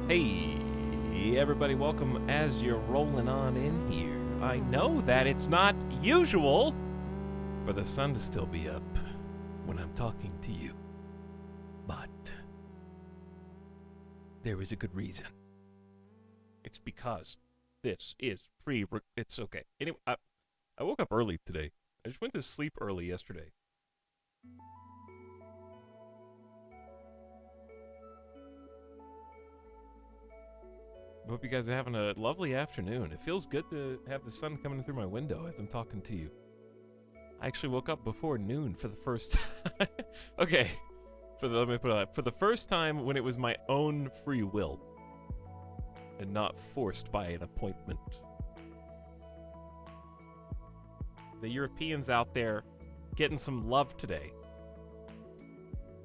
Hey, everybody, welcome as you're rolling on in here. I know that it's not usual for the sun to still be up when I'm talking to you, but there is a good reason. It's because this is it's okay. Anyway, I woke up early today. I just went to sleep early yesterday. I hope you guys are having a lovely afternoon. It feels good to have the sun coming through my window as I'm talking to you. I actually woke up before noon for the first time. Okay, let me put it like, for the first time when it was my own free will and not forced by an appointment. The Europeans out there getting some love today.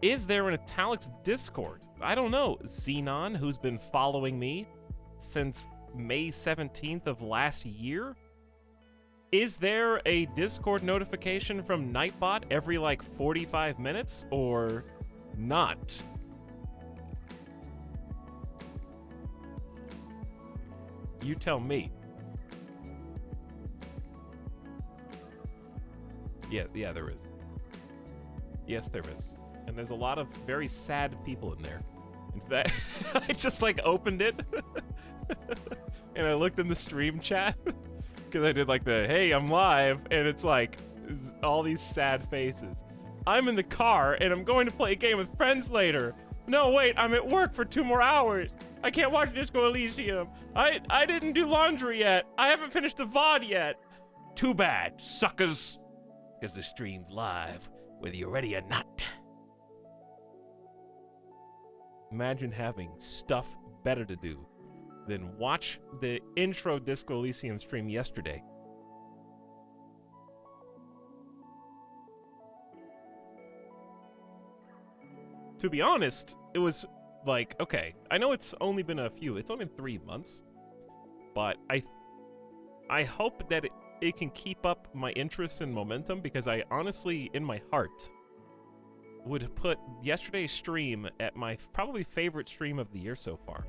Is there an Etalyx Discord? I don't know. Xenon, who's been following me since May 17th of last year? Is there a Discord notification from Nightbot every like 45 minutes or not? You tell me. Yeah, there is. Yes, there is. And there's a lot of very sad people in there. In fact, I just like opened it and I looked in the stream chat because I did like the, hey, I'm live, and it's like all these sad faces. I'm in the car and I'm going to play a game with friends later. No, wait, I'm at work for 2 more hours. I can't watch Disco Elysium. I didn't do laundry yet. I haven't finished the VOD yet. Too bad, suckers. Because the stream's live, whether you're ready or not. Imagine having stuff better to do than watch the intro Disco Elysium stream yesterday. To be honest, it was like, okay, I know it's only been it's only been 3 months, but I hope that it can keep up my interest and momentum, because I honestly, in my heart, would put yesterday's stream at my probably favorite stream of the year so far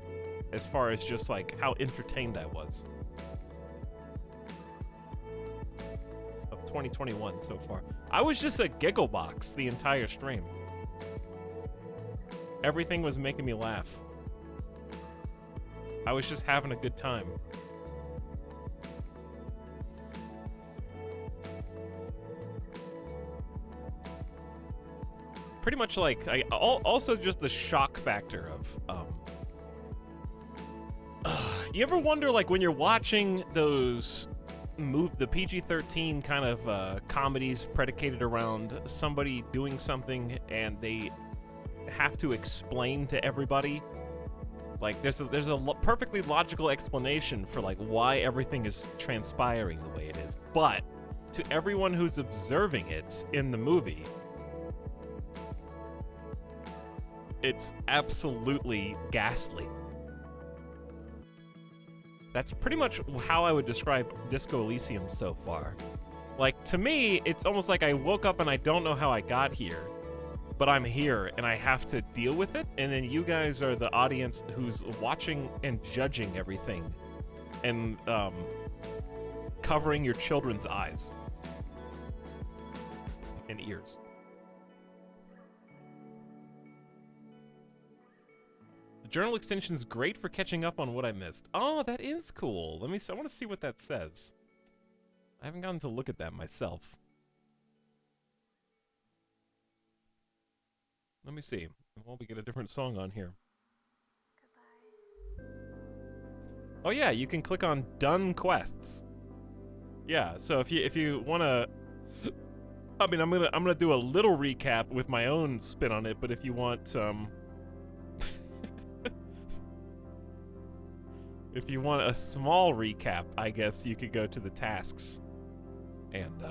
as just like how entertained I was of 2021 so far. I was just a giggle box the entire stream. Everything was making me laugh. I was just having a good time. Pretty much like, also just the shock factor of, you ever wonder, like, when you're watching those the PG-13 kind of comedies predicated around somebody doing something and they have to explain to everybody, like, there's a perfectly logical explanation for like why everything is transpiring the way it is, but to everyone who's observing it in the movie, it's absolutely ghastly. That's pretty much how I would describe Disco Elysium so far. Like, to me, it's almost like I woke up and I don't know how I got here, but I'm here and I have to deal with it, and then you guys are the audience who's watching and judging everything and covering your children's eyes and ears. Journal extension is great for catching up on what I missed. Oh, that is cool. I want to see what that says. I haven't gotten to look at that myself. Let me see. Well, we get a different song on here. Oh yeah, you can click on Done Quests. Yeah, so if you want to, I mean, I'm gonna do a little recap with my own spin on it, but if you want if you want a small recap, I guess you could go to the tasks, and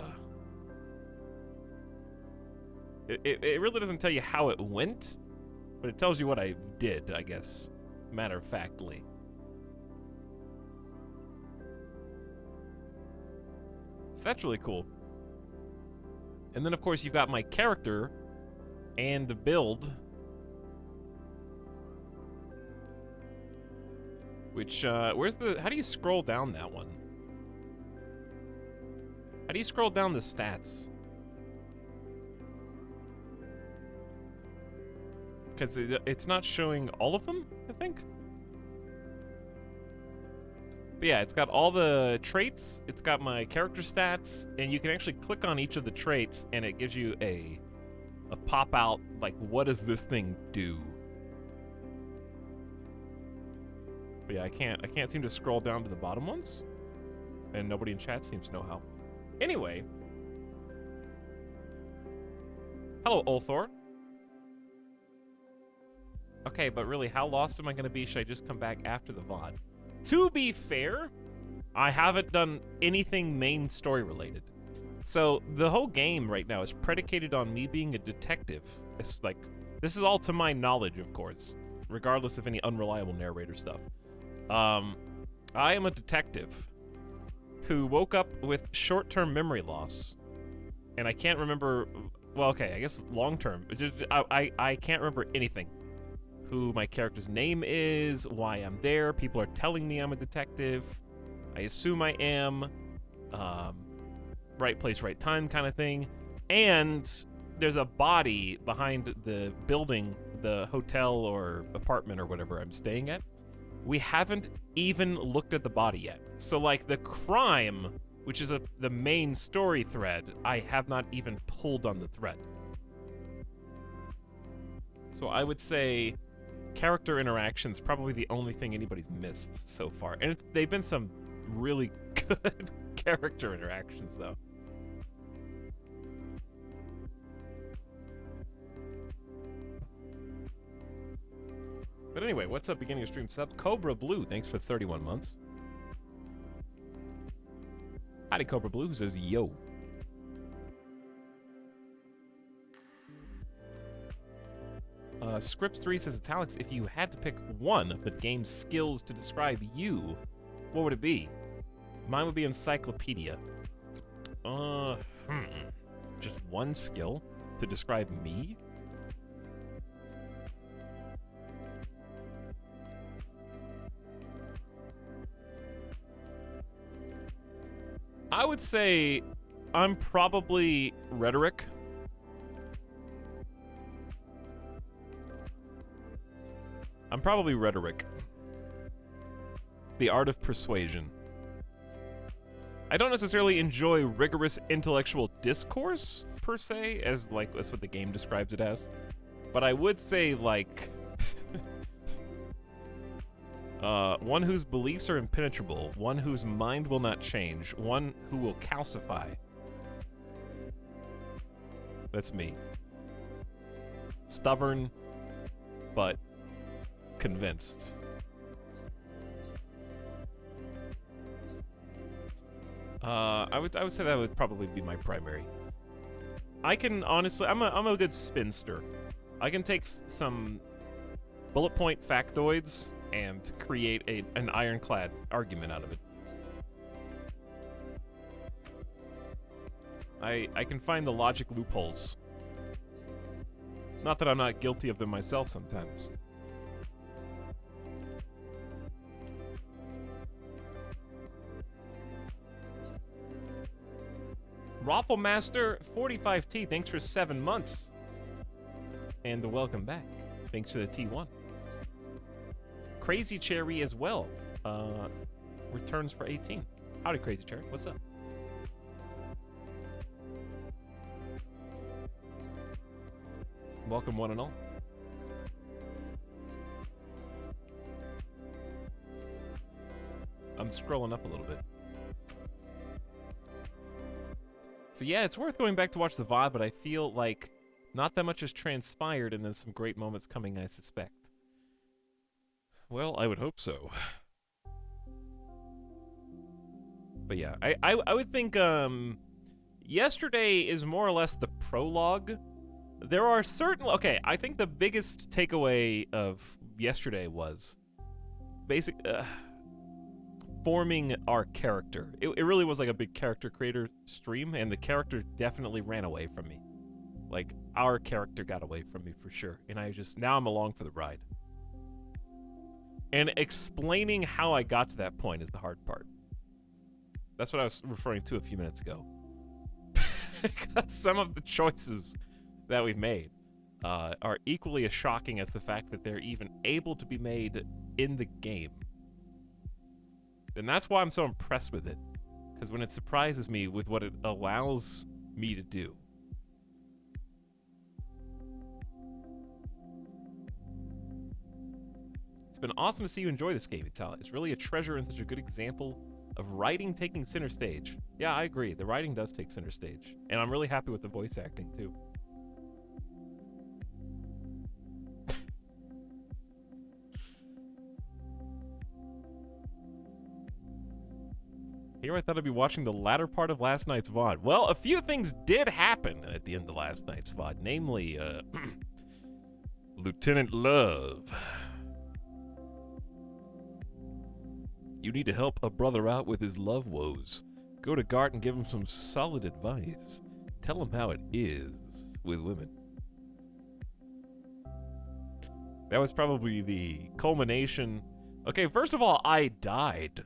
it really doesn't tell you how it went, but it tells you what I did, I guess, matter-of-factly. So that's really cool. And then, of course, you've got my character and the build. Which, where's the... How do you scroll down that one? How do you scroll down the stats? Because it's not showing all of them, I think? But yeah, it's got all the traits, it's got my character stats, and you can actually click on each of the traits, and it gives you a pop-out, like, what does this thing do? But yeah, I can't seem to scroll down to the bottom ones, and nobody in chat seems to know how. Anyway. Hello, Ulthor. Okay, but really, how lost am I going to be? Should I just come back after the VOD? To be fair, I haven't done anything main story related. So the whole game right now is predicated on me being a detective. It's like, this is all to my knowledge, of course, regardless of any unreliable narrator stuff. I am a detective who woke up with short-term memory loss, and I can't remember, well, okay, I guess long-term. I can't remember anything. Who my character's name is, why I'm there, people are telling me I'm a detective, I assume I am, right place, right time kind of thing, and there's a body behind the building, the hotel or apartment or whatever I'm staying at. We haven't even looked at the body yet. So, like, the crime, which is the main story thread, I have not even pulled on the thread. So I would say character interactions probably the only thing anybody's missed so far. And they've been some really good character interactions, though. But anyway, what's up, beginning of stream sub? Cobra Blue, thanks for 31 months. Howdy, Cobra Blue, who says, yo. Scripts3 says, Etalyx, if you had to pick one of the game's skills to describe you, what would it be? Mine would be encyclopedia. Just one skill to describe me? I would say I'm probably rhetoric. I'm probably rhetoric. The art of persuasion. I don't necessarily enjoy rigorous intellectual discourse, per se, as, like, that's what the game describes it as. But I would say, like, one whose beliefs are impenetrable, one whose mind will not change, one who will calcify. That's me. Stubborn, but convinced. I would say that would probably be my primary. I can honestly, I'm a good spinster. I can take some bullet point factoids and create an ironclad argument out of it. I can find the logic loopholes. Not that I'm not guilty of them myself sometimes. Rafflemaster 45T, thanks for 7 months. And welcome back. Thanks for the T1. Crazy Cherry as well. Returns for 18. Howdy, Crazy Cherry. What's up? Welcome, one and all. I'm scrolling up a little bit. So yeah, it's worth going back to watch the VOD, but I feel like not that much has transpired and then some great moments coming, I suspect. Well, I would hope so. But yeah, I would think yesterday is more or less the prologue. There are certain... Okay, I think the biggest takeaway of yesterday was basic... forming our character. It really was like a big character creator stream, and the character definitely ran away from me. Like, our character got away from me for sure, and now I'm along for the ride. And explaining how I got to that point is the hard part. That's what I was referring to a few minutes ago. Because some of the choices that we've made are equally as shocking as the fact that they're even able to be made in the game. And that's why I'm so impressed with it. Because when it surprises me with what it allows me to do. It's been awesome to see you enjoy this game, Etalyx. It's really a treasure and such a good example of writing taking center stage. Yeah, I agree. The writing does take center stage. And I'm really happy with the voice acting, too. Here I thought I'd be watching the latter part of last night's VOD. Well, a few things did happen at the end of last night's VOD. Namely, Lieutenant Love. You need to help a brother out with his love woes. Go to Gart and give him some solid advice. Tell him how it is with women. That was probably the culmination. Okay, first of all, I died.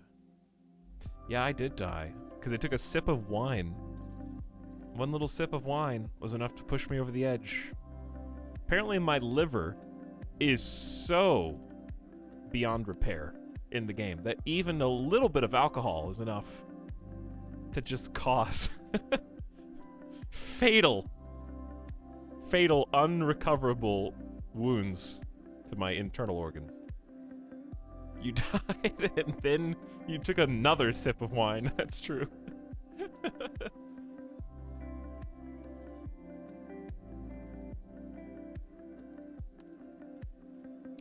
Yeah, I did die, because I took a sip of wine. One little sip of wine was enough to push me over the edge. Apparently my liver is so beyond repair in the game that even a little bit of alcohol is enough to just cause fatal, unrecoverable wounds to my internal organs. You died, and then you took another sip of wine. That's true.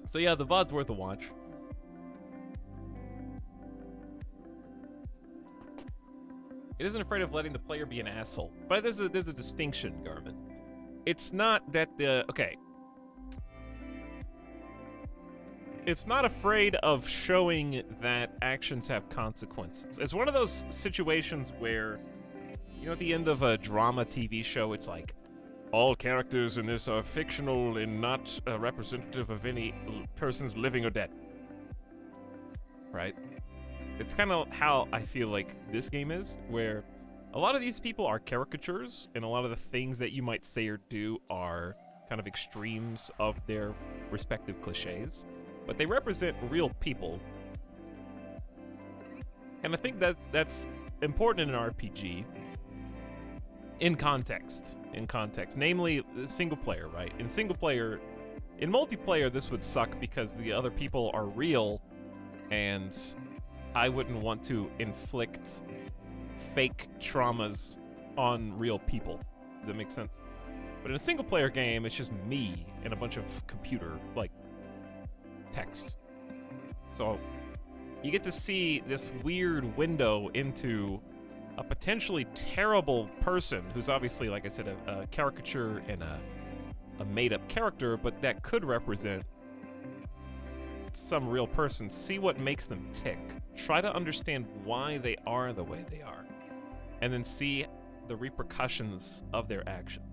So yeah, the VOD's worth a watch. It isn't afraid of letting the player be an asshole. But there's a distinction, Garmin. It's not that the... Okay. It's not afraid of showing that actions have consequences. It's one of those situations where, you know, at the end of a drama TV show, it's like, all characters in this are fictional and not representative of any person's living or dead. Right? It's kind of how I feel like this game is, where a lot of these people are caricatures, and a lot of the things that you might say or do are kind of extremes of their respective cliches. But they represent real people. And I think that that's important in an RPG. In context. Namely, single player, right? In single player... In multiplayer, this would suck because the other people are real, and I wouldn't want to inflict fake traumas on real people. Does that make sense? But in a single player game, it's just me and a bunch of computer, like, text. So you get to see this weird window into a potentially terrible person who's obviously, like I said, a caricature and a made-up character, but that could represent some real person. See what makes them tick. Try to understand why they are the way they are. And then see the repercussions of their actions.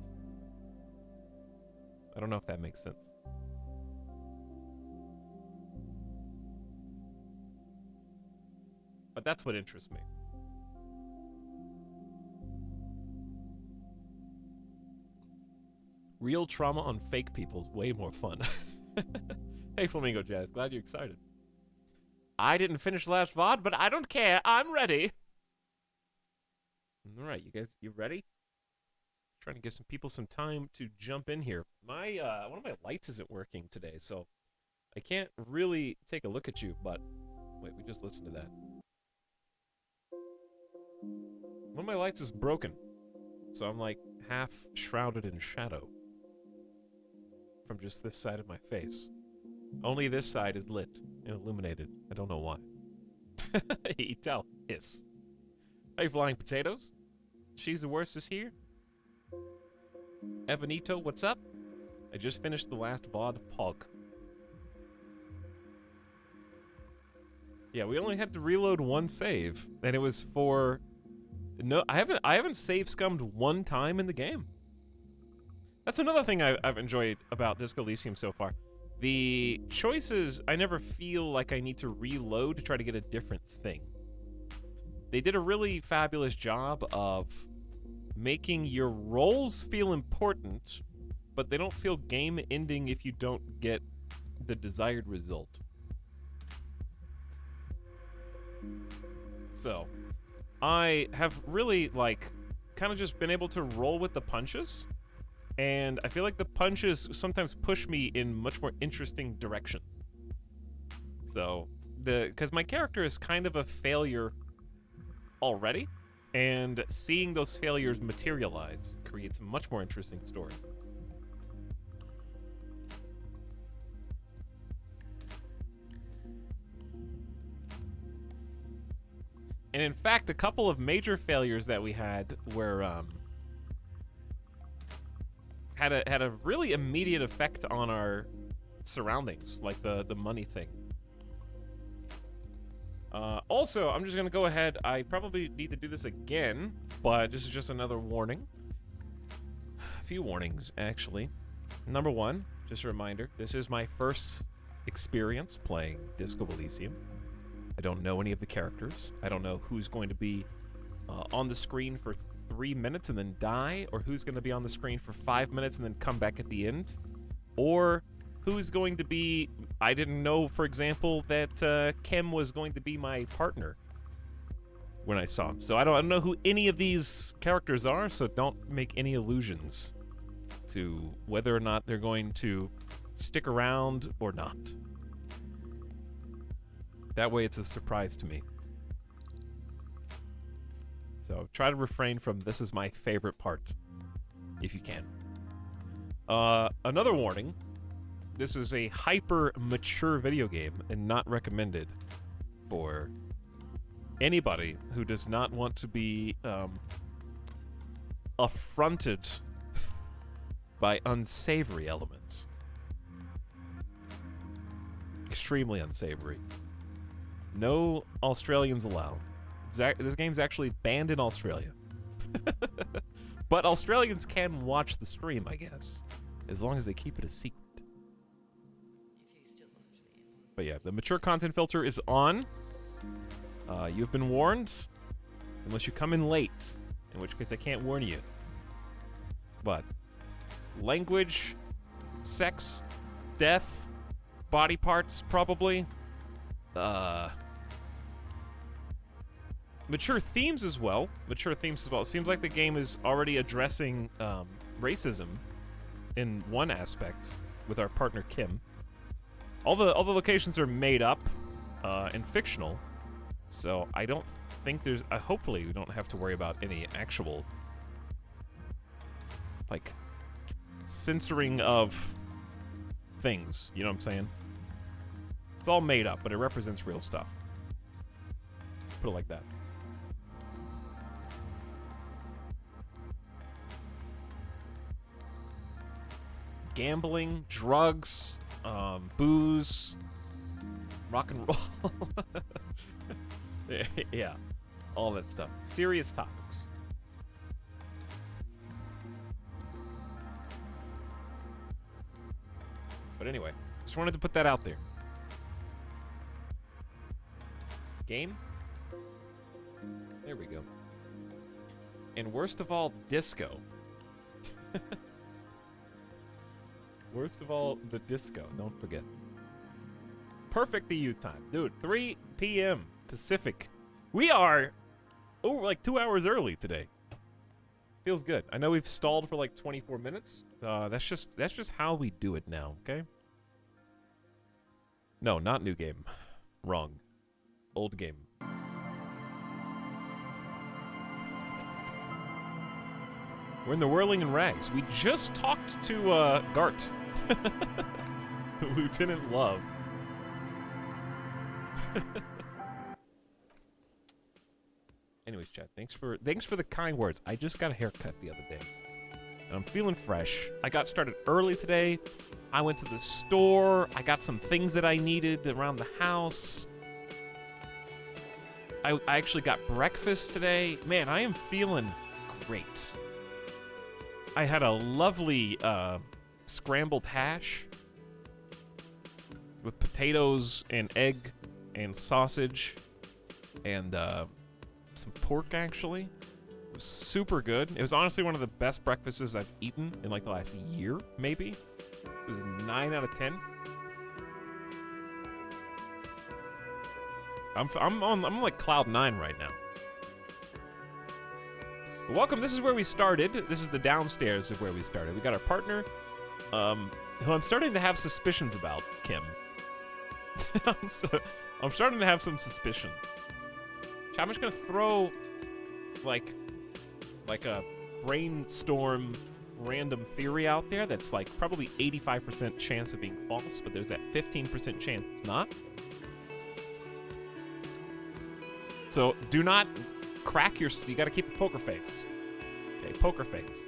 I don't know if that makes sense. But that's what interests me. Real trauma on fake people is way more fun. Hey, Flamingo Jazz, glad you're excited. I didn't finish the last VOD, but I don't care. I'm ready. All right, you guys, you ready? Trying to give some people some time to jump in here. My one of my lights isn't working today, so I can't really take a look at you, but wait, we just listened to that. One of my lights is broken, so I'm like half shrouded in shadow from just this side of my face. Only this side is lit and illuminated. I don't know why. Etalyx. Hey, Flying Potatoes. She's the Worst is here. Evanito, what's up? I just finished the last VOD Pog. Yeah, we only had to reload one save, and it was for... No, I haven't save scummed one time in the game. That's another thing I've enjoyed about Disco Elysium so far. The choices, I never feel like I need to reload to try to get a different thing. They did a really fabulous job of making your roles feel important, but they don't feel game-ending if you don't get the desired result. So, I have really, like, kind of just been able to roll with the punches, and I feel like the punches sometimes push me in much more interesting directions. So, because my character is kind of a failure already, and seeing those failures materialize creates a much more interesting story. And in fact, a couple of major failures that we had were had a really immediate effect on our surroundings, like the money thing. Also, I'm just gonna go ahead. I probably need to do this again, but this is just another warning. A few warnings, actually. Number one, just a reminder, this is my first experience playing Disco Elysium. I don't know any of the characters. I don't know who's going to be on the screen for 3 minutes and then die, or who's going to be on the screen for 5 minutes and then come back at the end, or who's going to be... I didn't know, for example, that Kim was going to be my partner when I saw him. So I don't know who any of these characters are, so don't make any illusions to whether or not they're going to stick around or not. That way it's a surprise to me. So try to refrain from "this is my favorite part" if you can. Another warning. This is a hyper mature video game and not recommended for anybody who does not want to be affronted by unsavory elements. Extremely unsavory. No Australians allowed. This game's actually banned in Australia. But Australians can watch the stream, I guess, as long as they keep it a secret. But yeah, the mature content filter is on. You've been warned, unless you come in late, in which case I can't warn you. But language, sex, death, body parts, probably. Mature themes as well. It seems like the game is already addressing racism in one aspect with our partner Kim. All the locations are made up and fictional, so I don't think there's... hopefully we don't have to worry about any actual, like, censoring of things. You know what I'm saying? It's all made up, but it represents real stuff. Put it like that. Gambling, drugs, booze, rock and roll. Yeah, all that stuff. Serious topics. But anyway, just wanted to put that out there. Game? There we go. And worst of all, disco. Worst of all, the disco. Don't forget. Perfect EU time. Dude, 3 p.m. Pacific. We are like 2 hours early today. Feels good. I know we've stalled for like 24 minutes. That's just how we do it now, okay? No, not new game. Wrong. Old game. We're in the Whirling in Rags. We just talked to Gart. Lieutenant Love. Anyways, chat, thanks for the kind words. I just got a haircut the other day, and I'm feeling fresh. I got started early today. I went to the store. I got some things that I needed around the house. I actually got breakfast today. Man, I am feeling great. I had a lovely scrambled hash with potatoes and egg and sausage and some pork, actually. It was super good. It was honestly one of the best breakfasts I've eaten in like the last year, maybe. It was a 9 out of 10. I'm on like cloud 9 right now. Welcome, this is where we started. This is the downstairs of where we started. We got our partner, who I'm starting to have suspicions about, Kim. I'm starting to have some suspicions. I'm just gonna throw, like a brainstorm random theory out there that's like probably 85% chance of being false, but there's that 15% chance it's not. So do not crack you gotta keep a poker face. Okay, poker face.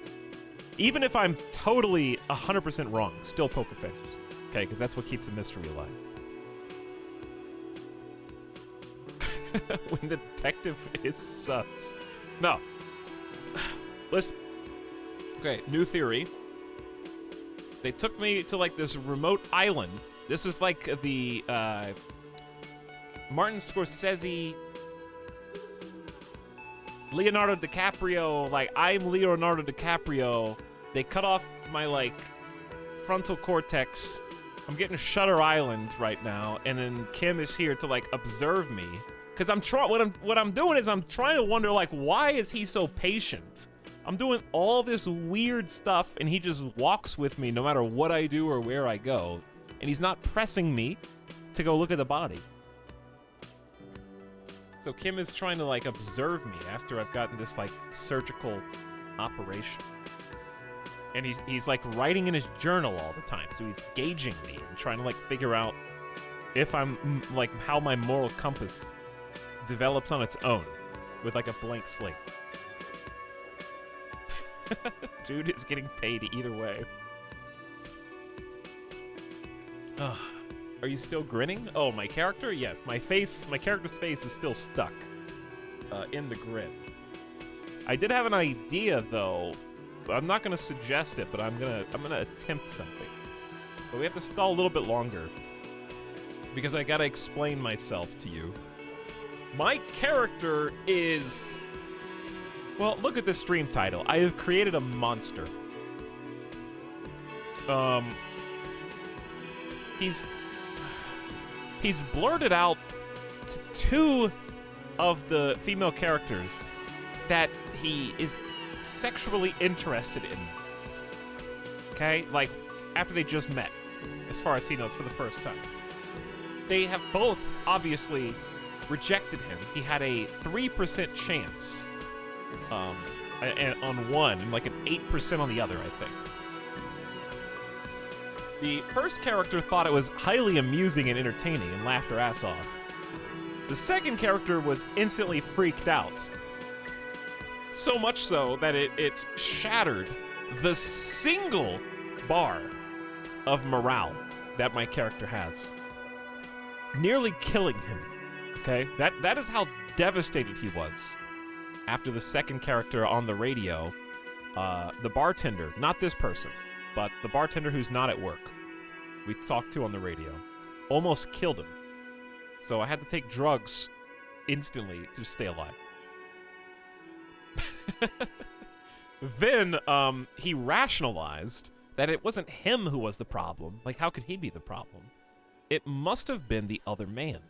Even if I'm totally 100% wrong, still poker face. Okay, because that's what keeps the mystery alive. When the detective is sus. No. Listen. Okay, new theory. They took me to like this remote island. This is like the Martin Scorsese, Leonardo DiCaprio, like I'm Leonardo DiCaprio. They cut off my like frontal cortex. I'm getting Shutter Island right now, and then Kim is here to like observe me. Cause I'm trying. What I'm doing is I'm trying to wonder like why is he so patient? I'm doing all this weird stuff, and he just walks with me no matter what I do or where I go, and he's not pressing me to go look at the body. So Kim is trying to like observe me after I've gotten this like surgical operation, and he's like writing in his journal all the time, so he's gauging me and trying to like figure out if I'm like how my moral compass develops on its own with like a blank slate. Dude is getting paid either way. Ugh. Are you still grinning? Oh, my character? Yes, my character's face is still stuck in the grin. I did have an idea though. I'm not gonna suggest it, but I'm gonna attempt something. But we have to stall a little bit longer because I gotta explain myself to you. My character is... Well, look at this stream title. I have created a monster. He's blurted out to two of the female characters that he is sexually interested in. Okay? Like, after they just met, as far as he knows, for the first time. They have both, obviously, rejected him. He had a 3% chance on one, and like an 8% on the other, I think. The first character thought it was highly amusing and entertaining and laughed her ass off. The second character was instantly freaked out. So much so that it shattered the single bar of morale that my character has. Nearly killing him. Okay? That is how devastated he was. After the second character on the radio, the bartender, not this person, but the bartender who's not at work, we talked to on the radio, almost killed him. So I had to take drugs instantly to stay alive. Then he rationalized that it wasn't him who was the problem. Like, how could he be the problem? It must have been the other man.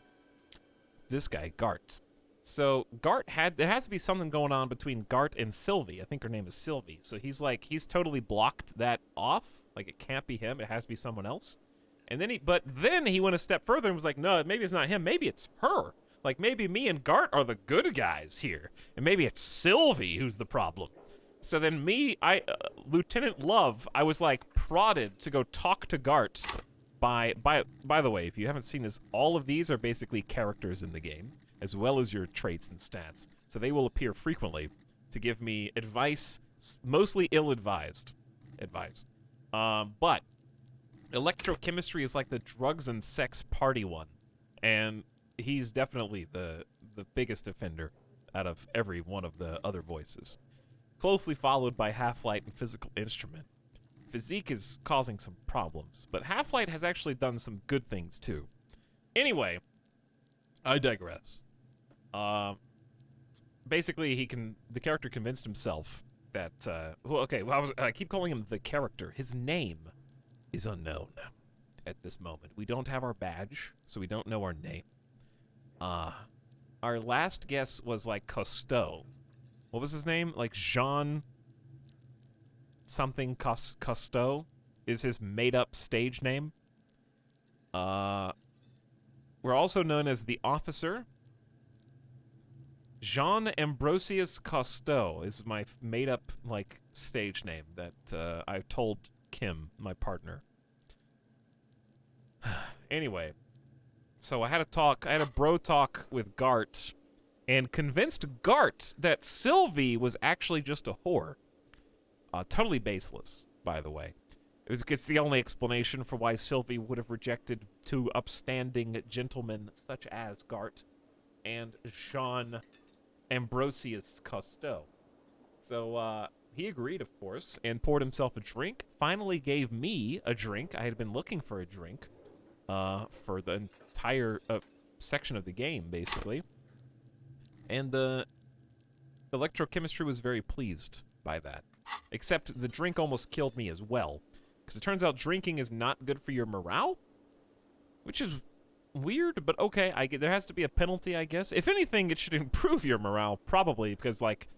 This guy, Gart. So Gart there has to be something going on between Gart and Sylvie. I think her name is Sylvie. So he's totally blocked that off. Like, it can't be him. It has to be someone else. And then he went a step further and was like, no, maybe it's not him. Maybe it's her. Like, maybe me and Gart are the good guys here. And maybe it's Sylvie who's the problem. So then Lieutenant Love, I was like prodded to go talk to Gart by the way, if you haven't seen this, all of these are basically characters in the game, as well as your traits and stats. So they will appear frequently to give me advice, mostly ill-advised advice. But electrochemistry is like the drugs and sex party one, and he's definitely the biggest offender out of every one of the other voices. Closely followed by Half-Light and Physical Instrument. physique is causing some problems, but Half-Light has actually done some good things too. Anyway, I digress. Basically, the character convinced himself that, I keep calling him the character. His name is unknown at this moment. We don't have our badge, so we don't know our name. Our last guess was like Cousteau. What was his name? Like Jean something Cousteau is his made-up stage name. We're also known as the Officer. Jean Ambrosius Cousteau is my made-up, like, stage name that I told Kim, my partner. Anyway, so I had a bro talk with Gart, and convinced Gart that Sylvie was actually just a whore. Totally baseless, by the way. It's the only explanation for why Sylvie would have rejected two upstanding gentlemen such as Gart and Jean Ambrosius Cousteau. So, he agreed, of course, and poured himself a drink. Finally gave me a drink. I had been looking for a drink for the entire section of the game, basically. And the electrochemistry was very pleased by that. Except the drink almost killed me as well. Because it turns out drinking is not good for your morale? Which is weird, but okay. There has to be a penalty, I guess. If anything, it should improve your morale, probably, because, like,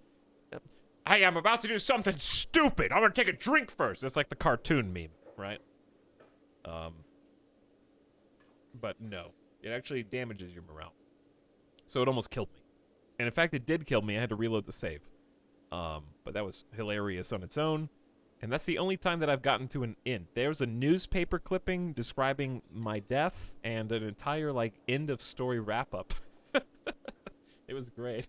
hey, I'm about to do something stupid. I'm gonna take a drink first. That's like the cartoon meme, right? But no. It actually damages your morale. So it almost killed me. And in fact, it did kill me. I had to reload the save. But that was hilarious on its own. And that's the only time that I've gotten to an end. There's a newspaper clipping describing my death and an entire, like, end of story wrap-up. It was great.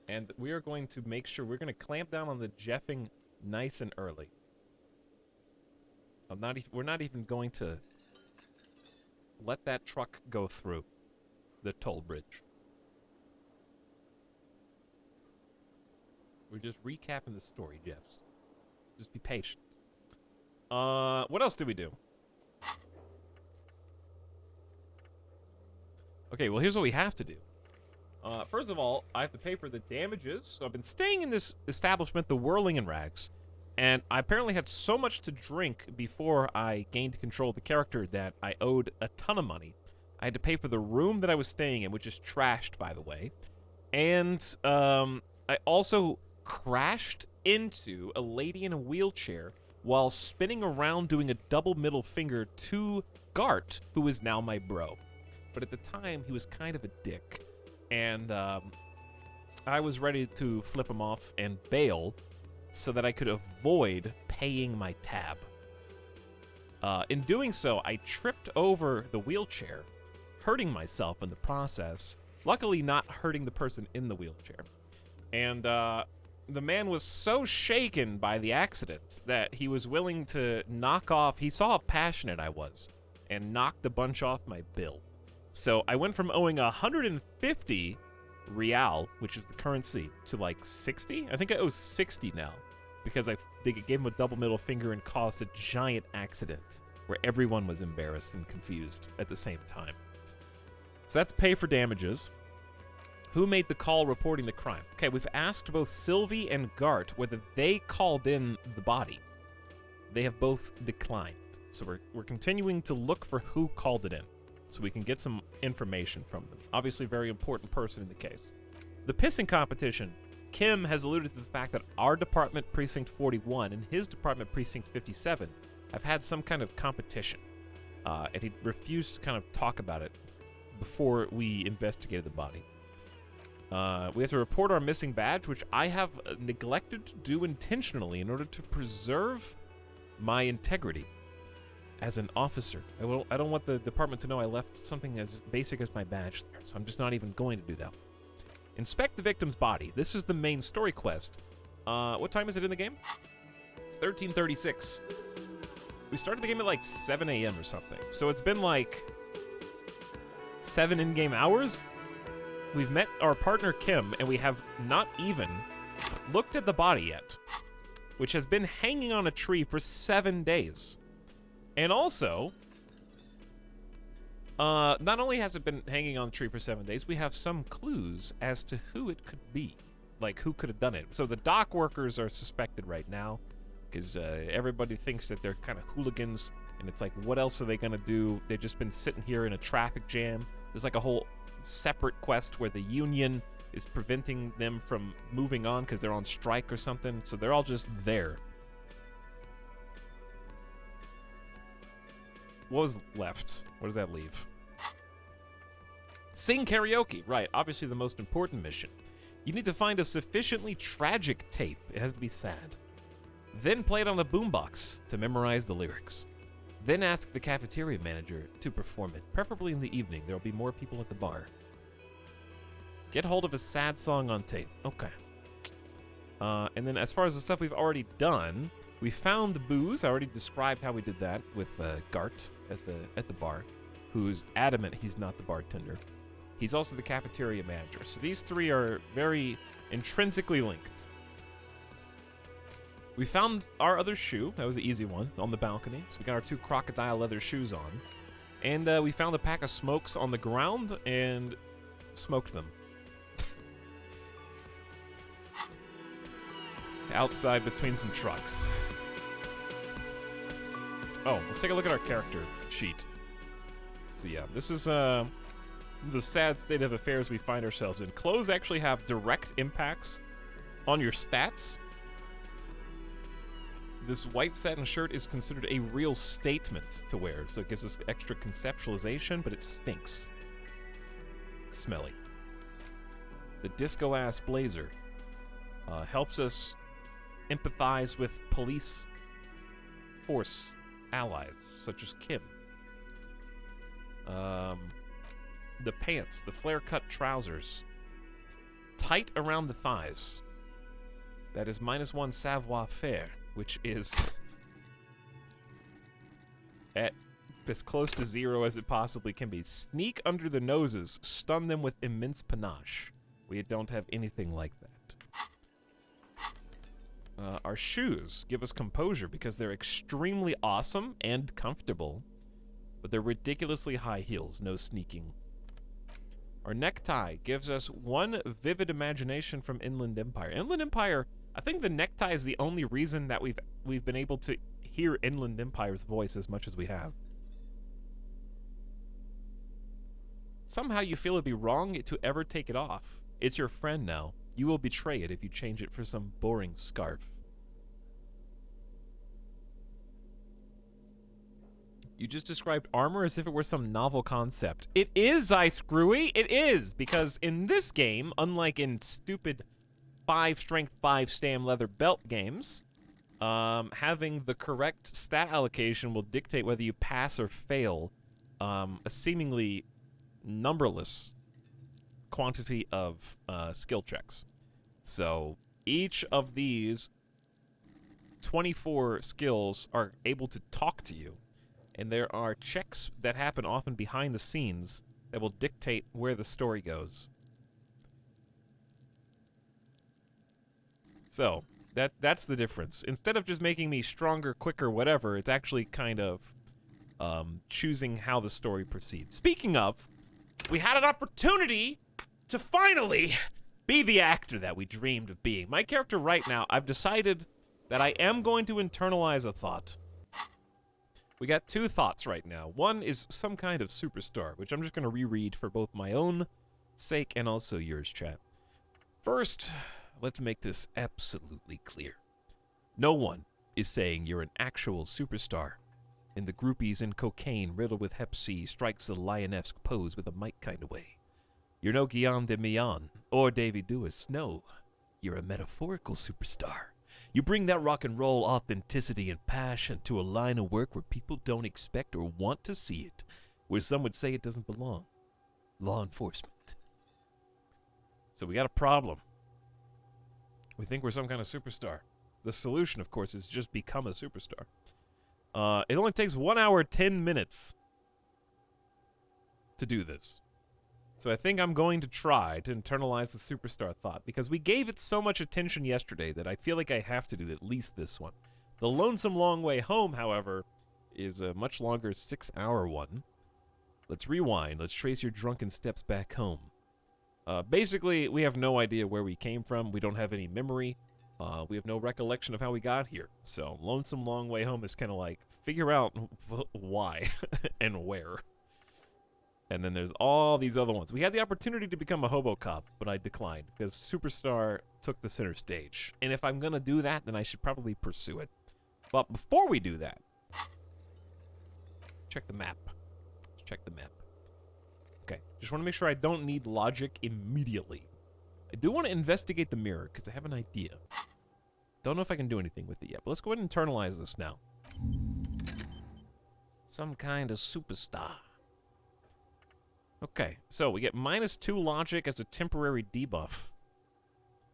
And we are going to make sure we're going to clamp down on the jeffing nice and early. We're not even going to let that truck go through the toll bridge. We're just recapping the story, Jeffs. Just be patient. What else did we do? Okay, well, here's what we have to do. First of all, I have to pay for the damages. So I've been staying in this establishment, the Whirling in Rags, and I apparently had so much to drink before I gained control of the character that I owed a ton of money. I had to pay for the room that I was staying in, which is trashed, by the way. And I also crashed into a lady in a wheelchair while spinning around doing a double middle finger to Gart, who is now my bro. But at the time, he was kind of a dick. And I was ready to flip him off and bail so that I could avoid paying my tab. In doing so, I tripped over the wheelchair, hurting myself in the process, luckily not hurting the person in the wheelchair. And the man was so shaken by the accident that he was willing to knock off, he saw how passionate I was, and knocked a bunch off my bill. So I went from owing 150 real, which is the currency, to like 60? I think I owe 60 now, because they gave him a double middle finger and caused a giant accident where everyone was embarrassed and confused at the same time. So that's pay for damages. Who made the call reporting the crime? Okay, we've asked both Sylvie and Gart whether they called in the body. They have both declined. So we're continuing to look for who called it in, so we can get some information from them. Obviously, very important person in the case. The pissing competition. Kim has alluded to the fact that our department, Precinct 41, and his department, Precinct 57, have had some kind of competition. And he refused to kind of talk about it before we investigated the body. We have to report our missing badge, which I have neglected to do intentionally in order to preserve my integrity as an officer. I don't want the department to know I left something as basic as my badge there, so I'm just not even going to do that. Inspect the victim's body. This is the main story quest. What time is it in the game? It's 13:36. We started the game at like 7 a.m. or something, so it's been like 7 in-game hours? we've met our partner Kim, and we have not even looked at the body yet, which has been hanging on a tree for 7 days. And also, not only has it been hanging on the tree for 7 days, we have some clues as to who it could be. Like, who could have done it. So the dock workers are suspected right now, because everybody thinks that they're kind of hooligans, and it's like, what else are they going to do? They've just been sitting here in a traffic jam. There's like a whole separate quest where the union is preventing them from moving on because they're on strike or something, so they're all just there. What was left? What does that leave? Sing karaoke. Right, obviously the most important mission. You need to find a sufficiently tragic tape. It has to be sad. Then play it on the boombox to memorize the lyrics. Then ask the cafeteria manager to perform it, preferably in the evening. There will be more people at the bar. Get hold of a sad song on tape. Okay. And then as far as the stuff we've already done, we found the booze. I already described how we did that with Gart at the bar, who's adamant he's not the bartender. He's also the cafeteria manager. So these three are very intrinsically linked. We found our other shoe. That was the easy one, on the balcony. So we got our 2 crocodile leather shoes on. And we found a pack of smokes on the ground and smoked them. Outside between some trucks. Oh, let's take a look at our character sheet. So yeah, this is the sad state of affairs we find ourselves in. Clothes actually have direct impacts on your stats. This white satin shirt is considered a real statement to wear, so it gives us extra conceptualization, but it stinks. It's smelly. The disco-ass blazer helps us empathize with police force allies, such as Kim. The pants, the flare-cut trousers, tight around the thighs. That is -1 savoir-faire, which is at as close to 0 as it possibly can be. Sneak under the noses, stun them with immense panache. We don't have anything like that. Our shoes give us composure because they're extremely awesome and comfortable, but they're ridiculously high heels, no sneaking. Our necktie gives us 1 vivid imagination from Inland Empire. Inland Empire, I think the necktie is the only reason that we've been able to hear Inland Empire's voice as much as we have. Somehow you feel it'd be wrong to ever take it off. It's your friend now. You will betray it if you change it for some boring scarf. You just described armor as if it were some novel concept. It is, Screwy! It is! Because in this game, unlike in stupid 5 strength 5 stam leather belt games, having the correct stat allocation will dictate whether you pass or fail a seemingly numberless quantity of skill checks. So each of these 24 skills are able to talk to you, and there are checks that happen often behind the scenes that will dictate where the story goes. So that's the difference. Instead of just making me stronger, quicker, whatever, it's actually kind of choosing how the story proceeds. Speaking of, we had an opportunity to finally be the actor that we dreamed of being. My character right now, I've decided that I am going to internalize a thought. We got 2 thoughts right now. One is some kind of superstar, which I'm just going to reread for both my own sake and also yours, chat. First, let's make this absolutely clear. No one is saying you're an actual superstar. And the groupies in cocaine riddled with hep C strikes a lion-esque pose with a mic kind of way. You're no Guillaume de Millon or Davy Dewis. No, you're a metaphorical superstar. You bring that rock and roll authenticity and passion to a line of work where people don't expect or want to see it, where some would say it doesn't belong. Law enforcement. So we got a problem. We think we're some kind of superstar. The solution, of course, is just become a superstar. It only takes 1 hour, 10 minutes to do this. So I think I'm going to try to internalize the superstar thought, because we gave it so much attention yesterday that I feel like I have to do at least this one. The Lonesome Long Way Home, however, is a much longer 6-hour one. Let's rewind. Let's trace your drunken steps back home. Basically, we have no idea where we came from. We don't have any memory. We have no recollection of how we got here. So Lonesome Long Way Home is kind of like, figure out why and where. And then there's all these other ones. We had the opportunity to become a hobo cop, but I declined because Superstar took the center stage. And if I'm going to do that, then I should probably pursue it. But before we do that, check the map. Let's check the map. Okay, just want to make sure I don't need logic immediately. I do want to investigate the mirror because I have an idea. Don't know if I can do anything with it yet, but let's go ahead and internalize this now. Some kind of superstar. Okay, so we get -2 logic as a temporary debuff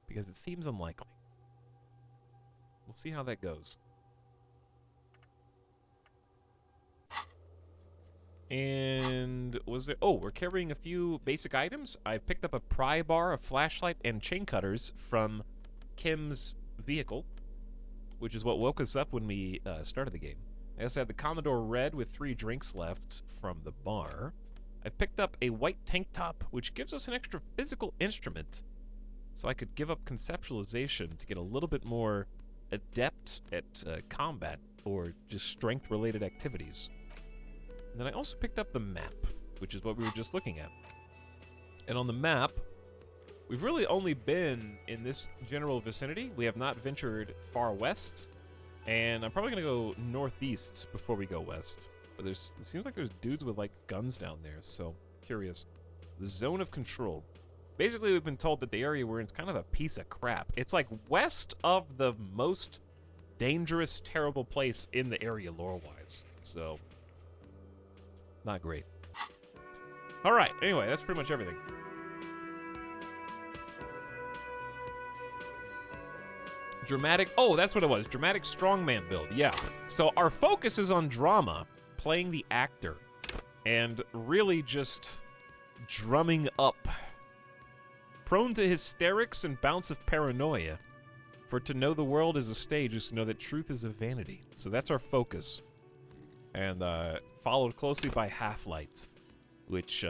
because it seems unlikely. We'll see how that goes. And was there... Oh, we're carrying a few basic items. I picked up a pry bar, a flashlight, and chain cutters from Kim's vehicle, which is what woke us up when we started the game. I also had the Commodore Red with 3 drinks left from the bar. I picked up a white tank top, which gives us an extra physical instrument, so I could give up conceptualization to get a little bit more adept at combat or just strength-related activities. And then I also picked up the map, which is what we were just looking at. And on the map, we've really only been in this general vicinity. We have not ventured far west, and I'm probably going to go northeast before we go west. But it seems like there's dudes with, like, guns down there, so curious. The zone of control. Basically, we've been told that the area we're in is kind of a piece of crap. It's, like, west of the most dangerous, terrible place in the area lore-wise. So, not great. All right, anyway, that's pretty much everything. Dramatic, oh, that's what it was. Dramatic strongman build, yeah. So our focus is on drama, playing the actor, and really just drumming up. Prone to hysterics and bouts of paranoia. For to know the world is a stage is to know that truth is a vanity. So that's our focus. And followed closely by Half-Light, which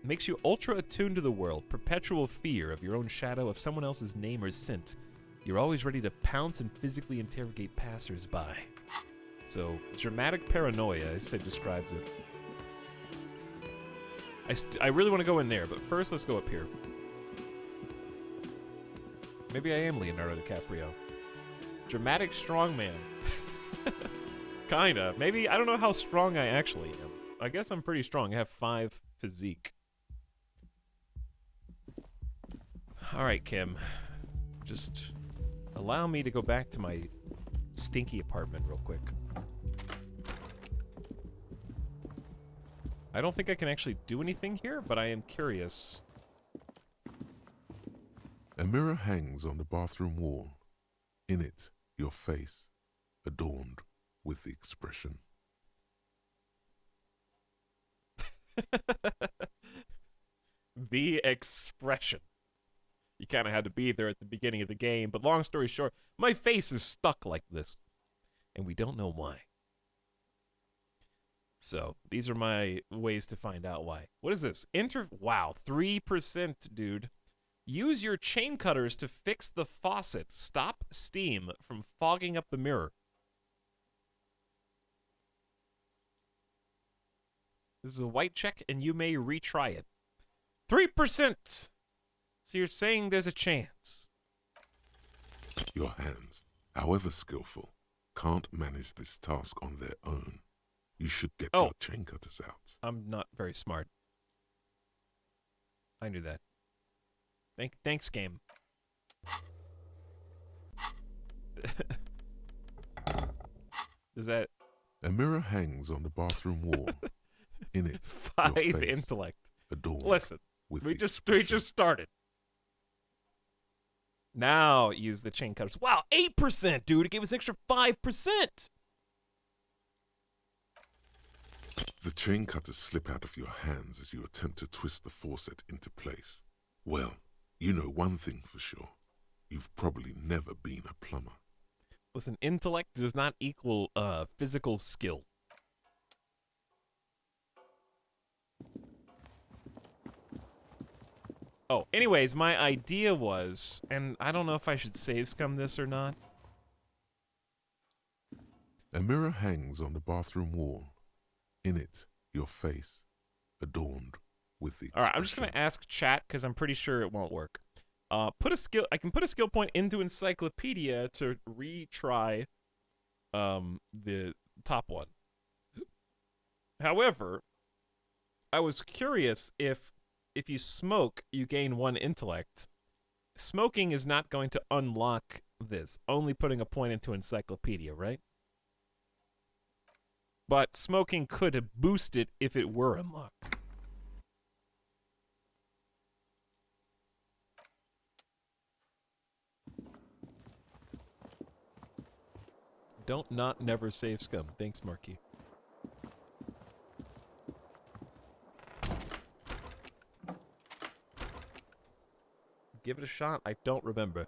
makes you ultra attuned to the world, perpetual fear of your own shadow, of someone else's name or scent. You're always ready to pounce and physically interrogate passers-by. So, dramatic paranoia, as I said, describes it. I really want to go in there, but first let's go up here. Maybe I am Leonardo DiCaprio. Dramatic strongman. Kinda. Maybe, I don't know how strong I actually am. I guess I'm pretty strong. I have 5 physique. Alright, Kim. Just allow me to go back to my stinky apartment real quick. I don't think I can actually do anything here, but I am curious. A mirror hangs on the bathroom wall. In it, your face, adorned with the expression. The expression. You kind of had to be there at the beginning of the game, but long story short, my face is stuck like this, and we don't know why. So, these are my ways to find out why. What is this? Wow, 3%, dude. Use your chain cutters to fix the faucet. Stop steam from fogging up the mirror. This is a white check, and you may retry it. 3%! So you're saying there's a chance. Your hands, however skillful, can't manage this task on their own. You should get your chain cutters out. I'm not very smart. I knew that. Thanks, game. Is that... A mirror hangs on the bathroom wall. In it, 5 your face, intellect. adorned. Listen, with we the just expression. started. Now use the chain cutters. Wow, 8%, dude. It gave us an extra 5%. The chain cutters slip out of your hands as you attempt to twist the faucet into place. Well, you know one thing for sure. You've probably never been a plumber. Listen, intellect does not equal physical skill. Oh, anyways, my idea was, and I don't know if I should save scum this or not. A mirror hangs on the bathroom wall. In it, your face, adorned with the expression. All right, I'm just gonna ask chat because I'm pretty sure it won't work. I can put a skill point into encyclopedia to retry the top one. However, I was curious if you smoke, you gain 1 intellect. Smoking is not going to unlock this, only putting a point into encyclopedia, right? But smoking could boost it if it were unlocked. Don't not never save scum. Thanks, Marky. Give it a shot. I don't remember.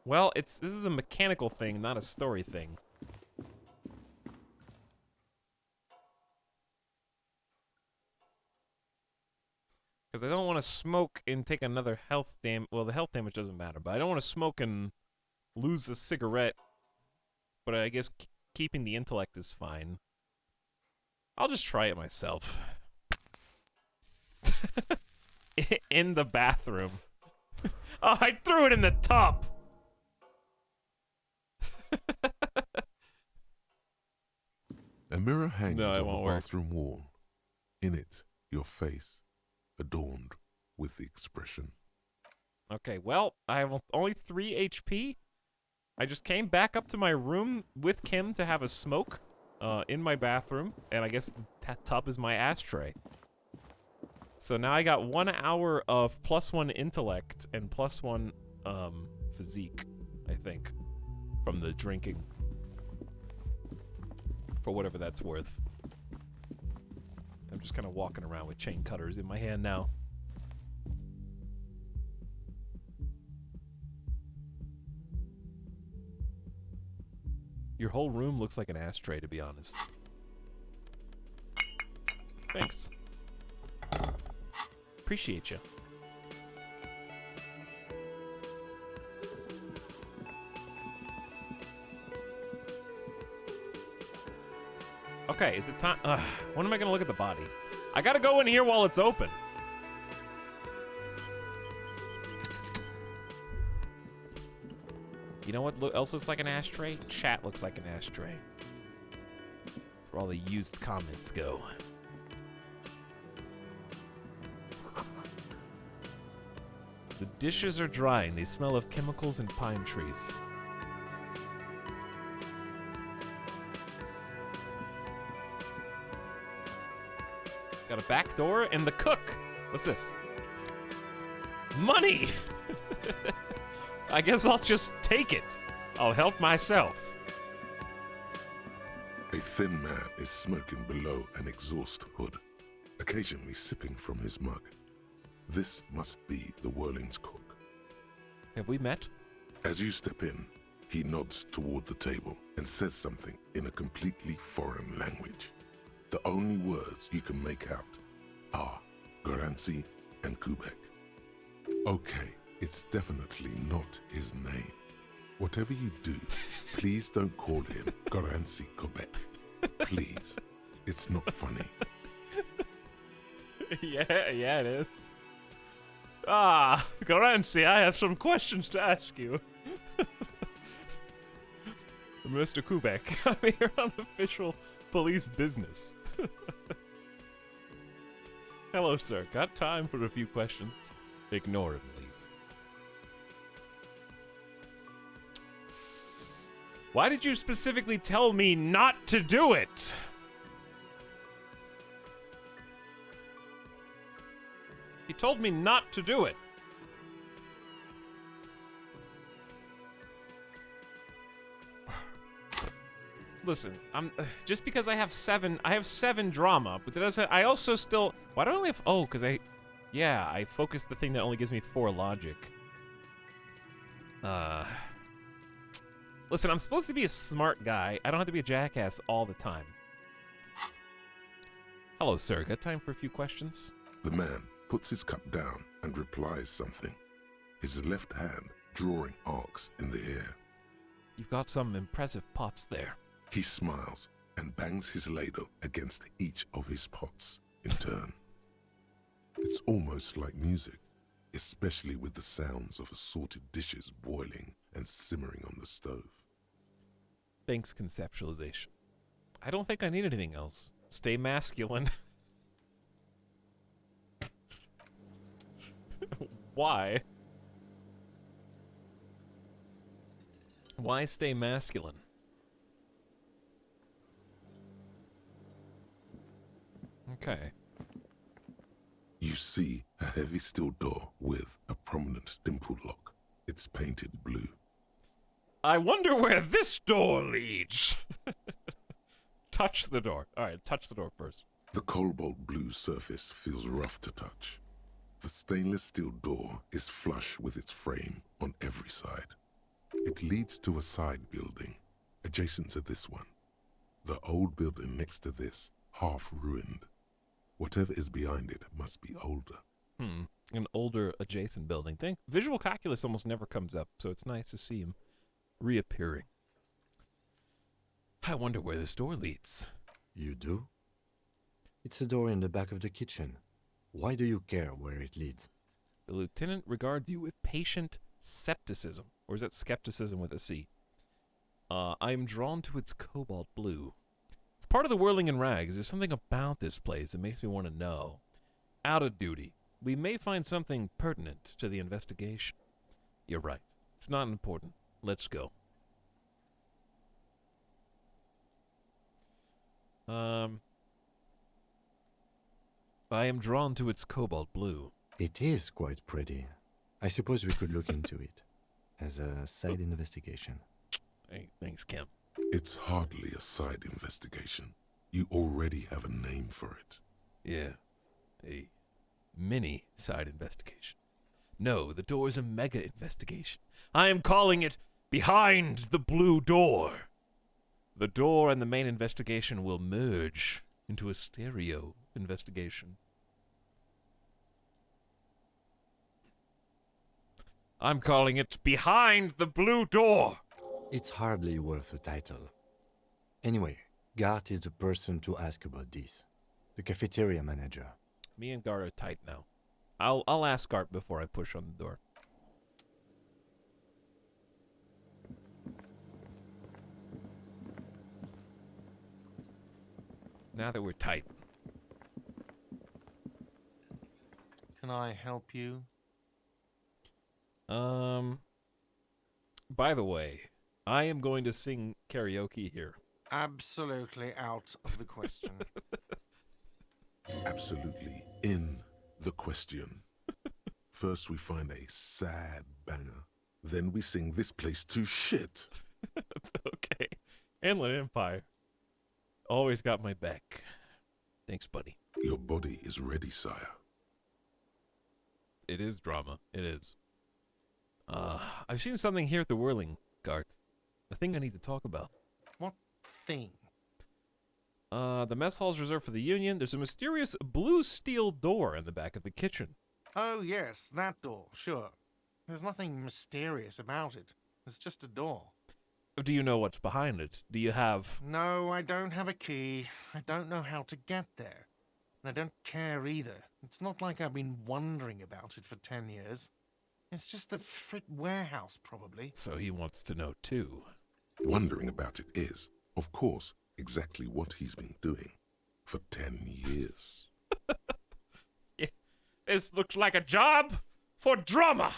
Well, this is a mechanical thing, not a story thing. Because I don't want to smoke and take another health damage. Well, the health damage doesn't matter, but I don't want to smoke and lose a cigarette. But I guess keeping the intellect is fine. I'll just try it myself. In the bathroom. Oh, I threw it in the tub! A mirror hangs No, it on won't the work. bathroom wall. In it, your face, adorned with the expression. Okay, well, I have only 3 HP. I just came back up to my room with Kim to have a smoke in my bathroom, and I guess the tub is my ashtray. So now I got 1 hour of +1 intellect and +1 physique, I think, from the drinking. For whatever that's worth. I'm just kind of walking around with chain cutters in my hand now. Your whole room looks like an ashtray, to be honest. Thanks. Appreciate you. Okay, is it time? When am I gonna look at the body? I gotta go in here while it's open. You know what else looks like an ashtray? Chat looks like an ashtray. That's where all the used comments go. The dishes are drying. They smell of chemicals and pine trees. Got a back door and the cook. What's this? Money! I guess I'll just take it. I'll help myself. A thin man is smoking below an exhaust hood, occasionally sipping from his mug. This must be the Whirling's cook. Have we met? As you step in, he nods toward the table and says something in a completely foreign language. The only words you can make out are Garancy and Kubek. Okay, it's definitely not his name. Whatever you do, please don't call him Garancy Kubek. Please, it's not funny. Yeah, it is. Garancy, I have some questions to ask you. Mr. Kubek, I'm here on official police business. Hello, sir. Got time for a few questions? Ignore and leave. Why did you specifically tell me not to do it? He told me not to do it. Listen, I'm just because I have 7 drama, but that doesn't. I also still. Why do I only have? Oh, because I focused the thing that only gives me 4 logic. Listen, I'm supposed to be a smart guy. I don't have to be a jackass all the time. Hello, sir. Got time for a few questions? The man puts his cup down and replies something, his left hand drawing arcs in the air. You've got some impressive pots there. He smiles and bangs his ladle against each of his pots in turn. It's almost like music, especially with the sounds of assorted dishes boiling and simmering on the stove. Thanks, conceptualization. I don't think I need anything else. Stay masculine. Why? Why stay masculine? Okay. You see a heavy steel door with a prominent dimple lock. It's painted blue. I wonder where this door leads. Touch the door. All right, touch the door first. The cobalt blue surface feels rough to touch. The stainless steel door is flush with its frame on every side. It leads to a side building, adjacent to this one. The old building next to this, half ruined. Whatever is behind it must be older. An older adjacent building. Visual calculus almost never comes up, so it's nice to see him reappearing. I wonder where this door leads. You do? It's a door in the back of the kitchen. Why do you care where it leads? The lieutenant regards you with patient skepticism. Or is that skepticism with a C? I am drawn to its cobalt blue. It's part of the whirling in rags. There's something about this place that makes me want to know. Out of duty. We may find something pertinent to the investigation. You're right. It's not important. Let's go. I am drawn to its cobalt blue. It is quite pretty. I suppose we could look into it as a side investigation. Hey, thanks, Kim. It's hardly a side investigation. You already have a name for it. Yeah, a mini side investigation. No, the door is a mega investigation. I am calling it Behind the Blue Door. The door and the main investigation will merge into a stereo investigation. I'm calling it Behind the Blue Door. It's hardly worth a title. Anyway, Gart is the person to ask about this. The cafeteria manager. Me and Gart are tight now. I'll ask Gart before I push on the door. Now that we're tight. Can I help you? By the way, I am going to sing karaoke here. Absolutely out of the question. Absolutely in the question. First we find a sad banger. Then we sing this place to shit. Okay. Inland Empire. Always got my back. Thanks, buddy. Your body is ready, sire. It is drama. It is. I've seen something here at the Whirling, Gart. A thing I need to talk about. What thing? The mess hall's reserved for the Union. There's a mysterious blue steel door in the back of the kitchen. Oh, yes, that door, sure. There's nothing mysterious about it. It's just a door. Do you know what's behind it? Do you have... No, I don't have a key. I don't know how to get there. And I don't care either. It's not like I've been wondering about it for 10 years. It's just a frit warehouse, probably. So he wants to know, too. Wondering about it is, of course, exactly what he's been doing for 10 years. Yeah, this looks like a job for drama.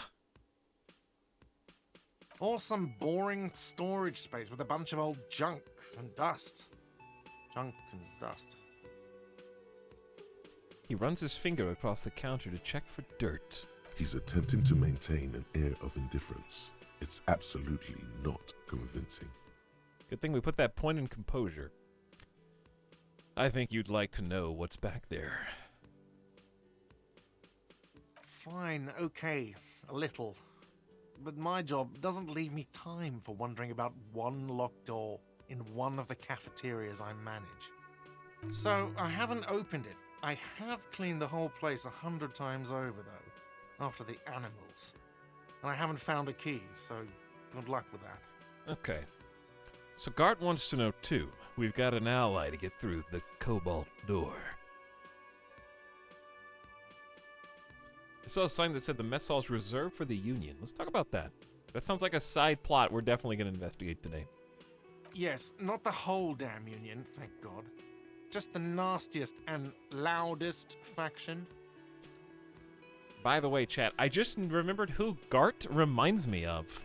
Or some boring storage space with a bunch of old junk and dust. Junk and dust. He runs his finger across the counter to check for dirt. He's attempting to maintain an air of indifference. It's absolutely not convincing. Good thing we put that point in composure. I think you'd like to know what's back there. Fine, okay, a little. But my job doesn't leave me time for wondering about one locked door in one of the cafeterias I manage. So I haven't opened it. I have cleaned the whole place 100 times over, though, after the animals. And I haven't found a key, so good luck with that. Okay. So Gart wants to know, too. We've got an ally to get through the cobalt door. I saw a sign that said the mess hall is reserved for the Union. Let's talk about that. That sounds like a side plot we're definitely going to investigate today. Yes, not the whole damn Union, thank God. Just the nastiest and loudest faction. By the way, chat, I just remembered who Gart reminds me of.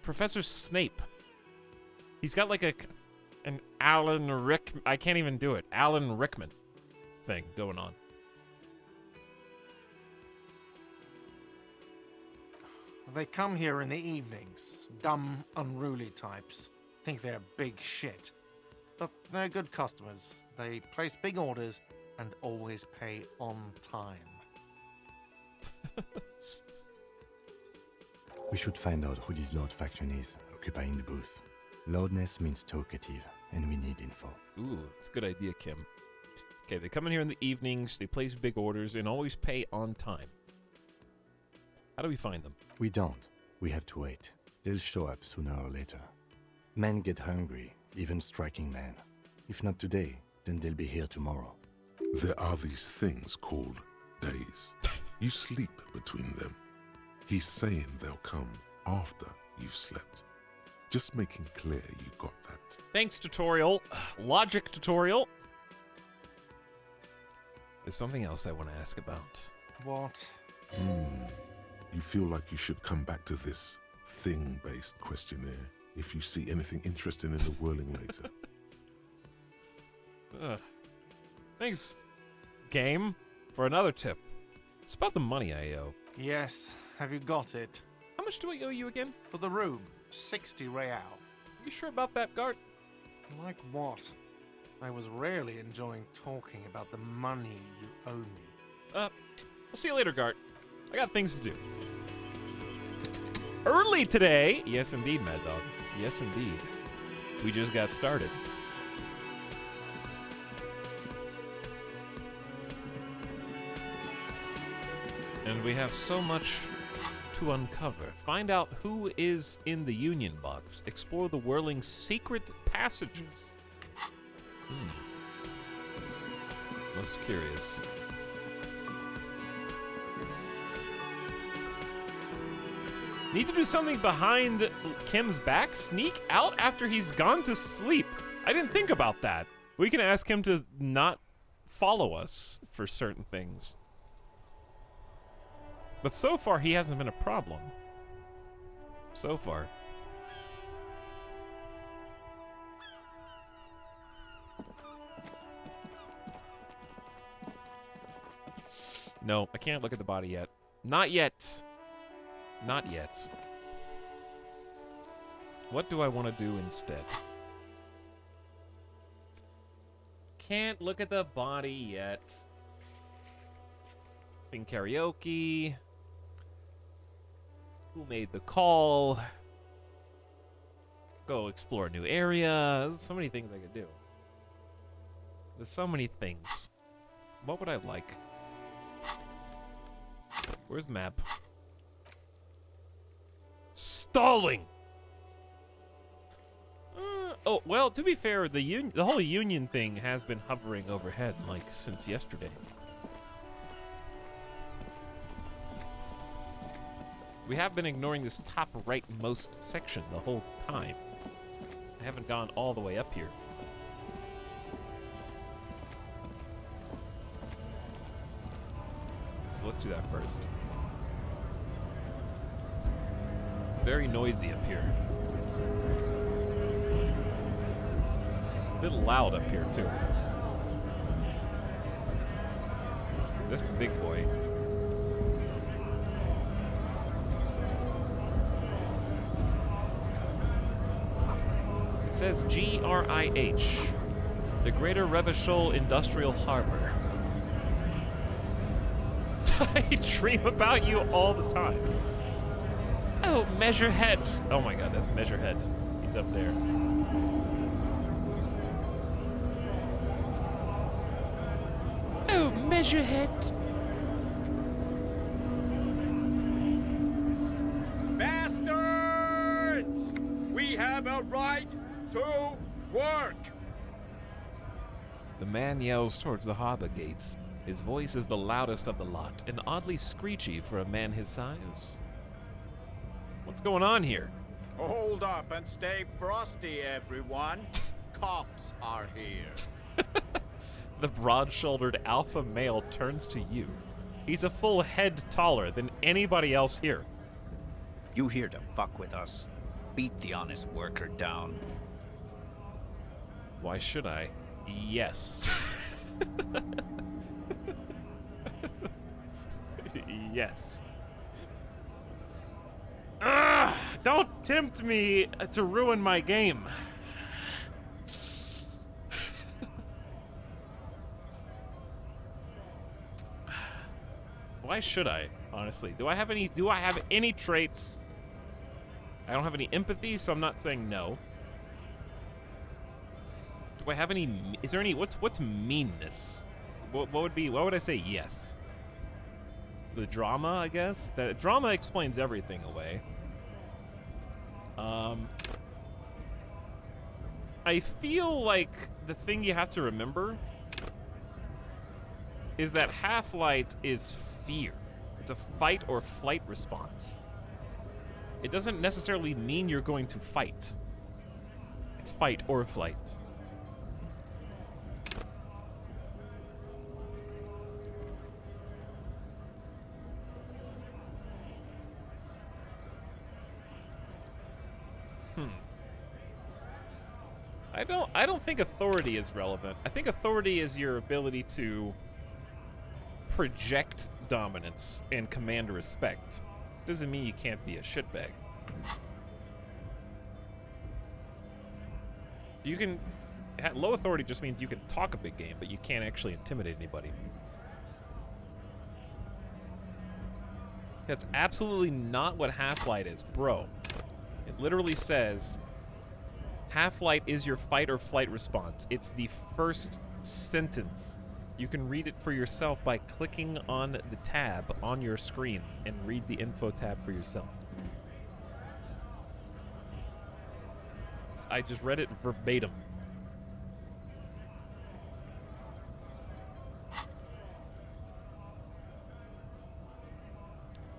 Professor Snape. He's got like an Alan Rick... I can't even do it. Alan Rickman thing going on. They come here in the evenings. Dumb, unruly types. Think they're big shit. But they're good customers. They place big orders and always pay on time. We should find out who this Lord faction is, occupying the booth. Loudness means talkative, and we need info. Ooh, it's a good idea, Kim. Okay, they come in here in the evenings, they place big orders, and always pay on time. How do we find them? We don't. We have to wait. They'll show up sooner or later. Men get hungry, even striking men. If not today, then they'll be here tomorrow. There are these things called days. You sleep between them. He's saying they'll come after you've slept. Just making clear you got that. Thanks, tutorial. Logic tutorial. There's something else I want to ask about. What? You feel like you should come back to this thing-based questionnaire if you see anything interesting in the whirling later. Thanks, game, for another tip. It's about the money I owe. Yes, have you got it? How much do I owe you again? For the room, 60 real. You sure about that, Gart? Like what? I was rarely enjoying talking about the money you owe me. I'll see you later, Gart. I got things to do. Early today! Yes, indeed, Mad Dog. Yes, indeed. We just got started. And we have so much to uncover. Find out who is in the Union box. Explore the whirling secret passages. Most curious. Need to do something behind Kim's back? Sneak out after he's gone to sleep? I didn't think about that. We can ask him to not follow us for certain things. But so far, he hasn't been a problem. So far. No, I can't look at the body yet. Not yet. Not yet. What do I want to do instead? Can't look at the body yet. Sing karaoke. Who made the call? Go explore a new area. There's so many things I could do. There's so many things. What would I like? Where's the map? Stalling! Oh, well, to be fair, the whole Union thing has been hovering overhead, like, since yesterday. We have been ignoring this top rightmost section the whole time. I haven't gone all the way up here. So let's do that first. It's very noisy up here. A little loud up here, too. This the big boy. says GRIH, the Greater Revachol Industrial Harbor. I dream about you all the time. Oh, Measurehead. Oh my god, that's Measurehead. He's up there. Oh, Measurehead. Bastards! We have a right to work! The man yells towards the harbor gates. His voice is the loudest of the lot, and oddly screechy for a man his size. What's going on here? Hold up and stay frosty, everyone. Cops are here. The broad-shouldered alpha male turns to you. He's a full head taller than anybody else here. You here to fuck with us? Beat the honest worker down. Why should I? Yes. Yes. Ugh, don't tempt me to ruin my game. Why should I? Honestly, do I have any traits? I don't have any empathy, so I'm not saying no. Do I have any? Is there any? What's meanness? What would I say? Yes. The drama, I guess. The drama explains everything away. I feel like the thing you have to remember is that half-light is fear. It's a fight or flight response. It doesn't necessarily mean you're going to fight. It's fight or flight. I don't think authority is relevant. I think authority is your ability to project dominance and command respect. Doesn't mean you can't be a shitbag. You can... Low authority just means you can talk a big game, but you can't actually intimidate anybody. That's absolutely not what Half-Light is, bro. It literally says... Half-Light is your fight or flight response. It's the first sentence. You can read it for yourself by clicking on the tab on your screen and read the info tab for yourself. I just read it verbatim.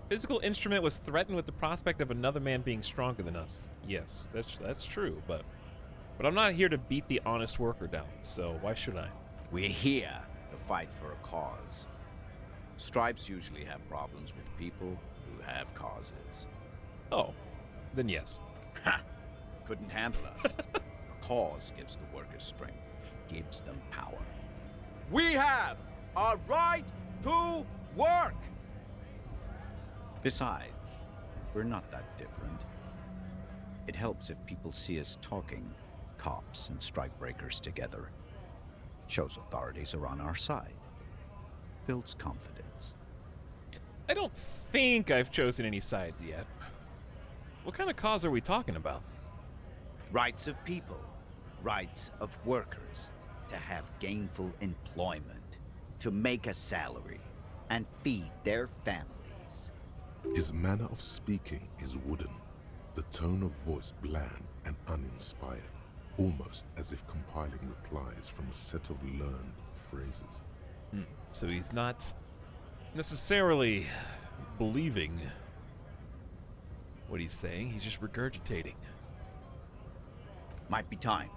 Physical instrument was threatened with the prospect of another man being stronger than us. Yes, that's true, but I'm not here to beat the honest worker down, so why should I? We're here to fight for a cause. Stripes usually have problems with people who have causes. Oh, then yes. Ha! Couldn't handle us. A cause gives the workers strength, gives them power. We have a right to work! Besides, we're not that different. It helps if people see us talking, cops and strikebreakers together. Shows authorities are on our side. Builds confidence. I don't think I've chosen any sides yet. What kind of cause are we talking about? Rights of people, rights of workers, to have gainful employment, to make a salary, and feed their families. His manner of speaking is wooden, the tone of voice bland and uninspired, almost as if compiling replies from a set of learned phrases. So he's not necessarily believing what he's saying, he's just regurgitating. Might be time.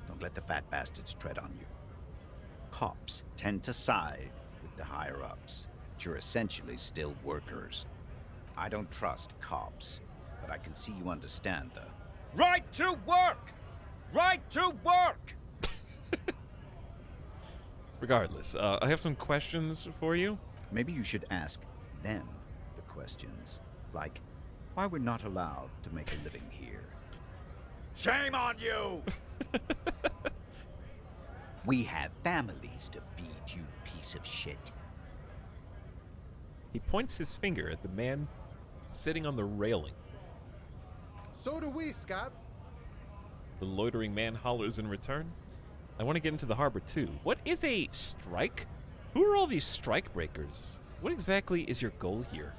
Don't let the fat bastards tread on you. Cops tend to side with the higher-ups, but you're essentially still workers. I don't trust cops, but I can see you understand the Right to work! Right to work! Regardless, I have some questions for you. Maybe you should ask them the questions, like why we're not allowed to make a living here. Shame on you! We have families to feed, you piece of shit. He points his finger at the man sitting on the railing. So do we, Scott. The loitering man hollers in return. I want to get into the harbor too. What is a strike? Who are all these strike breakers? What exactly is your goal here?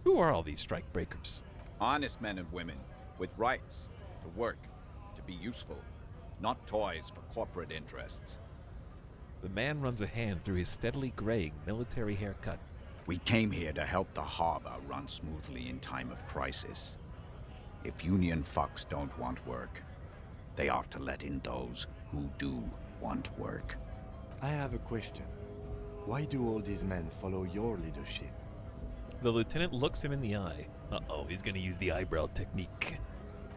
Who are all these strike breakers? Honest men and women with rights to work, to be useful, not toys for corporate interests. The man runs a hand through his steadily graying military haircut. We came here to help the harbor run smoothly in time of crisis. If union fucks don't want work, they ought to let in those who do want work. I have a question. Why do all these men follow your leadership? The lieutenant looks him in the eye. Uh-oh, he's gonna use the eyebrow technique.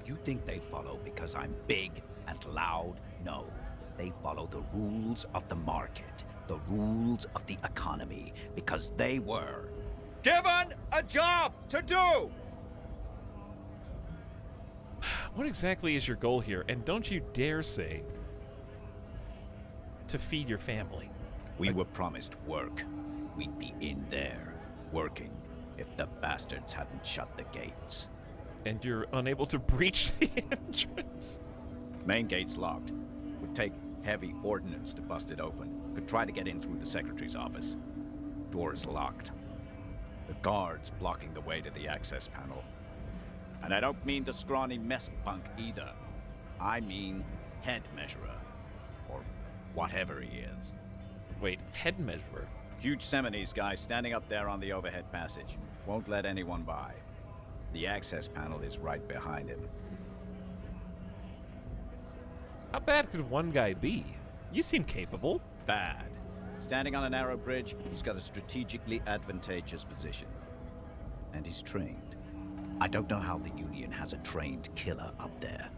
You think they follow because I'm big and loud? No. They follow the rules of the market, the rules of the economy, because they were given a job to do! What exactly is your goal here? And don't you dare say to feed your family. We were promised work. We'd be in there, working, if the bastards hadn't shut the gates. And you're unable to breach the entrance. Main gate's locked. Would take heavy ordnance to bust it open. Could try to get in through the secretary's office. Door's locked. The guards blocking the way to the access panel. And I don't mean the scrawny mess punk either. I mean head measurer. Or whatever he is. Wait, head measurer? Huge Seminese guy standing up there on the overhead passage. Won't let anyone by. The access panel is right behind him. How bad could one guy be? You seem capable. Bad. Standing on a narrow bridge, he's got a strategically advantageous position. And he's trained. I don't know how the Union has a trained killer up there.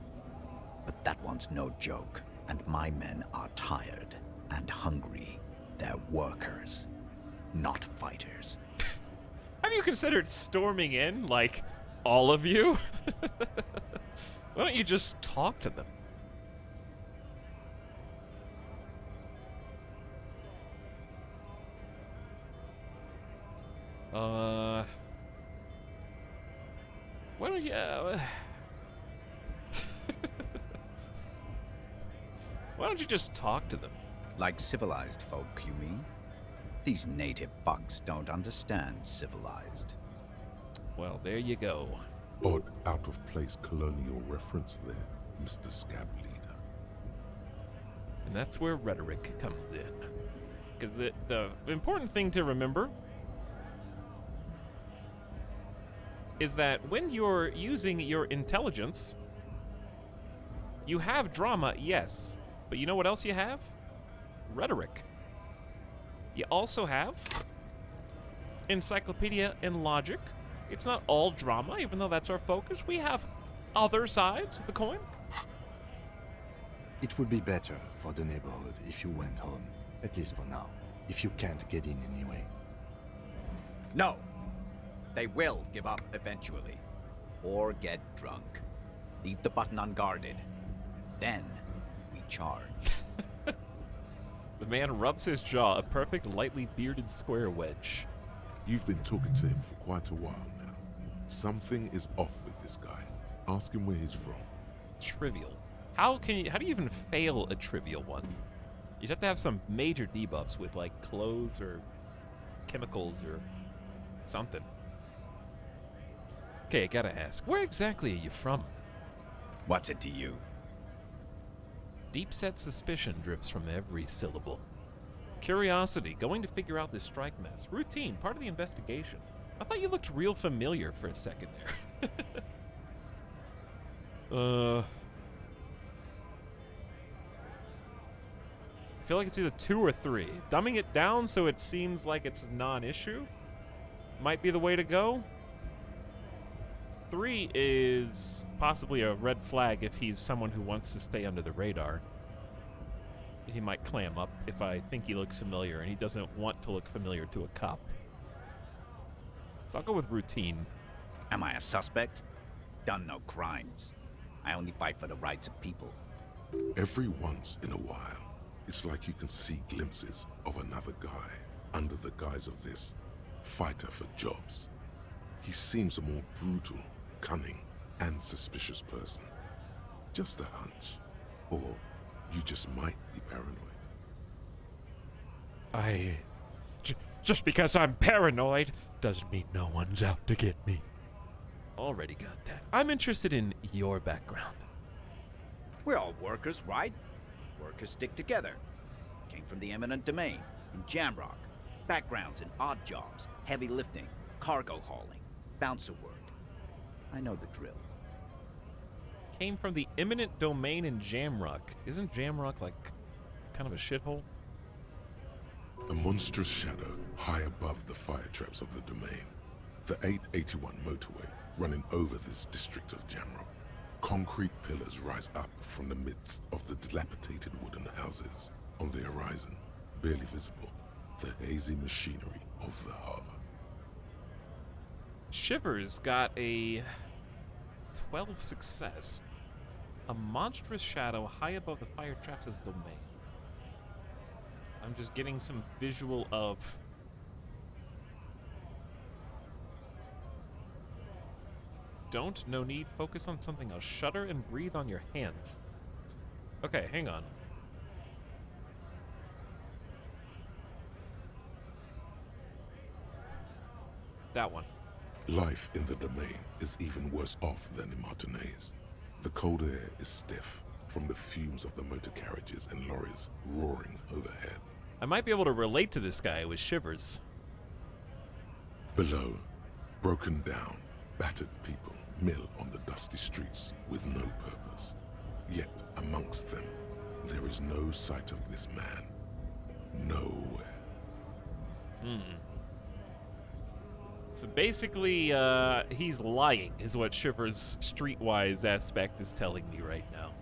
But that one's no joke. And my men are tired and hungry. They're workers, not fighters. Have you considered storming in, like, all of you? Why don't you just talk to them? Why don't you, why don't you just talk to them? Like civilized folk, you mean? These native fucks don't understand civilized. Well, there you go. Odd, out-of-place colonial reference there, Mr. Scab Leader. And that's where rhetoric comes in. Because the important thing to remember is that when you're using your intelligence, you have drama, yes. But you know what else you have? Rhetoric. You also have encyclopedia and logic. It's not all drama, even though that's our focus. We have other sides of the coin. It would be better for the neighborhood if you went home, at least for now, if you can't get in anyway. No! They will give up eventually. Or get drunk. Leave the button unguarded. Then we charge. The man rubs his jaw, a perfect lightly bearded square wedge. You've been talking to him for quite a while now. Something is off with this guy. Ask him where he's from. Trivial. How do you even fail a trivial one? You'd have to have some major debuffs with like clothes or chemicals or something. Okay, I gotta ask, where exactly are you from? What's it to you? Deep-set suspicion drips from every syllable. Curiosity, going to figure out this strike mess. Routine, part of the investigation. I thought you looked real familiar for a second there. I feel like it's either 2 or 3. Dumbing it down so it seems like it's a non-issue might be the way to go. 3 is possibly a red flag if he's someone who wants to stay under the radar. He might clam up if I think he looks familiar, and he doesn't want to look familiar to a cop. So I'll go with routine. Am I a suspect? Done no crimes. I only fight for the rights of people. Every once in a while, it's like you can see glimpses of another guy under the guise of this fighter for jobs. He seems a more brutal, cunning, and suspicious person. Just a hunch. Or you just might be paranoid. Just because I'm paranoid doesn't mean no one's out to get me. Already got that. I'm interested in your background. We're all workers, right? Workers stick together. Came from the eminent domain, in Jamrock. Backgrounds in odd jobs, heavy lifting, cargo hauling, bouncer work. I know the drill. Came from the eminent domain in Jamrock. Isn't Jamrock like kind of a shithole? A monstrous shadow high above the fire traps of the domain. The 881 motorway running over this district of Jamrock. Concrete pillars rise up from the midst of the dilapidated wooden houses. On the horizon, barely visible, the hazy machinery of the harbor. Shivers got a 12 success. A monstrous shadow high above the fire traps of the domain. I'm just getting some visual of... No need, focus on something else. Shudder and breathe on your hands. Okay, hang on. That one. Life in the domain is even worse off than in Martinez. The cold air is stiff from the fumes of the motor carriages and lorries roaring overhead. I might be able to relate to this guy with Shivers. Below, broken down, battered people mill on the dusty streets with no purpose. Yet amongst them, there is no sight of this man. Nowhere. So basically, he's lying, is what Shivers' streetwise aspect is telling me right now.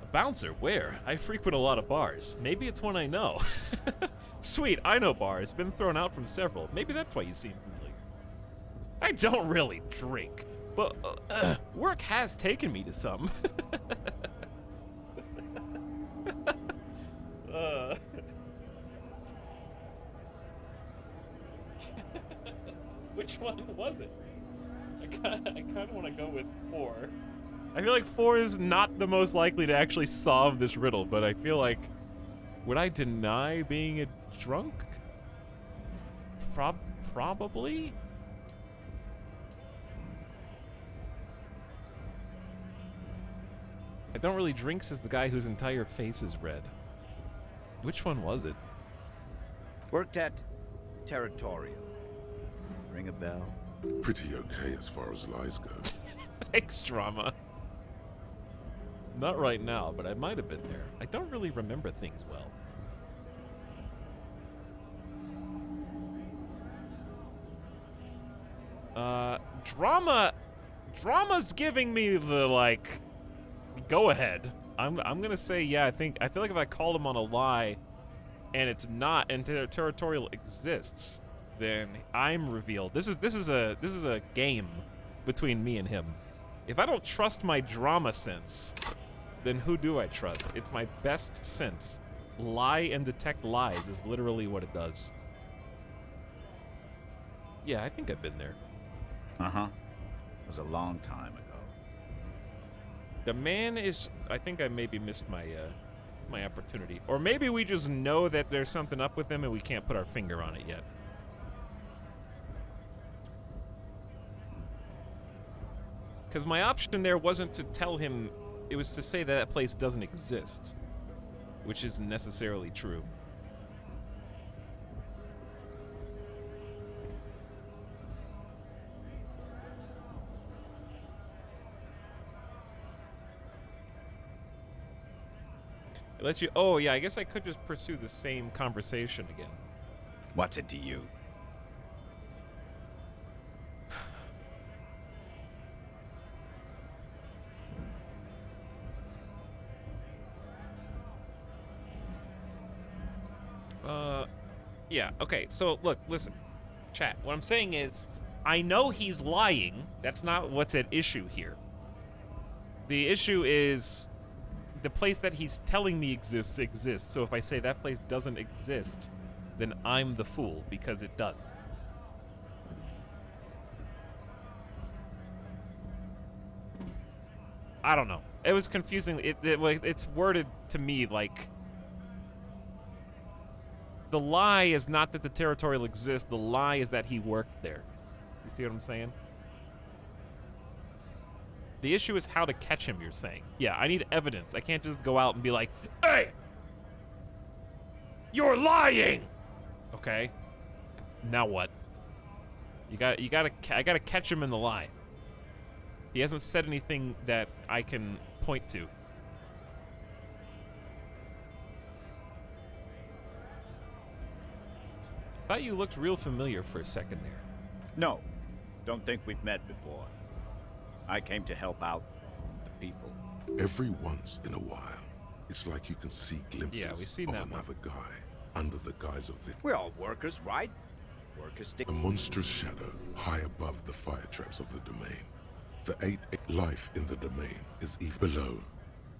A bouncer? Where? I frequent a lot of bars. Maybe it's one I know. Sweet, I know bars. Been thrown out from several. Maybe that's why you seem familiar. I don't really drink, but work has taken me to some. Which one was it? I kind of want to go with 4. I feel like 4 is not the most likely to actually solve this riddle, but I feel like, would I deny being a drunk? Probably? I don't really drink, says the guy whose entire face is red. Which one was it? Worked at Territorial. Ring a bell? Pretty okay as far as lies go. Thanks, drama. Not right now, but I might have been there. I don't really remember things well. Drama's giving me the, like, go ahead. I'm gonna say, yeah, I feel like if I called him on a lie and it's not, and Territorial exists, then I'm revealed. This is a game between me and him. If I don't trust my drama sense, then who do I trust? It's my best sense. Lie and detect lies is literally what it does. Yeah, I think I've been there. Uh-huh. It was a long time ago. The man is... I think I maybe missed my my opportunity. Or maybe we just know that there's something up with him and we can't put our finger on it yet. Because my option there wasn't to tell him, it was to say that that place doesn't exist, which isn't necessarily true. It lets you, oh yeah, I guess I could just pursue the same conversation again. What's it to you? Yeah, okay, so look, listen, chat, what I'm saying is, I know he's lying. That's not what's at issue here. The issue is the place that he's telling me exists. So if I say that place doesn't exist, then I'm the fool because it does. I don't know. It was confusing. It's worded to me like the lie is not that the territorial exists. The lie is that he worked there. You see what I'm saying? The issue is how to catch him, you're saying. Yeah, I need evidence. I can't just go out and be like, hey, you're lying. Okay. Now what? I gotta catch him in the lie. He hasn't said anything that I can point to. Thought you looked real familiar for a second there. No, don't think we've met before. I came to help out the people. Every once in a while, it's like you can see glimpses Yeah, we've seen of that one. another guy under the guise of the... We're all workers, right? Workers stick. A monstrous shadow high above the fire traps of the domain. The life in the domain is even below.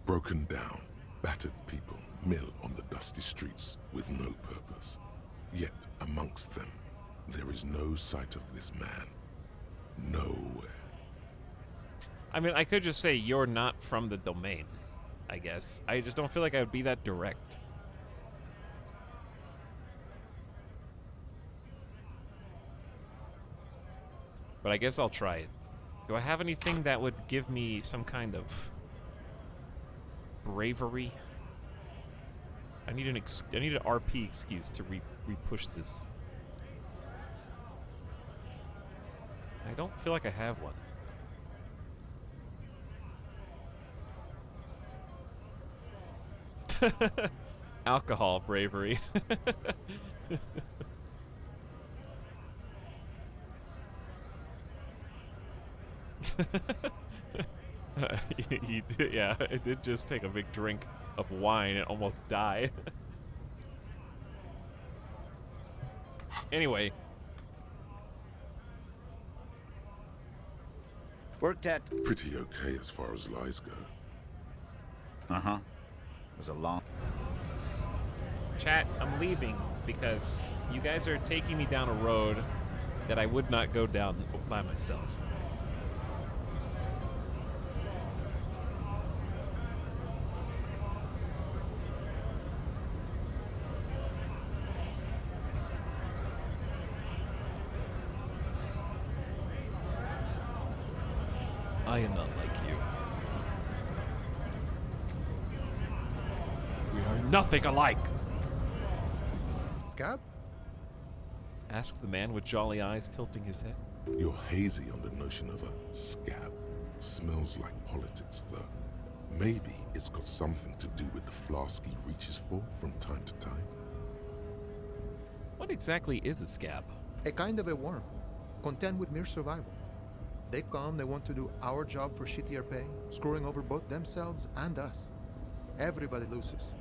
Broken down, battered people mill on the dusty streets with no purpose. Yet amongst them, there is no sight of this man. Nowhere. I mean, I could just say you're not from the domain, I guess. I just don't feel like I would be that direct. But I guess I'll try it. Do I have anything that would give me some kind of bravery? I need an RP excuse to re-push this. I don't feel like I have one. Alcohol bravery. Yeah, it did just take a big drink of wine and almost die. Anyway. Worked at. Pretty okay as far as lies go. Uh-huh. Was a long. Chat, I'm leaving because you guys are taking me down a road that I would not go down by myself. I am not like you. We are nothing alike. Scab? Asked the man with jolly eyes tilting his head. You're hazy on the notion of a scab. Smells like politics, though. Maybe it's got something to do with the flask he reaches for from time to time. What exactly is a scab? A kind of a worm, content with mere survival. They come, they want to do our job for shittier pay, screwing over both themselves and us. Everybody loses.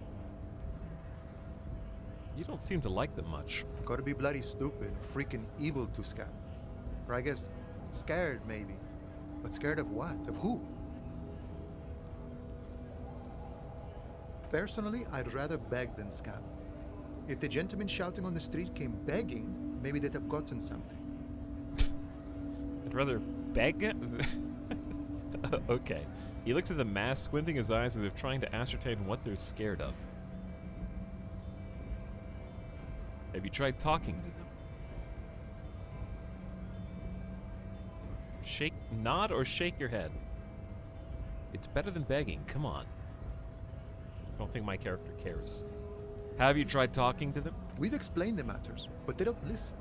You don't seem to like them much. Gotta be bloody stupid, freaking evil to scab. Or I guess, scared maybe. But scared of what? Of who? Personally, I'd rather beg than scab. If the gentleman shouting on the street came begging, maybe they'd have gotten something. I'd rather beg? Okay. He looks at the mask, squinting his eyes as if trying to ascertain what they're scared of. Have you tried talking to them? Nod or shake your head. It's better than begging, come on. I don't think my character cares. Have you tried talking to them? We've explained the matters, but they don't listen.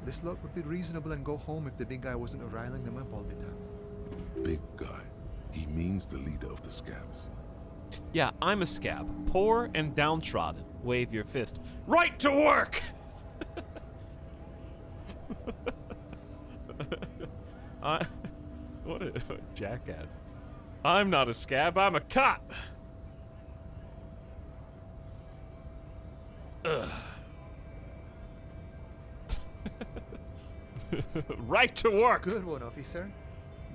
This lot would be reasonable and go home if the big guy wasn't riling them up all the time. Big guy. He means the leader of the scabs. Yeah, I'm a scab. Poor and downtrodden. Wave your fist. Right to work! What a jackass. I'm not a scab, I'm a cop! Ugh. Right to work! Good one, officer.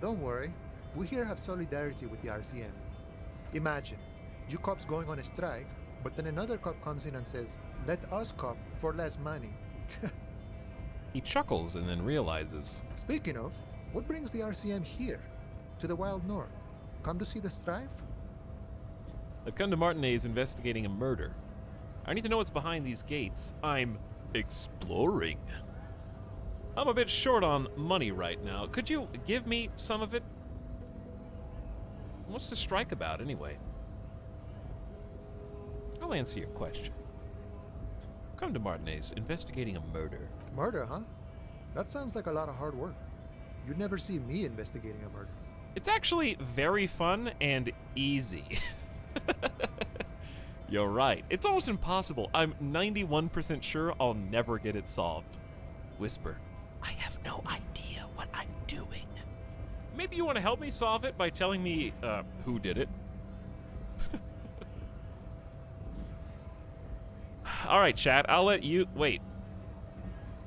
Don't worry. We here have solidarity with the RCM. Imagine, you cops going on a strike, but then another cop comes in and says, let us cop for less money. He chuckles and then realizes. Speaking of, what brings the RCM here? To the Wild North? Come to see the strife? I've come to Martinez investigating a murder. I need to know what's behind these gates. I'm exploring. I'm a bit short on money right now. Could you give me some of it? What's the strike about, anyway? I'll answer your question. Come to Martinez, investigating a murder. Murder, huh? That sounds like a lot of hard work. You'd never see me investigating a murder. It's actually very fun and easy. You're right. It's almost impossible. I'm 91% sure I'll never get it solved. Whisper, I have no idea what I'm doing. Maybe you want to help me solve it by telling me, who did it? All right, chat, I'll let you... Wait.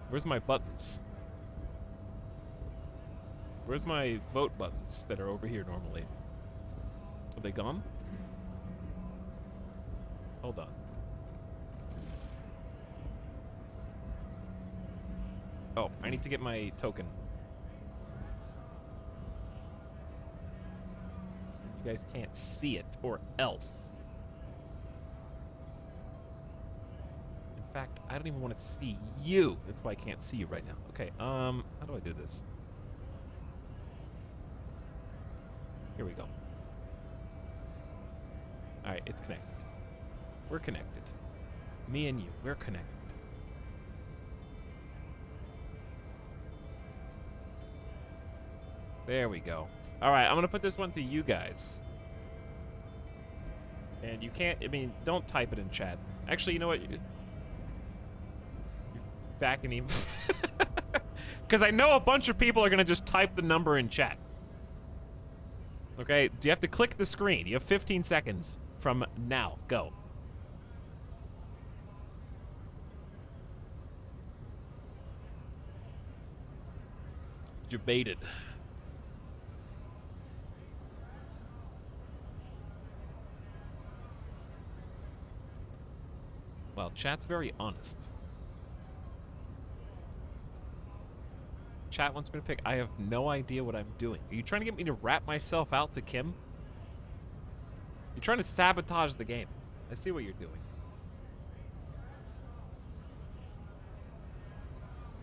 Where's my buttons? Where's my vote buttons that are over here normally? Are they gone? Hold on. Oh, I need to get my token. You guys can't see it, or else. In fact, I don't even want to see you. That's why I can't see you right now. Okay, how do I do this? Here we go. Alright, it's connected. We're connected. Me and you, we're connected. There we go. Alright, I'm gonna put this one to you guys. And you can't, I mean, don't type it in chat. Actually, you know what? You're back in even. Because I know a bunch of people are gonna just type the number in chat. Okay, do you have to click the screen? You have 15 seconds from now. Go. Debated. Well, chat's very honest. Chat wants me to pick. I have no idea what I'm doing. Are you trying to get me to rap myself out to Kim? You're trying to sabotage the game. I see what you're doing.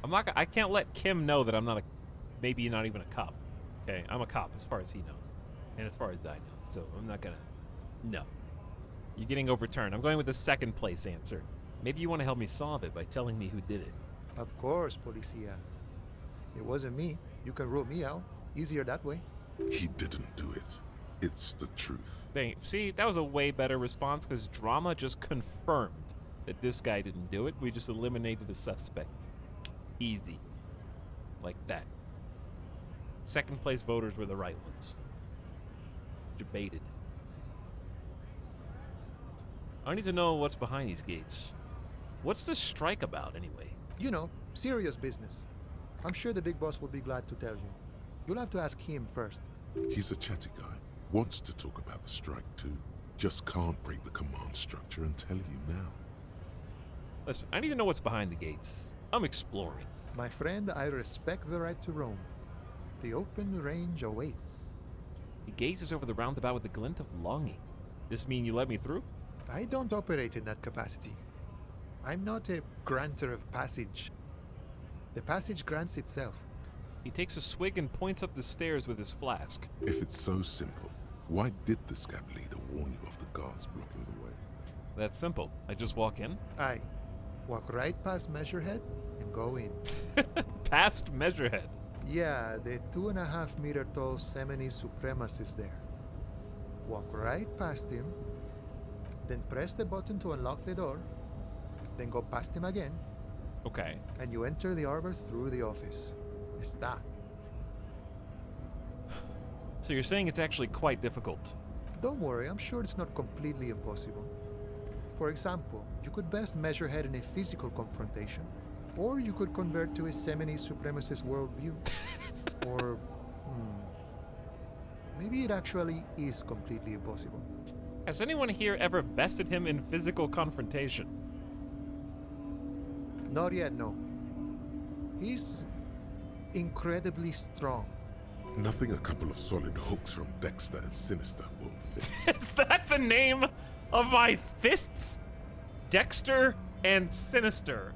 I can't let Kim know that I'm not a, maybe not even a cop. Okay, I'm a cop as far as he knows. And as far as I know. So I'm not gonna, no. You're getting overturned. I'm going with the second place answer. Maybe you want to help me solve it by telling me who did it. Of course, Policia. It wasn't me. You can rule me out. Easier that way. He didn't do it. It's the truth. See, that was a way better response because drama just confirmed that this guy didn't do it. We just eliminated a suspect. Easy. Like that. Second place voters were the right ones. Debated. I need to know what's behind these gates. What's this strike about, anyway? You know, serious business. I'm sure the big boss will be glad to tell you. You'll have to ask him first. He's a chatty guy. Wants to talk about the strike too. Just can't break the command structure and tell you now. Listen, I need to know what's behind the gates. I'm exploring. My friend, I respect the right to roam. The open range awaits. He gazes over the roundabout with a glint of longing. This mean you let me through? I don't operate in that capacity. I'm not a granter of passage. The passage grants itself. He takes a swig and points up the stairs with his flask. If it's so simple, why did the scab leader warn you of the guards blocking the way? That's simple. I just walk in. I walk right past Measurehead and go in. Past Measurehead. Yeah, the 2.5 meter tall Semini supremacist there. Walk right past him, then press the button to unlock the door, then go past him again. Okay. And you enter the arbor through the office. Está. So you're saying it's actually quite difficult. Don't worry, I'm sure it's not completely impossible. For example, you could best Measurehead in a physical confrontation. Or you could convert to a Semini supremacist worldview. Or maybe it actually is completely impossible. Has anyone here ever bested him in physical confrontation? Not yet, no. He's incredibly strong. Nothing a couple of solid hooks from Dexter and Sinister won't fix. Is that the name of my fists? Dexter and Sinister.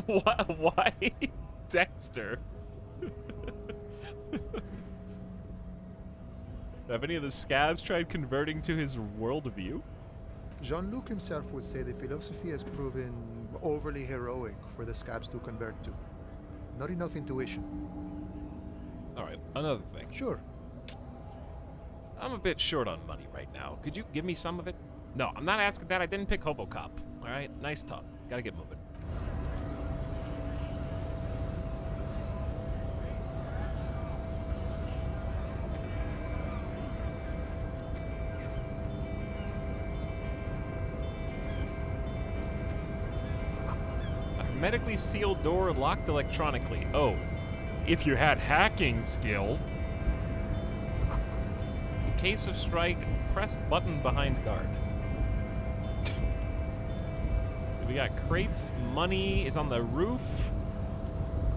Why Dexter? Have any of the scabs tried converting to his worldview? Jean-Luc himself would say the philosophy has proven overly heroic for the scabs to convert to. Not enough intuition. Alright, another thing. Sure. I'm a bit short on money right now. Could you give me some of it? No, I'm not asking that. I didn't pick Hobocop. Alright, nice talk. Gotta get moving. Hermetically sealed door locked electronically. Oh, if you had hacking skill. In case of strike, press button behind guard. We got crates, money is on the roof.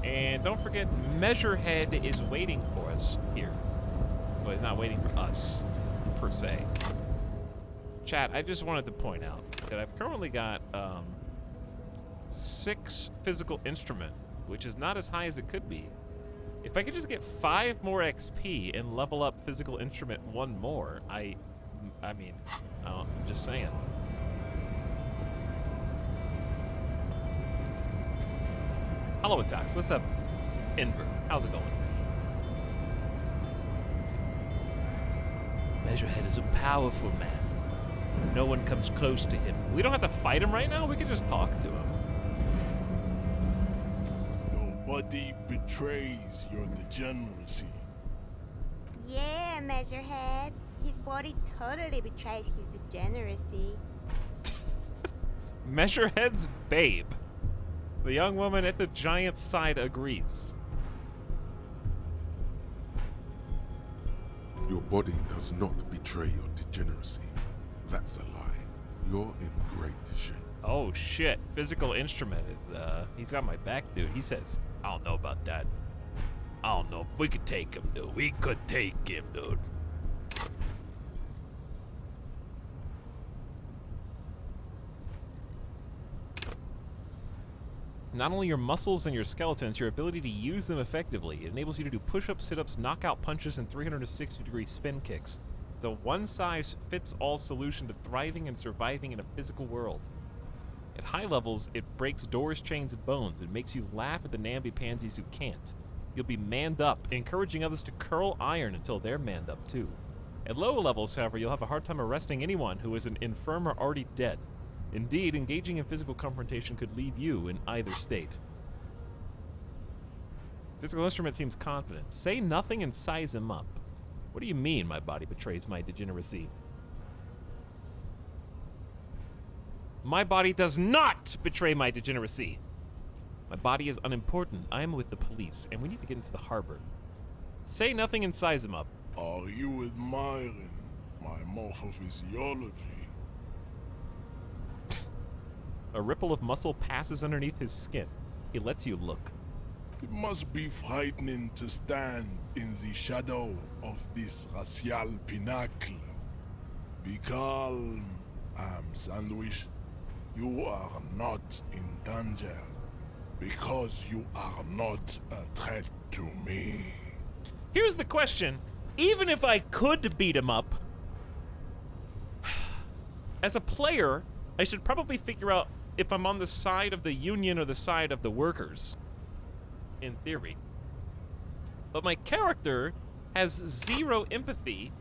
And don't forget, Measurehead is waiting for us here. Well, he's not waiting for us, per se. Chat, I just wanted to point out that I've currently got, 6 physical instrument, which is not as high as it could be. If I could just get 5 more XP and level up physical instrument 1 more, I mean, I'm just saying. Hello, Etalyx. What's up, Inver? How's it going? Measurehead is a powerful man. No one comes close to him. We don't have to fight him right now. We can just talk to him. Nobody betrays your degeneracy. Yeah, Measurehead. His body totally betrays his degeneracy. Measurehead's babe. The young woman at the giant's side agrees. Your body does not betray your degeneracy. That's a lie. You're in great shape. Oh shit, physical instrument is, he's got my back, dude. He says, I don't know about that. I don't know. We could take him, dude. We could take him, dude. Not only your muscles and your skeletons, your ability to use them effectively. It enables you to do push-ups, sit-ups, knockout punches, and 360-degree spin kicks. It's a one-size-fits-all solution to thriving and surviving in a physical world. At high levels, it breaks doors, chains, and bones. It makes you laugh at the namby-pansies who can't. You'll be manned up, encouraging others to curl iron until they're manned up too. At lower levels, however, you'll have a hard time arresting anyone who is an infirm or already dead. Indeed, engaging in physical confrontation could leave you in either state. Physical instrument seems confident. Say nothing and size him up. What do you mean my body betrays my degeneracy? My body does not betray my degeneracy. My body is unimportant. I am with the police, and we need to get into the harbor. Say nothing and size him up. Are you admiring my morphophysiology? A ripple of muscle passes underneath his skin. He lets you look. It must be frightening to stand in the shadow of this racial pinnacle. Be calm, Sandwich. You are not in danger because you are not a threat to me. Here's the question. Even if I could beat him up, as a player, I should probably figure out if I'm on the side of the union or the side of the workers. In theory. But my character has 0 empathy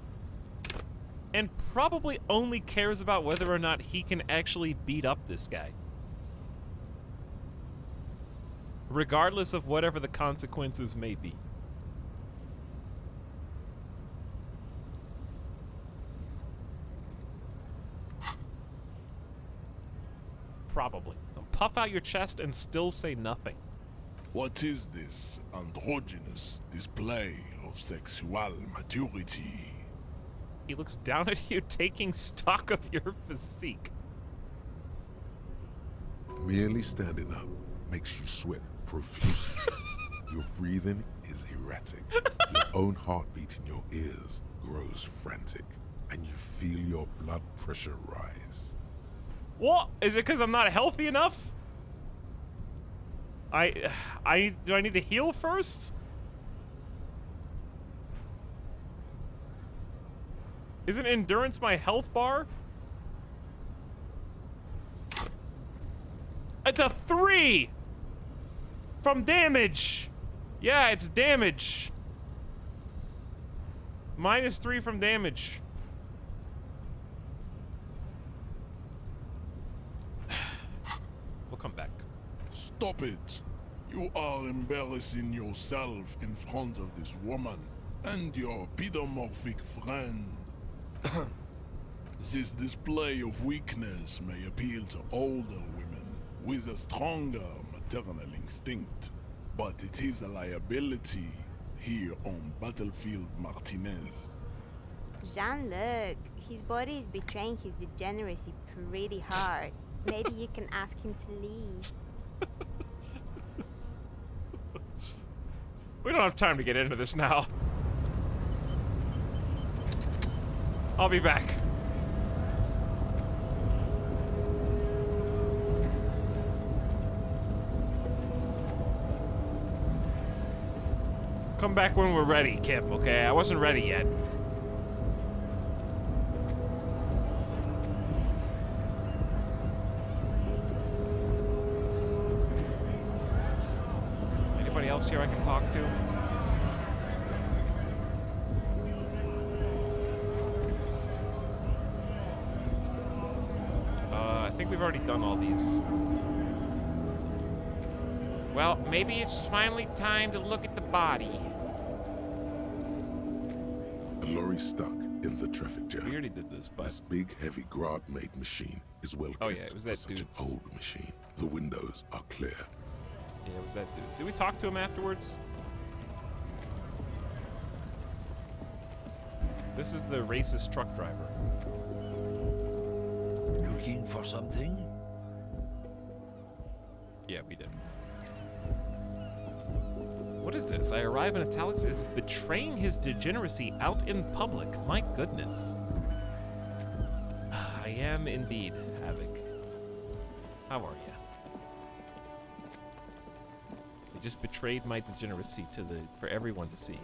and probably only cares about whether or not he can actually beat up this guy. Regardless of whatever the consequences may be. Probably. Puff out your chest and still say nothing. What is this androgynous display of sexual maturity? He looks down at you, taking stock of your physique. Merely standing up makes you sweat profusely. Your breathing is erratic. Your own heartbeat in your ears grows frantic, and you feel your blood pressure rise. What? Is it because I'm not healthy enough? Do I need to heal first? Isn't endurance my health bar? It's a 3 from damage. Yeah, it's damage. -3 from damage. We'll come back. Stop it. You are embarrassing yourself in front of this woman and your pedomorphic friend. This display of weakness may appeal to older women with a stronger maternal instinct, but it is a liability here on Battlefield Martinez. Jean-Luc, his body is betraying his degeneracy pretty hard. Maybe you can ask him to leave. We don't have time to get into this now. I'll be back. Come back when we're ready, Kip, okay? I wasn't ready yet. Anybody else here I can talk to? I think we've already done all these. Well, maybe it's finally time to look at the body. A lorry stuck in the traffic jam. We already did this, but... This big, heavy Grad-made machine is well kept. Oh yeah, it was that for such dude's. an old machine. The windows are clear. Yeah, it was that dude. Did we talk to him afterwards? This is the racist truck driver. Looking for something? Yeah, we did. What is this? I arrive in Etalyx is betraying his degeneracy out in public. My goodness. I am indeed Havoc. How are you? I just betrayed my degeneracy for everyone to see.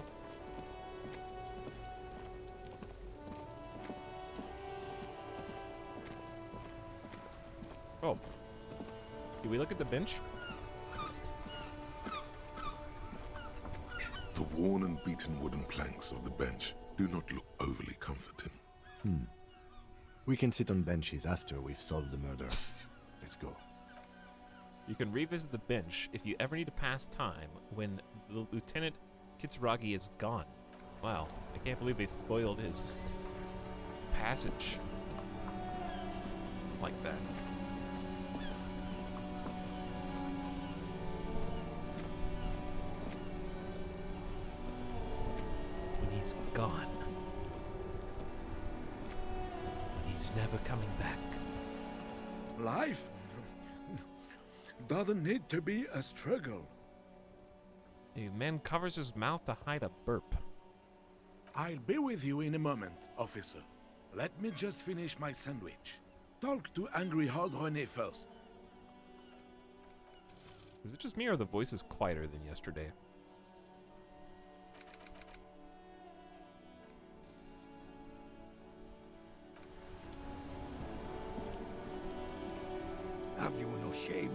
Oh. Did we look at the bench? The worn and beaten wooden planks of the bench do not look overly comforting. We can sit on benches after we've solved the murder. Let's go. You can revisit the bench if you ever need to pass time when Lieutenant Kitsuragi is gone. Wow, I can't believe they spoiled his passage like that. When he's gone. When he's never coming back. Life doesn't need to be a struggle. A man covers his mouth to hide a burp. I'll be with you in a moment, officer. Let me just finish my sandwich. Talk to Angry Hog René first. Is it just me or the voice is quieter than yesterday? Have you no shame?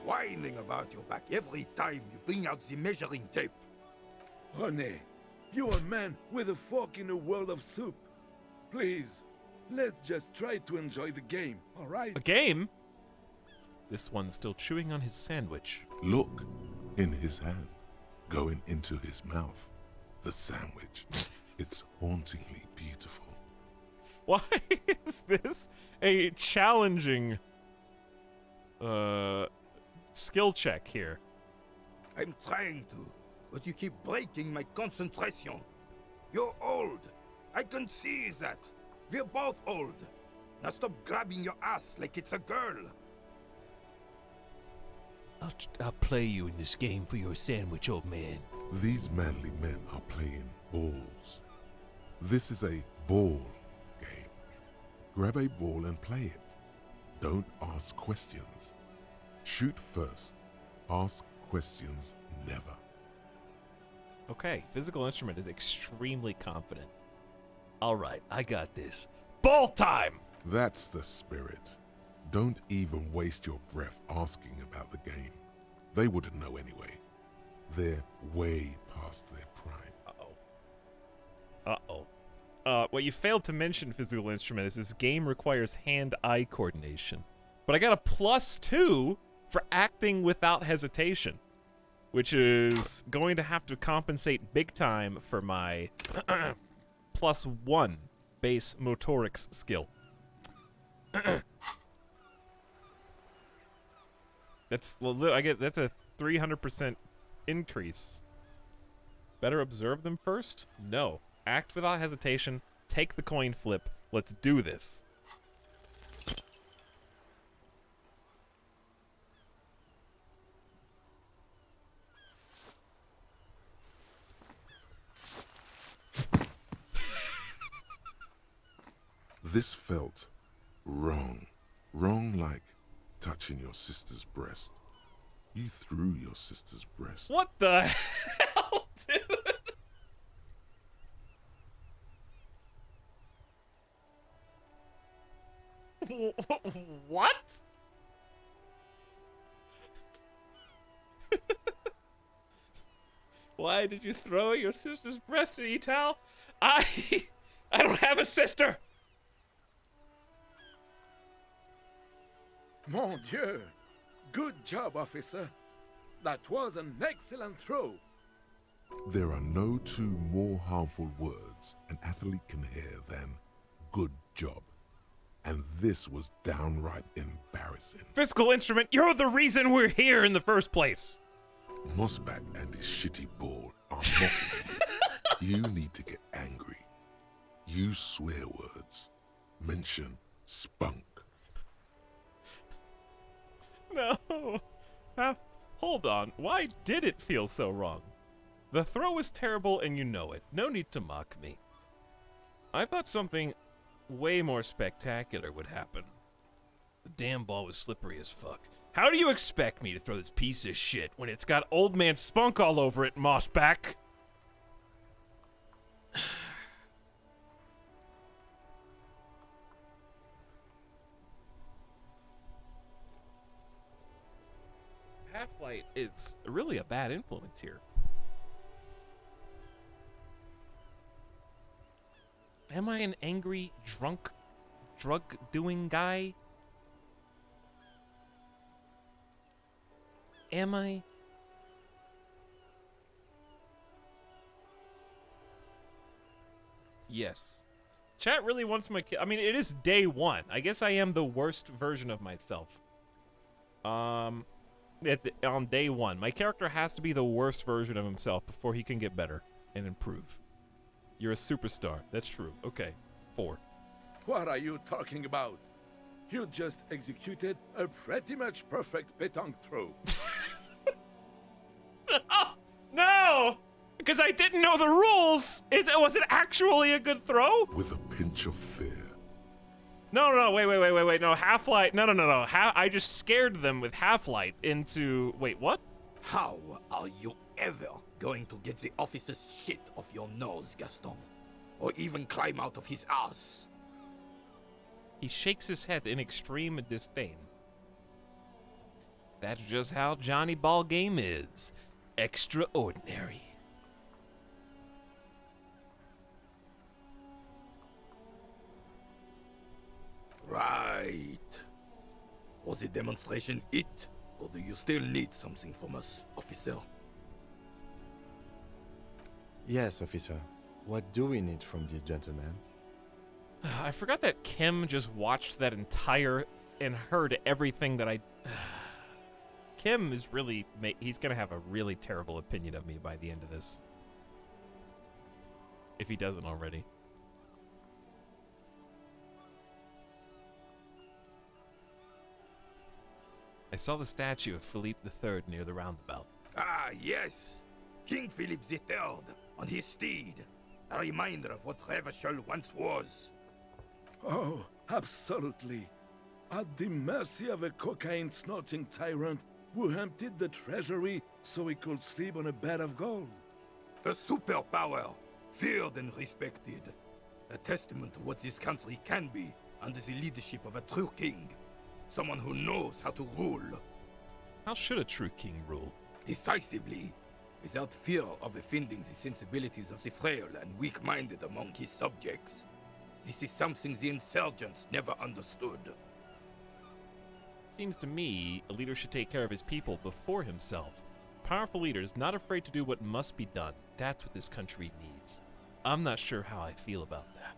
Whining about your back every time you bring out the measuring tape. René, you're a man with a fork in a world of soup. Please, let's just try to enjoy the game, all right? A game? This one's still chewing on his sandwich. Look, in his hand, going into his mouth. The sandwich. It's hauntingly beautiful. Why is this a challenging skill check here. I'm trying to, but you keep breaking my concentration. You're old. I can see that. We're both old. Now stop grabbing your ass like it's a girl. I'll play you in this game for your sandwich, old man. These manly men are playing balls. This is a ball game. Grab a ball and play it. Don't ask questions. Shoot first. Ask questions never. Okay, physical instrument is extremely confident. All right, I got this. Ball time! That's the spirit. Don't even waste your breath asking about the game. They wouldn't know anyway. They're way past their prime. What you failed to mention, physical instrument, is this game requires hand-eye coordination. But I got a +2 for acting without hesitation, which is going to have to compensate big time for my +1 base motorics skill. That's a 300% increase. Better observe them first? No. Act without hesitation. Take the coin flip. Let's do this. This felt wrong. Wrong like touching your sister's breast. You threw your sister's breast. What the hell, dude? What? Why did you throw your sister's breast at Etal? I don't have a sister. Mon Dieu! Good job, officer. That was an excellent throw. There are no two more harmful words an athlete can hear than good job. And this was downright embarrassing. Physical instrument, you're the reason we're here in the first place. Mossback and his shitty ball are mocking you. You need to get angry. Use swear words. Mention spunk. No. Hold on. Why did it feel so wrong? The throw was terrible and you know it. No need to mock me. I thought something way more spectacular would happen. The damn ball was slippery as fuck. How do you expect me to throw this piece of shit when it's got old man spunk all over it, Mossback? Half-Light is really a bad influence here. Am I an angry, drunk, drug-doing guy? Am I? Yes. Chat really wants my kid. I mean, it is day one. I guess I am the worst version of myself. On day one. My character has to be the worst version of himself before he can get better and improve. You're a superstar. That's true. Okay. 4. What are you talking about? You just executed a pretty much perfect pétanque throw. No! Because I didn't know the rules! Was it actually a good throw? With a pinch of fear. No, wait. No, Half-Light. No. I just scared them with Half-Light into... Wait, what? How are you ever going to get the officer's shit off your nose, Gaston? Or even climb out of his ass? He shakes his head in extreme disdain. That's just how Johnny Ballgame is. Extraordinary. Right. Was the demonstration it? Or do you still need something from us, officer? Yes, officer. What do we need from this gentleman? I forgot that Kim just watched that entire and heard everything that I... Kim is really... He's gonna have a really terrible opinion of me by the end of this. If he doesn't already. I saw the statue of Philippe III near the roundabout. Ah, yes. King Philip III on his steed. A reminder of what Revachol once was. Oh, absolutely. At the mercy of a cocaine-snorting tyrant who emptied the treasury so he could sleep on a bed of gold. A superpower, feared and respected. A testament to what this country can be under the leadership of a true king. Someone who knows how to rule. How should a true king rule? Decisively, without fear of offending the sensibilities of the frail and weak-minded among his subjects. This is something the insurgents never understood. Seems to me a leader should take care of his people before himself. Powerful leaders not afraid to do what must be done. That's what this country needs. I'm not sure how I feel about that.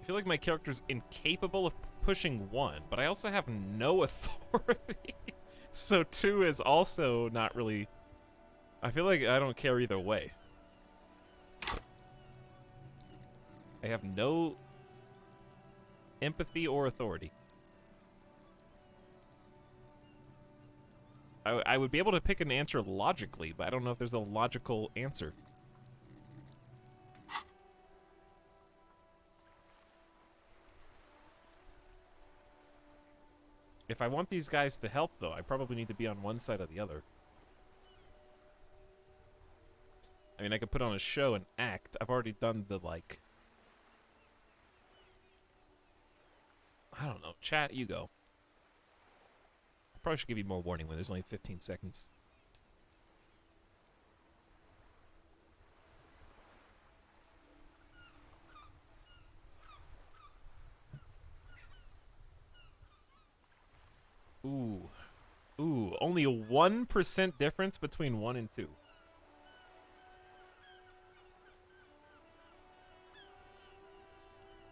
I feel like my character's incapable of pushing 1, but I also have no authority. So 2 is also not really... I feel like I don't care either way. I have no empathy or authority. I would be able to pick an answer logically, but I don't know if there's a logical answer. If I want these guys to help, though, I probably need to be on one side or the other. I mean, I could put on a show and act. I've already done the, like... I don't know. Chat, you go. I probably should give you more warning when there's only 15 seconds. Ooh. Ooh, only a 1% difference between 1 and 2.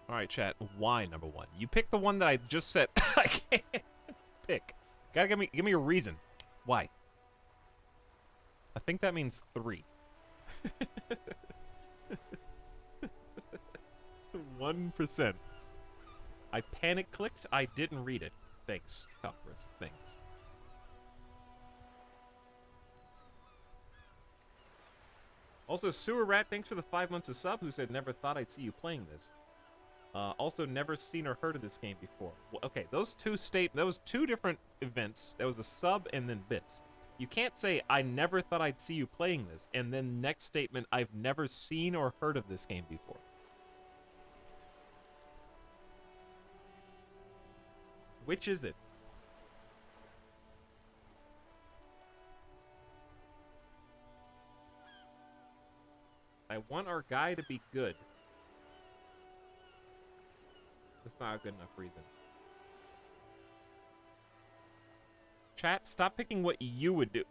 Alright, chat. Why number 1? You pick the one that I just said. I can't pick. Gotta give me a reason. Why? I think that means 3. 1%. I panic clicked. I didn't read it. Thanks, Cockroach. Thanks. Also, Sewer Rat, thanks for the 5 months of sub, who said, never thought I'd see you playing this. Also, never seen or heard of this game before. Well, okay, those two different events. That was a sub and then bits. You can't say, I never thought I'd see you playing this, and then next statement, I've never seen or heard of this game before. Which is it? I want our guy to be good. That's not a good enough reason. Chat, stop picking what you would do.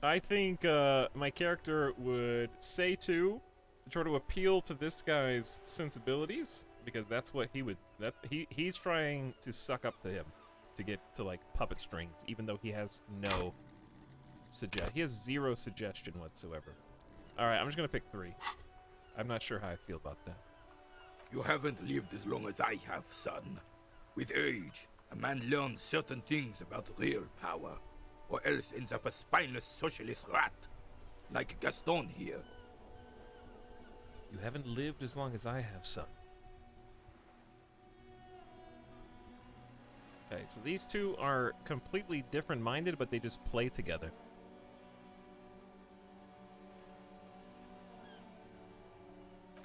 I think my character would say to try to appeal to this guy's sensibilities, because that's what he would. He's trying to suck up to him to get to like puppet strings, even though he has no he has 0 suggestion whatsoever. All right, I'm just gonna pick 3. I'm not sure how I feel about that. You haven't lived as long as I have, son. With age, a man learns certain things about real power, or else ends up a spineless socialist rat, like Gaston here. You haven't lived as long as I have, son. Okay, so these two are completely different-minded, but they just play together.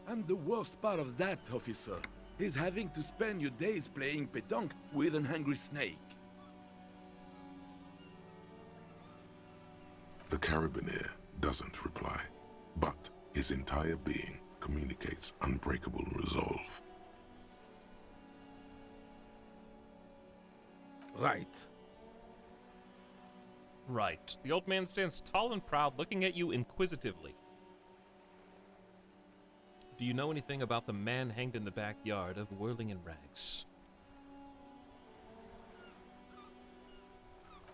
And the worst part of that, officer, is having to spend your days playing pétanque with an angry snake. The Carabiner doesn't reply, but his entire being communicates unbreakable resolve. Right. Right. The old man stands tall and proud, looking at you inquisitively. Do you know anything about the man hanged in the backyard of Whirling in Rags?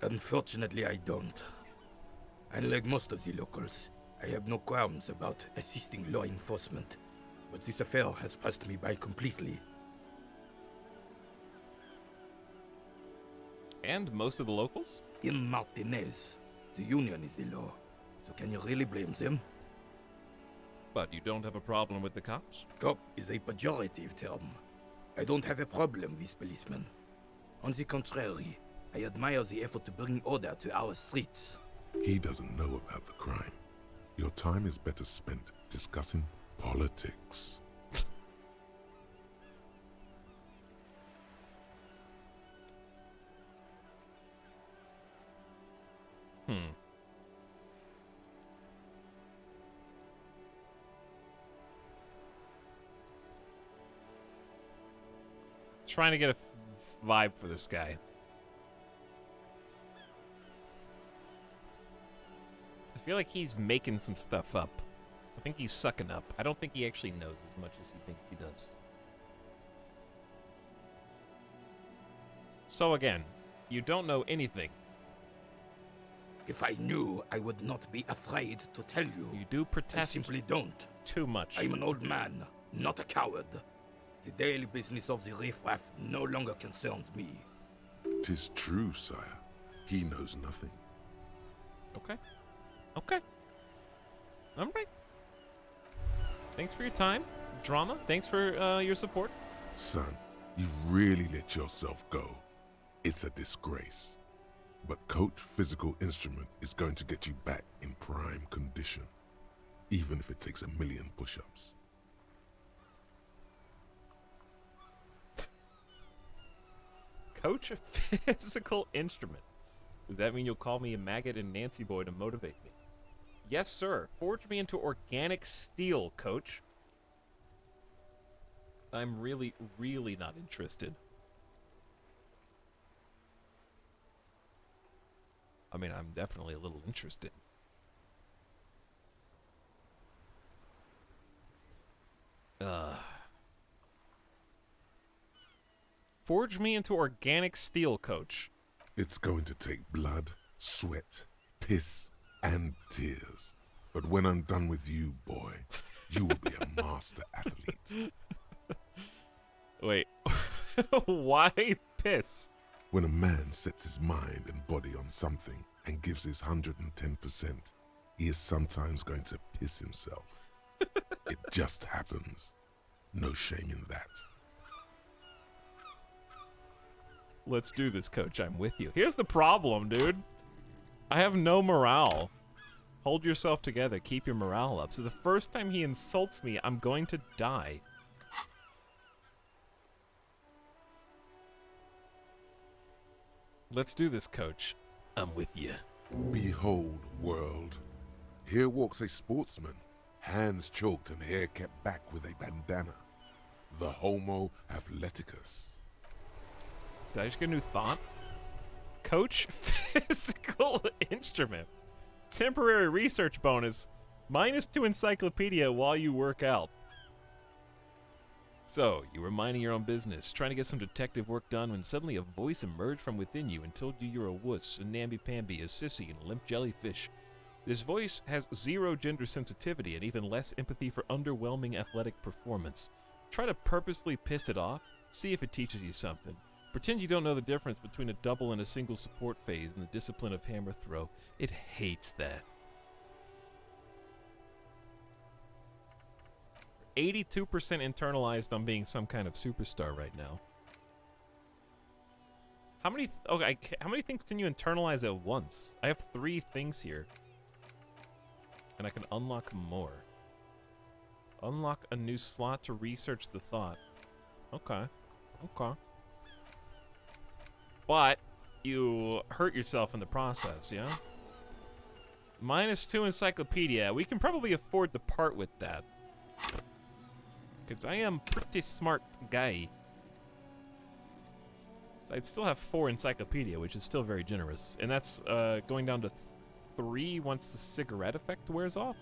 Unfortunately, I don't. Unlike most of the locals, I have no qualms about assisting law enforcement, but this affair has passed me by completely. And most of the locals? In Martinez, the union is the law, so can you really blame them? But you don't have a problem with the cops? Cop is a pejorative term. I don't have a problem with policemen. On the contrary, I admire the effort to bring order to our streets. He doesn't know about the crime. Your time is better spent discussing politics. Trying to get a vibe for this guy. I feel like he's making some stuff up. I think he's sucking up. I don't think he actually knows as much as he thinks he does. So again, you don't know anything. If I knew, I would not be afraid to tell you. You do I protest simply don't. too much. I'm an old man, not a coward. The daily business of the riffraff no longer concerns me. 'Tis true, sire. He knows nothing. Okay. Okay. All right. Thanks for your time, Drama. Thanks for your support. Son, you've really let yourself go. It's a disgrace. But Coach Physical Instrument is going to get you back in prime condition, even if it takes 1,000,000 push-ups. Coach a Physical Instrument. Does that mean you'll call me a maggot and Nancy boy to motivate me? Yes, sir. Forge me into organic steel, Coach. I'm really, really not interested. I mean, I'm definitely a little interested. Forge me into organic steel, Coach. It's going to take blood, sweat, piss, and tears. But when I'm done with you, boy, you will be a master athlete. Wait. Why piss? When a man sets his mind and body on something and gives his 110%, he is sometimes going to piss himself. It just happens. No shame in that. Let's do this, Coach. I'm with you. Here's the problem, dude. I have no morale. Hold yourself together. Keep your morale up. So the first time he insults me, I'm going to die. Let's do this, Coach. I'm with you. Behold, world. Here walks a sportsman, hands choked and hair kept back with a bandana. The Homo Athleticus. Did I just get a new thought? Coach Physical Instrument. Temporary research bonus. -2 encyclopedia while you work out. So, you were minding your own business, trying to get some detective work done when suddenly a voice emerged from within you and told you you're a wuss, a namby-pamby, a sissy, and a limp jellyfish. This voice has zero gender sensitivity and even less empathy for underwhelming athletic performance. Try to purposefully piss it off, see if it teaches you something. Pretend you don't know the difference between a double and a single support phase in the discipline of hammer throw. It hates that. 82% internalized on being some kind of superstar right now. How many how many things can you internalize at once? I have 3 things here. And I can unlock more. Unlock a new slot to research the thought. Okay. Okay. But you hurt yourself in the process, yeah? -2 encyclopedia. We can probably afford to part with that. Because I am pretty smart guy. So I'd still have 4 encyclopedia, which is still very generous. And that's going down to 3 once the cigarette effect wears off.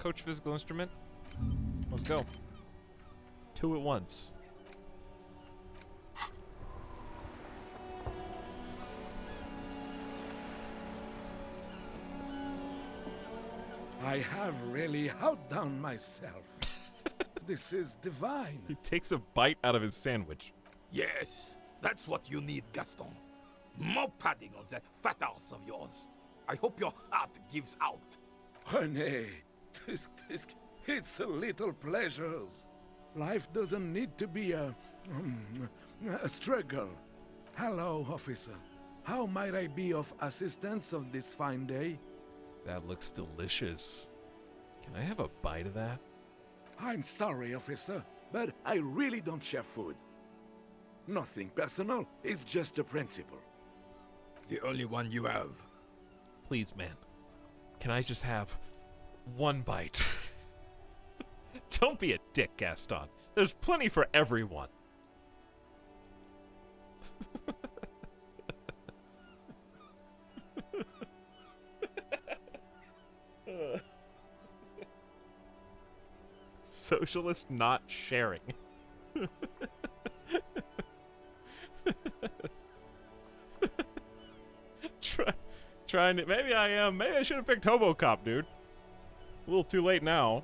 Coach physical instrument. Let's go. 2 at once. I have really outdone myself. This is divine. He takes a bite out of his sandwich. Yes, that's what you need, Gaston. More padding on that fat ass of yours. I hope your heart gives out. René, it's a little pleasures. Life doesn't need to be a struggle. Hello, officer. How might I be of assistance on this fine day? That looks delicious. Can I have a bite of that? I'm sorry, officer, but I really don't share food. Nothing personal, it's just a principle. The only one you have. Please, man. Can I just have one bite? Don't be a dick, Gaston. There's plenty for everyone. Socialist not sharing. Trying to. Maybe I am. Maybe I should have picked HoboCop, dude. A little too late now.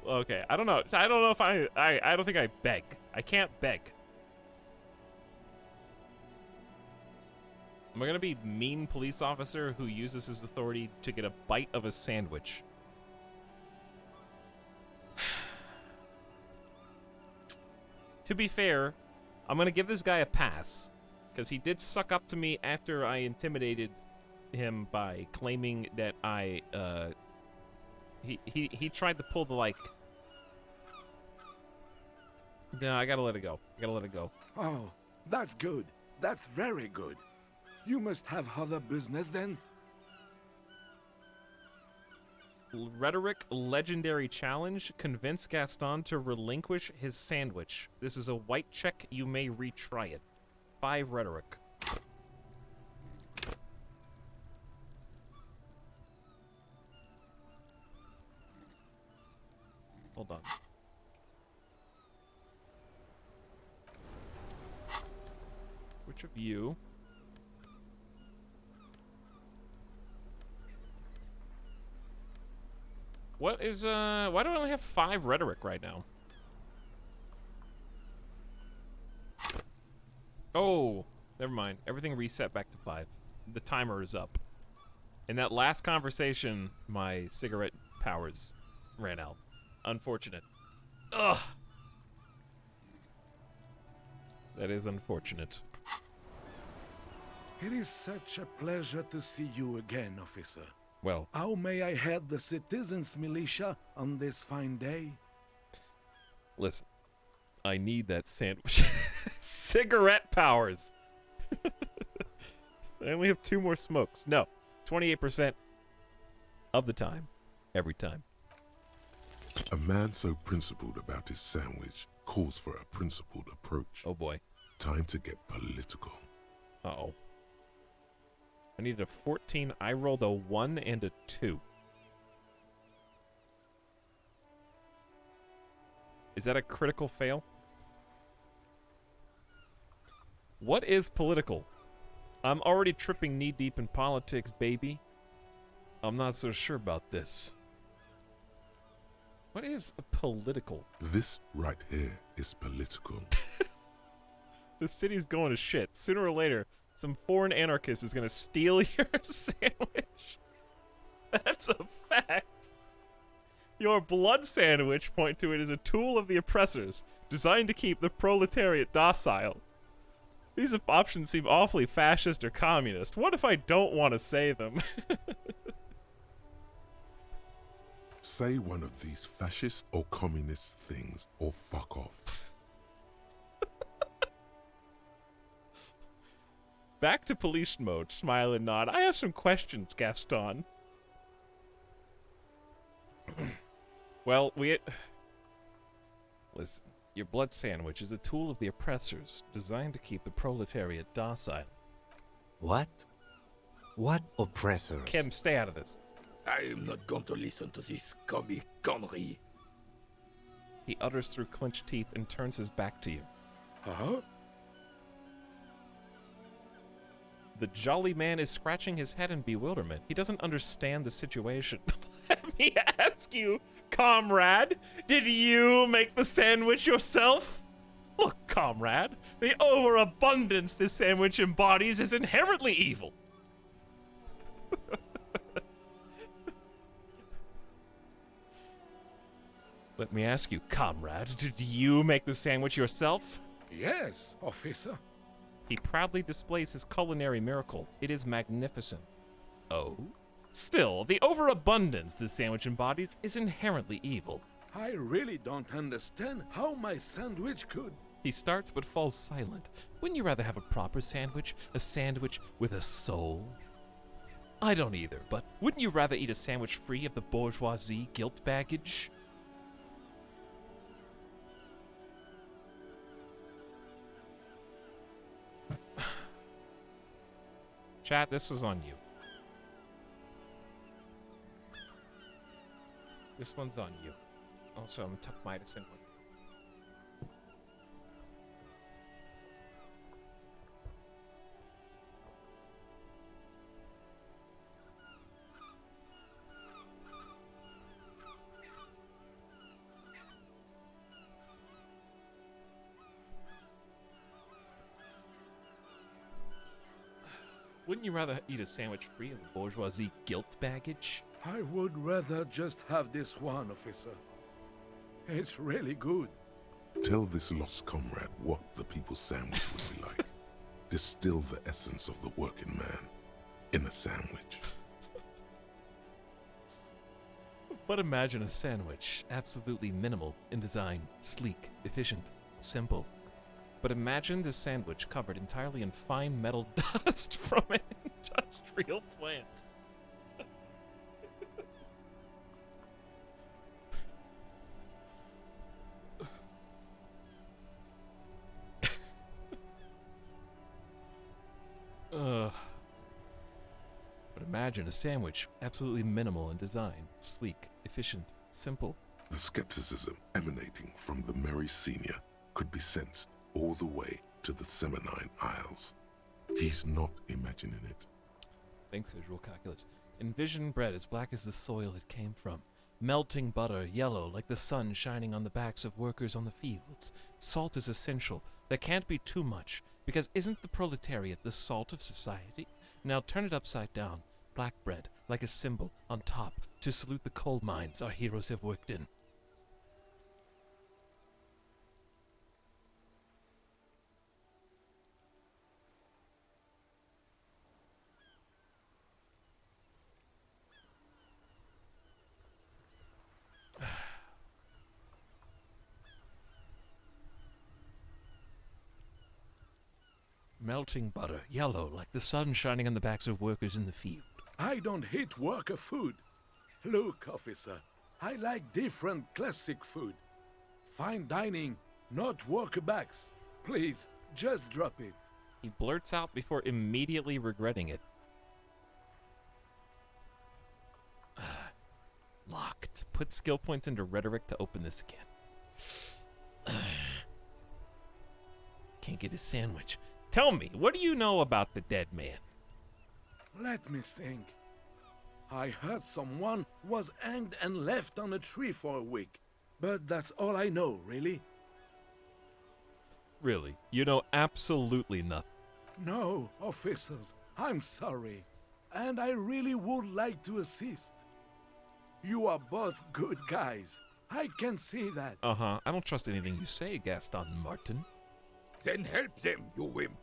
Okay, I don't know. I don't know if I don't think I beg. I can't beg. Am I gonna be mean police officer who uses his authority to get a bite of a sandwich? To be fair, I'm gonna give this guy a pass, because he did suck up to me after I intimidated him by claiming that he tried to pull the, like... No, I gotta let it go. I gotta let it go. Oh, that's good. That's very good. You must have other business then? Rhetoric legendary challenge. Convince Gaston to relinquish his sandwich. This is a white check. You may retry it. 5 rhetoric. Hold on. Which of you? What is, why do I only have 5 rhetoric right now? Oh, never mind. Everything reset back to 5. The timer is up. In that last conversation, my cigarette powers ran out. Unfortunate. Ugh. That is unfortunate. It is such a pleasure to see you again, officer. Well, how may I head the citizens' militia on this fine day? Listen, I need that sandwich. Cigarette powers. I only have 2 more smokes. No, 28% of the time, every time. A man so principled about his sandwich calls for a principled approach. Oh boy. Time to get political. Uh-oh. I needed a 14. I rolled a 1 and a 2. Is that a critical fail? What is political? I'm already tripping knee-deep in politics, baby. I'm not so sure about this. What is political? This right here is political. The city's going to shit. Sooner or later, some foreign anarchist is going to steal your sandwich. That's a fact. Your blood sandwich, point to it, is a tool of the oppressors, designed to keep the proletariat docile. These options seem awfully fascist or communist. What if I don't want to say them? Say one of these fascist or communist things, or fuck off. Back to police mode, smile and nod. I have some questions, Gaston. Well, listen, your blood sandwich is a tool of the oppressors, designed to keep the proletariat docile. What? What oppressors? Kim, stay out of this. I am not going to listen to this comic connery. He utters through clenched teeth and turns his back to you. Huh? The jolly man is scratching his head in bewilderment. He doesn't understand the situation. Let me ask you, comrade, did you make the sandwich yourself? Look, comrade, the overabundance this sandwich embodies is inherently evil. Let me ask you, comrade, did you make the sandwich yourself? Yes, officer. He proudly displays his culinary miracle. It is magnificent. Oh? Still, the overabundance this sandwich embodies is inherently evil. I really don't understand how my sandwich could. He starts but falls silent. Wouldn't you rather have a proper sandwich? A sandwich with a soul? I don't either, but wouldn't you rather eat a sandwich free of the bourgeoisie guilt baggage? Chat, this was on you. This one's on you. Also, I'm gonna tuck Midas in one. Wouldn't you rather eat a sandwich free of the bourgeoisie guilt baggage? I would rather just have this one, officer. It's really good. Tell this lost comrade what the people's sandwich would be like. Distill the essence of the working man in a sandwich. But imagine a sandwich, absolutely minimal in design, sleek, efficient, simple. But imagine this sandwich covered entirely in fine metal dust from an industrial plant. But imagine a sandwich absolutely minimal in design, sleek, efficient, simple. The skepticism emanating from the Merry Senior could be sensed all the way to the Seminine Isles. He's not imagining it. Thanks, visual calculus. Envision bread as black as the soil it came from. Melting butter, yellow like the sun shining on the backs of workers on the fields. Salt is essential. There can't be too much, because isn't the proletariat the salt of society? Now turn it upside down. Black bread, like a symbol, on top, to salute the coal mines our heroes have worked in. Melting butter, yellow like the sun shining on the backs of workers in the field. I don't hate worker food. Look, officer, I like different classic food. Fine dining, not worker backs. Please, just drop it. He blurts out before immediately regretting it. Locked. Put skill points into rhetoric to open this again. Can't get his sandwich. Tell me, what do you know about the dead man? Let me think. I heard someone was hanged and left on a tree for a week. But that's all I know, really. Really? You know absolutely nothing. No, officers, I'm sorry. And I really would like to assist. You are both good guys. I can see that. Uh-huh. I don't trust anything you say, Gaston Martin. Then help them, you wimp.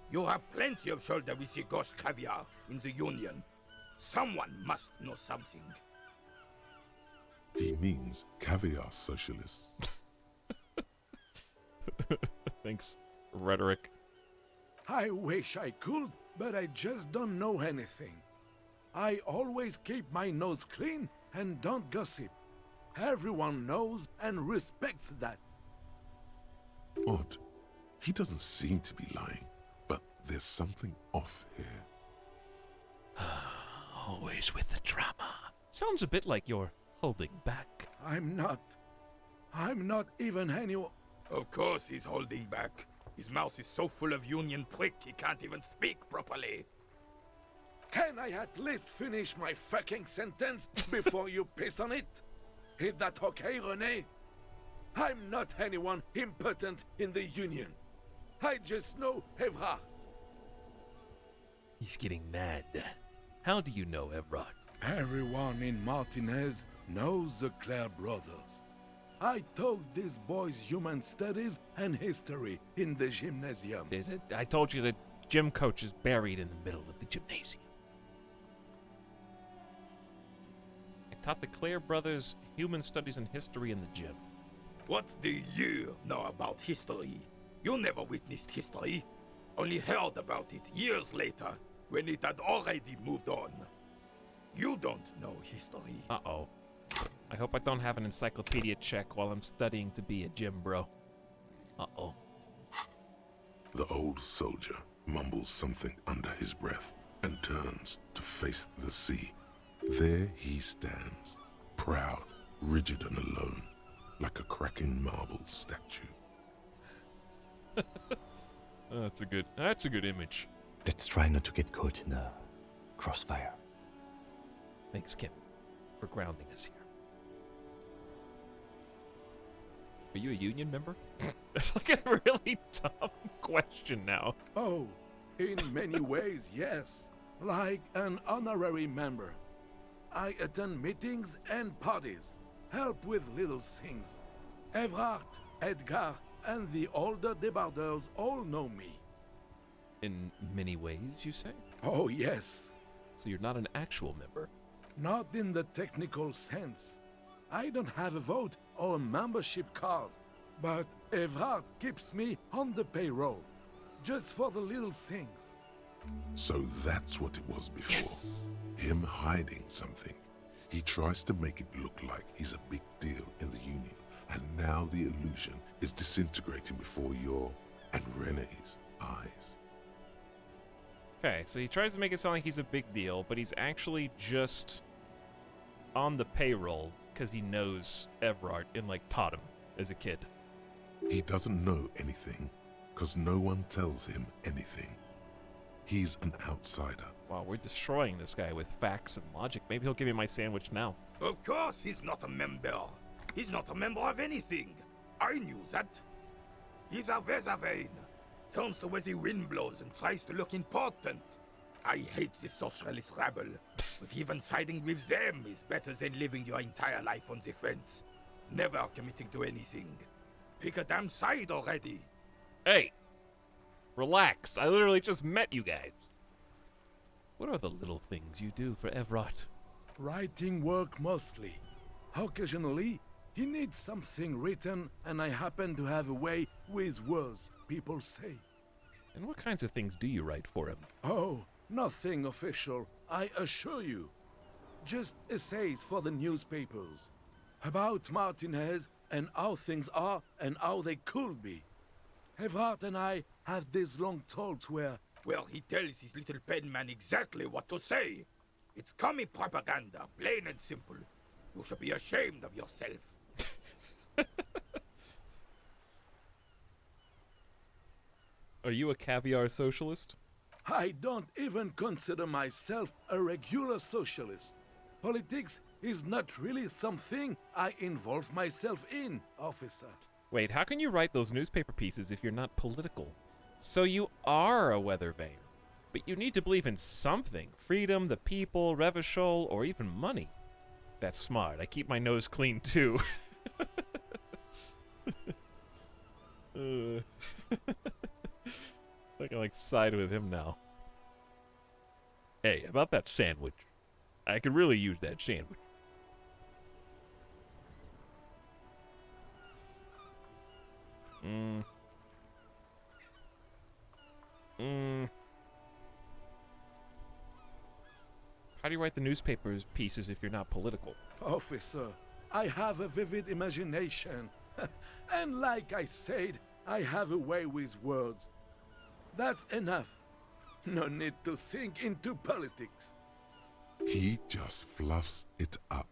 You have plenty of shoulder with the ghost caviar in the Union. Someone must know something. He means caviar socialists. Thanks, rhetoric. I wish I could, but I just don't know anything. I always keep my nose clean and don't gossip. Everyone knows and respects that. Odd. He doesn't seem to be lying, but there's something off here. Always with the drama. Sounds a bit like you're holding back. I'm not. I'm not even anyone. Of course he's holding back. His mouth is so full of union prick he can't even speak properly. Can I at least finish my fucking sentence before you piss on it? Is that okay, René? I'm not anyone important in the Union. I just know Evrard. He's getting mad. How do you know Evrard? Everyone in Martinez knows the Clare brothers. I taught these boys human studies and history in the gymnasium. I told you the gym coach is buried in the middle of the gymnasium. I taught the Clare brothers human studies and history in the gym. What do you know about history? You never witnessed history. Only heard about it years later, when it had already moved on. You don't know history. Uh-oh. I hope I don't have an encyclopedia check while I'm studying to be a gym bro. Uh-oh. The old soldier mumbles something under his breath and turns to face the sea. There he stands, proud, rigid and alone, like a cracking marble statue. That's a good image. Let's try not to get caught in a crossfire. Thanks, Kim, for grounding us here. Are you a union member? That's like a really dumb question now. Oh, in many ways, yes. Like an honorary member. I attend meetings and parties, help with little things. Evrard, Edgar, and the older debarders all know me. In many ways, you say? Oh, yes. So you're not an actual member? Not in the technical sense. I don't have a vote or a membership card, but Evrard keeps me on the payroll, just for the little things. So that's what it was before. Yes! Him hiding something. He tries to make it look like he's a big deal in the Union, and now the illusion is disintegrating before your and Renee's eyes. Okay, so he tries to make it sound like he's a big deal, but he's actually just on the payroll because he knows Evrard and, like, taught him as a kid. He doesn't know anything, because no one tells him anything. He's an outsider. Wow, we're destroying this guy with facts and logic. Maybe he'll give me my sandwich now. Of course he's not a member. He's not a member of anything. I knew that. He's a Weservein. Turns to where the wind blows and tries to look important. I hate the socialist rabble, but even siding with them is better than living your entire life on the fence. Never committing to anything. Pick a damn side already. Hey! Relax, I literally just met you guys. What are the little things you do for Evrard? Writing work mostly. Occasionally, he needs something written, and I happen to have a way with words, people say. And what kinds of things do you write for him? Oh, nothing official, I assure you. Just essays for the newspapers. About Martinez and how things are and how they could be. Evrard and I have these long talks where... Well, he tells his little pen man exactly what to say. It's commie propaganda, plain and simple. You should be ashamed of yourself. Are you a caviar socialist? I don't even consider myself a regular socialist. Politics is not really something I involve myself in, officer. Wait, how can you write those newspaper pieces if you're not political? So you are a Weathervane, but you need to believe in something. Freedom, the people, Revachol, or even money. That's smart. I keep my nose clean, too. I can, like, side with him now. Hey, about that sandwich. I could really use that sandwich. How do you write the newspaper's pieces if you're not political? Officer, I have a vivid imagination. And like I said, I have a way with words. That's enough. No need to sink into politics. He He just fluffs it up.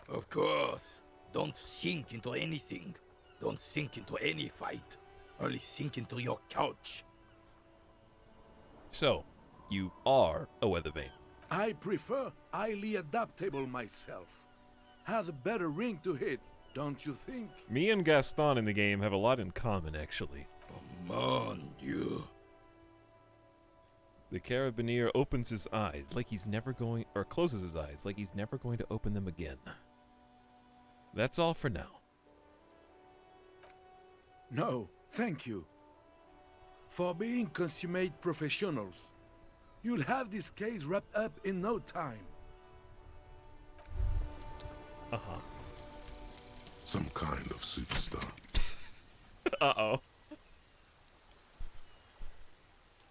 Of course. Don't sink into anything. Don't sink into any fight. Only sink into your couch. So, you are a weathervane. I prefer highly adaptable myself. Has a better ring to hit, don't you think? Me and Gaston in the game have a lot in common, actually. Mon Dieu. The Carabineer opens his eyes like he's never going, or closes his eyes like he's never going to open them again. That's all for now. No, thank you. For being consummate professionals, you'll have this case wrapped up in no time. Uh-huh. Some kind of superstar. Uh-oh.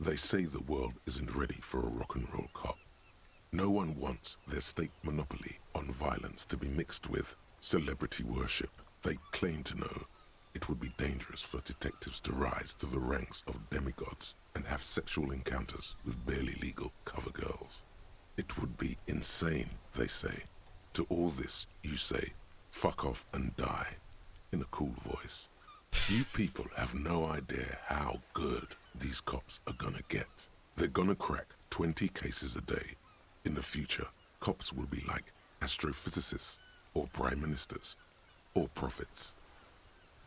They say the world isn't ready for a rock and roll cop. No one wants their state monopoly on violence to be mixed with celebrity worship. They claim to know it would be dangerous for detectives to rise to the ranks of demigods and have sexual encounters with barely legal cover girls. It would be insane, they say. To all this, you say, fuck off and die, in a cool voice. You people have no idea how good these cops are gonna get. They're gonna crack 20 cases a day. In the future, cops will be like astrophysicists, or prime ministers, or prophets.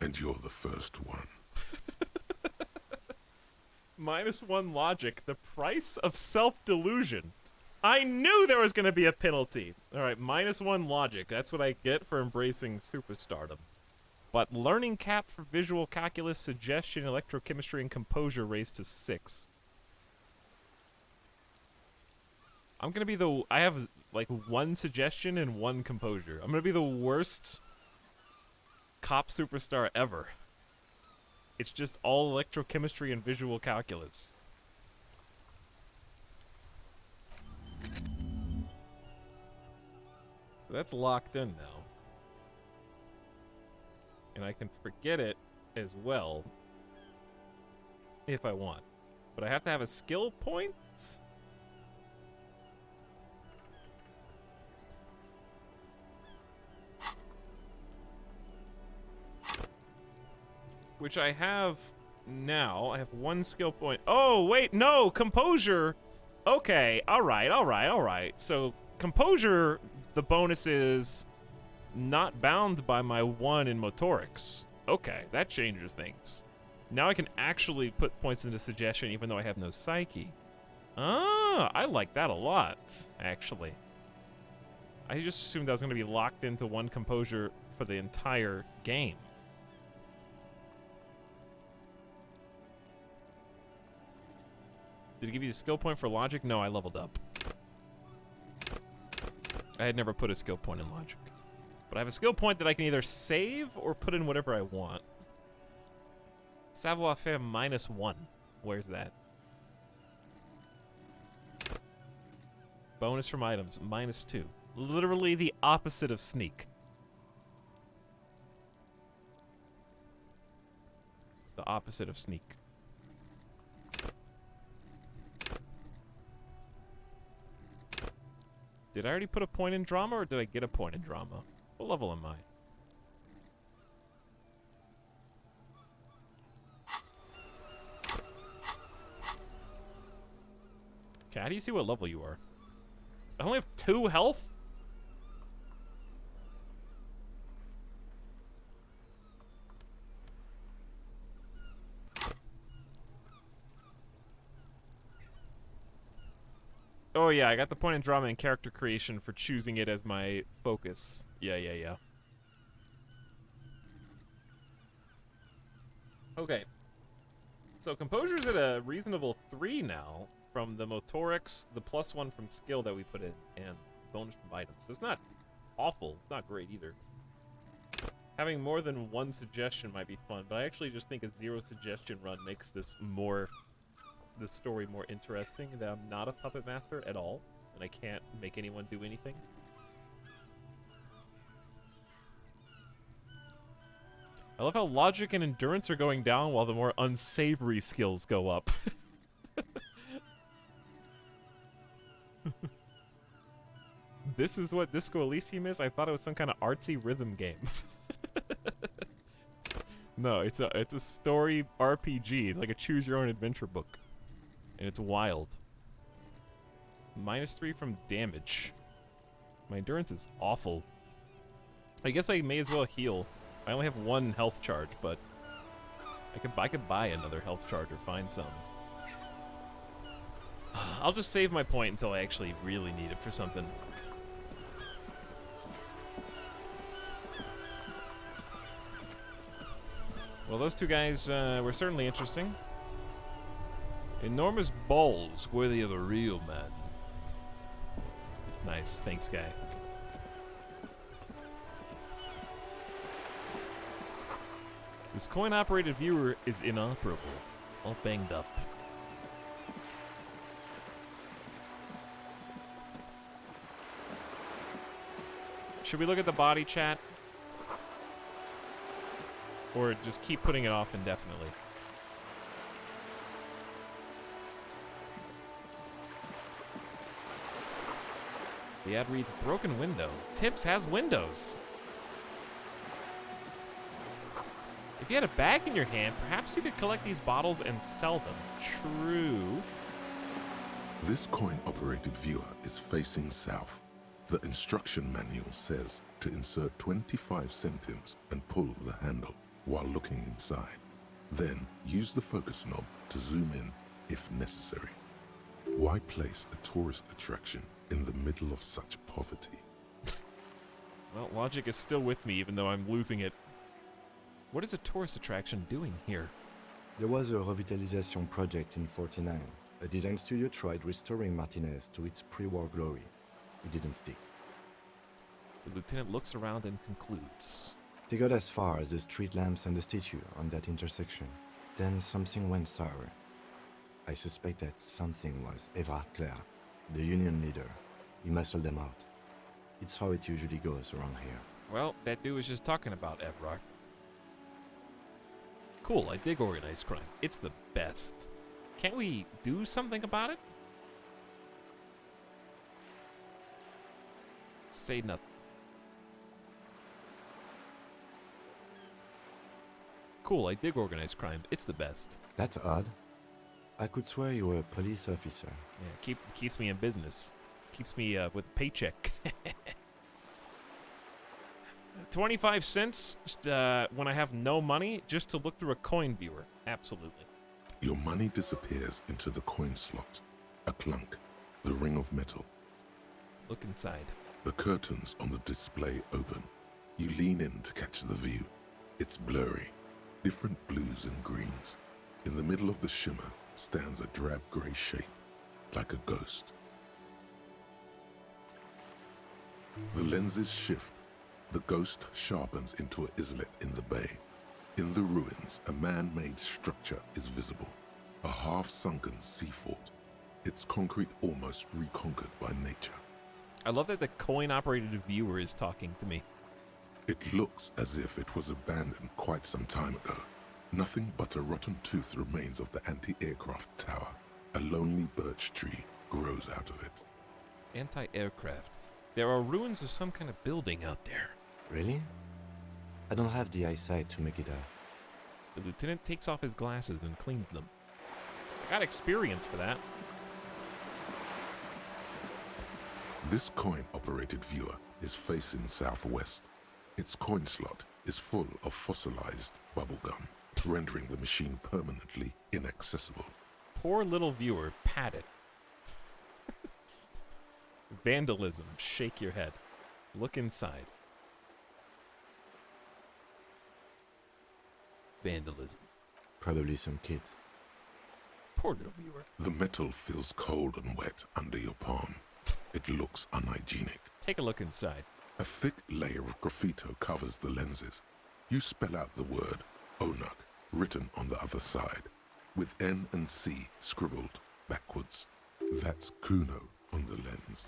And you're the first one. -1 logic, the price of self-delusion. I knew there was going to be a penalty. Alright, -1 logic. That's what I get for embracing superstardom. But learning cap for visual calculus, suggestion, electrochemistry, and composure raised to 6. I'm going to be the... I have, like, 1 suggestion and 1 composure. I'm going to be the worst cop superstar ever. It's just all electrochemistry and visual calculus. So that's locked in now. And I can forget it as well if I want. But I have to have a skill point? Which I have now. I have 1 skill point. Oh, wait, no, composure. Okay, alright. So, composure, the bonus is not bound by my 1 in motorics. Okay, that changes things. Now I can actually put points into suggestion even though I have no psyche. Ah, I like that a lot, actually. I just assumed I was going to be locked into 1 composure for the entire game. Did it give you the skill point for logic? No, I leveled up. I had never put a skill point in logic. But I have a skill point that I can either save or put in whatever I want. Savoir-faire -1. Where's that? Bonus from items, -2. Literally the opposite of sneak. The opposite of sneak. Did I already put a point in drama, or did I get a point in drama? What level am I? Okay, how do you see what level you are? I only have 2 health? Oh yeah, I got the point in drama and character creation for choosing it as my focus. Yeah. Okay. So composure's at a reasonable 3 now from the motorics, the +1 from skill that we put in, and bonus from items. So it's not awful. It's not great either. Having more than 1 suggestion might be fun, but I actually just think a 0 suggestion run makes this story more interesting, that I'm not a puppet master at all, and I can't make anyone do anything. I love how logic and endurance are going down while the more unsavory skills go up. This is what Disco Elysium is? I thought it was some kind of artsy rhythm game. No, it's a story RPG, like a choose your own adventure book. And it's wild. -3 from damage. My endurance is awful. I guess I may as well heal. I only have 1 health charge, but I could buy another health charge or find some. I'll just save my point until I actually really need it for something. Well, those two guys were certainly interesting. Enormous balls, worthy of a real man. Nice, thanks, guy. This coin-operated viewer is inoperable, all banged up. Should we look at the body, chat? Or just keep putting it off indefinitely? The ad reads, broken window. Tips has windows. If you had a bag in your hand, perhaps you could collect these bottles and sell them. True. This coin-operated viewer is facing south. The instruction manual says to insert 25 centimes and pull the handle while looking inside. Then use the focus knob to zoom in if necessary. Why place a tourist attraction in the middle of such poverty? Well, logic is still with me even though I'm losing it. What is a tourist attraction doing here? There was a revitalization project in 49. A design studio tried restoring Martinez to its pre-war glory. It didn't stick. The lieutenant looks around and concludes. They got as far as the street lamps and the statue on that intersection. Then something went sour. I suspect that something was Everard Clare, the union leader. He muscled them out. It's how it usually goes around here. Well, that dude was just talking about Everard. Cool, I dig organized crime. It's the best. Can't we do something about it? Say nothing. Cool, I dig organized crime. It's the best. That's odd. I could swear you were a police officer. Yeah, keeps me in business. Keeps me with a paycheck. 25 cents when I have no money just to look through a coin viewer. Absolutely. Your money disappears into the coin slot. A clunk. The ring of metal. Look inside. The curtains on the display open. You lean in to catch the view. It's blurry. Different blues and greens. In the middle of the shimmer stands a drab grey shape, like a ghost. The lenses shift. The ghost sharpens into an islet in the bay. In the ruins, a man-made structure is visible. A half-sunken sea fort. Its concrete almost reconquered by nature. I love that the coin-operated viewer is talking to me. It looks as if it was abandoned quite some time ago. Nothing but a rotten tooth remains of the anti-aircraft tower. A lonely birch tree grows out of it. Anti-aircraft. There are ruins of some kind of building out there. Really? I don't have the eyesight to make it out. The lieutenant takes off his glasses and cleans them. I got experience for that. This coin-operated viewer is facing southwest. Its coin slot is full of fossilized bubblegum, rendering the machine permanently inaccessible. Poor little viewer, pat it. Vandalism, shake your head. Look inside. Vandalism. Probably some kids. Poor little viewer. The metal feels cold and wet under your palm. It looks unhygienic. Take a look inside. A thick layer of graffito covers the lenses. You spell out the word Onuk written on the other side, with N and C scribbled backwards. That's Kuno on the lens.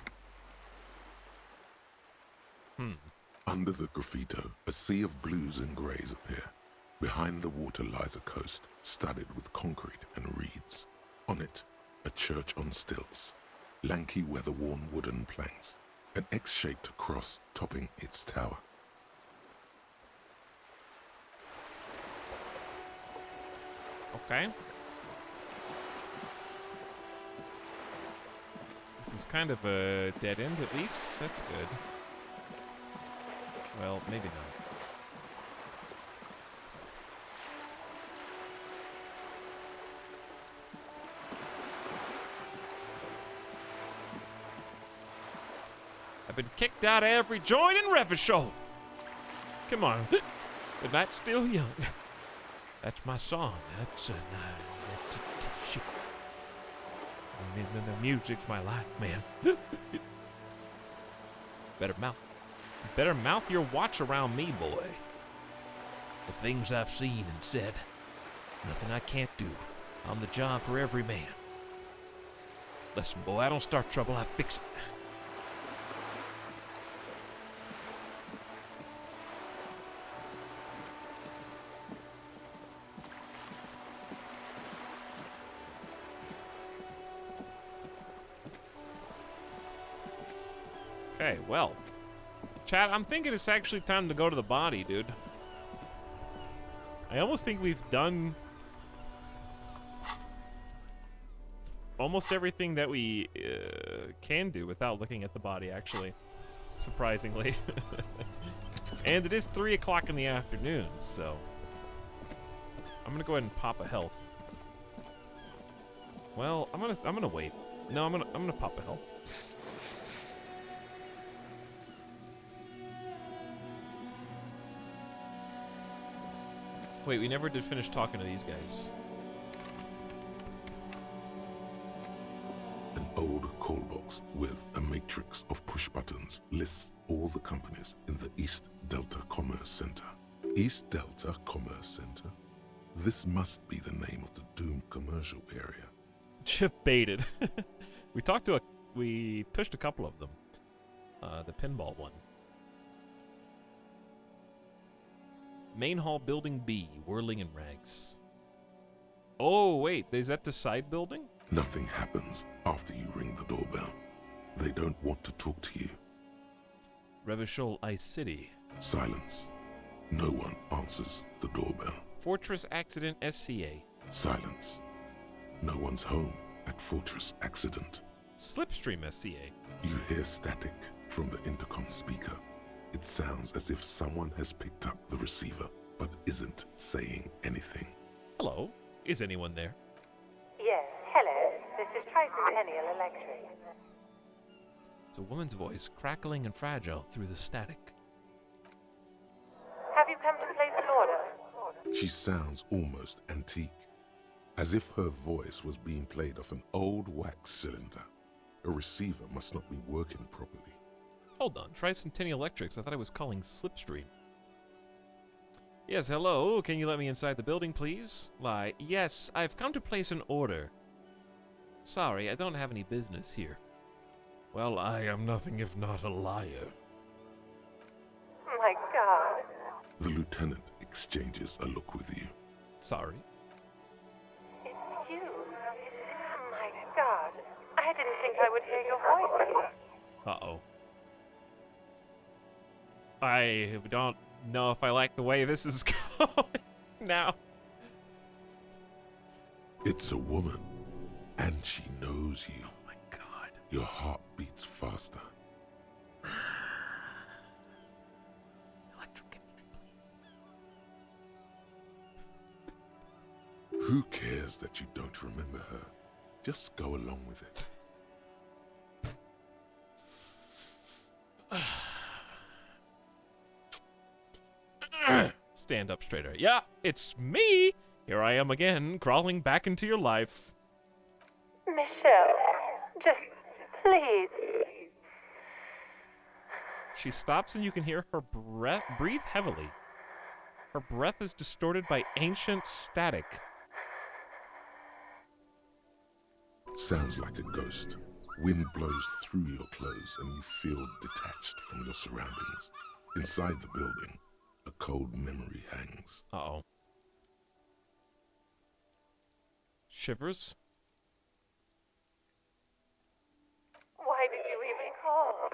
Under the graffito, a sea of blues and greys appear. Behind the water lies a coast, studded with concrete and reeds. On it, a church on stilts. Lanky, weather-worn wooden planks. an X-shaped cross topping its tower. Okay. This is kind of a dead end, at least. That's good. Well, maybe not. I've been kicked out of every joint in Revachol. Come on. The night's still young. That's my song. That's shit. The music's my life, man. Better mouth your watch around me, boy. The things I've seen and said, nothing I can't do. I'm the job for every man. Listen, boy, I don't start trouble, I fix it. Okay, well. Chat, I'm thinking it's actually time to go to the body, dude. I almost think we've done almost everything that we can do without looking at the body, actually. Surprisingly. And it is 3 o'clock in the afternoon, so I'm gonna go ahead and pop a health. Well, I'm gonna wait. No, I'm gonna pop a health. Wait, we never did finish talking to these guys. An old call box with a matrix of push buttons lists all the companies in the East Delta Commerce Center. East Delta Commerce Center? This must be the name of the doomed commercial area. Chip baited. We pushed a couple of them. The pinball one. Main hall building B, whirling in rags. Oh, wait, is that the side building? Nothing happens after you ring the doorbell. They don't want to talk to you. Revachol Ice City. Silence. No one answers the doorbell. Fortress Accident SCA. Silence. No one's home at Fortress Accident. Slipstream SCA. You hear static from the intercom speaker. It sounds as if someone has picked up the receiver, but isn't saying anything. Hello, is anyone there? Yes, hello. This is Tricentennial Electric. It's a woman's voice, crackling and fragile through the static. Have you come to place an order? She sounds almost antique, as if her voice was being played off an old wax cylinder. A receiver must not be working properly. Hold on, Tricentennial Electrics. I thought I was calling Slipstream. Yes, hello. Can you let me inside the building, please? Why, yes, I've come to place an order. Sorry, I don't have any business here. Well, I am nothing if not a liar. My God. The lieutenant exchanges a look with you. Sorry. It's you. My God. I didn't think I would hear your voice. Uh-oh. I don't know if I like the way this is going now. It's a woman, and she knows you. Oh my God. Your heart beats faster. Electric, please. Who cares that you don't remember her? Just go along with it. Stand up straighter. Yeah, it's me. Here I am again, crawling back into your life. Michelle, just please. She stops and you can hear her breathe heavily. Her breath is distorted by ancient static. Sounds like a ghost. Wind blows through your clothes and you feel detached from your surroundings. Inside the building, a cold memory hangs. Uh-oh. Shivers? Why did you even call?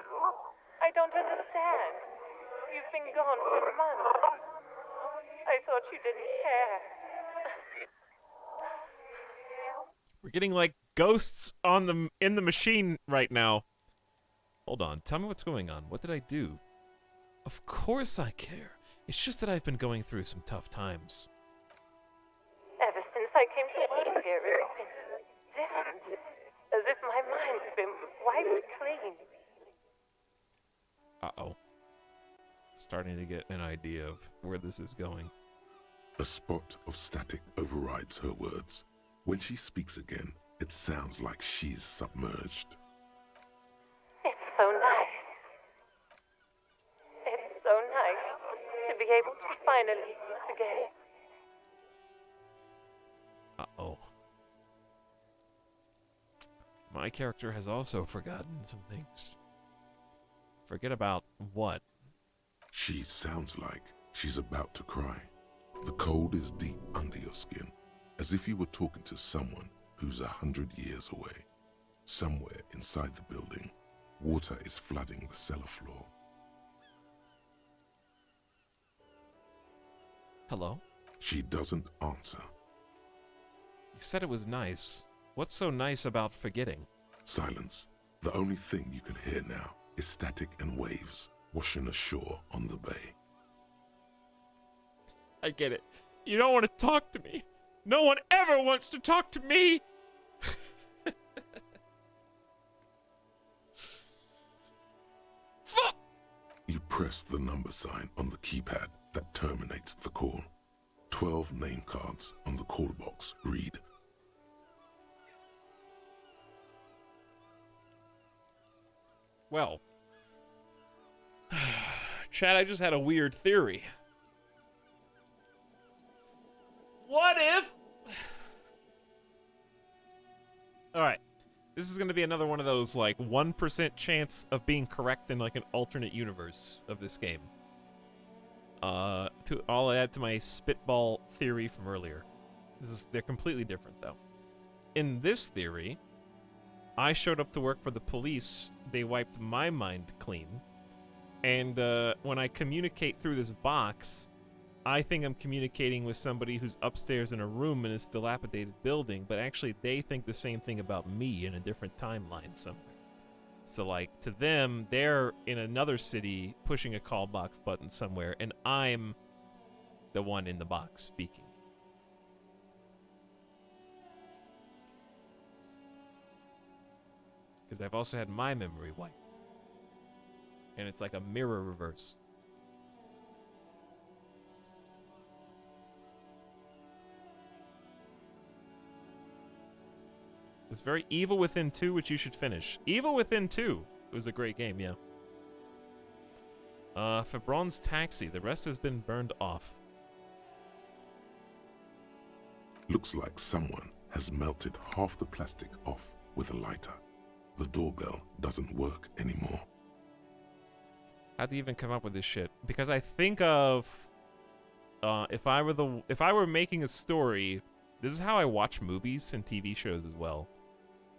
I've been gone for months. I thought you didn't care. We're getting like ghosts in the machine right now. Hold on, tell me what's going on. What did I do? Of course I care. It's just that I've been going through some tough times. Ever since I came to work here, it's been different. As if my mind's been wiped clean. Uh-oh. Starting to get an idea of where this is going. A spot of static overrides her words. When she speaks again, it sounds like she's submerged. It's so nice. It's so nice to be able to finally forget. Uh-oh. My character has also forgotten some things. Forget about what? She sounds like she's about to cry. The cold is deep under your skin, as if you were talking to someone who's 100 years away. Somewhere inside the building, water is flooding the cellar floor. Hello? She doesn't answer. You said it was nice. What's so nice about forgetting? Silence. The only thing you can hear now is static and waves washing ashore on the bay. I get it. You don't want to talk to me. No one ever wants to talk to me. Fuck! You press the number sign on the keypad that terminates the call. 12 name cards on the call box read, Well, Chad, I just had a weird theory. What if... Alright. This is going to be another one of those, like, 1% chance of being correct in, like, an alternate universe of this game. I'll add to my spitball theory from earlier. They're completely different, though. In this theory, I showed up to work for the police, they wiped my mind clean, and when I communicate through this box, I think I'm communicating with somebody who's upstairs in a room in this dilapidated building, but actually they think the same thing about me in a different timeline somewhere. So, like, to them, they're in another city pushing a call box button somewhere, and I'm the one in the box speaking. Because I've also had my memory wiped. And it's like a mirror reverse. It's very Evil Within 2, which you should finish. Evil Within 2 was a great game, yeah. Febron's Taxi. The rest has been burned off. Looks like someone has melted half the plastic off with a lighter. The doorbell doesn't work anymore. How'd you even come up with this shit? Because I think of if I were making a story, this is how I watch movies and TV shows as well.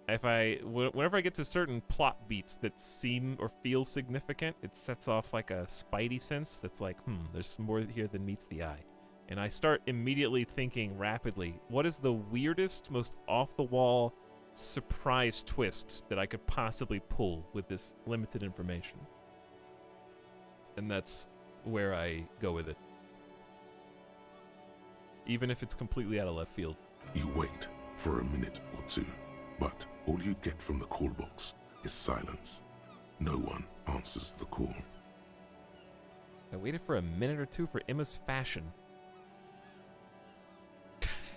Whenever I get to certain plot beats that seem or feel significant, it sets off like a spidey sense that's like, there's more here than meets the eye. And I start immediately thinking rapidly, what is the weirdest, most off-the-wall surprise twist that I could possibly pull with this limited information? And that's where I go with it. Even if it's completely out of left field. You wait for a minute or two, but all you get from the call box is silence. No one answers the call. I waited for a minute or two for Emma's fashion.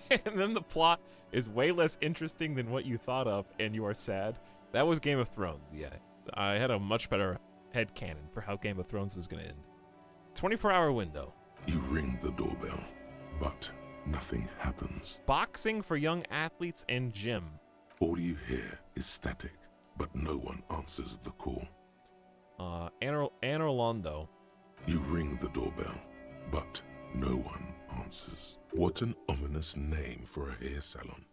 And then the plot is way less interesting than what you thought of, and you are sad. That was Game of Thrones, yeah. I had a much better headcanon for how Game of Thrones was going to end. 24-hour window. You ring the doorbell, but nothing happens. Boxing for young athletes and gym. All you hear is static, but no one answers the call. Anne Orlando. You ring the doorbell, but no one answers. What an ominous name for a hair salon.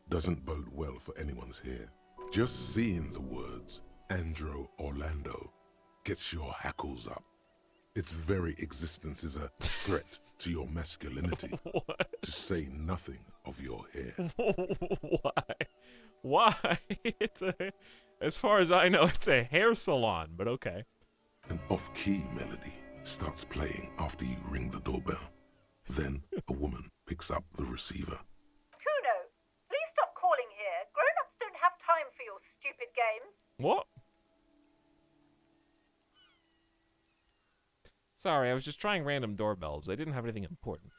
Doesn't bode well for anyone's hair. Just seeing the words Andro Orlando gets your hackles up. Its very existence is a threat to your masculinity. What? To say nothing of your hair. Why? Why? As far as I know, it's a hair salon, but okay. An off-key melody starts playing after you ring the doorbell. Then a woman picks up the receiver. Kuno, please stop calling here. Grown-ups don't have time for your stupid games. What? Sorry, I was just trying random doorbells. I didn't have anything important.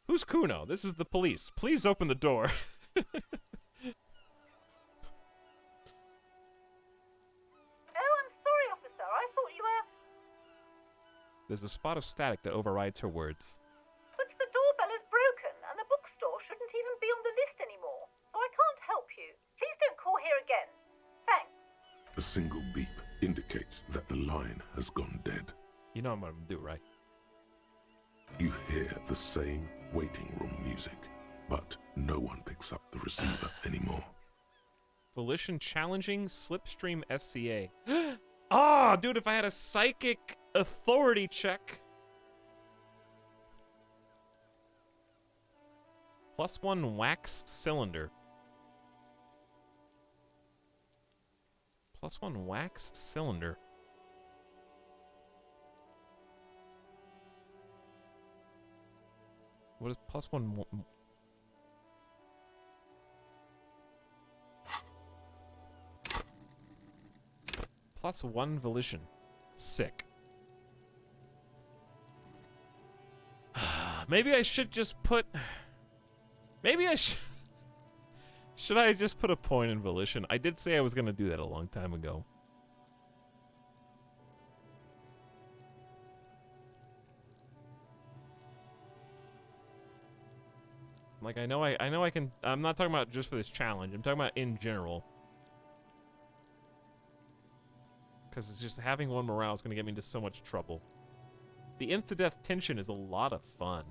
Who's Kuno? This is the police. Please open the door. There's a spot of static that overrides her words. But the doorbell is broken, and the bookstore shouldn't even be on the list anymore, so I can't help you. Please don't call here again. Thanks. A single beep indicates that the line has gone dead. You know what I'm gonna do, right? You hear the same waiting room music, but no one picks up the receiver anymore. Volition challenging Slipstream SCA. Ah, dude, if I had a psychic authority check. +1 wax cylinder. +1 wax cylinder. What is +1? +1 volition. Sick. Maybe I should just put... Maybe I should... Should I just put a point in volition? I did say I was going to do that a long time ago. Like, I know I can... I'm not talking about just for this challenge. I'm talking about in general. Because it's just having one morale is going to get me into so much trouble. The insta-death tension is a lot of fun.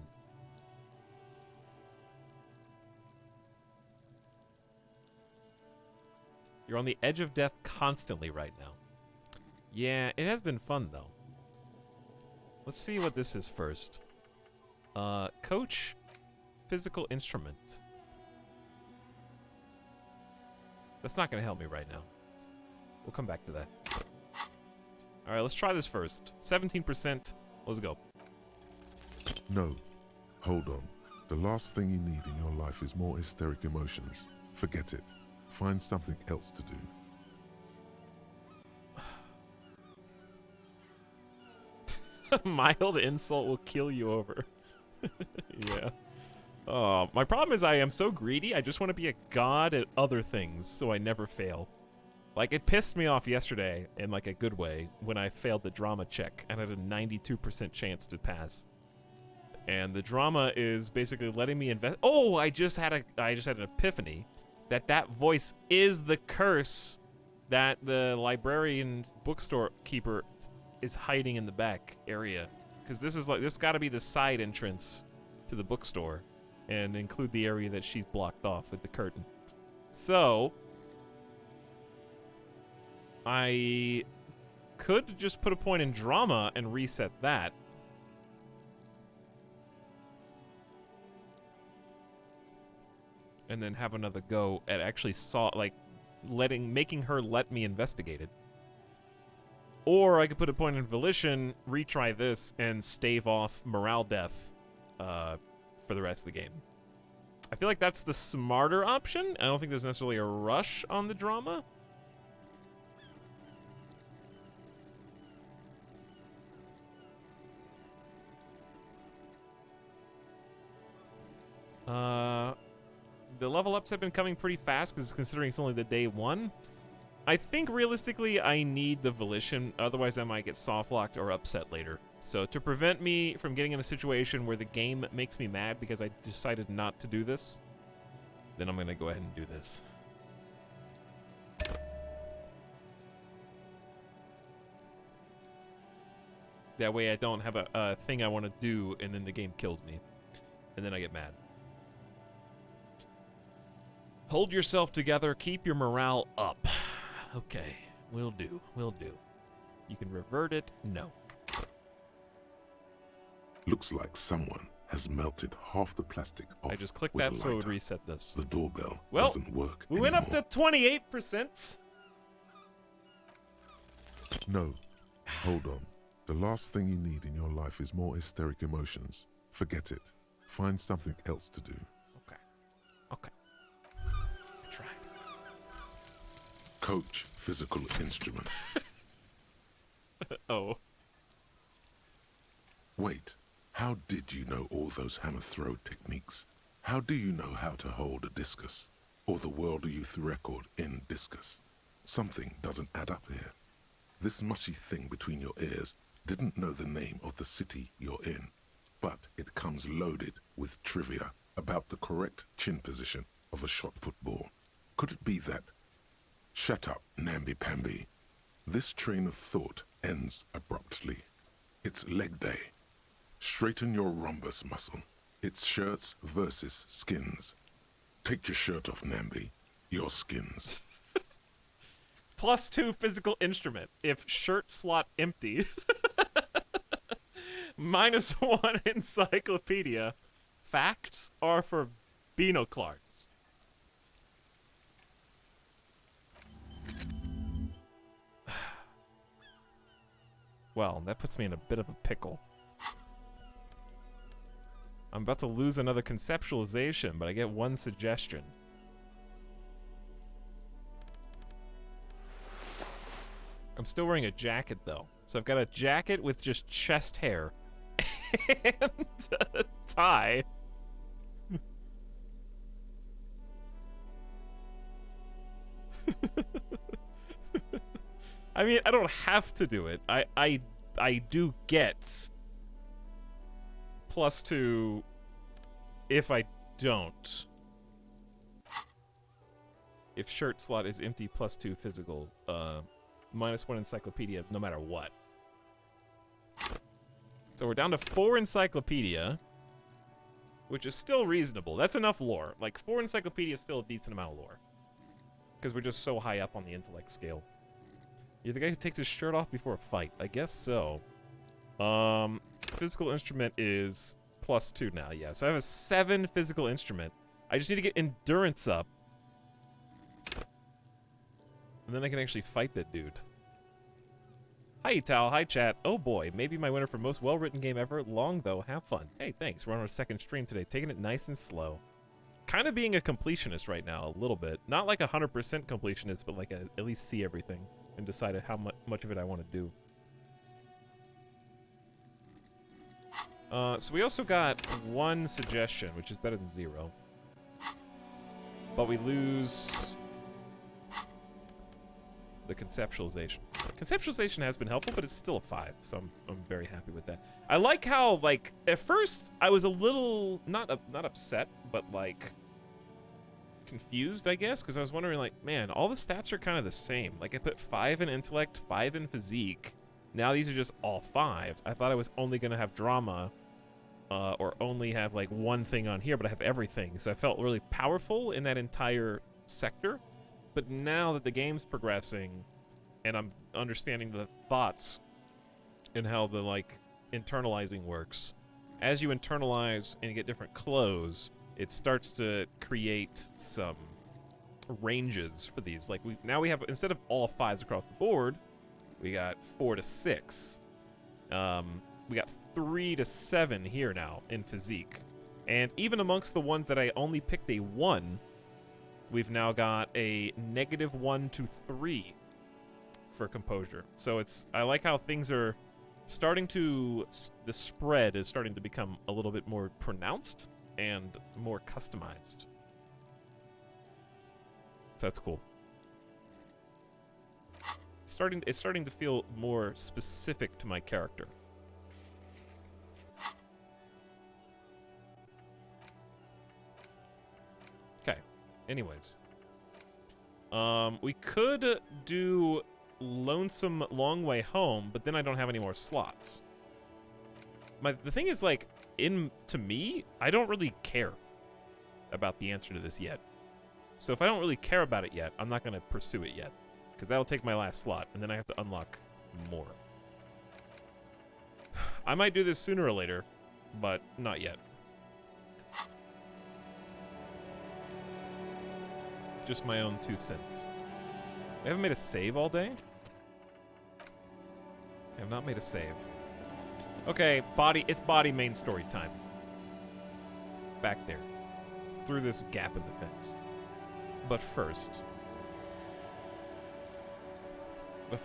You're on the edge of death constantly right now. Yeah, it has been fun, though. Let's see what this is first. Coach physical instrument. That's not going to help me right now. We'll come back to that. All right, let's try this first. 17%. Let's go. No. Hold on. The last thing you need in your life is more hysteric emotions. Forget it. Find something else to do. Mild insult will kill you over. Yeah. Oh, my problem is I am so greedy. I just want to be a god at other things, so I never fail. Like, it pissed me off yesterday, in like a good way, when I failed the drama check and had a 92% chance to pass. And the drama is basically letting me invest. Oh, I just had an epiphany that voice is the curse that the librarian bookstore keeper is hiding in the back area. Because this got to be the side entrance to the bookstore, and include the area that she's blocked off with the curtain. So I could just put a point in drama and reset that. And then have another go at actually making her let me investigate it. Or I could put a point in volition, retry this, and stave off morale death for the rest of the game. I feel like that's the smarter option. I don't think there's necessarily a rush on the drama. The level ups have been coming pretty fast because considering it's only the day one. I think realistically I need the volition, otherwise I might get soft locked or upset later. So to prevent me from getting in a situation where the game makes me mad because I decided not to do this, then I'm gonna go ahead and do this. That way I don't have a thing I want to do and then the game kills me. And then I get mad. Hold yourself together, keep your morale up. Okay, will do, will do. You can revert it? No. Looks like someone has melted half the plastic off. I just clicked with that a so it would lighter. reset this. The doorbell Well, doesn't work we went up anymore. to 28%. No. Hold on. The last thing you need in your life is more hysteric emotions. Forget it. Find something else to do. Okay. Okay. I tried. Coach physical instrument. Oh. Wait. How did you know all those hammer throw techniques? How do you know how to hold a discus? Or the world youth record in discus? Something doesn't add up here. This mushy thing between your ears didn't know the name of the city you're in, but it comes loaded with trivia about the correct chin position of a shot-put ball. Could it be that? Shut up, namby-pamby. This train of thought ends abruptly. It's leg day. Straighten your rhombus muscle. It's shirts versus skins. Take your shirt off, Namby. Your skins. +2 physical instrument if shirt slot empty. -1 encyclopedia. Facts are for binoclars. Well, that puts me in a bit of a pickle. I'm about to lose another conceptualization, but I get one suggestion. I'm still wearing a jacket, though. So I've got a jacket with just chest hair and a tie. I mean, I don't have to do it. I do get +2 if I don't. If shirt slot is empty, +2 physical. -1 encyclopedia, no matter what. So we're down to 4 encyclopedia, which is still reasonable. That's enough lore. Like, 4 encyclopedia is still a decent amount of lore. Because we're just so high up on the intellect scale. You're the guy who takes his shirt off before a fight. I guess so. Physical instrument is +2 now, yeah. So I have a 7 physical instrument. I just need to get endurance up. And then I can actually fight that dude. Hi, Etal. Hi, chat. Oh boy, maybe my winner for most well-written game ever. Long, though. Have fun. Hey, thanks. We're on our second stream today. Taking it nice and slow. Kind of being a completionist right now, a little bit. Not like 100% completionist, but like at least see everything and decide how much of it I want to do. So we also got 1 suggestion, which is better than 0. But we lose the conceptualization. Conceptualization has been helpful, but it's still a 5, so I'm very happy with that. I like how, like, at first I was a little not upset, but like confused, I guess, because I was wondering, like, man, all the stats are kind of the same. Like, I put 5 in intellect, 5 in physique. Now these are just all 5s. I thought I was only gonna have drama, or only have like 1 thing on here, but I have everything. So I felt really powerful in that entire sector. But now that the game's progressing, and I'm understanding the thoughts and how the, like, internalizing works, as you internalize and get different clothes, it starts to create some ranges for these. Like, now we have, instead of all 5s across the board, we got 4 to 6. We got 3 to 7 here now in physique. And even amongst the ones that I only picked a 1, we've now got a -1 to 3 for composure. So I like how things are starting to, the spread is starting to become a little bit more pronounced and more customized. So that's cool. It's starting to feel more specific to my character. Okay. Anyways. We could do Lonesome Long Way Home, but then I don't have any more slots. The thing is, like, to me, I don't really care about the answer to this yet. So if I don't really care about it yet, I'm not going to pursue it yet. Because that'll take my last slot, and then I have to unlock more. I might do this sooner or later, but not yet. Just my own 2 cents. I haven't made a save all day? I have not made a save. Okay, it's body main story time. Back there. Through this gap in the fence. But first, a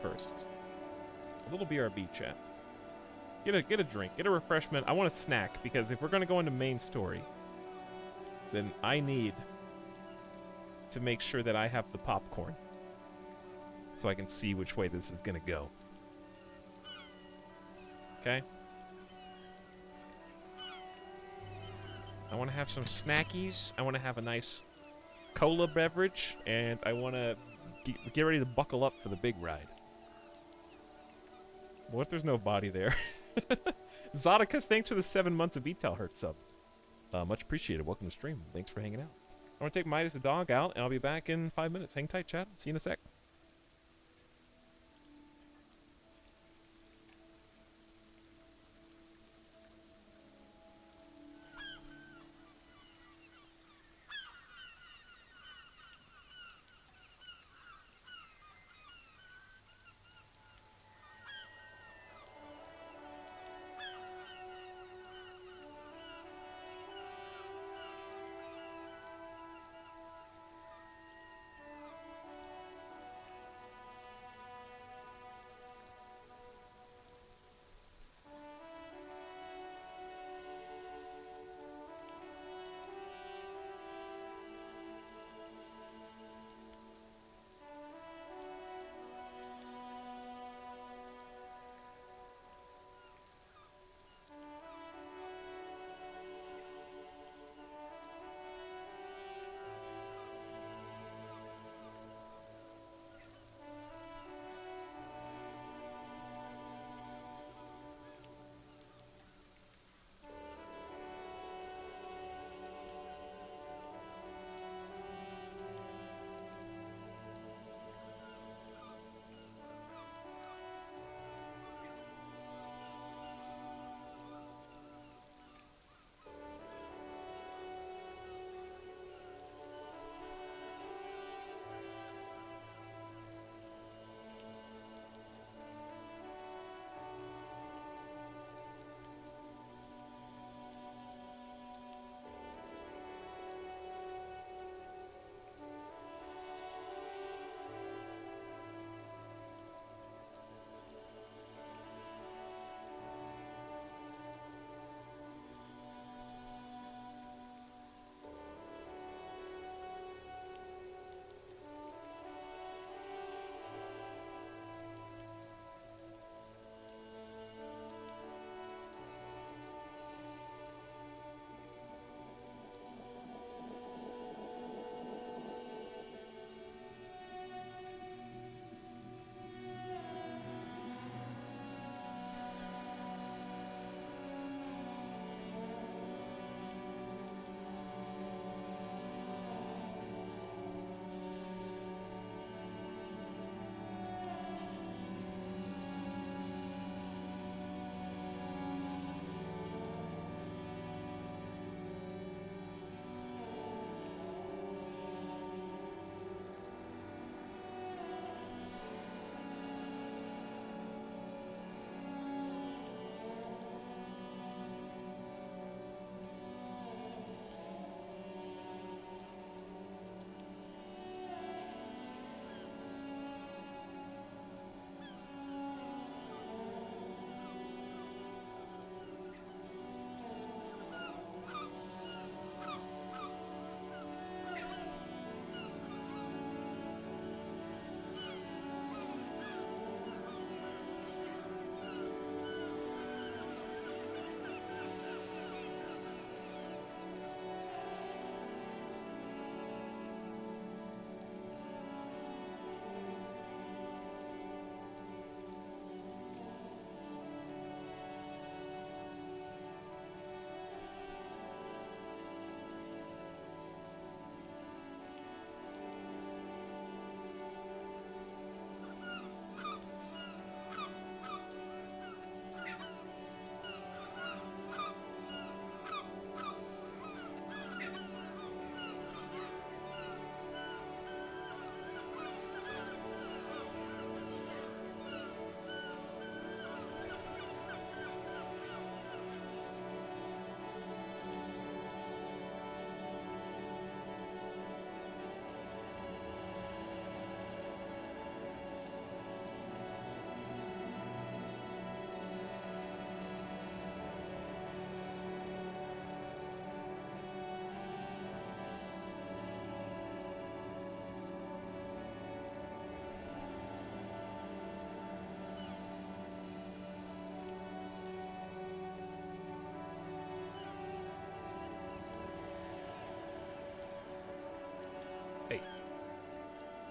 little BRB chat. Get a drink, get a refreshment. I want a snack, because if we're gonna go into main story, then I need to make sure that I have the popcorn, so I can see which way this is gonna go. Okay? I want to have some snackies. I want to have a nice cola beverage, and I want to get ready to buckle up for the big ride. What if there's no body there? Zodicus, thanks for the 7 months of Etel Hurt sub. Much appreciated. Welcome to stream. Thanks for hanging out. I want to take Midas the dog out, and I'll be back in 5 minutes. Hang tight, chat. See you in a sec.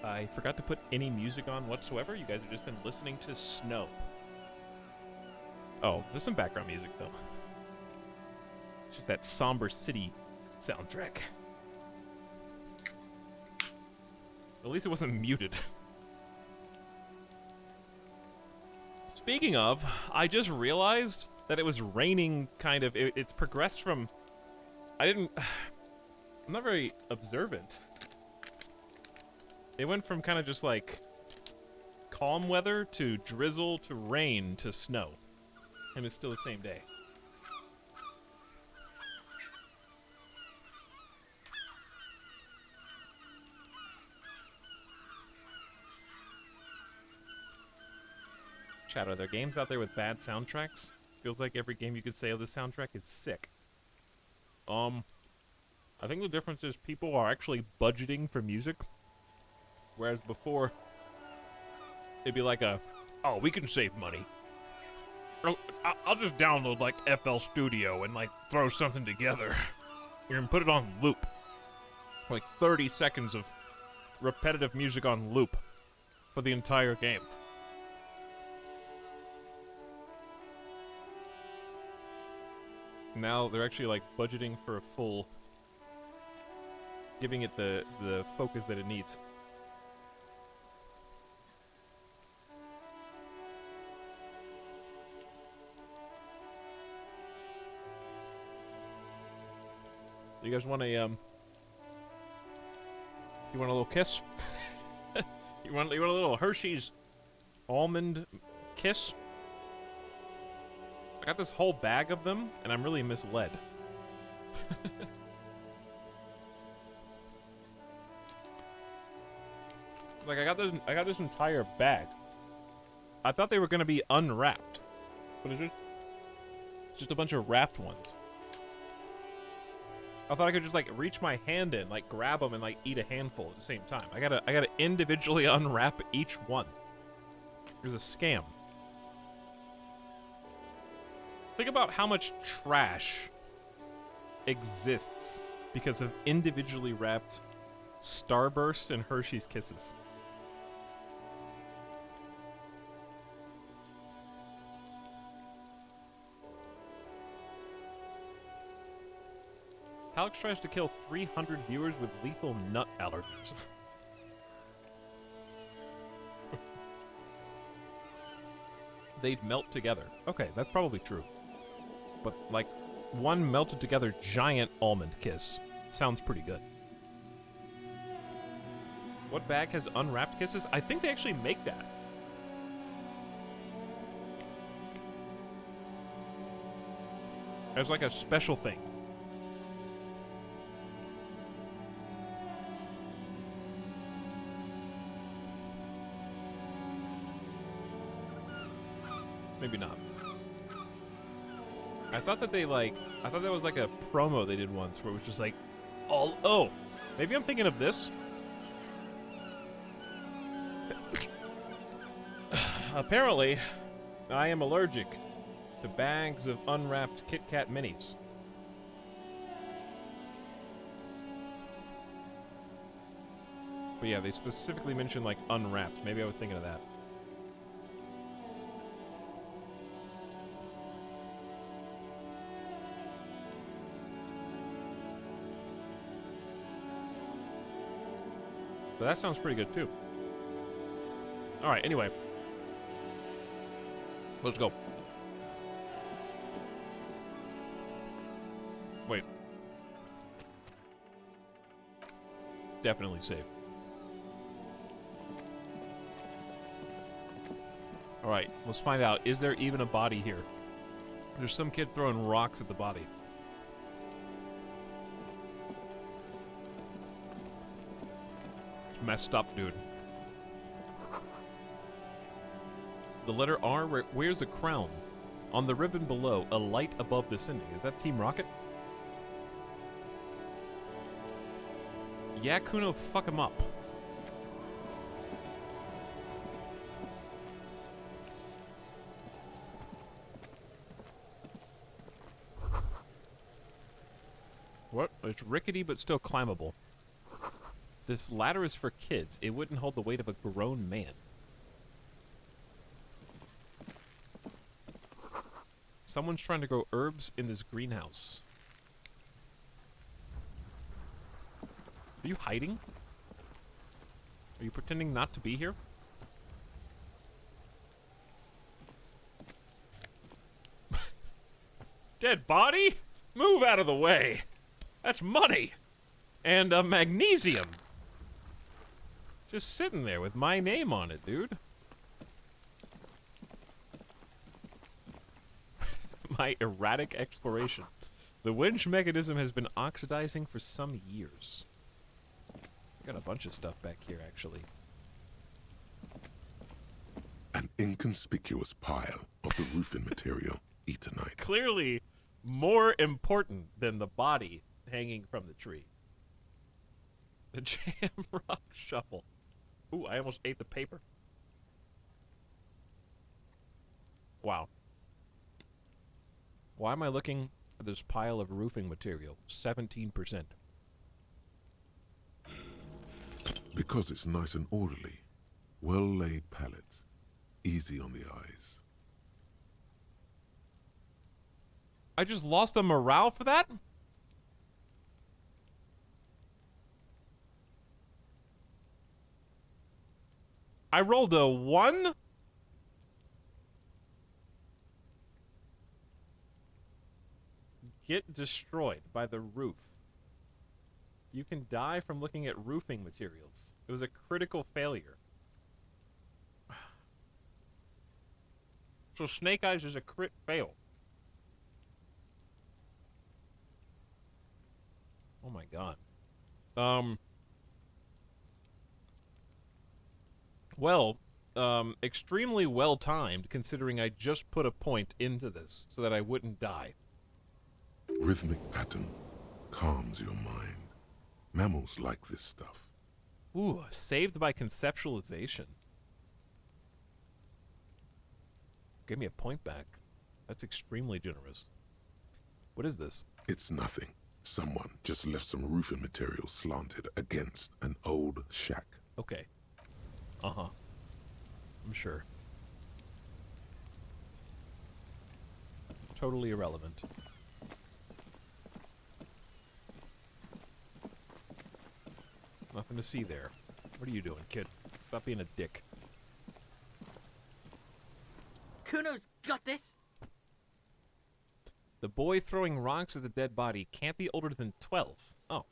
I forgot to put any music on whatsoever. You guys have just been listening to snow. Oh, there's some background music, though. It's just that somber city soundtrack. At least it wasn't muted. Speaking of, I just realized that it was raining kind of... It's progressed from... I'm not very observant. It went from kind of just like calm weather to drizzle to rain to snow. And it's still the same day. Chat, are there games out there with bad soundtracks? Feels like every game you could say of the soundtrack is sick. I think the difference is people are actually budgeting for music. Whereas before, it'd be like oh, we can save money. I'll just download, like, FL Studio and, like, throw something together. And put it on loop. Like, 30 seconds of repetitive music on loop for the entire game. Now they're actually, like, budgeting for a full... giving it the focus that it needs. You guys want a, you want a little kiss? you want a little Hershey's almond kiss? I got this whole bag of them, and I'm really misled. Like, I got this entire bag. I thought they were gonna be unwrapped. What is it? It's just a bunch of wrapped ones. I thought I could just, like, reach my hand in, like, grab them and, like, eat a handful at the same time. I gotta individually unwrap each one. There's a scam. Think about how much trash exists because of individually wrapped Starbursts and Hershey's Kisses. Etalyx tries to kill 300 viewers with lethal nut allergies. They'd melt together. Okay, that's probably true. But, like, one melted together giant almond kiss sounds pretty good. What bag has unwrapped kisses? I think they actually make that. As like a special thing. Maybe not. I thought that that was like a promo they did once where it was just like, oh, maybe I'm thinking of this. Apparently, I am allergic to bags of unwrapped Kit Kat minis. But yeah, they specifically mentioned like unwrapped. Maybe I was thinking of that. But that sounds pretty good, too. Alright, anyway. Let's go. Wait. Definitely save. Alright, let's find out. Is there even a body here? There's some kid throwing rocks at the body. Messed up, dude. The letter R wears a crown. On the ribbon below, a light above descending. Is that Team Rocket? Yeah, Kuno, fuck him up. What? It's rickety but still climbable. This ladder is for kids. It wouldn't hold the weight of a grown man. Someone's trying to grow herbs in this greenhouse. Are you hiding? Are you pretending not to be here? Dead body? Move out of the way. That's money. And magnesium. Just sitting there with my name on it, dude. My erratic exploration. The winch mechanism has been oxidizing for some years. Got a bunch of stuff back here, actually. An inconspicuous pile of the roofing material, Etalyx. Clearly more important than the body hanging from the tree. The Jamrock Shuffle. Ooh, I almost ate the paper. Wow. Why am I looking at this pile of roofing material? 17%. Because it's nice and orderly. Well-laid pallets. Easy on the eyes. I just lost the morale for that? I rolled a 1? Get destroyed by the roof. You can die from looking at roofing materials. It was a critical failure. So Snake Eyes is a crit fail. Oh my god. Well, extremely well timed considering I just put a point into this so that I wouldn't die. Rhythmic pattern calms your mind. Mammals like this stuff. Ooh, saved by conceptualization. Give me a point back. That's extremely generous. What is this? It's nothing. Someone just left some roofing material slanted against an old shack. Okay. Uh-huh. I'm sure. Totally irrelevant. Nothing to see there. What are you doing, kid? Stop being a dick. Kuno's got this. The boy throwing rocks at the dead body can't be older than 12. Oh.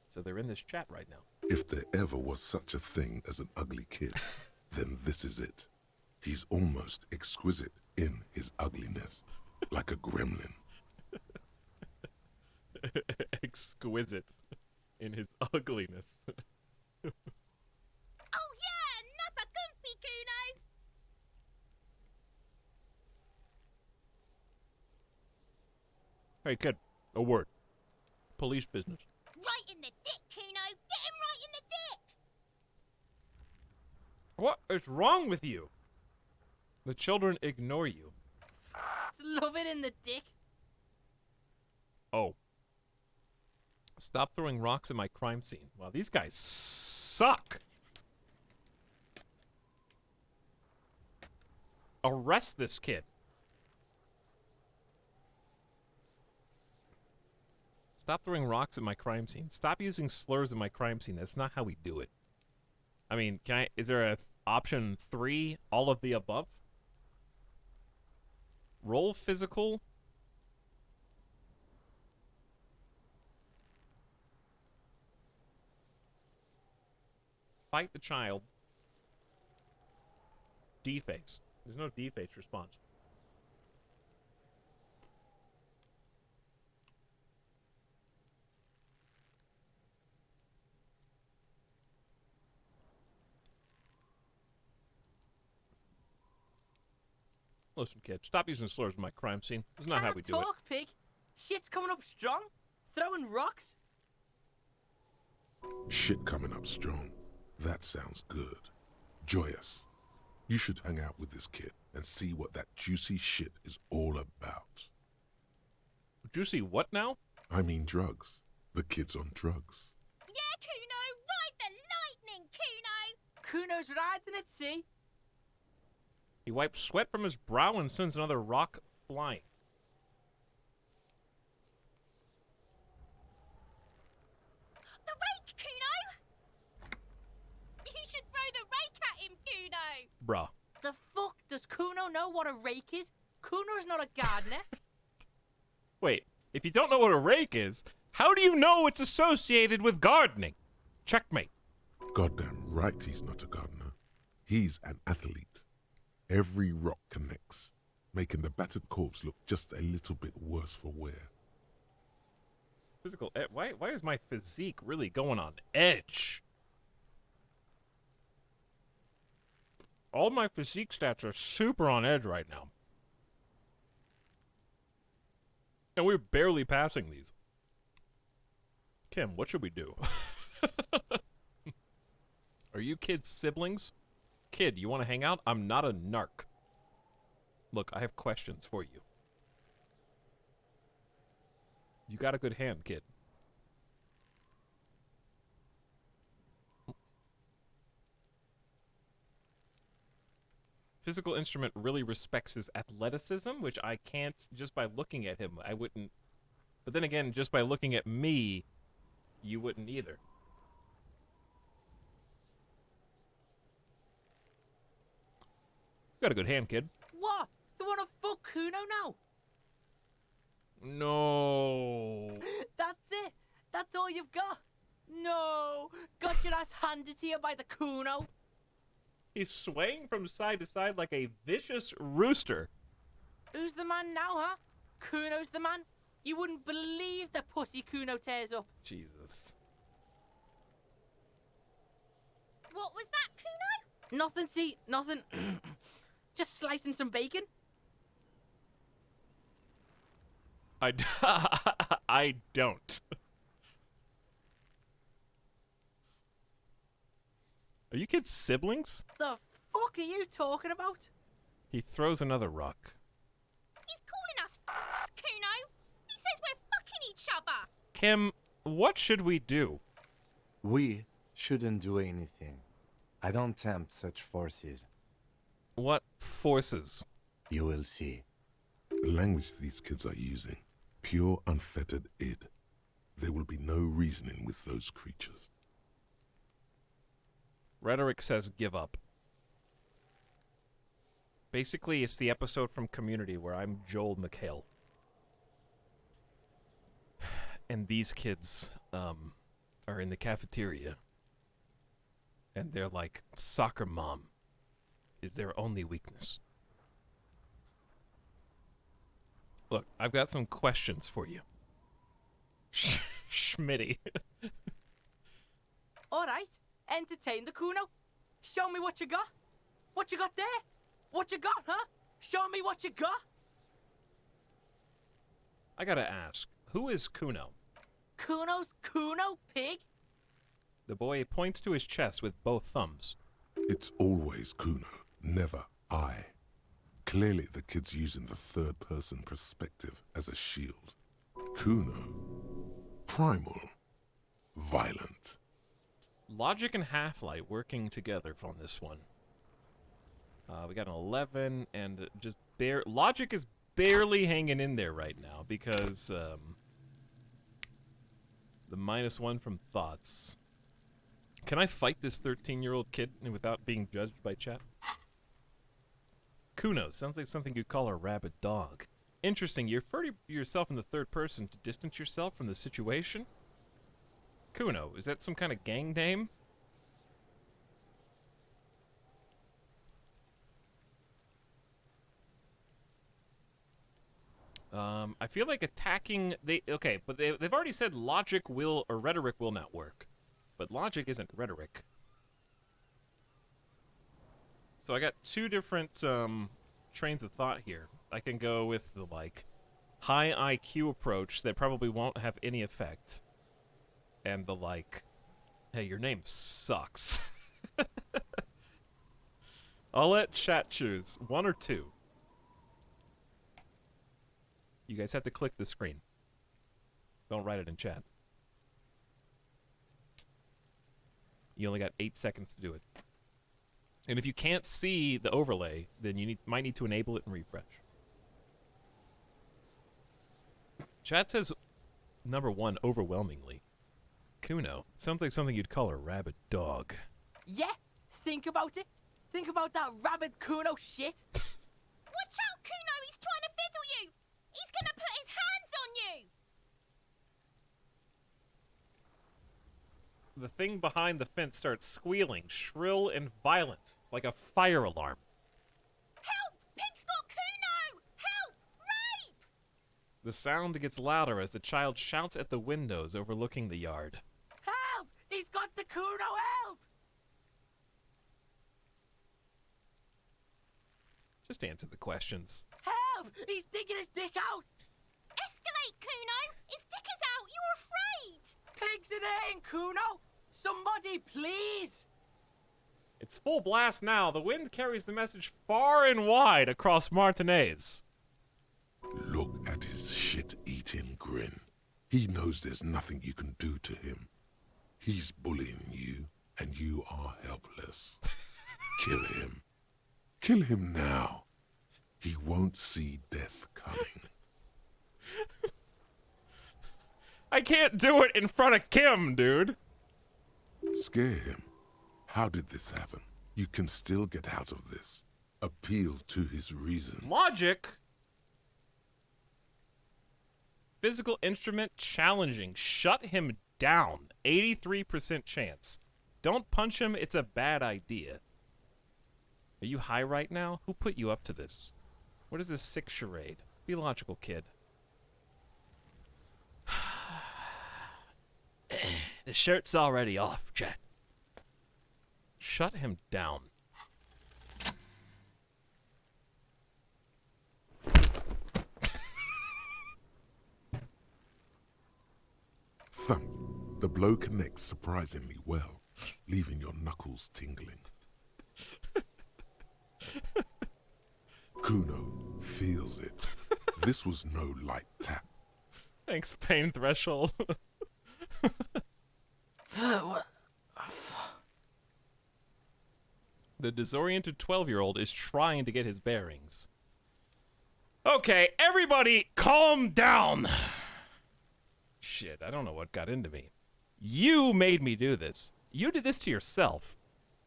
So they're in this chat right now. If there ever was such a thing as an ugly kid, then this is it. He's almost exquisite in his ugliness, like a gremlin. Exquisite in his ugliness. Oh yeah, Nappa Gumpy Kuno. Hey, kid. A word. Police business. Right in the dick, Kuno. Get him right in the dick. What is wrong with you? The children ignore you. Love it in the dick. Oh. Stop throwing rocks at my crime scene. Wow, these guys suck. Arrest this kid. Stop throwing rocks at my crime scene. Stop using slurs in my crime scene. That's not how we do it. I mean, is there a option 3, all of the above? Roll physical. Fight the child. Deface. There's no deface response. Listen, kid, stop using slurs in my crime scene. That's not how we do it. Talk, pig. Shit's coming up strong. Throwing rocks. Shit coming up strong. That sounds good. Joyous. You should hang out with this kid and see what that juicy shit is all about. Juicy what now? I mean drugs. The kid's on drugs. Yeah, Kuno, Ride the lightning, Kuno! Kuno's riding it, see? He wipes sweat from his brow and sends another rock flying. The rake, Kuno! You should throw the rake at him, Kuno! Bruh. The fuck? Does Kuno know what a rake is? Kuno's not a gardener. Wait, if you don't know what a rake is, how do you know it's associated with gardening? Checkmate. Goddamn right he's not a gardener. He's an athlete. Every rock connects, making the battered corpse look just a little bit worse for wear. Physical why is my physique really going on edge? All my physique stats are super on edge right now. And we're barely passing these. Kim, what should we do? Are you kids siblings? Kid, you want to hang out? I'm not a narc. Look, I have questions for you. You got a good hand, kid. Physical instrument really respects his athleticism, which I can't just by looking at him. I wouldn't. But then again, just by looking at me, you wouldn't either. You got a good hand, kid. What? You wanna fuck Kuno now? No. That's it? That's all you've got? No! Got your ass handed to you by the Kuno? He's swaying from side to side like a vicious rooster. Who's the man now, huh? Kuno's the man? You wouldn't believe the pussy Kuno tears up. Jesus. What was that, Kuno? Nothing, see, nothing. Just slicing some bacon. I don't. Are you kids siblings? The fuck are you talking about? He throws another rock. He's calling us Kuno. He says we're fucking each other. Kim, what should we do? We shouldn't do anything. I don't tempt such forces. What forces? You will see. The language these kids are using, pure unfettered id. There will be no reasoning with those creatures. Rhetoric says give up. Basically, it's the episode from Community where I'm Joel McHale. And these kids are in the cafeteria. And they're like, soccer mom is their only weakness. Look, I've got some questions for you. Schmitty. All right, entertain the Kuno. Show me what you got. What you got there? What you got, huh? Show me what you got. I gotta ask, who is Kuno? Kuno's Kuno, pig? The boy points to his chest with both thumbs. It's always Kuno, never I. Clearly the kid's using the third-person perspective as a shield. Kuno. Primal. Violent. Logic and Half-Light working together on this one. We got an 11, and just Logic is barely hanging in there right now because the -1 from Thoughts. Can I fight this 13-year-old kid without being judged by chat? Kuno sounds like something you'd call a rabid dog. Interesting, you refer to yourself in the third person to distance yourself from the situation? Kuno, is that some kind of gang name? I feel like attacking... Okay, but they've already said logic will or rhetoric will not work. But logic isn't rhetoric. So I got two different trains of thought here. I can go with the, like, high IQ approach that probably won't have any effect. And the, like, hey, your name sucks. I'll let chat choose. 1 or 2. You guys have to click the screen. Don't write it in chat. You only got 8 seconds to do it. And if you can't see the overlay, then you might need to enable it and refresh. Chat says number 1 overwhelmingly. Kuno. Sounds like something you'd call a rabid dog. Yeah, think about it. Think about that rabid Kuno shit. Watch out, Kuno! He's trying to fiddle you! He's gonna put his hands on you! The thing behind the fence starts squealing, shrill and violent, like a fire alarm. Help! Pig's got Kuno! Help! Rape! The sound gets louder as the child shouts at the windows overlooking the yard. Help! He's got the Kuno, help! Just answer the questions. Help! He's digging his dick out! Escalate, Kuno! His dick is out! You're afraid! Pigs in air, Kuno! Somebody, please! It's full blast now. The wind carries the message far and wide across Martinez. Look at his shit-eating grin. He knows there's nothing you can do to him. He's bullying you, and you are helpless. Kill him. Kill him now. He won't see death coming. I can't do it in front of Kim, dude. Scare him. How did this happen? You can still get out of this. Appeal to his reason. Logic. Physical instrument challenging. Shut him down. 83% chance. Don't punch him. It's a bad idea. Are you high right now? Who put you up to this? What is this sick charade? Be logical, kid. The shirt's already off, chat. Shut him down. Thump. The blow connects surprisingly well, leaving your knuckles tingling. Kuno feels it. This was no light tap. Thanks, pain threshold. The disoriented 12-year-old is trying to get his bearings. Okay, everybody calm down. Shit, I don't know what got into me. You made me do this. You did this to yourself.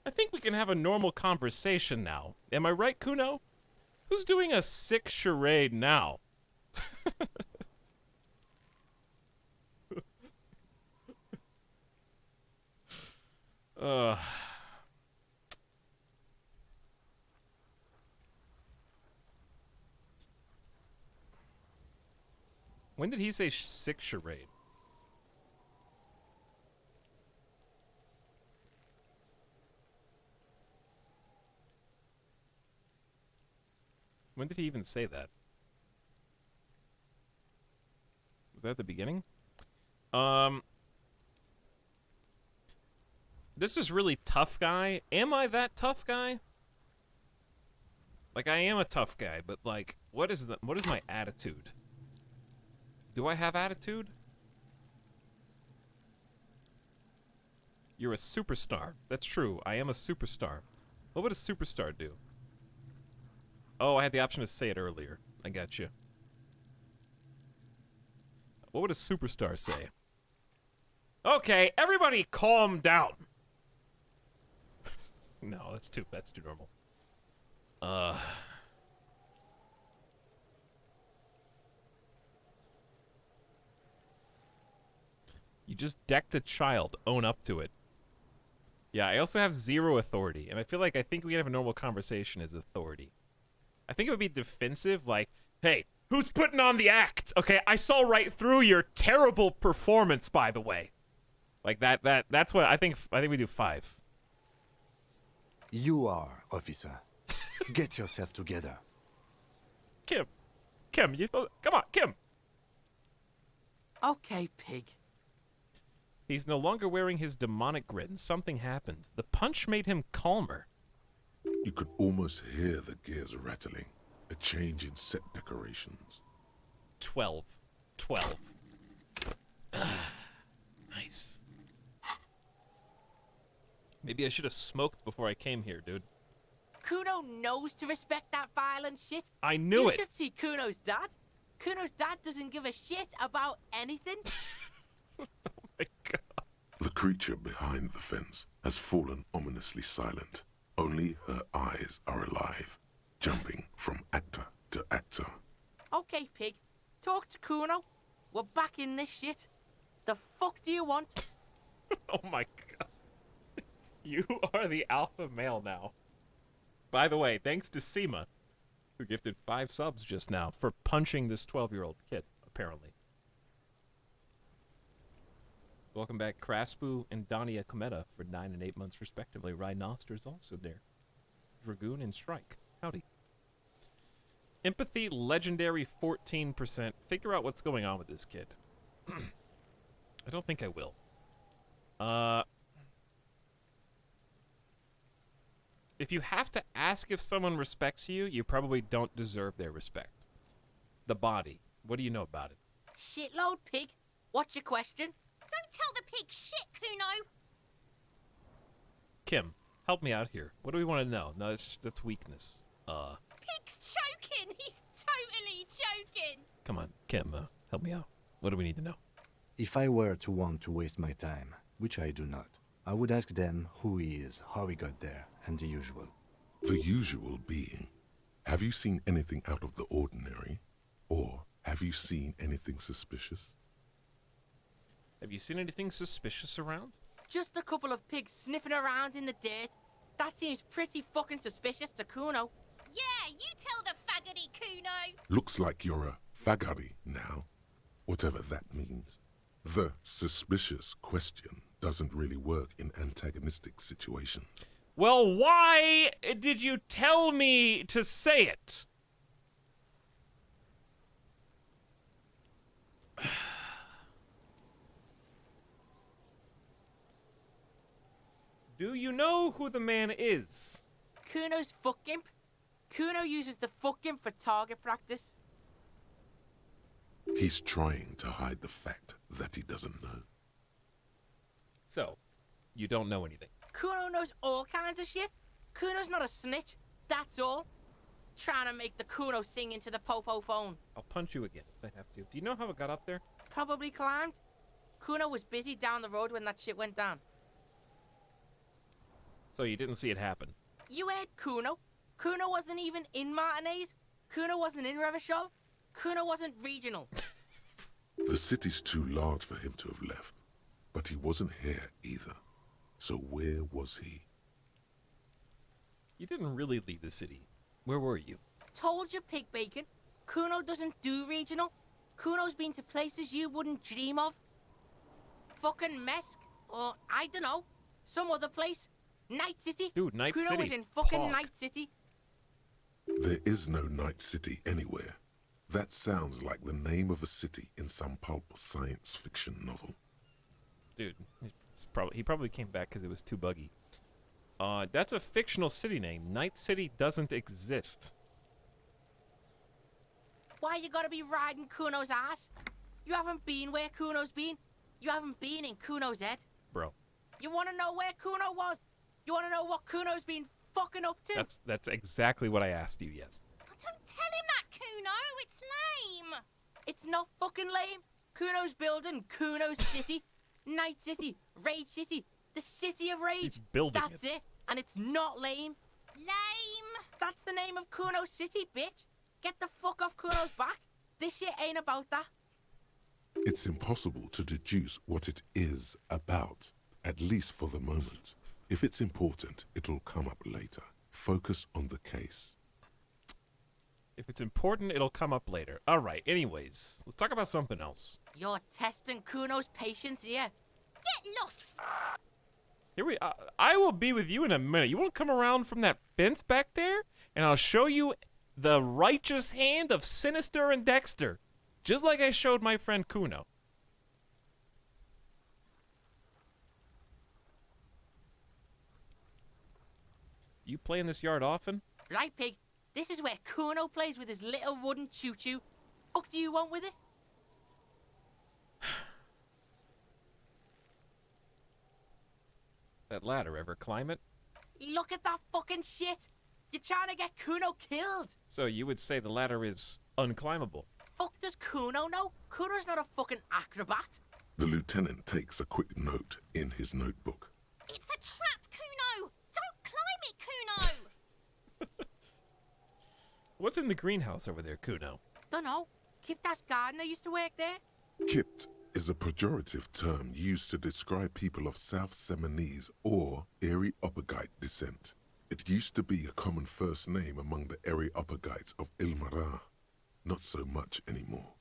I think we can have a normal conversation now. Am I right, Kuno? Who's doing a sick charade now? When did he say sick charade? When did he even say that? Was that at the beginning? This is really tough guy. Am I that tough guy? Like, I am a tough guy, but like, what is my attitude? Do I have attitude? You're a superstar. That's true. I am a superstar. What would a superstar do? Oh, I had the option to say it earlier. I got you. What would a superstar say? Okay, everybody calm down. No, that's too normal. You just decked a child. Own up to it. Yeah, I also have 0 authority, and I think we can have a normal conversation as authority. I think it would be defensive, like, hey, who's putting on the act? Okay, I saw right through your terrible performance, by the way. Like that's what I think we do 5. You are, officer. Get yourself together. Kim, you supposed come on, Kim. Okay, pig. He's no longer wearing his demonic grin. Something happened. The punch made him calmer. You could almost hear the gears rattling, a change in set decorations. 12. Nice. Maybe I should have smoked before I came here, dude. Kuno knows to respect that violent shit. I knew you it. You should see Kuno's dad. Kuno's dad doesn't give a shit about anything. Oh my god. The creature behind the fence has fallen ominously silent. Only her eyes are alive, jumping from actor to actor. Okay, pig. Talk to Kuno. We're back in this shit. The fuck do you want? Oh my god. You are the alpha male now. By the way, thanks to Seema, who gifted 5 subs just now for punching this 12-year-old kid, apparently. Welcome back, Kraspu and Dania Kometa for 9 and 8 months, respectively. Rhinoster's also there. Dragoon and Strike. Howdy. Empathy, legendary 14%. Figure out what's going on with this kid. I don't think I will. If you have to ask if someone respects you, you probably don't deserve their respect. The body. What do you know about it? Shitload, pig. What's your question? Don't tell the pig shit, Kuno. Kim, help me out here. What do we want to know? No, that's weakness. Pig's choking. He's totally choking. Come on, Kim, help me out. What do we need to know? If I were to want to waste my time, which I do not, I would ask them who he is, how he got there, and the usual. The usual being, have you seen anything out of the ordinary? Or have you seen anything suspicious? Have you seen anything suspicious around? Just a couple of pigs sniffing around in the dirt. That seems pretty fucking suspicious to Kuno. Yeah, you tell the faggoty, Kuno. Looks like you're a faggoty now, whatever that means. The suspicious question doesn't really work in antagonistic situations. Well, why did you tell me to say it? Do you know who the man is? Kuno's fuck imp. Kuno uses the fuck imp for target practice. He's trying to hide the fact that he doesn't know. So, you don't know anything. Kuno knows all kinds of shit. Kuno's not a snitch, that's all. Trying to make the Kuno sing into the popo phone. I'll punch you again if I have to. Do you know how it got up there? Probably climbed. Kuno was busy down the road when that shit went down. So you didn't see it happen? You heard Kuno. Kuno wasn't even in Martinez. Kuno wasn't in Revachol. Kuno wasn't regional. The city's too large for him to have left. But he wasn't here either. So where was he? You didn't really leave the city. Where were you? Told you, pig bacon. Kuno doesn't do regional. Kuno's been to places you wouldn't dream of. Fucking Mesk. Or, I don't know, some other place. Night City. Dude, Night Kuno City. was in fucking Park. Night City. There is no Night City anywhere. That sounds like the name of a city in some pulp science fiction novel. Dude, he probably came back because it was too buggy. That's a fictional city name. Night City doesn't exist. Why you gotta be riding Kuno's ass? You haven't been where Kuno's been. You haven't been in Kuno's head. Bro. You wanna know where Kuno was? You wanna know what Kuno's been fucking up to? That's exactly what I asked you, yes. Don't tell him that, Kuno. It's lame. It's not fucking lame. Kuno's building Kuno's City. Night City. Raid City. The City of Rage. He's building That's it. And it's not lame. Lame. That's the name of Kuno's City, bitch. Get the fuck off Kuno's back. This shit ain't about that. It's impossible to deduce what it is about, at least for the moment. If it's important, it'll come up later. Focus on the case. If it's important, it'll come up later. All right, anyways, let's talk about something else. You're testing Kuno's patience here. Get lost. I will be with you in a minute. You want to come around from that fence back there? And I'll show you the righteous hand of Sinister and Dexter. Just like I showed my friend Kuno. You play in this yard often? Right, pig. This is where Kuno plays with his little wooden choo-choo. What do you want with it? That ladder, ever climb it? Look at that fucking shit! You're trying to get Kuno killed! So you would say the ladder is unclimbable? Fuck does Kuno know? Kuno's not a fucking acrobat. The lieutenant takes a quick note in his notebook. It's a trap, Kuno! Don't climb it, Kuno! What's in the greenhouse over there, Kuno? Dunno. Kiptas gardener used to work there. Kipt is a pejorative term used to describe people of South Seminese or Areopagite descent. It used to be a common first name among the Areopagites of Ilmara. Not so much anymore.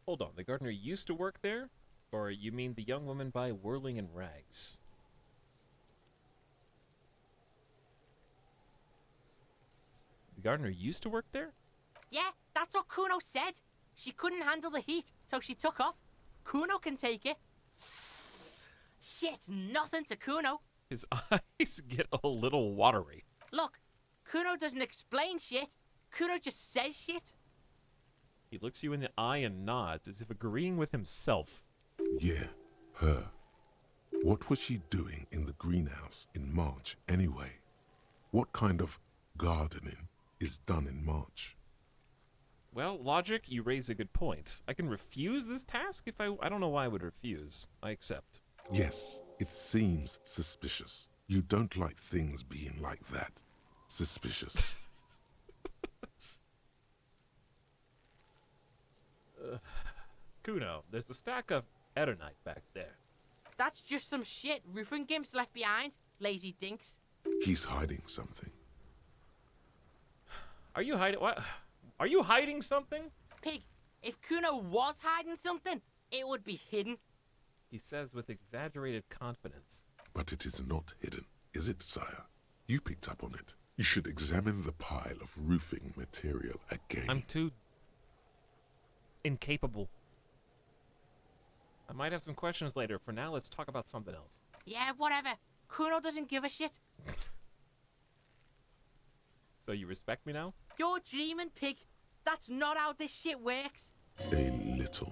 Hold on, the gardener used to work there? Or you mean the young woman by whirling in rags? The gardener used to work there? Yeah, that's what Kuno said. She couldn't handle the heat, so she took off. Kuno can take it. Shit's nothing to Kuno. His eyes get a little watery. Look, Kuno doesn't explain shit. Kuno just says shit. He looks you in the eye and nods as if agreeing with himself. Yeah, her. What was she doing in the greenhouse in March anyway? What kind of gardening is done in March? Well, logic, you raise a good point. I can refuse this task if I don't know why I would refuse. I accept. Yes, it seems suspicious. You don't like things being like that. Suspicious. Kuno, there's a stack of Eternite back there. That's just some shit roofing gimps left behind, lazy dinks. He's hiding something. Are you hiding what? Are you hiding something? Pig, if Kuno was hiding something, it would be hidden. He says with exaggerated confidence. But it is not hidden, is it, sire? You picked up on it. You should examine the pile of roofing material again. I'm too incapable. I might have some questions later. For now, let's talk about something else. Yeah, whatever. Kuno doesn't give a shit. So you respect me now? You're dreaming, Pig. That's not how this shit works. A little.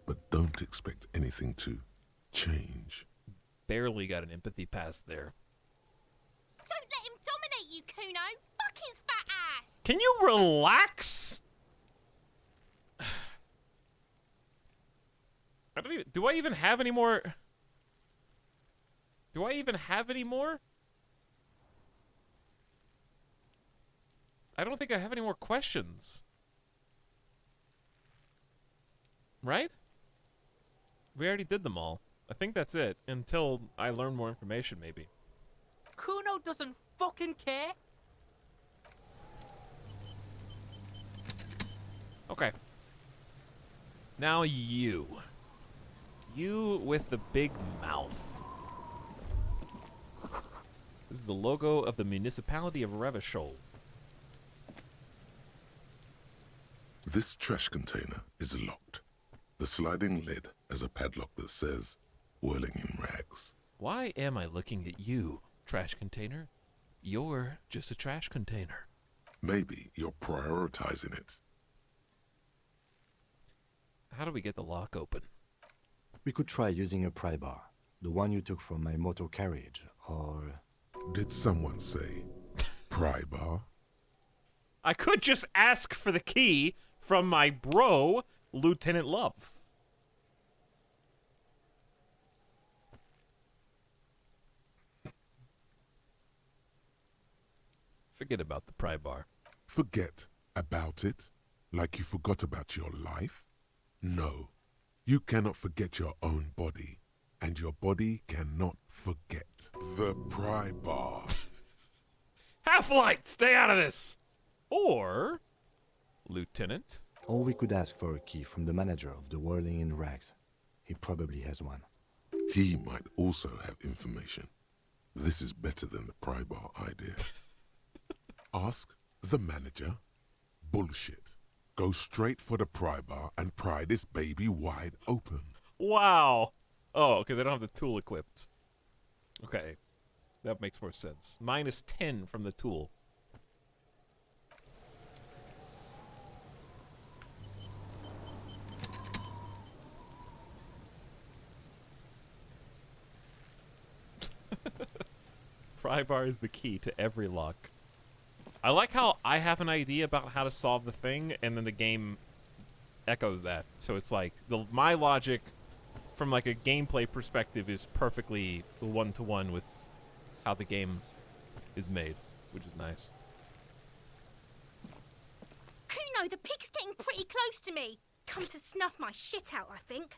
But don't expect anything to change. Barely got an empathy pass there. Don't let him dominate you, Kuno! Fuck his fat ass! Can you relax? I don't even... Do I even have any more... Do I even have any more? I don't think I have any more questions. Right? We already did them all. I think that's it. Until I learn more information, maybe. Kuno doesn't fucking care. Okay. Now you. You with the big mouth. This is the logo of the municipality of Revachol. This trash container is locked. The sliding lid has a padlock that says, whirling in rags. Why am I looking at you, trash container? You're just a trash container. Maybe you're prioritizing it. How do we get the lock open? We could try using a pry bar. The one you took from my motor carriage, or... Did someone say pry bar? I could just ask for the key from my bro, Lieutenant Love. Forget about the pry bar. Forget about it? Like you forgot about your life? No. You cannot forget your own body, and your body cannot forget the pry bar. Half-Light, stay out of this! Or, Lieutenant? Or we could ask for a key from the manager of the Whirling in Rags. He probably has one. He might also have information. This is better than the pry bar idea. Ask the manager. Bullshit. Go straight for the pry bar and pry this baby wide open. Wow. Oh, because I don't have the tool equipped. Okay. That makes more sense. -10 from the tool. Pry bar is the key to every lock. I like how I have an idea about how to solve the thing, and then the game echoes that. So it's like, my logic from like a gameplay perspective is perfectly one-to-one with how the game is made, which is nice. Kuno, the pig's getting pretty close to me. Come to snuff my shit out, I think.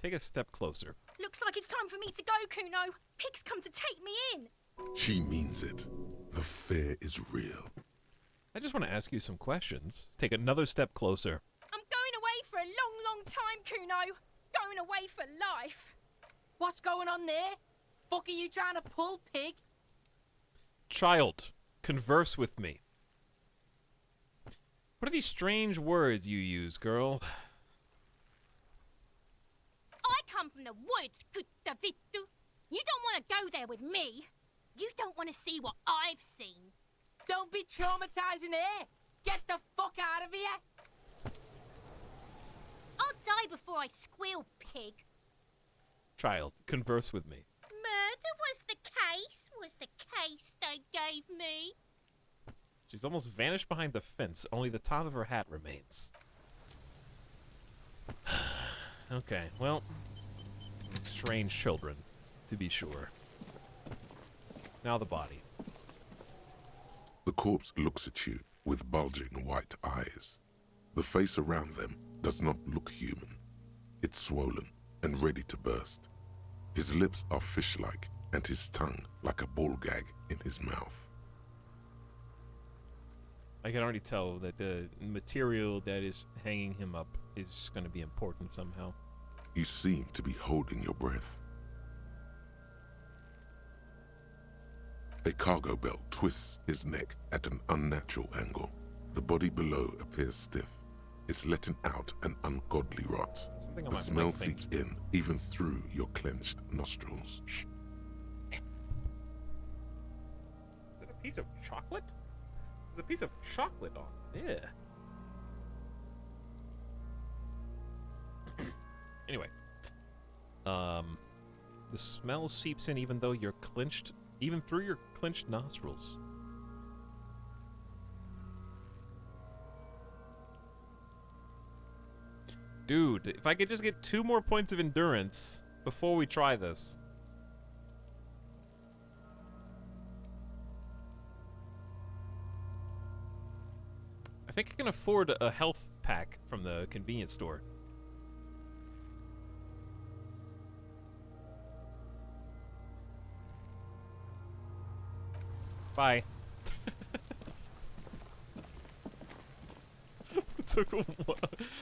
Take a step closer. Looks like it's time for me to go, Kuno. Pig's come to take me in. She means it. The fear is real. I just want to ask you some questions. Take another step closer. I'm going away for a long, long time, Kuno. Going away for life. What's going on there? Fuck are you trying to pull, pig? Child, converse with me. What are these strange words you use, girl? I come from the woods, good Davidu. You don't want to go there with me. You don't want to see what I've seen. Don't be traumatizing her. Get the fuck out of here. I'll die before I squeal, pig. Child, converse with me. Murder was the case they gave me. She's almost vanished behind the fence. Only the top of her hat remains. Okay, well, strange children, to be sure. Now the body. The corpse looks at you with bulging white eyes. The face around them does not look human. It's swollen and ready to burst. His lips are fish-like and his tongue like a ball gag in his mouth. I can already tell that the material that is hanging him up is going to be important somehow. You seem to be holding your breath. A cargo belt twists his neck at an unnatural angle. The body below appears stiff. It's letting out an ungodly rot. The smell seeps in, even through your clenched nostrils. Is it a piece of chocolate? There's a piece of chocolate on it. Yeah. Anyway. The smell seeps in even though you're clenched, even through your clenched nostrils. Dude, if I could just get 2 more points of endurance before we try this. I think I can afford a health pack from the convenience store. Bye. It took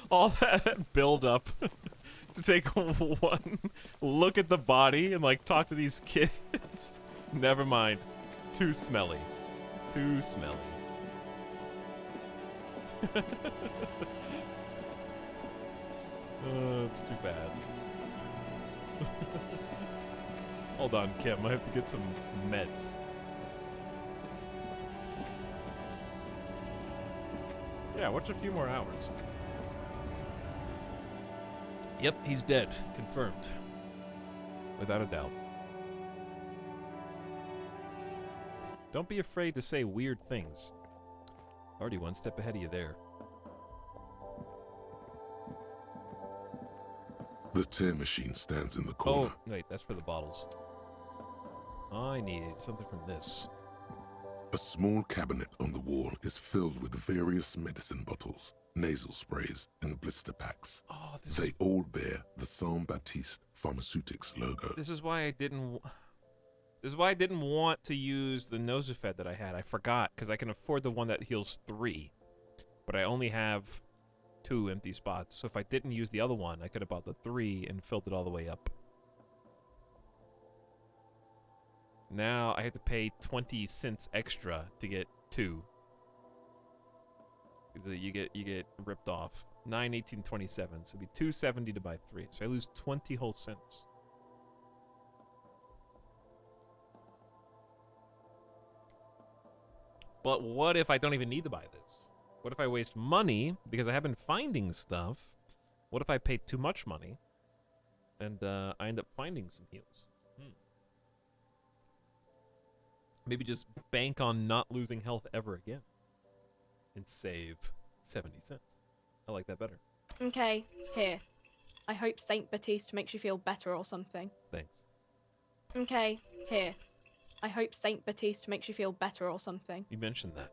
all that build up to take one look at the body and like talk to these kids. Never mind. Too smelly. Too smelly. It's too bad. Hold on, Kim. I have to get some meds. Yeah, watch a few more hours. Yep, he's dead. Confirmed. Without a doubt. Don't be afraid to say weird things. Already one step ahead of you there. The tear machine stands in the corner. Oh, wait, that's for the bottles. I need something from this. A small cabinet on the wall is filled with various medicine bottles, nasal sprays, and blister packs. Oh, they all bear the Saint-Baptiste Pharmaceutics logo. This is why I didn't want to use the Nosifed that I had. I forgot, because I can afford the one that heals 3. But I only have 2 empty spots. So if I didn't use the other one, I could have bought the 3 and filled it all the way up. Now I have to pay 20 cents extra to get 2. You get ripped off. 9.18.27. So it'd be $2.70 to buy 3. So I lose 20 whole cents. But what if I don't even need to buy this? What if I waste money because I have been finding stuff? What if I pay too much money and I end up finding some heals? Maybe just bank on not losing health ever again. And save 70 cents. I like that better. Okay, here. I hope Saint Baptiste makes you feel better or something. Thanks. Okay, here. I hope Saint Baptiste makes you feel better or something. You mentioned that.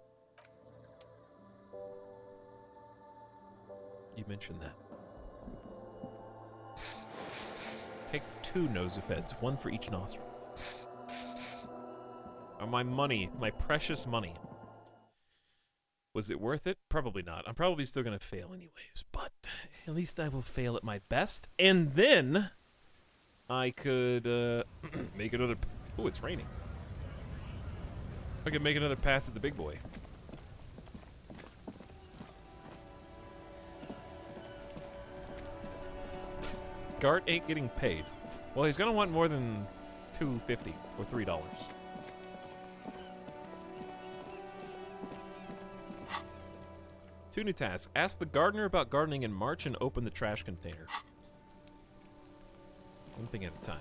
You mentioned that. Take 2 Nosefeds, 1 for each nostril. My money, my precious money. Was it worth it? Probably not. I'm probably still going to fail anyways, but at least I will fail at my best. And then I could make another... Ooh, it's raining. I could make another pass at the big boy. Gart ain't getting paid. Well, he's going to want more than $2.50 or $3. Two new tasks. Ask the gardener about gardening in March and open the trash container. One thing at a time.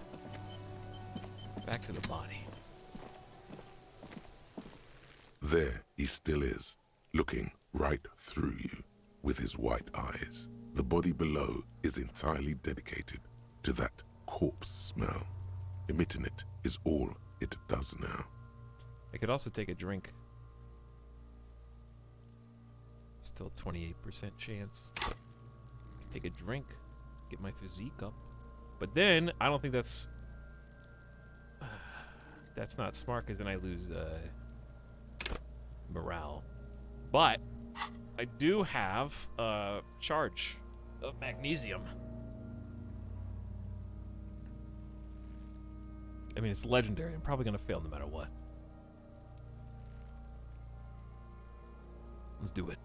Back to the body. There he still is, looking right through you with his white eyes. The body below is entirely dedicated to that corpse smell. Emitting it is all it does now. I could also take a drink. Still 28% chance. Take a drink, get my physique up. But then, I don't think that's... that's not smart, because then I lose morale. But I do have a charge of magnesium. I mean, it's legendary. I'm probably going to fail no matter what. Let's do it.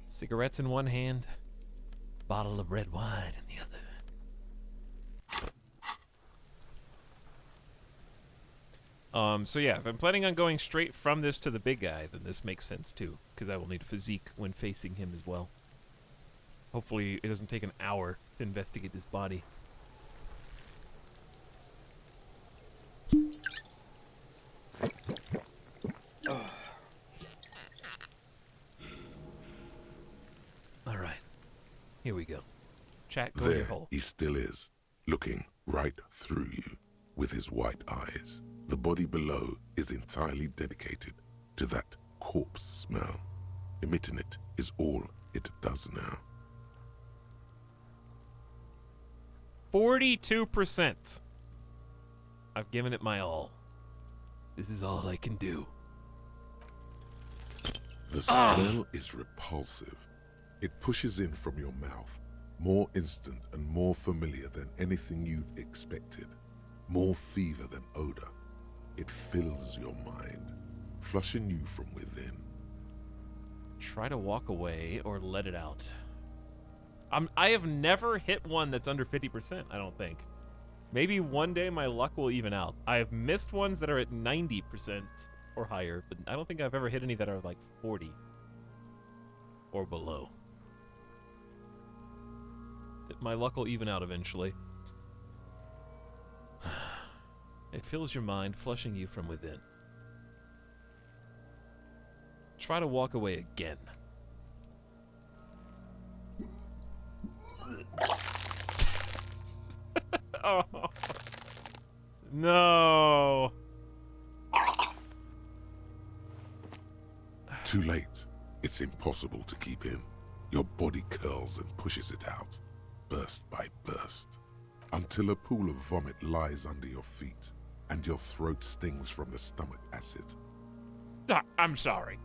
Cigarettes in one hand, bottle of red wine in the other. So yeah, if I'm planning on going straight from this to the big guy, then this makes sense too, because I will need physique when facing him as well. Hopefully it doesn't take an hour to investigate this body. Alright, here we go. Chat, go in your There hole. he still is, looking right through you with his white eyes. The body below is entirely dedicated to that corpse smell. Emitting it is all it does now. 42%. I've given it my all. This is all I can do. The smell is repulsive. It pushes in from your mouth, more instant and more familiar than anything you'd expected. More fever than odor. It fills your mind, flushing you from within. Try to walk away or let it out. I have never hit one that's under 50%, I don't think. Maybe one day my luck will even out. I have missed ones that are at 90% or higher, but I don't think I've ever hit any that are like 40 or below. My luck will even out eventually. It fills your mind, flushing you from within. Try to walk away again. Oh. No. Too late. It's impossible to keep in. Your body curls and pushes it out, burst by burst, until a pool of vomit lies under your feet and your throat stings from the stomach acid. I'm sorry.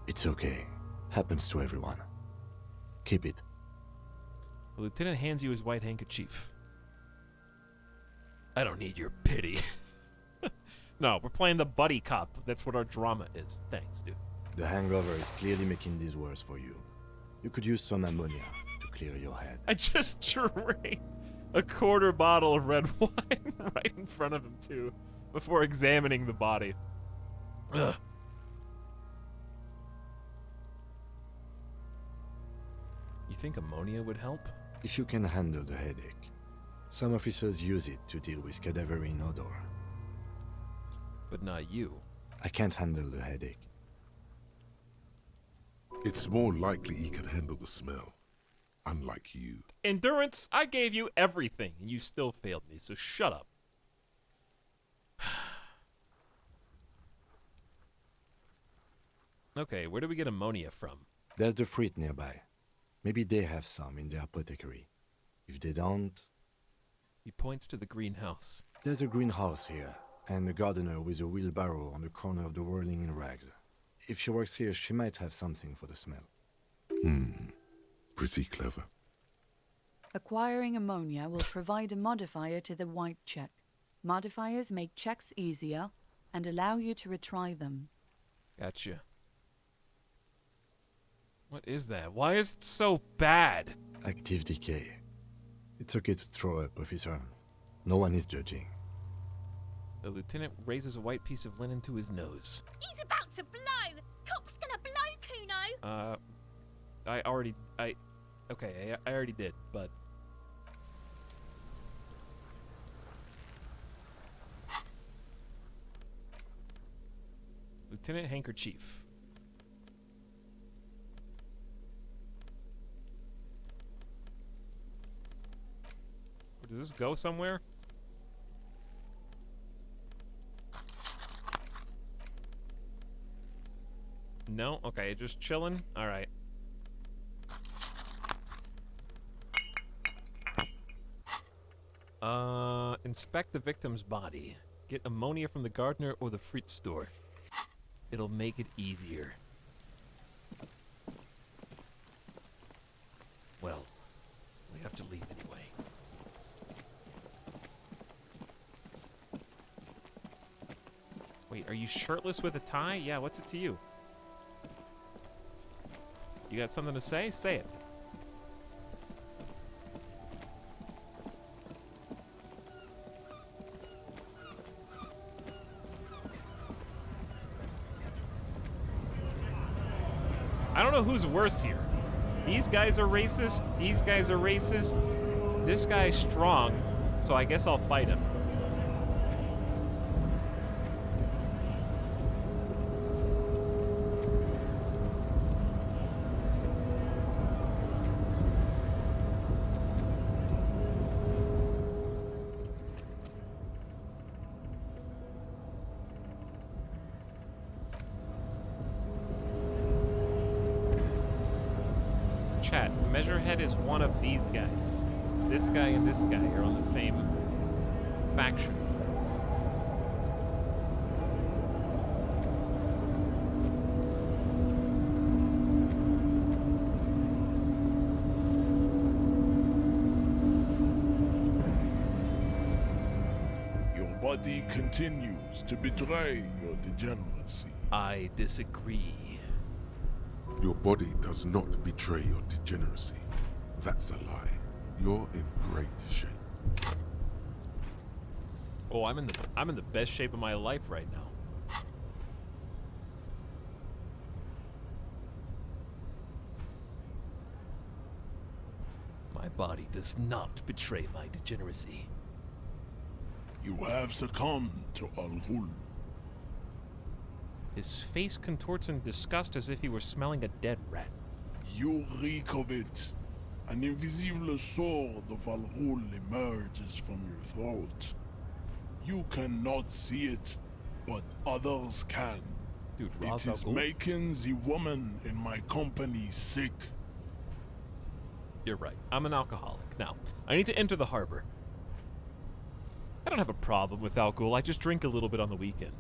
It's okay. Happens to everyone. Keep it. The lieutenant hands you his white handkerchief. I don't need your pity. No, we're playing the buddy cop. That's what our drama is. Thanks, dude. The hangover is clearly making these worse for you. You could use some ammonia to clear your head. I just drank a quarter bottle of red wine right in front of him, too, before examining the body. Ugh. think ammonia would help? If you can handle the headache. Some officers use it to deal with cadaverine odor. But not you. I can't handle the headache. It's more likely he can handle the smell, unlike you. Endurance, I gave you everything, and you still failed me, so shut up. Okay, where do we get ammonia from? There's the fruit nearby. Maybe they have some in their apothecary. If they don't... He points to the greenhouse. There's a greenhouse here, and a gardener with a wheelbarrow on the corner of the whirling in rags. If she works here, she might have something for the smell. Pretty clever. Acquiring ammonia will provide a modifier to the white check. Modifiers make checks easier and allow you to retry them. Gotcha. What is that? Why is it so bad? Active decay. It's okay to throw up, officer. No one is judging. The lieutenant raises a white piece of linen to his nose. He's about to blow! Cop's gonna blow, Kuno! I already did, but... Lieutenant Handkerchief. Does this go somewhere? No? Okay, just chilling? Alright. Inspect the victim's body. Get ammonia from the gardener or the fruit store. It'll make it easier. Well, we have to leave anyway. Wait, are you shirtless with a tie? Yeah, what's it to you? You got something to say? Say it. I don't know who's worse here. These guys are racist. These guys are racist. This guy's strong, so I guess I'll fight him. Chat, Measurehead is one of these guys. This guy and this guy are on the same faction. Your body continues to betray your degeneracy. I disagree. Your body does not betray your degeneracy. That's a lie. You're in great shape. Oh, I'm in the best shape of my life right now. My body does not betray my degeneracy. You have succumbed to Al-Ghul. His face contorts in disgust as if he were smelling a dead rat. You reek of it. An invisible sword of Al-Ghul emerges from your throat. You cannot see it, but others can. Dude, it is making the woman in my company sick. You're right. I'm an alcoholic. Now, I need to enter the harbor. I don't have a problem with alcohol. I just drink a little bit on the weekend.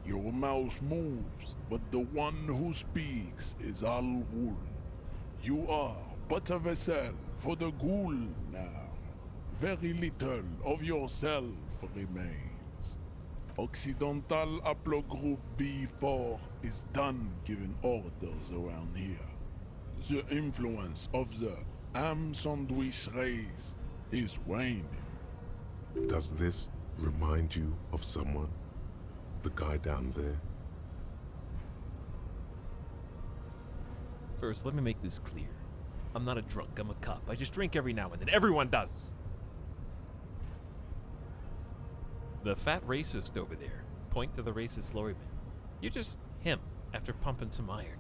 Your mouth moves, but the one who speaks is Al-Ghul. You are but a vessel for the Ghul now. Very little of yourself remains. Occidental Haplogroup B4 is done giving orders around here. The influence of the ham sandwich race is waning. Does this remind you of someone? The guy down there? First, let me make this clear. I'm not a drunk, I'm a cop. I just drink every now and then. Everyone does. The fat racist over there. Point to the racist lorryman. You're just him after pumping some iron.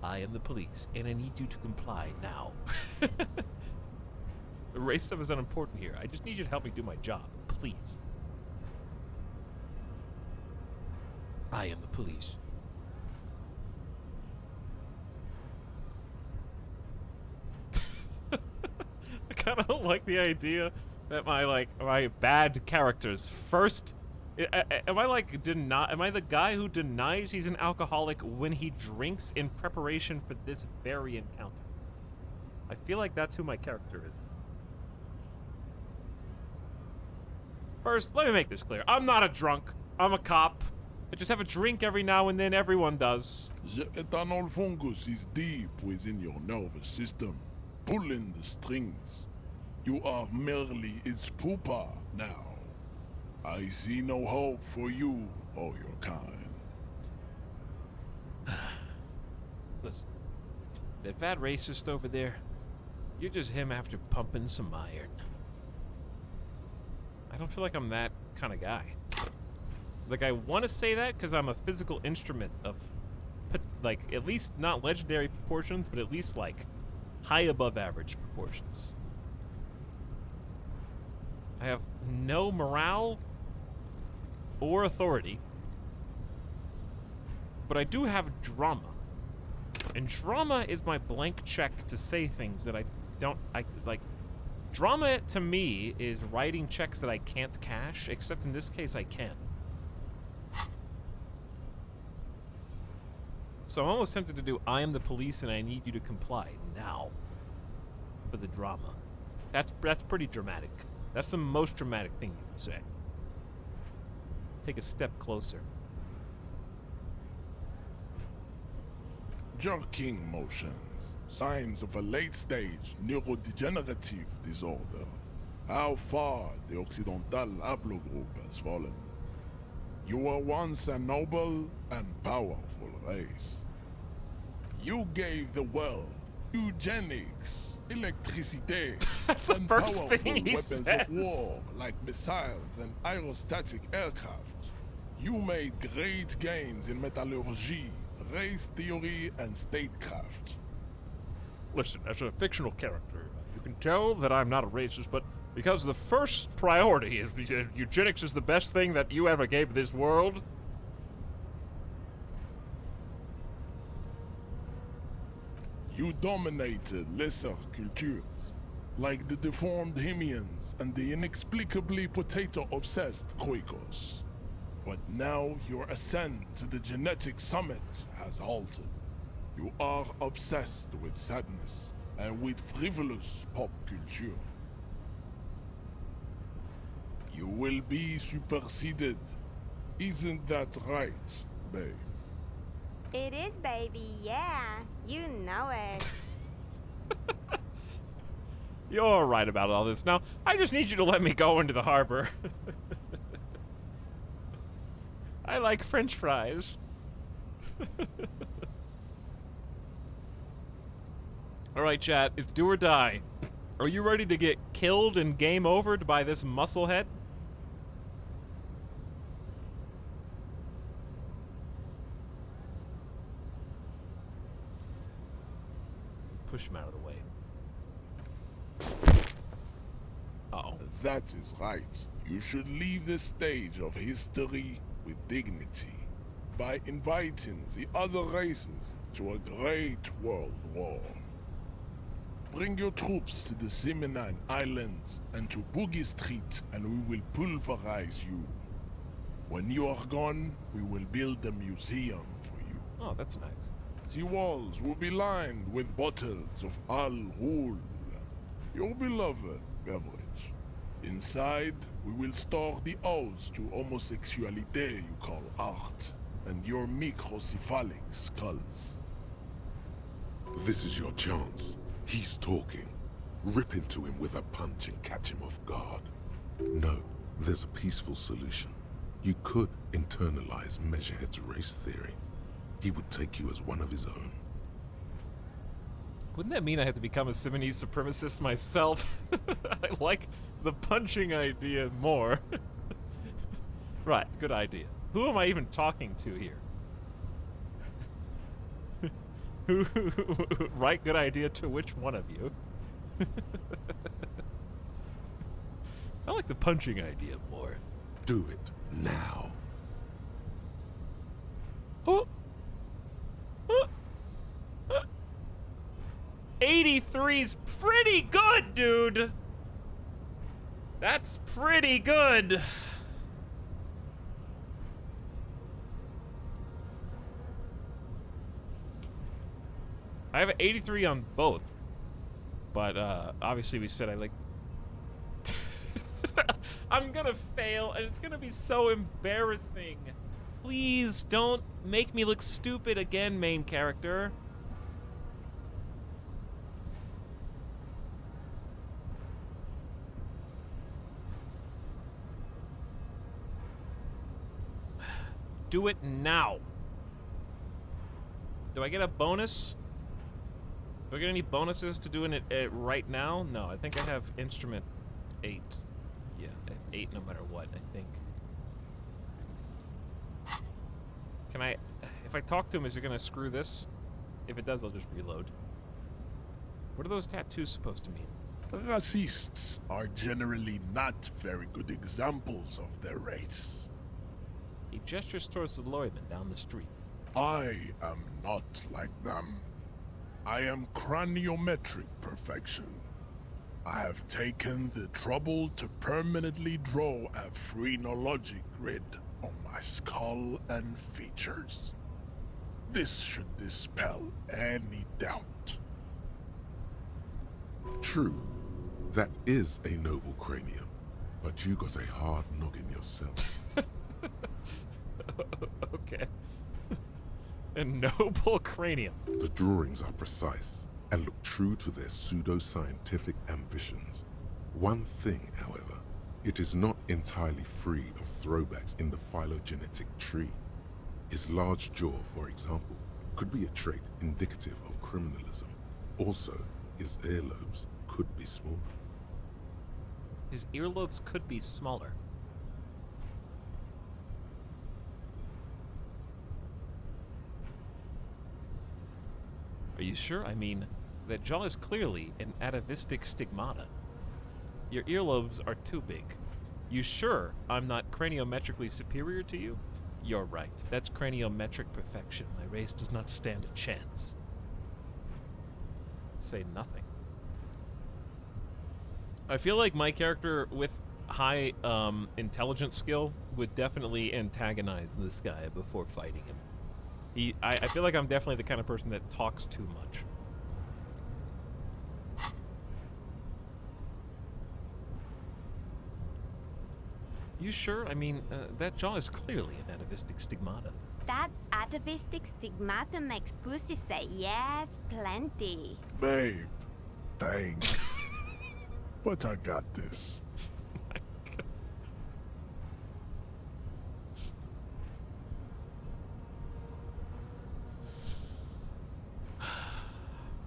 I am the police, and I need you to comply now. The race stuff is unimportant here. I just need you to help me do my job, please. I am the police. I kind of don't like the idea that my bad characters first. Am I the guy who denies he's an alcoholic when he drinks in preparation for this very encounter? I feel like that's who my character is. First, let me make this clear. I'm not a drunk. I'm a cop. I just have a drink every now and then. Everyone does. The ethanol fungus is deep within your nervous system, pulling the strings. You are merely its pupa now. I see no hope for you or your kind. Listen, that fat racist over there, you're just him after pumping some iron. I don't feel like I'm that kind of guy. Like, I want to say that because I'm a physical instrument of, like, at least not legendary proportions, but at least, like, high above average proportions. I have no morale or authority, but I do have drama. And drama is my blank check to say things that I like. Drama to me is writing checks that I can't cash, except in this case I can. So I'm almost tempted to do I am the police and I need you to comply now for the drama. That's pretty dramatic. That's the most dramatic thing you could say. Take a step closer. Jerking motions. Signs of a late-stage neurodegenerative disorder. How far the Occidental haplogroup has fallen. You were once a noble and powerful race. You gave the world eugenics, electricity, That's the and first powerful thing he weapons says. of war like missiles and aerostatic aircraft. You made great gains in metallurgy, race theory, and statecraft. Listen, as a fictional character, you can tell that I'm not a racist, but because the first priority is eugenics is the best thing that you ever gave this world. You dominated lesser cultures, like the deformed Hemians and the inexplicably potato-obsessed Quakers. But now your ascent to the genetic summit has halted. You are obsessed with sadness and with frivolous pop culture. You will be superseded. Isn't that right, babe? It is, baby, yeah. You know it. You're right about all this. Now, I just need you to let me go into the harbor. I like French fries. Alright, chat, it's do or die. Are you ready to get killed and game overed by this musclehead? Push him out of the way. Uh-oh. That is right. You should leave the stage of history with dignity by inviting the other races to a great world war. Bring your troops to the Seminine Islands and to Boogie Street, and we will pulverize you. When you are gone, we will build a museum for you. Oh, that's nice. The walls will be lined with bottles of Al Ghul, your beloved beverage. Inside, we will store the odes to homosexuality you call art, and your microcephalic skulls. This is your chance. He's talking. Rip into him with a punch and catch him off guard. No, there's a peaceful solution. You could internalize Measurehead's race theory. He would take you as one of his own. Wouldn't that mean I have to become a Simonese supremacist myself? I like the punching idea more. Right, good idea. Who am I even talking to here? Right, good idea to which one of you? I like the punching idea more. Do it now. Oh. 83's pretty good, dude. That's pretty good. I have an 83 on both, but obviously we said I like. I'm gonna fail, and it's gonna be so embarrassing. Please don't make me look stupid again, main character. Do it now. Do I get a bonus? Do I get any bonuses to doing it right now? No, I think I have instrument 8. Yeah, I have 8 no matter what, I think. Can I... If I talk to him, is it gonna screw this? If it does, I'll just reload. What are those tattoos supposed to mean? Racists are generally not very good examples of their race. He gestures towards the lawyer-man down the street. I am not like them. I am craniometric perfection. I have taken the trouble to permanently draw a phrenologic grid on my skull and features. This should dispel any doubt. True, that is a noble cranium, but you got a hard noggin yourself. Okay. A noble cranium. The drawings are precise and look true to their pseudo-scientific ambitions. One thing, however, it is not entirely free of throwbacks in the phylogenetic tree. His large jaw, for example, could be a trait indicative of criminalism. Also, his earlobes could be small. His earlobes could be smaller. Are you sure? I mean, that jaw is clearly an atavistic stigmata. Your earlobes are too big. You sure I'm not craniometrically superior to you? You're right. That's craniometric perfection. My race does not stand a chance. Say nothing. I feel like my character with high intelligence skill would definitely antagonize this guy before fighting him. I feel like I'm definitely the kind of person that talks too much. You sure? I mean, that jaw is clearly an atavistic stigmata. That atavistic stigmata makes pussy say yes, plenty. Babe, thanks. But I got this.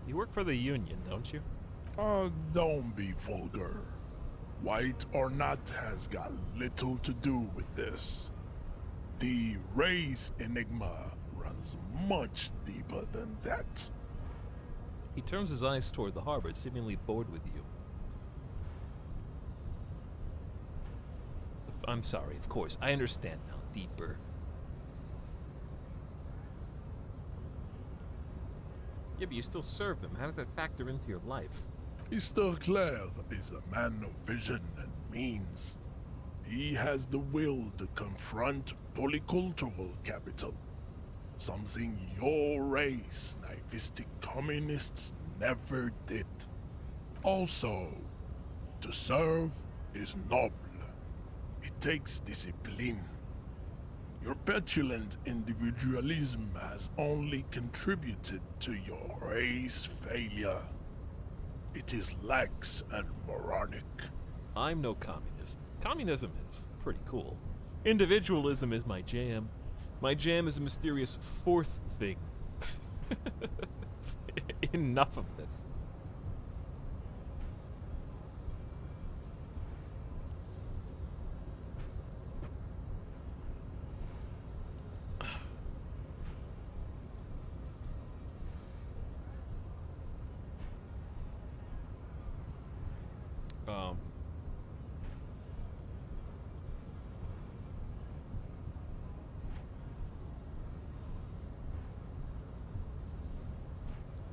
You work for the union, don't you? Don't be vulgar. White or not has got little to do with this. The race enigma runs much deeper than that. He turns his eyes toward the harbor, seemingly bored with you. I'm sorry, of course. I understand now. Deeper. Yeah, but you still serve them. How does that factor into your life? Mr. Clare is a man of vision and means. He has the will to confront polycultural capital. Something your race, naivistic communists, never did. Also, to serve is noble. It takes discipline. Your petulant individualism has only contributed to your race failure. It is lax and moronic. I'm no communist. Communism is pretty cool. Individualism is my jam. My jam is a mysterious fourth thing. Enough of this.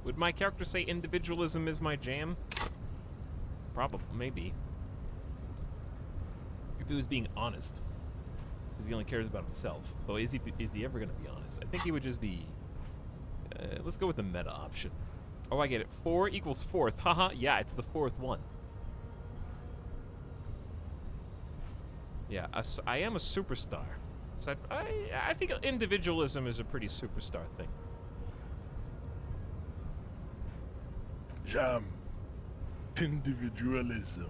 Would my character say individualism is my jam? Probably, maybe. If he was being honest, because he only cares about himself. But is he ever gonna be honest? I think he would just be. Let's go with the meta option. Oh, I get it. 4 equals 4th. Haha. Yeah, it's the 4th one. Yeah, I am a superstar. So I think individualism is a pretty superstar thing. Jam. Individualism.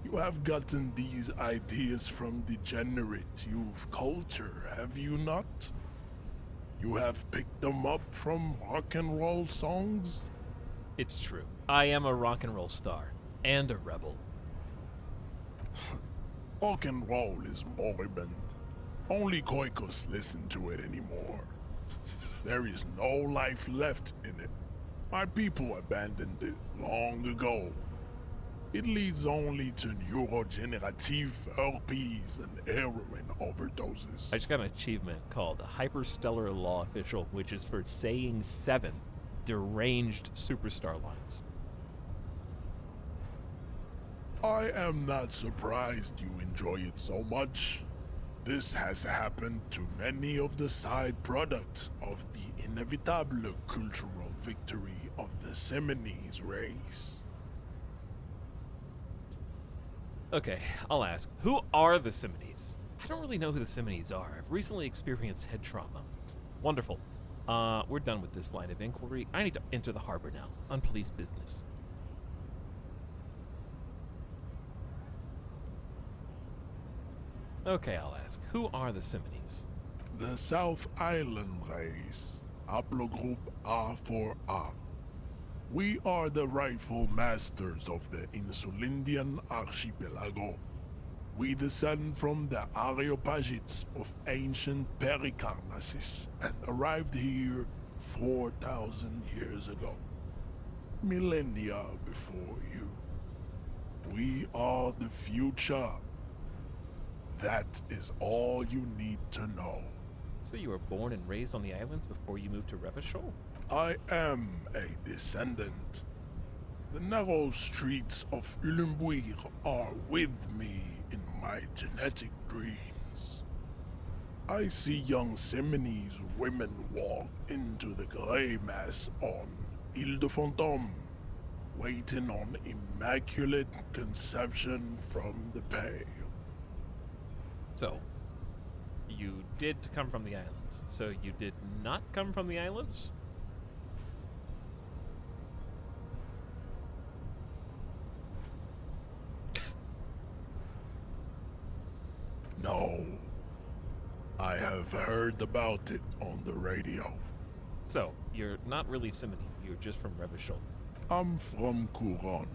You have gotten these ideas from degenerate youth culture, have you not? You have picked them up from rock and roll songs? It's true. I am a rock and roll star. And a rebel. Rock and roll is moribund. Only Koikos listen to it anymore. There is no life left in it. My people abandoned it long ago. It leads only to neurodegenerative herpes and heroin overdoses. I just got an achievement called Hyperstellar Law Official, which is for saying 7 deranged superstar lines. I am not surprised you enjoy it so much. This has happened to many of the side products of the inevitable cultural victory of the Semines race. Okay, I'll ask. Who are the Semines? I don't really know who the Semines are. I've recently experienced head trauma. Wonderful. We're done with this line of inquiry. I need to enter the harbor now, on police business. Okay, I'll ask. Who are the Semines? The South Island race, haplogroup A4A. We are the rightful masters of the Insulindian archipelago. We descend from the Areopagites of ancient Pericarnassus and arrived here 4,000 years ago. Millennia before you. We are the future. That is all you need to know. So you were born and raised on the islands before you moved to Revachol? I am a descendant. The narrow streets of Ulimbuir are with me in my genetic dreams. I see young Semines women walk into the grey mass on Ile de Fantôme, waiting on immaculate conception from the pale. So, you did come from the islands. So you did not come from the islands? No. I have heard about it on the radio. So, you're not really Semines, you're just from Revachol. I'm from Couronne.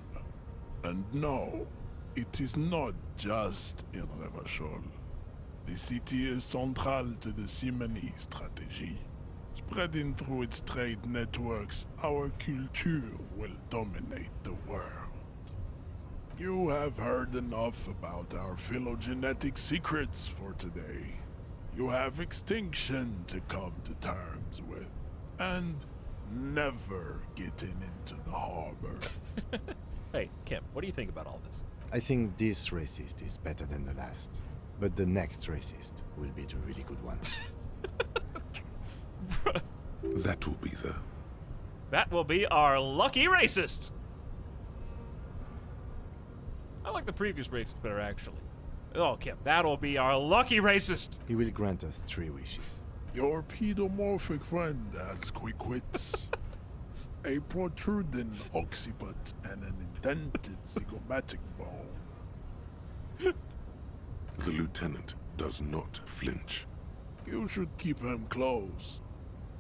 And no, it is not just in Revachol. The city is central to the Semini strategy. Spreading through its trade networks, our culture will dominate the world. You have heard enough about our phylogenetic secrets for today. You have extinction to come to terms with, and never getting into the harbor. Hey, Kim, what do you think about all this? I think this racist is better than the last. But the next racist will be the really good one. That will be the... That will be our lucky racist! I like the previous racist better, actually. Oh, Kim, that'll be our lucky racist! He will grant us 3 wishes. Your pedomorphic friend has quick wits. A protruding occiput and an indented zygomatic bone. The lieutenant does not flinch. You should keep him close.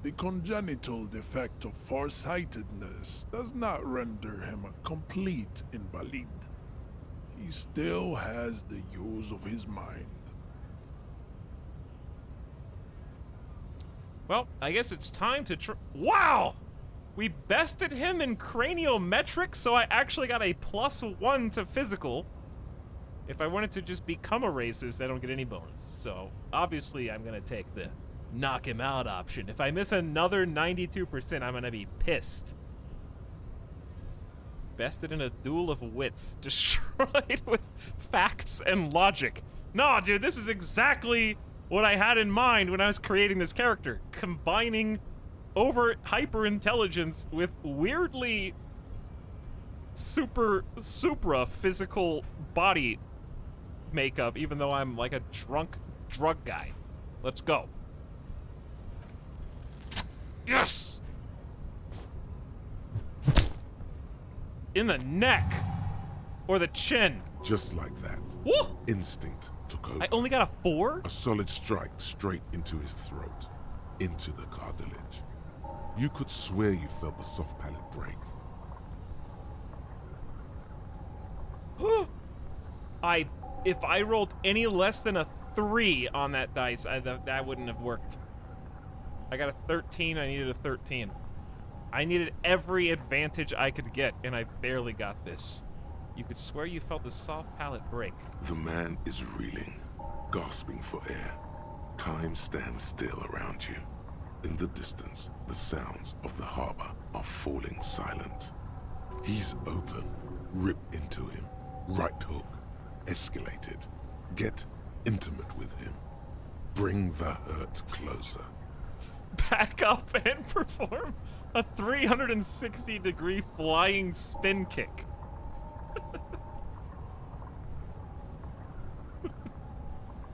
the congenital defect of farsightedness does not render him a complete invalid. He still has the use of his mind. Well, I guess it's time to Wow! We bested him in craniometrics, so I actually got a +1 to physical. If I wanted to just become a racist, I don't get any bonus. So, obviously, I'm gonna take the knock him out option. If I miss another 92%, I'm gonna be pissed. Bested in a duel of wits, destroyed with facts and logic. Nah, dude, this is exactly what I had in mind when I was creating this character. Combining hyper intelligence with weirdly supra physical body makeup, even though I'm like a drunk drug guy. Let's go. Yes! In the neck. Or the chin. Just like that. Woo! Instinct took over. I only got a 4? A solid strike straight into his throat, into the cartilage. You could swear you felt the soft palate break. If I rolled any less than a 3 on that dice, that wouldn't have worked. I got a 13, I needed a 13. I needed every advantage I could get, and I barely got this. You could swear you felt the soft palate break. The man is reeling, gasping for air. Time stands still around you. In the distance, the sounds of the harbor are falling silent. He's open. Rip into him. Right hook. Escalate it. Get intimate with him. Bring the hurt closer. Back up and perform a 360-degree flying spin kick.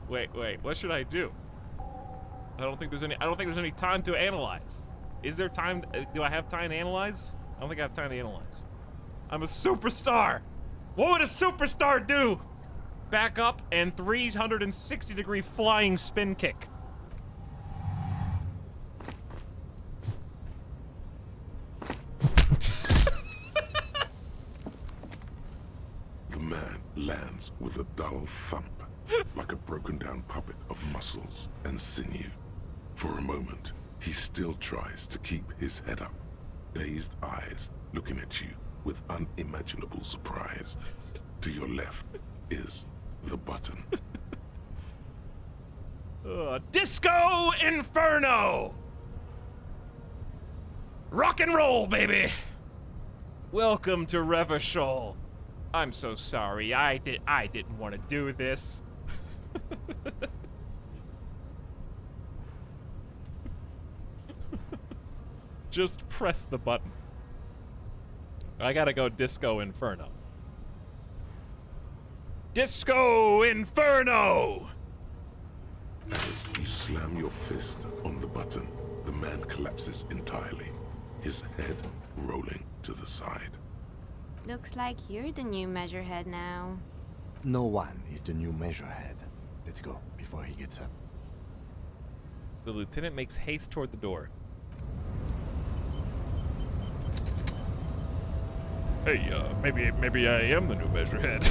Wait, what should I do? I don't think there's any time to analyze. Is there time? Do I have time to analyze? I don't think I have time to analyze. I'm a superstar. What would a superstar do? Back up and 360-degree flying spin kick. The man lands with a dull thump, like a broken down puppet of muscles and sinew. For a moment, he still tries to keep his head up, dazed eyes looking at you with unimaginable surprise. To your left is the button. Disco Inferno! Rock and roll, baby! Welcome to Revachol. I'm so sorry. I didn't want to do this. Just press the button. I gotta go Disco Inferno. Disco Inferno! As you slam your fist on the button, the man collapses entirely, his head rolling to the side. Looks like you're the new measurehead now. No one is the new measurehead. Let's go before he gets up. The lieutenant makes haste toward the door. Hey, maybe I am the new measurehead.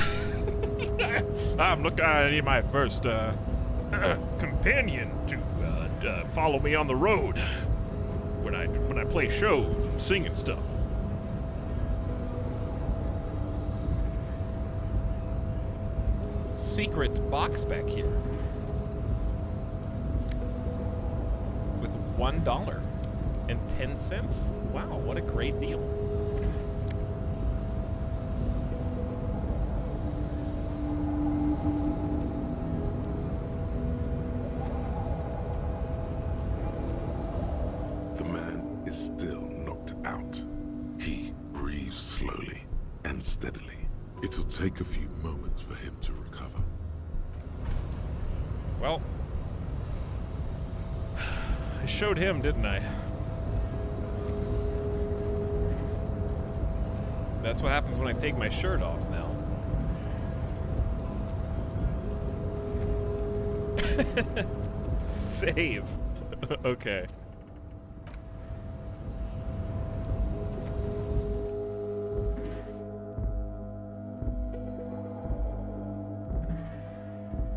I need my first companion to follow me on the road when I play shows and sing and stuff. Secret box back here with $1.10. Wow, what a great deal. The man is still knocked out. He breathes slowly and steadily. It'll take a few moments for him to recover. Well, I showed him, didn't I? That's what happens when I take my shirt off now. Save. Okay.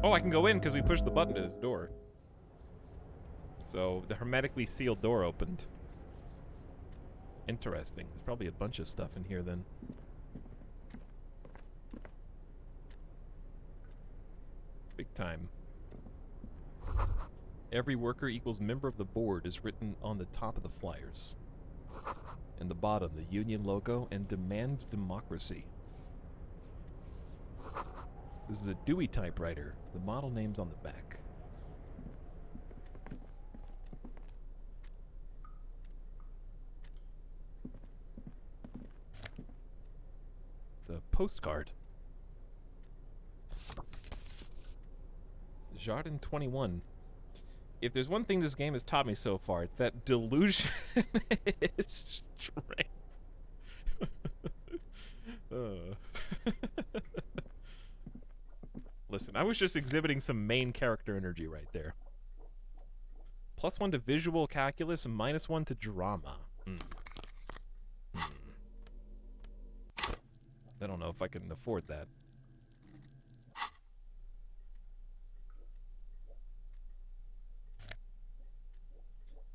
Oh, I can go in because we pushed the button to this door. So the hermetically sealed door opened. Interesting. There's probably a bunch of stuff in here then. Big time. Every worker equals member of the board is written on the top of the flyers. In the bottom, the union logo and demand democracy. This is a Dewey typewriter. The model name's on the back. It's a postcard. Jardin 21. If there's one thing this game has taught me so far, it's that delusion is strength. Listen, I was just exhibiting some main character energy right there. +1 to visual calculus and -1 to drama. I don't know if I can afford that.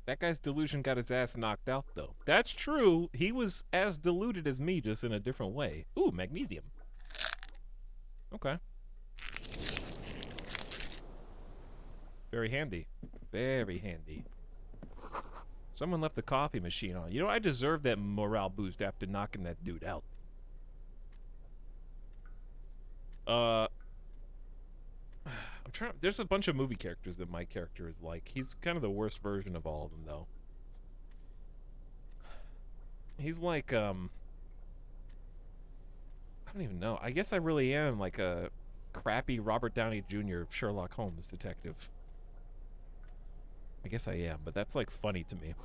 That guy's delusion got his ass knocked out, though. That's true. He was as deluded as me, just in a different way. Ooh, magnesium. Okay. Very handy. Very handy. Someone left the coffee machine on. You know, I deserve that morale boost after knocking that dude out. I'm trying. There's a bunch of movie characters that my character is like. He's kind of the worst version of all of them, though. He's like, I don't even know. I guess I really am like a crappy Robert Downey Jr. Sherlock Holmes detective. I guess I am, but that's like funny to me.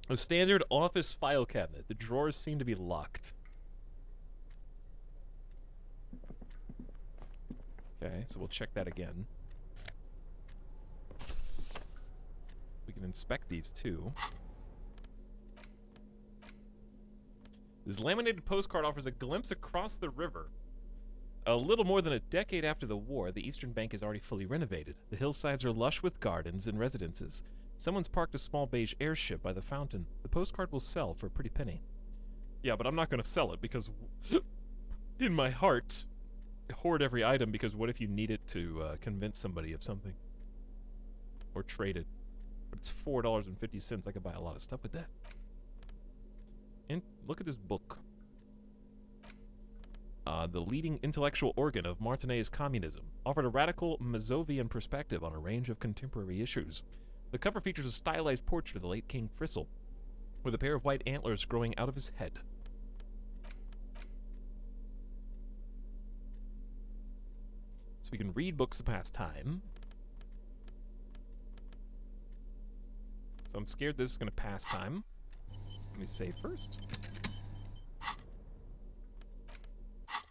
A standard office file cabinet. The drawers seem to be locked. Okay, so we'll check that again. We can inspect these too. This laminated postcard offers a glimpse across the river. A little more than a decade after the war, the Eastern Bank is already fully renovated. The hillsides are lush with gardens and residences. Someone's parked a small beige airship by the fountain. The postcard will sell for a pretty penny. Yeah, but I'm not going to sell it because in my heart, hoard every item, because what if you need it to convince somebody of something? Or trade it. But it's $4.50. I could buy a lot of stuff with that. And look at this book. The leading intellectual organ of Martinet's communism, offered a radical Mazovian perspective on a range of contemporary issues. The cover features a stylized portrait of the late King Frizzle, with a pair of white antlers growing out of his head. So we can read books to pass time. So I'm scared this is going to pass time. Let me save first.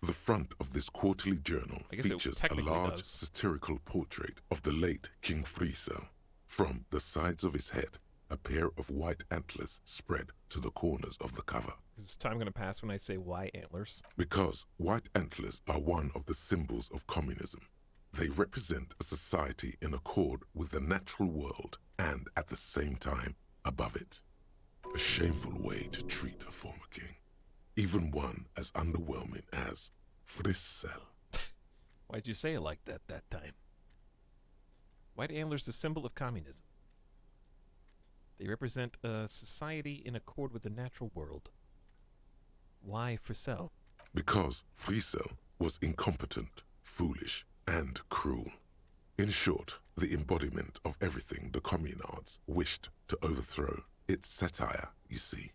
The front of this quarterly journal features a large satirical portrait of the late King Frizzle. From the sides of his head, a pair of white antlers spread to the corners of the cover. Is time going to pass when I say white antlers? Because white antlers are one of the symbols of communism. They represent a society in accord with the natural world and, at the same time, above it. A shameful way to treat a former king. Even one as underwhelming as Frizzle. Why'd you say it like that time? White antlers, the symbol of communism. They represent a society in accord with the natural world. Why Frizzle? Because Frizzle was incompetent, foolish, and cruel. In short, the embodiment of everything the communards wished to overthrow. It's satire, you see.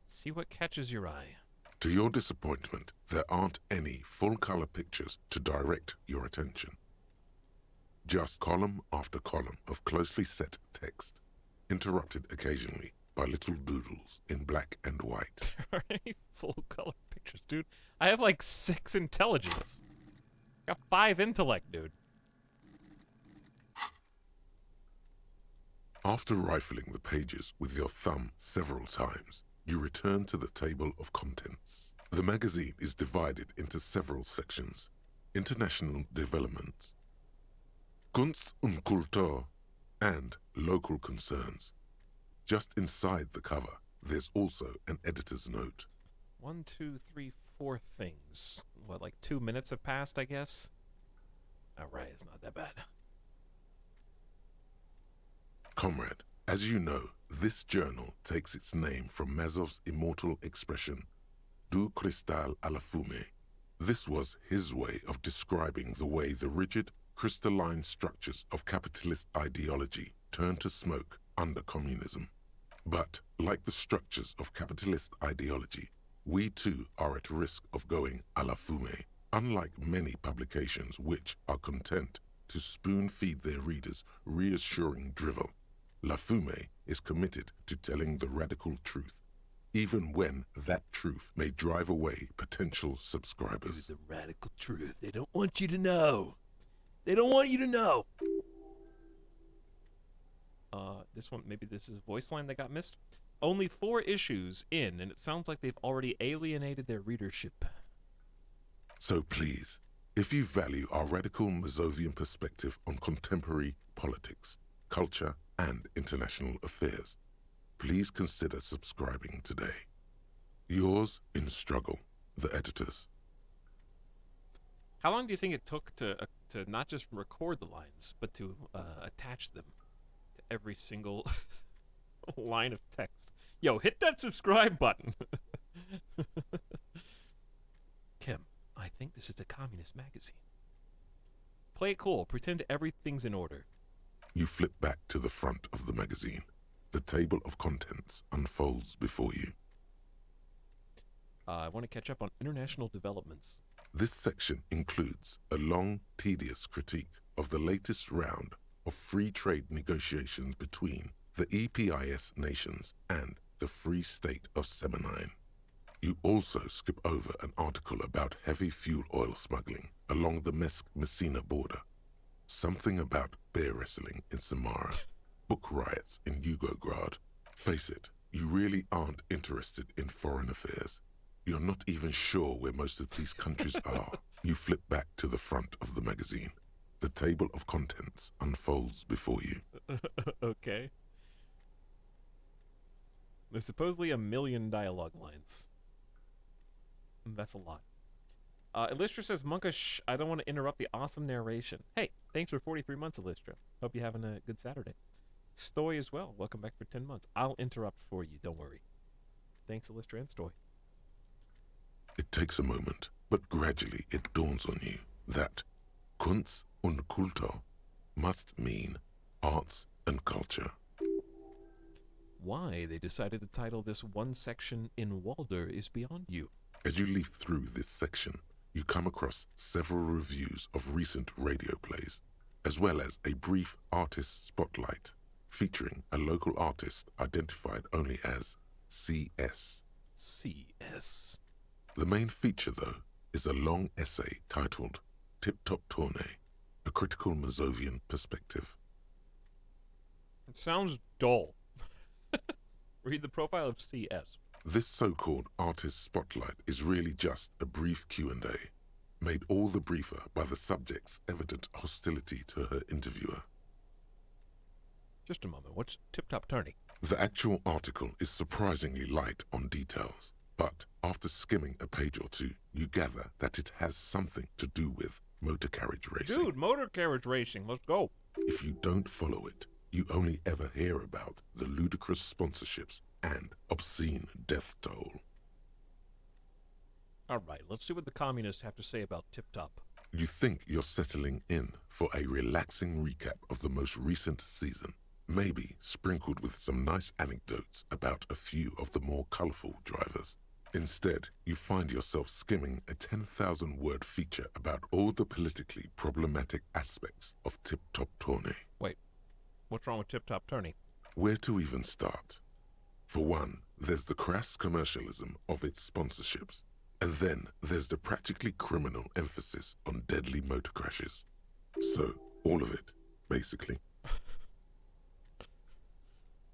See what catches your eye. To your disappointment, there aren't any full-color pictures to direct your attention. Just column after column of closely set text, interrupted occasionally by little doodles in black and white. There aren't any full-color pictures, dude. I have like 6 intelligence. Got 5 intellect, dude. After rifling the pages with your thumb several times, you return to the table of contents. The magazine is divided into several sections: international development, Kunst und Kultur, and local concerns. Just inside the cover, there's also an editor's note. 1, 2, 3, 4 things. What, like 2 minutes have passed, I guess? Alright, it's not that bad. Comrade, as you know, this journal takes its name from Mazov's immortal expression, du cristal à la fumée. This was his way of describing the way the rigid, crystalline structures of capitalist ideology turned to smoke under communism. But, like the structures of capitalist ideology, we too are at risk of going à la fumée, unlike many publications which are content to spoon-feed their readers reassuring drivel. La Fumée is committed to telling the radical truth, even when that truth may drive away potential subscribers. The radical truth. They don't want you to know. They don't want you to know. This one, maybe this is a voice line that got missed. Only 4 issues in, and it sounds like they've already alienated their readership. So please, if you value our radical Mazovian perspective on contemporary politics, culture, and international affairs, please consider subscribing today. Yours in struggle, the editors. How long do you think it took to not just record the lines, but to attach them to every single line of text? Yo, hit that subscribe button. Kim, I think this is a communist magazine. Play it cool. Pretend everything's in order. You flip back to the front of the magazine. The table of contents unfolds before you. I want to catch up on international developments. This section includes a long, tedious critique of the latest round of free trade negotiations between the EPIS nations and the Free State of Semenine. You also skip over an article about heavy fuel oil smuggling along the Messina border, something about bear wrestling in Samara, book riots in Yugograd. Face it, you really aren't interested in foreign affairs. You're not even sure where most of these countries are. You flip back to the front of the magazine. The table of contents unfolds before you. Okay. There's supposedly 1 million dialogue lines. That's a lot. Illustra says, Monkish, I don't want to interrupt the awesome narration. Hey, thanks for 43 months, Illustra. Hope you're having a good Saturday. Stoy as well. Welcome back for 10 months. I'll interrupt for you, don't worry. Thanks, Illustra and Stoy. It takes a moment, but gradually it dawns on you that Kunst und Kultur must mean arts and culture. Why they decided to title this one section in Walder is beyond you. As you leaf through this section, you come across several reviews of recent radio plays, as well as a brief artist spotlight featuring a local artist identified only as CS. CS. The main feature, though, is a long essay titled Tip Top Tournée, a critical Mazovian perspective. It sounds dull. Read the profile of CS. This so-called artist spotlight is really just a brief Q&A, made all the briefer by the subject's evident hostility to her interviewer. Just a moment, what's Tip Top Tourney? The actual article is surprisingly light on details, but after skimming a page or two, you gather that it has something to do with motor carriage racing. Dude, motor carriage racing, let's go. If you don't follow it, you only ever hear about the ludicrous sponsorships and obscene death toll. All right, let's see what the communists have to say about Tip Top. You think you're settling in for a relaxing recap of the most recent season, maybe sprinkled with some nice anecdotes about a few of the more colorful drivers. Instead, you find yourself skimming a 10,000-word feature about all the politically problematic aspects of Tip Top Tourney. Wait, what's wrong with Tip Top Tourney? Where to even start? For one, there's the crass commercialism of its sponsorships, and then there's the practically criminal emphasis on deadly motor crashes. So, all of it, basically.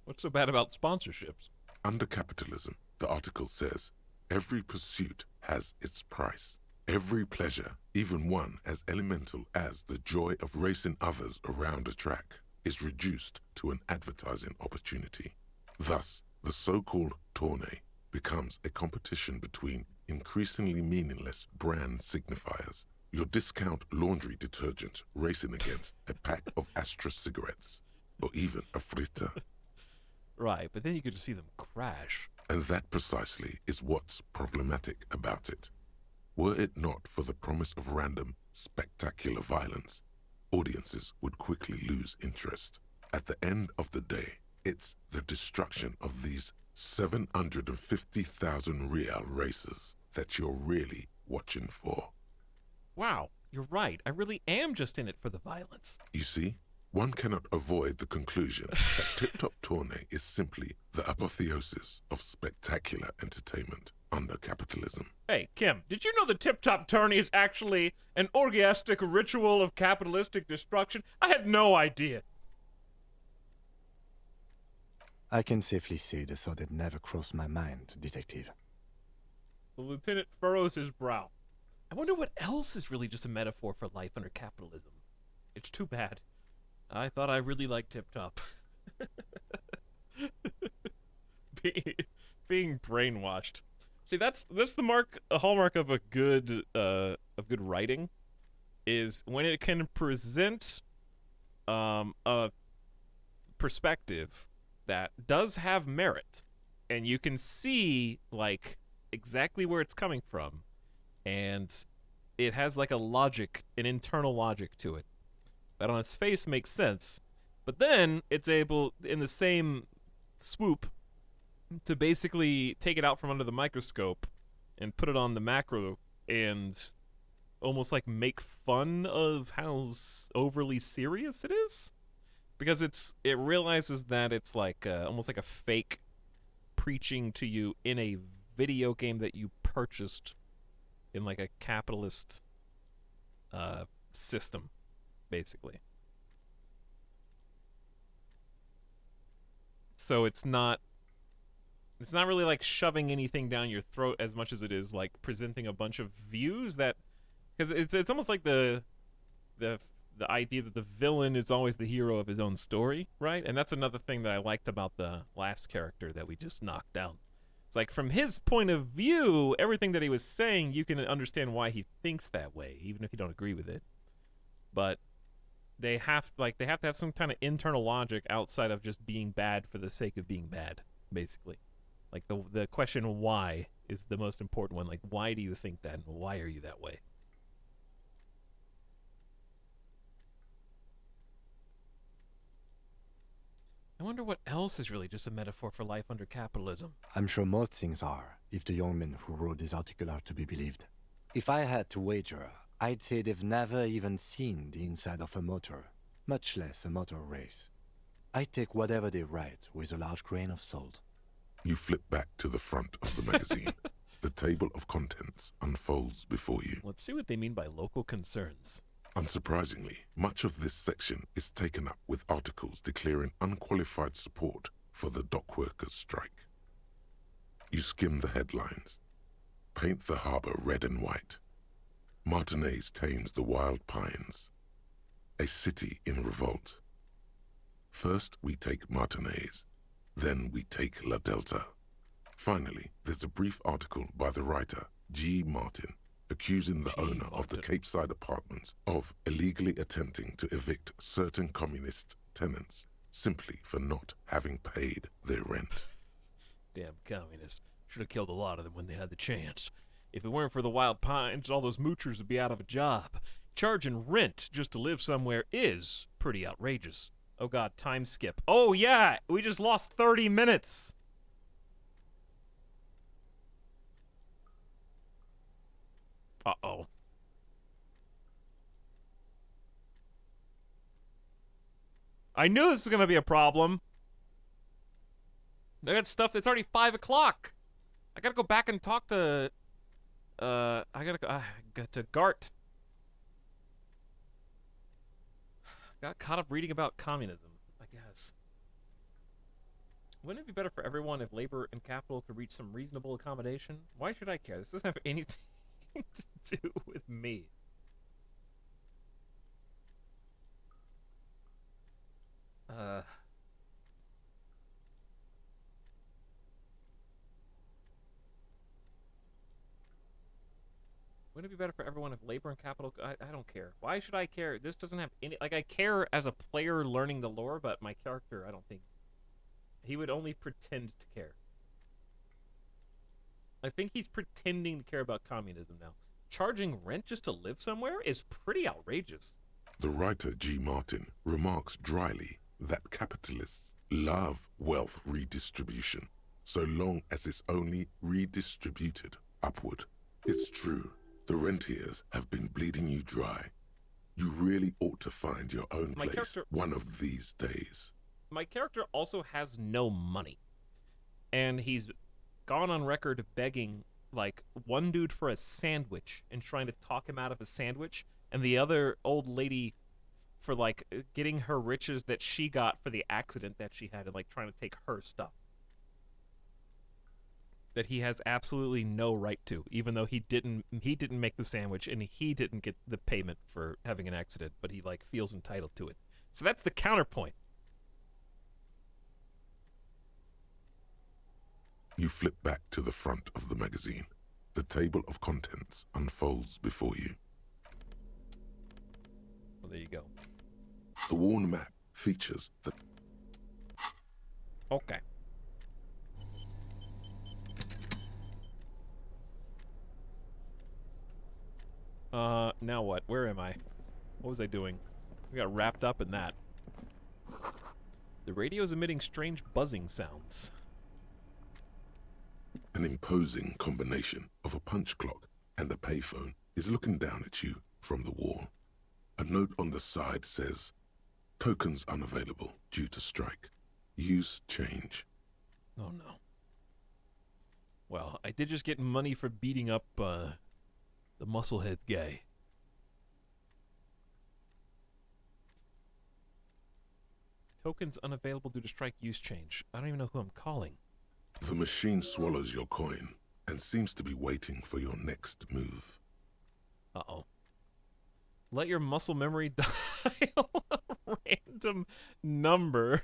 What's so bad about sponsorships? Under capitalism, The article says, every pursuit has its price. Every pleasure, even one as elemental as the joy of racing others around a track, is reduced to an advertising opportunity. Thus, the so-called tournée becomes a competition between increasingly meaningless brand signifiers. Your discount laundry detergent racing against a pack of Astra cigarettes, or even a fritter. Right, but then you could just see them crash. And that precisely is what's problematic about it. Were it not for the promise of random, spectacular violence, audiences would quickly lose interest. At the end of the day, it's the destruction of these 750,000 real races that you're really watching for. Wow, you're right. I really am just in it for the violence. You see, one cannot avoid the conclusion that Tip Top Tournée is simply the apotheosis of spectacular entertainment under capitalism. Hey, Kim, did you know the Tip Top Tourney is actually an orgiastic ritual of capitalistic destruction? I had no idea. I can safely say the thought had never crossed my mind, Detective. The lieutenant furrows his brow. I wonder what else is really just a metaphor for life under capitalism. It's too bad. I thought I really liked Tip Top. Being brainwashed. See, that's the hallmark of a good writing, is when it can present a perspective that does have merit, and you can see like exactly where it's coming from, and it has like a logic, an internal logic to it that on its face makes sense, but then it's able, in the same swoop, to basically take it out from under the microscope and put it on the macro and almost like make fun of how overly serious it is, because it realizes that it's like almost like a fake preaching to you in a video game that you purchased in like a capitalist system, basically. So it's not really like shoving anything down your throat as much as it is like presenting a bunch of views that, because it's almost like the idea that the villain is always the hero of his own story, right? And that's another thing that I liked about the last character that we just knocked down. It's like, from his point of view, everything that he was saying, you can understand why he thinks that way, even if you don't agree with it. But they have to have some kind of internal logic outside of just being bad for the sake of being bad, basically. Like the question why is the most important one. Like, why do you think that, and why are you that way? I wonder what else is really just a metaphor for life under capitalism. I'm sure most things are, if the young men who wrote this article are to be believed. If I had to wager, I'd say they've never even seen the inside of a motor, much less a motor race. I take whatever they write with a large grain of salt. You flip back to the front of the magazine. The table of contents unfolds before you. Let's see what they mean by local concerns. Unsurprisingly, much of this section is taken up with articles declaring unqualified support for the dock workers' strike. You skim the headlines. Paint the harbor red and white. Martinez tames the wild pines. A city in revolt. First we take Martinez, then we take La Delta. Finally, there's a brief article by the writer, G. Martin, accusing the owner of the Capeside Apartments of illegally attempting to evict certain communist tenants simply for not having paid their rent. Damn communists. Should have killed a lot of them when they had the chance. If it weren't for the wild pines, all those moochers would be out of a job. Charging rent just to live somewhere is pretty outrageous. Oh god, time skip. Oh yeah, we just lost 30 minutes. Uh-oh. I knew this was gonna be a problem. I got stuff. It's already 5 o'clock. I gotta go back and talk to. I gotta go to Gart. Got caught up reading about communism, I guess. Wouldn't it be better for everyone if labor and capital could reach some reasonable accommodation? Why should I care? This doesn't have anything to do with me. Wouldn't it be better for everyone if labor and capital... I don't care. Why should I care? This doesn't have any... Like, I care as a player learning the lore, but my character, I don't think... He would only pretend to care. I think he's pretending to care about communism now. Charging rent just to live somewhere is pretty outrageous. The writer G. Martin remarks dryly that capitalists love wealth redistribution, so long as it's only redistributed upward. It's true. The rentiers have been bleeding you dry. You really ought to find your own place one of these days. My character also has no money. And he's gone on record begging, like, one dude for a sandwich and trying to talk him out of a sandwich, and the other old lady for, like, getting her riches that she got for the accident that she had and, like, trying to take her stuff. That he has absolutely no right to, even though he didn't make the sandwich and he didn't get the payment for having an accident, but he like feels entitled to it. So that's the counterpoint. You flip back to the front of the magazine. The table of contents unfolds before you. Well, there you go. The worn map features the... Okay. Now what? Where am I? What was I doing? We got wrapped up in that. The radio is emitting strange buzzing sounds. An imposing combination of a punch clock and a payphone is looking down at you from the wall. A note on the side says, "Tokens unavailable due to strike. Use change." Oh no. Well, I did just get money for beating up, the musclehead guy. Tokens unavailable due to strike, use change. I don't even know who I'm calling. The machine swallows your coin and seems to be waiting for your next move. Uh-oh. Let your muscle memory dial a random number.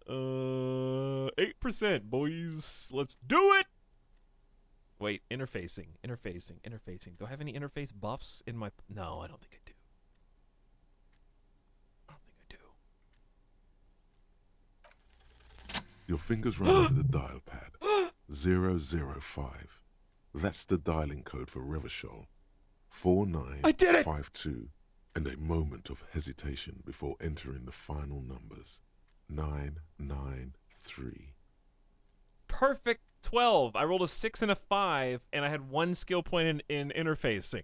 8%, boys. Let's do it! Wait, interfacing. Do I have any interface buffs in my... No, I don't think I do. Your fingers run over the dial pad. 005. That's the dialing code for Revachol. 4952. And a moment of hesitation before entering the final numbers. 993. Perfect 12. I rolled a 6 and a 5, and I had 1 skill point in interfacing.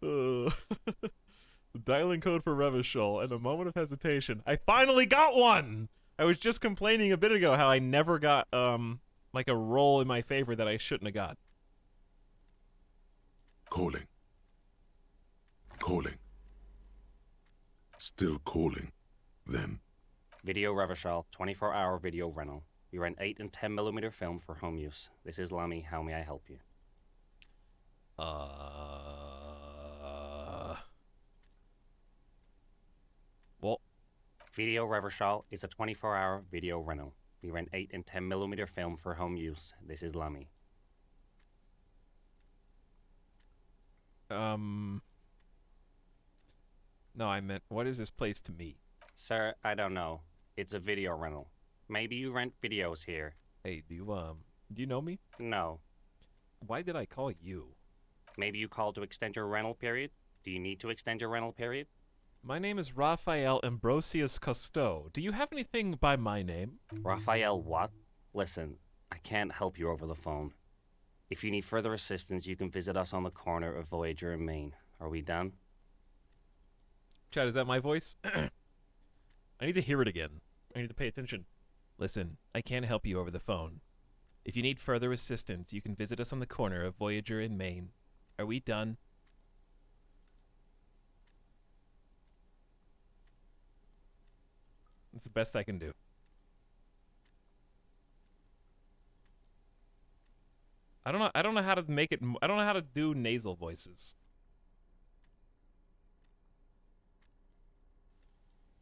The dialing code for Revachol and a moment of hesitation. I finally got one! I was just complaining a bit ago how I never got, like a roll in my favor that I shouldn't have got. Calling. Still calling. Then. Video Revachol, 24-hour video rental. We rent 8 and 10mm film for home use. This is Lamy. How may I help you? Well, Video Revachol is a 24-hour video rental. We rent 8 and 10mm film for home use. This is Lamy. No, I meant, what is this place to me? Sir, I don't know. It's a video rental. Maybe you rent videos here. Hey, do you know me? No. Why did I call you? Maybe you called to extend your rental period? Do you need to extend your rental period? My name is Raphael Ambrosius Cousteau. Do you have anything by my name? Raphael what? Listen, I can't help you over the phone. If you need further assistance, you can visit us on the corner of Voyager and Main. Are we done? Chad, is that my voice? I need to hear it again. I need to pay attention. Listen, I can't help you over the phone. If you need further assistance, you can visit us on the corner of Voyager and Main. Are we done? It's the best I can do. I don't know how to make it. I don't know how to do nasal voices.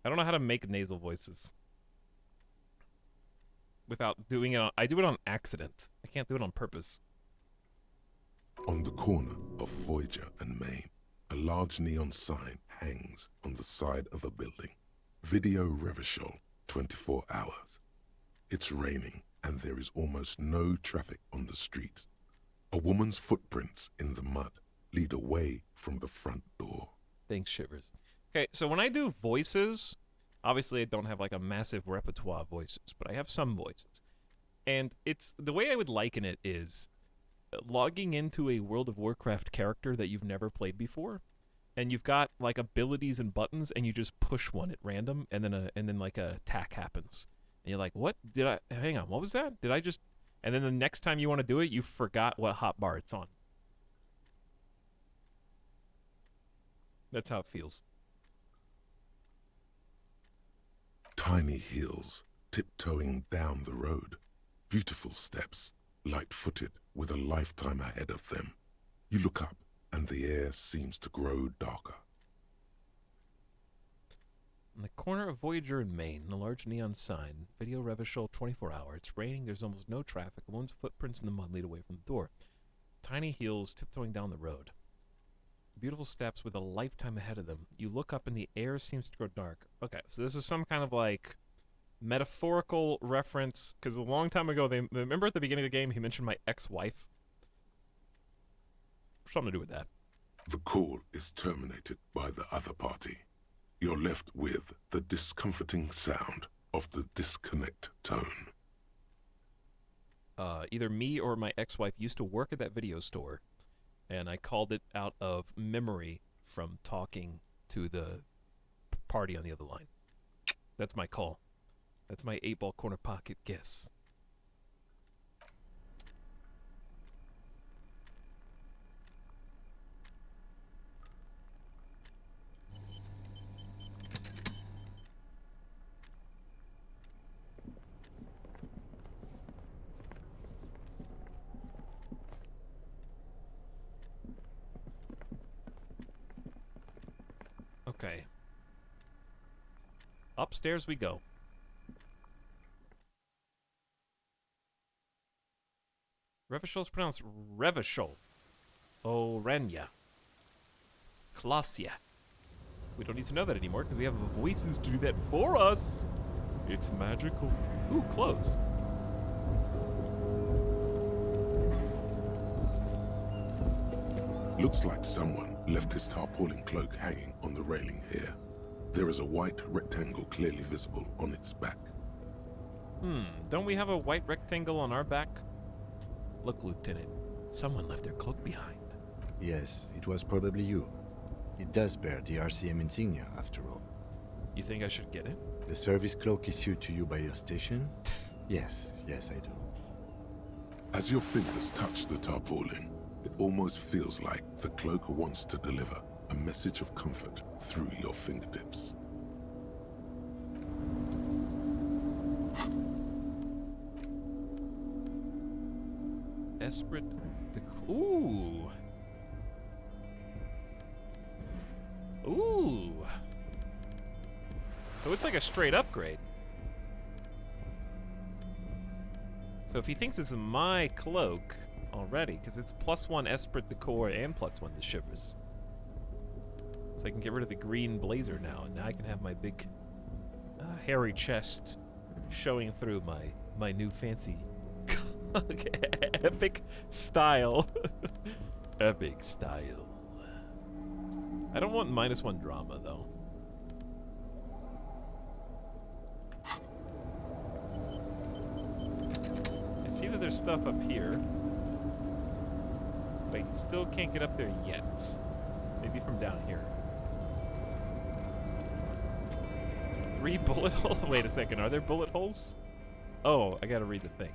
I don't know how to make nasal voices without doing it. I do it on accident. I can't do it on purpose. On the corner of Voyager and Main, a large neon sign hangs on the side of a building. Video Revachol, 24 hours. It's raining and there is almost no traffic on the street. A woman's footprints in the mud lead away from the front door. Thanks, Shivers. Okay, so when I do voices, obviously I don't have like a massive repertoire of voices, but I have some voices. And it's the way I would liken it is logging into a World of Warcraft character that you've never played before, and you've got like abilities and buttons, and you just push one at random, and then like a attack happens, and you're like, what did I? Hang on, what was that? Did I just? And then the next time you want to do it, you forgot what hotbar it's on. That's how it feels. Tiny heels tiptoeing down the road. Beautiful steps, light-footed with a lifetime ahead of them. You look up and the air seems to grow darker. In the corner of Voyager and Main, a large neon sign, Video Revachol 24 hour. It's raining, there's almost no traffic. A woman's footprints in the mud lead away from the door. Tiny heels tiptoeing down the road. Beautiful steps with a lifetime ahead of them. You look up and the air seems to grow dark. Okay, so this is some kind of like metaphorical reference, because a long time ago, remember at the beginning of the game, he mentioned my ex-wife? Something to do with that. The call is terminated by the other party. You're left with the discomforting sound of the disconnect tone. Either me or my ex-wife used to work at that video store, and I called it out of memory from talking to the party on the other line. That's my call. That's my 8-ball corner pocket guess. Okay. Upstairs we go. Revachol's pronounced Revachol. Orenya. Klasia. We don't need to know that anymore because we have voices to do that for us. It's magical. Ooh, clothes. Looks like someone left his tarpaulin cloak hanging on the railing here. There is a white rectangle clearly visible on its back. Don't we have a white rectangle on our back? Look, Lieutenant, someone left their cloak behind. Yes, it was probably you. It does bear the RCM insignia, after all. You think I should get it? The service cloak issued to you by your station? Yes, I do. As your fingers touch the tarpaulin, it almost feels like the cloak wants to deliver a message of comfort through your fingertips. Esprit de... Ooh! Ooh! So it's like a straight upgrade. So if he thinks this is my cloak already, because it's +1 Esprit de Corps and +1 the Shivers. So I can get rid of the green blazer now, and now I can have my big hairy chest showing through my new fancy epic style. Epic style. I don't want -1 drama, though. I see that there's stuff up here, but I still can't get up there yet. Maybe from down here. 3 bullet holes? Wait a second, are there bullet holes? Oh, I gotta read the thing.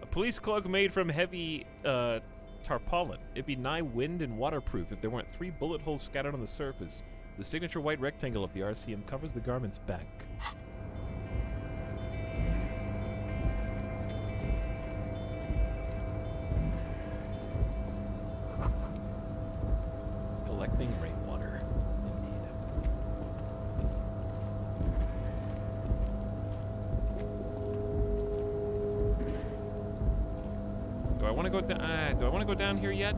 A police cloak made from heavy tarpaulin. It'd be nigh wind and waterproof if there weren't 3 bullet holes scattered on the surface. The signature white rectangle of the RCM covers the garment's back. go down? Do I want to go down here yet?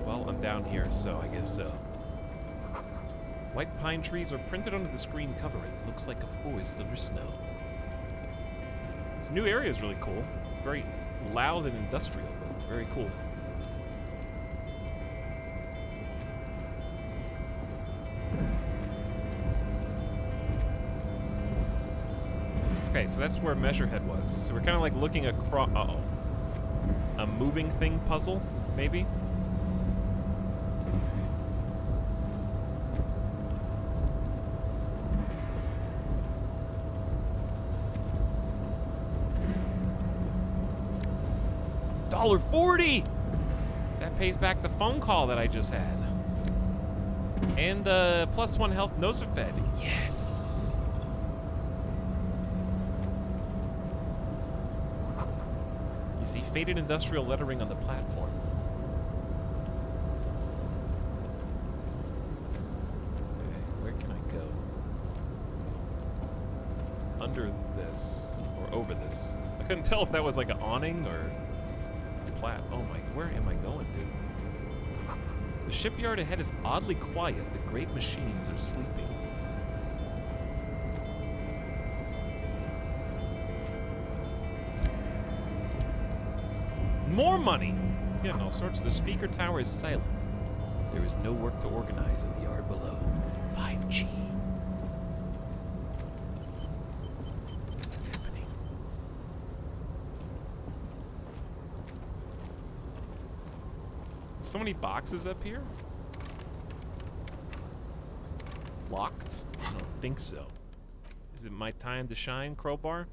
Well, I'm down here, so I guess so. White pine trees are printed onto the screen covering. Looks like a forest under snow. This new area is really cool. Very loud and industrial, but very cool. Okay, so that's where Measurehead was. So we're kind of like looking across. Uh-oh. A moving thing puzzle, maybe? $1.40! That pays back the phone call that I just had. And +1 health Nosafed. Yes! You see faded industrial lettering on the platform. Okay, where can I go? Under this, or over this. I couldn't tell if that was like an awning or... Oh my, where am I going, dude? The shipyard ahead is oddly quiet. The great machines are sleeping. More money! Getting all sorts. The speaker tower is silent. There is no work to organize in the yard below. 5G. So many boxes up here? Locked? I don't think so. Is it my time to shine, Crowbar?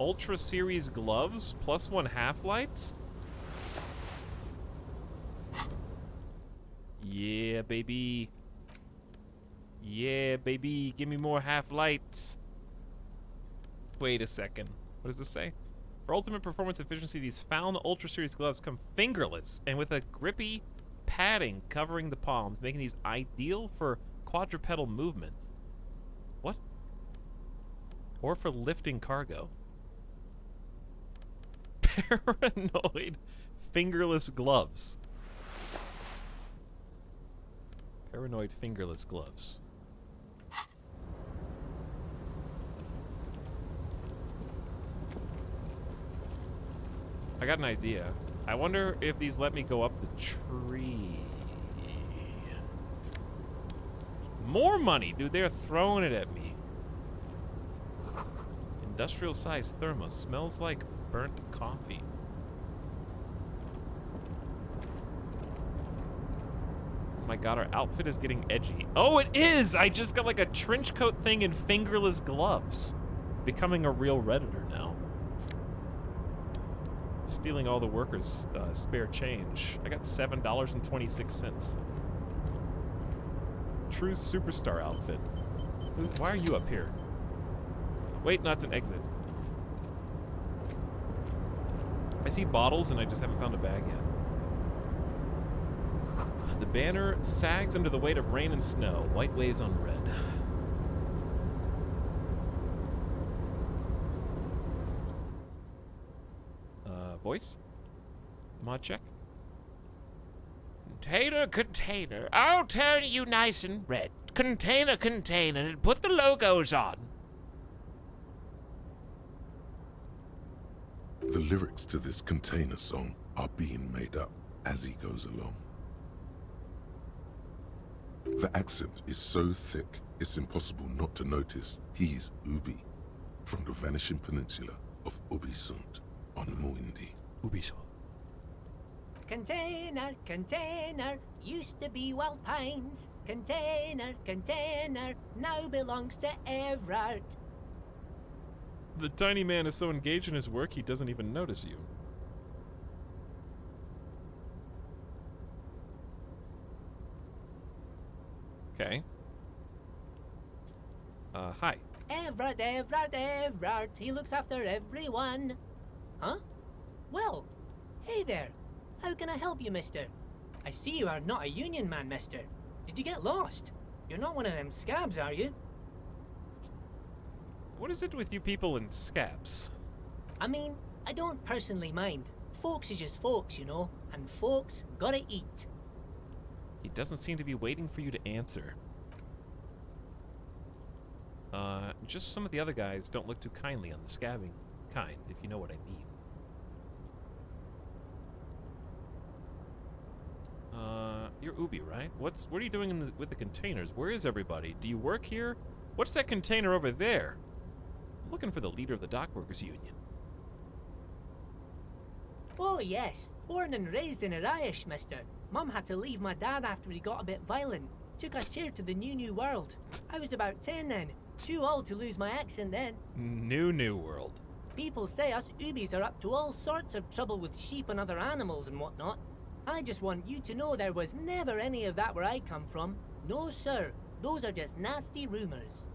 Ultra Series gloves? +1 half-lights? Yeah, baby. Yeah, baby. Give me more half-lights. Wait a second. What does this say? For ultimate performance efficiency, these found Ultra Series gloves come fingerless and with a grippy padding covering the palms, making these ideal for quadrupedal movement. What? Or for lifting cargo. Paranoid fingerless gloves. Paranoid fingerless gloves. I got an idea. I wonder if these let me go up the tree. More money! Dude, they're throwing it at me. Industrial size thermos. Smells like burnt coffee. Oh my god, our outfit is getting edgy. Oh, it is! I just got like a trench coat thing and fingerless gloves. Becoming a real Redditor now. Stealing all the workers' spare change. I got $7.26. True superstar outfit. Why are you up here? Wait, no, it's an exit. I see bottles and I just haven't found a bag yet. The banner sags under the weight of rain and snow. White waves on red. Voice? Mod check? Container. I'll turn you nice and red. Container, and put the logos on. The lyrics to this container song are being made up as he goes along. The accent is so thick, it's impossible not to notice he's Ubi, from the vanishing peninsula of Ubisunt on Muindi. Ubisoft. Container, used to be Wild Pines. Container, now belongs to Everard. The tiny man is so engaged in his work, he doesn't even notice you. Okay. Hi. Everard, he looks after everyone. Huh? Well, hey there. How can I help you, mister? I see you are not a union man, mister. Did you get lost? You're not one of them scabs, are you? What is it with you people and scabs? I mean, I don't personally mind. Folks is just folks, you know, and folks gotta eat. He doesn't seem to be waiting for you to answer. Just some of the other guys don't look too kindly on the scabbing kind, if you know what I mean. You're Ubi, right? What are you doing with the containers? Where is everybody? Do you work here? What's that container over there? I'm looking for the leader of the Dockworkers Union. Oh yes, born and raised in Irish, mister. Mum had to leave my dad after he got a bit violent. Took us here to the new world. I was about 10 then. Too old to lose my accent then. New world. People say us Ubis are up to all sorts of trouble with sheep and other animals and whatnot. I just want you to know there was never any of that where I come from. No, sir. Those are just nasty rumors.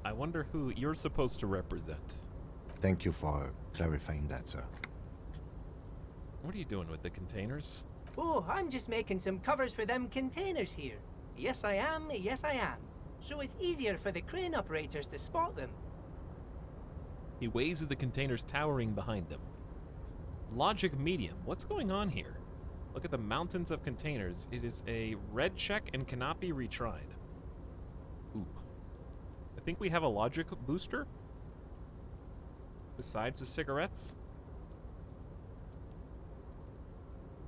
I wonder who you're supposed to represent. Thank you for clarifying that, sir. What are you doing with the containers? Oh, I'm just making some covers for them containers here. Yes, I am. Yes, I am. So it's easier for the crane operators to spot them. He waves at the containers towering behind them. Logic medium. What's going on here? Look at the mountains of containers. It is a red check and cannot be retried. Ooh. I think we have a logic booster. Besides the cigarettes.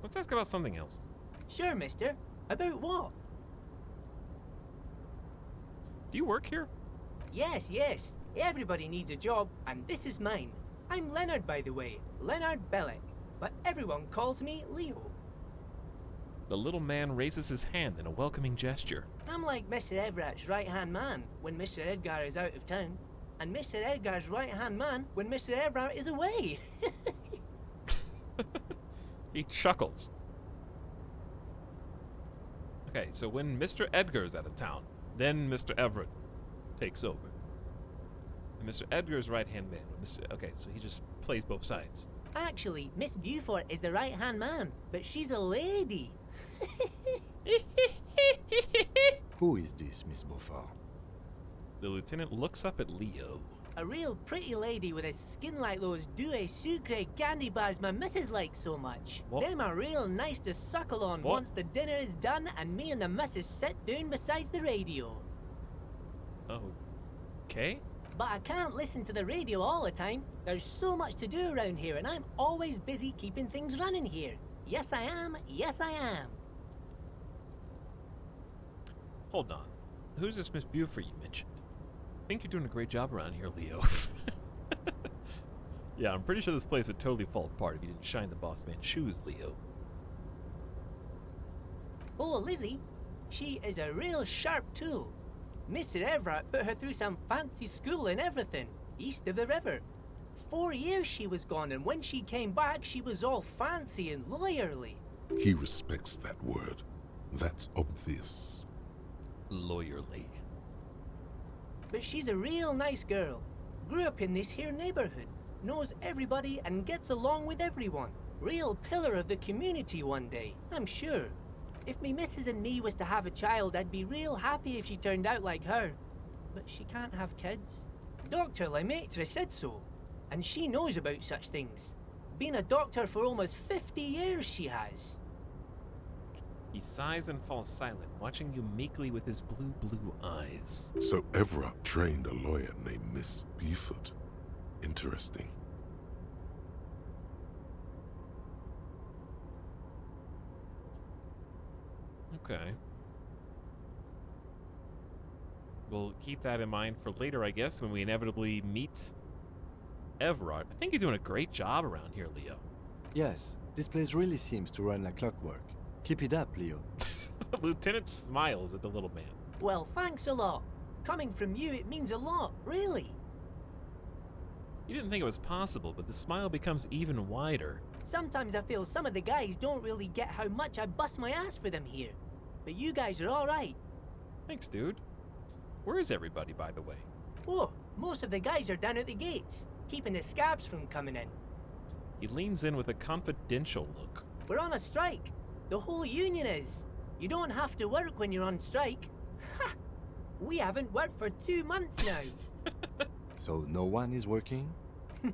Let's ask about something else. Sure, mister. About what? Do you work here? Yes, yes. Everybody needs a job, and this is mine. I'm Leonard, by the way. Leonard Bellick. But everyone calls me Leo. The little man raises his hand in a welcoming gesture. I'm like Mr. Everett's right-hand man when Mr. Edgar is out of town, and Mr. Edgar's right-hand man when Mr. Everett is away. He chuckles. Okay, so when Mr. Edgar's out of town, then Mr. Everett takes over. And Mr. Edgar's right-hand man. Okay, so he just plays both sides. Actually, Miss Beaufort is the right-hand man, but she's a lady. Who is this, Miss Beaufort? The lieutenant looks up at Leo. A real pretty lady with a skin like those Douai Sucre candy bars my missus likes so much. What? Them are real nice to suckle on once the dinner is done and me and the missus sit down beside the radio. Okay. But I can't listen to the radio all the time. There's so much to do around here and I'm always busy keeping things running here. Yes, I am. Yes, I am. Hold on. Who's this Miss Beaufort you mentioned? I think you're doing a great job around here, Leo. Yeah, I'm pretty sure this place would totally fall apart if you didn't shine the boss man's shoes, Leo. Oh, Lizzie. She is a real sharp tool. Mr. Everett put her through some fancy school and everything, east of the river. 4 years she was gone, and when she came back, she was all fancy and lawyerly. He respects that word. That's obvious. Lawyerly. But she's a real nice girl. Grew up in this here neighborhood. Knows everybody and gets along with everyone. Real pillar of the community one day, I'm sure. If me missus and me was to have a child, I'd be real happy if she turned out like her. But she can't have kids. Dr. Lemaitre said so. And she knows about such things. Been a doctor for almost 50 years she has. He sighs and falls silent, watching you meekly with his blue eyes. So Everett trained a lawyer named Miss Beaufort. Interesting. Okay. We'll keep that in mind for later, I guess, when we inevitably meet Everett. I think you're doing a great job around here, Leo. Yes, this place really seems to run like clockwork. Keep it up, Leo. Lieutenant smiles at the little man. Well, thanks a lot. Coming from you, it means a lot, really. You didn't think it was possible, but the smile becomes even wider. Sometimes I feel some of the guys don't really get how much I bust my ass for them here. But you guys are alright. Thanks, dude. Where is everybody, by the way? Oh, most of the guys are down at the gates, keeping the scabs from coming in. He leans in with a confidential look. We're on a strike. The whole union is. You don't have to work when you're on strike. Ha! We haven't worked for 2 months now. So no one is working?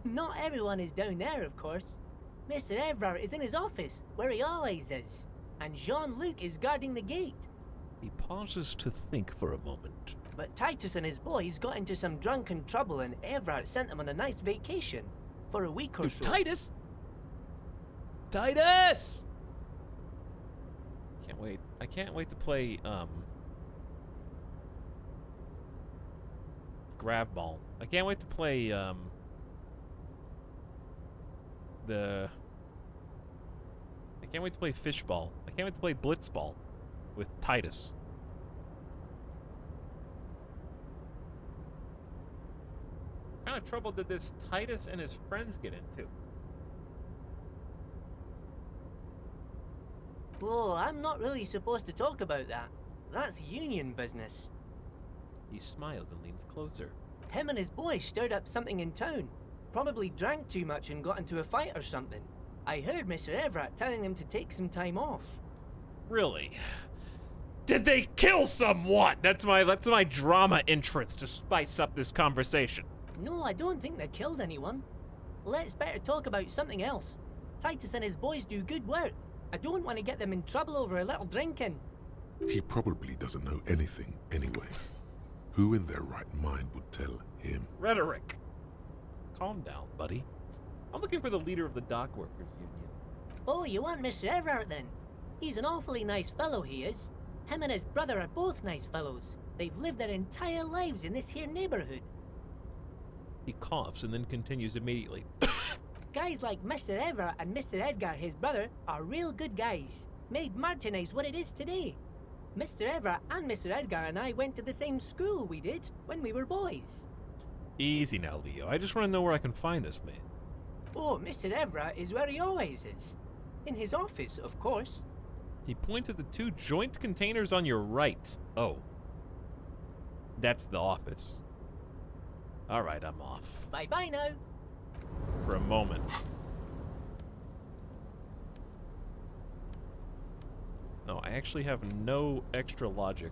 Not everyone is down there, of course. Mr. Evrard is in his office, where he always is. And Jean-Luc is guarding the gate. He pauses to think for a moment. But Titus and his boys got into some drunken trouble and Evrard sent them on a nice vacation. For a week or so. Titus? Titus! Can't wait. I can't wait to play, Grab Ball. I can't wait to play, I can't wait to play Fishball. I can't wait to play Blitzball with Titus. What kind of trouble did this Titus and his friends get into? Whoa, I'm not really supposed to talk about that. That's union business. He smiles and leans closer. Him and his boys stirred up something in town. Probably drank too much and got into a fight or something. I heard Mr. Everett telling them to take some time off. Really? Did they kill someone? That's my drama entrance to spice up this conversation. No, I don't think they killed anyone. Let's better talk about something else. Titus and his boys do good work. I don't want to get them in trouble over a little drinking. He probably doesn't know anything anyway. Who in their right mind would tell him? Rhetoric. Calm down, buddy. I'm looking for the leader of the dock workers union. Oh, you want Mr. Everett then? He's an awfully nice fellow, he is. Him and his brother are both nice fellows. They've lived their entire lives in this here neighborhood. He coughs and then continues immediately. Guys like Mr. Everett and Mr. Edgar, his brother, are real good guys. Made Martinez what it is today. Mr. Everett and Mr. Edgar and I went to the same school we did when we were boys. Easy now, Leo. I just want to know where I can find this man. Oh, Mr. Everett is where he always is. In his office, of course. He points at the 2 joint containers on your right. Oh. That's the office. Alright, I'm off. Bye-bye now. For a moment. No, I actually have no extra logic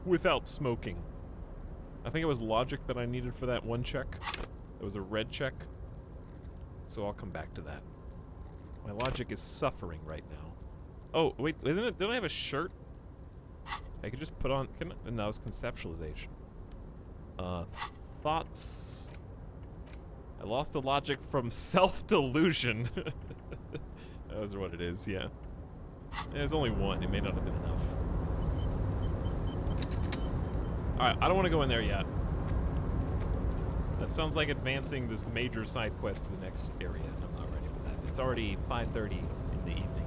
without smoking. I think it was logic that I needed for that one check. It was a red check. So I'll come back to that. My logic is suffering right now. Oh, wait, isn't it? Don't I have a shirt? I could just put on... No, it's conceptualization. Thoughts... I lost the logic from self-delusion. That was what it is, yeah. There's only one. It may not have been enough. Alright, I don't want to go in there yet. That sounds like advancing this major side quest to the next area, and I'm not ready for that. It's already 5:30 in the evening.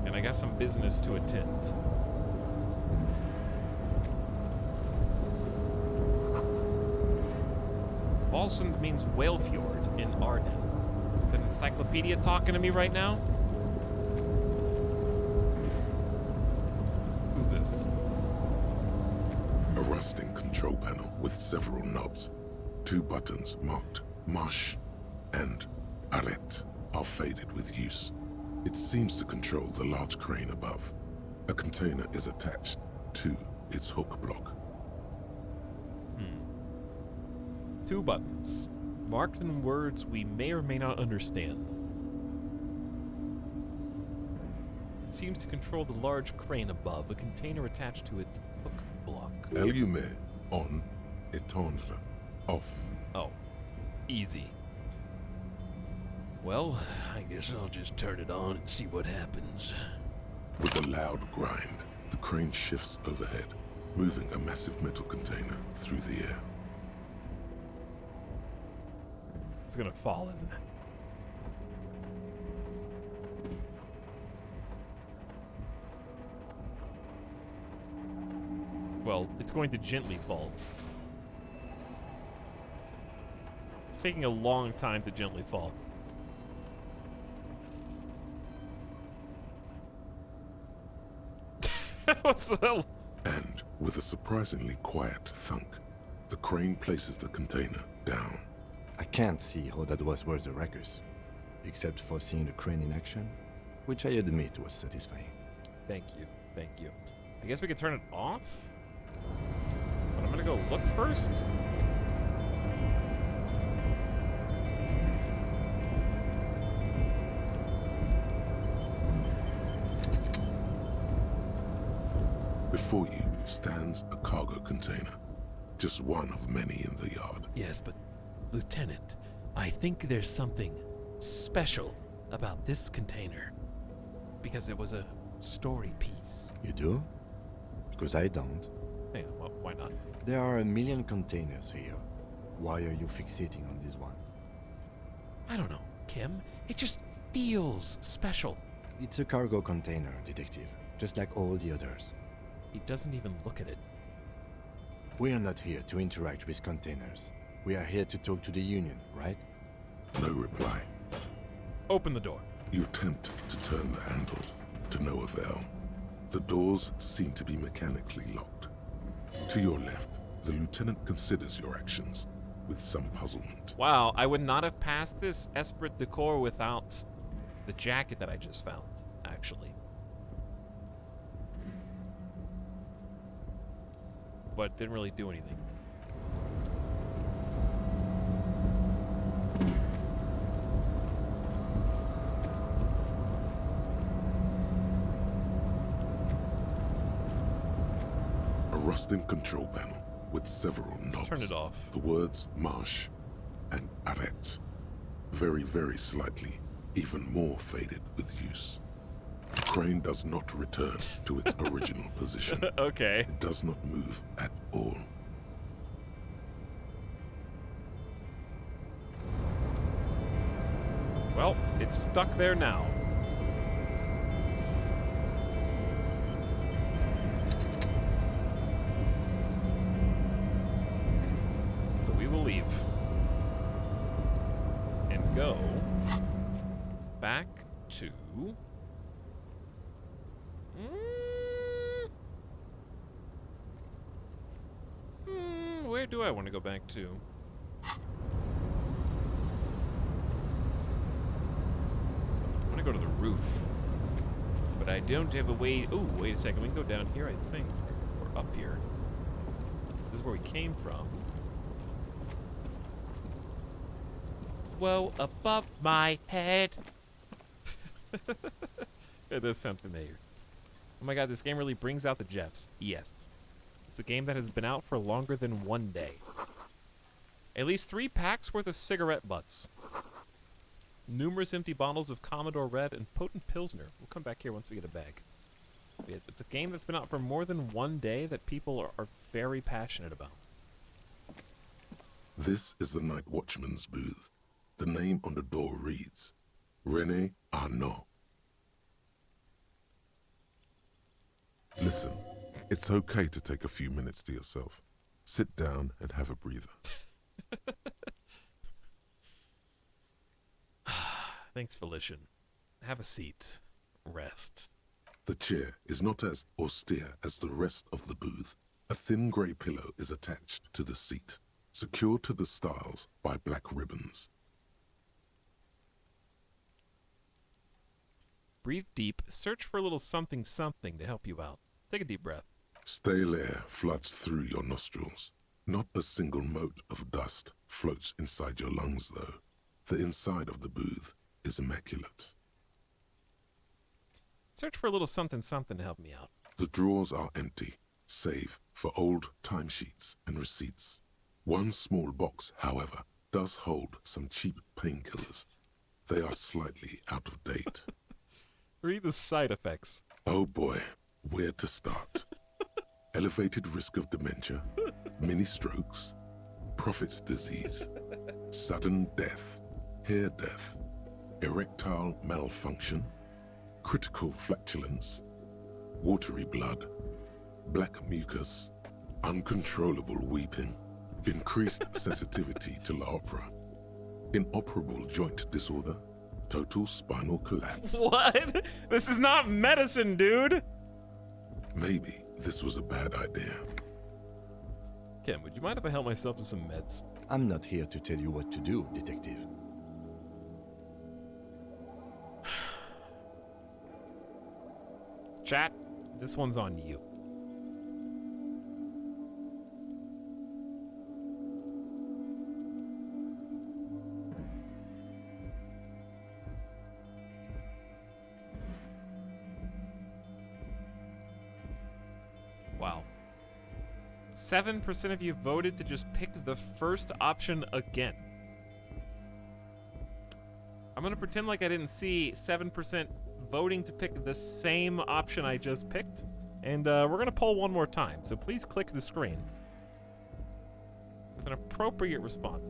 And I got some business to attend. Volsund means whale fjord in Arden. Is an encyclopedia talking to me right now? Who's this? A rusting control panel with several knobs. 2 buttons marked Marsh and Arrête are faded with use. It seems to control the large crane above. A container is attached to its hook block. 2 buttons, marked in words we may or may not understand. It seems to control the large crane above, a container attached to its hook block. Allumé on, éteindre off. Oh, easy. Well, I guess I'll just turn it on and see what happens. With a loud grind, the crane shifts overhead, moving a massive metal container through the air. It's gonna fall, isn't it? Well, it's going to gently fall. It's taking a long time to gently fall. And with a surprisingly quiet thunk, the crane places the container down I can't see how that was worth the ruckus, except for seeing the crane in action, which I admit was satisfying. Thank you. Thank you. I guess we could turn it off? But I'm gonna go look first. Before you stands a cargo container, just one of many in the yard. Yes, but Lieutenant, I think there's something special about this container. Because it was a story piece. You do? Because I don't. Yeah, well, why not? There are a million containers here. Why are you fixating on this one? I don't know, Kim. It just feels special. It's a cargo container, Detective, just like all the others. He doesn't even look at it. We are not here to interact with containers. We are here to talk to the Union, right? No reply. Open the door. You attempt to turn the handle, to no avail. The doors seem to be mechanically locked. To your left, the lieutenant considers your actions with some puzzlement. Wow, I would not have passed this Esprit de Corps without the jacket that I just found, actually. But it didn't really do anything. A rusting control panel with several knobs. Turn it off. The words marche and arrête. Very, very slightly, even more faded with use. The crane does not return to its original position. Okay. It does not move at all. Well, it's stuck there now. So we will leave. And go back to... where do I want to go back to? I want to go to the roof. But I don't have a way... Oh, wait a second. We can go down here, I think. Or up here. This is where we came from. Whoa, above my head. It does sound familiar. Oh my god, this game really brings out the Jeffs. Yes. It's a game that has been out for longer than 1 day. At least 3 packs worth of cigarette butts. Numerous empty bottles of Commodore Red and potent Pilsner. We'll come back here once we get a bag. Yes, it's a game that's been out for more than 1 day that people are very passionate about. This is the night watchman's booth. The name on the door reads, René Arnaud. Listen, it's okay to take a few minutes to yourself. Sit down and have a breather. Thanks, Felician. Have a seat. Rest. The chair is not as austere as the rest of the booth. A thin grey pillow is attached to the seat, secured to the stiles by black ribbons. Breathe deep. Search for a little something something to help you out. Take a deep breath. Stale air floods through your nostrils. Not a single mote of dust floats inside your lungs, though. The inside of the booth is immaculate. Search for a little something something to help me out. The drawers are empty, save for old timesheets and receipts. One small box, however, does hold some cheap painkillers. They are slightly out of date. Read the side effects. Oh boy, where to start? Elevated risk of dementia, mini strokes, prophet's disease, sudden death, hair death, erectile malfunction, critical flatulence, watery blood, black mucus, uncontrollable weeping, increased sensitivity to la opera, inoperable joint disorder, total spinal collapse. What? This is not medicine, dude! Maybe this was a bad idea. Kim, would you mind if I help myself to some meds? I'm not here to tell you what to do, detective. Chat, this one's on you. Wow. 7% of you voted to just pick the first option again. I'm gonna pretend like I didn't see 7% voting to pick the same option I just picked. And we're gonna poll one more time, so please click the screen with an appropriate response.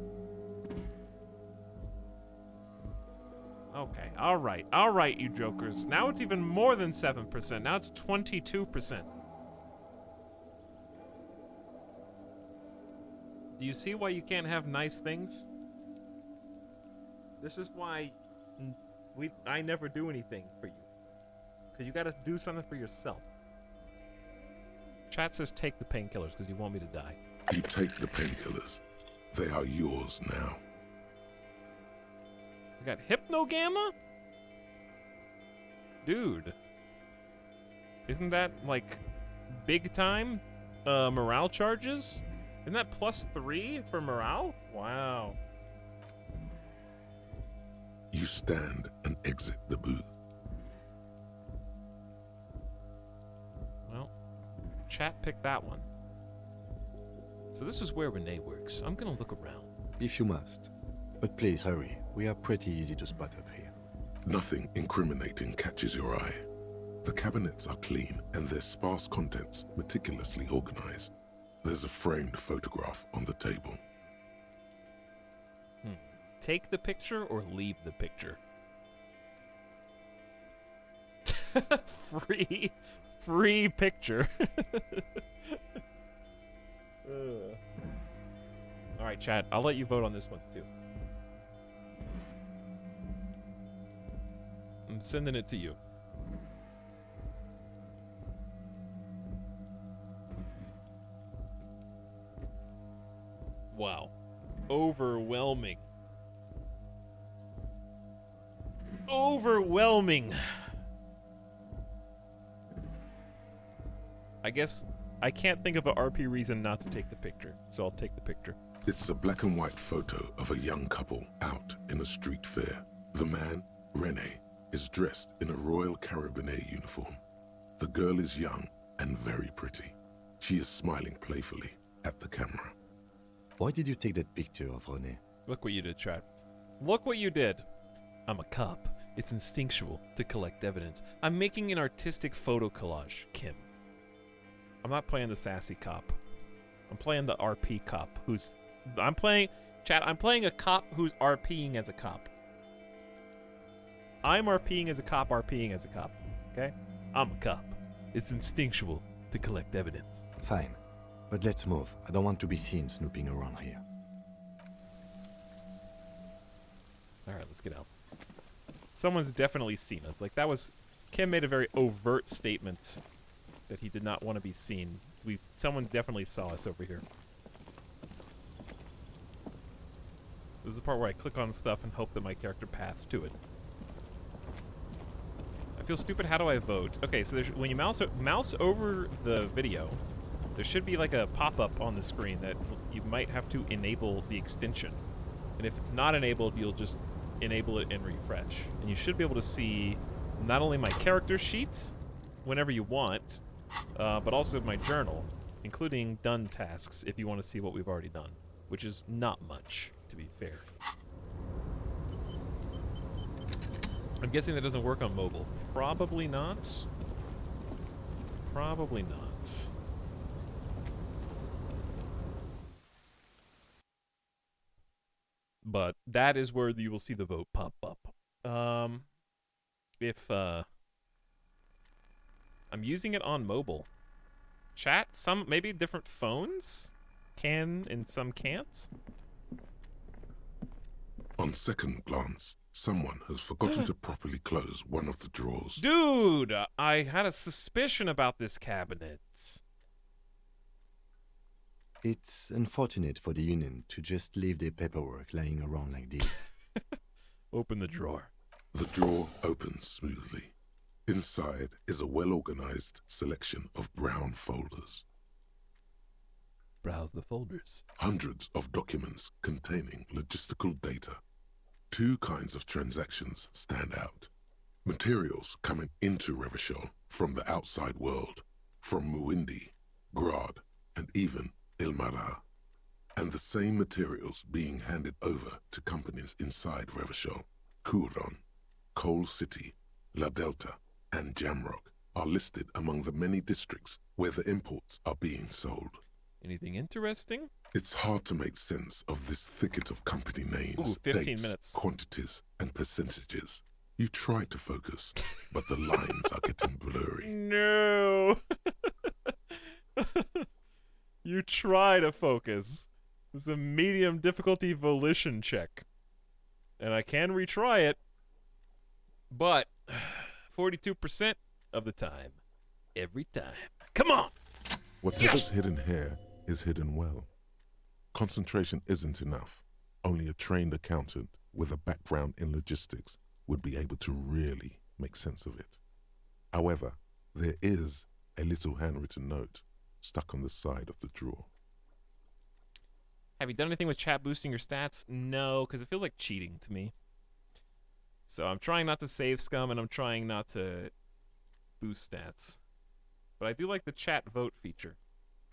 Okay, alright, you jokers. Now it's even more than 7%, now it's 22%. Do you see why you can't have nice things? This is why I never do anything for you. Because you gotta do something for yourself. Chat says take the painkillers because you want me to die. You take the painkillers. They are yours now. You got Hypnogamma? Dude. Isn't that, like, big time morale charges? Isn't that +3 for morale? Wow. You stand and exit the booth. Well, chat picked that one. So this is where Renee works. I'm gonna look around. If you must. But please hurry. We are pretty easy to spot up here. Nothing incriminating catches your eye. The cabinets are clean and their sparse contents meticulously organized. There's a framed photograph on the table. Take the picture or leave the picture? Free picture. Alright, chat, I'll let you vote on this one too. I'm sending it to you. Wow. Overwhelming. Overwhelming. I guess I can't think of an RP reason not to take the picture, so I'll take the picture. It's a black and white photo of a young couple out in a street fair. The man, Rene, is dressed in a Royal Carabinier uniform. The girl is young and very pretty. She is smiling playfully at the camera. Why did you take that picture of Rene? Look what you did, chat. Look what you did. I'm a cop. It's instinctual to collect evidence. I'm making an artistic photo collage, Kim. I'm not playing the sassy cop. I'm playing the RP cop who's... I'm playing a cop who's RPing as a cop. I'm RPing as a cop, RPing as a cop. Okay? I'm a cop. It's instinctual to collect evidence. Fine. But let's move. I don't want to be seen snooping around here. Alright, let's get out. Someone's definitely seen us. Like, that was... Kim made a very overt statement that he did not want to be seen. Someone definitely saw us over here. This is the part where I click on stuff and hope that my character paths to it. I feel stupid. How do I vote? Okay, so when you mouse over the video, there should be like a pop-up on the screen that you might have to enable the extension. And if it's not enabled, you'll just enable it and refresh. And you should be able to see not only my character sheet whenever you want, but also my journal, including done tasks if you want to see what we've already done, which is not much, to be fair. I'm guessing that doesn't work on mobile. Probably not. Probably not. But that is where you will see the vote pop up. If I'm using it on mobile. Chat, maybe different phones can and some can't. On second glance, someone has forgotten to properly close one of the drawers. Dude, I had a suspicion about this cabinet. It's unfortunate for the Union to just leave their paperwork lying around like this. Open the drawer. The drawer opens smoothly. Inside is a well-organized selection of brown folders. Browse the folders. Hundreds of documents containing logistical data. Two kinds of transactions stand out. Materials coming into Revachol from the outside world, from Muindi, Grad, and even Ilmara. And the same materials being handed over to companies inside Revachol. Kuron, Coal City, La Delta, and Jamrock are listed among the many districts where the imports are being sold. Anything interesting? It's hard to make sense of this thicket of company names, 15 dates, minutes. quantities, and percentages. You try to focus, but the lines are getting blurry. No! You try to focus. This is a medium difficulty volition check. And I can retry it, but 42% of the time. Every time. Come on! Whatever's hidden here is hidden well. Concentration isn't enough. Only a trained accountant with a background in logistics would be able to really make sense of it. However, there is a little handwritten note stuck on the side of the drawer. Have you done anything with chat boosting your stats? No, because it feels like cheating to me. So I'm trying not to save scum, and I'm trying not to boost stats. But I do like the chat vote feature,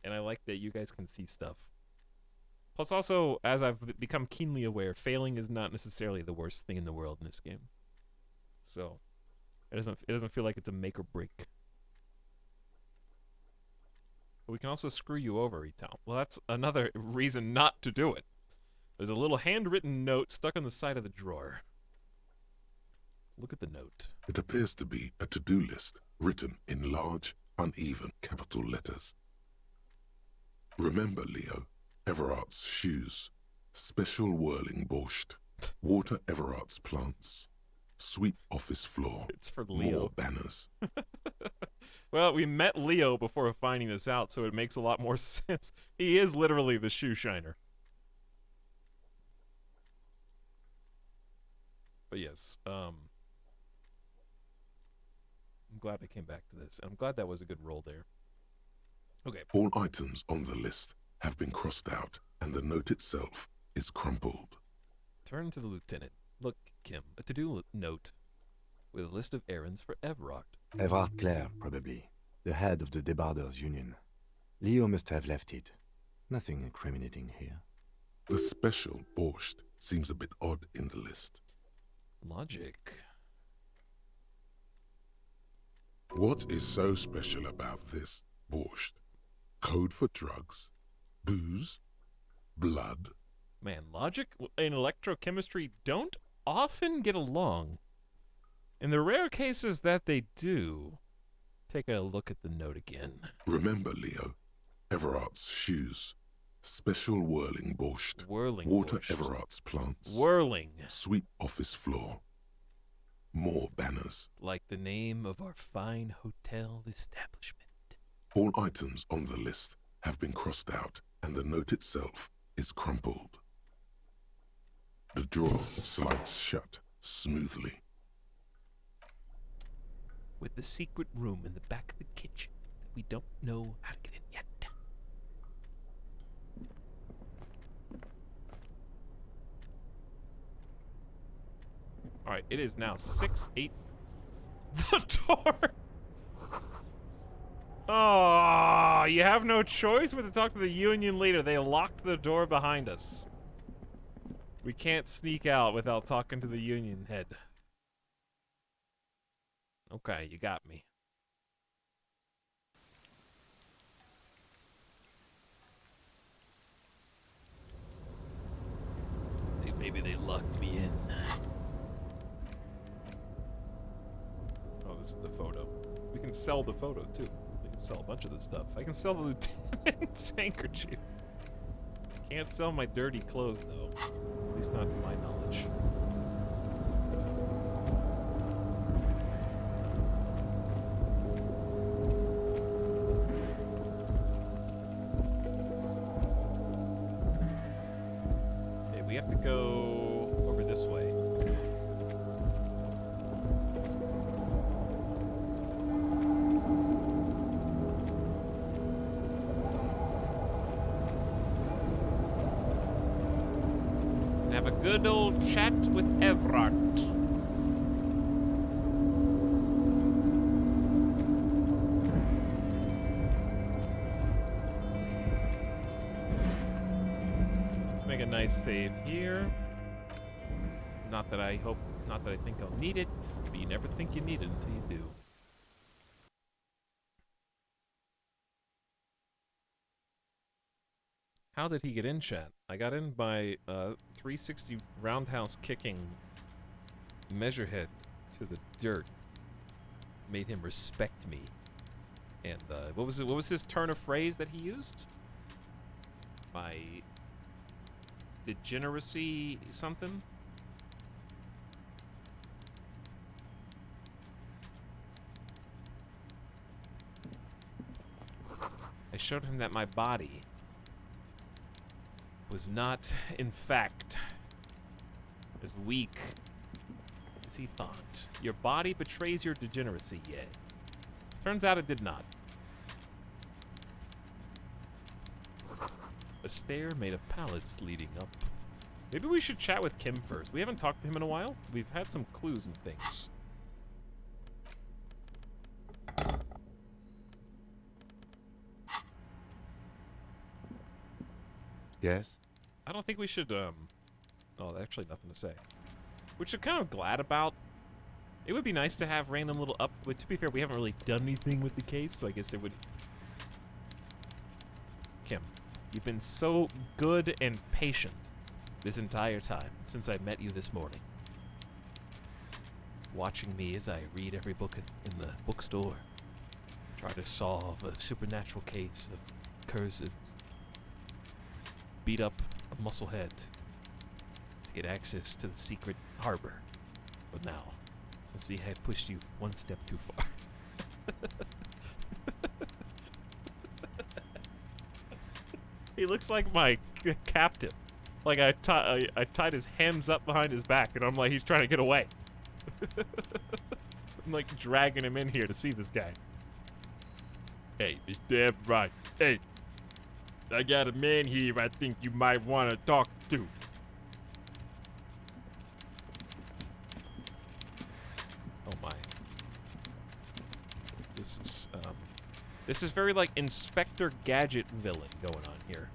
and I like that you guys can see stuff. Plus also, as I've become keenly aware, failing is not necessarily the worst thing in the world in this game. So it doesn't feel like it's a make or break. But we can also screw you over, Etal. Well, that's another reason not to do it. There's a little handwritten note stuck on the side of the drawer. Look at the note. It appears to be a to-do list written in large, uneven capital letters. Remember, Leo, Everart's shoes, special whirling borscht, water Everart's plants, sweep office floor, it's for Leo. More banners. Well, we met Leo before finding this out, so it makes a lot more sense. He is literally the shoe shiner. But yes, I'm glad I came back to this. I'm glad that was a good roll there. Okay. All items on the list have been crossed out, and the note itself is crumpled. Turn to the lieutenant. Look, Kim, a to-do note with a list of errands for Everard. Everard Clare, probably. The head of the Debarders Union. Leo must have left it. Nothing incriminating here. The special borscht seems a bit odd in the list. Logic. What is so special about this borscht? Code for drugs? Booze? Blood? Man, logic and electrochemistry don't often get along. In the rare cases that they do, take a look at the note again. Remember, Leo, Everart's shoes, special whirling borscht, Whirling water borscht. Everart's plants, Whirling. sweep office floor, more banners. Like the name of our fine hotel establishment. All items on the list have been crossed out, and the note itself is crumpled. The drawer slides shut smoothly. With the secret room in the back of the kitchen that we don't know how to get in yet. Alright, it is now 6-8. The door! Oh, you have no choice but to talk to the union leader. They locked the door behind us. We can't sneak out without talking to the union head. Okay, you got me. Maybe they locked me in. Oh, this is the photo. We can sell the photo, too. We can sell a bunch of this stuff. I can sell the lieutenant's handkerchief. Can't sell my dirty clothes, though. At least not to my knowledge. have to go over this way. Have a good old chat with Everard. Let's make a nice save here. Not that I think I'll need it, but you never think you need it until you do. How did he get in, chat? I got in by 360 roundhouse kicking Measurehead to the dirt. Made him respect me. And what was his turn of phrase that he used? My degeneracy something? I showed him that my body was not, in fact, as weak as he thought. Your body betrays your degeneracy, yay. Turns out it did not. A stair made of pallets leading up. Maybe we should chat with Kim first. We haven't talked to him in a while. We've had some clues and things. Yes? I don't think we should, oh, actually nothing to say. Which I'm kind of glad about. It would be nice to have random little but to be fair, we haven't really done anything with the case, so I guess it would... Kim, you've been so good and patient this entire time, since I met you this morning. Watching me as I read every book in the bookstore. Try to solve a supernatural case of cursed... beat up a musclehead to get access to the secret harbor. But now, let's see, I pushed you one step too far. He looks like my captive. Like I tied his hands up behind his back, and I'm like, he's trying to get away. I'm like dragging him in here to see this guy. Hey, Mr. Everard. Hey. I got a man here I think you might want to talk to. Oh my. This is very like Inspector Gadget villain going on here.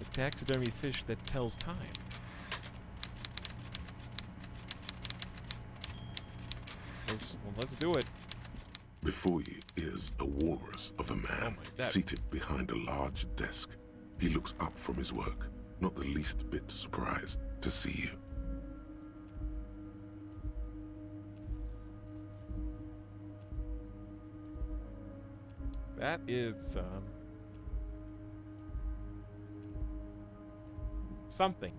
A taxidermy fish that tells time. Let's do it. Before you is a walrus of a man seated behind a large desk. He looks up from his work, not the least bit surprised to see you. That is, something.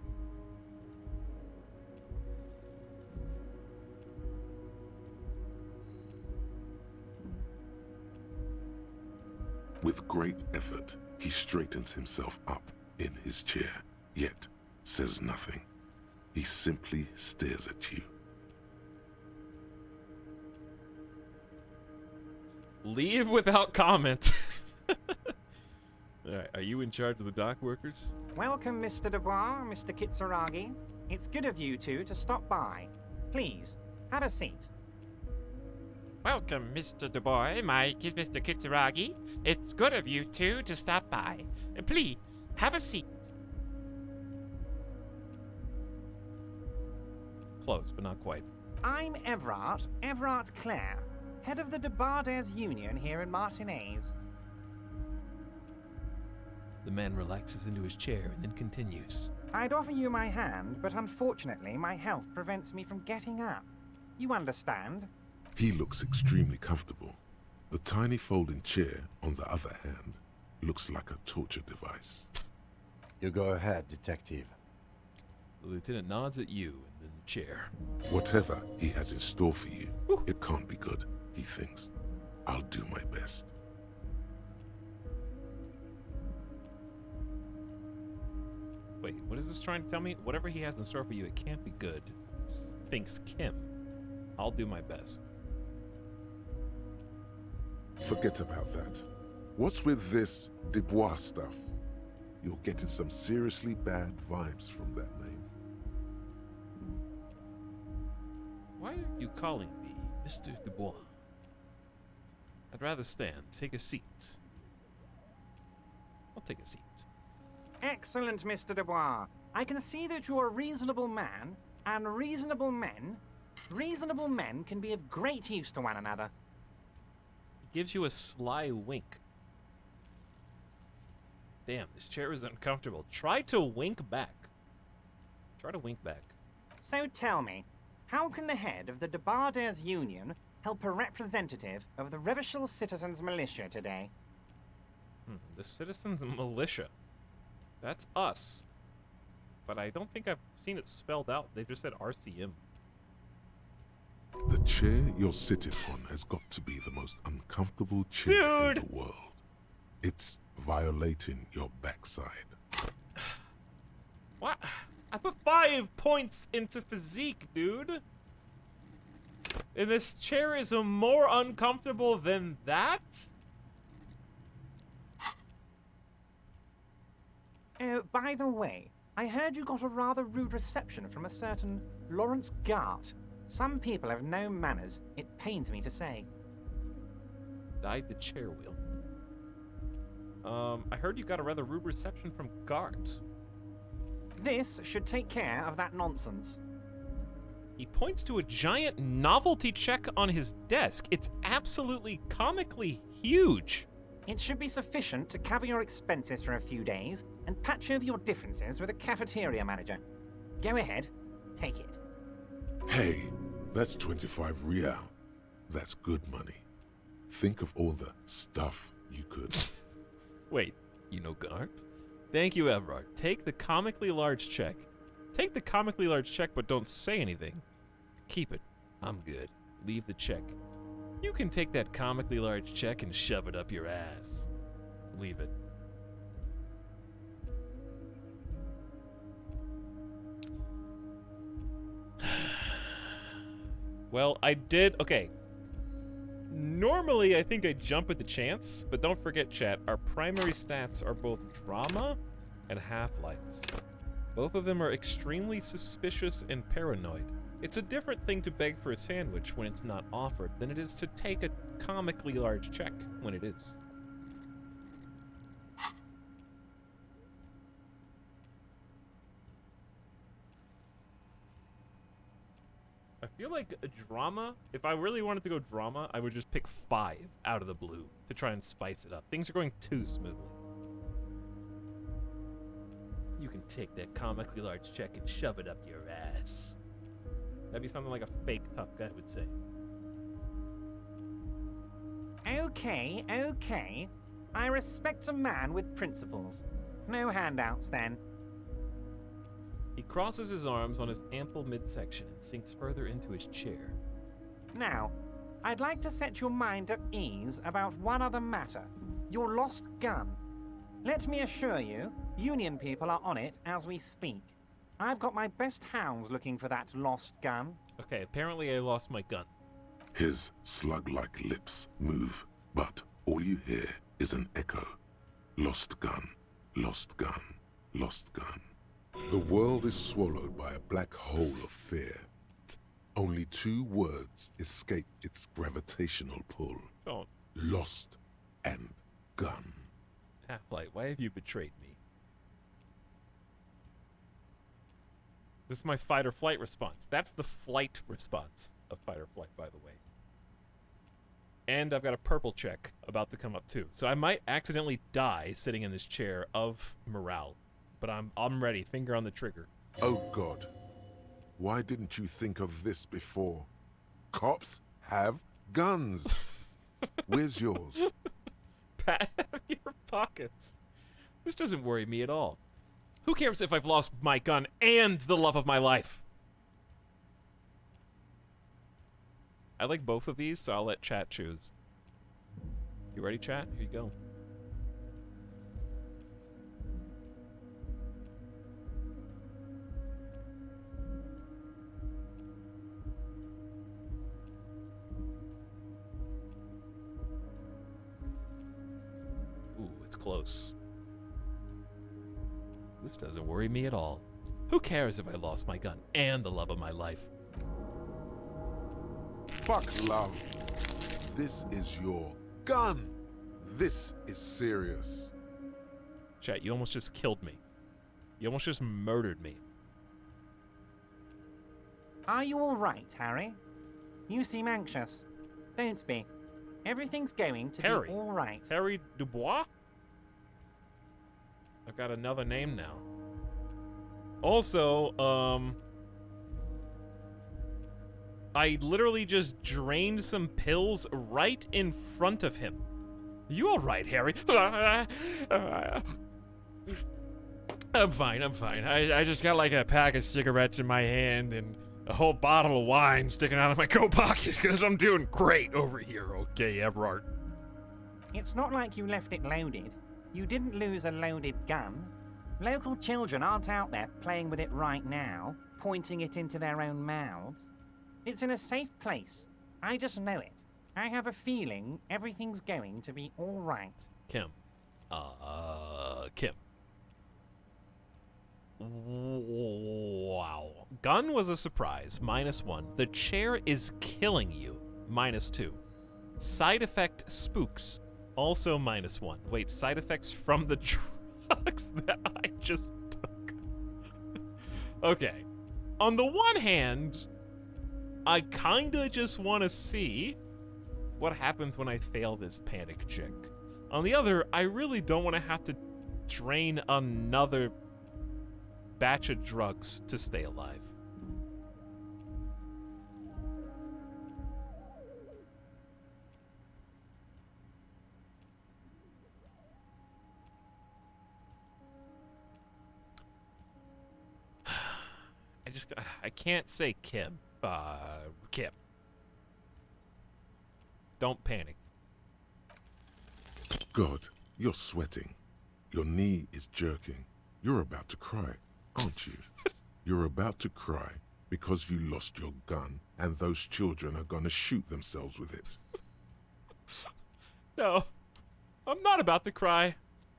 With great effort, he straightens himself up in his chair, yet says nothing. He simply stares at you. Leave without comment. Alright, are you in charge of the dock workers? Welcome, Mr. Dubois, Mr. Kitsuragi. It's good of you two to stop by. Please, have a seat. Welcome, Mr. Dubois, Mr. Kitsuragi. It's good of you two to stop by. Please, have a seat. Close, but not quite. I'm Everard Clare, head of the Debarders Union here in Martinez. The man relaxes into his chair and then continues. I'd offer you my hand, but unfortunately my health prevents me from getting up. You understand? He looks extremely comfortable. The tiny folding chair, on the other hand, looks like a torture device. You go ahead, detective. The lieutenant nods at you and then the chair. Whatever he has in store for you, it can't be good, he thinks. I'll do my best. Wait, what is this trying to tell me? Whatever he has in store for you, it can't be good. Thinks Kim. I'll do my best. Forget about that. What's with this Dubois stuff? You're getting some seriously bad vibes from that name. Why are you calling me Mr. Dubois? I'd rather stand. Take a seat. I'll take a seat. Excellent, Mr. Dubois. I can see that you're a reasonable man, and reasonable men can be of great use to one another. He gives you a sly wink. Damn, this chair is uncomfortable. Try to wink back. Try to wink back. So tell me, how can the head of the Debarders Union help a representative of the Revachol Citizens Militia today? The Citizens Militia. That's us. But I don't think I've seen it spelled out. They just said RCM. The chair you're sitting on has got to be the most uncomfortable chair in the world. It's violating your backside. What? I put 5 points into physique, dude. And this chair is more uncomfortable than that? By the way, I heard you got a rather rude reception from a certain Lawrence Gart. Some people have no manners, it pains me to say. Died the chair wheel. I heard you got a rather rude reception from Gart. This should take care of that nonsense. He points to a giant novelty check on his desk. It's absolutely comically huge. It should be sufficient to cover your expenses for a few days and patch over your differences with a cafeteria manager. Go ahead, take it. Hey, that's 25 real. That's good money. Think of all the stuff you could. Wait, you know Gart? Thank you, Everard. Take the comically large check. Take the comically large check, but don't say anything. Keep it. I'm good. Leave the check. You can take that comically large check and shove it up your ass. Leave it. Well, I did. Okay. Normally, I think I jump at the chance, but don't forget, chat, our primary stats are both drama and half-lives. Both of them are extremely suspicious and paranoid. It's a different thing to beg for a sandwich when it's not offered than it is to take a comically large check when it is. I feel like a drama, if I really wanted to go drama, I would just pick 5 out of the blue to try and spice it up. Things are going too smoothly. You can take that comically large check and shove it up your ass. That'd be something like a fake tough guy would say. Okay, okay. I respect a man with principles. No handouts, then. He crosses his arms on his ample midsection and sinks further into his chair. Now, I'd like to set your mind at ease about one other matter. Your lost gun. Let me assure you, Union people are on it as we speak. I've got my best hounds looking for that lost gun. Okay, apparently I lost my gun. His slug-like lips move, but all you hear is an echo. Lost gun, lost gun, lost gun. The world is swallowed by a black hole of fear. Only 2 words escape its gravitational pull. Don't. Lost and gun. Half-Light, why have you betrayed me? This is my fight or flight response. That's the flight response of fight or flight, by the way. And I've got a purple check about to come up too. So I might accidentally die sitting in this chair of morale. But I'm ready. Finger on the trigger. Oh God. Why didn't you think of this before? Cops have guns. Where's yours? Pat your pockets. This doesn't worry me at all. Who cares if I've lost my gun and the love of my life? I like both of these, so I'll let chat choose. You ready, chat? Here you go. close. This doesn't worry me at all. Who cares if I lost my gun and the love of my life? Fuck love. This is your gun. This is serious. Chat, you almost just killed me. You almost just murdered me. Are you all right, Harry? You seem anxious. Don't be. Everything's going to Harry. be all right. Harry Dubois? I've got another name now. Also, I literally just drained some pills right in front of him. You all right, Harry? I'm fine, I'm fine. I just got like a pack of cigarettes in my hand and a whole bottle of wine sticking out of my coat pocket because I'm doing great over here, okay, Everard? It's not like you left it loaded. You didn't lose a loaded gun. Local children aren't out there playing with it right now, pointing it into their own mouths. It's in a safe place. I just know it. I have a feeling everything's going to be all right. Kim. Kim. Wow. Gun was a surprise, -1. The chair is killing you, -2. Side effect spooks, also -1. Wait, side effects from the drugs that I just took. Okay. On the one hand, I kinda just want to see what happens when I fail this panic check. On the other, I really don't want to have to drain another batch of drugs to stay alive. I can't say Kim. Kim. Don't panic. God, you're sweating. Your knee is jerking. You're about to cry, aren't you? You're about to cry because you lost your gun and those children are gonna shoot themselves with it. No, I'm not about to cry.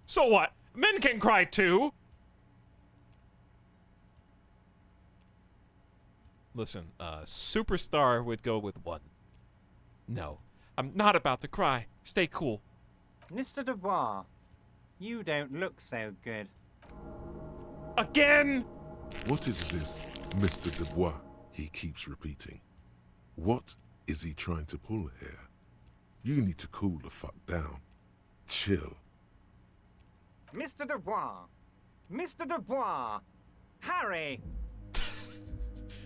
So what? Men can cry too! Listen, Superstar would go with 1. No, I'm not about to cry. Stay cool. Mr. Dubois, you don't look so good. Again? What is this, Mr. Dubois? He keeps repeating. What is he trying to pull here? You need to cool the fuck down. Chill. Mr. Dubois! Mr. Dubois! Harry!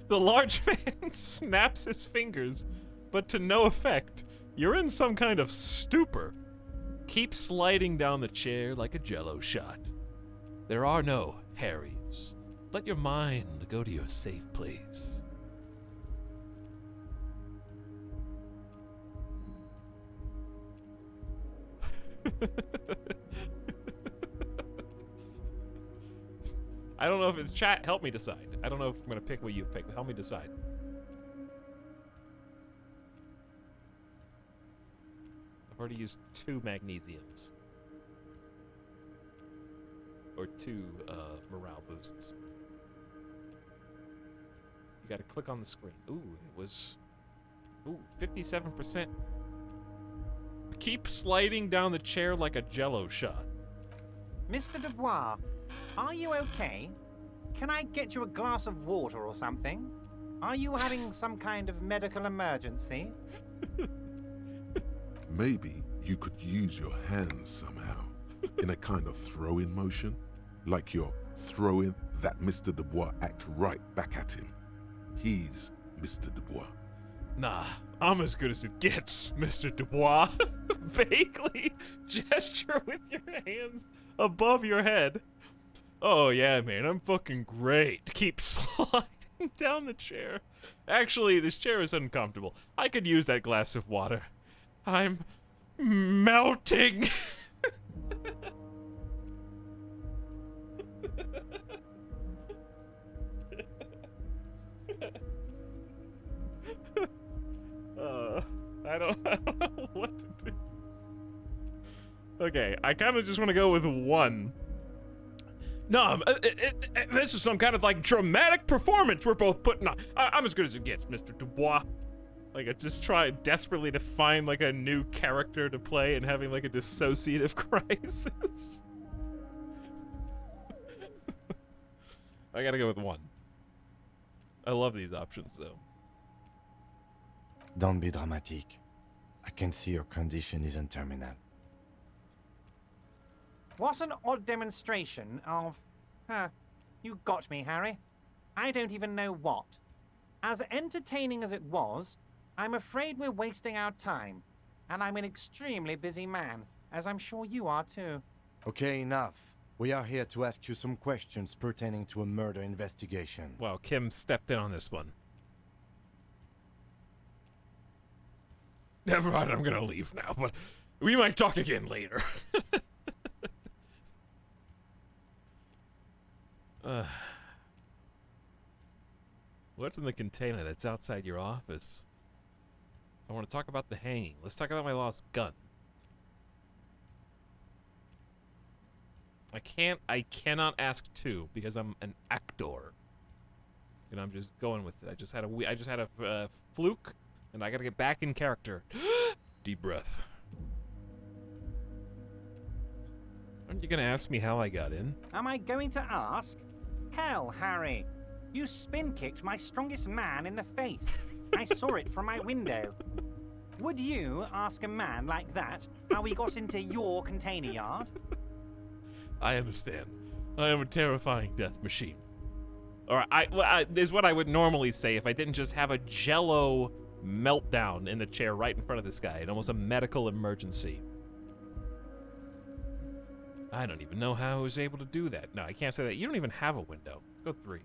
The large man snaps his fingers, but to no effect. You're in some kind of stupor. Keep sliding down the chair like a jello shot. There are no Harrys. Let your mind go to your safe place. I don't know if it's chat. Help me decide. I don't know if I'm going to pick what you pick. Help me decide. I've already used 2 magnesiums. Or 2 morale boosts. You got to click on the screen. Ooh, it was... Ooh, 57%. Keep sliding down the chair like a jello shot. Mr. Dubois, are you okay? Can I get you a glass of water or something? Are you having some kind of medical emergency? Maybe you could use your hands somehow, in a kind of throw-in motion, like you're throwing that Mr. Dubois act right back at him. He's Mr. Dubois. Nah, I'm as good as it gets, Mr. Dubois. Vaguely gesture with your hands above your head. Oh yeah, man, I'm fucking great. Keep sliding down the chair. Actually, this chair is uncomfortable. I could use that glass of water. I'm melting. I don't know what to do. Okay, I kind of just want to go with 1. No, this is some kind of like dramatic performance we're both putting on. I'm as good as it gets, Mr. Dubois. Like, I just try desperately to find, like, a new character to play and having, like, a dissociative crisis. I gotta go with 1. I love these options, though. Don't be dramatic. I can see your condition isn't terminal. What an odd demonstration of... you got me, Harry. I don't even know what. As entertaining as it was, I'm afraid we're wasting our time. And I'm an extremely busy man, as I'm sure you are too. Okay, enough. We are here to ask you some questions pertaining to a murder investigation. Wow, Kim stepped in on this one. Never mind, I'm gonna leave now, but we might talk again later. What's in the container that's outside your office? I want to talk about the hanging. Let's talk about my lost gun. I cannot ask 2 because I'm an actor. And I'm just going with it. I just had a fluke, and I gotta get back in character. Deep breath. Aren't you gonna ask me how I got in? Am I going to ask? Hell, Harry. You spin-kicked my strongest man in the face. I saw it from my window. Would you ask a man like that how he got into your container yard? I understand. I am a terrifying death machine. Or is what I would normally say if I didn't just have a jello meltdown in the chair right in front of this guy. Almost a medical emergency. I don't even know how I was able to do that. No, I can't say that. You don't even have a window. Let's go 3.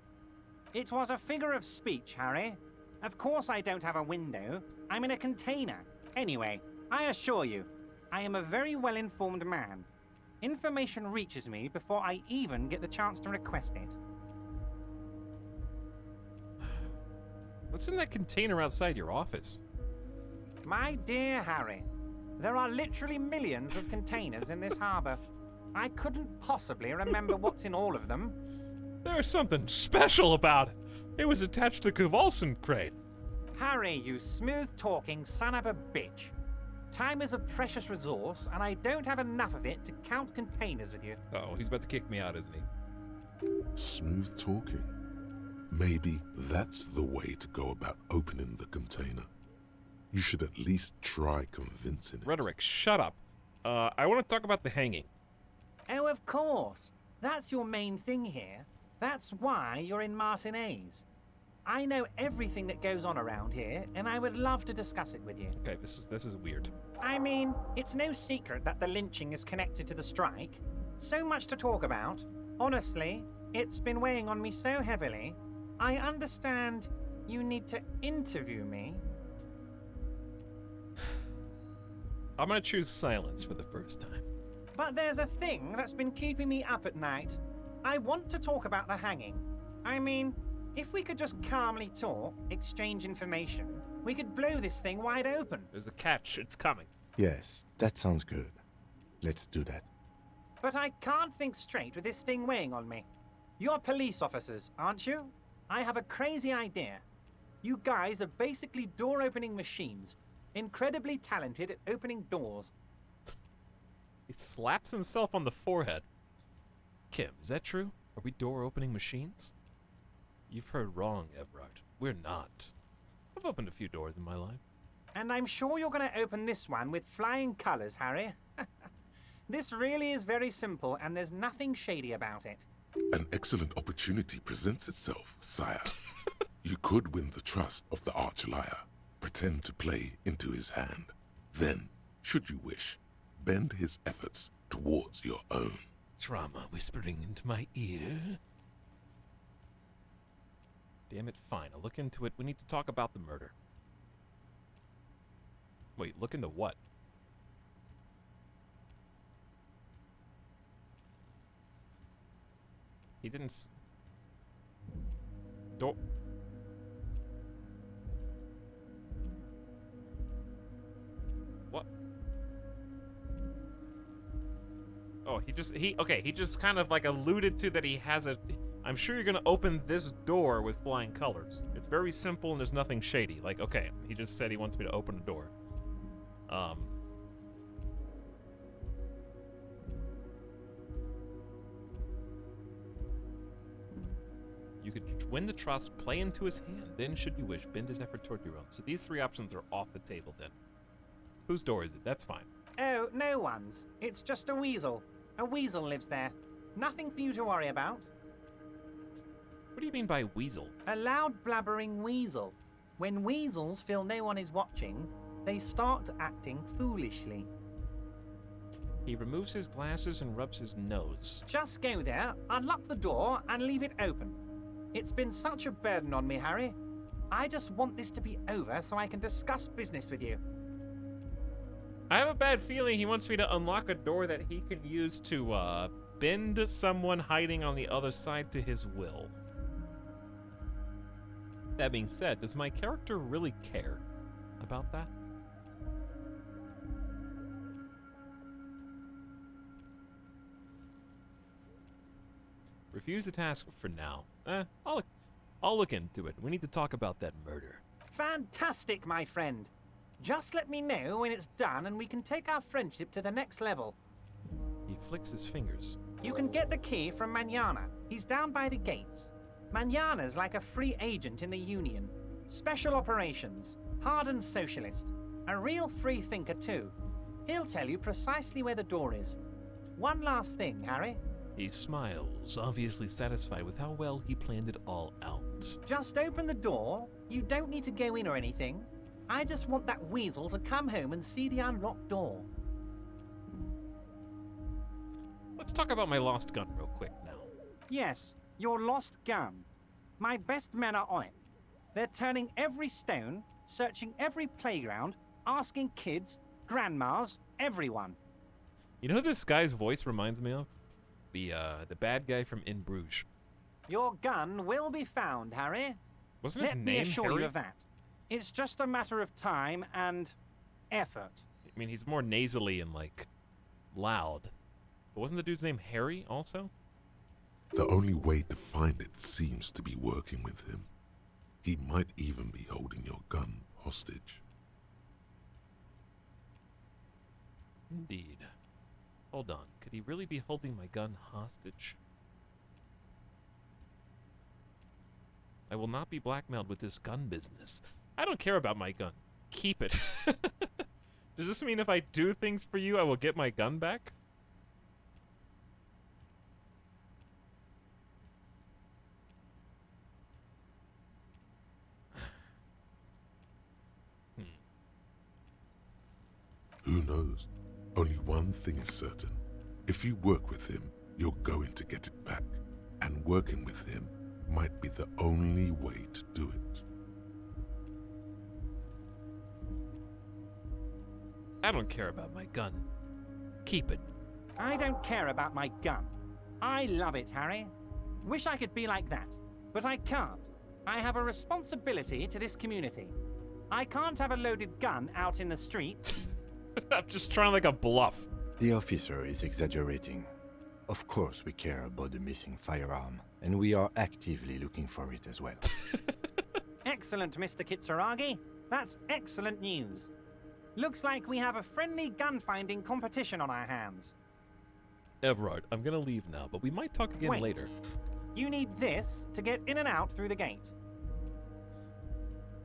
It was a figure of speech, Harry. Of course I don't have a window. I'm in a container. Anyway, I assure you, I am a very well-informed man. Information reaches me before I even get the chance to request it. What's in that container outside your office? My dear Harry, there are literally millions of containers in this harbor. I couldn't possibly remember what's in all of them. There's something special about it. It was attached to the Kowalson crate. Harry, you smooth-talking son of a bitch. Time is a precious resource, and I don't have enough of it to count containers with you. Uh-oh, he's about to kick me out, isn't he? Smooth talking. Maybe that's the way to go about opening the container. You should at least try convincing it. Rhetoric, shut up. I want to talk about the hanging. Oh, of course. That's your main thing here. That's why you're in Martinez. I know everything that goes on around here, and I would love to discuss it with you. Okay, this is weird. I mean, it's no secret that the lynching is connected to the strike. So much to talk about. Honestly, it's been weighing on me so heavily. I understand you need to interview me. I'm gonna choose silence for the first time. But there's a thing that's been keeping me up at night. I want to talk about the hanging. I mean, if we could just calmly talk, exchange information, we could blow this thing wide open. There's a catch. It's coming. Yes, that sounds good. Let's do that. But I can't think straight with this thing weighing on me. You're police officers, aren't you? I have a crazy idea. You guys are basically door-opening machines, incredibly talented at opening doors. He slaps himself on the forehead. Kim, is that true? Are we door-opening machines? You've heard wrong, Everard. We're not. I've opened a few doors in my life. And I'm sure you're going to open this one with flying colors, Harry. This really is very simple, and there's nothing shady about it. An excellent opportunity presents itself, sire. You could win the trust of the arch-liar, pretend to play into his hand. Then, should you wish, bend his efforts towards your own. Drama whispering into my ear. Damn it, fine. I'll look into it. We need to talk about the murder. Wait, look into what? He didn't Door. What? Oh, he just kind of like alluded to that he has a... I'm sure you're gonna open this door with flying colors. It's very simple and there's nothing shady. Like, okay, he just said he wants me to open a door. You could win the trust, play into his hand, then should you wish, bend his effort toward your own. So these three options are off the table then. Whose door is it? That's fine. Oh, no one's. It's just a weasel. A weasel lives there. Nothing for you to worry about. What do you mean by weasel? A loud blabbering weasel. When weasels feel no one is watching, they start acting foolishly. He removes his glasses and rubs his nose. Just go there, unlock the door, and leave it open. It's been such a burden on me, Harry. I just want this to be over so I can discuss business with you. I have a bad feeling he wants me to unlock a door that he can use to, bend someone hiding on the other side to his will. That being said, does my character really care about that? Refuse the task for now. I'll look into it. We need to talk about that murder. Fantastic, my friend. Just let me know when it's done and we can take our friendship to the next level. He flicks his fingers. You can get the key from Manana. He's down by the gates. Manana's like a free agent in the Union. Special operations. Hardened socialist. A real free thinker, too. He'll tell you precisely where the door is. One last thing, Harry. He smiles, obviously satisfied with how well he planned it all out. Just open the door. You don't need to go in or anything. I just want that weasel to come home and see the unlocked door. Let's talk about my lost gun real quick now. Yes, your lost gun. My best men are on it. They're turning every stone, searching every playground, asking kids, grandmas, everyone. You know who this guy's voice reminds me of? The bad guy from In Bruges. Your gun will be found, Harry. Wasn't his Let name me assure Harry? you of that. It's just a matter of time and effort. I mean, he's more nasally and, like, loud. But wasn't the dude's name Harry, also? The only way to find it seems to be working with him. He might even be holding your gun hostage. Indeed. Hold on. Could he really be holding my gun hostage? I will not be blackmailed with this gun business. I don't care about my gun. Keep it. Does this mean if I do things for you, I will get my gun back? Who knows? Only one thing is certain. If you work with him, you're going to get it back. And working with him might be the only way to do it. I don't care about my gun. Keep it. I don't care about my gun. I love it, Harry. Wish I could be like that, but I can't. I have a responsibility to this community. I can't have a loaded gun out in the streets. I'm just trying like a bluff. The officer is exaggerating. Of course we care about the missing firearm, and we are actively looking for it as well. Excellent, Mr. Kitsuragi. That's excellent news. Looks like we have a friendly gun-finding competition on our hands. Everard, I'm gonna leave now, but we might talk again Wait. later. You need this to get in and out through the gate.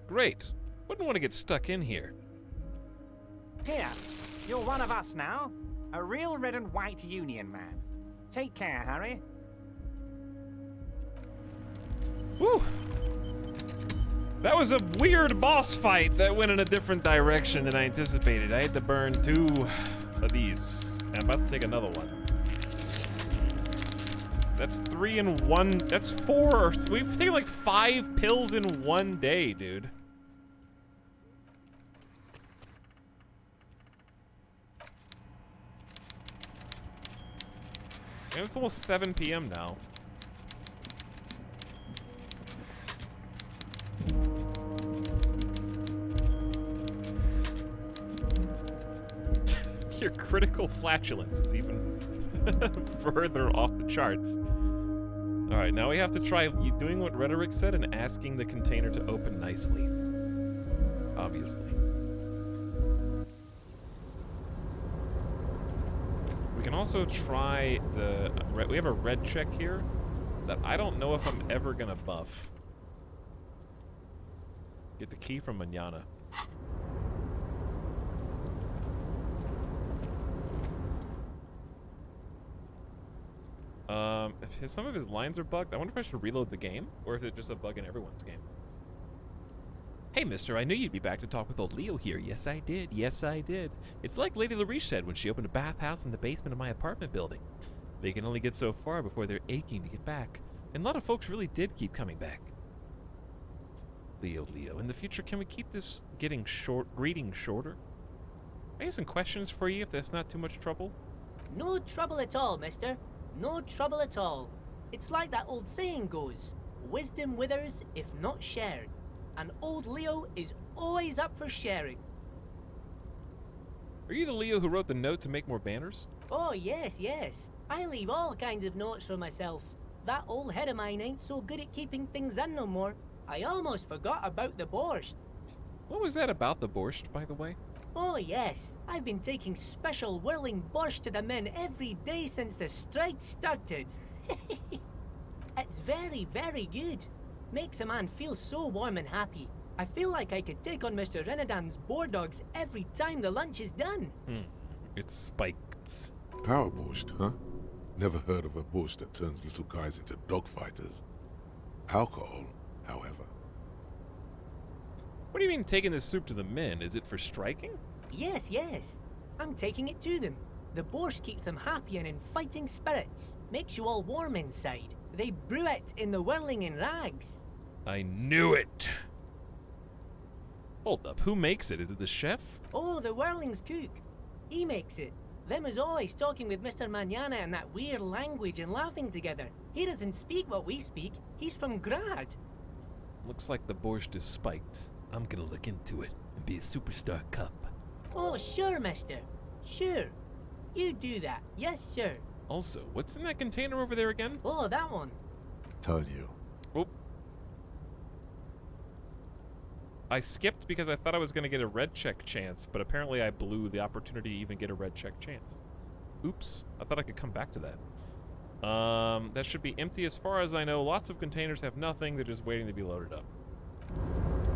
Great. Wouldn't want to get stuck in here. Here, you're one of us now. A real red and white Union man. Take care, Harry. Whew. That was a weird boss fight that went in a different direction than I anticipated. I had to burn 2 of these. I'm about to take another one. That's 3 in 1. That's 4. So we've taken like 5 pills in 1 day, dude. And it's almost 7 p.m. now. Your critical flatulence is even further off the charts. Alright, now we have to try doing what Rhetoric said and asking the container to open nicely. Obviously. We can also try the... we have a red check here that I don't know if I'm ever gonna buff. Get the key from Manana. If some of his lines are bugged, I wonder if I should reload the game, or if it's just a bug in everyone's game. Hey, mister, I knew you'd be back to talk with old Leo here. Yes, I did. Yes, I did. It's like Lady LaRiche said when she opened a bathhouse in the basement of my apartment building. They can only get so far before they're aching to get back. And a lot of folks really did keep coming back. Leo, in the future, can we keep this greeting shorter? I have some questions for you if that's not too much trouble. No trouble at all, mister. No trouble at all. It's like that old saying goes, wisdom withers if not shared. And old Leo is always up for sharing. Are you the Leo who wrote the note to make more banners? Oh, yes, yes. I leave all kinds of notes for myself. That old head of mine ain't so good at keeping things in no more. I almost forgot about the borscht. What was that about the borscht, by the way? Oh, yes. I've been taking special whirling borscht to the men every day since the strike started. It's very, very good. Makes a man feel so warm and happy. I feel like I could take on Mr. Renadan's boar dogs every time the lunch is done. It's spiked. Power borscht, huh? Never heard of a borscht that turns little guys into dogfighters. Alcohol, however. What do you mean taking this soup to the men? Is it for striking? Yes, yes. I'm taking it to them. The borscht keeps them happy and in fighting spirits. Makes you all warm inside. They brew it in the whirling in rags. I knew it! Hold up, who makes it? Is it the chef? Oh, the whirling's cook. He makes it. Them is always talking with Mr. Manana in that weird language and laughing together. He doesn't speak what we speak. He's from Grad. Looks like the borscht is spiked. I'm gonna look into it and be a superstar cup. Oh, sure, mister. Sure. You do that. Yes, sir. Also, what's in that container over there again? Oh, that one. Told you. Oop. I skipped because I thought I was gonna get a red check chance, but apparently I blew the opportunity to even get a red check chance. Oops. I thought I could come back to that. That should be empty as far as I know. Lots of containers have nothing. They're just waiting to be loaded up.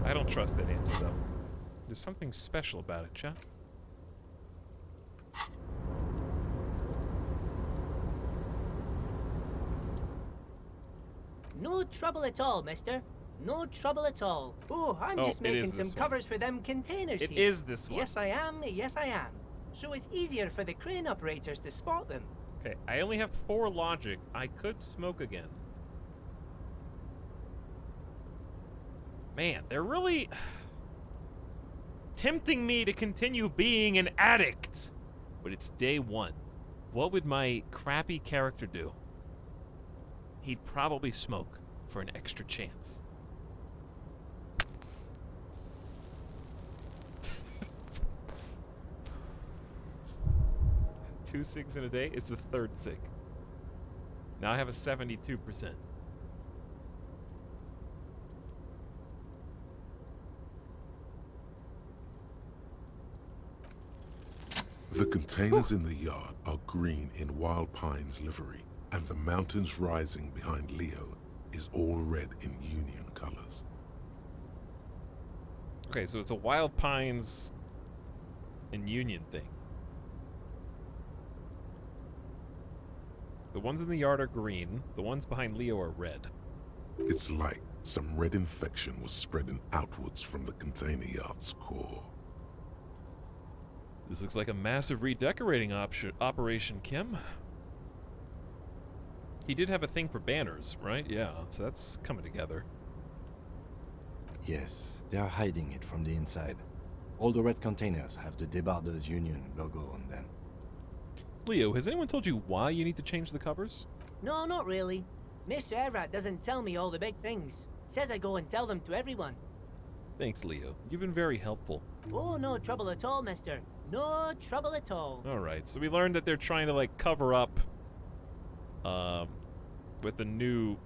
I don't trust that answer, though. There's something special about it, chat. No trouble at all, mister. No trouble at all. Oh, I'm just making some covers for them containers here. It is this one. Yes, I am. Yes, I am. So it's easier for the crane operators to spot them. Okay, I only have 4 logic. I could smoke again. Man, they're really tempting me to continue being an addict. But it's day 1. What would my crappy character do? He'd probably smoke for an extra chance. Two cigs in a day? It's the 3rd cig. Now I have a 72%. The containers in the yard are green in Wild Pine's livery, and the mountains rising behind Leo is all red in Union colors. Okay, so it's a Wild Pines and Union thing. The ones in the yard are green, the ones behind Leo are red. It's like some red infection was spreading outwards from the container yard's core. This looks like a massive redecorating operation, Kim. He did have a thing for banners, right? Yeah, so that's coming together. Yes, they are hiding it from the inside. All the red containers have the Debarders Union logo on them. Leo, has anyone told you why you need to change the covers? No, not really. Mr. Everett doesn't tell me all the big things. Says I go and tell them to everyone. Thanks, Leo. You've been very helpful. Oh, no trouble at all, mister. No trouble at all. Alright, so we learned that they're trying to, like, cover up with the new,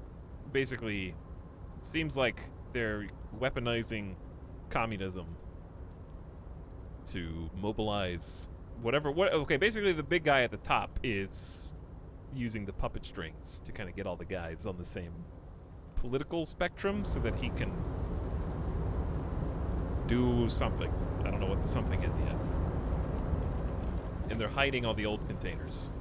basically, seems like they're weaponizing communism to mobilize okay, basically the big guy at the top is using the puppet strings to kind of get all the guys on the same political spectrum so that he can do something. I don't know what the something is yet. And they're hiding all the old containers.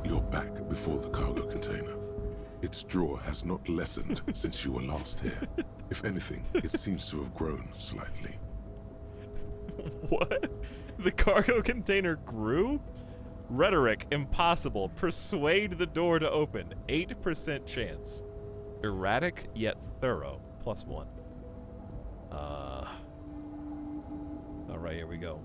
You're back before the cargo container. Its draw has not lessened since you were last here. If anything, it seems to have grown slightly. What? The cargo container grew? Rhetoric, impossible. Persuade the door to open. 8% chance. Erratic yet thorough. +1. Alright, here we go.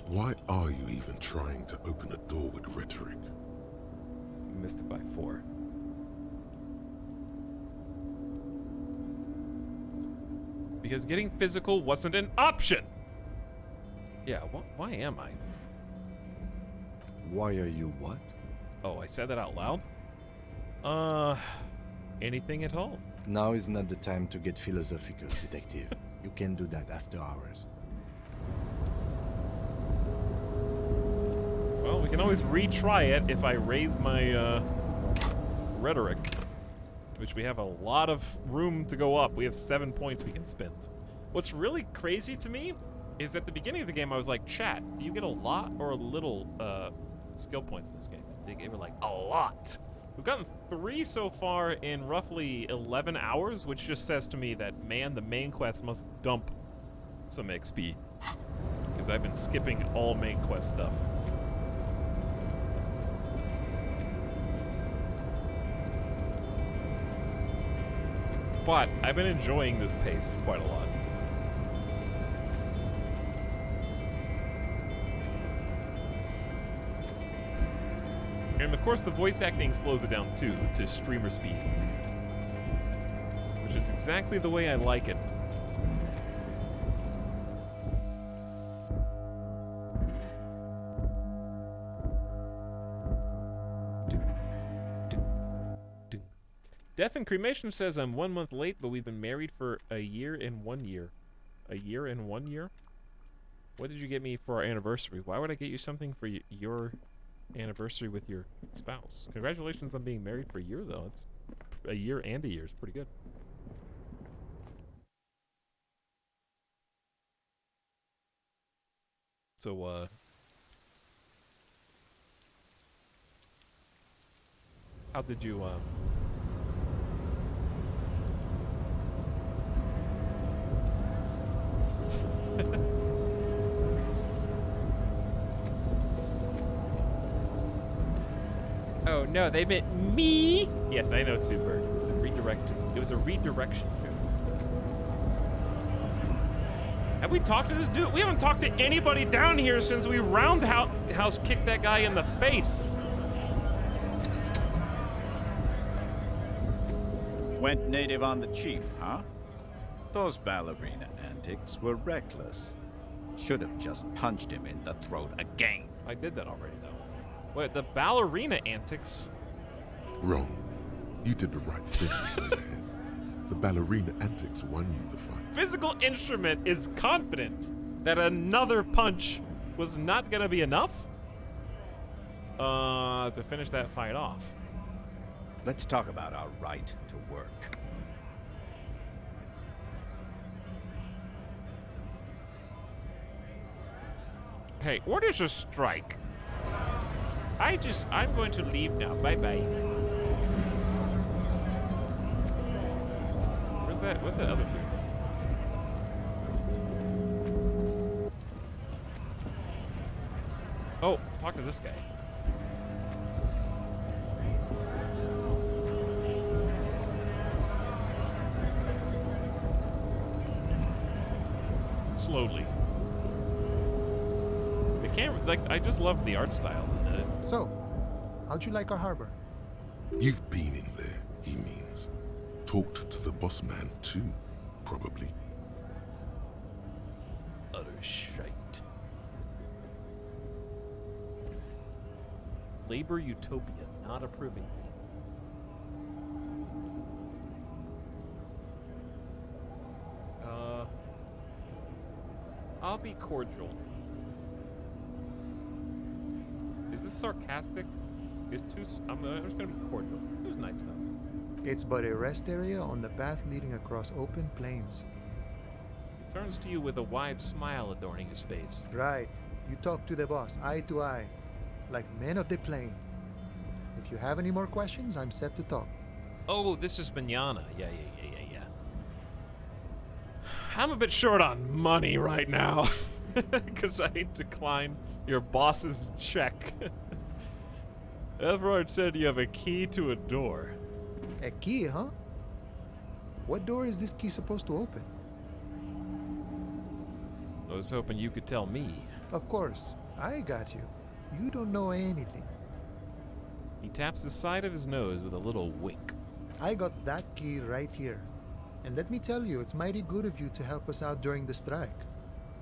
Why are you even trying to open a door with rhetoric? Missed it by 4. Because getting physical wasn't an option! Yeah, why am I? Why are you what? Oh, I said that out loud? Anything at all. Now is not the time to get philosophical, detective. You can do that after hours. Well, we can always retry it if I raise my, rhetoric. Which we have a lot of room to go up. We have 7 points we can spend. What's really crazy to me is at the beginning of the game I was like, chat, do you get a lot or a little, skill points in this game? They were like, a lot. We've gotten 3 so far in roughly 11 hours, which just says to me that, man, the main quest must dump some XP. Because I've been skipping all main quest stuff. But I've been enjoying this pace quite a lot. And of course the voice acting slows it down too, to streamer speed. Which is exactly the way I like it. Death and Cremation says I'm 1 month late, but we've been married for a year and 1 year. A year and 1 year? What did you get me for our anniversary? Why would I get you something for your anniversary with your spouse? Congratulations on being married for a year, though. It's a year and a year is pretty good. So, how did you, Oh no, they meant me. Yes, I know, Super. It was a redirection. It was a redirection. Have we talked to this dude? We haven't talked to anybody down here since we roundhouse kicked that guy in the face. Went native on the chief, huh? Those ballerina antics were reckless. Should have just punched him in the throat again. I did that already, though. Wait, the ballerina antics? Wrong. You did the right thing. The ballerina antics won you the fight. Physical Instrument is confident that another punch was not gonna be enough to finish that fight off. Let's talk about our right to work. Hey, orders a strike. I'm going to leave now. Bye-bye. What's that other thing? Oh, talk to this guy. Slowly. The camera, like, I just love the art style in So, how'd you like our harbor? You've been in there, he means. Talked to the boss man too, probably. Utter shite. Labor utopia, not approving. I'll be cordial. Is this sarcastic? I'm just gonna be cordial. It was nice enough. It's but a rest area on the path leading across open plains. He turns to you with a wide smile adorning his face. Right. You talk to the boss, eye to eye, like men of the plain. If you have any more questions, I'm set to talk. Oh, this is manana. Yeah. I'm a bit short on money right now. Because I declined your boss's check. Everard said you have a key to a door. A key, huh? What door is this key supposed to open? I was hoping you could tell me. Of course. I got you. You don't know anything. He taps the side of his nose with a little wink. I got that key right here. And let me tell you, it's mighty good of you to help us out during the strike.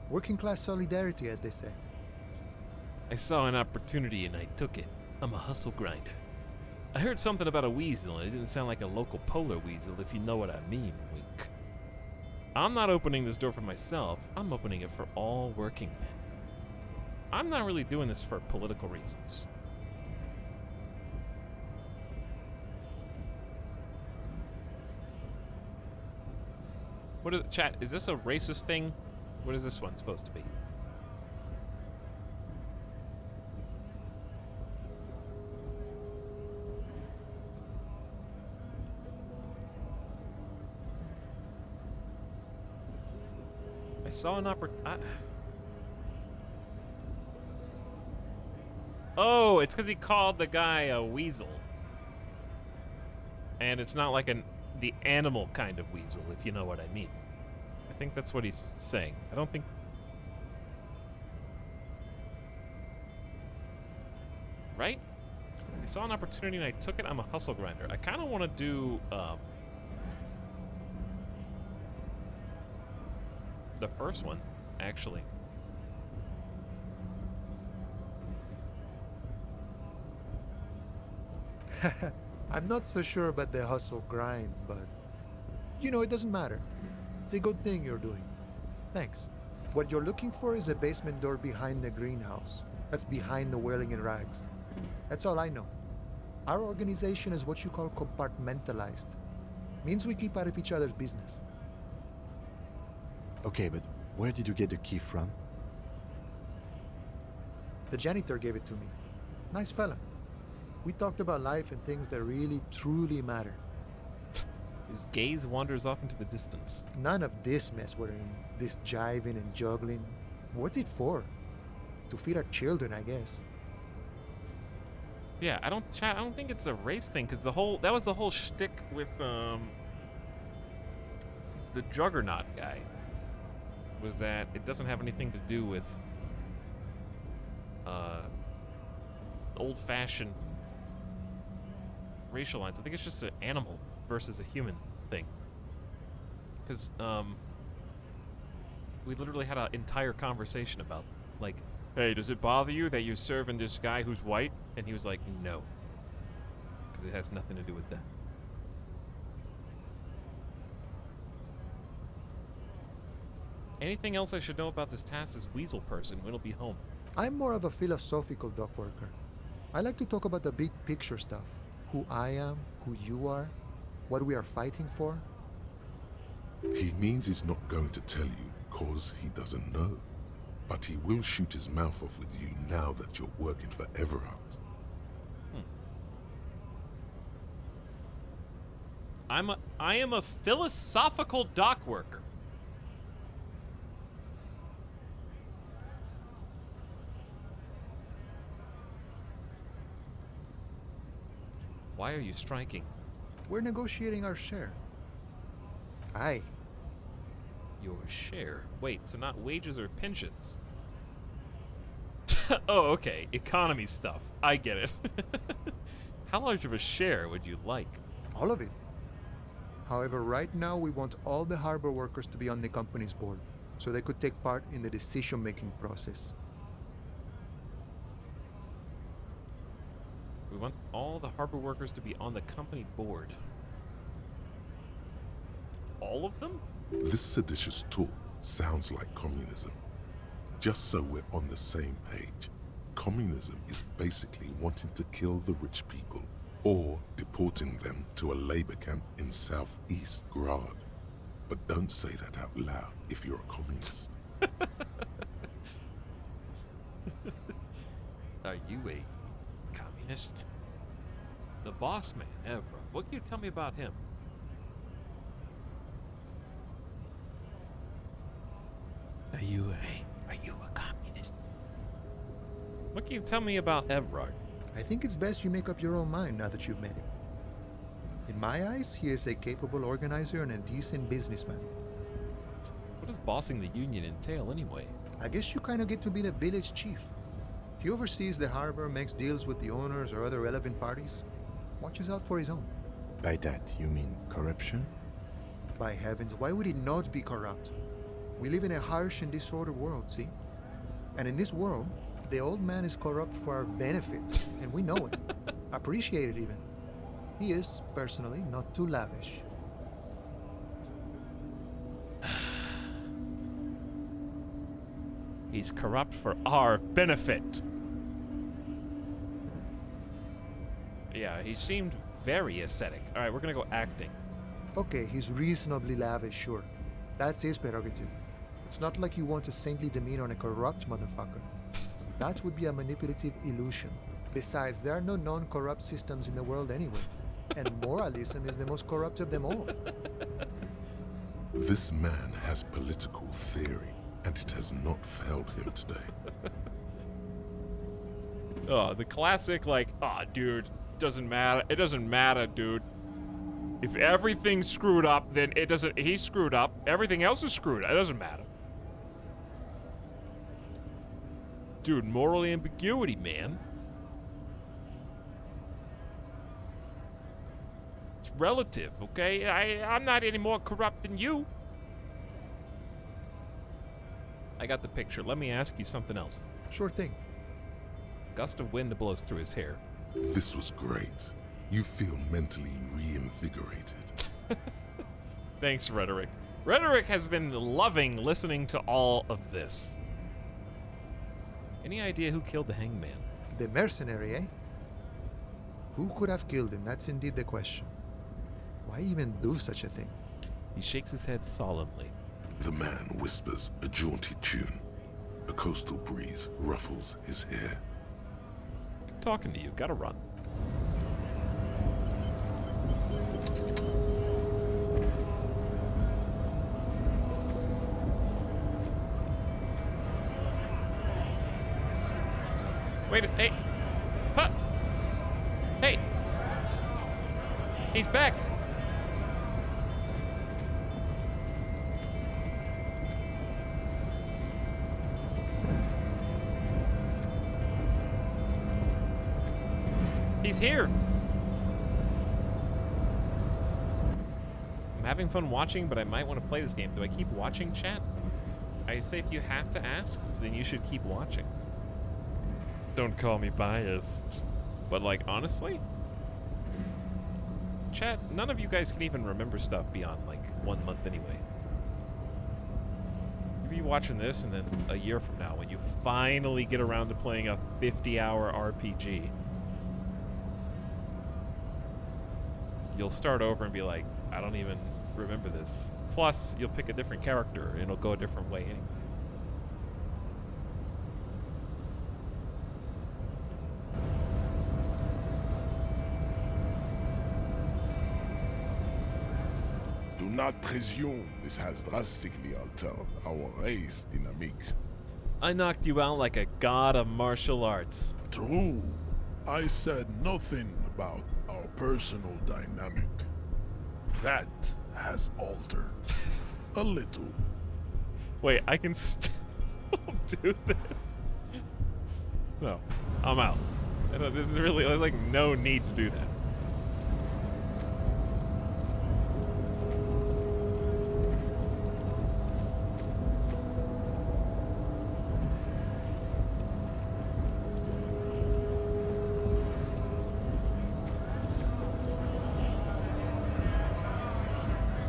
Working class solidarity, as they say. I saw an opportunity and I took it. I'm a hustle grinder. I heard something about a weasel and it didn't sound like a local polar weasel, if you know what I mean, wink. I'm not opening this door for myself, I'm opening it for all working men. I'm not really doing this for political reasons. What is chat? Is this a racist thing? What is this one supposed to be? I saw an opportunity. Oh, it's because he called the guy a weasel. And it's not like the animal kind of weasel, if you know what I mean. I think that's what he's saying. I don't think... Right? I saw an opportunity and I took it. I'm a hustle grinder. I kind of want to do, the first one, actually. I'm not so sure about the hustle grind, but you know, it doesn't matter. It's a good thing you're doing. Thanks. What you're looking for is a basement door behind the greenhouse. That's behind the wailing and rags. That's all I know. Our organization is what you call compartmentalized. Means we keep out of each other's business. Okay, but where did you get the key from? The janitor gave it to me. Nice fella. We talked about life and things that really, truly matter. His gaze wanders off into the distance. None of this mess we're in. This jiving and juggling. What's it for? To feed our children, I guess. Yeah, I don't think it's a race thing, because that was the whole shtick with the Juggernaut guy. Was that it doesn't have anything to do with old-fashioned racial lines. I think it's just an animal versus a human thing. Because we literally had an entire conversation about, like, hey, does it bother you that you're serving this guy who's white? And he was like, no. Because it has nothing to do with that. Anything else I should know about this task, this weasel person, when he'll be home? I'm more of a philosophical dock worker. I like to talk about the big picture stuff. Who I am, who you are, what we are fighting for. He means he's not going to tell you, cause he doesn't know. But he will shoot his mouth off with you now that you're working for Everard. I am a philosophical dock worker. Why are you striking? We're negotiating our share. Aye. Your share? Wait, so not wages or pensions? Oh, okay. Economy stuff. I get it. How large of a share would you like? All of it. However, right now we want all the harbor workers to be on the company's board, so they could take part in the decision-making process. We want all the harbor workers to be on the company board. All of them? This seditious talk sounds like communism. Just so we're on the same page, communism is basically wanting to kill the rich people or deporting them to a labor camp in Southeast Grad. But don't say that out loud if you're a communist. Are you a communist? The boss man, Evra. What can you tell me about him? Are you a communist? What can you tell me about Evrard? I think it's best you make up your own mind now that you've met him. In my eyes, he is a capable organizer and a decent businessman. What does bossing the union entail anyway? I guess you kind of get to be the village chief. He oversees the harbor, makes deals with the owners or other relevant parties, watches out for his own. By that, you mean corruption? By heavens, why would he not be corrupt? We live in a harsh and disordered world, see? And in this world, the old man is corrupt for our benefit, and we know it. Appreciate it even. He is, personally, not too lavish. He's corrupt for our benefit. Yeah, he seemed very ascetic. All right, we're gonna go acting. Okay, he's reasonably lavish, sure. That's his prerogative. It's not like you want a saintly demeanor on a corrupt motherfucker. That would be a manipulative illusion. Besides, there are no non-corrupt systems in the world anyway. And moralism is the most corrupt of them all. This man has political theory, and it has not failed him today. Oh, the classic, like, dude, doesn't matter. It doesn't matter, dude. If everything's screwed up, then it doesn't. He's screwed up. Everything else is screwed. It doesn't matter. Dude, moral ambiguity, man. It's relative, okay? I'm not any more corrupt than you. I got the picture. Let me ask you something else. Sure thing. Gust of wind blows through his hair. This was great. You feel mentally reinvigorated. Thanks, Rhetoric. Rhetoric has been loving listening to all of this. Any idea who killed the hangman? The mercenary, eh? Who could have killed him? That's indeed the question. Why even do such a thing? He shakes his head solemnly. The man whispers a jaunty tune. A coastal breeze ruffles his hair. Talking to you. Gotta run. Wait, hey. Huh. Hey. He's back. He's here. I'm having fun watching, but I might want to play this game. Do I keep watching, chat? I say if you have to ask, then you should keep watching. Don't call me biased. But, like, honestly? Chat, none of you guys can even remember stuff beyond, like, 1 month anyway. You'll be watching this, and then a year from now, when you finally get around to playing a 50-hour RPG, you'll start over and be like, I don't even remember this. Plus, you'll pick a different character, and it'll go a different way anyway. Do not presume this has drastically altered our race dynamic. I knocked you out like a god of martial arts. True. I said nothing about our personal dynamic. That has altered. A little. Wait, I can still do this? No, I'm out. There's like no need to do that.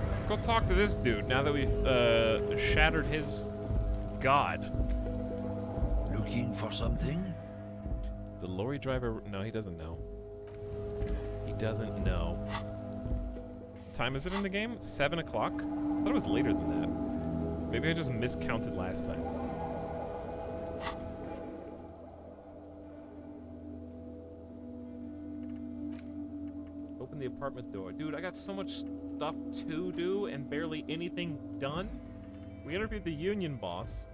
Let's go talk to this dude now that we've shattered his god. Looking for something? The lorry driver, no, he doesn't know. He doesn't know. Time is it in the game? 7 o'clock? I thought it was later than that. Maybe I just miscounted last time. Open the apartment door. Dude, I got so much stuff to do and barely anything done. We interviewed the union boss.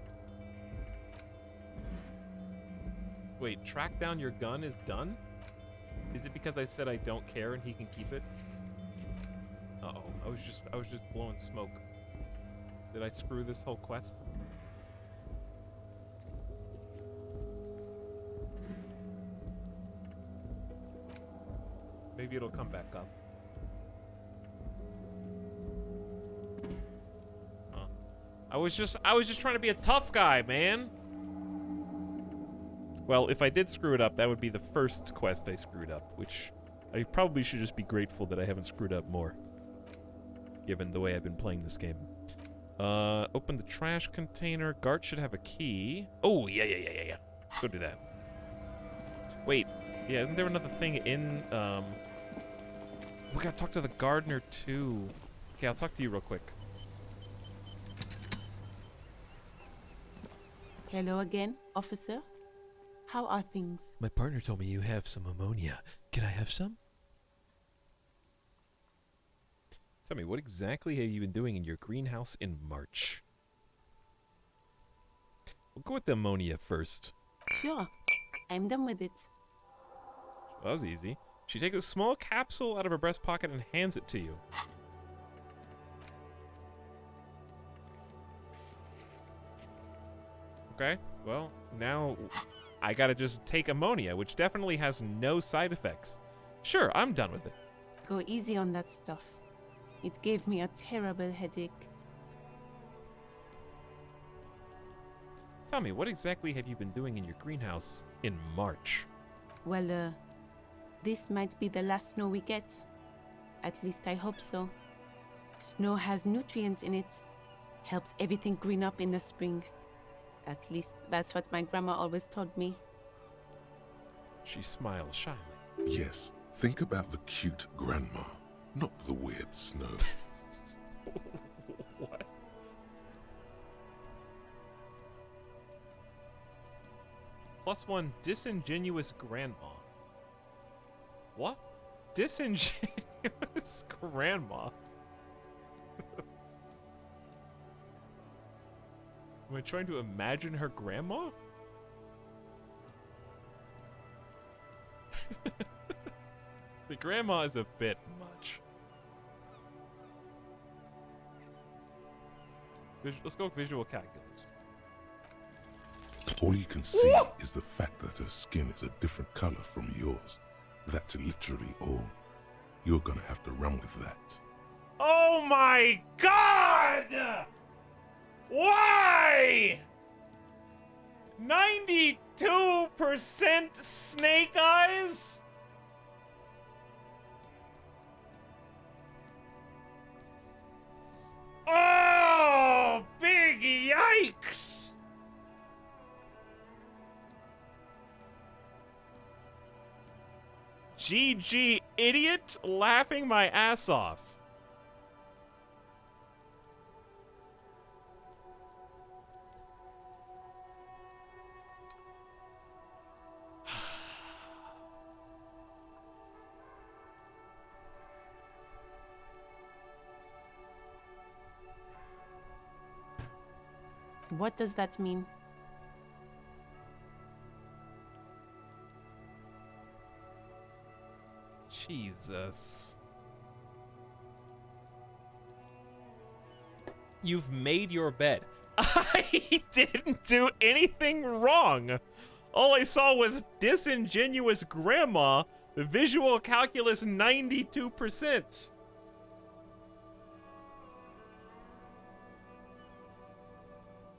Wait, track down your gun is done? Is it because I said I don't care and he can keep it? Uh-oh, I was just blowing smoke. Did I screw this whole quest? Maybe it'll come back up. Huh. I was just trying to be a tough guy, man. Well, if I did screw it up, that would be the first quest I screwed up, which I probably should just be grateful that I haven't screwed up more, given the way I've been playing this game. Open the trash container. Guard should have a key. Oh, yeah. Let's go do that. Wait, yeah, isn't there another thing in, we gotta talk to the gardener, too. Okay, I'll talk to you real quick. Hello again, officer. How are things? My partner told me you have some ammonia. Can I have some? Tell me, what exactly have you been doing in your greenhouse in March? We'll go with the ammonia first. Sure. I'm done with it. That was easy. She takes a small capsule out of her breast pocket and hands it to you. Okay, well, now I gotta just take ammonia, which definitely has no side effects. Sure, I'm done with it. Go easy on that stuff. It gave me a terrible headache. Tell me, what exactly have you been doing in your greenhouse in March? Well, this might be the last snow we get. At least I hope so. Snow has nutrients in it. Helps everything green up in the spring. At least that's what my grandma always told me. She smiles shyly. Yes, think about the cute grandma, not the weird snow. What? +1 disingenuous grandma. What? Disingenuous grandma? Am I trying to imagine her grandma? The grandma is a bit much. Let's go visual calculus. All you can see is the fact that her skin is a different color from yours. That's literally all. You're gonna have to run with that. Oh my God! Why? 92% snake eyes? Oh, big yikes! GG, idiot, laughing my ass off. What does that mean? Jesus. You've made your bed. I didn't do anything wrong. All I saw was disingenuous grandma, the visual calculus 92%.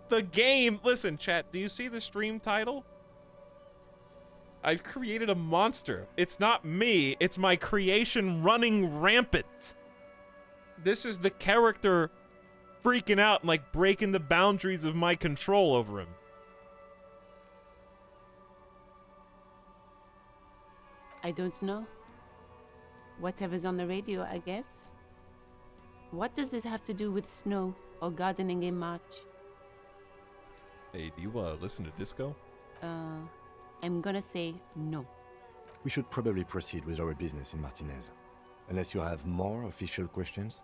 The game, listen, chat, do you see the stream title? I've created a monster. It's not me, it's my creation running rampant. This is the character freaking out and like breaking the boundaries of my control over him. I don't know. Whatever's on the radio, I guess. What does this have to do with snow or gardening in March? Hey, do you listen to disco? I'm gonna say no. We should probably proceed with our business in Martinez. Unless you have more official questions?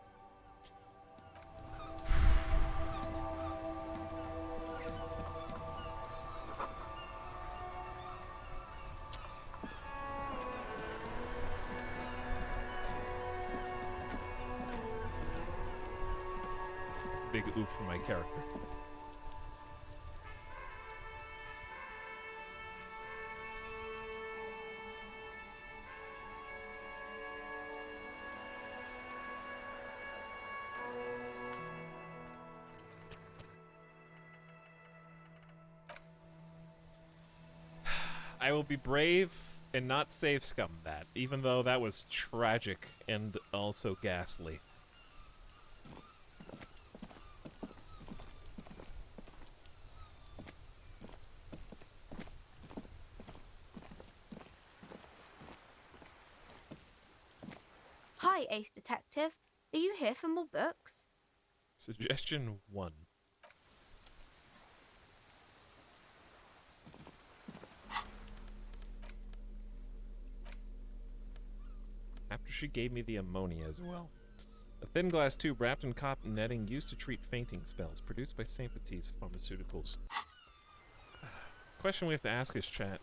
Big oof for my character. I will be brave and not save Scumbat, even though that was tragic and also ghastly. Hi, Ace Detective. Are you here for more books? Suggestion 1. After she gave me the ammonia as well. A thin glass tube wrapped in cotton netting used to treat fainting spells, produced by St. Baptiste Pharmaceuticals. Question we have to ask is, chat.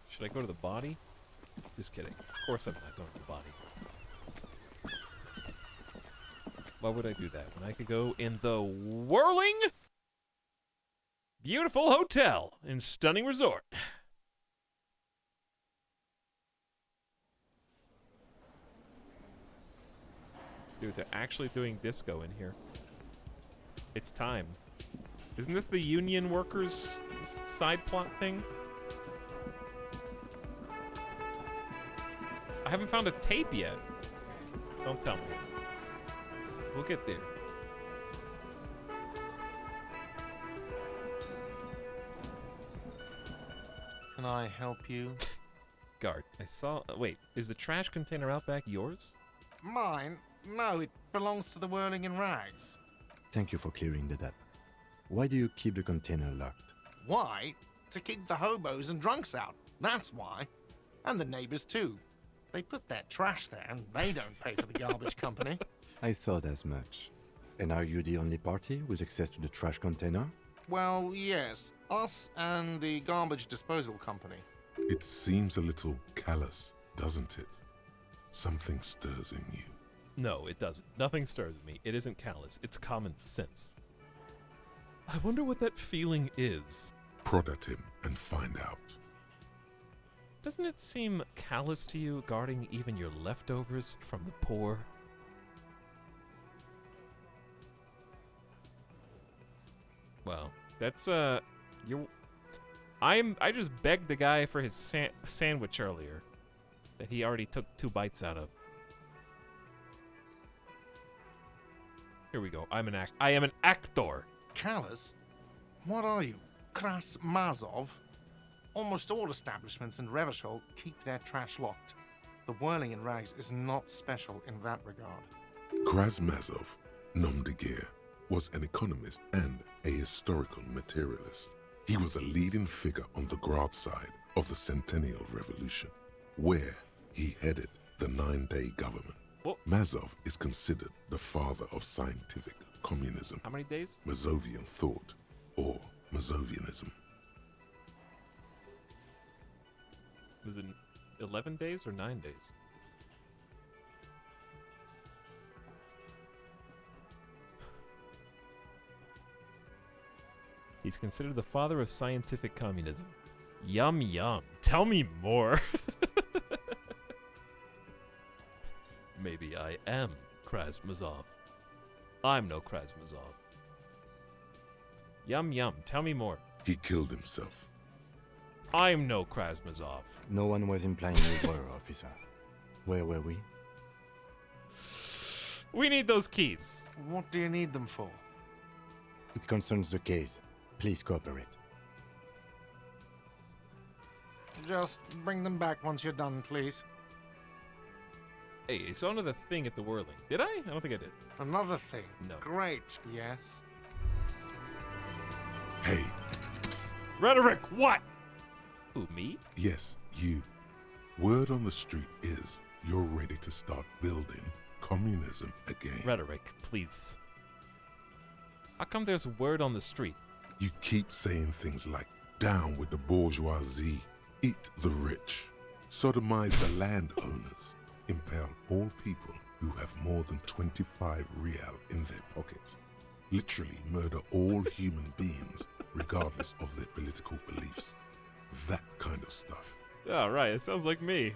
Should I go to the body? Just kidding. Of course I'm not going to the body. Why would I do that when I could go in the whirling, beautiful hotel and stunning resort? Dude, they're actually doing disco in here. It's time. Isn't this the union workers side plot thing? I haven't found a tape yet. Don't tell me. We'll get there. Can I help you? Guard, I saw... wait, is the trash container out back yours? Mine? No, it belongs to the Whirling in Rags. Thank you for clearing that up. Why do you keep the container locked? Why? To keep the hobos and drunks out. That's why. And the neighbors too. They put their trash there and they don't pay for the garbage company. I thought as much. And are you the only party with access to the trash container? Well, yes. Us and the garbage disposal company. It seems a little callous, doesn't it? Something stirs in you. No, it doesn't. Nothing stirs in me. It isn't callous. It's common sense. I wonder what that feeling is. Prod at him and find out. Doesn't it seem callous to you guarding even your leftovers from the poor? Well, that's I just begged the guy for his sandwich earlier that he already took 2 bites out of. Here we go. I am an actor. Callous? What are you? Kras Mazov? Almost all establishments in Revachol keep their trash locked. The Whirling in Rags is not special in that regard. Krasmazov, nom de guerre, was an economist and a historical materialist. He was a leading figure on the Grad side of the Centennial Revolution, where he headed the 9-day government. What? Mazov is considered the father of scientific communism. How many days? Mazovian thought, or Mazovianism. Was it 11 days or 9 days? He's considered the father of scientific communism. Yum yum. Tell me more. Maybe I am Krasmazov. I'm no Krasmazov. Yum yum. Tell me more. He killed himself. I'm no Krasmazov. No one was implying you were, officer. Where were we? We need those keys. What do you need them for? It concerns the case. Please cooperate. Just bring them back once you're done, please. Hey, I saw another thing at the whirling. Did I? I don't think I did. Another thing? No. Great, yes. Hey. Rhetoric, what? Who, me? Yes, you. Word on the street is you're ready to start building communism again. Rhetoric, please. How come there's word on the street? You keep saying things like, down with the bourgeoisie, eat the rich, sodomize the landowners, impale all people who have more than 25 real in their pockets, literally murder all human beings regardless of their political beliefs. That kind of stuff. Oh, right. It sounds like me.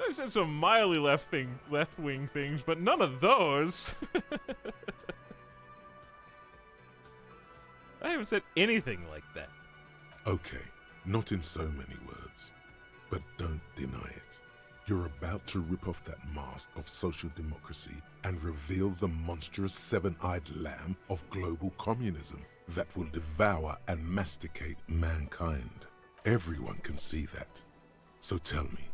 I've said some mildly left-wing things, but none of those. I haven't said anything like that. Okay, not in so many words, but don't deny it. You're about to rip off that mask of social democracy and reveal the monstrous seven-eyed lamb of global communism that will devour and masticate mankind. Everyone can see that. So tell me,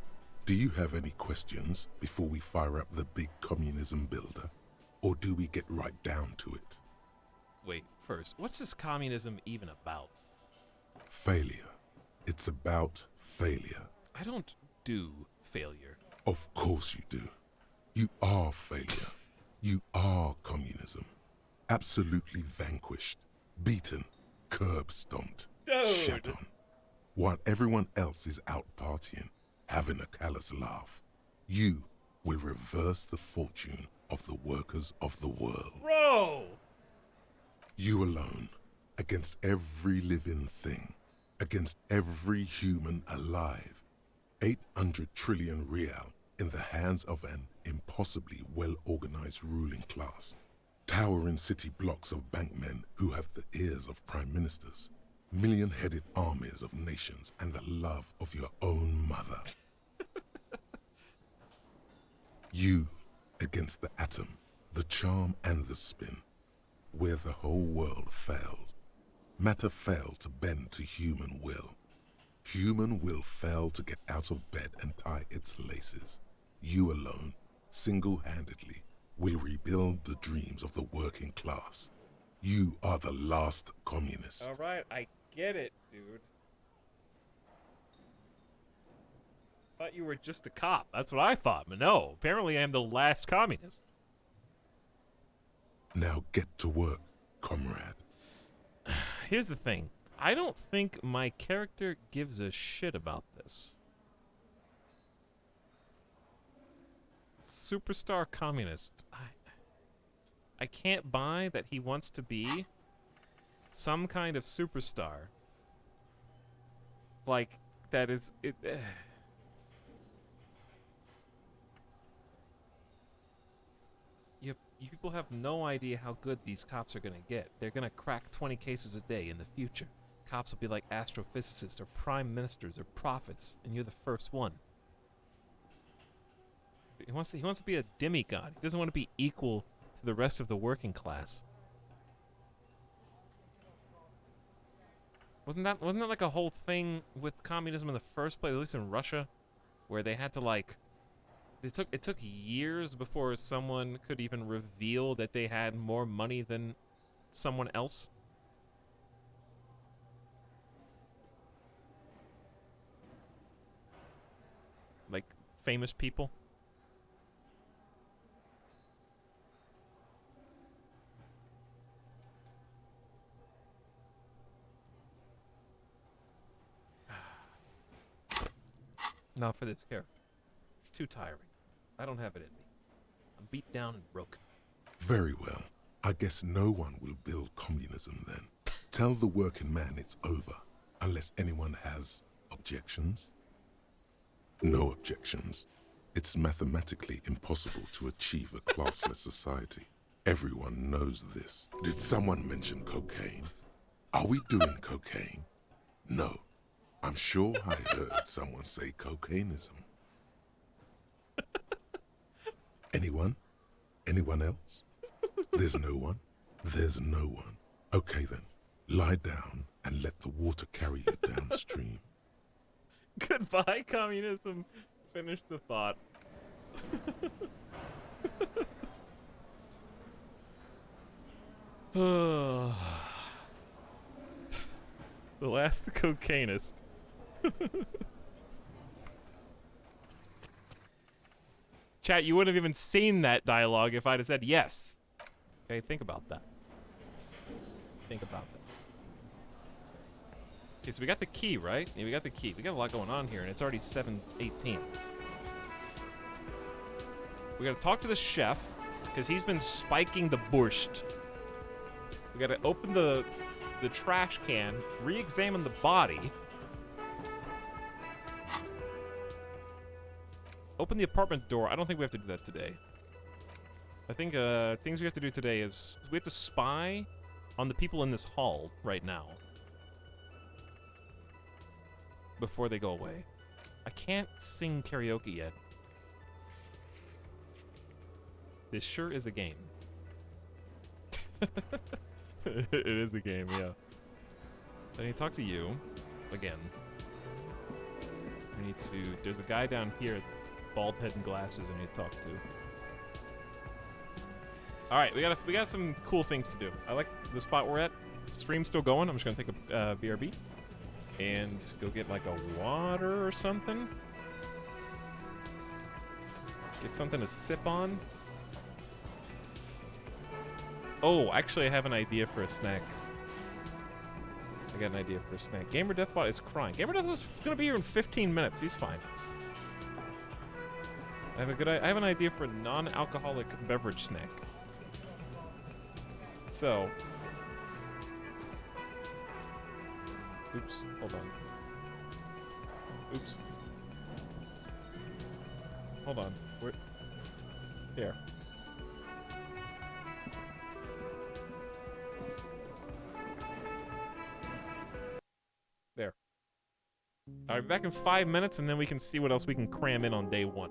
do you have any questions before we fire up the big communism builder? Or do we get right down to it? Wait, first, what's this communism even about? Failure. It's about failure. I don't do failure. Of course you do. You are failure. You are communism. Absolutely vanquished, beaten, curb-stomped, shat on. While everyone else is out partying, having a callous laugh, you will reverse the fortune of the workers of the world. Bro! You alone, against every living thing, against every human alive. 800 trillion real in the hands of an impossibly well-organized ruling class. Towering city blocks of bankmen who have the ears of prime ministers. Million-headed armies of nations and the love of your own mother. You against the atom, the charm and the spin, where the whole world failed. Matter failed to bend to human will. Human will failed to get out of bed and tie its laces. You alone, single-handedly, will rebuild the dreams of the working class. You are the last communist. All right, I get it, dude. Thought you were just a cop. That's what I thought, but no. Apparently I'm the last communist. Now get to work, comrade. Here's the thing. I don't think my character gives a shit about this. Superstar communist. I can't buy that he wants to be some kind of superstar. Like, that is... You people have no idea how good these cops are gonna get. They're gonna crack 20 cases a day in the future. Cops will be like astrophysicists or prime ministers or prophets, and you're the first one. He wants to be a demigod. He doesn't want to be equal to the rest of the working class. Wasn't that like a whole thing with communism in the first place, at least in Russia, where they had to like it took years before someone could even reveal that they had more money than someone else? Like famous people? Not for this character. It's too tiring. I don't have it in me. I'm beat down and broken. Very well. I guess no one will build communism then. Tell the working man it's over, unless anyone has objections. No objections. It's mathematically impossible to achieve a classless society. Everyone knows this. Did someone mention cocaine? Are we doing cocaine? No. I'm sure I heard someone say cocainism. Anyone? Anyone else? There's no one? There's no one. Okay then, lie down and let the water carry you downstream. Goodbye, communism. Finish the thought. The last cocainist. Chat, you wouldn't have even seen that dialogue if I'd have said yes. Okay, think about that. Think about that. Okay, so we got the key, right? Yeah, we got the key. We got a lot going on here, and it's already 7:18. We gotta talk to the chef, because he's been spiking the borscht. We gotta open the trash can, re-examine the body. Open the apartment door. I don't think we have to do that today. I think things we have to do today is we have to spy on the people in this hall right now before they go away. I can't sing karaoke yet. This sure is a game. It is a game, yeah. So I need to talk to you again. I need to. There's a guy down here, bald head and glasses. I need to talk to. All right, we got some cool things to do. I like the spot we're at. Stream's still going. I'm just gonna take a BRB and go get like a water or something. Get something to sip on. Oh, actually, I have an idea for a snack. I got an idea for a snack. Gamer Deathbot is crying. Gamer Deathbot is gonna be here in 15 minutes. He's fine. I have an idea for a non-alcoholic beverage snack. So, oops, hold on. Oops. Hold on. Where? Here. There. All right, back in 5 minutes, and then we can see what else we can cram in on day one.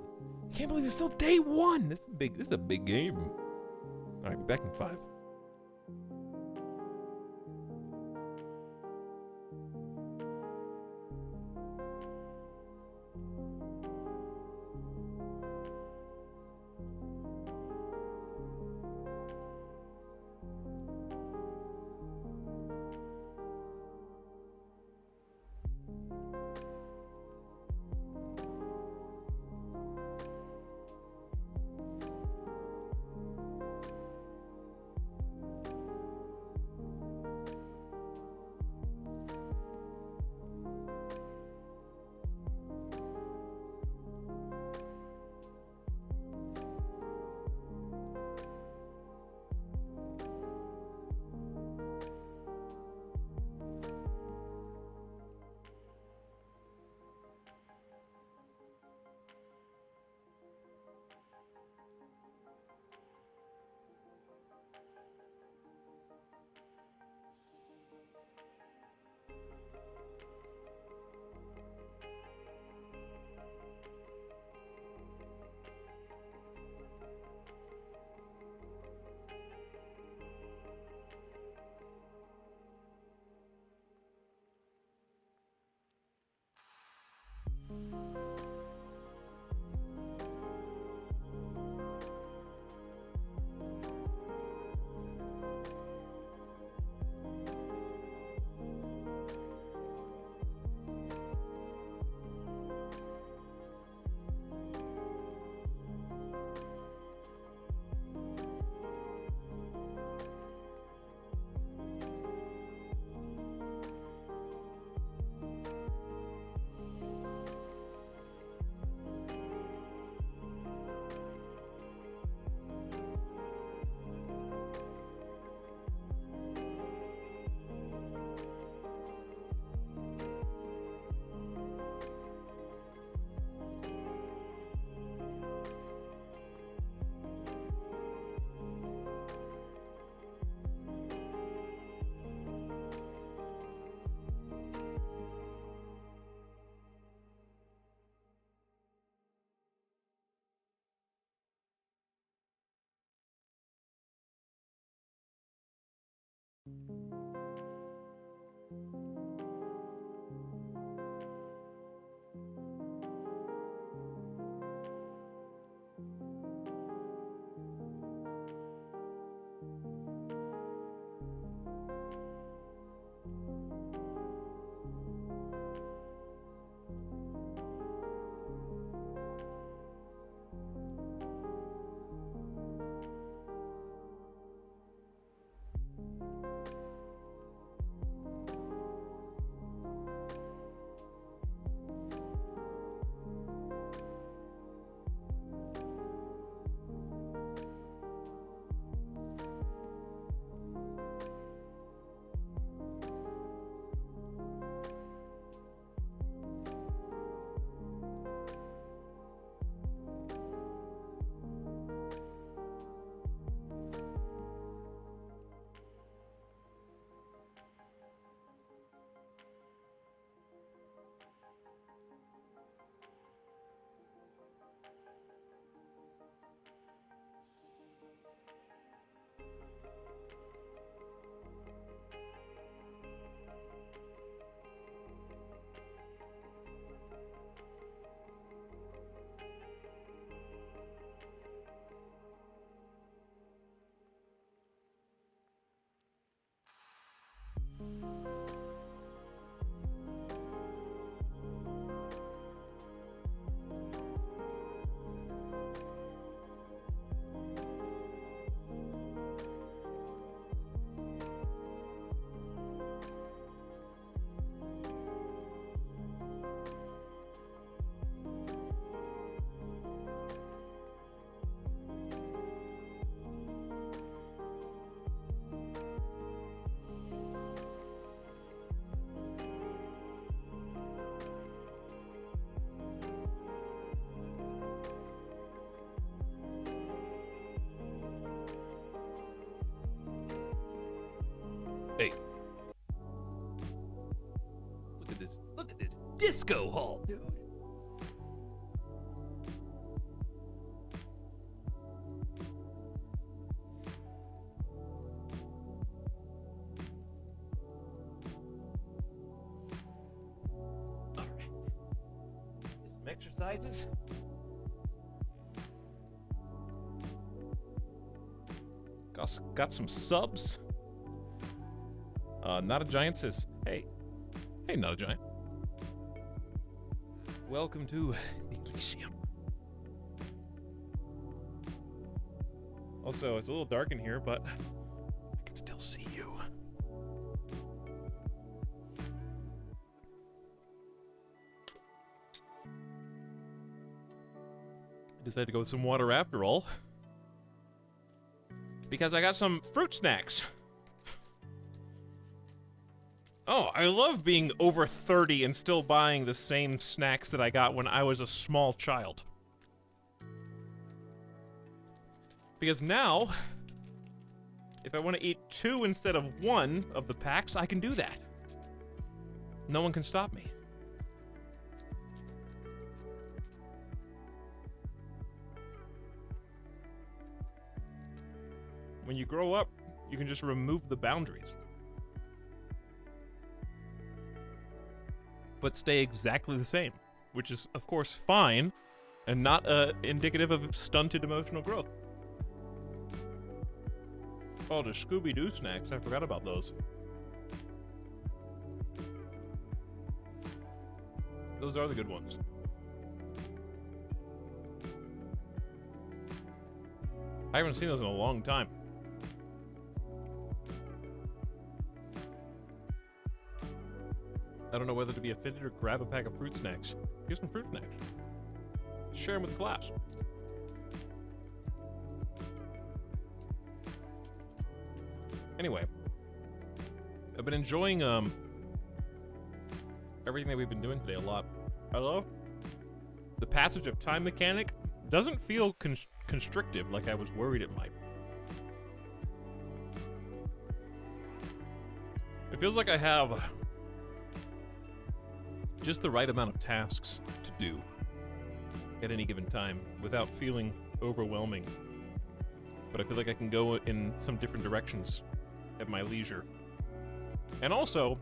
I can't believe it's still day one. This is a big game. All right, back in 5. Hey. Look at this disco hall, dude. All right. Some exercises. Got some subs. Not a Giant says, hey, Not a Giant. Welcome to the Elysium. Also, it's a little dark in here, but I can still see you. I decided to go with some water after all, because I got some fruit snacks. Oh, I love being over 30 and still buying the same snacks that I got when I was a small child. Because now, if I want to eat 2 instead of 1 of the packs, I can do that. No one can stop me. When you grow up, you can just remove the boundaries. But stay exactly the same, which is, of course, fine, and not indicative of stunted emotional growth. Oh, the Scooby-Doo snacks, I forgot about those. Those are the good ones. I haven't seen those in a long time. I don't know whether to be offended or grab a pack of fruit snacks. Here's some fruit snacks. Share them with the class. Anyway, I've been enjoying everything that we've been doing today a lot. Hello? The passage of time mechanic doesn't feel constrictive like I was worried it might. It feels like I have just the right amount of tasks to do at any given time without feeling overwhelming. But I feel like I can go in some different directions at my leisure. And also,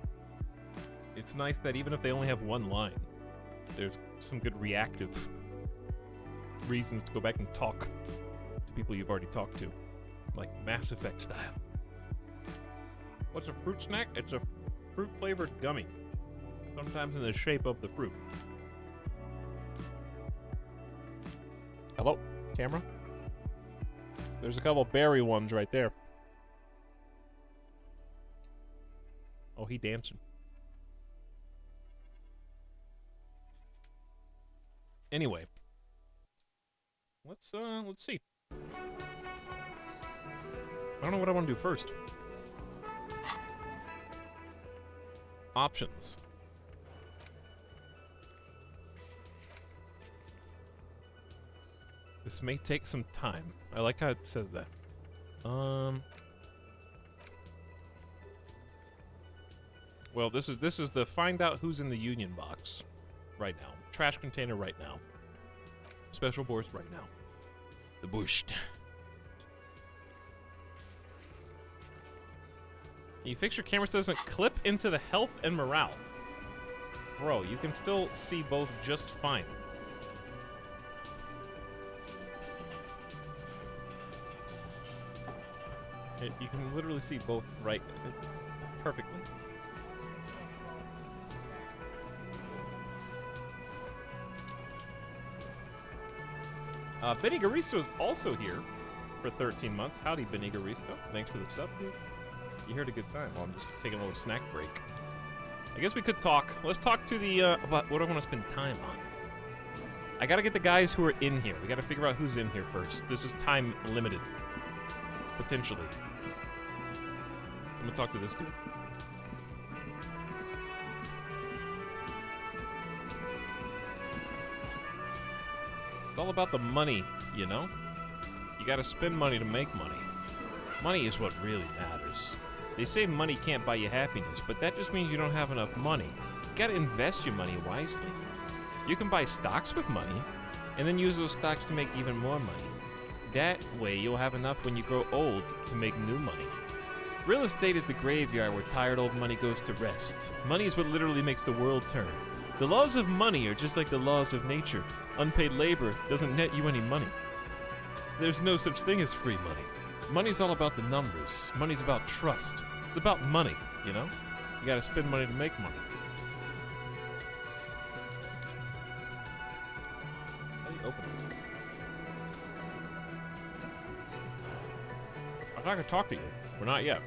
it's nice that even if they only have one line, there's some good reactive reasons to go back and talk to people you've already talked to, like Mass Effect style. What's a fruit snack? It's a fruit-flavored gummy, sometimes in the shape of the fruit. Hello, camera? There's a couple berry ones right there. Oh, he dancing. Anyway, let's see. I don't know what I want to do first. Options. This may take some time. I like how it says that. Well, this is the find out who's in the Union box right now. Trash container right now. Special boards right now. The bush. You fix your camera so it doesn't clip into the health and morale. Bro, you can still see both just fine. You can literally see both right perfectly. Benny Garisto is also here for 13 months. Howdy, Benny Garisto. Thanks for the sub. You had a good time. Well, I'm just taking a little snack break. I guess we could talk. Let's talk to the, what do I want to spend time on? I gotta get the guys who are in here. We gotta figure out who's in here first. This is time limited. Potentially. So I'm gonna talk to this dude. It's all about the money, you know? You gotta spend money to make money. Money is what really matters. They say money can't buy you happiness, but that just means you don't have enough money. You gotta invest your money wisely. You can buy stocks with money, and then use those stocks to make even more money. That way, you'll have enough when you grow old to make new money. Real estate is the graveyard where tired old money goes to rest. Money is what literally makes the world turn. The laws of money are just like the laws of nature. Unpaid labor doesn't net you any money. There's no such thing as free money. Money's all about the numbers. Money's about trust. It's about money, you know? You gotta spend money to make money. How do you open this? I'm not gonna talk to you. We're not yet.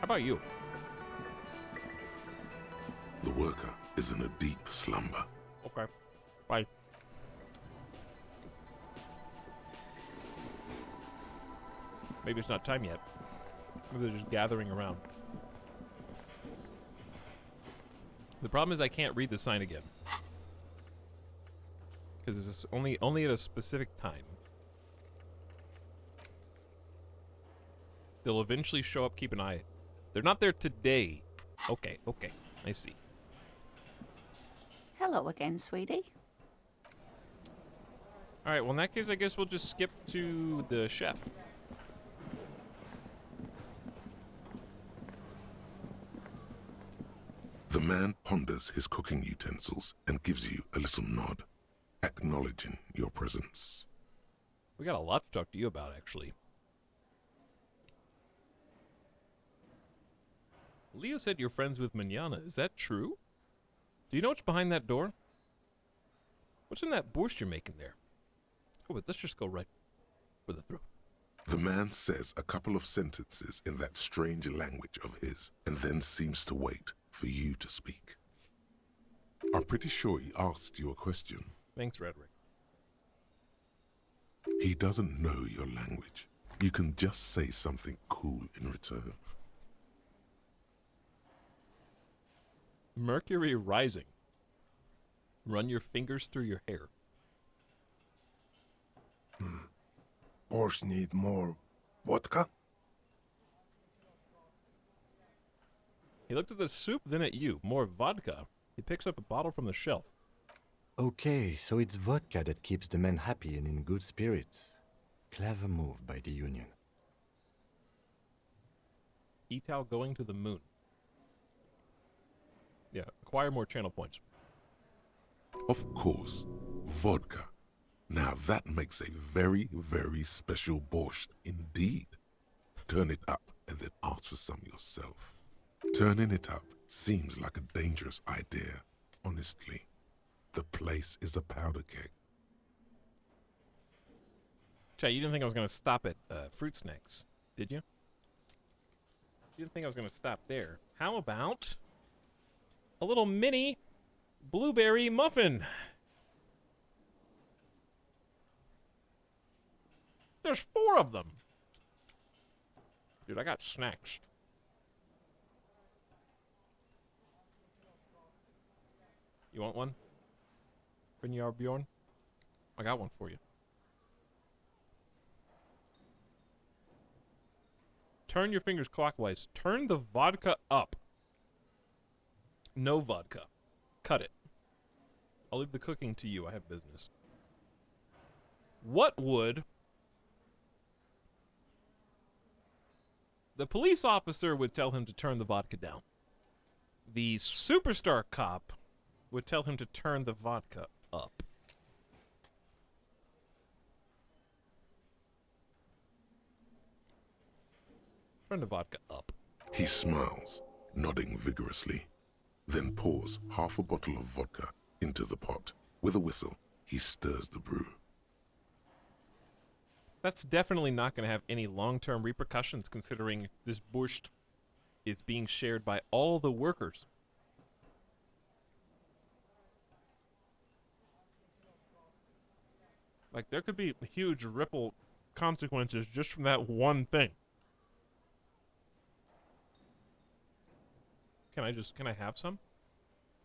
How about you? The worker is in a deep slumber. Okay. Bye. Maybe it's not time yet. Maybe they're just gathering around. The problem is I can't read the sign again. Because it's only at a specific time. They'll eventually show up, keep an eye. They're not there today. Okay, okay. I see. Hello again, sweetie. Alright, well in that case I guess we'll just skip to the chef. The man ponders his cooking utensils and gives you a little nod, acknowledging your presence. We got a lot to talk to you about, actually. Leo said you're friends with Manana. Is that true? Do you know what's behind that door? What's in that borscht you're making there? Let's just go right for the throat. The man says a couple of sentences in that strange language of his, and then seems to wait for you to speak. I'm pretty sure he asked you a question. Thanks, Redrick. He doesn't know your language. You can just say something cool in return. Mercury rising. Run your fingers through your hair. Borscht need more vodka? He looked at the soup, then at you. More vodka. He picks up a bottle from the shelf. Okay, so it's vodka that keeps the men happy and in good spirits. Clever move by the Union. Etal going to the moon. Yeah, acquire more channel points. Of course, vodka. Now that makes a very, very special borscht indeed. Turn it up and then ask for some yourself. Turning it up seems like a dangerous idea, honestly. The place is a powder keg. Chat, you didn't think I was going to stop at fruit snacks, did you? You didn't think I was going to stop there. How about a little mini blueberry muffin? There's 4 of them. Dude, I got snacks. You want one? Brynjar Bjorn? I got one for you. Turn your fingers clockwise. Turn the vodka up. No vodka. Cut it. I'll leave the cooking to you. I have business. What would the police officer would tell him to turn the vodka down? The superstar cop would tell him to turn the vodka up. Turn the vodka up. He smiles, nodding vigorously, then pours half a bottle of vodka into the pot. With a whistle, he stirs the brew. That's definitely not going to have any long-term repercussions, considering this borscht is being shared by all the workers. Like, there could be huge ripple consequences just from that one thing. Can I have some?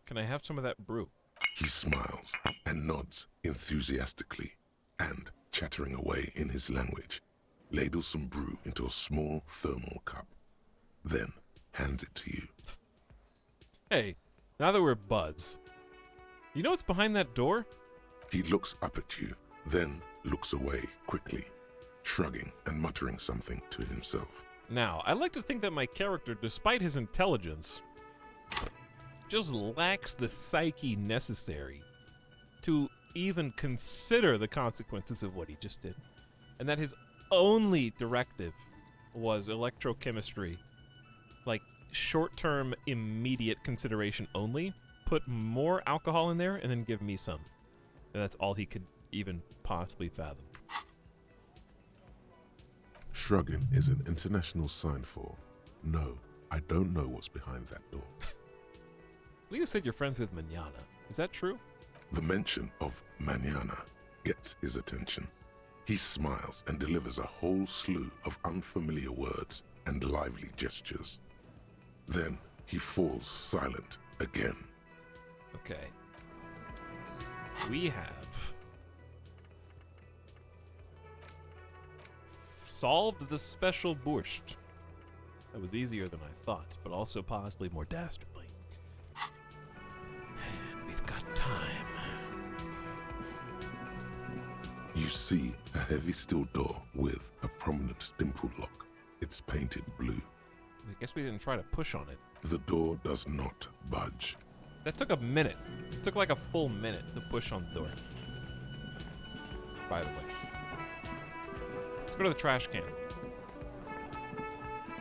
Can I have some of that brew? He smiles and nods enthusiastically and, chattering away in his language, ladles some brew into a small thermal cup, then hands it to you. Hey, now that we're buds, you know what's behind that door? He looks up at you, then looks away quickly, shrugging and muttering something to himself. Now, I like to think that my character, despite his intelligence, just lacks the psyche necessary to even consider the consequences of what he just did. And that his only directive was electrochemistry. Like, short-term, immediate consideration only. Put more alcohol in there and then give me some. And that's all he could even possibly fathom. Shrugging is an international sign for, no, I don't know what's behind that door. Leo said you're friends with Manana. Is that true? The mention of manana gets his attention. He smiles and delivers a whole slew of unfamiliar words and lively gestures. Then he falls silent again. Okay. We have solved the special borscht. That was easier than I thought, but also possibly more dastardly. And we've got time. You see a heavy steel door with a prominent dimple lock. It's painted blue. I guess we didn't try to push on it. The door does not budge. That took a minute. It took like a full minute to push on the door. By the way. Let's go to the trash can.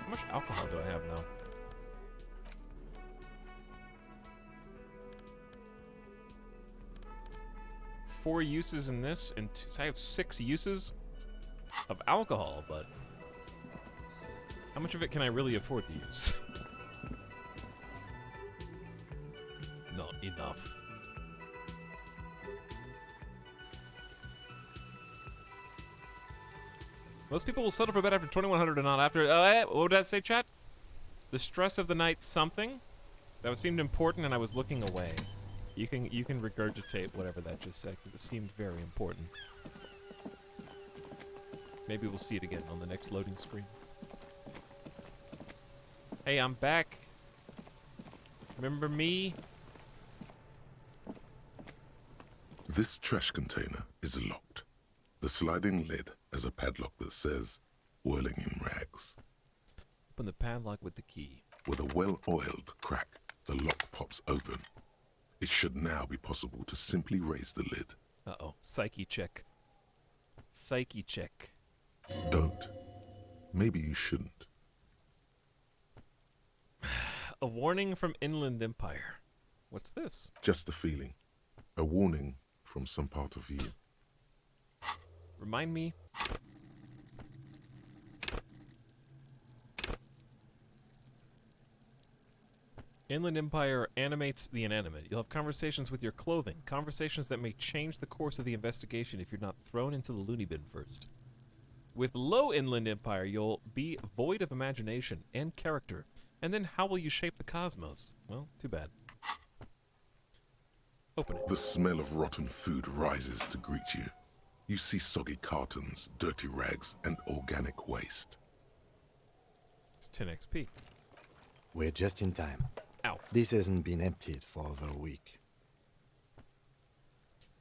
How much alcohol do I have now? Four uses in this, and so I have 6 uses of alcohol, but how much of it can I really afford to use? Not enough. Most people will settle for bed after 2100 and not after. What would that say, chat? The stress of the night something? That seemed important and I was looking away. You can regurgitate whatever that just said because it seemed very important. Maybe we'll see it again on the next loading screen. Hey, I'm back. Remember me? This trash container is locked. The sliding lid has a padlock that says, whirling in rags. Open the padlock with the key. With a well-oiled crack, The lock pops open. It should now be possible to simply raise the lid. Uh-oh. Psyche check. Psyche check. Don't. Maybe you shouldn't. A warning from Inland Empire. What's this? Just the feeling. A warning from some part of you. Remind me. Inland Empire animates the inanimate. You'll have conversations with your clothing. Conversations that may change the course of the investigation if you're not thrown into the loony bin first. With low Inland Empire, you'll be void of imagination and character. And then how will you shape the cosmos? Well, too bad. Open it. The smell of rotten food rises to greet you. You see soggy cartons, dirty rags, and organic waste. It's 10 XP. We're just in time. Ow. This hasn't been emptied for over a week.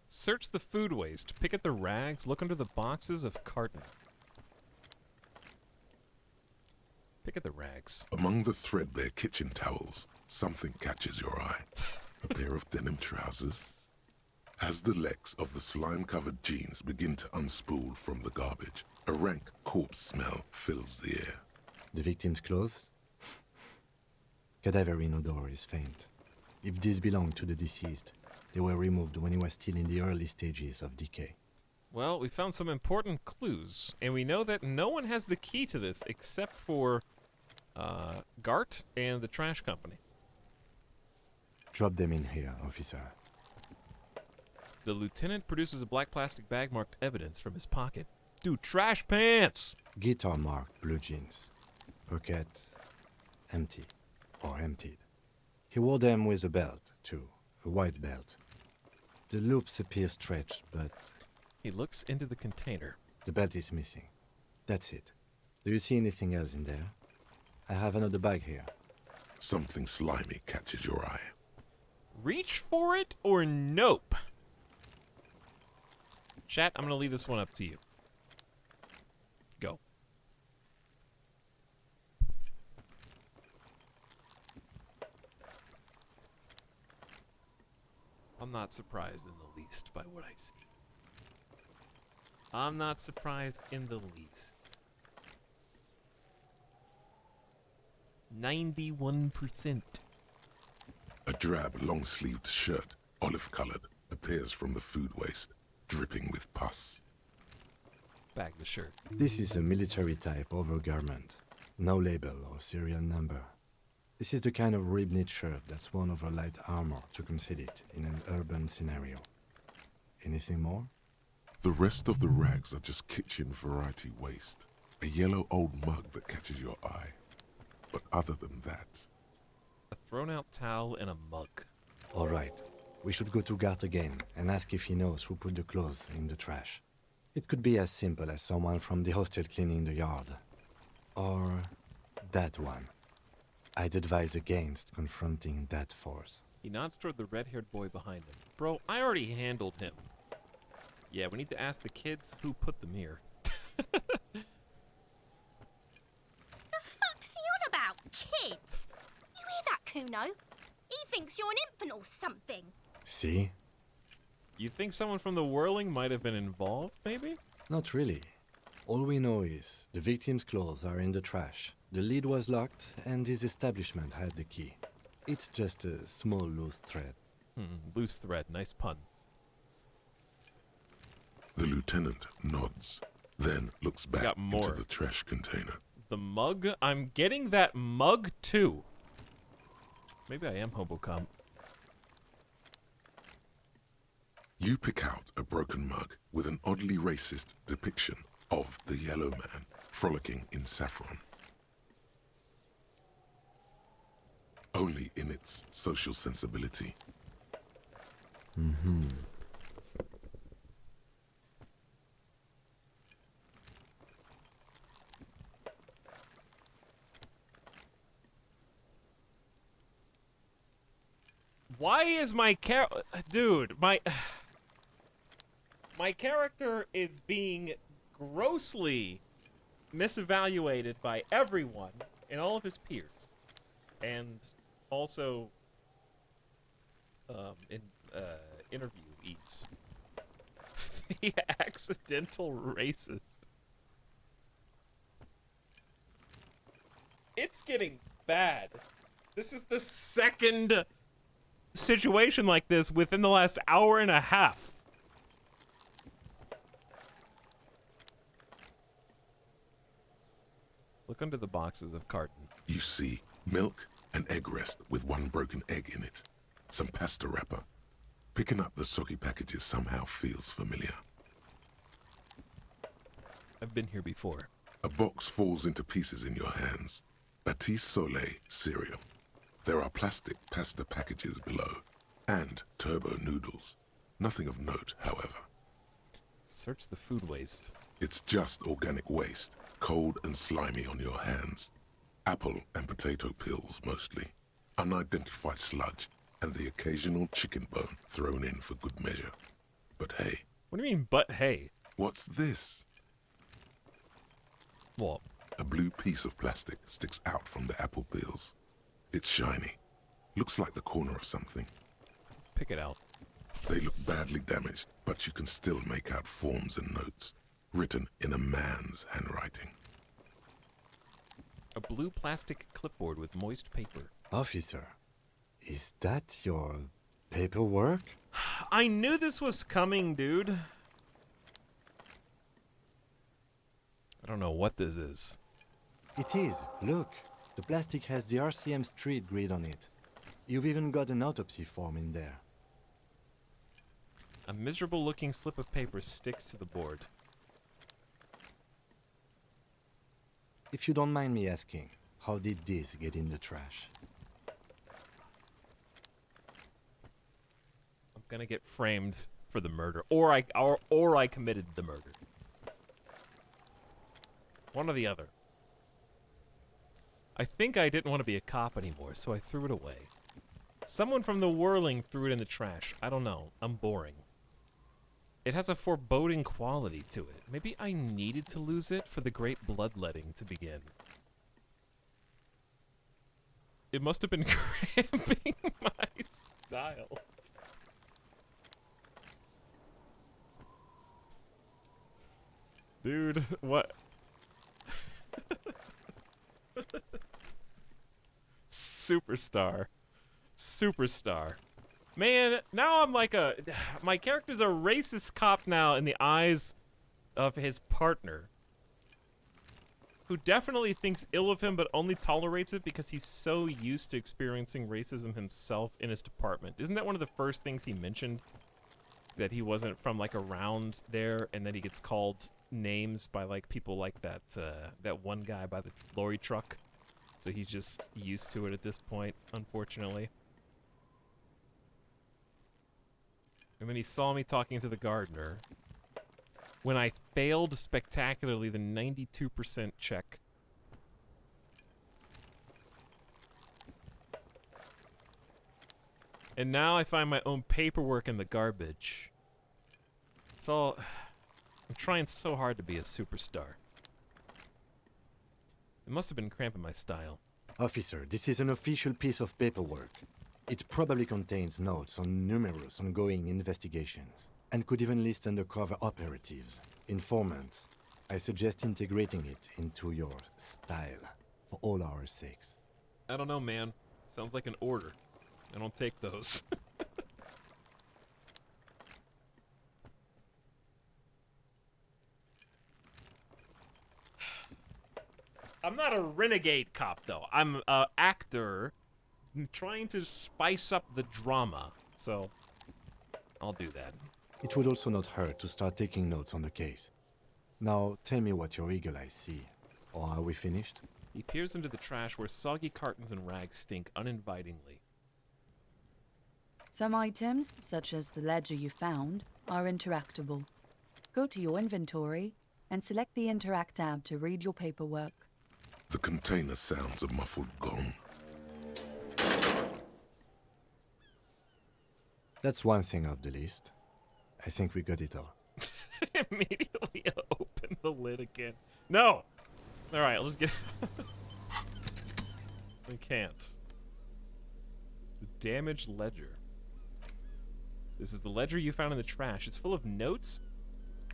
Search the food waste. Pick at the rags. Look under the boxes of carton. Pick at the rags. Among the threadbare kitchen towels, something catches your eye. A pair of denim trousers. As the legs of the slime-covered jeans begin to unspool from the garbage, a rank corpse smell fills the air. The victim's clothes? Cadaverine odor is faint. If these belong to the deceased, they were removed when he was still in the early stages of decay. Well, we found some important clues, and we know that no one has the key to this except for Gart and the trash company. Drop them in here, officer. The lieutenant produces a black plastic bag marked evidence from his pocket. Dude, trash pants! Guitar marked blue jeans. Pockets empty or emptied. He wore them with a belt, too. A white belt. The loops appear stretched, but... He looks into the container. The belt is missing. That's it. Do you see anything else in there? I have another bag here. Something slimy catches your eye. Reach for it or nope? Chat, I'm going to leave this one up to you. Go. I'm not surprised in the least by what I see. I'm not surprised in the least. 91%. A drab, long-sleeved shirt, olive-colored, appears from the food waste, dripping with pus. Bag the shirt. This is a military-type overgarment. No label or serial number. This is the kind of rib-knit shirt that's worn over light armor to conceal it in an urban scenario. Anything more? The rest of the rags are just kitchen variety waste. A yellow old mug that catches your eye. But other than that... A thrown-out towel and a mug. All right. We should go to Gart again and ask if he knows who put the clothes in the trash. It could be as simple as someone from the hostel cleaning the yard. Or that one. I'd advise against confronting that force. He nods toward the red-haired boy behind him. Bro, I already handled him. Yeah, we need to ask the kids who put them here. The fuck's he on about, kids? You hear that, Kuno? He thinks you're an infant or something. See? You think someone from the whirling might have been involved, maybe? Not really. All we know is the victim's clothes are in the trash. The lid was locked, and his establishment had the key. It's just a small loose thread. Loose thread, nice pun. The lieutenant nods, then looks back into the trash container. The mug? I'm getting that mug too. Maybe I am Hobocom. You pick out a broken mug with an oddly racist depiction of the yellow man frolicking in saffron. Only in its social sensibility. Mm-hmm. Why is my dude, my character is being grossly misevaluated by everyone and all of his peers. And also interviewees. The accidental racist. It's getting bad. This is the second situation like this within the last hour and a half. Look under the boxes of carton. You see milk and egg rest with one broken egg in it. Some pasta wrapper. Picking up the soggy packages somehow feels familiar. I've been here before. A box falls into pieces in your hands. Batiste Soleil cereal. There are plastic pasta packages below. And turbo noodles. Nothing of note, however. Search the food waste. It's just organic waste, cold and slimy on your hands. Apple and potato peels, mostly. Unidentified sludge, and the occasional chicken bone thrown in for good measure. But hey. What do you mean, but hey? What's this? What? A blue piece of plastic sticks out from the apple peels. It's shiny. Looks like the corner of something. Let's pick it out. They look badly damaged, but you can still make out forms and notes, written in a man's handwriting. A blue plastic clipboard with moist paper. Officer, is that your paperwork? I knew this was coming, dude. I don't know what this is. It is. Look, the plastic has the RCM street grid on it. You've even got an autopsy form in there. A miserable-looking slip of paper sticks to the board. If you don't mind me asking, how did this get in the trash? I'm gonna get framed for the murder, or I committed the murder. One or the other. I think I didn't want to be a cop anymore, so I threw it away. Someone from the whirling threw it in the trash. I don't know. I'm boring. It has a foreboding quality to it. Maybe I needed to lose it for the great bloodletting to begin. It must have been cramping my style. Dude, what? Superstar. Superstar. Man, now I'm like my character's a racist cop now in the eyes of his partner, who definitely thinks ill of him but only tolerates it because he's so used to experiencing racism himself in his department. Isn't that one of the first things he mentioned? That he wasn't from like around there, and then he gets called names by like people like that that one guy by the lorry truck. So he's just used to it at this point, unfortunately. And then he saw me talking to the gardener when I failed spectacularly the 92% check. And now I find my own paperwork in the garbage. It's all... I'm trying so hard to be a superstar. It must have been cramping my style. Officer, this is an official piece of paperwork. It probably contains notes on numerous ongoing investigations, and could even list undercover operatives, informants. I suggest integrating it into your style, for all our sakes. I don't know, man. Sounds like an order. I don't take those. I'm not a renegade cop, though. I'm an actor trying to spice up the drama, so I'll do that. It would also not hurt to start taking notes on the case. Now, tell me what your eagle eyes see. Or are we finished? He peers into the trash where soggy cartons and rags stink uninvitingly. Some items, such as the ledger you found, are interactable. Go to your inventory and select the Interact tab to read your paperwork. The container sounds a muffled gong. That's one thing off the list. I think we got it all. Immediately open the lid again. No! Alright, I'll just get... I can't. The damaged ledger. This is the ledger you found in the trash. It's full of notes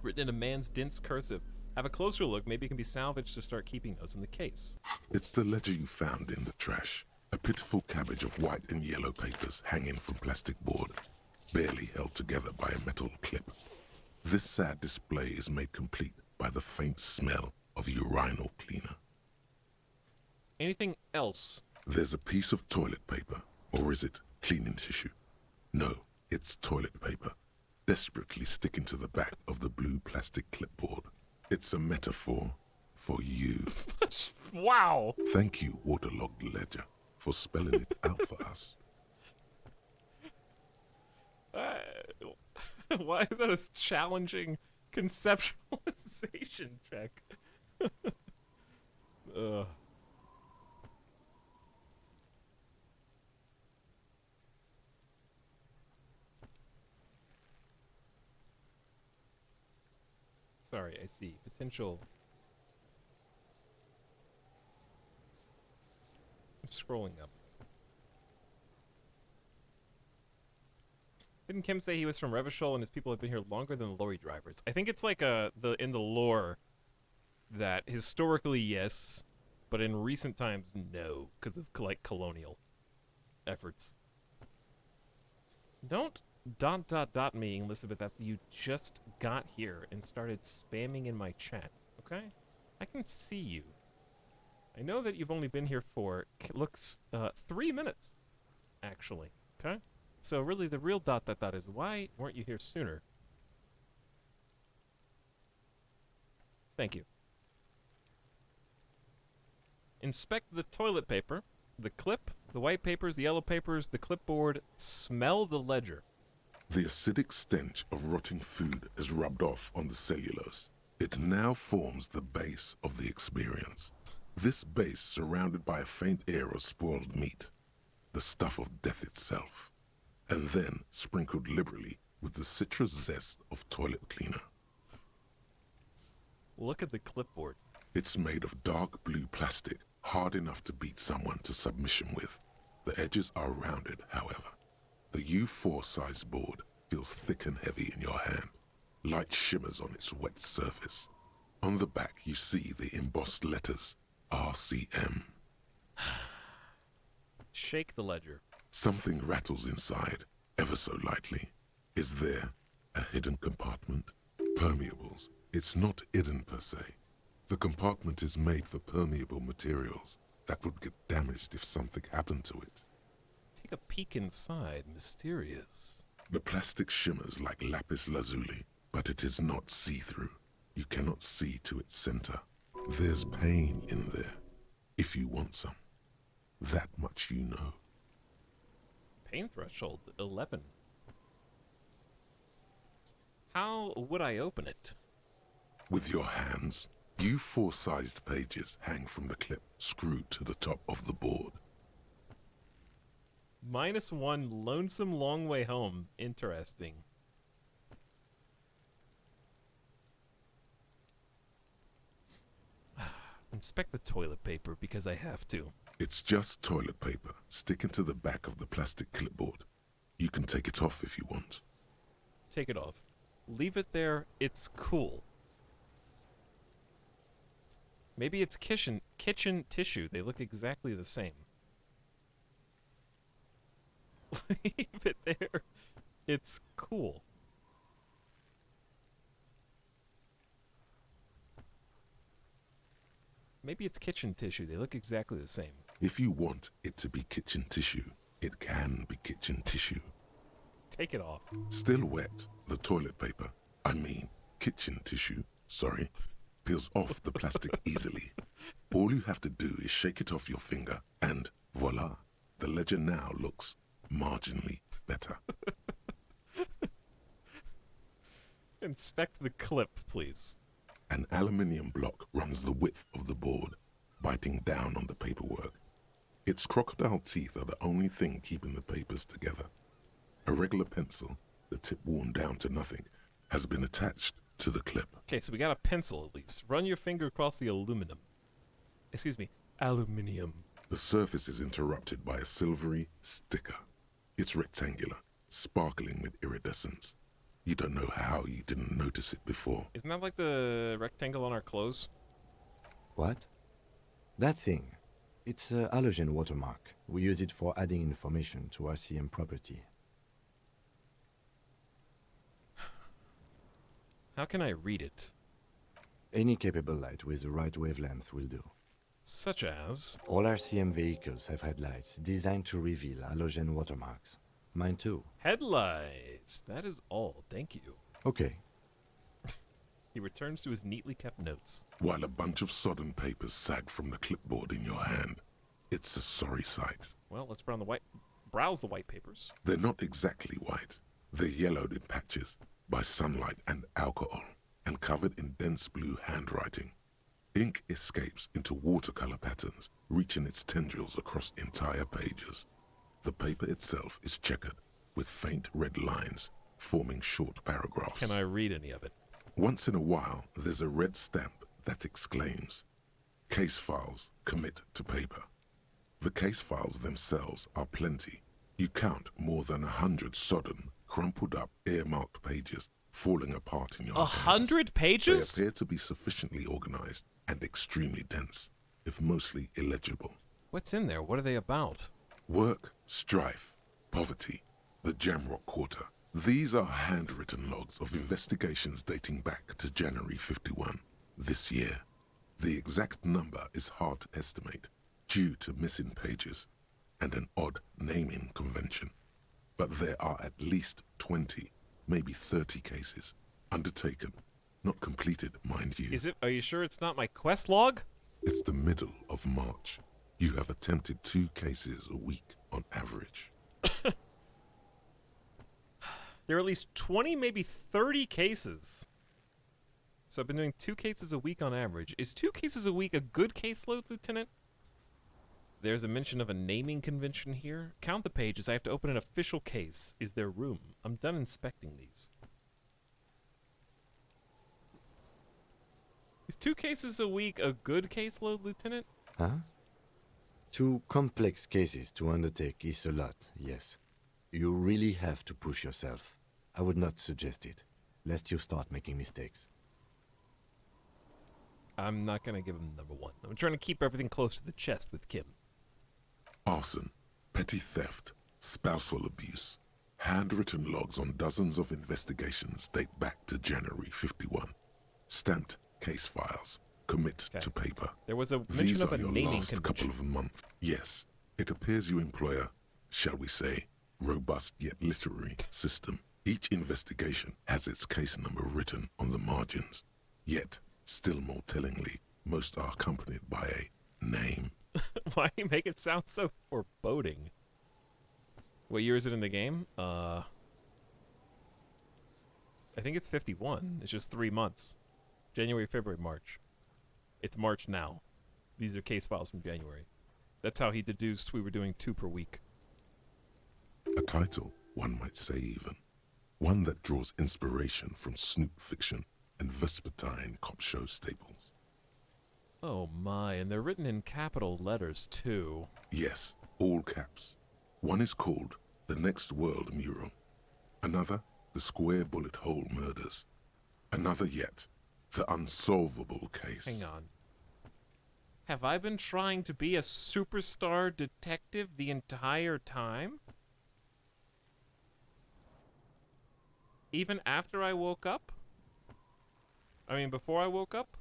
written in a man's dense cursive. Have a closer look. Maybe it can be salvaged to start keeping notes in the case. It's the ledger you found in the trash. A pitiful cabbage of white and yellow papers hanging from plastic board, barely held together by a metal clip. This sad display is made complete by the faint smell of urinal cleaner. Anything else? There's a piece of toilet paper, or is it cleaning tissue? No, it's toilet paper, desperately sticking to the back of the blue plastic clipboard. It's a metaphor for you. Wow! Thank you, waterlogged ledger, for spelling it out for us. Why is that a challenging conceptualization check? Ugh. Sorry, I see. Potential. I'm scrolling up. Didn't Kim say he was from Revachol and his people have been here longer than the lorry drivers? I think it's like in the lore that historically yes, but in recent times no, because of like colonial efforts. Don't ... me, Elizabeth, after you just got here and started spamming in my chat, okay? I can see you. I know that you've only been here for, looks, 3 minutes, actually, okay? So really the real ... is why weren't you here sooner? Thank you. Inspect the toilet paper, the clip, the white papers, the yellow papers, the clipboard. Smell the ledger. The acidic stench of rotting food is rubbed off on the cellulose. It now forms the base of the experience. This base surrounded by a faint air of spoiled meat, the stuff of death itself, and then sprinkled liberally with the citrus zest of toilet cleaner. Look at the clipboard. It's made of dark blue plastic, hard enough to beat someone to submission with. The edges are rounded, however. The U4 size board feels thick and heavy in your hand. Light shimmers on its wet surface. On the back you see the embossed letters, RCM. Shake the ledger. Something rattles inside, ever so lightly. Is there a hidden compartment? Permeables. It's not hidden per se. The compartment is made for permeable materials that would get damaged if something happened to it. Take a peek inside. Mysterious. The plastic shimmers like lapis lazuli, but it is not see-through. You cannot see to its center. There's pain in there, if you want some. That much you know. Pain threshold 11. How would I open it? With your hands. U4 sized pages hang from the clip screwed to the top of the board. -1 lonesome long way home. Interesting. Inspect the toilet paper because I have to. It's just toilet paper sticking to the back of the plastic clipboard. You can take it off if you want. Take it off. Leave it there. It's cool. Maybe it's kitchen tissue. They look exactly the same. Leave it there. It's cool. Maybe it's kitchen tissue. They look exactly the same. If you want it to be kitchen tissue, it can be kitchen tissue. Take it off. Still wet, the toilet paper, I mean kitchen tissue, sorry, peels off the plastic easily. All you have to do is shake it off your finger and voila, the ledger now looks marginally better. Inspect the clip, please. An aluminium block runs the width of the board, biting down on the paperwork. Its crocodile teeth are the only thing keeping the papers together. A regular pencil, the tip worn down to nothing, has been attached to the clip. Okay, so we got a pencil at least. Run your finger across the aluminium. Excuse me, aluminium. The surface is interrupted by a silvery sticker. It's rectangular, sparkling with iridescence. You don't know how you didn't notice it before. Isn't that like the rectangle on our clothes? What? That thing. It's a halogen watermark. We use it for adding information to RCM property. How can I read it? Any capable light with the right wavelength will do. Such as? All RCM vehicles have headlights designed to reveal halogen watermarks. Mine too. Headlights. That is all. Thank you. Okay. He returns to his neatly kept notes. While a bunch of sodden papers sag from the clipboard in your hand, it's a sorry sight. Well, let's browse the white papers. They're not exactly white. They're yellowed in patches by sunlight and alcohol, and covered in dense blue handwriting. Ink escapes into watercolor patterns, reaching its tendrils across entire pages. The paper itself is checkered, with faint red lines, forming short paragraphs. Can I read any of it? Once in a while, there's a red stamp that exclaims, "Case files, commit to paper." The case files themselves are plenty. You count more than 100 sodden, crumpled up, earmarked pages falling apart in your hands. 100 pages? They appear to be sufficiently organized and extremely dense, if mostly illegible. What's in there? What are they about? Work, strife, poverty, the Jamrock Quarter. These are handwritten logs of investigations dating back to January 51, this year. The exact number is hard to estimate, due to missing pages and an odd naming convention. But there are at least 20, maybe 30 cases, undertaken, not completed, mind you. Are you sure it's not my quest log? It's the middle of March. You have attempted 2 cases a week on average. There are at least 20, maybe 30 cases. So I've been doing 2 cases a week on average. Is 2 cases a week a good caseload, Lieutenant? There's a mention of a naming convention here. Count the pages. I have to open an official case. Is there room? I'm done inspecting these. Is 2 cases a week a good caseload, Lieutenant? Huh? 2 complex cases to undertake is a lot, yes. You really have to push yourself. I would not suggest it, lest you start making mistakes. I'm not going to give him number 1. I'm trying to keep everything close to the chest with Kim. Arson, petty theft, spousal abuse. Handwritten logs on dozens of investigations date back to January 51. Stamped case files. Commit to paper. There was a mention These of are a your naming last convention. couple of months. Yes, it appears you employ a, shall we say, robust yet literary system. Each investigation has its case number written on the margins. Yet, still more tellingly, most are accompanied by a name. Why do you make it sound so foreboding? What year is it in the game? I think it's 51. It's just 3 months. January, February, March. It's March now. These are case files from January. That's how he deduced we were doing 2 per week. A title, one might say even. One that draws inspiration from snoop fiction and vespertine cop show staples. Oh my, and they're written in capital letters too. Yes, all caps. One is called The Next World Mural. Another, The Square Bullet Hole Murders. Another yet, The Unsolvable Case. Hang on. Have I been trying to be a superstar detective the entire time? Even after I woke up? I mean, before I woke up?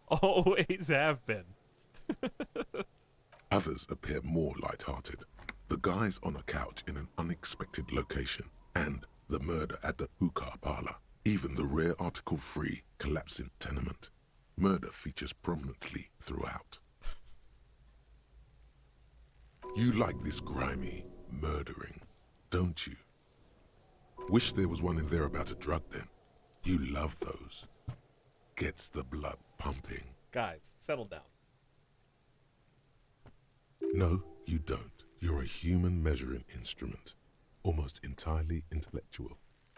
Always have been. Others appear more light-hearted. The guys on a couch in an unexpected location, and the murder at the hookah parlor. Even the rare article-free collapsing tenement. Murder features prominently throughout. You like this grimy murdering, don't you? Wish there was one in there about a drug den. You love those. Gets the blood pumping. Guys, settle down. No, you don't. You're a human measuring instrument. Almost entirely intellectual.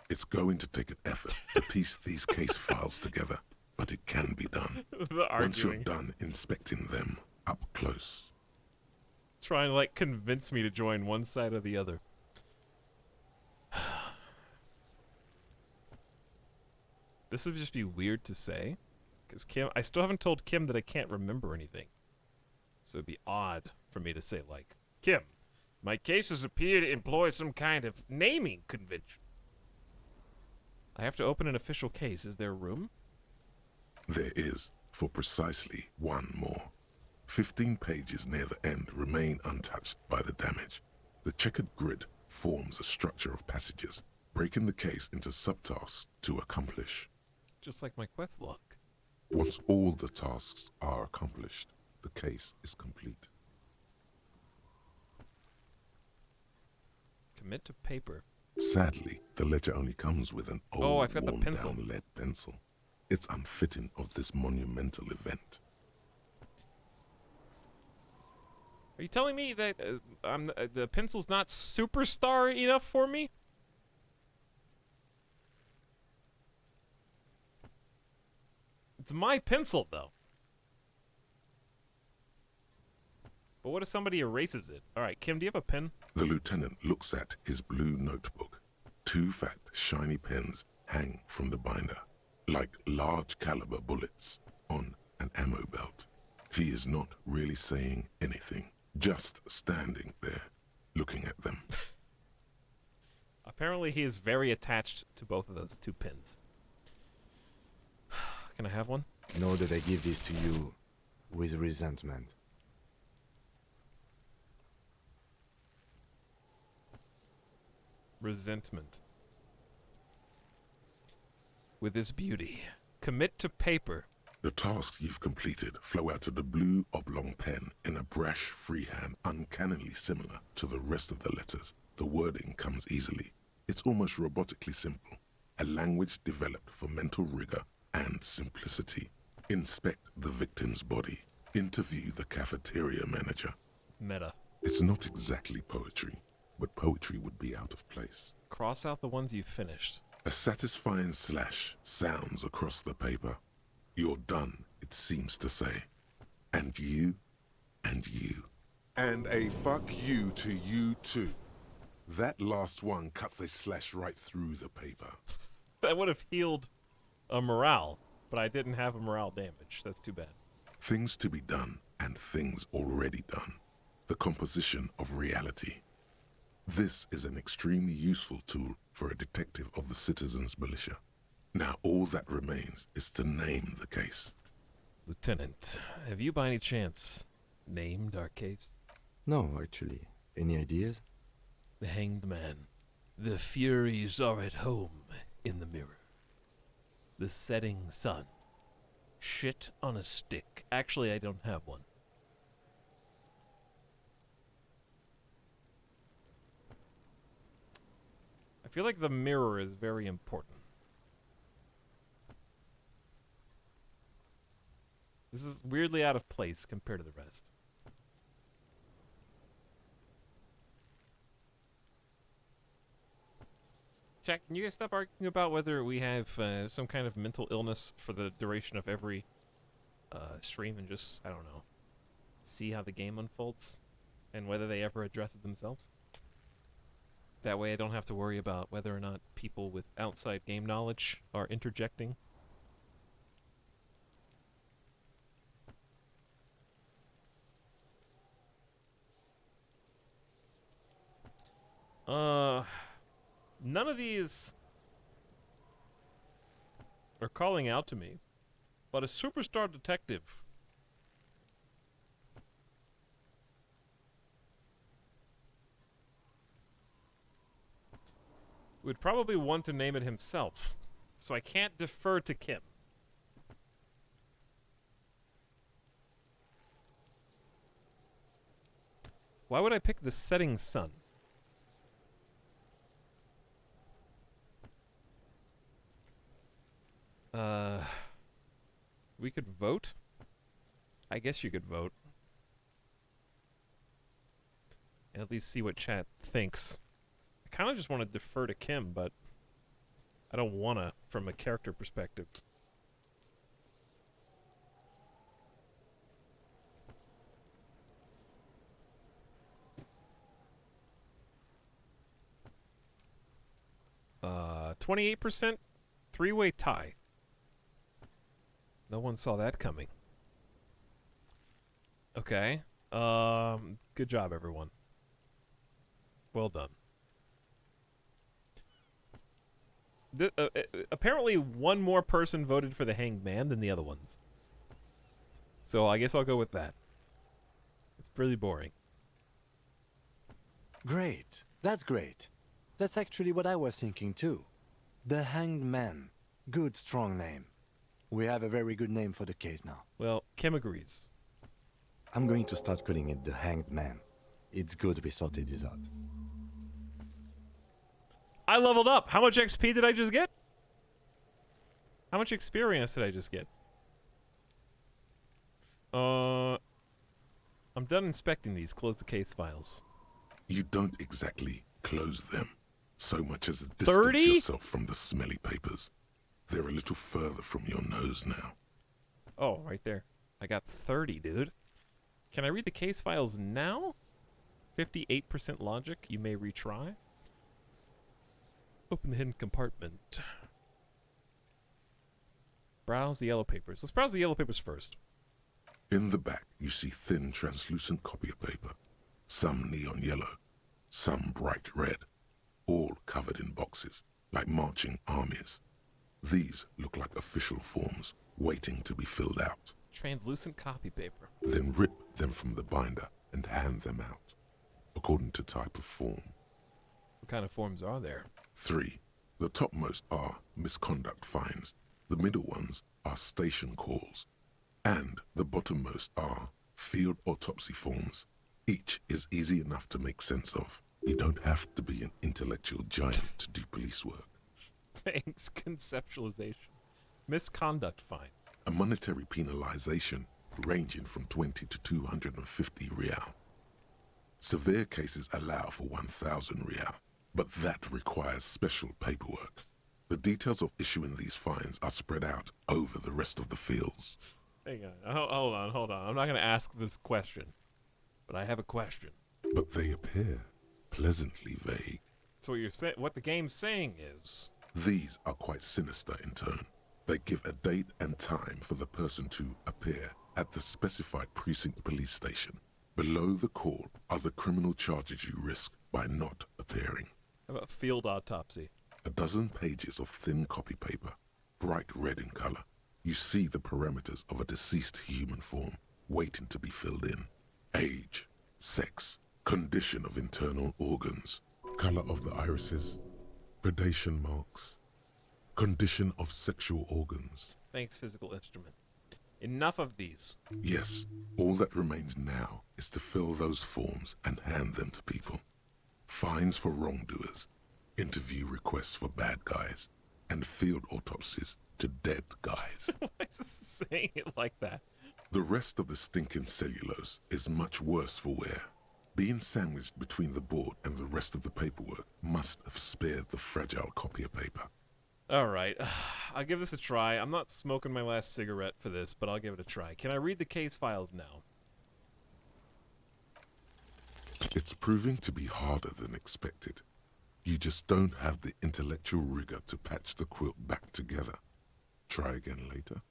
It's going to take an effort to piece these case files together, but it can be done. Once you're done inspecting them up close. Trying to, like, convince me to join one side or the other. This would just be weird to say. Because Kim, I still haven't told Kim that I can't remember anything. So it'd be odd for me to say, like, Kim, my cases appear to employ some kind of naming convention. I have to open an official case. Is there room? There is, for precisely one more. 15 pages near the end remain untouched by the damage. The checkered grid forms a structure of passages, breaking the case into subtasks to accomplish. Just like my quest log. Once all the tasks are accomplished, the case is complete. Commit to paper. Sadly, the ledger only comes with an old, Oh, I've got the pencil. worn-down lead pencil. It's unfitting of this monumental event. Are you telling me that the pencil's not superstar enough for me? It's my pencil, though. But what if somebody erases it? All right, Kim, do you have a pen? The lieutenant looks at his blue notebook. 2 fat, shiny pens hang from the binder, like large caliber bullets on an ammo belt. He is not really saying anything, just standing there, looking at them. Apparently he is very attached to both of those 2 pins. Can I have one? Know that I give this to you with resentment. Resentment. With this beauty, commit to paper. The tasks you've completed flow out of the blue oblong pen in a brash freehand uncannily similar to the rest of the letters. The wording comes easily. It's almost robotically simple. A language developed for mental rigor and simplicity. Inspect the victim's body. Interview the cafeteria manager. Meta. It's not exactly poetry, but poetry would be out of place. Cross out the ones you've finished. A satisfying slash sounds across the paper. You're done, it seems to say. And you, and you. And a fuck you to you too. That last one cuts a slash right through the paper. That would have healed a morale, but I didn't have a morale damage. That's too bad. Things to be done and things already done. The composition of reality. This is an extremely useful tool for a detective of the citizens' militia. Now all that remains is to name the case. Lieutenant, have you by any chance named our case? No, actually. Any ideas? The Hanged Man. The Furies are at home in the mirror. The Setting Sun. Shit on a stick. Actually, I don't have one. I feel like the mirror is very important. This is weirdly out of place compared to the rest. Jack, can you guys stop arguing about whether we have some kind of mental illness for the duration of every stream and just, I don't know, see how the game unfolds and whether they ever address it themselves? That way I don't have to worry about whether or not people with outside game knowledge are interjecting. None of these are calling out to me, but a superstar detective would probably want to name it himself, so I can't defer to Kim. Why would I pick the Setting Sun? We could vote? I guess you could vote. And at least see what chat thinks. I kind of just want to defer to Kim, but I don't want to from a character perspective. 28%, three-way tie. No one saw that coming. Okay. Good job, everyone. Well done. Apparently, one more person voted for the Hanged Man than the other ones. So I guess I'll go with that. It's pretty boring. Great. That's great. That's actually what I was thinking too. The Hanged Man. Good, strong name. We have a very good name for the case now. Well, Kim agrees. I'm going to start calling it the Hanged Man. It's good we sorted this out. I leveled up. How much XP did I just get? How much experience did I just get? I'm done inspecting these. Close the case files. You don't exactly close them, so much as distance 30? yourself from the smelly papers. They're a little further from your nose now. Oh, right there. I got 30, dude. Can I read the case files now? 58% logic. You may retry. Open the hidden compartment. Browse the yellow papers. Let's browse the yellow papers first. In the back, you see thin, translucent copy of paper. Some neon yellow, some bright red, all covered in boxes, like marching armies. These look like official forms, waiting to be filled out. Translucent copy paper. Then rip them from the binder and hand them out, according to type of form. What kind of forms are there? 3. The topmost are misconduct fines. The middle ones are station calls. And the bottommost are field autopsy forms. Each is easy enough to make sense of. You don't have to be an intellectual giant to do police work. Thanks, conceptualization. Misconduct fine. A monetary penalization ranging from 20 to 250 real. Severe cases allow for 1,000 real, but that requires special paperwork. The details of issuing these fines are spread out over the rest of the fields. Hang on. Hold on. I'm not going to ask this question, but I have a question. But they appear pleasantly vague. So what the game's saying is... These are quite sinister in tone. They give a date and time for the person to appear at the specified precinct police station. Below the call are the criminal charges you risk by not appearing. How about field autopsy? A dozen pages of thin copy paper, bright red in color. You see the parameters of a deceased human form waiting to be filled in. Age, sex, condition of internal organs, color of the irises, predation marks, condition of sexual organs. Thanks, physical instrument. Enough of these. Yes, all that remains now is to fill those forms and hand them to people. Fines for wrongdoers, interview requests for bad guys, and field autopsies to dead guys. Why is this saying it like that? The rest of the stinking cellulose is much worse for wear. Being sandwiched between the board and the rest of the paperwork must have spared the fragile copy of paper. Alright, I'll give this a try. I'm not smoking my last cigarette for this, but I'll give it a try. Can I read the case files now? It's proving to be harder than expected. You just don't have the intellectual rigor to patch the quilt back together. Try again later.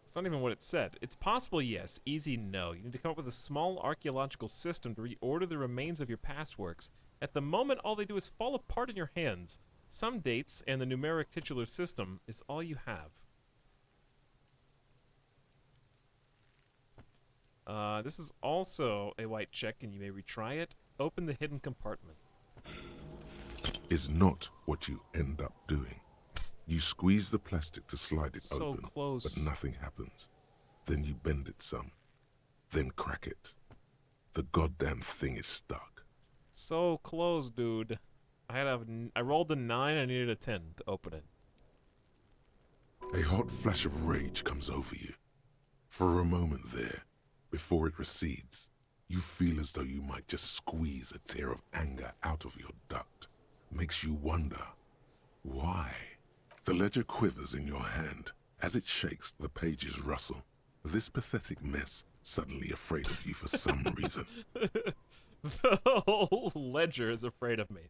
It's not even what it said. It's possible, yes. Easy, no. You need to come up with a small archaeological system to reorder the remains of your past works. At the moment, all they do is fall apart in your hands. Some dates and the numeric titular system is all you have. This is also a white check, and you may retry it. Open the hidden compartment. Is not what you end up doing. You squeeze the plastic to slide it So open, close. but nothing happens. Then you bend it some, then crack it. The goddamn thing is stuck. So close, dude. I rolled a 9, I needed a 10 to open it. A hot flash of rage comes over you. For a moment there, before it recedes, you feel as though you might just squeeze a tear of anger out of your duct. Makes you wonder, why? The ledger quivers in your hand. As it shakes, the pages rustle. This pathetic mess suddenly afraid of you for some reason. The whole ledger is afraid of me.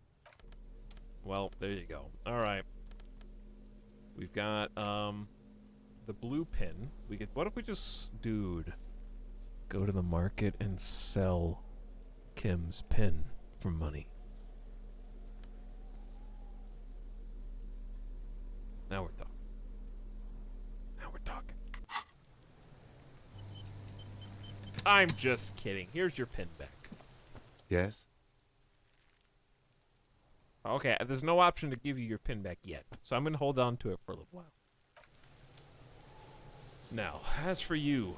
Well, there you go. All right. We've got the blue pin. We get. What if we just, dude, go to the market and sell Kim's pin for money? Now we're talking. Now we're talking. I'm just kidding. Here's your pin back. Yes? Okay, there's no option to give you your pin back yet, so I'm going to hold on to it for a little while. Now, as for you...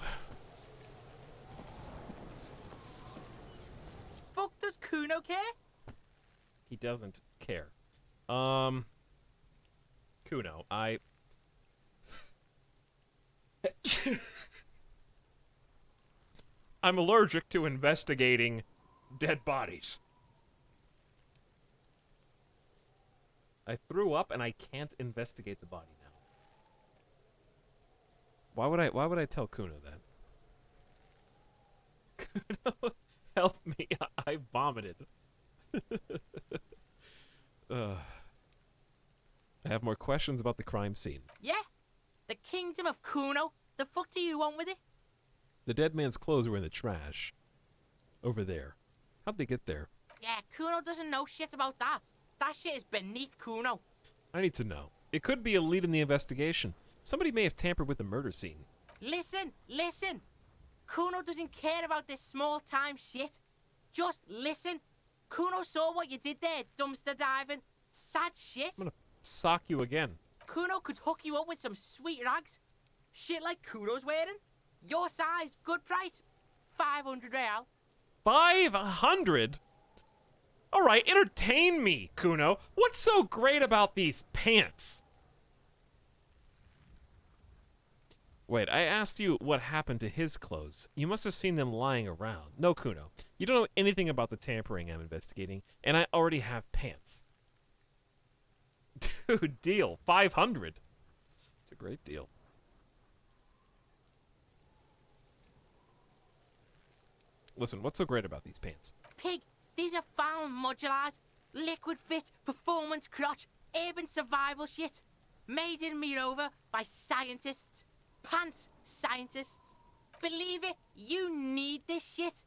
Fuck does Kuno care? He doesn't care. Kuno, I'm allergic to investigating dead bodies. I threw up and I can't investigate the body now. Why would I tell Kuno that? Kuno, help me. I vomited. I have more questions about the crime scene. Yeah? The kingdom of Kuno? The fuck do you want with it? The dead man's clothes were in the trash. Over there. How'd they get there? Yeah, Kuno doesn't know shit about that. That shit is beneath Kuno. I need to know. It could be a lead in the investigation. Somebody may have tampered with the murder scene. Listen. Kuno doesn't care about this small-time shit. Just listen. Kuno saw what you did there, dumpster diving. Sad shit. I'm gonna sock you again. Kuno could hook you up with some sweet rags. Shit like Kuno's wearing. Your size, good price. 500 real. 500? Alright, entertain me, Kuno. What's so great about these pants? Wait, I asked you what happened to his clothes. You must have seen them lying around. No, Kuno. You don't know anything about the tampering I'm investigating, and I already have pants. Dude, deal. 500. It's a great deal. Listen, what's so great about these pants? Pig, these are found modulars. Liquid fit, performance crotch, urban survival shit. Made in Mirova by scientists. Pants scientists. Believe it, you need this shit.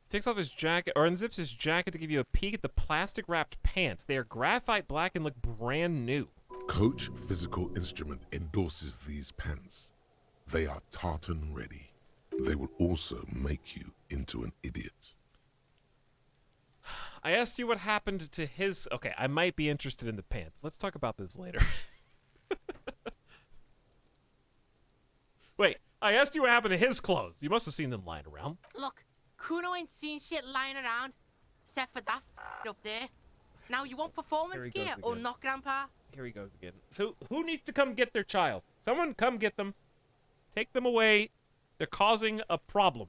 He takes off his jacket, or unzips his jacket to give you a peek at the plastic-wrapped pants. They are graphite black and look brand new. Coach Physical Instrument endorses these pants. They are tartan ready. They will also make you into an idiot. I asked you what happened to his... Okay, I might be interested in the pants. Let's talk about this later. Wait, I asked you what happened to his clothes. You must have seen them lying around. Look, Kuno ain't seen shit lying around, except for that up there. Now, you want performance gear or not, Grandpa? Here he goes again. So, who needs to come get their child? Someone come get them. Take them away. They're causing a problem.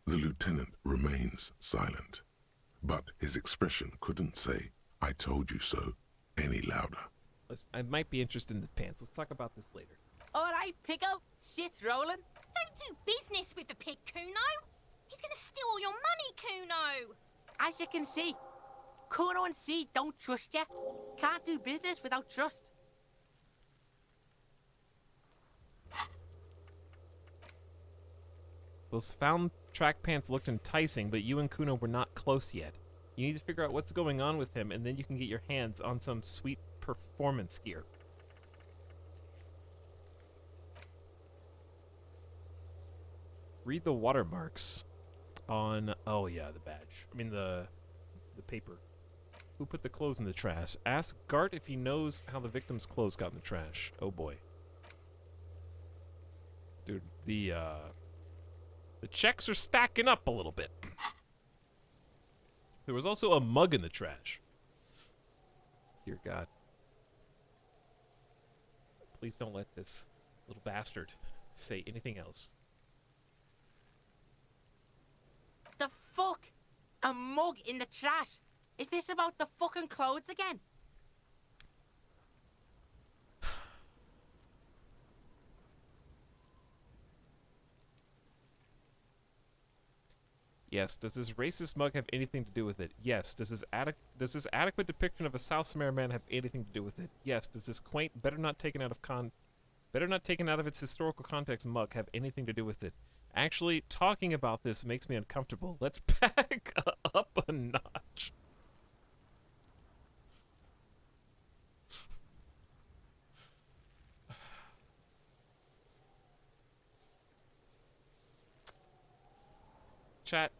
The lieutenant remains silent, but his expression couldn't say, "I told you so," any louder. Listen, I might be interested in the pants. Let's talk about this later. Alright, Pico. Shit's rolling. Don't do business with the pig, Kuno. He's gonna steal all your money, Kuno. As you can see, Kuno and C don't trust you. Can't do business without trust. Those found track pants looked enticing, but you and Kuno were not close yet. You need to figure out what's going on with him, and then you can get your hands on some sweet performance gear. Read the watermarks on... Oh, yeah, the badge. I mean, the paper. Who put the clothes in the trash? Ask Gart if he knows how the victim's clothes got in the trash. Oh, boy. Dude, the checks are stacking up a little bit. There was also a mug in the trash. Dear God. Please don't let this little bastard say anything else. The fuck? A mug in the trash? Is this about the fucking clothes again? Yes. Does this racist mug have anything to do with it? Yes. Does this adequate depiction of a South Samara man have anything to do with it? Yes. Does this quaint, better not taken out of its historical context mug have anything to do with it? Actually, talking about this makes me uncomfortable. Let's back up a notch. Chat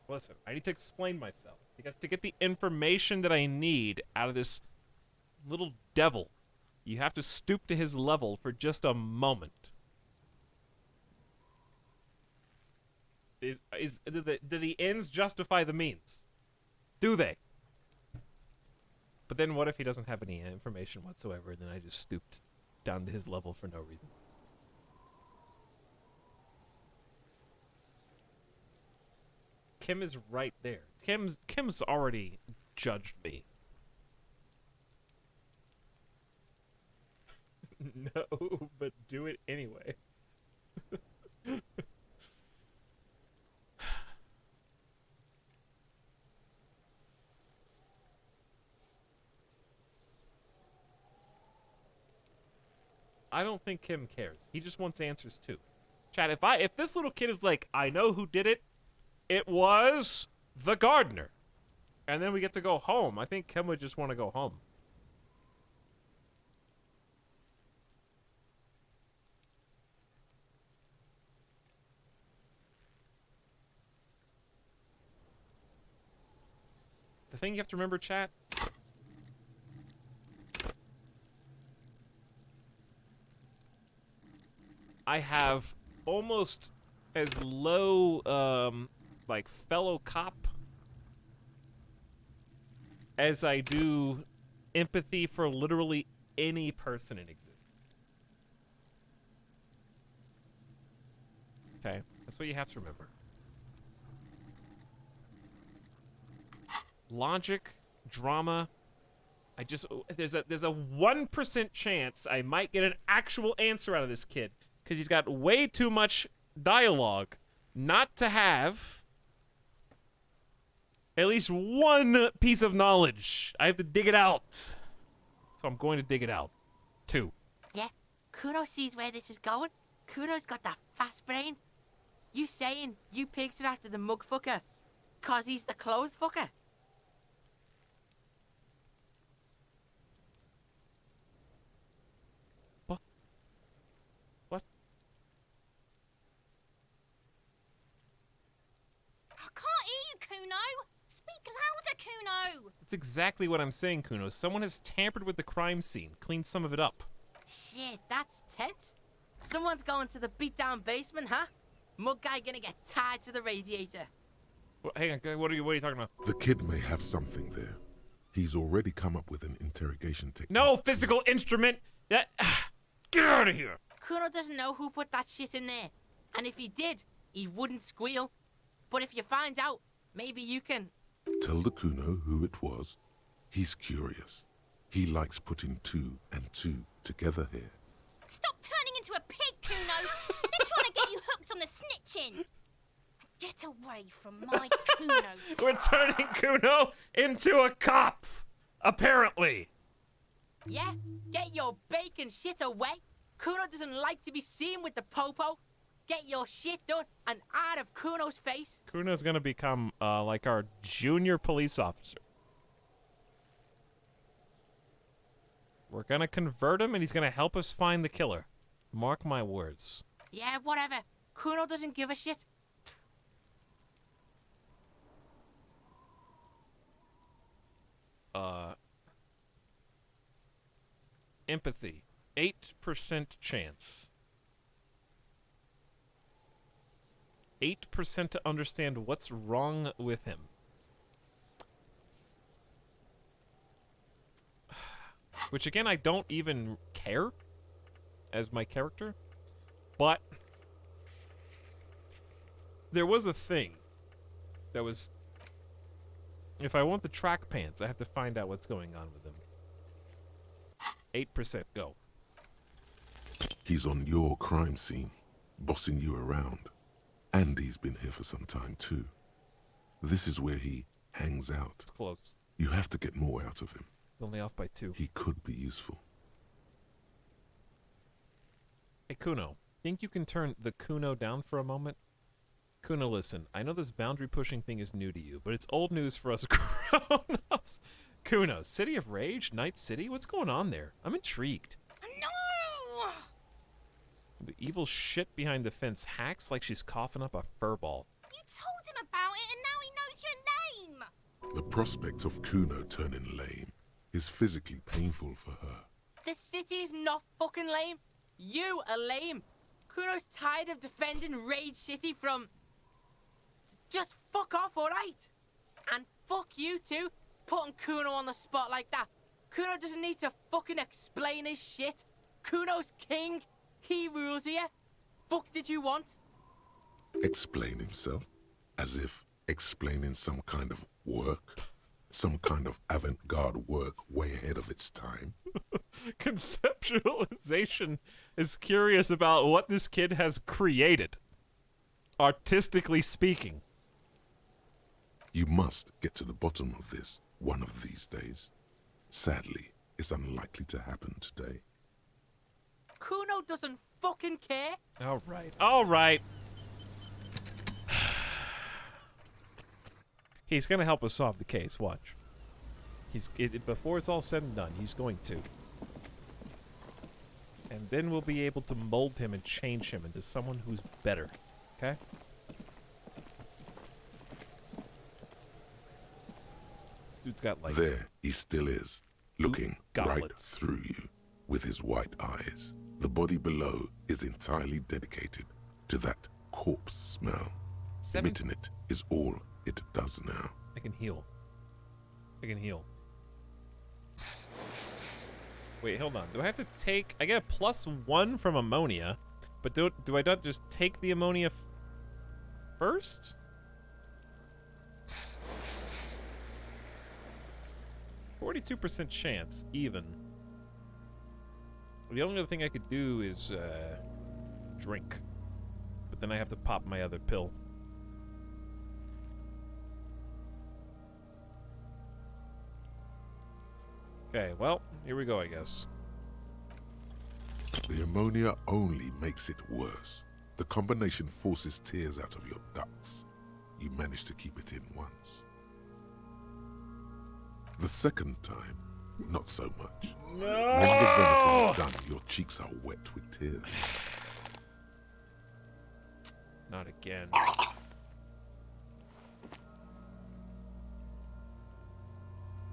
listen, I need to explain myself because to get the information that I need out of this little devil, you have to stoop to his level for just a moment. Do the ends justify the means? Do they? But then what if he doesn't have any information whatsoever, and then I just stooped down to his level for no reason? Kim is right there. Kim's already judged me. No, but do it anyway. I don't think Kim cares. He just wants answers too. Chat, if this little kid is like, I know who did it, it was the gardener. And then we get to go home. I think Kim would just want to go home. The thing you have to remember, chat, I have almost as low, like, fellow cop as I do empathy for literally any person in existence. Okay, that's what you have to remember. Logic, drama. There's a 1% chance I might get an actual answer out of this kid because he's got way too much dialogue not to have at least one piece of knowledge. I have to dig it out. So I'm going to dig it out. 2. Yeah, Kuno sees where this is going. Kuno's got that fast brain. You saying you picked it after the mug fucker cause he's the clothes fucker? Kuno! Speak louder, Kuno! That's exactly what I'm saying, Kuno. Someone has tampered with the crime scene, cleaned some of it up. Shit, that's tense. Someone's going to the beat-down basement, huh? Mug guy gonna get tied to the radiator. Well, hang on, what are you talking about? The kid may have something there. He's already come up with an interrogation technique. No physical instrument! Get out of here! Kuno doesn't know who put that shit in there. And if he did, he wouldn't squeal. But if you find out, maybe you can... Tell the Kuno who it was. He's curious. He likes putting 2 and 2 together here. Stop turning into a pig, Kuno! They're trying to get you hooked on the snitching! Get away from my Kuno. We're turning Kuno into a cop! Apparently! Yeah? Get your bacon shit away! Kuno doesn't like to be seen with the popo. Get your shit done and out of Kuno's face. Kuno's gonna become, like our junior police officer. We're gonna convert him and he's gonna help us find the killer. Mark my words. Yeah, whatever. Kuno doesn't give a shit. Empathy. 8% chance. 8% to understand what's wrong with him. Which again, I don't even care as my character. But there was a thing that was, if I want the track pants, I have to find out what's going on with him. 8% go. He's on your crime scene, bossing you around. And he's been here for some time too. This is where he hangs out. It's close. You have to get more out of him. It's only off by 2. He could be useful. Hey, Kuno. Think you can turn the Kuno down for a moment? Kuno, listen. I know this boundary-pushing thing is new to you, but it's old news for us grown-ups. Kuno, City of Rage? Night City? What's going on there? I'm intrigued. No! The evil shit behind the fence hacks like she's coughing up a furball. You told him about it and now he knows your name! The prospect of Kuno turning lame is physically painful for her. The city's not fucking lame. You are lame. Kuno's tired of defending Rage City from... Just fuck off, alright? And fuck you too, putting Kuno on the spot like that. Kuno doesn't need to fucking explain his shit. Kuno's king. He rules here. Fuck did you want? Explain himself? As if explaining some kind of work? Some kind of avant-garde work way ahead of its time? Conceptualization is curious about what this kid has created, artistically speaking. You must get to the bottom of this one of these days. Sadly, it's unlikely to happen today. Kuno doesn't fucking care. All right, all right. He's gonna help us solve the case. Watch. Before it's all said and done, he's going to. And then we'll be able to mold him and change him into someone who's better. Okay? Dude's got like... There he still is, looking right gauntlets through you with his white eyes. The body below is entirely dedicated to that corpse smell. Emitting it is all it does now. I can heal. I can heal. Wait, hold on. Do I have to take... I get a +1 from ammonia, but do I not just take the ammonia first? %42 chance, even. The only other thing I could do is drink. But then I have to pop my other pill. Okay, well, here we go, I guess. The ammonia only makes it worse. The combination forces tears out of your ducts. You manage to keep it in once. The second time, not so much. No! When the vomiting is done, your cheeks are wet with tears. Not again.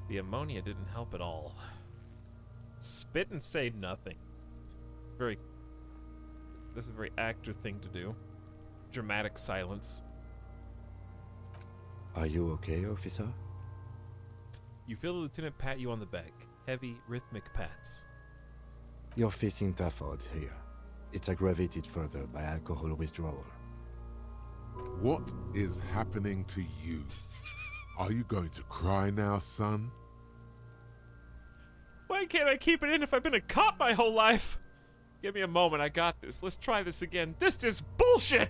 The ammonia didn't help at all. Spit and say nothing. This is a very actor thing to do. Dramatic silence. Are you okay, officer? You feel the lieutenant pat you on the back. Heavy, rhythmic pats. You're facing tough odds here. It's aggravated further by alcohol withdrawal. What is happening to you? Are you going to cry now, son? Why can't I keep it in if I've been a cop my whole life? Give me a moment, I got this. Let's try this again. This is bullshit!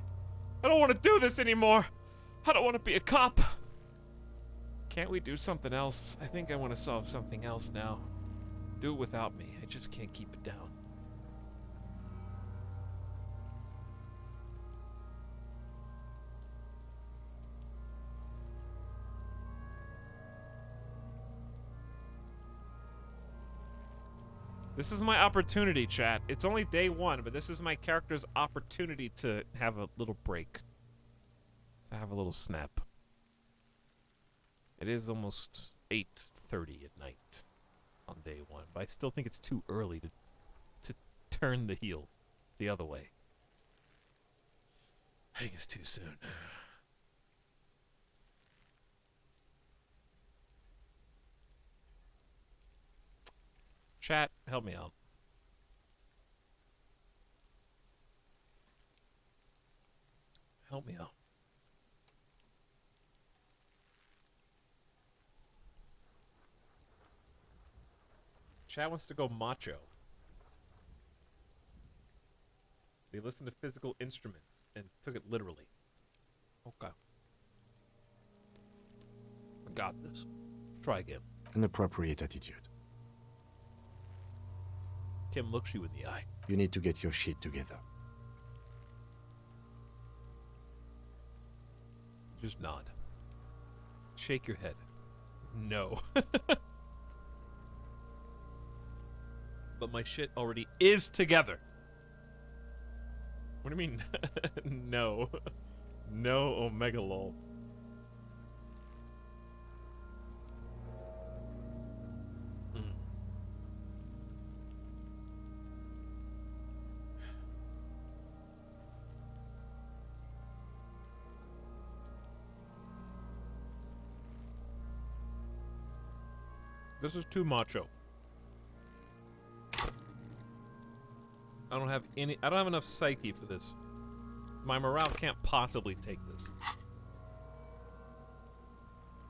I don't want to do this anymore. I don't want to be a cop. Can't we do something else? I think I want to solve something else now. Do it without me. I just can't keep it down. This is my opportunity, chat. It's only day 1, but this is my character's opportunity to have a little break. To have a little snap. It is almost 8:30 at night on day 1, but I still think it's too early to turn the heel the other way. I think it's too soon. Chat, help me out. Help me out. Chat wants to go macho. They listened to physical instrument and took it literally. Okay. I got this. Try again. An appropriate attitude. Kim looks you in the eye. You need to get your shit together. Just nod. Shake your head. No. But my shit already is together. What do you mean? No. No, Omega lol. This is too macho. I don't have enough psyche for this. My morale can't possibly take this.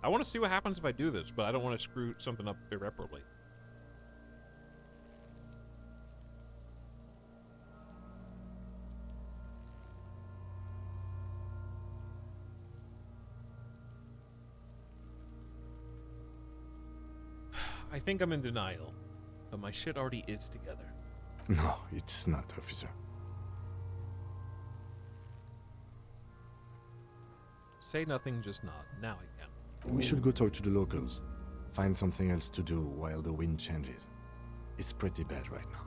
I want to see what happens if I do this, but I don't want to screw something up irreparably. I think I'm in denial, but my shit already is together. No, it's not, officer. Say nothing, just nod. Now I can. We should go talk to the locals. Find something else to do while the wind changes. It's pretty bad right now.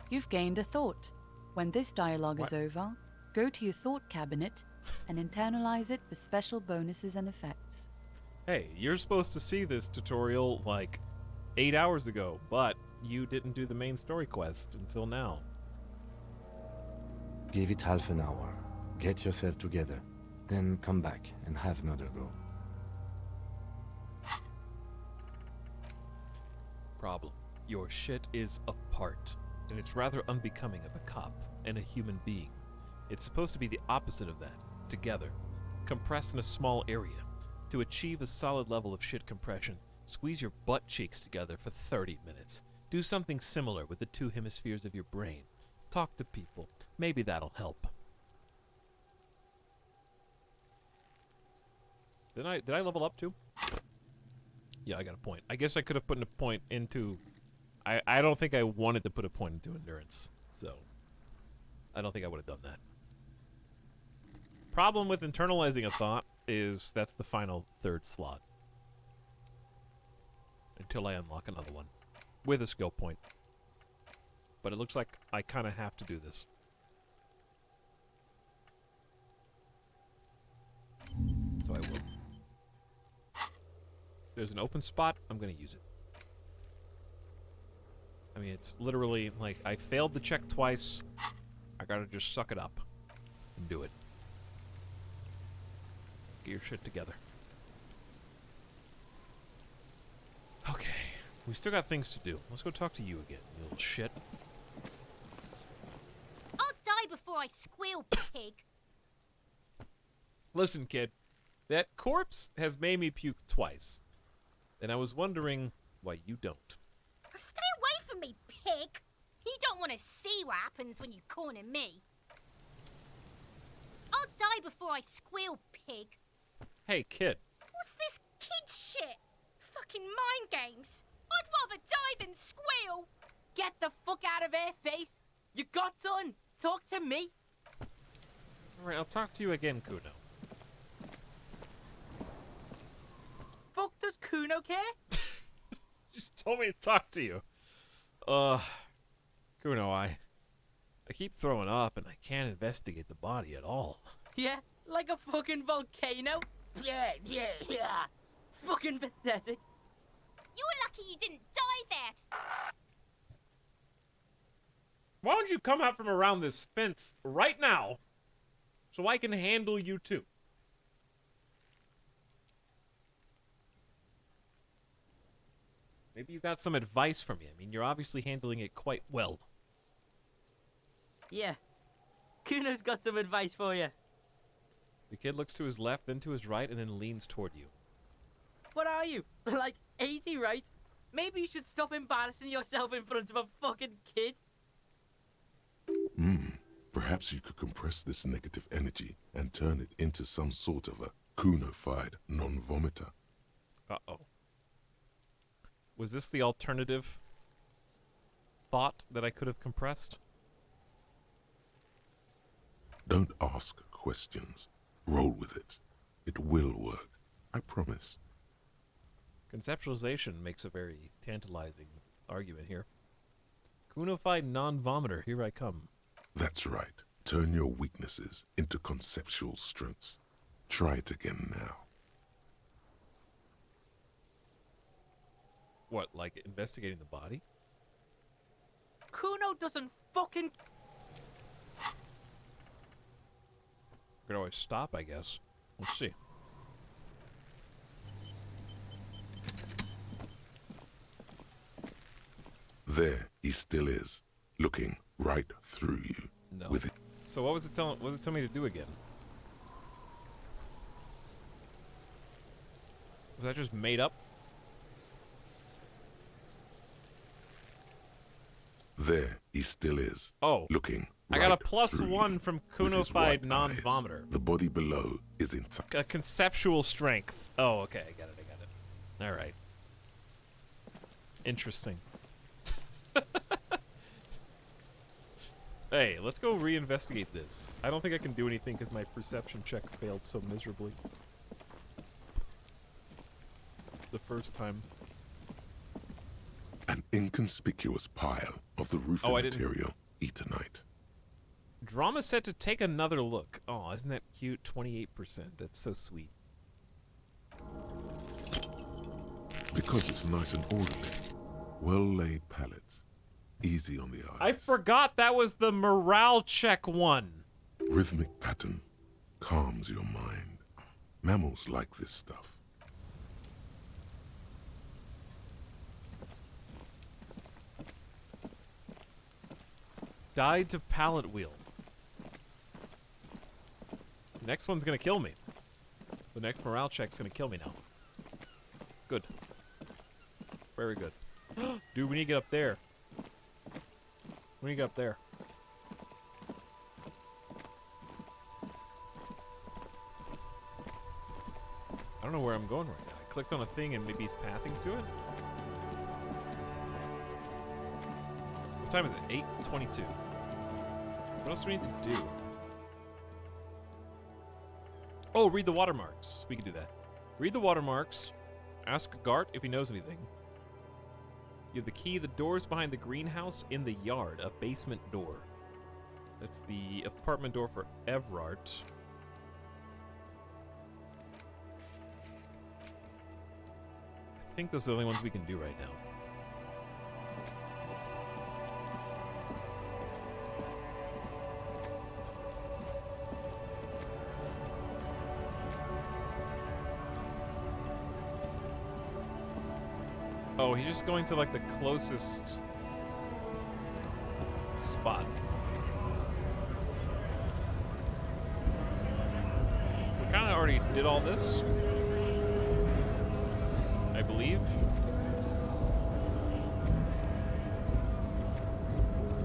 You've gained a thought. When this dialogue is over, go to your thought cabinet and internalize it for special bonuses and effects. Hey, you're supposed to see this tutorial like 8 hours ago, but you didn't do the main story quest until now. Give it half an hour. Get yourself together. Then come back and have another go. Problem. Your shit is apart, and it's rather unbecoming of a cop and a human being. It's supposed to be the opposite of that, together, compressed in a small area. To achieve a solid level of shit compression, squeeze your butt cheeks together for 30 minutes. Do something similar with the two hemispheres of your brain. Talk to people. Maybe that'll help. Did I level up too? Yeah, I got a point. I guess I could have put a point into... I don't think I wanted to put a point into endurance, so... I don't think I would have done that. Problem with internalizing a thought is that's the final third slot. Until I unlock another one. With a skill point. But it looks like I kind of have to do this. So I will. If there's an open spot, I'm going to use it. I mean, it's literally like I failed the check twice. I gotta just suck it up and do it. Get your shit together. Okay, we still got things to do. Let's go talk to you again, you little shit. I'll die before I squeal, pig. Listen, kid, that corpse has made me puke twice, and I was wondering why you don't. Stay away from me, pig. You don't want to see what happens when you corner me. I'll die before I squeal, pig. Hey, kid. What's this kid shit? Fucking mind games. I'd rather die than squeal. Get the fuck out of here, face. You got done. Talk to me. Alright, I'll talk to you again, Kuno. Fuck does Kuno care? Just told me to talk to you. Kuno, I keep throwing up and I can't investigate the body at all. Yeah, like a fucking volcano. Yeah. Fucking pathetic. You're lucky you didn't die there. Why don't you come out from around this fence right now so I can handle you too? Maybe you got some advice from me. I mean, you're obviously handling it quite well. Yeah. Kuno's got some advice for you. The kid looks to his left, then to his right, and then leans toward you. What are you? Like 80, right? Maybe you should stop embarrassing yourself in front of a fucking kid. Perhaps Perhaps you could compress this negative energy and turn it into some sort of a Kuno-fied non-vomiter. Uh-oh. Was this the alternative thought that I could have compressed? Don't ask questions. Roll with it. It will work. I promise. Conceptualization makes a very tantalizing argument here. Kuno-fied non-vomiter, here I come. That's right. Turn your weaknesses into conceptual strengths. Try it again now. What, like investigating the body? Kuno doesn't fucking... Could always stop, I guess. Let's see. There he still is, looking right through you. No. With it. So what was it telling me to do again? Was that just made up? There he still is. Oh. Looking I got a right plus through one you from with his Kuno-fied white non-vomiter. eyes. The body below is intact. A conceptual strength. Oh, okay, I got it. All right. Interesting. Hey, let's go reinvestigate this. I don't think I can do anything because my perception check failed so miserably. The first time. An inconspicuous pile of the roofing material, Eternite. Drama said to take another look. Oh, isn't that cute? 28%. That's so sweet. Because it's nice and orderly. Well-laid pallets. Easy on the eyes. I forgot that was the morale check one. Rhythmic pattern calms your mind. Mammals like this stuff. Died to pallet wheel. Next one's gonna kill me. The next morale check's gonna kill me now. Good. Very good. Dude, we need to get up there. We need to get up there. I don't know where I'm going right now. I clicked on a thing and maybe he's pathing to it. What time is it? 8:22. What else do we need to do? Oh, read the watermarks. We can do that. Read the watermarks. Ask Gart if he knows anything. You have the key. The door's behind the greenhouse in the yard. A basement door. That's the apartment door for Evrart. I think those are the only ones we can do right now. Oh, he's just going to like the closest spot. We kind of already did all this, I believe.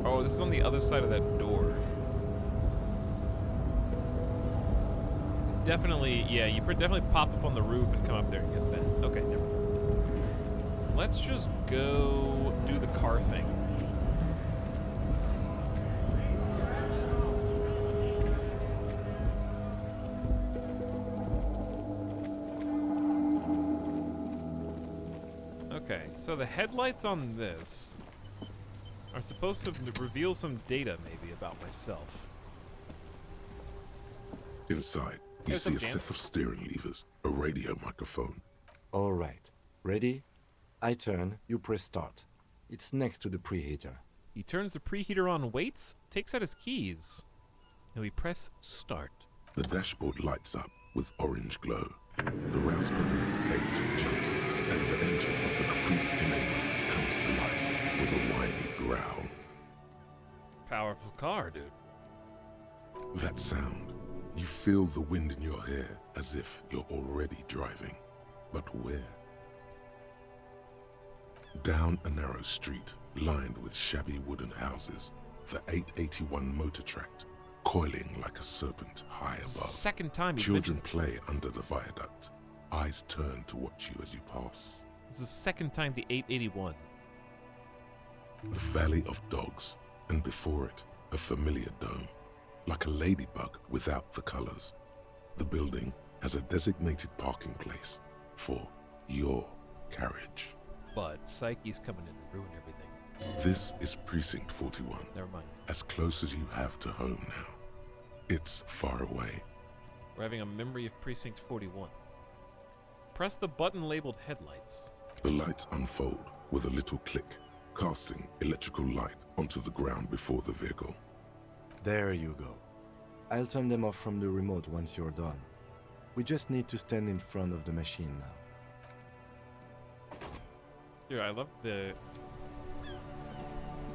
Oh, this is on the other side of that door. It's definitely, yeah, you definitely pop up on the roof and come up there and get that. Okay, never mind. Let's just go do the car thing. Okay, so the headlights on this are supposed to reveal some data maybe about myself. Inside, you see a set of steering levers, a radio microphone. All right. Ready? I turn, you press start. It's next to the preheater. He turns the preheater on, waits, takes out his keys, and we press start. The dashboard lights up with orange glow. The rounds per minute gauge jumps, and the engine of the Caprice Canadian comes to life with a whiny growl. Powerful car, dude. That sound, you feel the wind in your hair as if you're already driving. But where? Down a narrow street, lined with shabby wooden houses, the 881 motor tract coiling like a serpent high above. Second time he's Children mentioned this. play under the viaduct, eyes turn to watch you as you pass. This is the second time the 881. The Valley of Dogs, and before it, a familiar dome, like a ladybug without the colors. The building has a designated parking place for your carriage. But Psyche's coming in to ruin everything. This is Precinct 41. Never mind. As close as you have to home now. It's far away. We're having a memory of Precinct 41. Press the button labeled headlights. The lights unfold with a little click, casting electrical light onto the ground before the vehicle. There you go. I'll turn them off from the remote once you're done. We just need to stand in front of the machine now. Dude, I love the...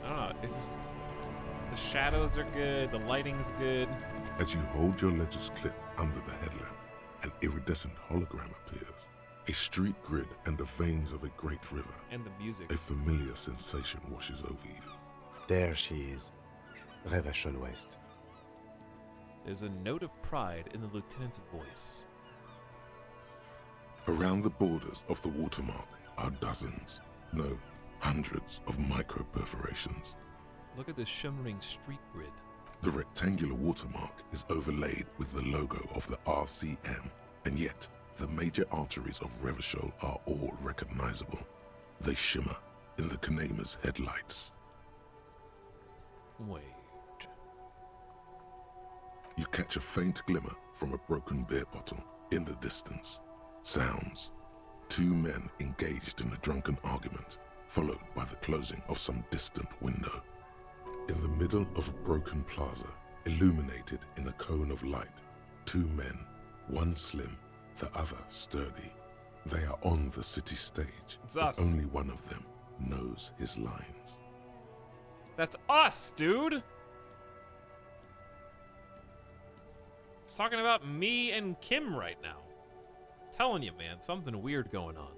I don't know, it's just... The shadows are good, the lighting's good. As you hold your ledger's clip under the headlamp, an iridescent hologram appears. A street grid and the veins of a great river. And the music. A familiar sensation washes over you. There she is. Revachol West. There's a note of pride in the lieutenant's voice. Around the borders of the watermark are dozens, no, hundreds of micro-perforations. Look at this shimmering street grid. The rectangular watermark is overlaid with the logo of the RCM, and yet the major arteries of Revachol are all recognizable. They shimmer in the Kanema's headlights. Wait. You catch a faint glimmer from a broken beer bottle in the distance. Sounds. Two men engaged in a drunken argument, followed by the closing of some distant window. In the middle of a broken plaza, illuminated in a cone of light, two men, one slim, the other sturdy. They are on the city stage, but only one of them knows his lines. That's us, dude! It's talking about me and Kim right now. I'm telling you, man, something weird going on.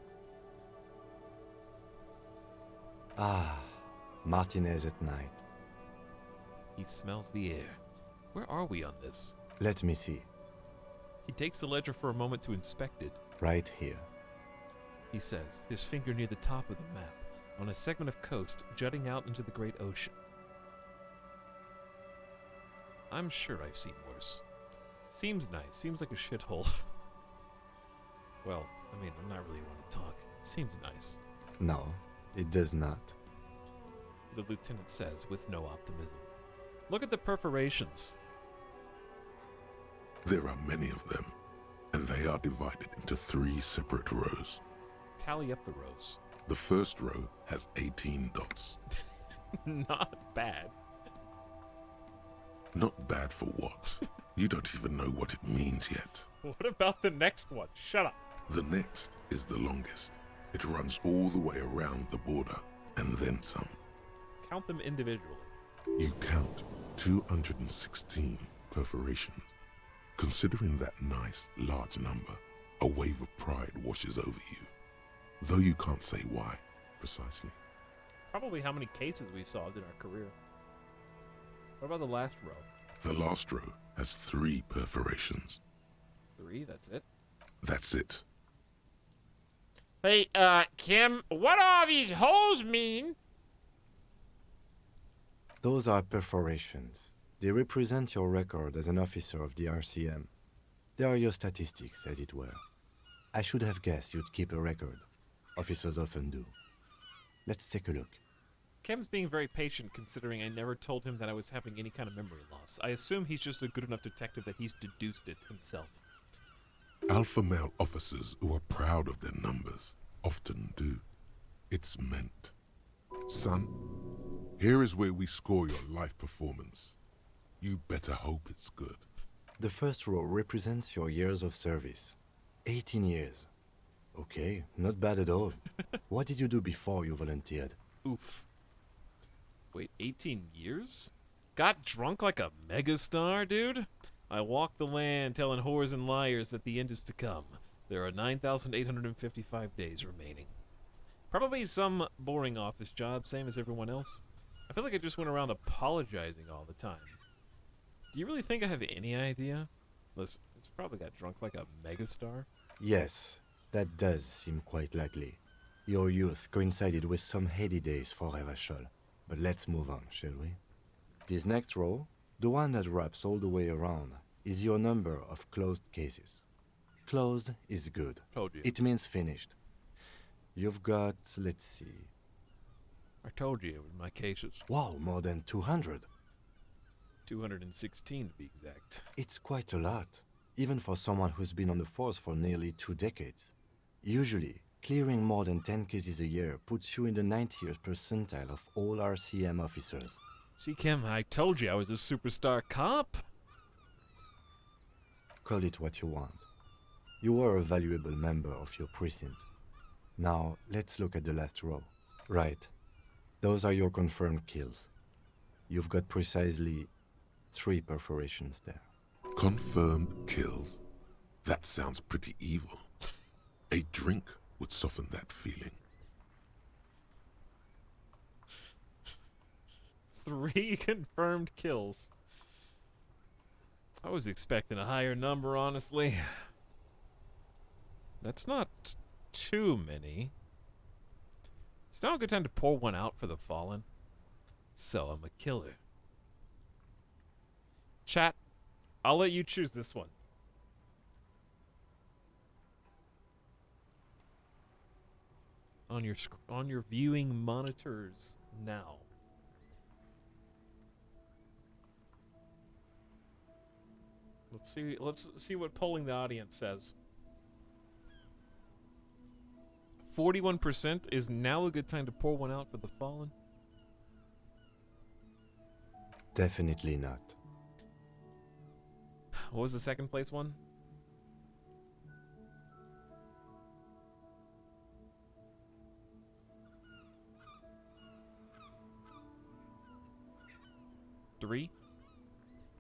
Ah, Martinez at night. He smells the air. Where are we on this? Let me see. He takes the ledger for a moment to inspect it. Right here. He says, his finger near the top of the map, on a segment of coast jutting out into the great ocean. I'm sure I've seen worse. Seems nice. Seems like a shithole. Well, I mean, I'm not really one to talk. Seems nice. No, it does not. The lieutenant says with no optimism. Look at the perforations. There are many of them, and they are divided into 3 separate rows. Tally up the rows. The first row has 18 dots. Not bad. Not bad for what? You don't even know what it means yet. What about the next one? Shut up. The next is the longest. It runs all the way around the border, and then some. Count them individually. You count 216 perforations. Considering that nice, large number, a wave of pride washes over you. Though you can't say why, precisely. Probably how many cases we solved in our career. What about the last row? The last row has 3 perforations. 3, that's it? That's it. Hey, Kim, what do all these holes mean? Those are perforations. They represent your record as an officer of the RCM. They are your statistics, as it were. I should have guessed you'd keep a record. Officers often do. Let's take a look. Kim's being very patient considering I never told him that I was having any kind of memory loss. I assume he's just a good enough detective that he's deduced it himself. Alpha male officers who are proud of their numbers often do. It's meant. Son, here is where we score your life performance. You better hope it's good. The first row represents your years of service. 18 years. Okay, not bad at all. What did you do before you volunteered? Oof. Wait, 18 years? Got drunk like a megastar, dude? I walk the land telling whores and liars that the end is to come. There are 9,855 days remaining. Probably some boring office job, same as everyone else. I feel like I just went around apologizing all the time. Do you really think I have any idea? Listen, it's probably got drunk like a megastar. Yes, that does seem quite likely. Your youth coincided with some heady days for Revachol. But let's move on, shall we? This next row, the one that wraps all the way around, is your number of closed cases. Closed is good. Told you. It means finished. You've got, let's see. I told you with my cases. Wow, more than 200. 216 to be exact. It's quite a lot, even for someone who's been on the force for nearly 2 decades. Usually, clearing more than 10 cases a year puts you in the 90th percentile of all RCM officers. See, Kim, I told you I was a superstar cop. Call it what you want. You were a valuable member of your precinct. Now, let's look at the last row. Right. Those are your confirmed kills. You've got precisely 3 perforations there. Confirmed kills? That sounds pretty evil. A drink would soften that feeling. 3 confirmed kills. I was expecting a higher number, honestly. That's not too many. It's now a good time to pour one out for the fallen. So I'm a killer. Chat, I'll let you choose this one. On your viewing monitors now. Let's see what polling the audience says. 41% is now a good time to pour one out for the fallen. Definitely not. What was the second place one? Three?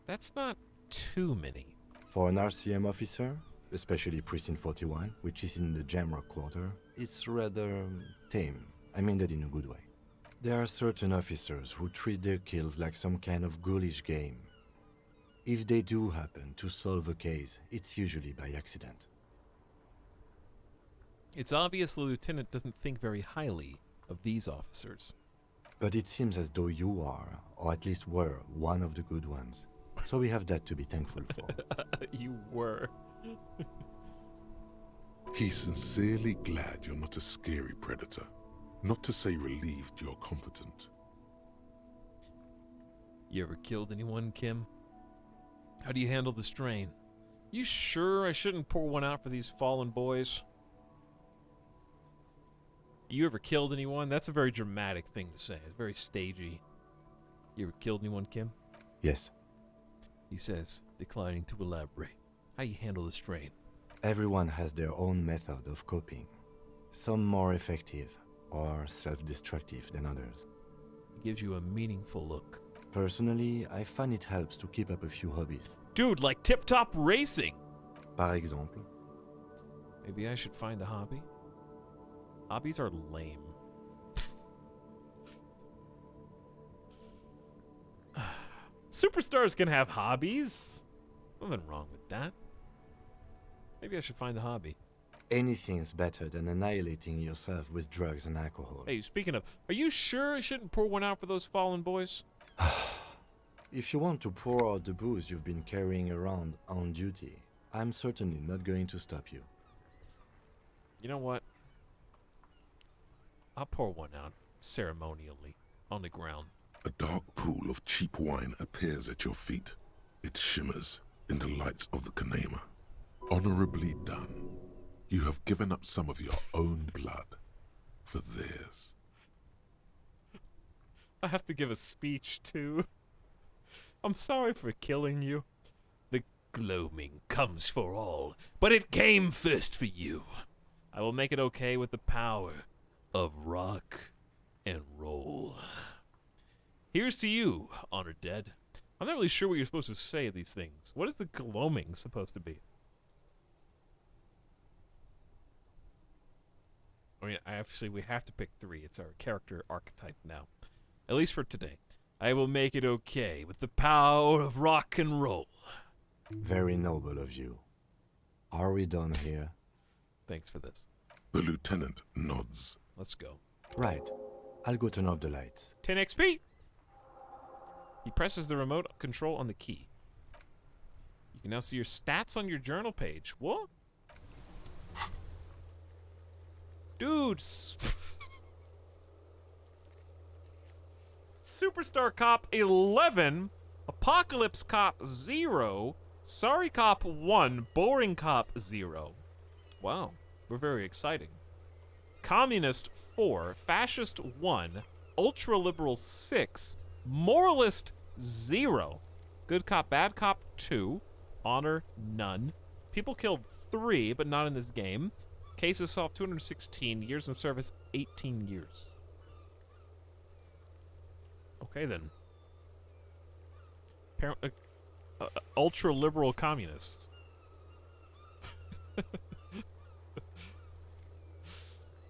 That's not too many. For an RCM officer, especially Precinct 41, which is in the Jamrock Quarter, it's rather tame. I mean that in a good way. There are certain officers who treat their kills like some kind of ghoulish game. If they do happen to solve a case, it's usually by accident. It's obvious the lieutenant doesn't think very highly of these officers. But it seems as though you are, or at least were, one of the good ones. So we have that to be thankful for. You were. He's sincerely glad you're not a scary predator. Not to say relieved you're competent. You ever killed anyone, Kim? How do you handle the strain? You sure I shouldn't pour one out for these fallen boys? You ever killed anyone? That's a very dramatic thing to say. It's very stagey. You ever killed anyone, Kim? Yes. He says, declining to elaborate. How you handle the strain? Everyone has their own method of coping. Some more effective or self-destructive than others. It gives you a meaningful look. Personally, I find it helps to keep up a few hobbies. Dude, like tip-top racing! Par exemple. Maybe I should find a hobby? Hobbies are lame. Superstars can have hobbies. Nothing wrong with that. Maybe I should find a hobby. Anything's better than annihilating yourself with drugs and alcohol. Hey, speaking of, are you sure I shouldn't pour one out for those fallen boys? If you want to pour out the booze you've been carrying around on duty, I'm certainly not going to stop you. You know what? I'll pour one out ceremonially on the ground. A dark pool of cheap wine appears at your feet. It shimmers in the lights of the Kanema. Honorably done. You have given up some of your own blood for theirs. I have to give a speech, too. I'm sorry for killing you. The gloaming comes for all, but it came first for you. I will make it okay with the power of rock and roll. Here's to you, Honored Dead. I'm not really sure what you're supposed to say these things. What is the gloaming supposed to be? I mean, we have to pick 3. It's our character archetype now. At least for today. I will make it okay with the power of rock and roll. Very noble of you. Are we done here? Thanks for this. The lieutenant nods. Let's go. Right. I'll go turn off the lights. 10 XP! He presses the remote control on the key. You can now see your stats on your journal page. What? Dudes! Superstar Cop 11, Apocalypse Cop 0, Sorry Cop 1, Boring Cop 0. Wow, we're very exciting. Communist 4, Fascist 1, Ultra Liberal 6, Moralist 0, Good Cop, Bad Cop 2, Honor none. People killed 3, but not in this game. Cases solved 216, years in service 18 years. Okay then. Ultra liberal communists.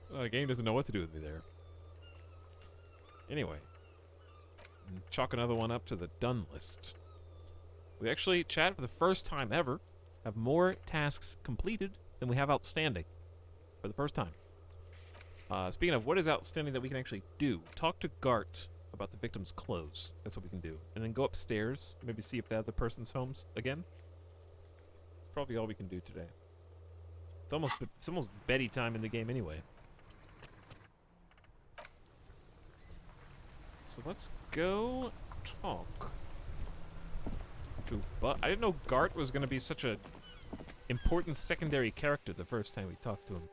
The game doesn't know what to do with me there. Anyway, chalk another one up to the done list. We actually, chat, for the first time ever, have more tasks completed than we have outstanding. For the first time. Speaking of what is outstanding that we can actually do, talk to Gart about the victim's clothes. That's what we can do. And then go upstairs, maybe see if the other person's homes again. That's probably all we can do today. It's almost Betty time in the game anyway. So let's go talk to But I didn't know Gart was going to be such a important secondary character the first time we talked to him.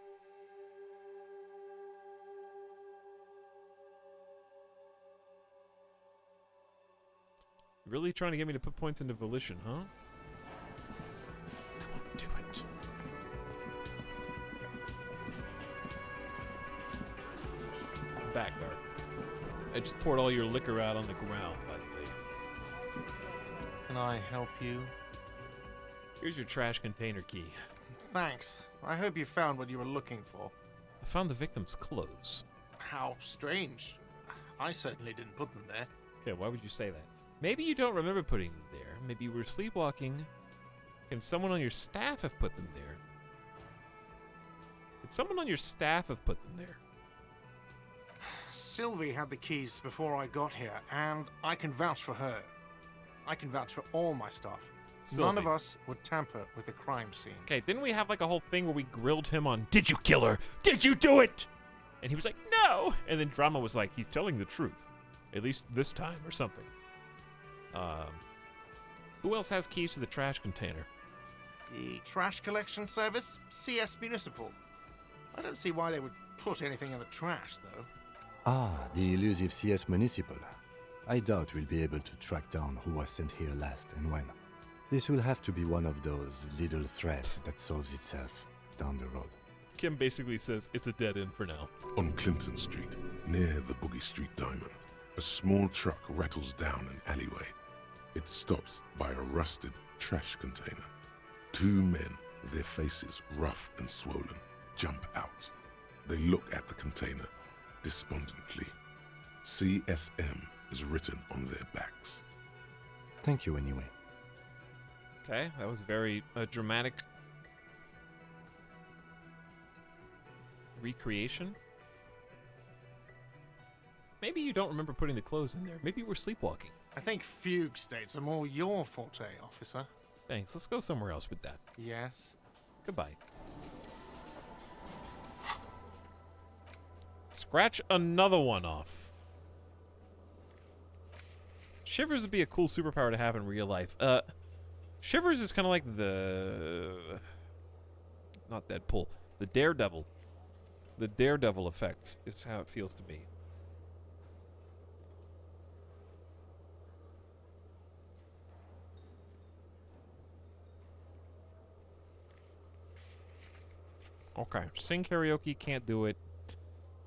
Really trying to get me to put points into Volition, huh? I won't do it. I'm back, Gart. I just poured all your liquor out on the ground, by the way. Can I help you? Here's your trash container key. Thanks. I hope you found what you were looking for. I found the victim's clothes. How strange. I certainly didn't put them there. Okay, why would you say that? Maybe you don't remember putting them there. Maybe you were sleepwalking. Can someone on your staff have put them there? Could someone on your staff have put them there? Sylvie had the keys before I got here, and I can vouch for her. I can vouch for all my stuff. Sylvie. None of us would tamper with the crime scene. Okay, didn't we have like a whole thing where we grilled him on, did you kill her? Did you do it? And he was like, no. And then Drama was like, he's telling the truth. At least this time or something. Who else has keys to the trash container? The trash collection service? CS Municipal. I don't see why they would put anything in the trash, though. Ah, the elusive CS Municipal. I doubt we'll be able to track down who was sent here last and when. This will have to be one of those little threads that solves itself down the road. Kim basically says it's a dead end for now. On Clinton Street, near the Boogie Street Diamond, a small truck rattles down an alleyway. It stops by a rusted trash container. 2 men, their faces rough and swollen, jump out. They look at the container despondently. CSM is written on their backs. Thank you anyway. Okay, that was very dramatic recreation. Maybe you don't remember putting the clothes in there. Maybe you were sleepwalking. I think fugue states are more your forte, officer. Thanks. Let's go somewhere else with that. Yes. Goodbye. Scratch another one off. Shivers would be a cool superpower to have in real life. Shivers is kind of like the... Not Deadpool. The Daredevil. The Daredevil effect is how it feels to me. Okay, sing karaoke, can't do it.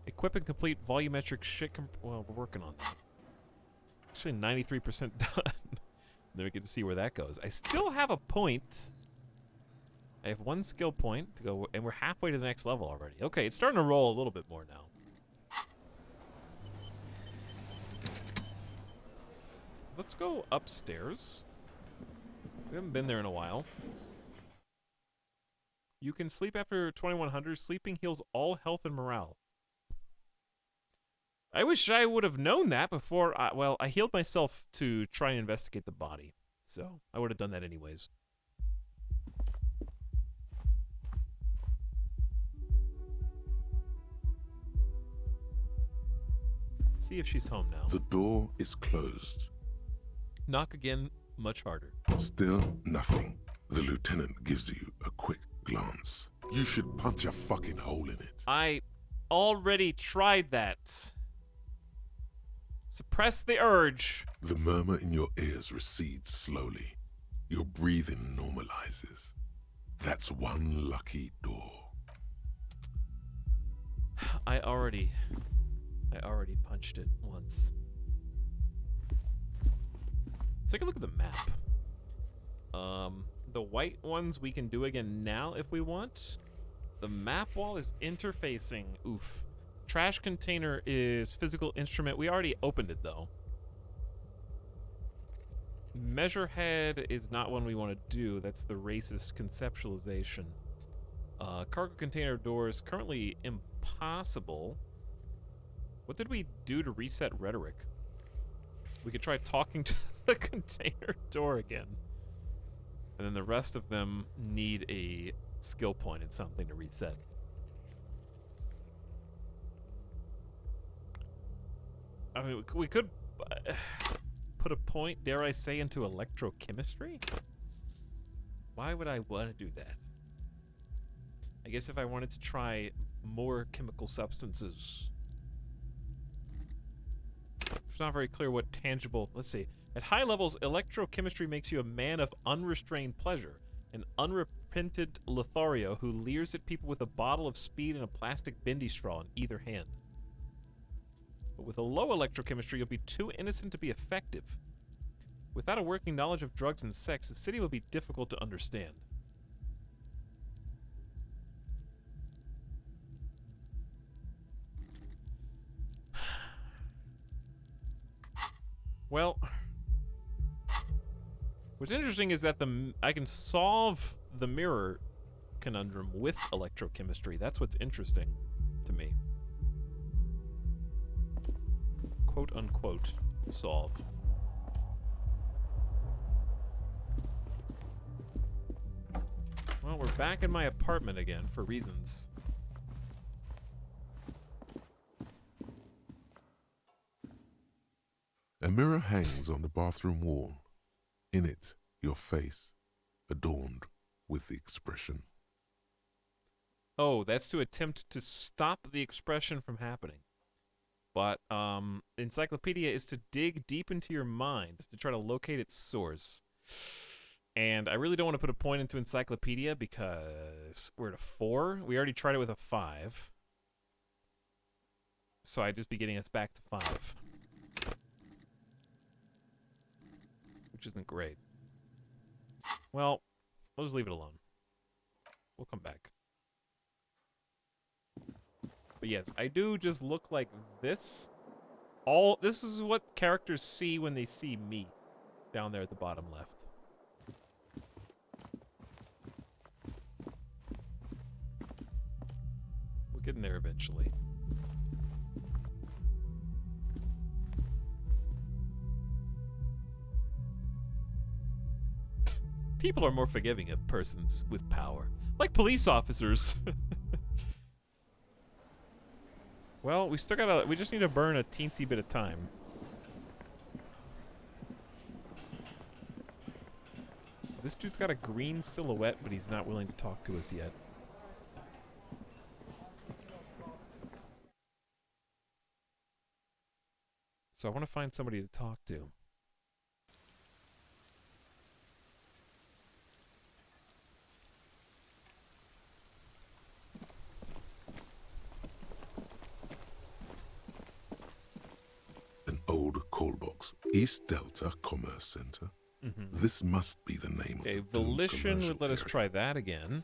Equip and complete volumetric shit. Well, we're working on that. Actually, 93% done. Then we get to see where that goes. I still have a point. I have 1 skill point to go, and we're halfway to the next level already. Okay, it's starting to roll a little bit more now. let's go upstairs. We haven't been there in a while. You can sleep after 2100. Sleeping heals all health and morale. I wish I would have known that before. Well, I healed myself to try and investigate the body. So, I would have done that anyways. See if she's home now. The door is closed. Knock again, much harder. Still nothing. The lieutenant gives you a quick glance. You should punch a fucking hole in it. I already tried that. Suppress the urge. The murmur in your ears recedes slowly. Your breathing normalizes. That's one lucky door. I already punched it once. Let's take a look at the map. The white ones we can do again now if we want. The map wall is interfacing. Oof. Trash container is physical instrument. We already opened it though. Measure head is not one we want to do. That's the racist conceptualization. Cargo container door is currently impossible. What did we do to reset rhetoric? We could try talking to the container door again. And then the rest of them need a skill point and something to reset. I mean, we could put a point, dare I say, into electrochemistry? Why would I want to do that? I guess if I wanted to try more chemical substances. It's not very clear what tangible... Let's see. At high levels, electrochemistry makes you a man of unrestrained pleasure. An unrepented Lothario who leers at people with a bottle of speed and a plastic bendy straw in either hand. But with a low electrochemistry, you'll be too innocent to be effective. Without a working knowledge of drugs and sex, the city will be difficult to understand. Well, what's interesting is that I can solve the mirror conundrum with electrochemistry. That's what's interesting to me. Quote unquote solve. Well, we're back in my apartment again for reasons. A mirror hangs on the bathroom wall. In it, your face, adorned with the expression. Oh, that's to attempt to stop the expression from happening. But encyclopedia is to dig deep into your mind to try to locate its source. And I really don't want to put a point into encyclopedia because we're at a 4. We already tried it with a 5. So I'd just be getting us back to 5. Which isn't great. Well, we'll just leave it alone. We'll come back. But yes, I do just look like this. This is what characters see when they see me. Down there at the bottom left. We'll get in there eventually. People are more forgiving of persons with power. Like police officers. Well, we just need to burn a teensy bit of time. This dude's got a green silhouette, but he's not willing to talk to us yet. So I want to find somebody to talk to. Old call box. East Delta Commerce Center. Mm-hmm. This must be the name of the Volition would let us try that again.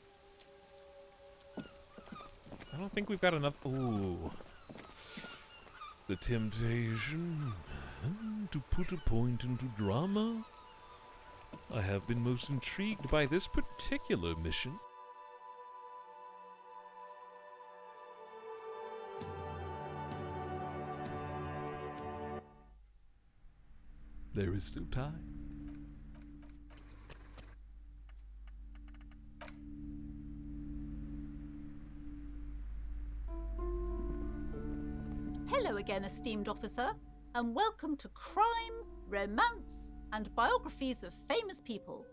I don't think we've got enough. Ooh. The temptation. To put a point into drama, I have been most intrigued by this particular mission. There is still time. Hello again, esteemed officer, and welcome to Crime, Romance, and Biographies of Famous People.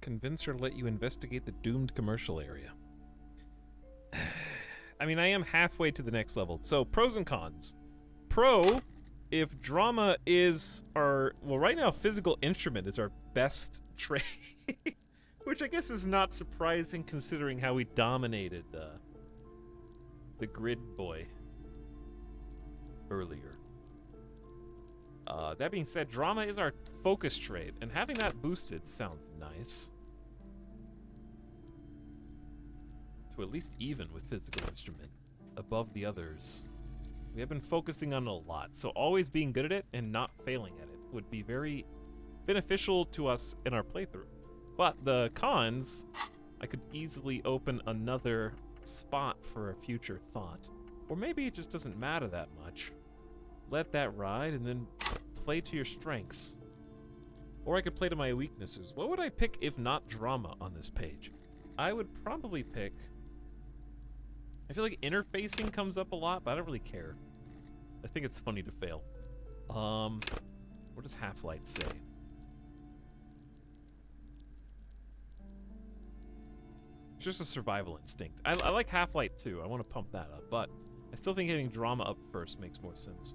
Convince her to let you investigate the doomed commercial area. I mean, I am halfway to the next level. So, pros and cons. Pro, if drama is our... Well, right now, physical instrument is our best trade. Which I guess is not surprising considering how we dominated the grid boy earlier. That being said, drama is our focus trait, and having that boosted sounds nice. To at least even with physical instrument above the others. We have been focusing on it a lot, so always being good at it and not failing at it would be very beneficial to us in our playthrough. But the cons, I could easily open another spot for a future thought. Or maybe it just doesn't matter that much. Let that ride and then play to your strengths. Or I could play to my weaknesses. What would I pick if not drama on this page? I would probably pick... I feel like interfacing comes up a lot, but I don't really care. I think it's funny to fail. What does Half-Light say? It's just a survival instinct. I like Half-Light too. I want to pump that up, but I still think getting drama up first makes more sense.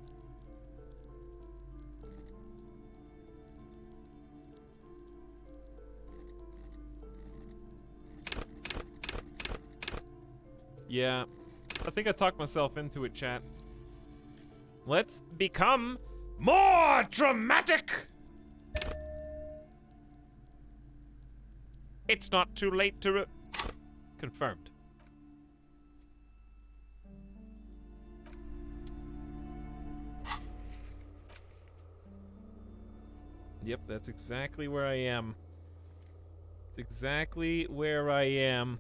Yeah, I think I talked myself into it, chat. Let's become more dramatic! It's not too late to confirmed. Yep, that's exactly where I am. It's exactly where I am.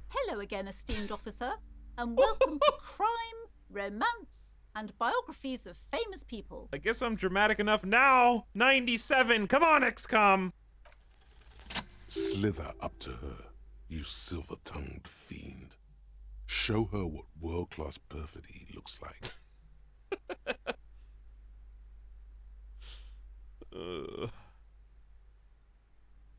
Hello again, esteemed officer, and welcome to Crime, Romance, and Biographies of Famous People. I guess I'm dramatic enough now. 97, come on, XCOM. Slither up to her, you silver-tongued fiend. Show her what world-class perfidy looks like.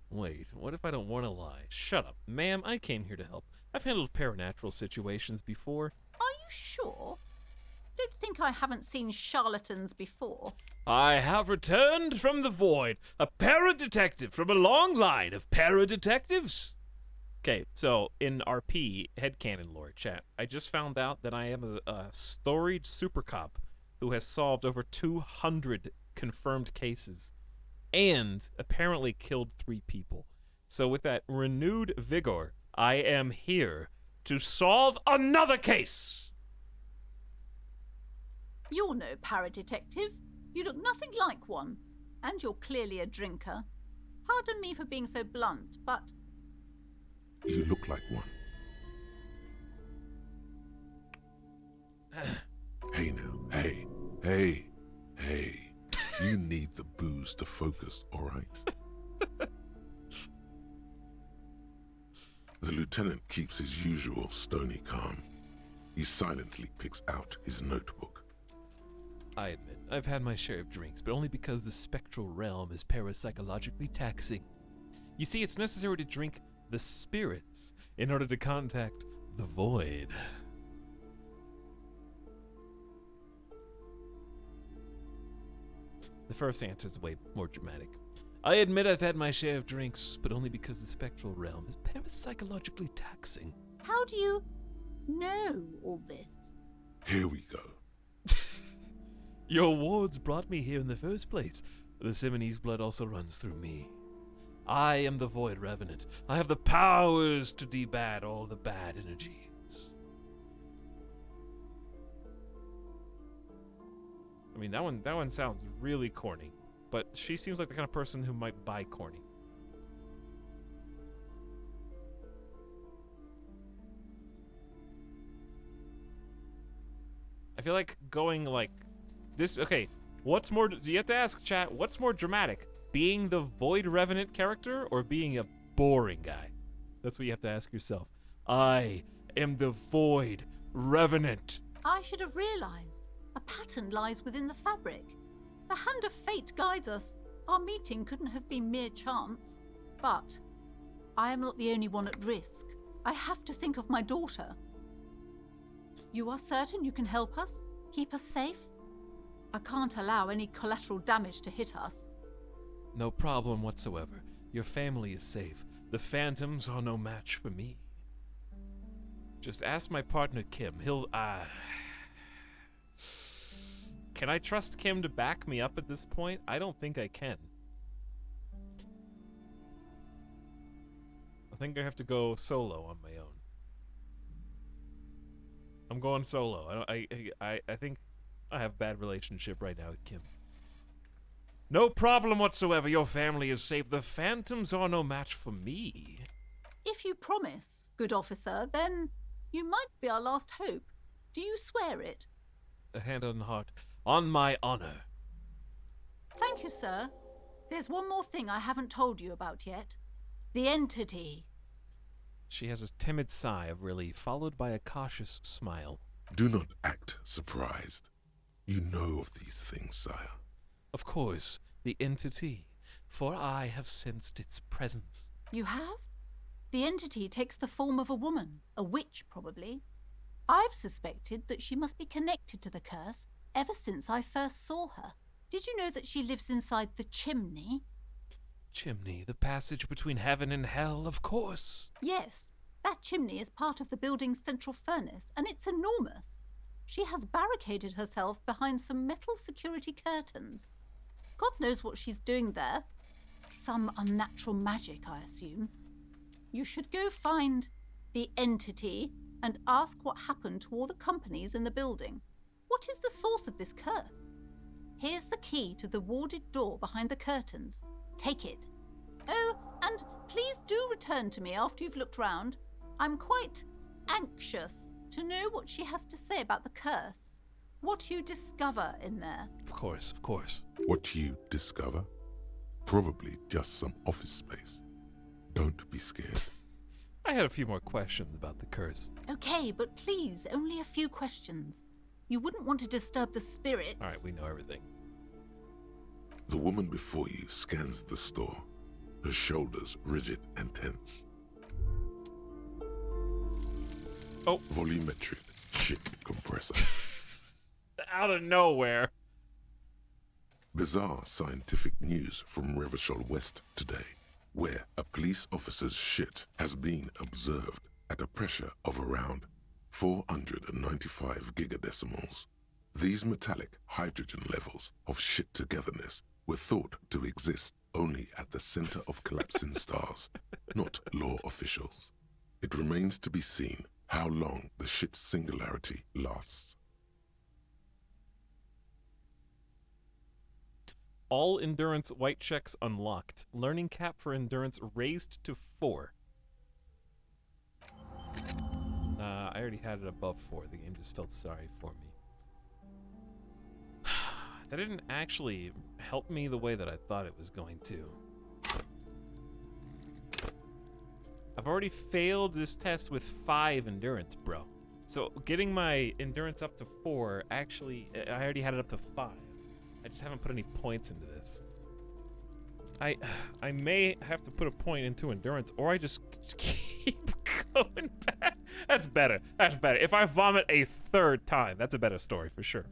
Wait, what if I don't want to lie? Shut up. Ma'am, I came here to help. I've handled paranatural situations before. Are you sure? Don't think I haven't seen charlatans before. I have returned from the void, a para-detective from a long line of para-detectives. Okay, so in RP, headcanon lore chat, I just found out that I am a storied super cop who has solved over 200 confirmed cases and apparently killed 3 people. So with that renewed vigor, I am here to solve another case! You're no para-detective. You look nothing like one. And you're clearly a drinker. Pardon me for being so blunt, but... You look like one. Hey now, hey. You need the booze to focus, all right? The lieutenant keeps his usual stony calm. He silently picks out his notebook. I admit, I've had my share of drinks, but only because the spectral realm is parapsychologically taxing. You see, it's necessary to drink the spirits in order to contact the void. The first answer is way more dramatic. I admit I've had my share of drinks, but only because the spectral realm is parapsychologically taxing. How do you know all this? Here we go. Your wards brought me here in the first place. The Simonese blood also runs through me. I am the Void Revenant. I have the powers to debad all the bad energies. I mean, that one sounds really corny, but she seems like the kind of person who might buy corny. I feel like going like this. Okay, what's more? You have to ask chat. What's more dramatic, being the Void Revenant character or being a boring guy? That's what you have to ask yourself. I am the Void Revenant. I should have realized. A pattern lies within the fabric. The hand of fate guides us. Our meeting couldn't have been mere chance. But I am not the only one at risk. I have to think of my daughter. You are certain you can help us? Keep us safe? I can't allow any collateral damage to hit us. No problem whatsoever. Your family is safe. The phantoms are no match for me. Just ask my partner Kim. He'll, Can I trust Kim to back me up at this point? I don't think I can. I think I have to go solo on my own. I'm going solo. I think I have a bad relationship right now with Kim. No problem whatsoever. Your family is safe. The phantoms are no match for me. If you promise, good officer, then you might be our last hope. Do you swear it? A hand on the heart. On my honor. Thank you, sir. There's one more thing I haven't told you about yet. The entity. She has a timid sigh of relief, followed by a cautious smile. Do not act surprised. You know of these things, sire. Of course, the entity, for I have sensed its presence. You have? The entity takes the form of a woman, a witch probably. I've suspected that she must be connected to the curse ever since I first saw her. Did you know that she lives inside the chimney? Chimney, the passage between heaven and hell, of course. Yes, that chimney is part of the building's central furnace, and it's enormous. She has barricaded herself behind some metal security curtains. God knows what she's doing there. Some unnatural magic, I assume. You should go find the entity and ask what happened to all the companies in the building. What is the source of this curse? Here's the key to the warded door behind the curtains. Take it. Oh, and please do return to me after you've looked round. I'm quite anxious to know what she has to say about the curse. What you discover in there. Of course, of course. What you discover? Probably just some office space. Don't be scared. I had a few more questions about the curse. Okay, but please, only a few questions. You wouldn't want to disturb the spirits. All right, we know everything. The woman before you scans the store, her shoulders rigid and tense. Oh. Volumetric ship compressor. Out of nowhere. Bizarre scientific news from Revachol West today, where a police officer's shit has been observed at a pressure of around 495 gigadecimals. These metallic hydrogen levels of shit togetherness were thought to exist only at the center of collapsing stars, not law officials. It remains to be seen how long the shit singularity lasts. All endurance white checks unlocked. Learning cap for endurance raised to 4. I already had it above 4. The game just felt sorry for me. That didn't actually help me the way that I thought it was going to. I've already failed this test with 5 endurance, bro. So getting my endurance up to 4, actually, I already had it up to 5. I just haven't put any points into this. I may have to put a point into endurance, or I just keep going back. That's better. That's better. If I vomit a 3rd time, that's a better story for sure.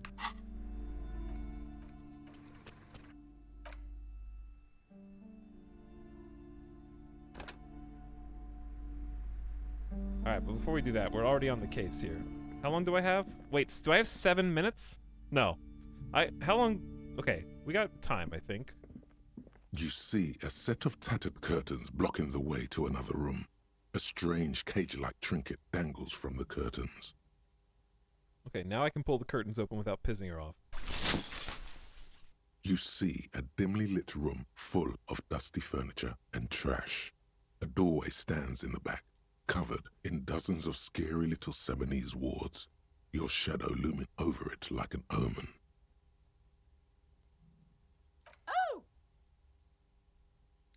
Alright, but before we do that, we're already on the case here. How long do I have? Wait, do I have 7 minutes? No. How long? Okay, we got time, I think. You see a set of tattered curtains blocking the way to another room. A strange cage-like trinket dangles from the curtains. Okay, now I can pull the curtains open without pissing her off. You see a dimly lit room full of dusty furniture and trash. A doorway stands in the back, covered in dozens of scary little Seminese wards, your shadow looming over it like an omen. Oh!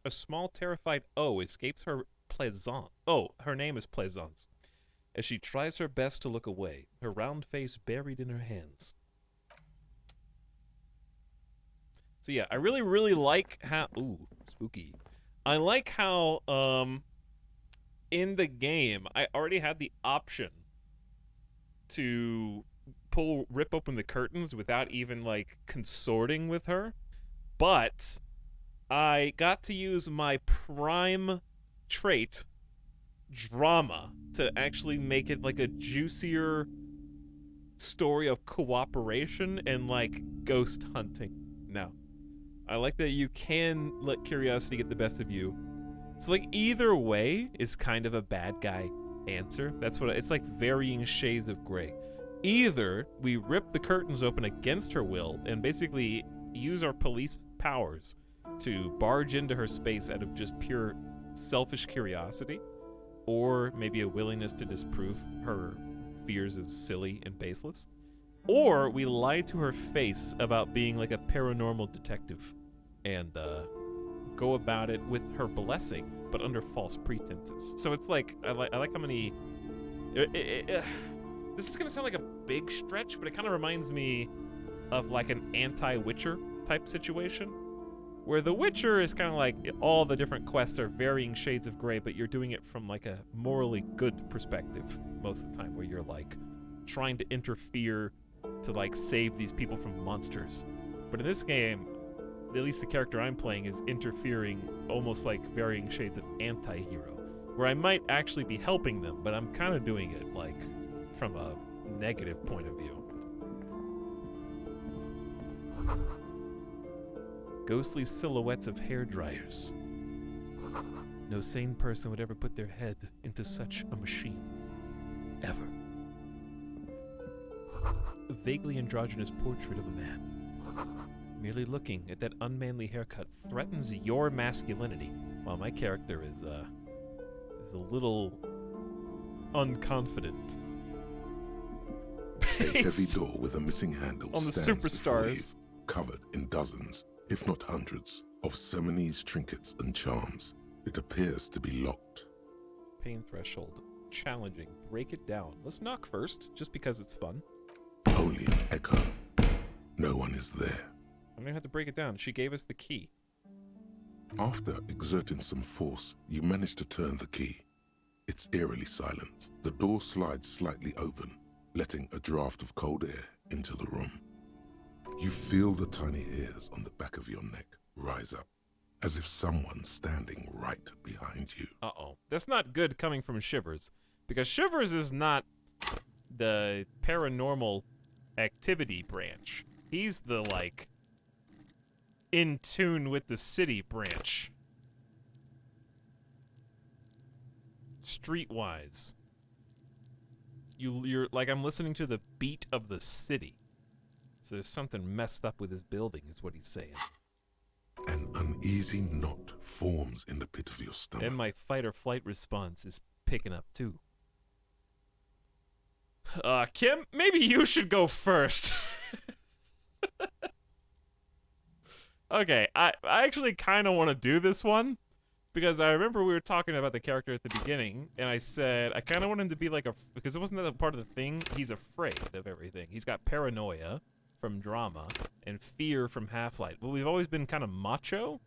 A small, terrified O escapes her Plaisance. Oh, her name is Plaisance. As she tries her best to look away, her round face buried in her hands. So yeah, I really, really like how... Ooh, spooky. I like how, in the game, I already had the option to rip open the curtains without even, like, consorting with her. But I got to use my prime trait, drama, to actually make it, like, a juicier story of cooperation and, like, ghost hunting. No. I like that you can let curiosity get the best of you. So, like, either way is kind of a bad guy answer. That's what it's like, varying shades of gray. Either we rip the curtains open against her will and basically use our police powers to barge into her space out of just pure selfish curiosity, or maybe a willingness to disprove her fears as silly and baseless. Or we lie to her face about being like a paranormal detective and go about it with her blessing, but under false pretenses. So it's like, I like how many... this is going to sound like a big stretch, but it kind of reminds me of like an anti-Witcher type situation, where the Witcher is kind of like all the different quests are varying shades of gray, but you're doing it from like a morally good perspective most of the time, where you're like trying to interfere to like save these people from monsters. But in this game, at least the character I'm playing is interfering almost like varying shades of anti-hero, where I might actually be helping them, but I'm kind of doing it like from a negative point of view. Ghostly silhouettes of hairdryers. No sane person would ever put their head into such a machine. Ever. A vaguely androgynous portrait of a man. Merely looking at that unmanly haircut threatens your masculinity, while my character is a little unconfident. A heavy door with a missing handle on the stands before you, superstars, covered in dozens, if not hundreds, of Seminese trinkets and charms. It appears to be locked. Pain threshold. Challenging. Break it down. Let's knock first, just because it's fun. Only an echo. No one is there. I'm gonna have to break it down. She gave us the key. After exerting some force, you manage to turn the key. It's eerily silent. The door slides slightly open, letting a draft of cold air into the room. You feel the tiny hairs on the back of your neck rise up, as if someone's standing right behind you. Uh-oh. That's not good coming from Shivers, because Shivers is not the paranormal activity branch. He's the, like, in tune with the city branch. Streetwise. You're like, I'm listening to the beat of the city. So there's something messed up with this building, is what he's saying. An uneasy knot forms in the pit of your stomach. And my fight or flight response is picking up too. Kim, maybe you should go first. Okay, I actually kind of want to do this one, because I remember we were talking about the character at the beginning, and I said I kind of want him to be like because it wasn't that part of the thing, he's afraid of everything. He's got paranoia from drama and fear from Half-Life. Well, we've always been kind of macho,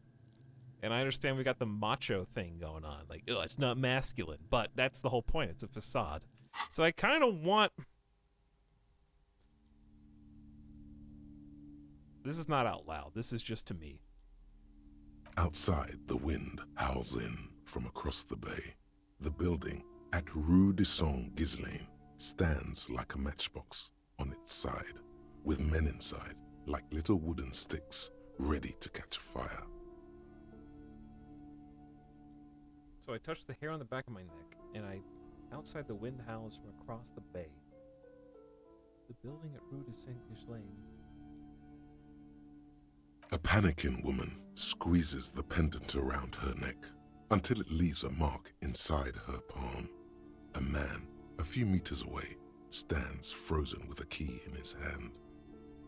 and I understand we got the macho thing going on. Like, oh, it's not masculine, but that's the whole point. It's a facade. So I kind of want... This is not out loud. This is just to me. Outside, the wind howls in from across the bay. The building at Rue de Saint-Ghislain stands like a matchbox on its side, with men inside like little wooden sticks ready to catch fire. So I touched the hair on the back of my neck, and outside the wind howls from across the bay. The building at Rue de Saint-Ghislain. A panicking woman squeezes the pendant around her neck until it leaves a mark inside her palm. A man, a few meters away, stands frozen with a key in his hand.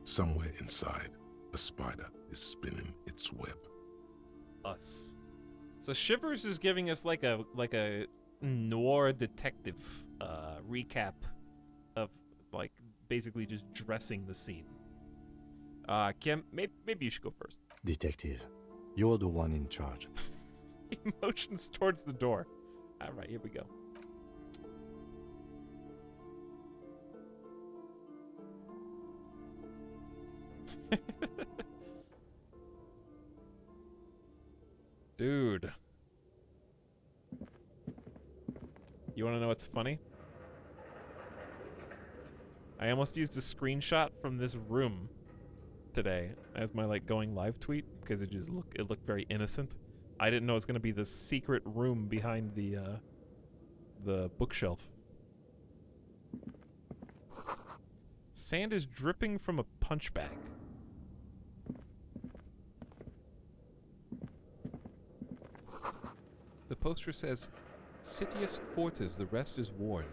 Somewhere inside, a spider is spinning its web. Us. So Shivers is giving us like a noir detective recap of like basically just dressing the scene. Kim, maybe you should go first. Detective, you're the one in charge. He motions towards the door. All right, here we go. Dude. You want to know what's funny? I almost used a screenshot from this room today as my like going live tweet because it looked very innocent. I didn't know it was going to be the secret room behind the bookshelf. Sand is dripping from a punch bag. The poster says, Citius Fortis, the rest is worn.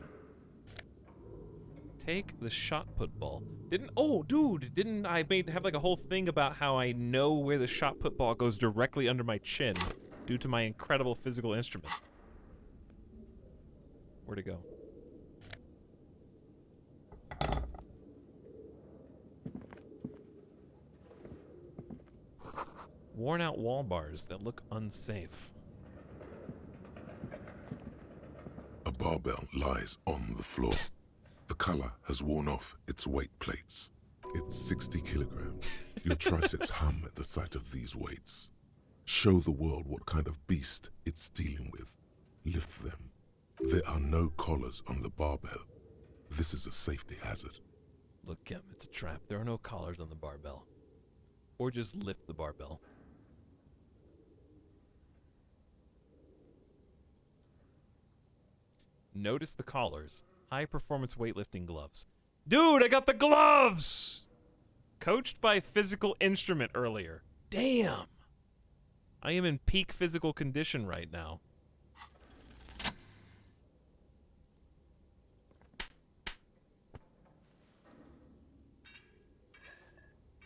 Take the shot put ball. Didn't I have like a whole thing about how I know where the shot put ball goes directly under my chin due to my incredible physical instrument. Where'd it go? Worn out wall bars that look unsafe. A barbell lies on the floor. The color has worn off its weight plates. It's 60 kilograms. Your triceps hum at the sight of these weights. Show the world what kind of beast it's dealing with. Lift them. There are no collars on the barbell. This is a safety hazard. Look, Kim, it's a trap. There are no collars on the barbell. Or just lift the barbell. Notice the collars. High-performance weightlifting gloves. Dude, I got the gloves! Coached by physical instrument earlier. Damn! I am in peak physical condition right now.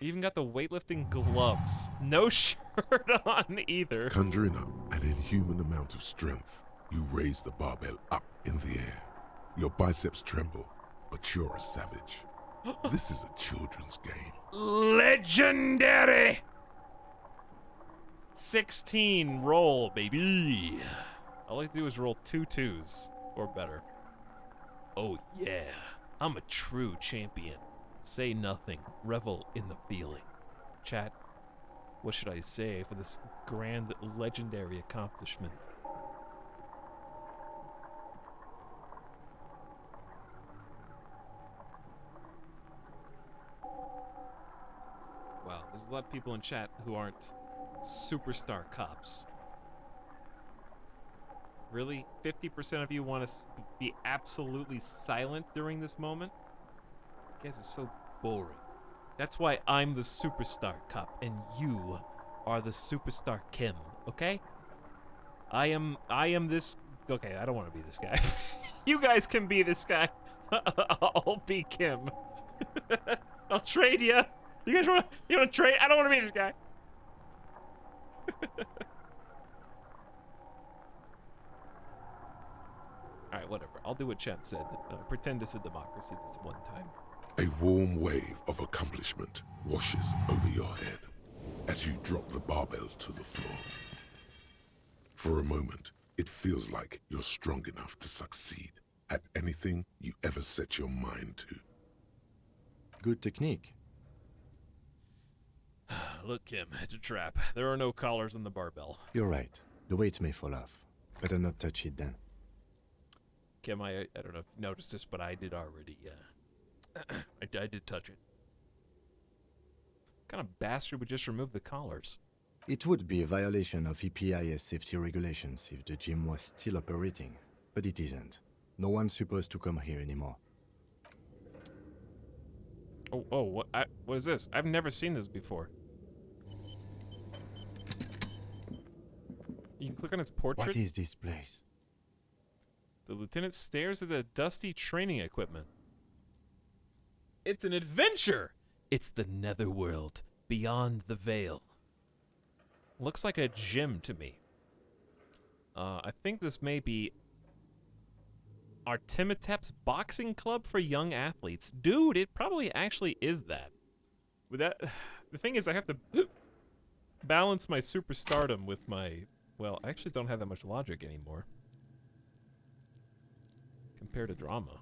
Even got the weightlifting gloves. No shirt on either. Conjuring up an inhuman amount of strength, you raise the barbell up in the air. Your biceps tremble, but you're a savage. This is a children's game. Legendary! 16, roll, baby. All I do is roll 2 2s, or better. Oh yeah, I'm a true champion. Say nothing, revel in the feeling. Chat, what should I say for this grand legendary accomplishment? Wow, there's a lot of people in chat who aren't superstar cops. Really? 50% of you want to be absolutely silent during this moment? You guys are so boring. That's why I'm the superstar cop and you are the superstar Kim, okay? I am this... Okay, I don't want to be this guy. You guys can be this guy. I'll be Kim. I'll trade you. You guys want to trade? I don't want to be this guy. Alright, whatever. I'll do what Chet said. Pretend it's a democracy this one time. A warm wave of accomplishment washes over your head as you drop the barbell to the floor. For a moment, it feels like you're strong enough to succeed at anything you ever set your mind to. Good technique. Look, Kim, it's a trap. There are no collars on the barbell. You're right. The weight may fall off. Better not touch it then. Kim, I don't know if you noticed this, but I did already, I did touch it. What kind of bastard would just remove the collars? It would be a violation of EPIS safety regulations if the gym was still operating, but it isn't. No one's supposed to come here anymore. Oh, what is this? I've never seen this before. You can click on his portrait. What is this place? The lieutenant stares at the dusty training equipment. It's an adventure! It's the Netherworld, beyond the veil. Looks like a gym to me. I think this may be Artemitep's boxing club for young athletes. Dude, it probably actually is that. With that, the thing is, I have to balance my superstardom with my... Well, I actually don't have that much logic anymore. Compared to drama.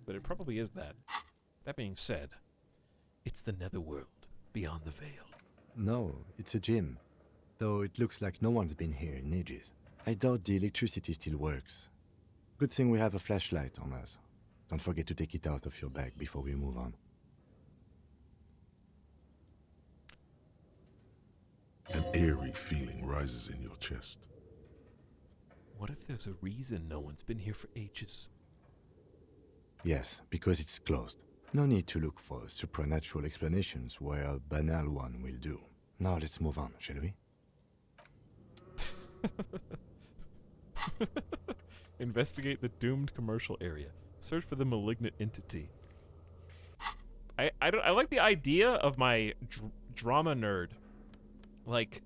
But it probably is that. That being said, it's the Netherworld, beyond the veil. No, it's a gym. Though it looks like no one's been here in ages. I doubt the electricity still works. Good thing we have a flashlight on us. Don't forget to take it out of your bag before we move on. An eerie feeling rises in your chest. What if there's a reason no one's been here for ages? Yes, because it's closed. No need to look for supernatural explanations where a banal one will do. Now let's move on, shall we? Investigate the doomed commercial area. Search for the malignant entity. I like the idea of my drama nerd. Like,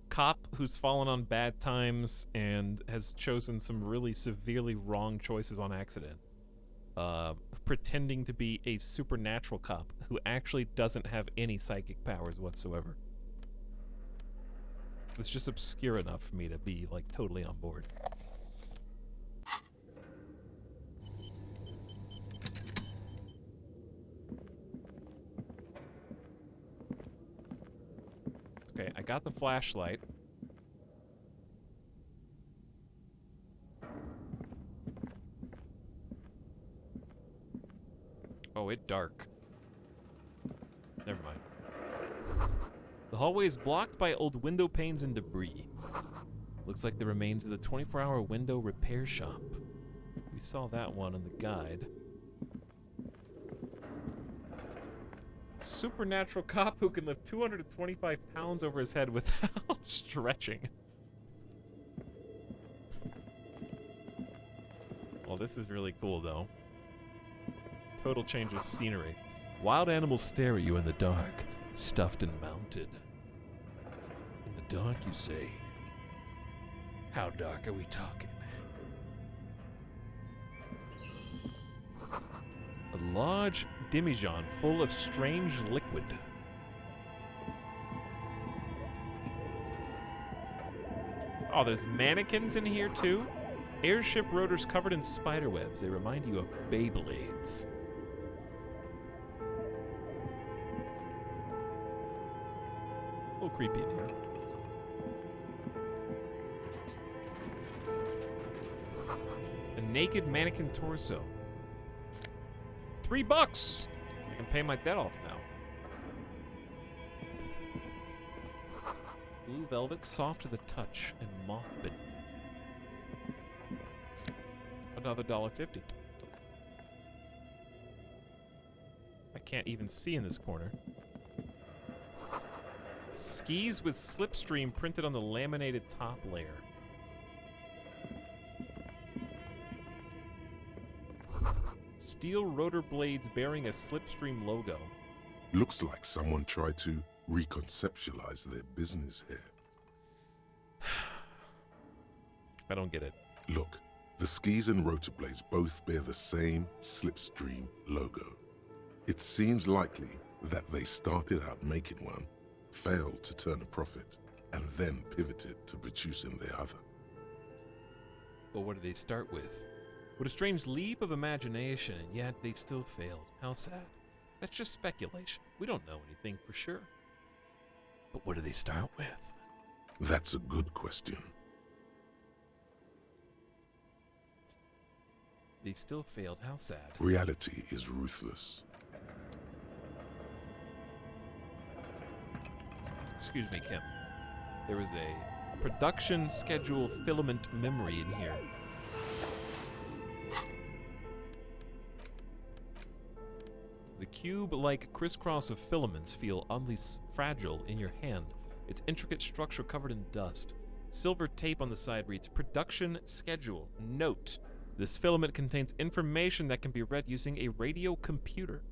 cop who's fallen on bad times and has chosen some really severely wrong choices on accident. Pretending to be a supernatural cop who actually doesn't have any psychic powers whatsoever. It's just obscure enough for me to be, like, totally on board. Okay, I got the flashlight. Oh, it's dark. Never mind. The hallway is blocked by old window panes and debris. Looks like the remains of the 24-hour window repair shop. We saw that one in the guide. Supernatural cop who can lift 225 pounds over his head without stretching. Well, this is really cool, though. Total change of scenery. Wild animals stare at you in the dark, stuffed and mounted. In the dark, you say? How dark are we talking? A large demijohn full of strange liquid. Oh, there's mannequins in here too? Airship rotors covered in spiderwebs. They remind you of Beyblades. A little creepy in here. A naked mannequin torso. $3! I can pay my debt off now. Blue velvet, soft to the touch, and moth-bitten. Another $1.50. I can't even see in this corner. Skis with slipstream printed on the laminated top layer. Steel rotor blades bearing a slipstream logo. Looks like someone tried to reconceptualize their business here. I don't get it. Look, the skis and rotor blades both bear the same slipstream logo. It seems likely that they started out making one, failed to turn a profit, and then pivoted to producing the other. But what did they start with? What a strange leap of imagination, and yet they still failed. How sad. That's just speculation. We don't know anything for sure. But what did they start with? That's a good question. They still failed. How sad. Reality is ruthless. Excuse me, Kim. There was a production schedule filament memory in here. The cube-like crisscross of filaments feel oddly fragile in your hand, its intricate structure covered in dust. Silver tape on the side reads, Production Schedule. Note, this filament contains information that can be read using a radio computer.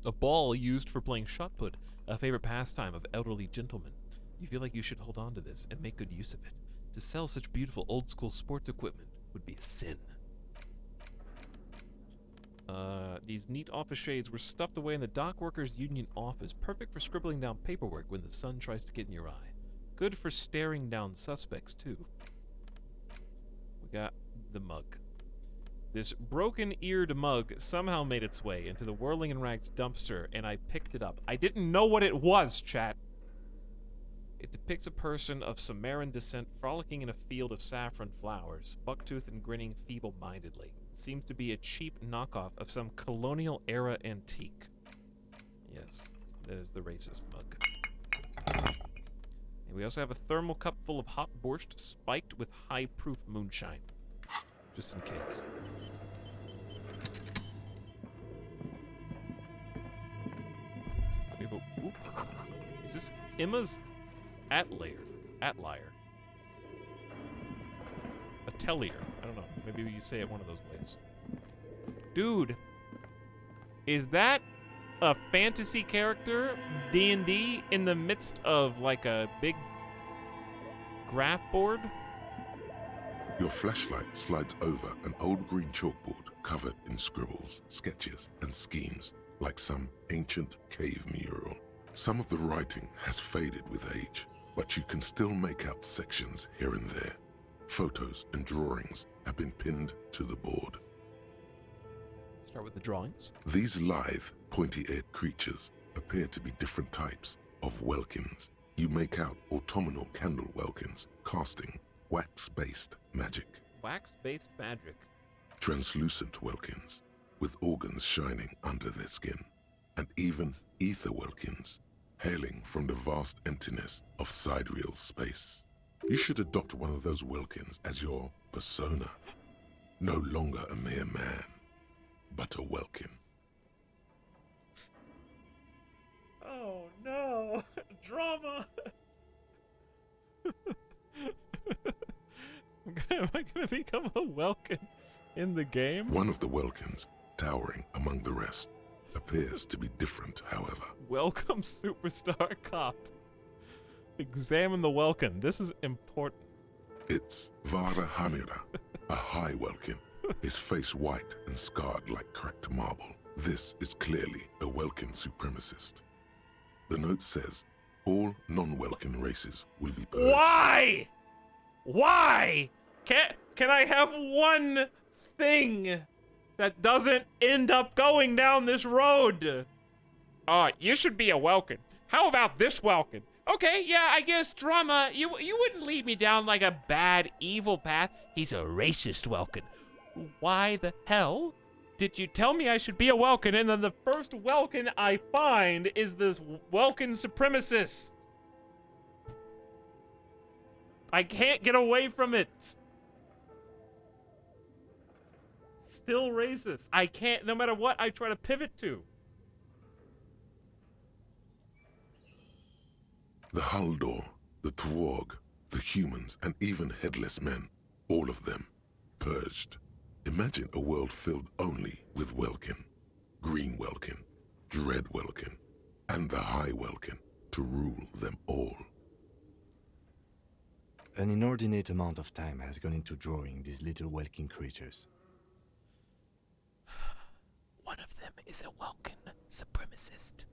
A ball used for playing shot put, a favorite pastime of elderly gentlemen. You feel like you should hold on to this and make good use of it. To sell such beautiful old-school sports equipment would be a sin. These neat office shades were stuffed away in the dock workers' union office, perfect for scribbling down paperwork when the sun tries to get in your eye. Good for staring down suspects, too. We got the mug. This broken-eared mug somehow made its way into the Whirling in Rags dumpster, and I picked it up. I didn't know what it was, chat. It depicts a person of Sumerian descent frolicking in a field of saffron flowers, bucktoothed and grinning feeble-mindedly. It seems to be a cheap knockoff of some colonial-era antique. Yes, that is the racist mug. And we also have a thermal cup full of hot borscht spiked with high-proof moonshine. Just in case. We have a, oop. Is this Emma's Atlier? Atelier. I don't know. Maybe you say it one of those ways. Dude, is that a fantasy character, D&D, in the midst of like a big graph board? Your flashlight slides over an old green chalkboard covered in scribbles, sketches, and schemes like some ancient cave mural. Some of the writing has faded with age, but you can still make out sections here and there. Photos and drawings have been pinned to the board. Start with the drawings. These lithe, pointy-eared creatures appear to be different types of welkins. You make out autumnal candle welkins, casting wax-based magic. Wax-based magic. Translucent welkins, with organs shining under their skin. And even ether welkins, hailing from the vast emptiness of sidereal space. You should adopt one of those welkins as your persona. No longer a mere man, but a welkin. Oh no! Drama! Am I gonna become a welkin in the game? One of the welkins, towering among the rest, appears to be different, however. Welcome, superstar cop. Examine the welkin. This is important. It's Vara Hamira, a high welkin, his face white and scarred like cracked marble. This is clearly a welkin supremacist. The note says, all non-welkin races will be purged. Why? Why? Can I have one thing that doesn't end up going down this road? You should be a welkin. How about this welkin? Okay, yeah, I guess drama, you wouldn't lead me down like a bad, evil path. He's a racist welkin. Why the hell did you tell me I should be a welkin, and then the first welkin I find is this welkin supremacist? I can't get away from it. Still racist. I can't, no matter what I try to pivot to. The Haldor, the Twarg, the humans, and even headless men, all of them, purged. Imagine a world filled only with welkin, green welkin, dread welkin, and the high welkin to rule them all. An inordinate amount of time has gone into drawing these little welkin creatures. One of them is a welkin supremacist.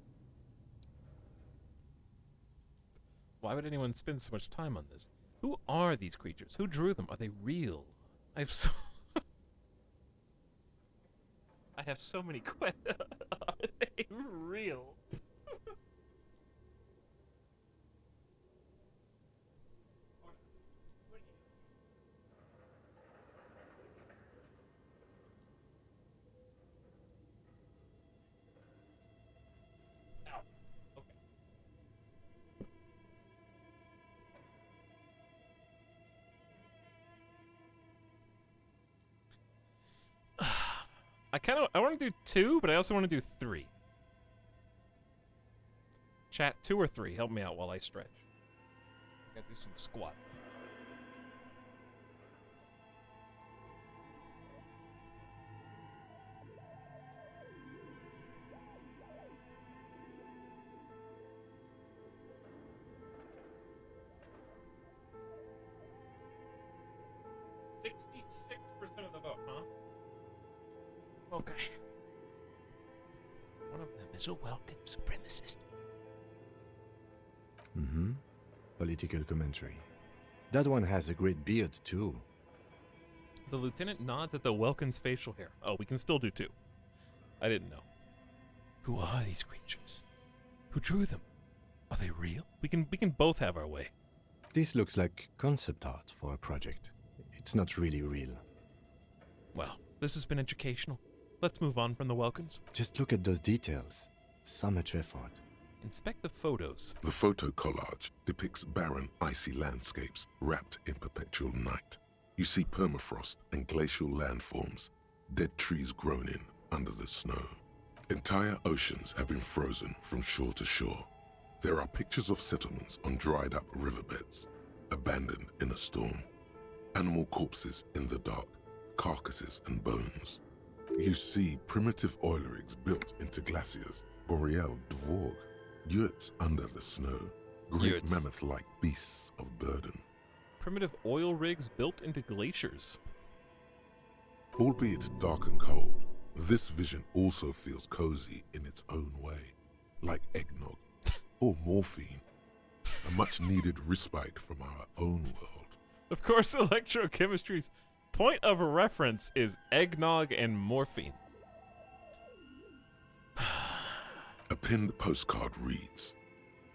Why would anyone spend so much time on this? Who are these creatures? Who drew them? Are they real? I have so many questions. Are they real? I want to do 2, but I also want to do 3. Chat, 2 or 3. Help me out while I stretch. I gotta do some squats. Of the vote, huh? Okay. One of them is a welcome supremacist. Mm-hmm. Political commentary. That one has a great beard, too. The lieutenant nods at the Welkin's facial hair. Oh, we can still do 2. I didn't know. Who are these creatures? Who drew them? Are they real? We can both have our way. This looks like concept art for a project. It's not really real. Well, this has been educational. Let's move on from the Welkins. Just look at those details. So much effort. Inspect the photos. The photo collage depicts barren, icy landscapes wrapped in perpetual night. You see permafrost and glacial landforms, dead trees grown in under the snow. Entire oceans have been frozen from shore to shore. There are pictures of settlements on dried up riverbeds, abandoned in a storm. Animal corpses in the dark, carcasses and bones. You see primitive oil rigs built into glaciers, boreal dvorg, yurts under the snow, great mammoth-like beasts of burden. Primitive oil rigs built into glaciers. Albeit dark and cold, this vision also feels cozy in its own way, like eggnog or morphine, a much-needed respite from our own world. Of course, electrochemistry's point of reference is eggnog and morphine. A pinned postcard reads,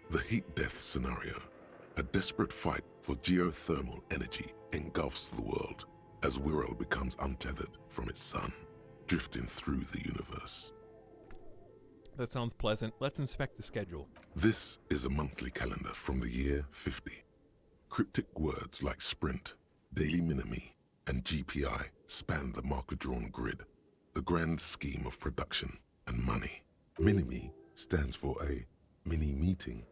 "The heat death scenario. A desperate fight for geothermal energy engulfs the world as Wirral becomes untethered from its sun, drifting through the universe." That sounds pleasant. Let's inspect the schedule. This is a monthly calendar from the year 50. Cryptic words like sprint, daily minimi, and GPI span the marker-drawn grid, the grand scheme of production and money. Minimi stands for a mini-meeting.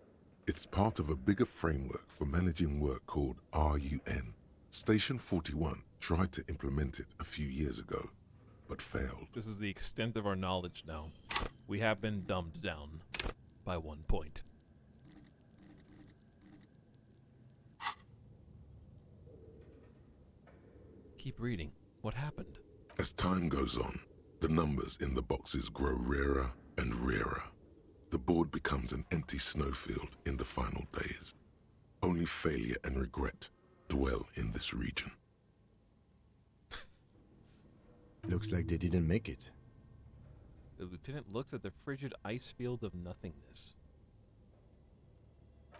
It's part of a bigger framework for managing work called RUN. Station 41 tried to implement it a few years ago, but failed. This is the extent of our knowledge now. We have been dumbed down by 1 point. Keep reading. What happened? As time goes on, the numbers in the boxes grow rarer and rarer. The board becomes an empty snowfield in the final days. Only failure and regret dwell in this region. Looks like they didn't make it. The lieutenant looks at the frigid ice field of nothingness.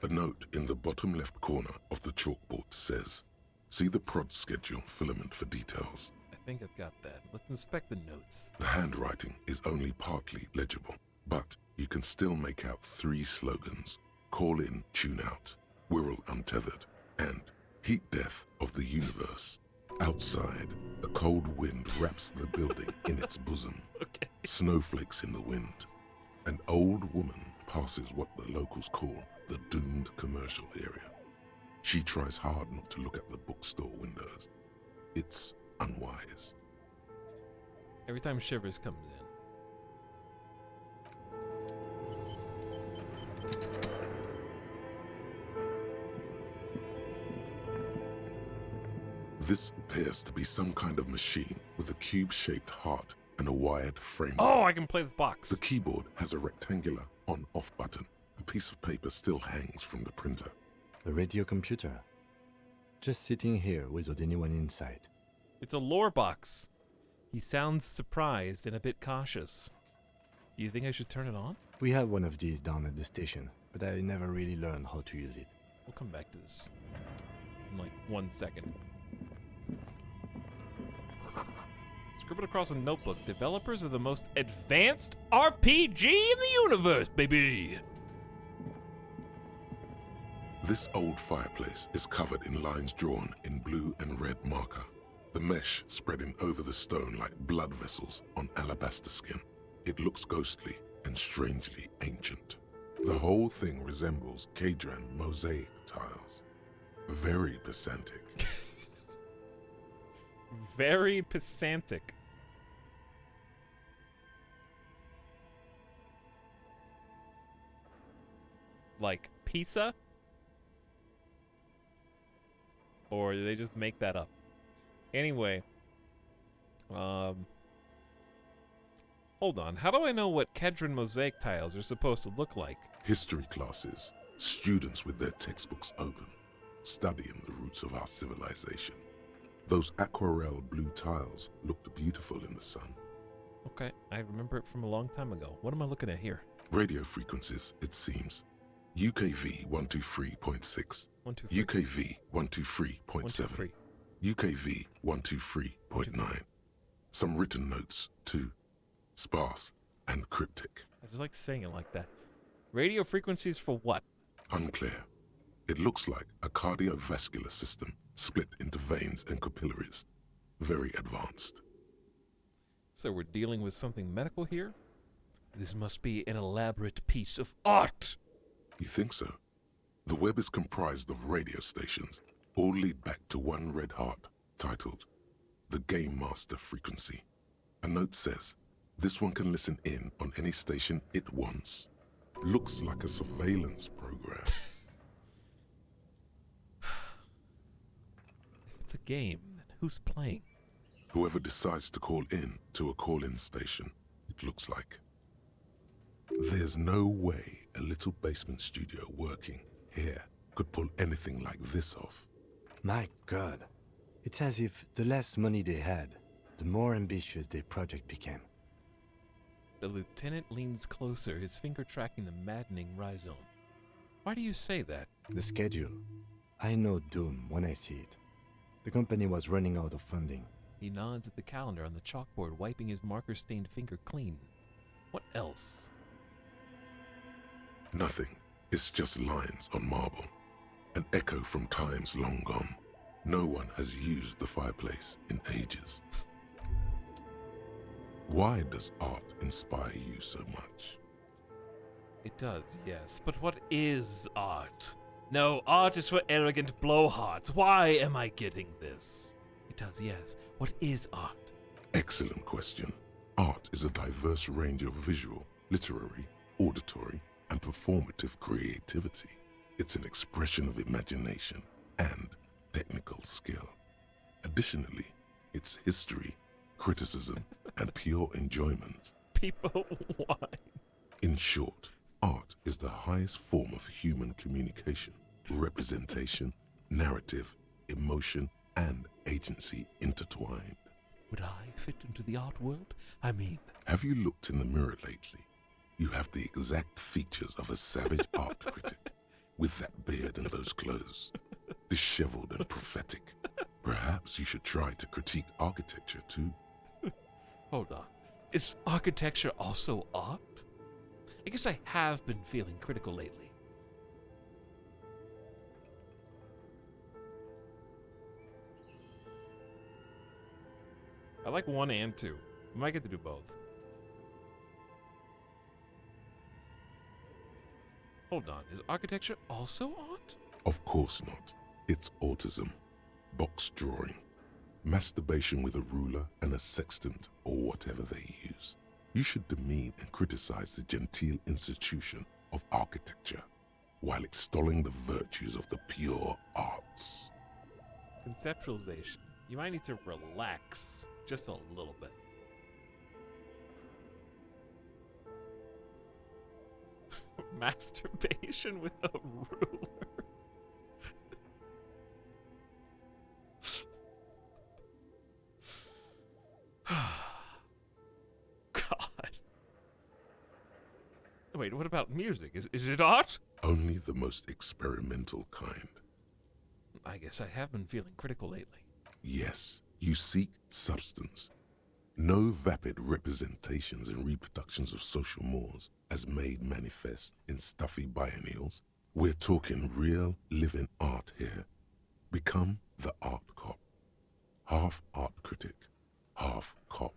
A note in the bottom left corner of the chalkboard says, "See the prod schedule filament for details." I think I've got that. Let's inspect the notes. The handwriting is only partly legible, but you can still make out 3 slogans: "Call in, tune out," "Wirral untethered," and "Heat death of the universe." Outside, a cold wind wraps the building in its bosom. Okay. Snowflakes in the wind. An old woman passes what the locals call the doomed commercial area. She tries hard not to look at the bookstore windows. It's unwise. Every time Shivers comes in. This appears to be some kind of machine with a cube-shaped heart and a wired frame. Oh, I can play the box. The keyboard has a rectangular on-off button. A piece of paper still hangs from the printer. The radio computer. Just sitting here without anyone inside. It's a lore box. He sounds surprised and a bit cautious. Do you think I should turn it on? We have one of these down at the station, but I never really learned how to use it. We'll come back to this in like 1 second. Scribbled across a notebook. Developers of the most advanced RPG in the universe, baby! This old fireplace is covered in lines drawn in blue and red marker. the mesh spreading over the stone like blood vessels on alabaster skin. It looks ghostly and strangely ancient. The whole thing resembles Kadran mosaic tiles. Very pesantic. Very pesantic. Like pizza? Or do they just make that up? Anyway, hold on. How do I know what Kedron mosaic tiles are supposed to look like? History classes, students with their textbooks open, studying the roots of our civilization. Those aquarelle blue tiles looked beautiful in the sun. Okay, I remember it from a long time ago. What am I looking at here? Radio frequencies, it seems. UKV 123.6, UKV 123.7, UKV 123.9. Some written notes, too. Sparse and cryptic. I just like saying it like that. Radio frequencies for what? Unclear. It looks like a cardiovascular system split into veins and capillaries. Very advanced. So we're dealing with something medical here? This must be an elaborate piece of art! You think so? The web is comprised of radio stations, all lead back to one red heart, titled the Game Master Frequency. A note says, this one can listen in on any station it wants. Looks like a surveillance program. If it's a game, then who's playing? Whoever decides to call in to a call-in station, it looks like. There's no way a little basement studio working here could pull anything like this off. My God. It's as if the less money they had, the more ambitious their project became. The lieutenant leans closer, his finger tracking the maddening rhizome. Why do you say that? The schedule. I know doom when I see it. The company was running out of funding. He nods at the calendar on the chalkboard, wiping his marker-stained finger clean. What else? Nothing. It's just lines on marble. An echo from times long gone. No one has used the fireplace in ages. Why does art inspire you so much? It does, yes. But what is art? No, art is for arrogant blowhards. Why am I getting this? It does, yes. What is art? Excellent question. Art is a diverse range of visual, literary, auditory, and performative creativity. It's an expression of imagination and technical skill. Additionally, it's history, criticism, and pure enjoyment. People, why? In short, art is the highest form of human communication, representation, narrative, emotion, and agency intertwined. Would I fit into the art world? I mean... Have you looked in the mirror lately? You have the exact features of a savage art critic, with that beard and those clothes, disheveled and prophetic. Perhaps you should try to critique architecture too. Hold on. Is architecture also art? I guess I have been feeling critical lately. I like 1 and 2. I might get to do both. Hold on, is architecture also art? Of course not. It's autism, box drawing, masturbation with a ruler and a sextant or whatever they use. You should demean and criticize the genteel institution of architecture while extolling the virtues of the pure arts. Conceptualization. You might need to relax just a little bit. Masturbation with a ruler. God. Wait, what about music? Is it art? Only the most experimental kind. I guess I have been feeling critical lately. Yes, you seek substance. No vapid representations and reproductions of social mores as made manifest in stuffy biennials. We're talking real, living art here. Become the art cop. half art critic, half cop.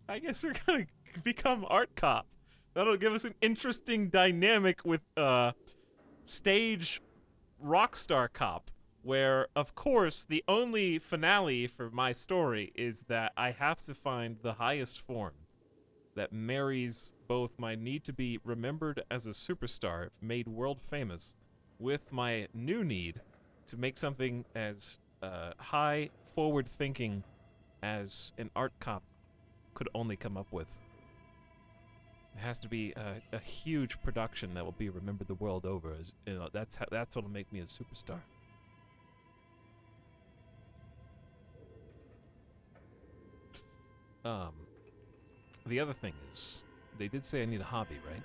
I guess we're gonna become art cop. That'll give us an interesting dynamic with stage rockstar cop, where of course the only finale for my story is that I have to find the highest form that marries both my need to be remembered as a superstar, made world famous, with my new need to make something as high forward thinking as an art cop could only come up with. It has to be a huge production that will be remembered the world over. As, you know, that's what'll make me a superstar. The other thing is, they did say I need a hobby, right?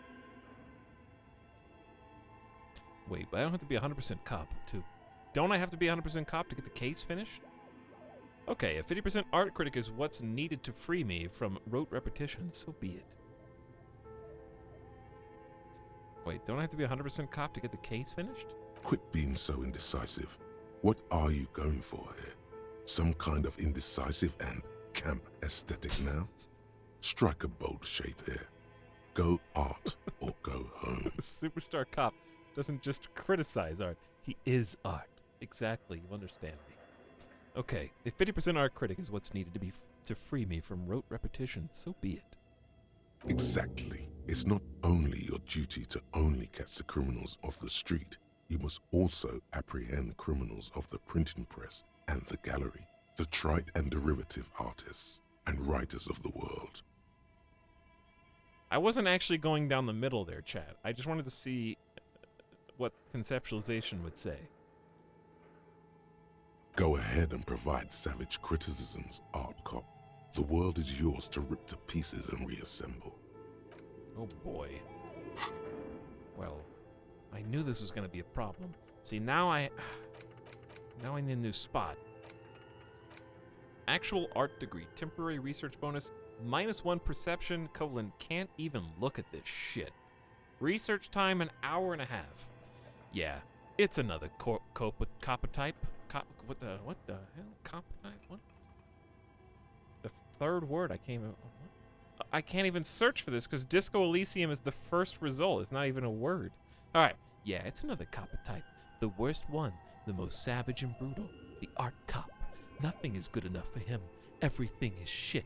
Wait, but I don't have to be 100% cop, too. Don't I have to be 100% cop to get the case finished? Okay, if 50% art critic is what's needed to free me from rote repetition, so be it. Wait, don't I have to be 100% cop to get the case finished? Quit being so indecisive. What are you going for here? Some kind of indecisive and camp aesthetic now? Strike a bold shape here. Go art or go home. The superstar cop doesn't just criticize art, he is art. Exactly, you understand me. Okay, if 50% art critic is what's needed to free me from rote repetition, so be it. Exactly. It's not only your duty to only catch the criminals off the street, you must also apprehend criminals of the printing press and the gallery, the trite and derivative artists and writers of the world. I wasn't actually going down the middle there, Chad. I just wanted to see what conceptualization would say. Go ahead and provide savage criticisms, art cop. The world is yours to rip to pieces and reassemble. Oh boy. Well, I knew this was going to be a problem. See, now I need a new spot. Actual art degree, temporary research bonus, -1 perception, can't even look at this shit. Research time, an hour and a half. Yeah, it's another copotype. What the hell? Copotype? What? The third word I can't even... I can't even search for this because Disco Elysium is the first result. It's not even a word. Alright, yeah, it's another copotype. The worst one, the most savage and brutal. The art cop. Nothing is good enough for him. Everything is shit.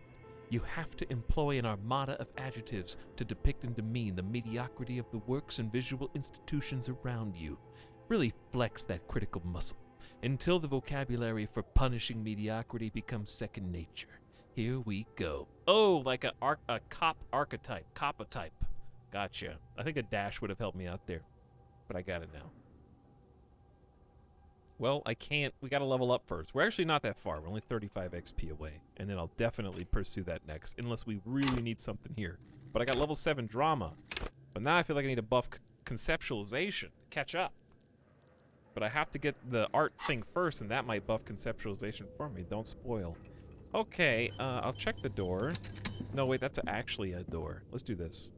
You have to employ an armada of adjectives to depict and demean the mediocrity of the works and visual institutions around you. Really flex that critical muscle until the vocabulary for punishing mediocrity becomes second nature. Here we go. Oh, like a cop archetype, copotype. Gotcha. I think a dash would have helped me out there, but I got it now. Well, I can't. We gotta level up first. We're actually not that far. We're only 35 XP away. And then I'll definitely pursue that next, unless we really need something here. But I got level 7 drama. But now I feel like I need to buff conceptualization to catch up. But I have to get the art thing first, and that might buff conceptualization for me. Don't spoil. Okay, I'll check the door. No, wait, that's actually a door. Let's do this.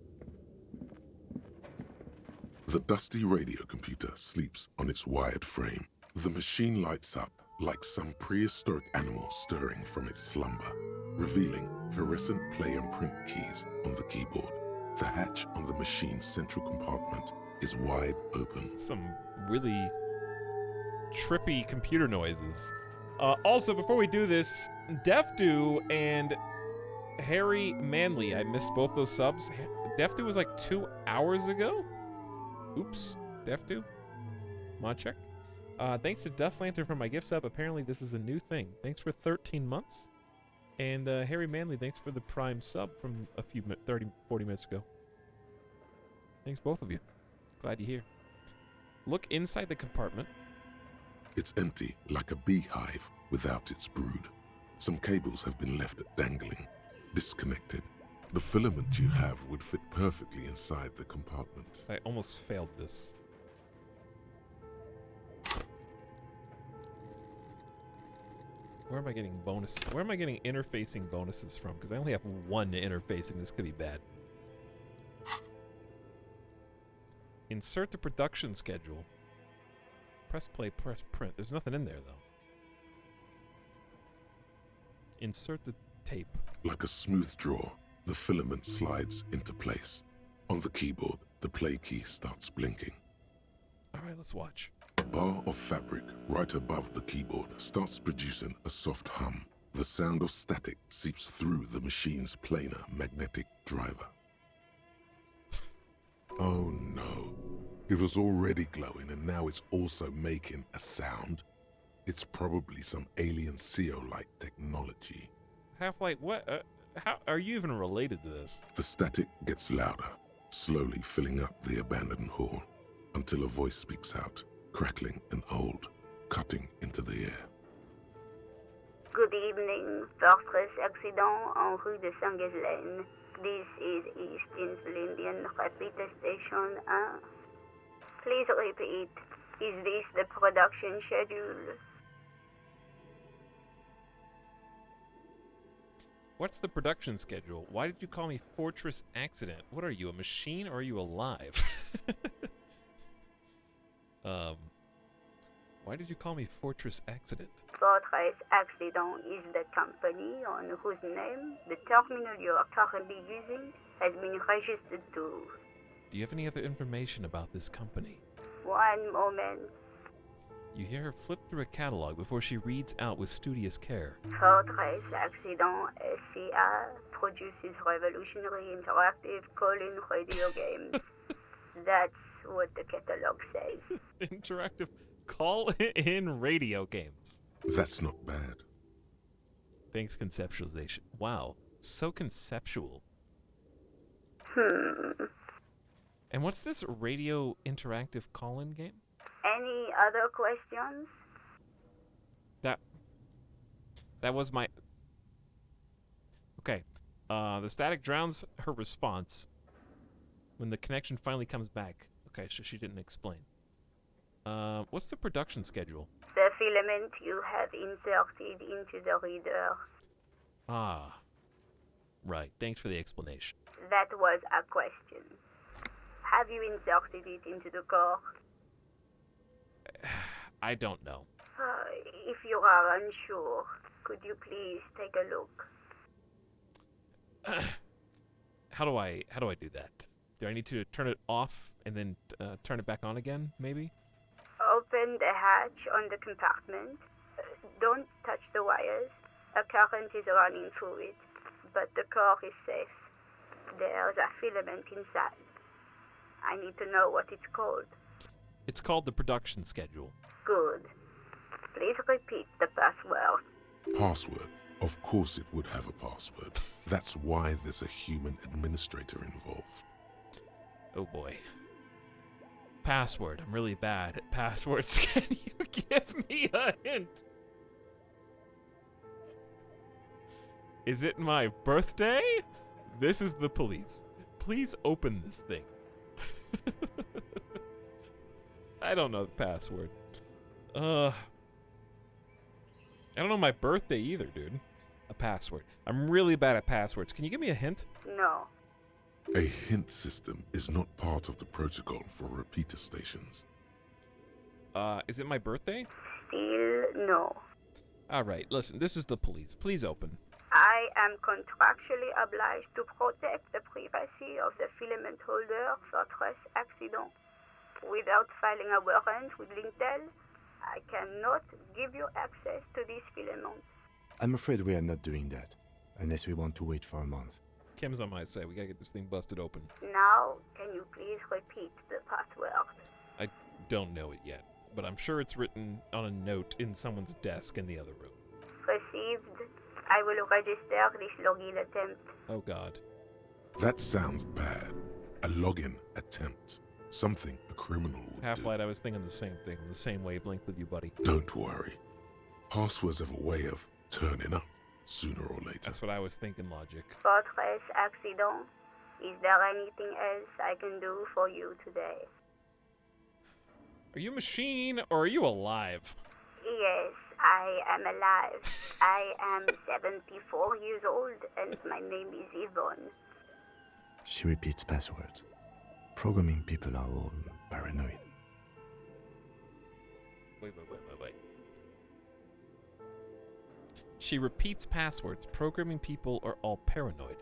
The dusty radio computer sleeps on its wired frame. The machine lights up like some prehistoric animal stirring from its slumber, revealing fluorescent play and print keys on the keyboard. The hatch on the machine's central compartment is wide open. Some really trippy computer noises. Also, before we do this, Defdu and Harry Manley, I missed both those subs. Defdu was like 2 hours ago? Oops. Defdu? Mod check? Thanks to Dust Lantern for my gift sub. Apparently this is a new thing. Thanks for 13 months. And Harry Manley, thanks for the Prime sub from a few 40 minutes ago. Thanks both of you. Glad you're here. Look inside the compartment. It's empty like a beehive without its brood. Some cables have been left dangling, disconnected. The filament you have would fit perfectly inside the compartment. I almost failed this. Where am I getting bonus? Where am I getting interfacing bonuses from? Because I only have one interfacing. This could be bad. Insert the production schedule. Press play, press print. There's nothing in there, though. Insert the tape. Like a smooth draw, the filament slides into place. On the keyboard, the play key starts blinking. All right, let's watch. A bar of fabric right above the keyboard starts producing a soft hum. The sound of static seeps through the machine's planar magnetic driver. Oh no. It was already glowing and now it's also making a sound. It's probably some alien Zeolite technology. Half-Light, what? How are you even related to this? The static gets louder, slowly filling up the abandoned hall, until a voice speaks out, crackling and old, cutting into the air. Good evening, Fortress Accident en rue de Saint-Ghislaine. This is East Insulindian Repeater Station 1. Please repeat. Is this the production schedule? What's the production schedule? Why did you call me Fortress Accident? What are you, a machine or are you alive? Why did you call me Fortress Accident? Fortress Accident is the company on whose name the terminal you are currently using has been registered to. Do you have any other information about this company? One moment. You hear her flip through a catalog before she reads out with studious care. Fortress Accident SCA produces revolutionary interactive call-in radio games. That's what the catalog says. Interactive call-in radio games. That's not bad. Thanks, conceptualization. Wow, so conceptual. And what's this radio interactive call-in game? Any other questions? That was my... Okay. The static drowns her response when the connection finally comes back. Okay, so she didn't explain. What's the production schedule? The filament you have inserted into the reader. Ah. Right, thanks for the explanation. That was a question. Have you inserted it into the core? I don't know. If you are unsure, could you please take a look? How do I do that? Do I need to turn it off and then turn it back on again, maybe? Open the hatch on the compartment. Don't touch the wires. A current is running through it, but the core is safe. There's a filament inside. I need to know what it's called. It's called the production schedule. Good. Please repeat the password. Password? Of course it would have a password. That's why there's a human administrator involved. Oh boy. Password. I'm really bad at passwords. Can you give me a hint? Is it my birthday? This is the police. Please open this thing. I don't know the password. I don't know my birthday either, dude. A password. I'm really bad at passwords. Can you give me a hint? No. A hint system is not part of the protocol for repeater stations. Is it my birthday? Still no. Alright, listen, this is the police. Please open. I am contractually obliged to protect the privacy of the filament holder Fortress Accident. Without filing a warrant with Lintel, I cannot give you access to this filament. I'm afraid we are not doing that, unless we want to wait for a month. Kim's on my side. We gotta get this thing busted open. Now, can you please repeat the password? I don't know it yet, but I'm sure it's written on a note in someone's desk in the other room. Received. I will register this login attempt. Oh god. That sounds bad. A login attempt. Something a criminal would Half-Light, I was thinking the same thing. On the same wavelength with you, buddy. Don't worry. Passwords have a way of turning up sooner or later. That's what I was thinking, Logic. Fortress Accident. Is there anything else I can do for you today? Are you a machine or are you alive? Yes, I am alive. I am 74 years old and my name is Yvonne. She repeats passwords. Programming people are all paranoid. Wait. She repeats passwords. Programming people are all paranoid.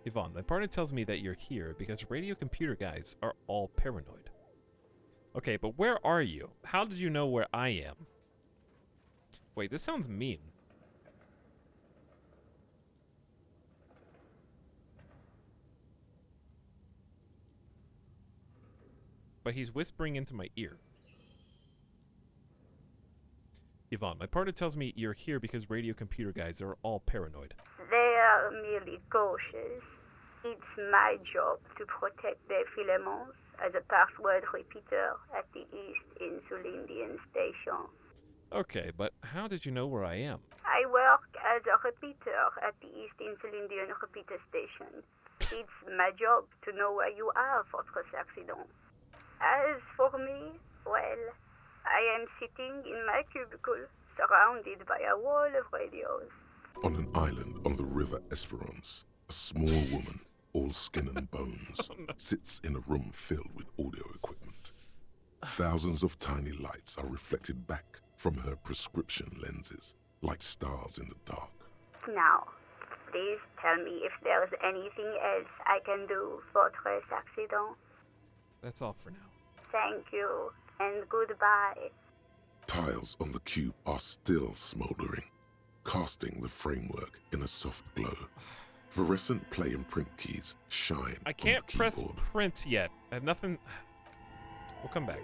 Yvonne, my partner tells me that you're here because radio computer guys are all paranoid. Okay, but where are you? How did you know where I am? Wait, this sounds mean. But he's whispering into my ear. Yvonne, my partner tells me you're here because radio computer guys are all paranoid. They are merely cautious. It's my job to protect their filaments as a password repeater at the East Insulindian Station. Okay, but how did you know where I am? I work as a repeater at the East Insulindian Repeater Station. It's my job to know where you are, Fortress Accident. As for me, well, I am sitting in my cubicle, surrounded by a wall of radios. On an island on the river Esperance, a small woman, all skin and bones, sits in a room filled with audio equipment. Thousands of tiny lights are reflected back from her prescription lenses, like stars in the dark. Now, please tell me if there's anything else I can do, Fortress Accident. That's all for now. Thank you, and goodbye. Tiles on the cube are still smoldering, casting the framework in a soft glow. Fluorescent play and print keys shine. I can't on the press keyboard. print yet. I have nothing. We'll come back.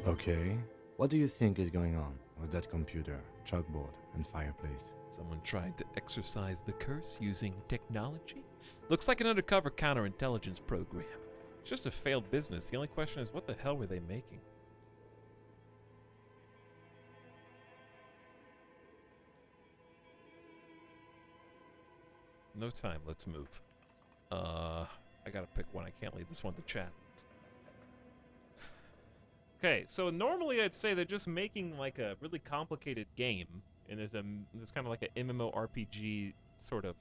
Okay. What do you think is going on with that computer, chalkboard, and fireplace? Someone tried to exorcise the curse using technology? Looks like an undercover counterintelligence program. It's just a failed business. The only question is, what the hell were they making? No time. Let's move. I gotta pick one. I can't leave this one to chat. Okay, so normally I'd say they're just making like a really complicated game, and there's kind of like an MMORPG sort of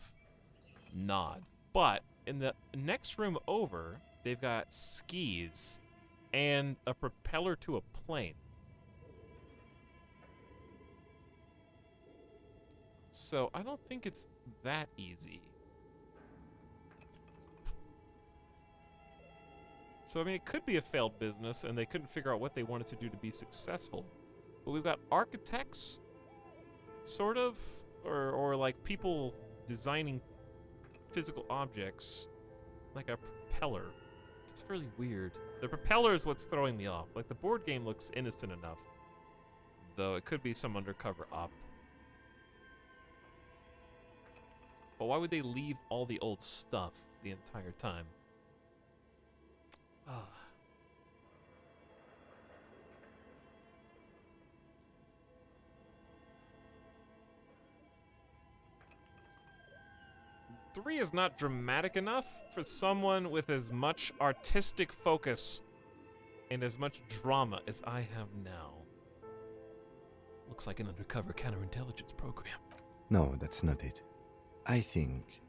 nod. But in the next room over, they've got skis and a propeller to a plane. So I don't think it's that easy. So, I mean, it could be a failed business, and they couldn't figure out what they wanted to do to be successful. But we've got architects, sort of, or like people designing physical objects, like a propeller. It's really weird. The propeller is what's throwing me off. Like, the board game looks innocent enough, though it could be some undercover op. But why would they leave all the old stuff the entire time? Ah. Three is not dramatic enough for someone with as much artistic focus and as much drama as I have now. Looks like an undercover counterintelligence program. No, that's not it. I think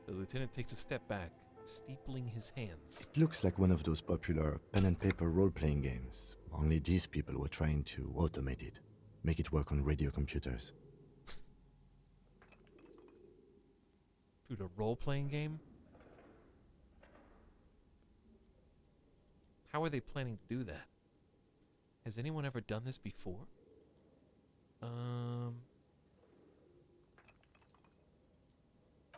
The lieutenant takes a step back, steepling his hands. it looks like one of those popular pen and paper role-playing games. Only these people were trying to automate it, make it work on radio computers. Dude, a role-playing game? How are they planning to do that? Has anyone ever done this before?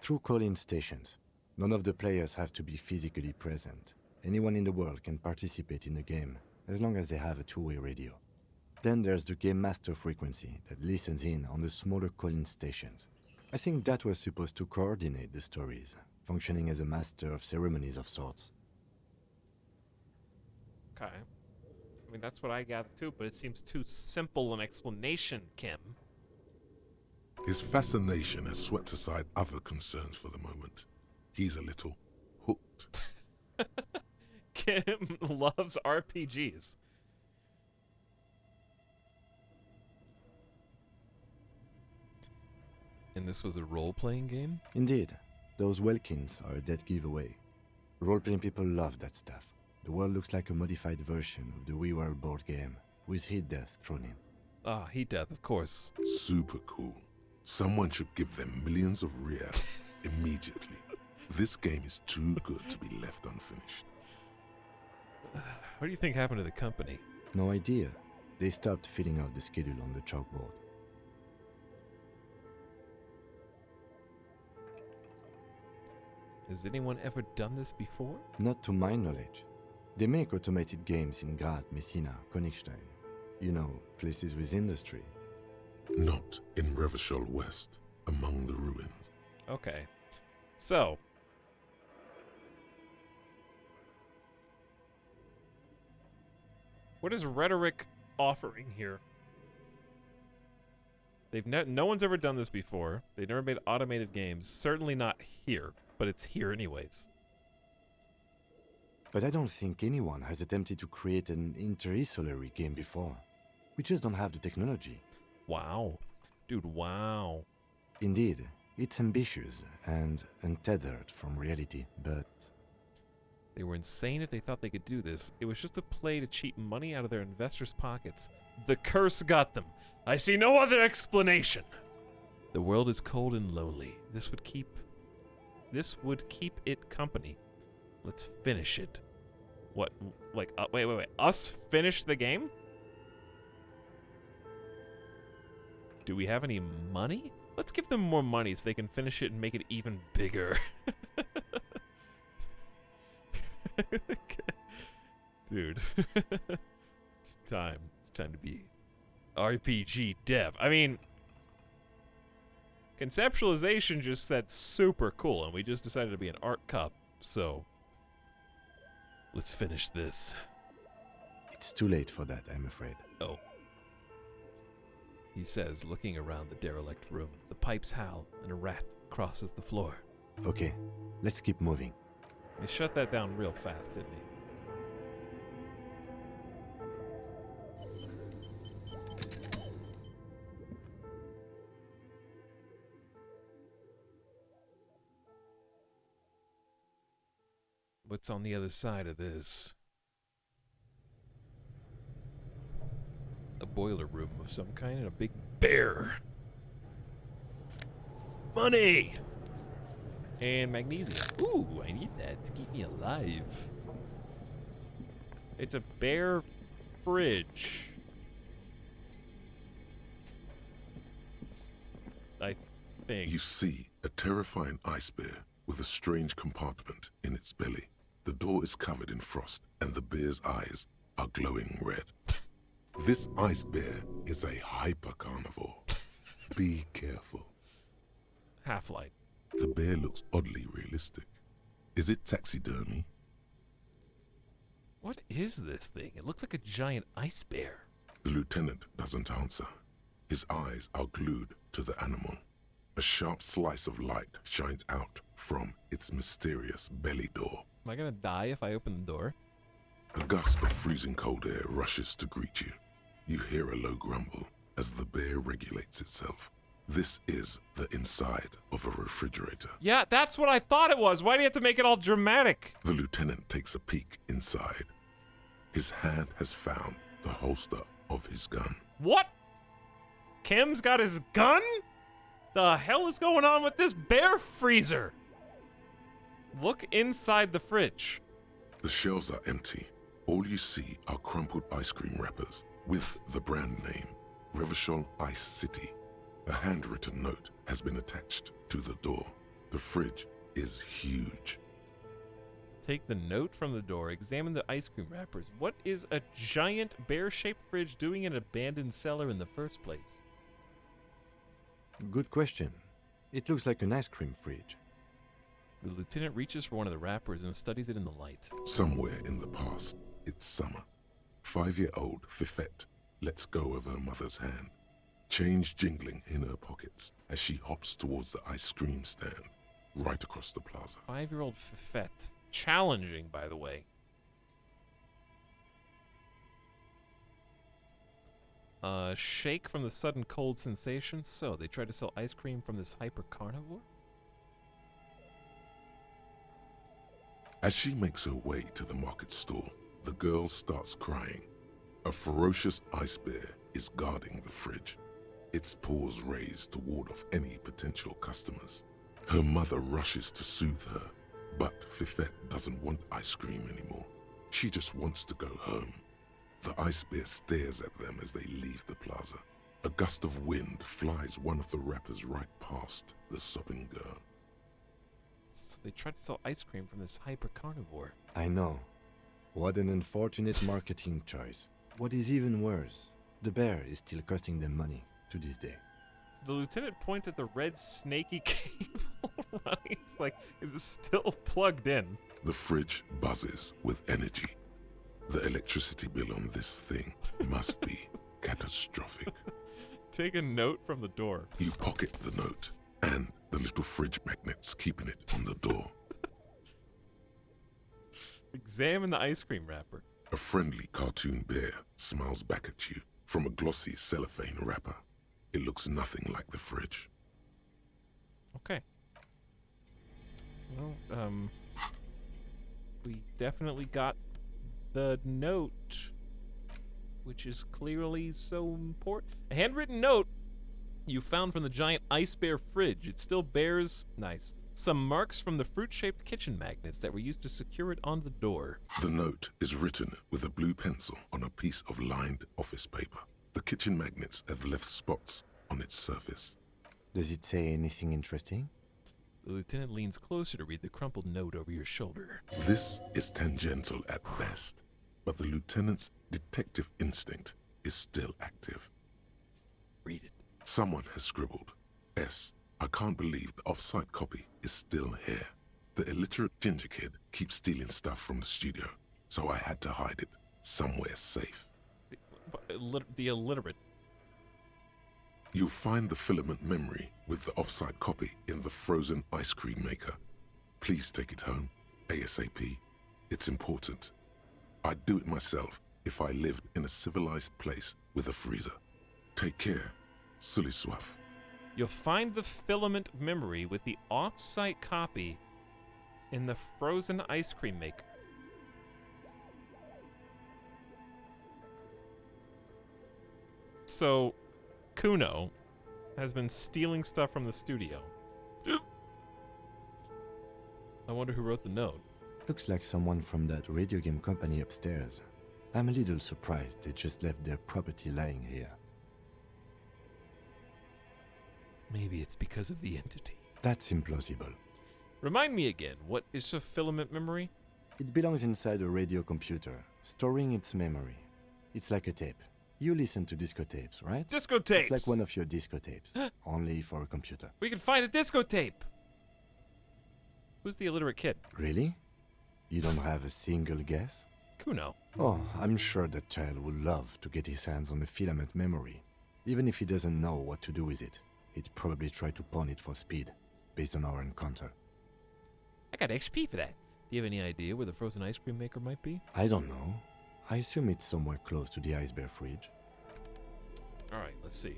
Through call-in stations. None of the players have to be physically present. Anyone in the world can participate in the game, as long as they have a two-way radio. Then there's the game master frequency that listens in on the smaller call-in stations. I think that was supposed to coordinate the stories, functioning as a master of ceremonies of sorts. Okay. I mean, that's what I gathered too, but it seems too simple an explanation, Kim. His fascination has swept aside other concerns for the moment. He's a little hooked. Kim loves RPGs. And this was a role-playing game? Indeed. Those Welkins are a dead giveaway. Role-playing people love that stuff. The world looks like a modified version of the WeWorld board game, with heat death thrown in. Ah, heat death, of course. Super cool. Someone should give them millions of real immediately. This game is too good to be left unfinished. What do you think happened to the company? No idea. They stopped filling out the schedule on the chalkboard. Has anyone ever done this before? Not to my knowledge. They make automated games in Graz, Messina, Königstein. You know, places with industry. Not in Revachol West, among the ruins. Okay. So. What is Rhetoric offering here? No one's ever done this before. They've never made automated games. Certainly not here, but it's here anyways. But I don't think anyone has attempted to create an interisolary game before. We just don't have the technology. Wow. Dude, wow. Indeed, it's ambitious and untethered from reality, but... They were insane if they thought they could do this. It was just a play to cheat money out of their investors' pockets. The curse got them. I see no other explanation. The world is cold and lonely. This would keep it company. Let's finish it. What? Like, wait. Us finish the game? Do we have any money? Let's give them more money so they can finish it and make it even bigger. Dude. It's time to be RPG dev. I mean, conceptualization just said super cool, and we just decided to be an art cup, so let's finish this. It's too late for that, I'm afraid. Oh. He says, looking around the derelict room. The pipes howl, and a rat crosses the floor. Okay, let's keep moving. He shut that down real fast, didn't he? What's on the other side of this? A boiler room of some kind and a big bear. Money! And magnesium. Ooh, I need that to keep me alive. It's a bear fridge. I think. You see a terrifying ice bear with a strange compartment in its belly. The door is covered in frost, and the bear's eyes are glowing red. This ice bear is a hyper-carnivore. Be careful. Half-Light. The bear looks oddly realistic. Is it taxidermy? What is this thing? It looks like a giant ice bear. The lieutenant doesn't answer. His eyes are glued to the animal. A sharp slice of light shines out from its mysterious belly door. Am I gonna die if I open the door? A gust of freezing cold air rushes to greet you. You hear a low grumble as the bear regulates itself. This is the inside of a refrigerator. Yeah, that's what I thought it was. Why do you have to make it all dramatic? The lieutenant takes a peek inside. His hand has found the holster of his gun. What? Kim's got his gun? The hell is going on with this bear freezer? Look inside the fridge. The shelves are empty. All you see are crumpled ice cream wrappers with the brand name, Revachol Ice City. A handwritten note has been attached to the door. The fridge is huge. Take the note from the door, examine the ice cream wrappers. What is a giant bear-shaped fridge doing in an abandoned cellar in the first place? Good question. It looks like an ice cream fridge. The lieutenant reaches for one of the wrappers and studies it in the light. Somewhere in the past, it's summer. 5-year-old Fifette lets go of her mother's hand, change jingling in her pockets as she hops towards the ice cream stand right across the plaza. 5-year-old Fifette. Challenging, by the way. Shake from the sudden cold sensation. So, they tried to sell ice cream from this hyper carnivore? As she makes her way to the market stall, the girl starts crying. A ferocious ice bear is guarding the fridge, its paws raised to ward off any potential customers. Her mother rushes to soothe her, but Fifette doesn't want ice cream anymore. She just wants to go home. The ice bear stares at them as they leave the plaza. A gust of wind flies one of the wrappers right past the sobbing girl. So they tried to sell ice cream from this hyper carnivore. I know. What an unfortunate marketing choice. What is even worse, the bear is still costing them money to this day. The lieutenant points at the red snaky cable running. It's like, is it still plugged in? The fridge buzzes with energy. The electricity bill on this thing must be catastrophic. Take a note from the door. You pocket the note and the little fridge magnets keeping it on the door. Examine the ice cream wrapper. A friendly cartoon bear smiles back at you from a glossy cellophane wrapper. It looks nothing like the fridge. Okay. Well, we definitely got the note, which is clearly so important. A handwritten note you found from the giant ice bear fridge. It still bears, nice, some marks from the fruit-shaped kitchen magnets that were used to secure it on the door. The note is written with a blue pencil on a piece of lined office paper. The kitchen magnets have left spots on its surface. Does it say anything interesting? The lieutenant leans closer to read the crumpled note over your shoulder. This is tangential at best, but the lieutenant's detective instinct is still active. Read it. Someone has scribbled, S. I can't believe the off-site copy is still here. The illiterate ginger kid keeps stealing stuff from the studio, so I had to hide it somewhere safe. The illiterate. You'll find the filament memory with the off-site copy in the frozen ice cream maker. Please take it home, ASAP. It's important. I'd do it myself if I lived in a civilized place with a freezer. Take care. Sully soif. You'll find the filament memory with the off-site copy in the frozen ice cream maker. So, Kuno has been stealing stuff from the studio. I wonder who wrote the note. Looks like someone from that radio game company upstairs. I'm a little surprised they just left their property lying here. Maybe it's because of the entity. That's implausible. Remind me again, what is a filament memory? It belongs inside a radio computer, storing its memory. It's like a tape. You listen to disco tapes, right? Disco tapes! It's like one of your disco tapes, only for a computer. We can find a disco tape! Who's the illiterate kid? Really? You don't have a single guess? Kuno. Oh, I'm sure that child would love to get his hands on a filament memory. Even if he doesn't know what to do with it, he'd probably try to pawn it for speed, based on our encounter. I got XP for that. Do you have any idea where the frozen ice cream maker might be? I don't know. I assume it's somewhere close to the ice bear fridge. Alright, let's see.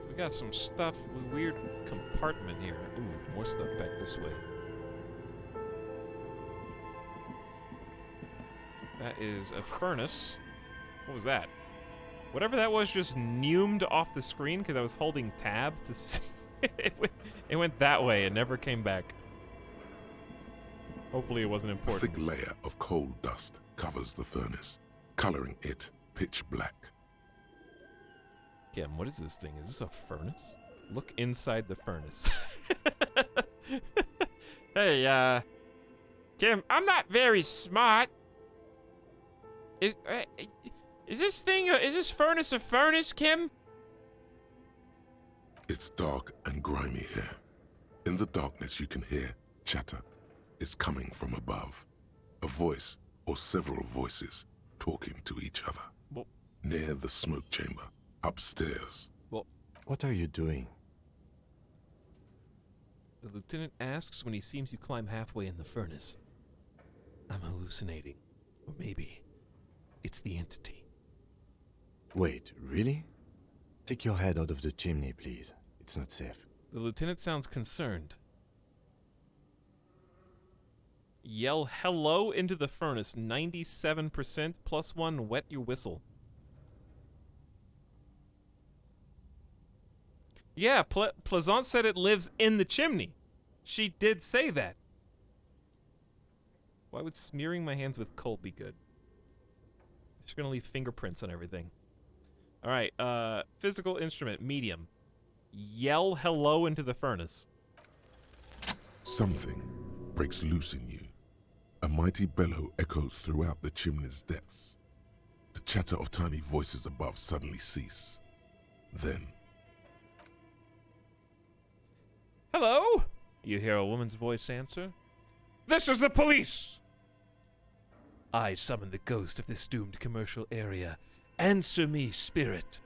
We got some stuff, a weird compartment here. Ooh, more stuff back this way. That is a furnace. What was that? Whatever that was just neumed off the screen because I was holding tab to see. It went that way and never came back. Hopefully it wasn't A important. thick layer of coal dust covers the furnace, coloring it pitch black. Kim, what is this thing? Is this a furnace? Look inside the furnace. Hey, Kim, I'm not very smart. Is this furnace a furnace, Kim? It's dark and grimy here. In the darkness you can hear chatter. It's coming from above. A voice or several voices talking to each other. Well, near the smoke chamber, upstairs. Well, what are you doing? The lieutenant asks when he sees you climb halfway in the furnace. I'm hallucinating. Or maybe it's the entity. Wait, really? Take your head out of the chimney, please. It's not safe. The lieutenant sounds concerned. Yell hello into the furnace. 97% +1. Wet your whistle. Yeah, Plaisance said it lives in the chimney. She did say that. Why would smearing my hands with coal be good? She's gonna leave fingerprints on everything. Alright, physical instrument, medium. Yell hello into the furnace. Something breaks loose in you. A mighty bellow echoes throughout the chimney's depths. The chatter of tiny voices above suddenly cease. Then, Hello? You hear a woman's voice answer. This is the police! I summon the ghost of this doomed commercial area. Answer me, spirit.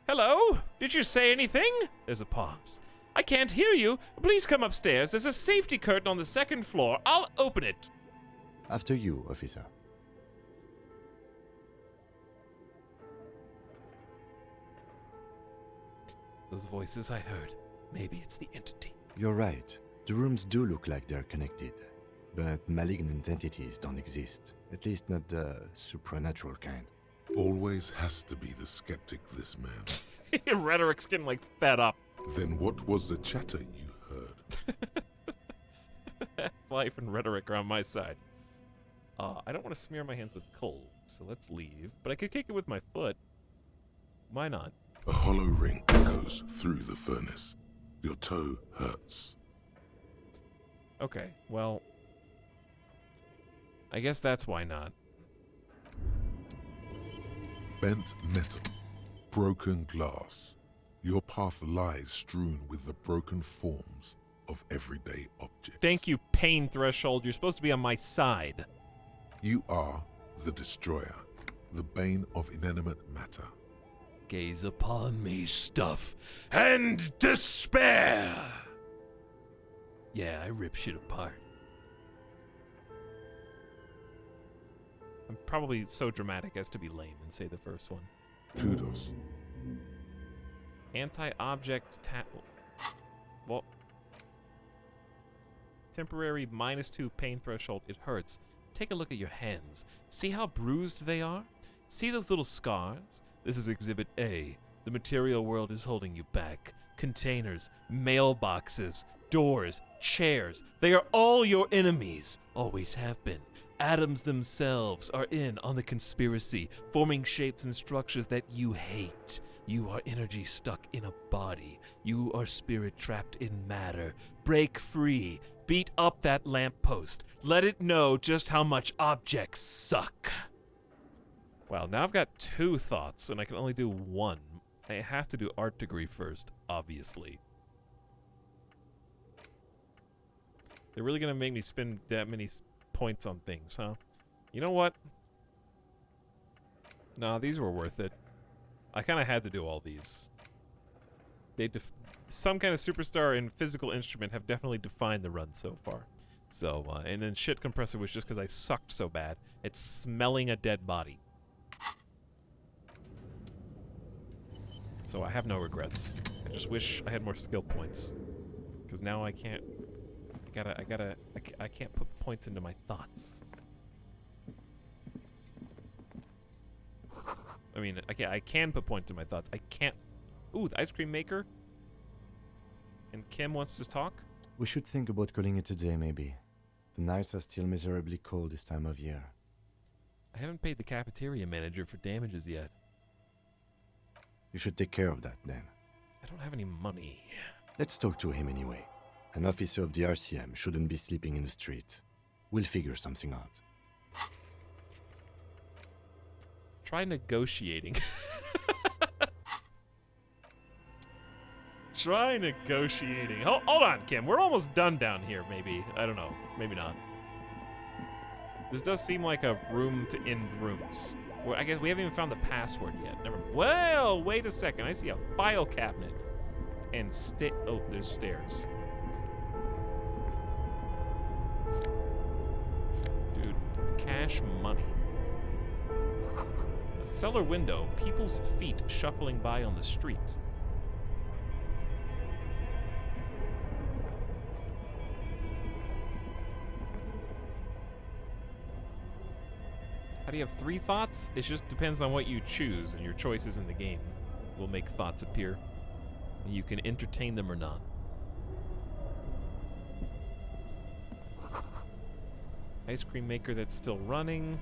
Hello? Did you say anything? There's a pause. I can't hear you. Please come upstairs. There's a safety curtain on the 2nd floor. I'll open it. After you, officer. Those voices I heard. Maybe it's the entity. You're right. The rooms do look like they're connected. But malignant entities don't exist. At least not the supernatural kind. always has to be the skeptic, this man. Rhetoric's getting, like, fed up. Then what was the chatter you heard? Life and rhetoric are on my side. I don't want to smear my hands with coal, so let's leave. But I could kick it with my foot. Why not? A hollow ring echoes through the furnace. Your toe hurts. Okay, well, I guess that's why not. Bent metal, broken glass. Your path lies strewn with the broken forms of everyday objects. Thank you, pain threshold. You're supposed to be on my side. You are the destroyer, the bane of inanimate matter. Gaze upon me, stuff, and despair! Yeah, I rip shit apart. I'm probably so dramatic as to be lame and say the first one. Kudos. Anti-object well, temporary -2 pain threshold. It hurts. Take a look at your hands. See how bruised they are? See those little scars? This is Exhibit A. The material world is holding you back. Containers, mailboxes, doors, chairs. They are all your enemies. Always have been. Atoms themselves are in on the conspiracy, forming shapes and structures that you hate. You are energy stuck in a body. You are spirit trapped in matter. Break free. Beat up that lamppost. Let it know just how much objects suck. Well, now I've got 2 thoughts, and I can only do 1. I have to do art degree first, obviously. They're really gonna make me spend that many points on things, huh? You know what? No, these were worth it. I kind of had to do all these. They some kind of superstar and physical instrument have definitely defined the run so far. So, and then shit compressor was just because I sucked so bad. It's smelling a dead body. So I have no regrets. I just wish I had more skill points. Because now I can't... I can't put points into my thoughts. I mean, I can put points in my thoughts. I can't... Ooh, the ice cream maker? And Kim wants to talk? We should think about calling it a day, maybe. The nights are still miserably cold this time of year. I haven't paid the cafeteria manager for damages yet. You should take care of that, then. I don't have any money. Let's talk to him anyway. An officer of the RCM shouldn't be sleeping in the street. We'll figure something out. Try negotiating. Try negotiating. Hold on, Kim. We're almost done down here, maybe. I don't know. Maybe not. This does seem like a room to end rooms. Well, I guess we haven't even found the password yet. Well, wait a second. I see a file cabinet. And oh, there's stairs. Stash money. A cellar window. People's feet shuffling by on the street. How do you have 3 thoughts? It just depends on what you choose, and your choices in the game will make thoughts appear. And you can entertain them or not. Ice cream maker that's still running.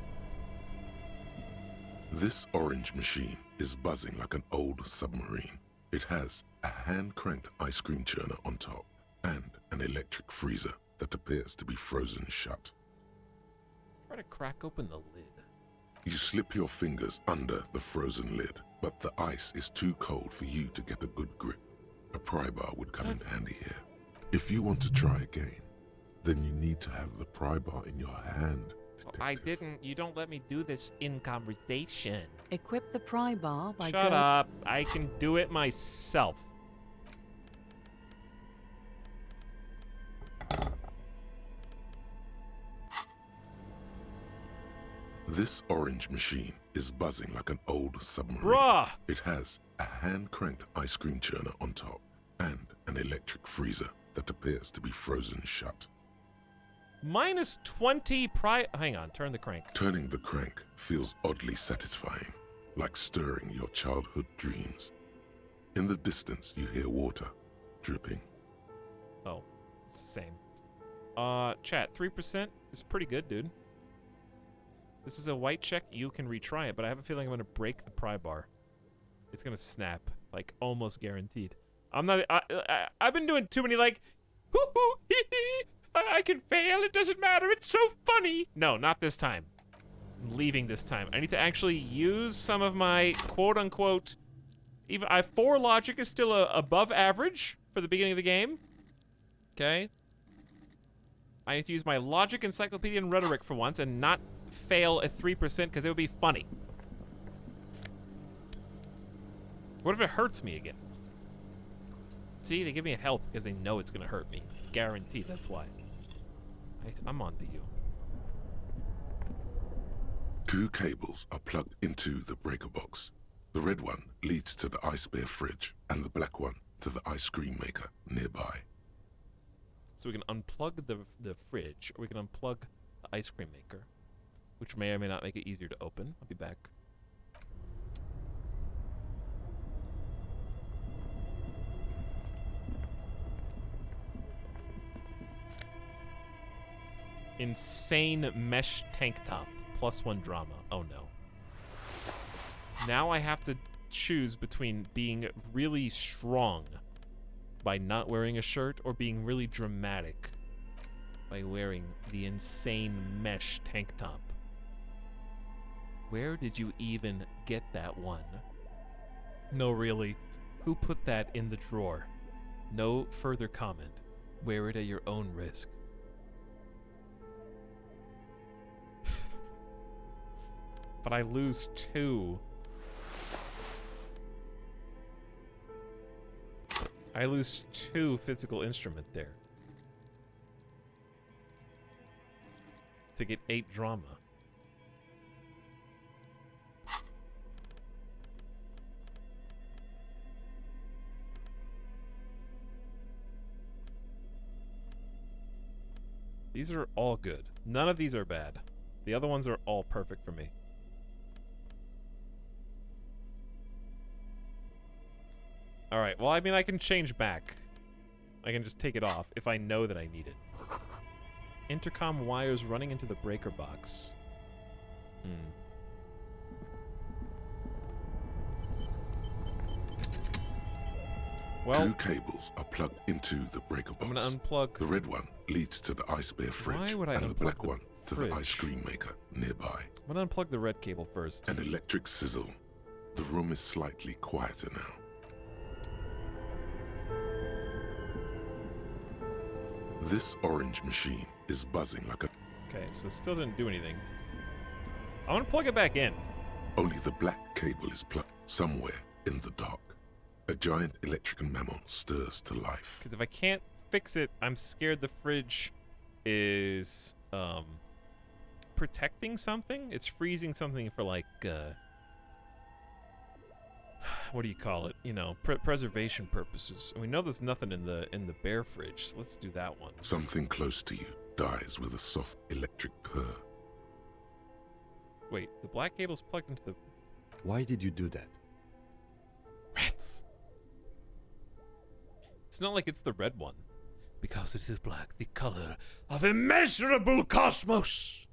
This orange machine is buzzing like an old submarine. It has a hand-cranked ice cream churner on top and an electric freezer that appears to be frozen shut. Try to crack open the lid. You slip your fingers under the frozen lid, but the ice is too cold for you to get a good grip. A pry bar would come in handy here. If you want to try again, then you need to have the pry bar in your hand. I didn't. You don't let me do this in conversation. Equip the pry bar by Shut up. I can do it myself. This orange machine is buzzing like an old submarine. Bruh! It has a hand-cranked ice cream churner on top and an electric freezer that appears to be frozen shut. Minus 20 pry... Hang on, turn the crank. Turning the crank feels oddly satisfying, like stirring your childhood dreams. In the distance, you hear water dripping. Oh, same. Chat, 3% is pretty good, dude. This is a white check. You can retry it, but I have a feeling I'm going to break the pry bar. It's going to snap, like, almost guaranteed. I'm not... I've been doing too many, like... Hoo-hoo, hee-hee, I can fail, it doesn't matter, it's so funny. No, not this time. I'm leaving this time. I need to actually use some of my quote-unquote... Even 4 logic is still above average for the beginning of the game. Okay. I need to use my logic, encyclopedia, and rhetoric for once and not fail at 3% because it would be funny. What if it hurts me again? See, they give me a health because they know it's gonna hurt me. Guaranteed, that's why. I'm on to you. 2 cables are plugged into the breaker box. The red one leads to the ice bear fridge, and the black one to the ice cream maker nearby. So we can unplug the fridge, or we can unplug the ice cream maker, which may or may not make it easier to open. I'll be back. Insane mesh tank top. +1 drama. Oh no. Now I have to choose between being really strong by not wearing a shirt or being really dramatic by wearing the insane mesh tank top. Where did you even get that one? No, really. Who put that in the drawer? No further comment. Wear it at your own risk. But I lose 2. I lose 2 physical instrument there. To get 8 drama. These are all good. None of these are bad. The other ones are all perfect for me. Alright, well, I mean, I can change back. I can just take it off if I know that I need it. Intercom wires running into the breaker box. Well, 2 cables are plugged into the breaker box. I'm gonna unplug. The red one leads to the ice bear fridge, and the black one to the ice cream maker nearby. I'm gonna unplug the red cable first. An electric sizzle. The room is slightly quieter now. This orange machine is buzzing like a... Okay, so still didn't do anything. I'm gonna plug it back in. Only the black cable is plugged somewhere in the dark. A giant electrical mammal stirs to life. Because if I can't fix it, I'm scared the fridge is protecting something. It's freezing something for like, what do you call it? You know, preservation purposes. And we know there's nothing in the bear fridge, so let's do that one. Something close to you dies with a soft electric purr. Wait, the black cable's plugged into the... Why did you do that? Rats! It's not like it's the red one. Because it is black, the color of immeasurable cosmos.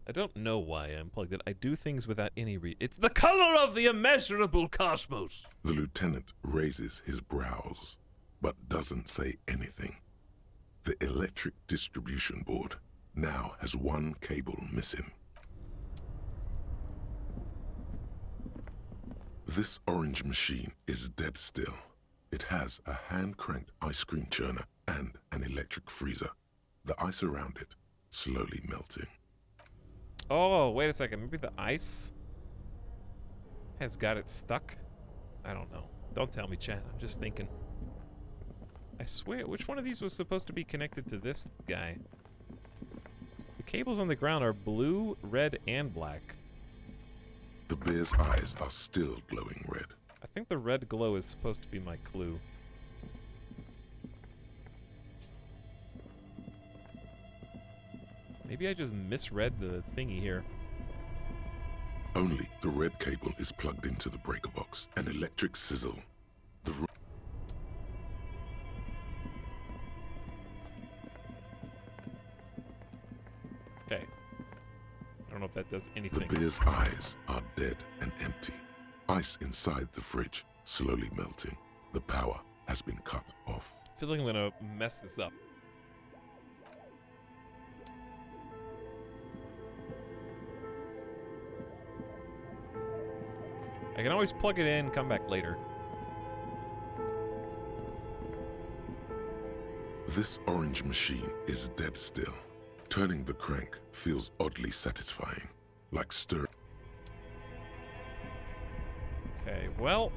I don't know why I unplugged it. I do things without any It's the color of the immeasurable cosmos. The lieutenant raises his brows, but doesn't say anything. The electric distribution board now has one cable missing. This orange machine is dead still. It has a hand-cranked ice cream churner and an electric freezer. The ice around it slowly melting. Oh, wait a second. Maybe the ice has got it stuck? I don't know. Don't tell me, chat. I'm just thinking. I swear, which one of these was supposed to be connected to this guy? The cables on the ground are blue, red, and black. The bear's eyes are still glowing red. I think the red glow is supposed to be my clue. Maybe I just misread the thingy here. Only the red cable is plugged into the breaker box. An electric sizzle. The Okay. I don't know if that does anything. The bear's eyes are dead and empty. Ice inside the fridge slowly melting. The power has been cut off. I feel like I'm gonna mess this up. I can always plug it in, come back later. This orange machine is dead still. Turning the crank feels oddly satisfying, like stir. Okay, well...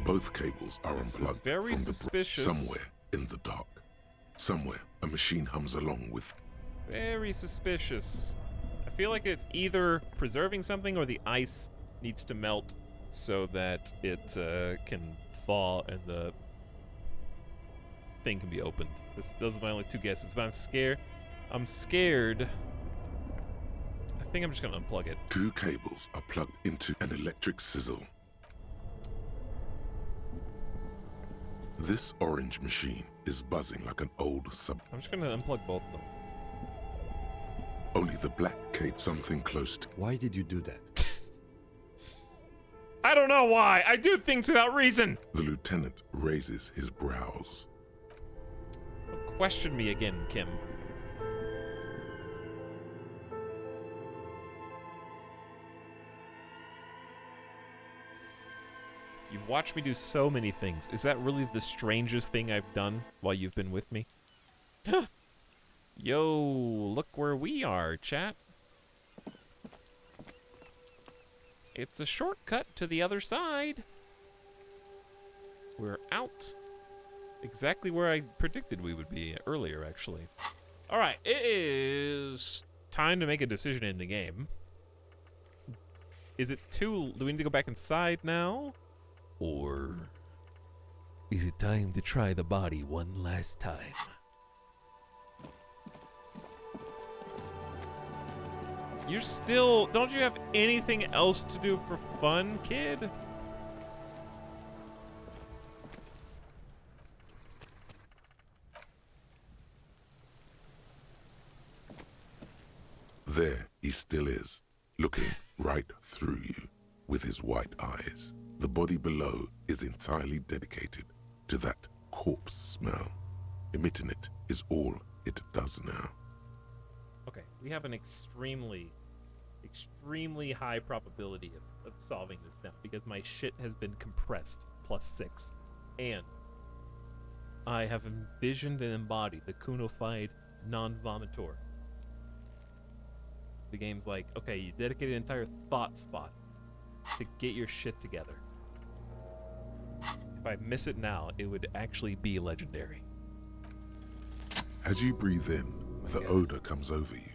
Both cables are unplugged very from suspicious. Somewhere in the dark. Somewhere a machine hums along with... Very suspicious. I feel like it's either preserving something or the ice needs to melt so that it can thaw and the thing can be opened. Those are my only two guesses, but I'm scared. I'm scared. I think I'm just gonna unplug it. Two cables are plugged into an electric sizzle. This orange machine is buzzing like an old sub. I'm just gonna unplug both of them. Only the black cape, something close to... Why did you do that? I don't know why. I do things without reason. The lieutenant raises his brows. Don't question me again, Kim. You've watched me do so many things. Is that really the strangest thing I've done while you've been with me? Yo, look where we are, chat. It's a shortcut to the other side. We're out. Exactly where I predicted we would be earlier, actually. All right, it is time to make a decision in the game. Is it do we need to go back inside now? Or is it time to try the body one last time? You're still... Don't you have anything else to do for fun, kid? There he still is, looking right through you with his white eyes. The body below is entirely dedicated to that corpse smell. Emitting it is all it does now. Okay, we have an extremely high probability of solving this now because my shit has been compressed +6. And I have envisioned and embodied the Kuno-fied non-vomitor. The game's like, okay, you dedicated an entire thought spot to get your shit together. If I miss it now, it would actually be legendary. As you breathe in, the odor comes over you.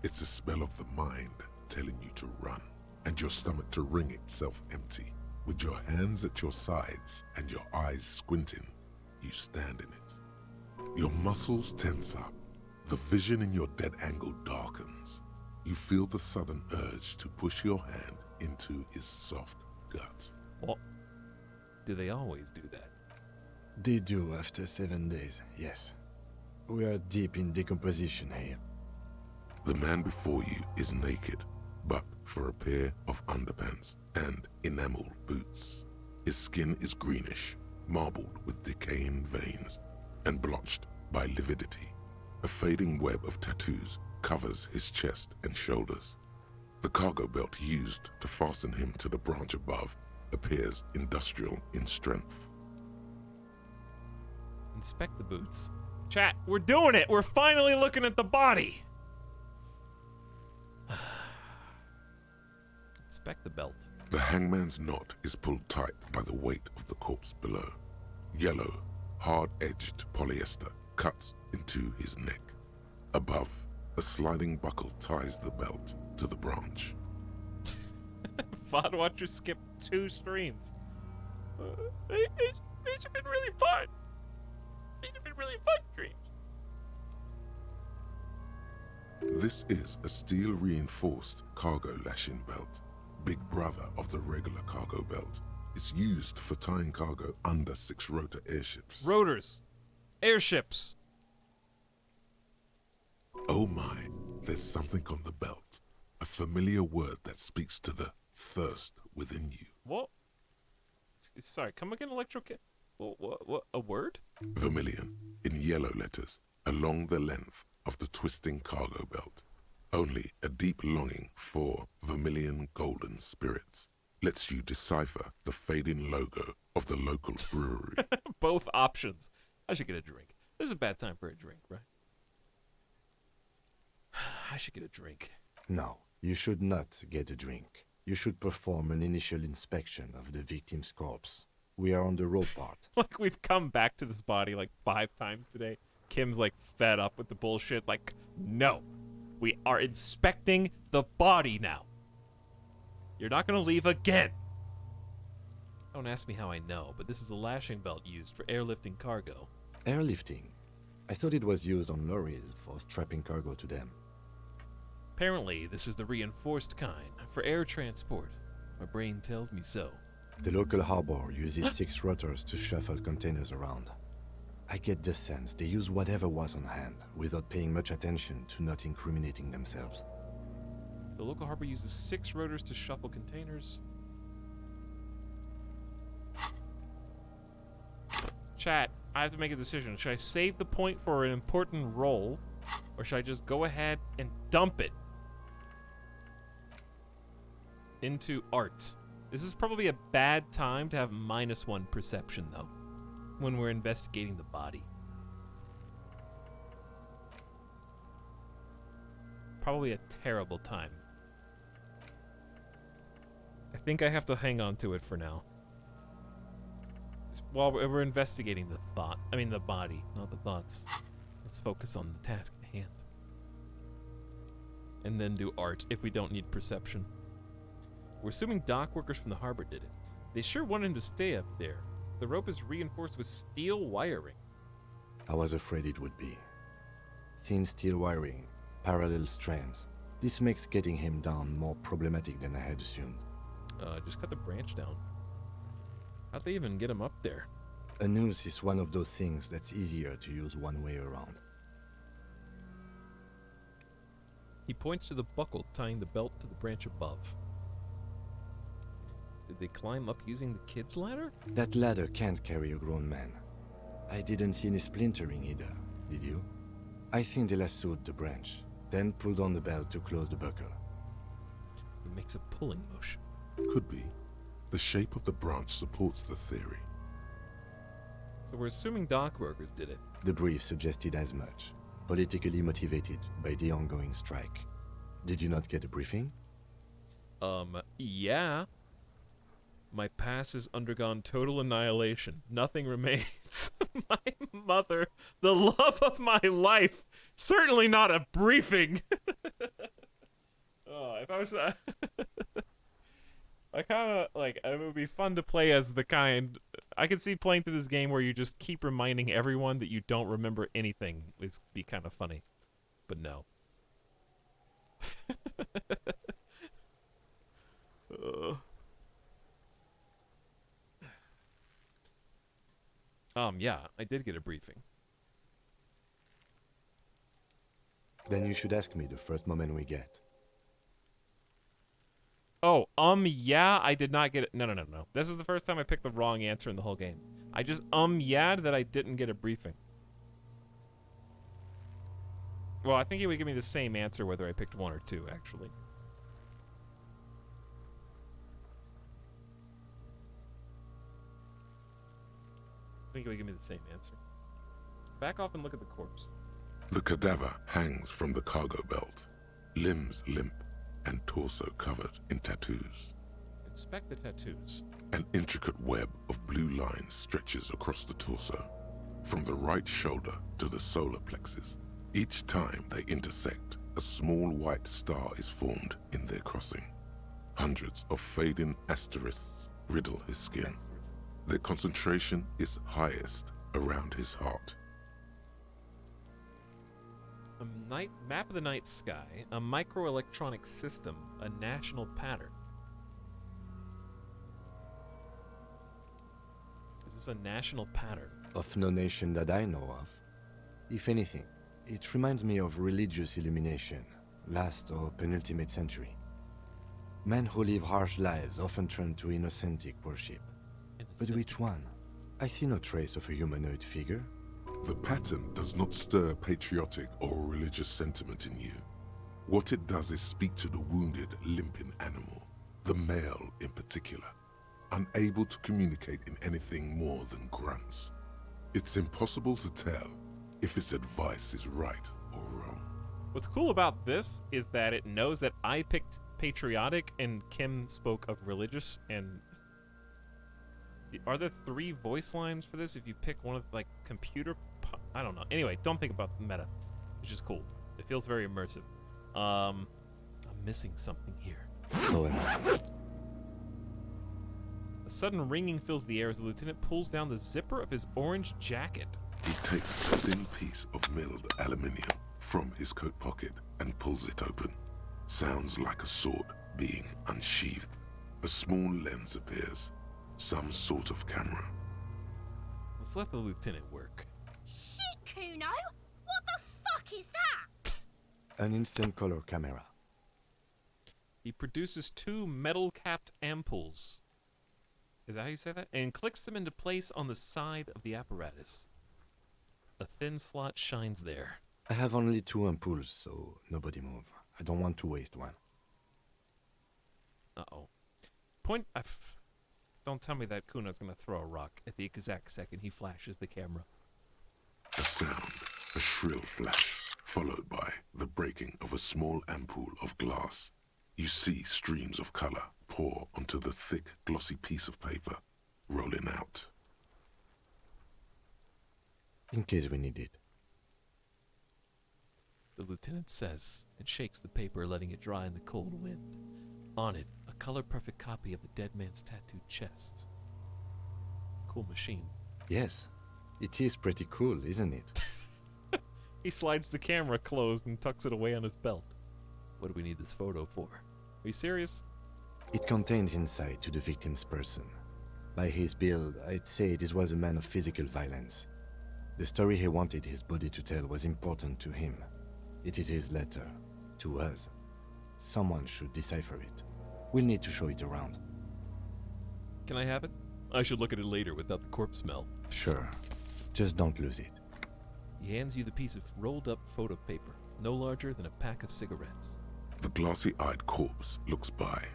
It's a spell of the mind telling you to run, and your stomach to wring itself empty. With your hands at your sides and your eyes squinting, you stand in it. Your muscles tense up. The vision in your dead angle darkens. You feel the sudden urge to push your hand into his soft gut. What? Do they always do that? They do after 7 days, yes. We are deep in decomposition here. The man before you is naked, but for a pair of underpants and enameled boots. His skin is greenish, marbled with decaying veins, and blotched by lividity. A fading web of tattoos covers his chest and shoulders. The cargo belt used to fasten him to the branch above appears industrial in strength. Inspect the boots. Chat, we're doing it! We're finally looking at the body! Inspect the belt. The hangman's knot is pulled tight by the weight of the corpse below. Yellow, hard-edged polyester cuts into his neck. Above, a sliding buckle ties the belt to the branch. VOD Watcher skipped 2 streams. These have been really fun. These have been really fun streams. This is a steel-reinforced cargo lashing belt. Big brother of the regular cargo belt. It's used for tying cargo under 6-rotor airships. Rotors. Airships. Oh my, there's something on the belt. A familiar word that speaks to the thirst within you. What? Sorry, come again, Electro-Kid? What? A word? Vermilion, in yellow letters, along the length of the twisting cargo belt. Only a deep longing for vermilion golden spirits lets you decipher the fading logo of the local brewery. Both options. I should get a drink. This is a bad time for a drink, right? I should get a drink. No, you should not get a drink. You should perform an initial inspection of the victim's corpse. We are on the road part. Like, we've come back to this body like 5 times today. Kim's like fed up with the bullshit. Like, no. We are inspecting the body now. You're not going to leave again. Don't ask me how I know, but this is a lashing belt used for airlifting cargo. Airlifting? I thought it was used on lorries for strapping cargo to them. Apparently, this is the reinforced kind, for air transport. My brain tells me so. The local harbor uses 6 rotors to shuffle containers around. I get the sense they use whatever was on hand, without paying much attention to not incriminating themselves. The local harbor uses 6 rotors to shuffle containers. Chat, I have to make a decision. Should I save the point for an important role, or should I just go ahead and dump it into art? This is probably a bad time to have -1 perception, though, when we're investigating the body. Probably a terrible time. I think I have to hang on to it for now. While we're investigating the body, not the thoughts. Let's focus on the task at hand. And then do art if we don't need perception. We're assuming dock workers from the harbor did it. They sure want him to stay up there. The rope is reinforced with steel wiring. I was afraid it would be. Thin steel wiring, parallel strands. This makes getting him down more problematic than I had assumed. Just cut the branch down. How'd they even get him up there? A noose is one of those things that's easier to use one way around. He points to the buckle tying the belt to the branch above. Did they climb up using the kid's ladder? That ladder can't carry a grown man. I didn't see any splintering either, did you? I think they lassoed the branch, then pulled on the belt to close the buckle. He makes a pulling motion. Could be. The shape of the branch supports the theory. So we're assuming dock workers did it. The brief suggested as much, politically motivated by the ongoing strike. Did you not get a briefing? Yeah. My past has undergone total annihilation. Nothing remains. My mother, the love of my life. Certainly not a briefing. Oh, if I was, I kind of like it would be fun to play as the kind. I could see playing through this game where you just keep reminding everyone that you don't remember anything. It's be kind of funny, but no. Yeah, I did get a briefing. Then you should ask me the first moment we get. Oh, yeah, I did not get it. No. This is the first time I picked the wrong answer in the whole game. I just yeah-ed that I didn't get a briefing. Well, I think he would give me the same answer whether I picked 1 or 2, actually. I think he would give me the same answer. Back off and look at the corpse. The cadaver hangs from the cargo belt, limbs limp and torso covered in tattoos. Inspect the tattoos. An intricate web of blue lines stretches across the torso, from the right shoulder to the solar plexus. Each time they intersect, a small white star is formed in their crossing. Hundreds of fading asterisks riddle his skin. Their concentration is highest around his heart. A map of the night sky, a microelectronic system, a national pattern. Is this a national pattern? Of no nation that I know of. If anything, it reminds me of religious illumination, last or penultimate century. Men who live harsh lives often turn to innocentic worship. But which one? I see no trace of a humanoid figure. The pattern does not stir patriotic or religious sentiment in you. What it does is speak to the wounded, limping animal, the male in particular, unable to communicate in anything more than grunts. It's impossible to tell if its advice is right or wrong. What's cool about this is that it knows that I picked patriotic and Kim spoke of religious, and are there 3 voice lines for this if you pick one of, like, computer? I don't know. Anyway, don't think about the meta. It's just cool. It feels very immersive. I'm missing something here. So am I. A sudden ringing fills the air as the lieutenant pulls down the zipper of his orange jacket. He takes a thin piece of milled aluminium from his coat pocket and pulls it open. Sounds like a sword being unsheathed. A small lens appears. Some sort of camera. Let's let the lieutenant work. Shit, Kuno! What the fuck is that? An instant color camera. He produces 2 metal-capped ampoules. Is that how you say that? And clicks them into place on the side of the apparatus. A thin slot shines there. I have only 2 ampoules, so nobody move. I don't want to waste one. Uh-oh. Don't tell me that Kuno's gonna throw a rock at the exact second he flashes the camera. A sound, a shrill flash, followed by the breaking of a small ampoule of glass. You see streams of color pour onto the thick, glossy piece of paper, rolling out. In case we need it. The lieutenant says, and shakes the paper, letting it dry in the cold wind. On it, a color-perfect copy of the dead man's tattooed chest. Cool machine. Yes, it is pretty cool, isn't it? He slides the camera closed and tucks it away on his belt. What do we need this photo for? Are you serious? It contains insight to the victim's person. By his build, I'd say this was a man of physical violence. The story he wanted his body to tell was important to him. It is his letter. To us. Someone should decipher it. We'll need to show it around. Can I have it? I should look at it later without the corpse smell. Sure. Just don't lose it. He hands you the piece of rolled-up photo paper, no larger than a pack of cigarettes. The glossy-eyed corpse looks by,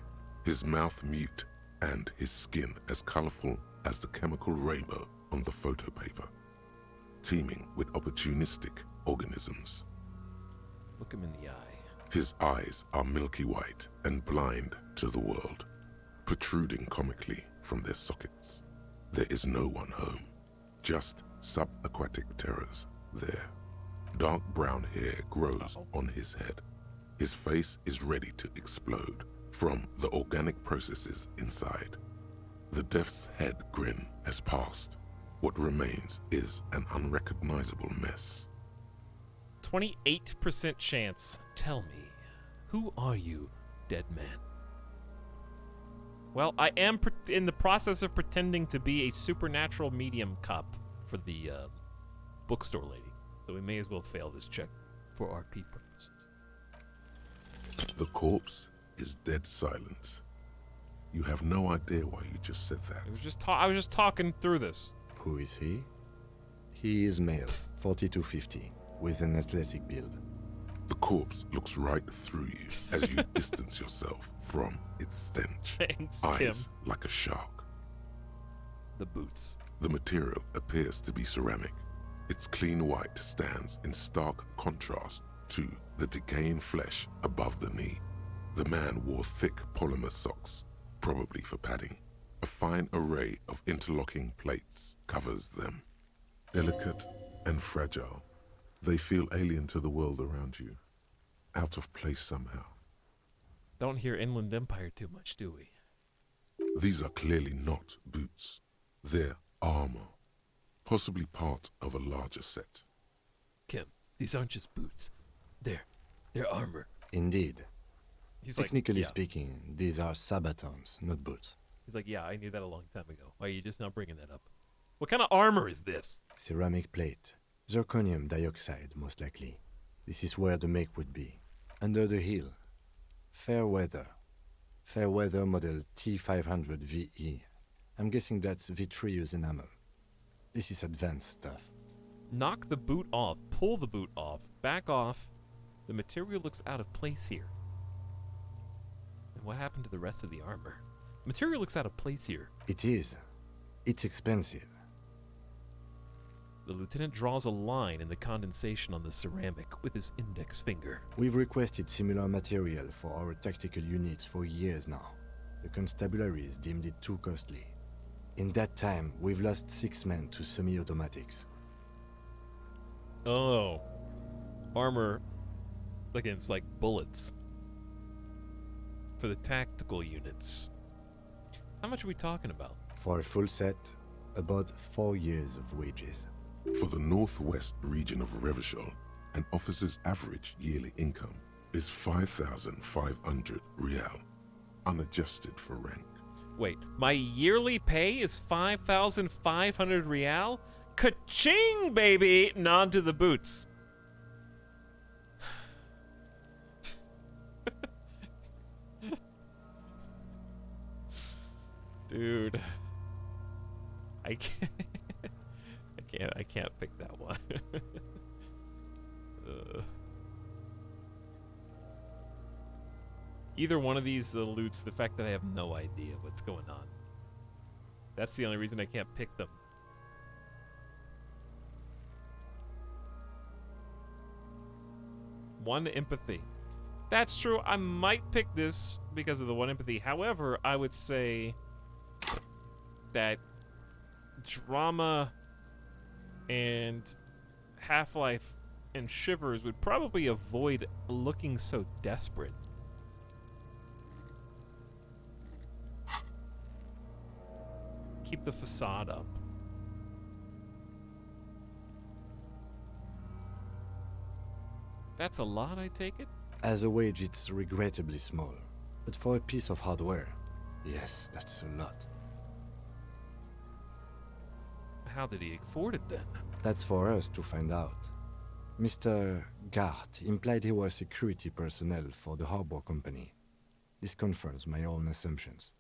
his mouth mute and his skin as colorful as the chemical rainbow on the photo paper, teeming with opportunistic organisms. Look him in the eye. His eyes are milky white and blind to the world, protruding comically from their sockets. There is no one home, just subaquatic terrors there. Dark brown hair grows on his head. His face is ready to explode from the organic processes inside. The death's head grin has passed. What remains is an unrecognizable mess. 28% chance. Tell me, who are you, dead man? Well, I am in the process of pretending to be a supernatural medium cop for the bookstore lady, so we may as well fail this check for RP purposes. The corpse is dead silent. You have no idea why you just said that. I was just talking through this. Who is he? He is male, 40 to 50, with an athletic build. The corpse looks right through you as you distance yourself from its stench. Thanks, Eyes like a shark. The boots. The material appears to be ceramic. Its clean white stands in stark contrast to the decaying flesh above the knee. The man wore thick polymer socks, probably for padding. A fine array of interlocking plates covers them. Delicate and fragile, they feel alien to the world around you, out of place somehow. Don't hear Inland Empire too much, do we? These are clearly not boots. They're armor, possibly part of a larger set. Kim, these aren't just boots. They're armor. Indeed. He's Technically like, yeah. speaking, these are sabatons, not boots. He's like, yeah, I knew that a long time ago. Why are you just now bringing that up? What kind of armor is this? Ceramic plate. Zirconium dioxide, most likely. This is where the make would be. Under the heel. Fair weather. Fair weather model T500 VE. I'm guessing that's vitreous enamel. This is advanced stuff. Knock the boot off. Pull the boot off. Back off. The material looks out of place here. And what happened to the rest of the armor? The material looks out of place here. It is. It's expensive. The lieutenant draws a line in the condensation on the ceramic with his index finger. We've requested similar material for our tactical units for years now. The constabularies deemed it too costly. In that time, we've lost 6 men to semi-automatics. Oh. Armor against, like, bullets. For the tactical units. How much are we talking about? For a full set, about 4 years of wages. For the northwest region of Revachol, an officer's average yearly income is 5,500 real, unadjusted for rank. Wait, my yearly pay is 5,500 real? Ka-ching, baby! Nod to the boots. Dude. I can't pick that one. Either one of these alludes to the fact that I have no idea what's going on. That's the only reason I can't pick them. One empathy. That's true. I might pick this because of the one empathy. However, I would say that drama and Half-Life and Shivers would probably avoid looking so desperate. Keep the facade up. That's a lot, I take it? As a wage, it's regrettably small. But for a piece of hardware, yes, that's a lot. How did he afford it then? That's for us to find out. Mr. Gart implied he was security personnel for the harbor company. This confirms my own assumptions.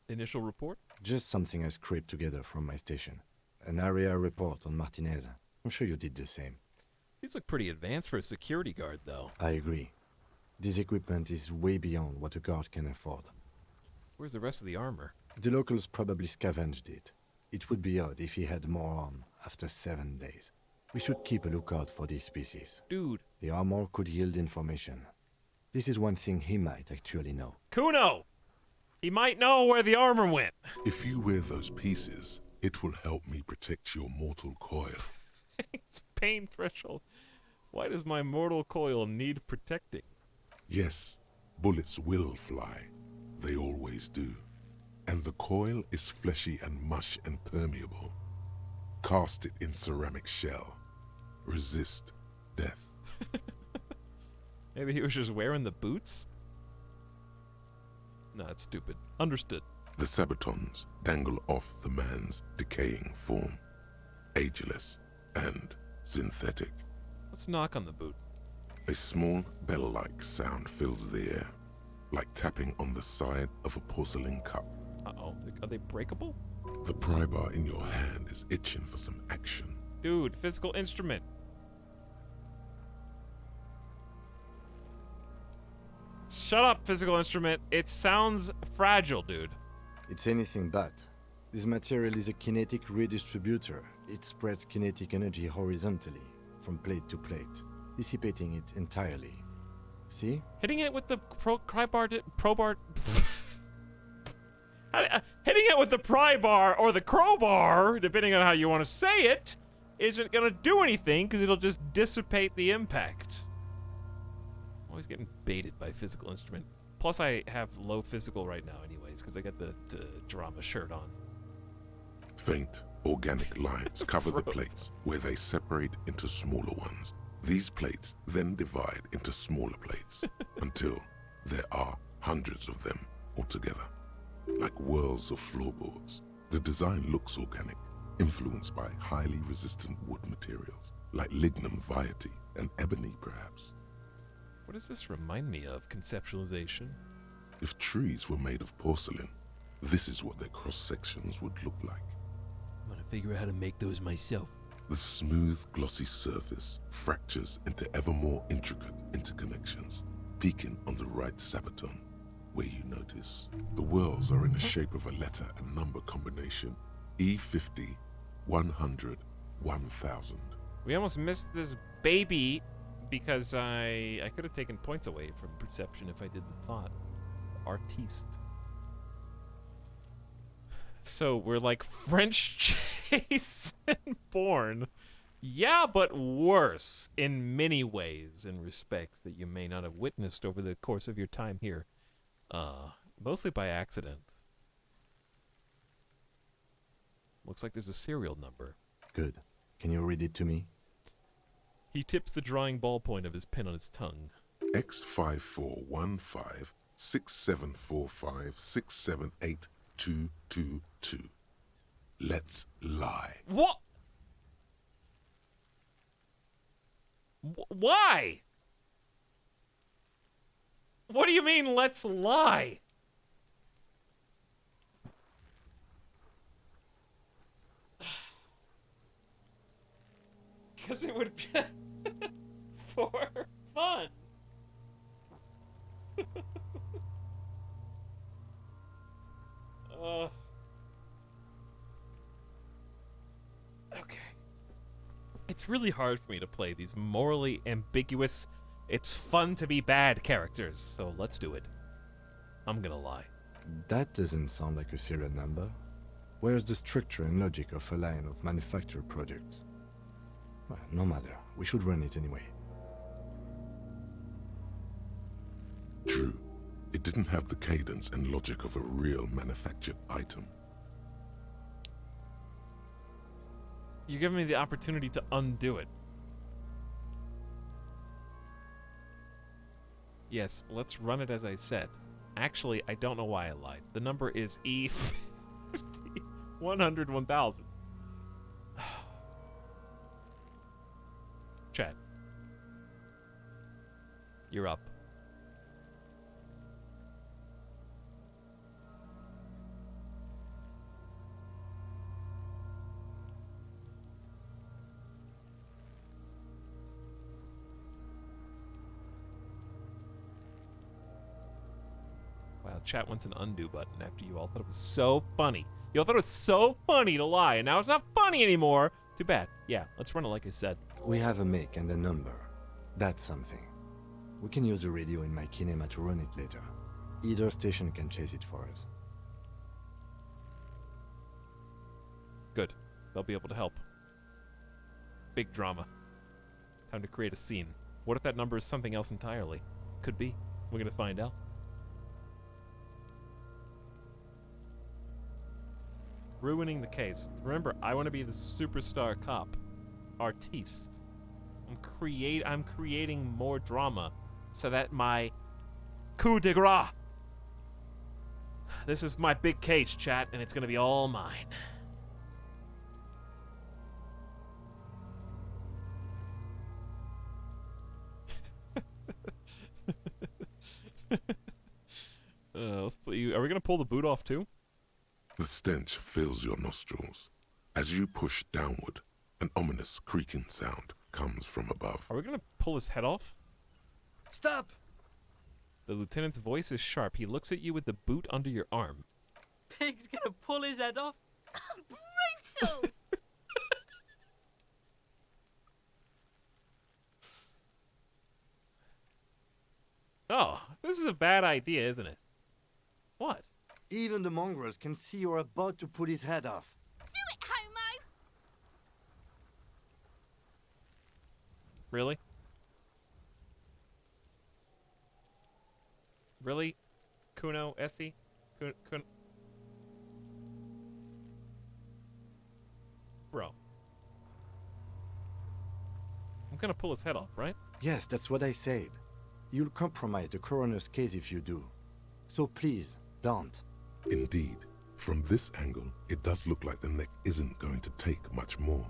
Initial report? Just something I scraped together from my station. An area report on Martinez. I'm sure you did the same. These look pretty advanced for a security guard, though. I agree. This equipment is way beyond what a guard can afford. Where's the rest of the armor? The locals probably scavenged it. It would be odd if he had more on after 7 days. We should keep a lookout for these species. Dude. The armor could yield information. This is one thing he might actually know. Kuno! He might know where the armor went. If you wear those pieces, it will help me protect your mortal coil. It's pain threshold. Why does my mortal coil need protecting? Yes, bullets will fly. They always do. And the coil is fleshy and mush and permeable. Cast it in ceramic shell. Resist death. Maybe he was just wearing the boots? No, that's stupid. Understood. The sabatons dangle off the man's decaying form. Ageless and synthetic. Let's knock on the boot. A small bell-like sound fills the air, like tapping on the side of a porcelain cup. Uh-oh. Are they breakable? The pry bar in your hand is itching for some action. Dude, physical instrument. Shut up, physical instrument. It sounds fragile, dude. It's anything but. This material is a kinetic redistributor. It spreads kinetic energy horizontally, from plate to plate, dissipating it entirely. See? Hitting it with the pry bar... hitting it with the pry bar or the crowbar, depending on how you want to say it, isn't going to do anything because it'll just dissipate the impact. I'm always getting baited by physical instrument. Plus, I have low physical right now anyways because I got the drama shirt on. Faint, organic lines cover the plates where they separate into smaller ones. These plates then divide into smaller plates until there are hundreds of them altogether. Like whirls of floorboards. The design looks organic, influenced by highly resistant wood materials, like lignum vitae and ebony perhaps. What does this remind me of, conceptualization? If trees were made of porcelain, this is what their cross-sections would look like. I'm gonna figure out how to make those myself. The smooth, glossy surface fractures into ever more intricate interconnections, peaking on the right sabaton, where you notice the whirls are in the shape of a letter and number combination. E50, 100, 1000. We almost missed this baby because I could have taken points away from perception if I didn't thought. Artiste. So we're like French Jason Bourne. Yeah, but worse in many ways and respects that you may not have witnessed over the course of your time here. Mostly by accident. Looks like there's a serial number. Good. Can you read it to me? He tips the drawing ballpoint of his pen on his tongue. X5415 6745 678222. Let's lie. What? Why? What do you mean, let's lie? Because it would be for fun. Okay. It's really hard for me to play these morally ambiguous, it's fun to be bad characters, so let's do it. I'm gonna lie. That doesn't sound like a serial number. Where's the structure and logic of a line of manufactured products? Well, no matter. We should run it anyway. True. It didn't have the cadence and logic of a real manufactured item. You're giving me the opportunity to undo it. Yes, let's run it as I said. Actually, I don't know why I lied. The number is E50 100 1000. Chad. You're up. Wow, chat wants an undo button after you all thought it was so funny. You all thought it was so funny to lie, and now it's not funny anymore. Too bad. Yeah, let's run it like I said. We have a make and a number. That's something. We can use the radio in my kinema to run it later. Either station can chase it for us. Good. They'll be able to help. Big drama. Time to create a scene. What if that number is something else entirely? Could be. We're gonna find out. Ruining the case. Remember, I want to be the superstar cop. Artiste. I'm creating more drama so that my coup de grace. This is my big case, chat, and it's gonna be all mine. Let's put you. Are we gonna pull the boot off too? The stench fills your nostrils. As you push downward, an ominous creaking sound comes from above. Are we gonna pull his head off? Stop! The lieutenant's voice is sharp. He looks at you with the boot under your arm. Pig's gonna pull his head off? Brutal! Oh, this is a bad idea, isn't it? What? Even the mongrels can see you're about to pull his head off. Do it, homo! Really? Really? Kuno, Essie? Kun... Bro. I'm gonna pull his head off, right? Yes, that's what I said. You'll compromise the coroner's case if you do. So please, don't. Indeed, from this angle, it does look like the neck isn't going to take much more.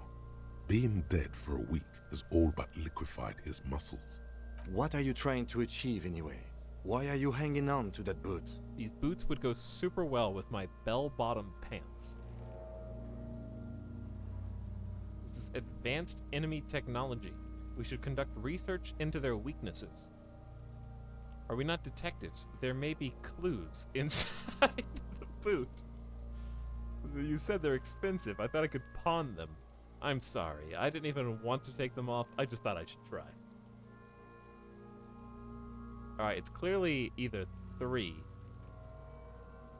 Being dead for a week has all but liquefied his muscles. What are you trying to achieve anyway? Why are you hanging on to that boot? These boots would go super well with my bell-bottom pants. This is advanced enemy technology. We should conduct research into their weaknesses. Are we not detectives? There may be clues inside the boot. You said they're expensive. I thought I could pawn them. I'm sorry. I didn't even want to take them off. I just thought I should try. Alright, it's clearly either 3.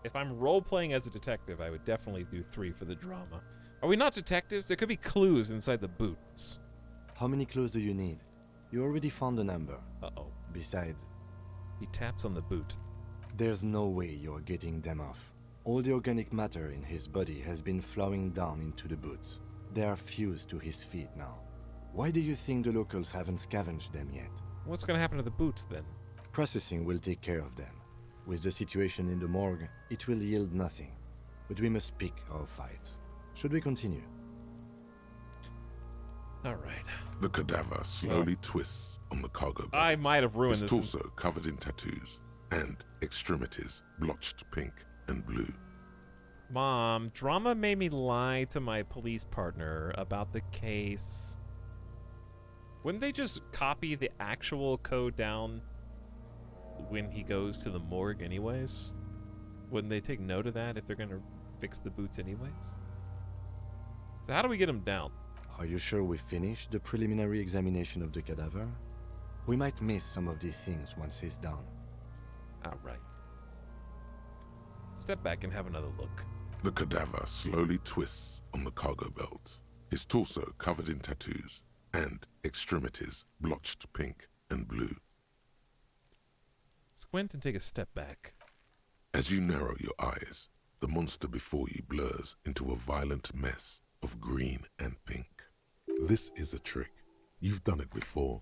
If I'm role-playing as a detective, I would definitely do 3 for the drama. Are we not detectives? There could be clues inside the boots. How many clues do you need? You already found a number. Uh-oh. Besides, he taps on the boot. There's no way you're getting them off. All the organic matter in his body has been flowing down into the boots. They are fused to his feet now. Why do you think the locals haven't scavenged them yet? What's gonna happen to the boots then? Processing will take care of them. With the situation in the morgue, it will yield nothing. But we must pick our fights. Should we continue? Alright. The cadaver slowly twists on the cargo belt. I might have ruined his this. torso covered in tattoos, and extremities blotched pink and blue. Mom, drama made me lie to my police partner about the case. Wouldn't they just copy the actual code down when he goes to the morgue anyways? Wouldn't they take note of that if they're gonna fix the boots anyways? So how do we get him down? Are you sure we finished the preliminary examination of the cadaver? We might miss some of these things once he's done. Alright. Step back and have another look. The cadaver slowly twists on the cargo belt, his torso covered in tattoos, and extremities blotched pink and blue. Squint and take a step back. As you narrow your eyes, the monster before you blurs into a violent mess of green and pink. This is a trick. You've done it before.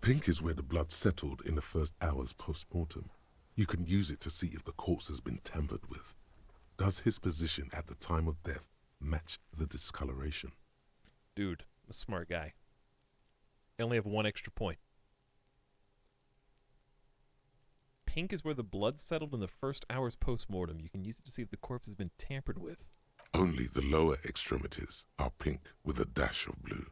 Pink is where the blood settled in the first hours post-mortem. You can use it to see if the corpse has been tampered with. Does his position at the time of death match the discoloration? Dude, I'm a smart guy. I only have 1 extra point. Pink is where the blood settled in the first hours post-mortem. You can use it to see if the corpse has been tampered with. Only the lower extremities are pink with a dash of blue.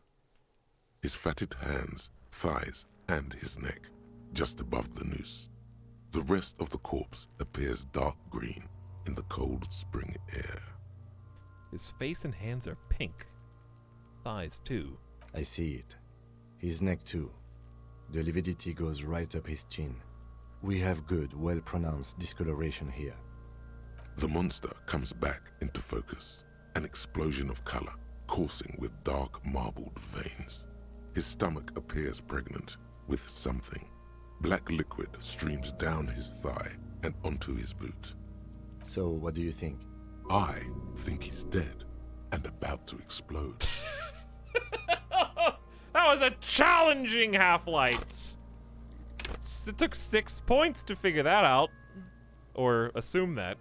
His fatted hands, thighs, and his neck, just above the noose. The rest of the corpse appears dark green in the cold spring air. His face and hands are pink. Thighs, too. I see it. His neck, too. The lividity goes right up his chin. We have good, well-pronounced discoloration here. The monster comes back into focus, an explosion of color coursing with dark marbled veins. His stomach appears pregnant with something. Black liquid streams down his thigh and onto his boot. So, what do you think? I think he's dead and about to explode. That was a challenging half-lights. It took 6 points to figure that out. Or assume that.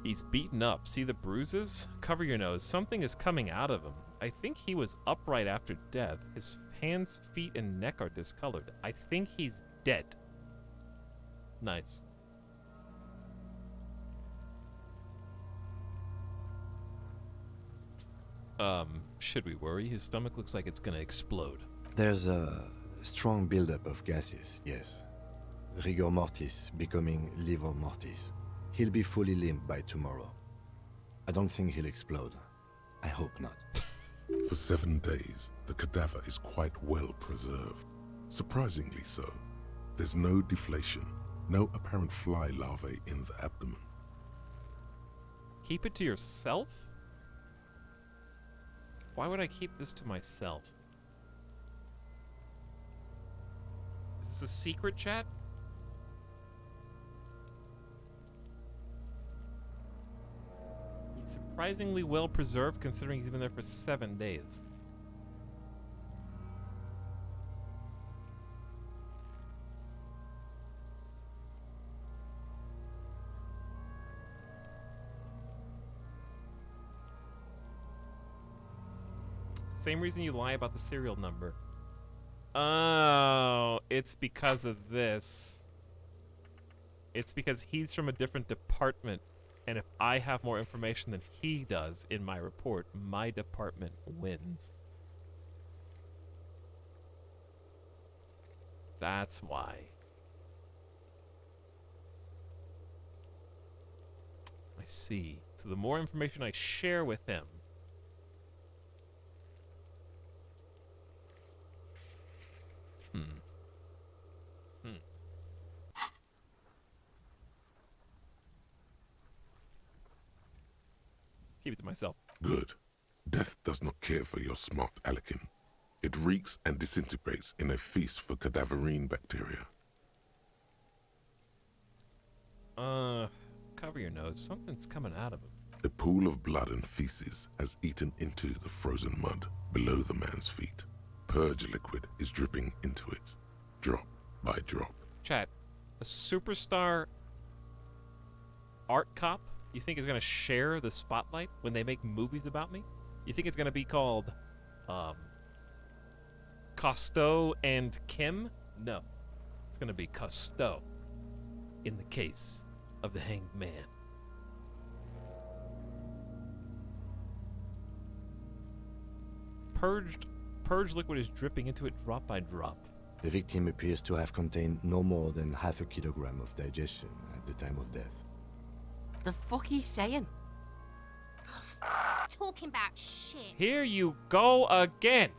He's beaten up. See the bruises? Cover your nose. Something is coming out of him. I think he was upright after death. His hands, feet, and neck are discolored. I think he's dead. Nice. Should we worry? His stomach looks like it's gonna explode. There's a strong buildup of gases, yes. Rigor mortis becoming livor mortis. He'll be fully limp by tomorrow. I don't think he'll explode. I hope not. For 7 days, the cadaver is quite well preserved. Surprisingly so. There's no deflation, no apparent fly larvae in the abdomen. Keep it to yourself? Why would I keep this to myself? Is this a secret, chat? He's surprisingly well preserved considering he's been there for 7 days. Same reason you lie about the serial number. Oh, it's because of this. It's because he's from a different department, and if I have more information than he does in my report, my department wins. That's why. I see. So the more information I share with him, keep it to myself. Good. Death does not care for your smart Alekin. It reeks and disintegrates in a feast for cadaverine bacteria. Cover your nose. Something's coming out of him. A pool of blood and feces has eaten into the frozen mud below the man's feet. Purge liquid is dripping into it, drop by drop. Chat, a superstar art cop you think is going to share the spotlight when they make movies about me? You think it's going to be called Cousteau and Kim? No. It's going to be Cousteau in the case of the Hanged Man. Purge liquid is dripping into it drop by drop. The victim appears to have contained no more than half a kilogram of digestion at the time of death. The fuck he's saying? Talking about shit. Here you go again.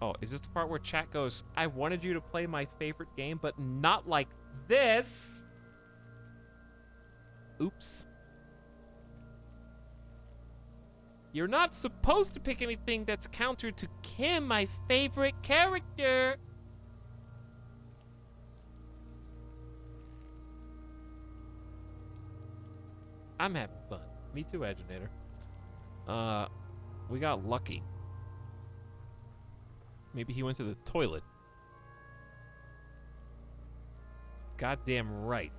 Oh, is this the part where chat goes, I wanted you to play my favorite game, but not like this? Oops. You're not supposed to pick anything that's counter to Kim, my favorite character. I'm having fun. Me too, Agitator. We got lucky. Maybe he went to the toilet. Goddamn right.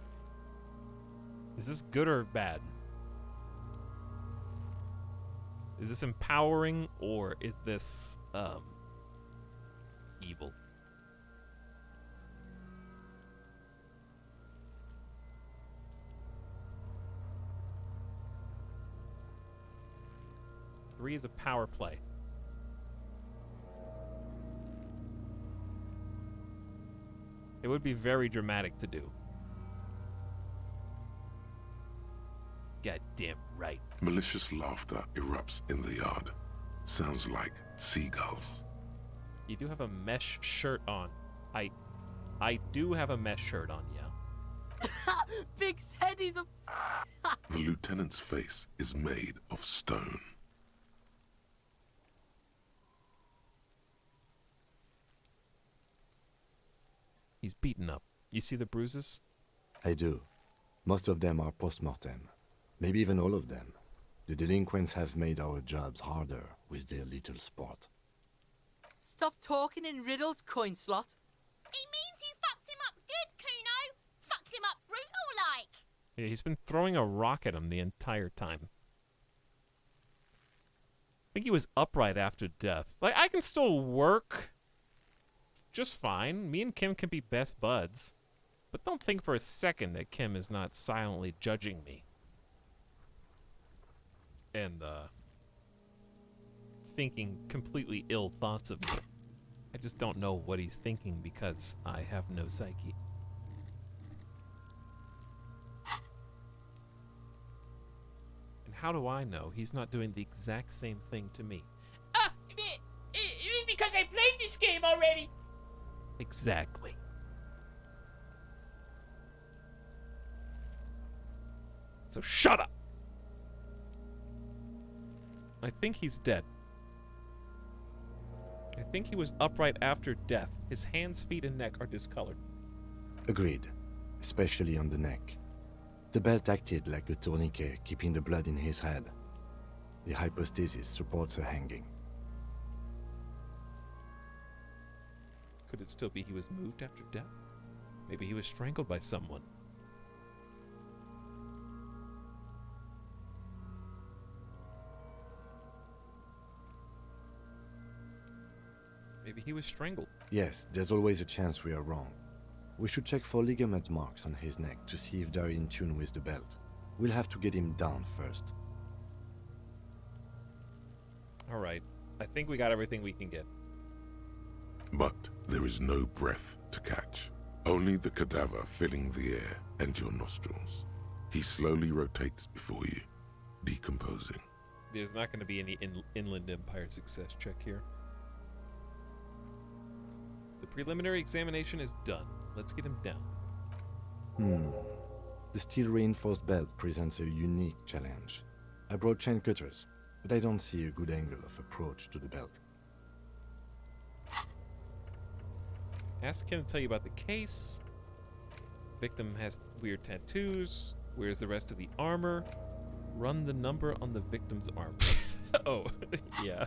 Is this good or bad? Is this empowering or is this evil? Three is a power play. It would be very dramatic to do. Goddamn right. Malicious laughter erupts in the yard. Sounds like seagulls. You do have a mesh shirt on. I do have a mesh shirt on, yeah. Big said he's a... The lieutenant's face is made of stone. He's beaten up. You see the bruises? I do. Most of them are post-mortem. Maybe even all of them. The delinquents have made our jobs harder with their little sport. Stop talking in riddles, coin slot. He means you fucked him up good, Kuno. Fucked him up brutal like. Yeah, he's been throwing a rock at him the entire time. I think he was upright after death. Like, I can still work just fine. Me and Kim can be best buds. But don't think for a second that Kim is not silently judging me. And, thinking completely ill thoughts of me. I just don't know what he's thinking because I have no psyche. And how do I know he's not doing the exact same thing to me? Because I played this game already. Exactly. So shut up! I think he's dead. I think he was upright after death. His hands, feet, and neck are discolored. Agreed, especially on the neck. The belt acted like a tourniquet, keeping the blood in his head. The hypostasis supports a hanging. Could it still be he was moved after death? Maybe he was strangled by someone. Maybe he was strangled. Yes, there's always a chance we are wrong. We should check for ligament marks on his neck to see if they're in tune with the belt. We'll have to get him down first. Alright, I think we got everything we can get. But there is no breath to catch. Only the cadaver filling the air and your nostrils. He slowly rotates before you, decomposing. There's not going to be any Inland Empire success check here. The preliminary examination is done. Let's get him down. The steel-reinforced belt presents a unique challenge. I brought chain cutters, but I don't see a good angle of approach to the belt. Ask him to tell you about the case. Victim has weird tattoos. Where's the rest of the armor? Run the number on the victim's arm. Oh, yeah.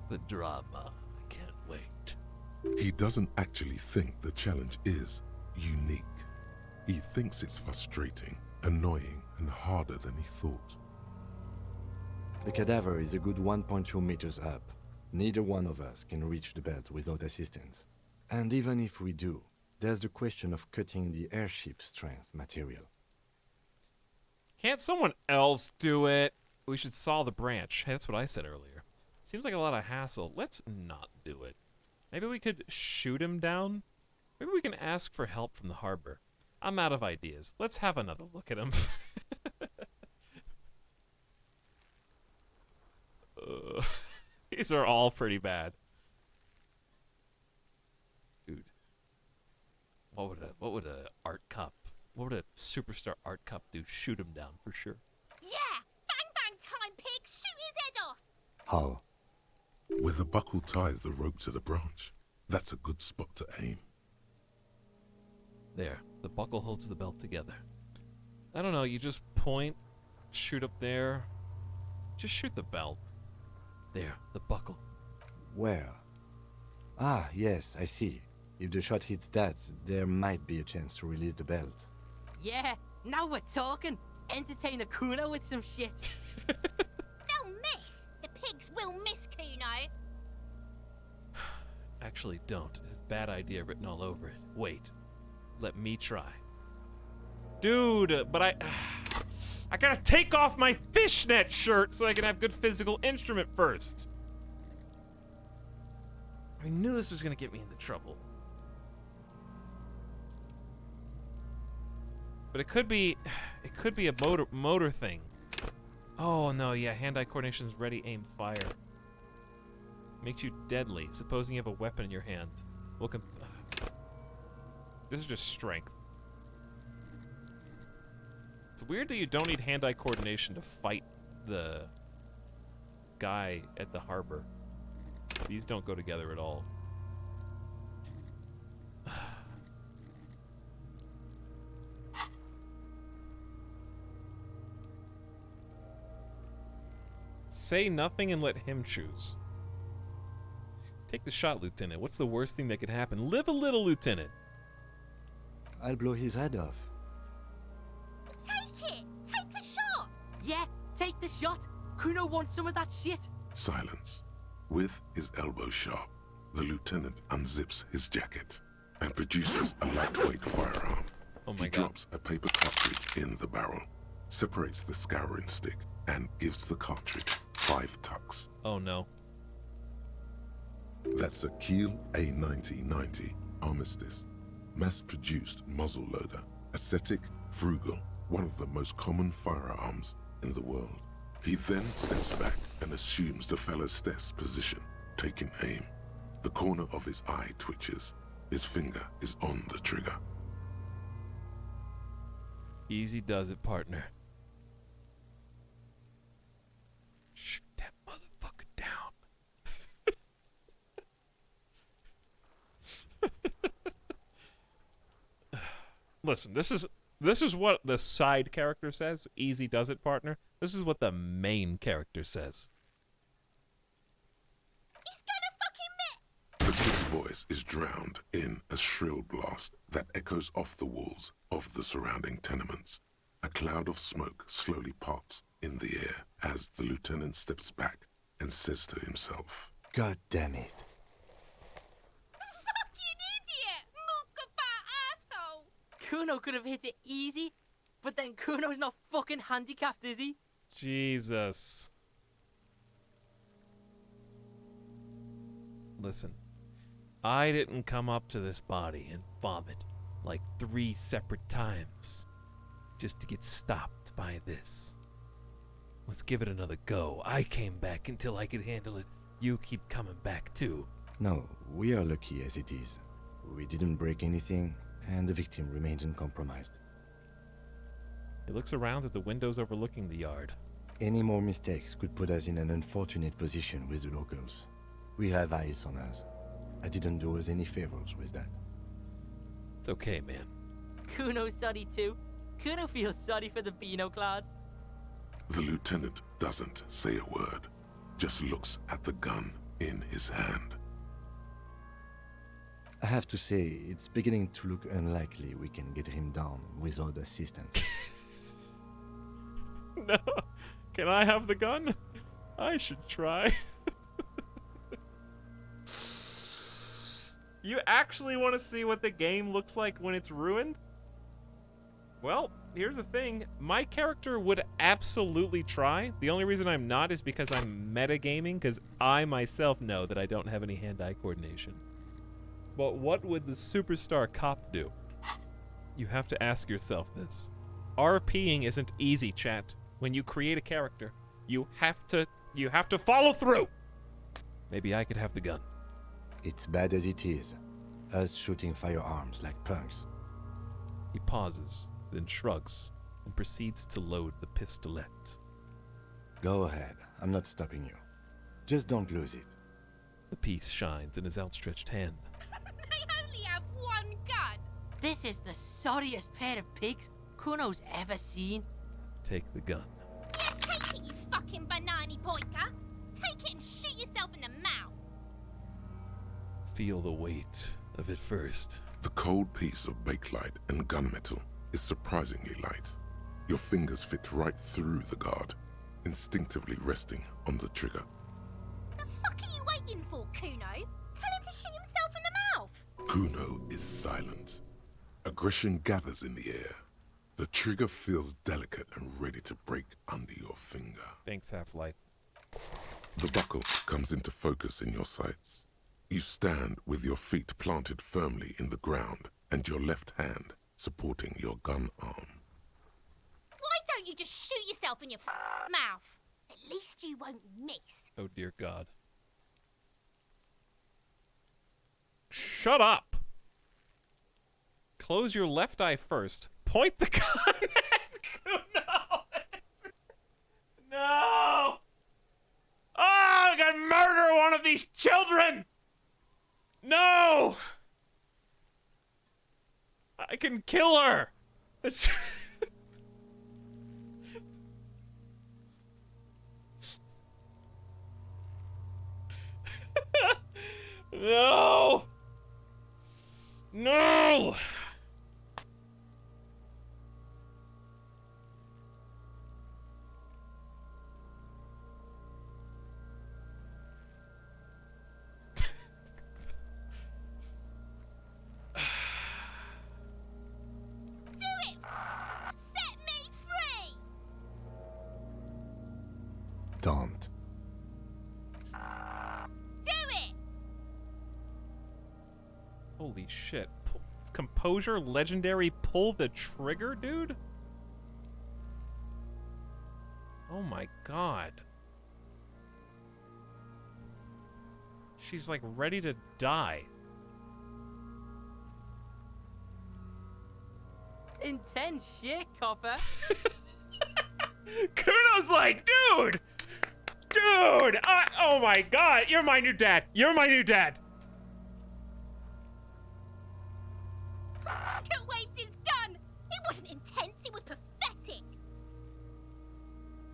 The drama. I can't wait. He doesn't actually think the challenge is unique. He thinks it's frustrating, annoying, and harder than he thought. The cadaver is a good 1.2 meters up. Neither one of us can reach the belt without assistance. And even if we do, there's the question of cutting the airship strength material. Can't someone else do it? We should saw the branch. Hey, that's what I said earlier. Seems like a lot of hassle. Let's not do it. Maybe we could shoot him down? Maybe we can ask for help from the harbor. I'm out of ideas. Let's have another look at him. These are all pretty bad. Dude. What would a art cop, what would a superstar art cop do? Shoot him down for sure. Yeah! Bang bang time, pig! Shoot his head off! How? Where the buckle ties the rope to the branch. That's a good spot to aim. There. The buckle holds the belt together. I don't know, you just point, shoot up there. Just shoot the belt. There, the buckle. Where? Ah, yes, I see. If the shot hits that, there might be a chance to release the belt. Yeah, now we're talking. Entertain a Kuno with some shit. They'll miss! The pigs will miss Kuno! Actually, don't. It has bad idea written all over it. Wait. Let me try. Dude, but I gotta take off my fishnet shirt so I can have good physical instrument first. I knew this was gonna get me into trouble. But it could be a motor thing. Oh no, yeah, hand-eye coordination is ready, aim, fire. Makes you deadly, supposing you have a weapon in your hand. This is just strength. It's weird that you don't need hand-eye coordination to fight the guy at the harbor. These don't go together at all. Say nothing and let him choose. Take the shot, Lieutenant. What's the worst thing that could happen? Live a little, Lieutenant. I'll blow his head off. Take it! Take the shot! Yeah, take the shot. Kuno wants some of that shit. Silence. With his elbow sharp, the lieutenant unzips his jacket and produces a lightweight firearm. Oh my He God. drops a paper cartridge in the barrel, separates the scouring stick, and gives the cartridge 5 tucks. Oh no. That's a Kiel A9090 Armistice, mass-produced muzzleloader, ascetic, frugal, one of the most common firearms in the world. He then steps back and assumes the fellow's desk position, taking aim. The corner of his eye twitches. His finger is on the trigger. Easy does it, partner. Shoot that motherfucker down. Listen, this is what the side character says. Easy does it, partner. This is what the main character says. The kid's voice is drowned in a shrill blast that echoes off the walls of the surrounding tenements. A cloud of smoke slowly parts in the air as the lieutenant steps back and says to himself, God damn it. Fucking idiot! Mukafa asshole! Kuno could have hit it easy, but then Kuno's not fucking handicapped, is he? Jesus. Listen, I didn't come up to this body and vomit like 3 separate times just to get stopped by this. Let's give it another go. I came back until I could handle it. You keep coming back too. No, we are lucky as it is. We didn't break anything, and the victim remains uncompromised. He looks around at the windows overlooking the yard. Any more mistakes could put us in an unfortunate position with the locals. We have eyes on us. I didn't do us any favors with that. It's okay, man. Kuno's sorry too. Kuno feels sorry for the Beano Cloud. The lieutenant doesn't say a word, just looks at the gun in his hand. I have to say, it's beginning to look unlikely we can get him down without assistance. No. Can I have the gun? I should try. You actually want to see what the game looks like when it's ruined? Well, here's the thing. My character would absolutely try. The only reason I'm not is because I'm metagaming, because I myself know that I don't have any hand-eye coordination. But what would the superstar cop do? You have to ask yourself this. RPing isn't easy, chat. When you create a character, you have to follow through. Maybe I could have the gun. It's bad as it is. Us shooting firearms like punks. He pauses, then shrugs, and proceeds to load the pistolet. Go ahead. I'm not stopping you. Just don't lose it. The piece shines in his outstretched hand. They only have one gun! This is the sorriest pair of pigs Kuno's ever seen. Take the gun. Yeah, take it, you fucking banana pointer! Take it and shoot yourself in the mouth! Feel the weight of it first. The cold piece of bakelite and gunmetal is surprisingly light. Your fingers fit right through the guard, instinctively resting on the trigger. The fuck are you waiting for, Kuno? Tell him to shoot himself in the mouth! Kuno is silent. Aggression gathers in the air. The trigger feels delicate and ready to break under your finger. Thanks, Half-Light. The buckle comes into focus in your sights. You stand with your feet planted firmly in the ground and your left hand supporting your gun arm. Why don't you just shoot yourself in your mouth? At least you won't miss. Oh dear God. Shut up! Close your left eye first. Point the gun at No! Oh, I gotta murder one of these children! No! I can kill her! It's No! No! Don't. Holy shit. Composure legendary pull the trigger, dude? Oh my god. She's like ready to die. Intense shit, Copper. Kuno's like, dude! Dude! Oh my god, you're my new dad. You're my new dad. Fucker waved his gun. It wasn't intense, it was pathetic.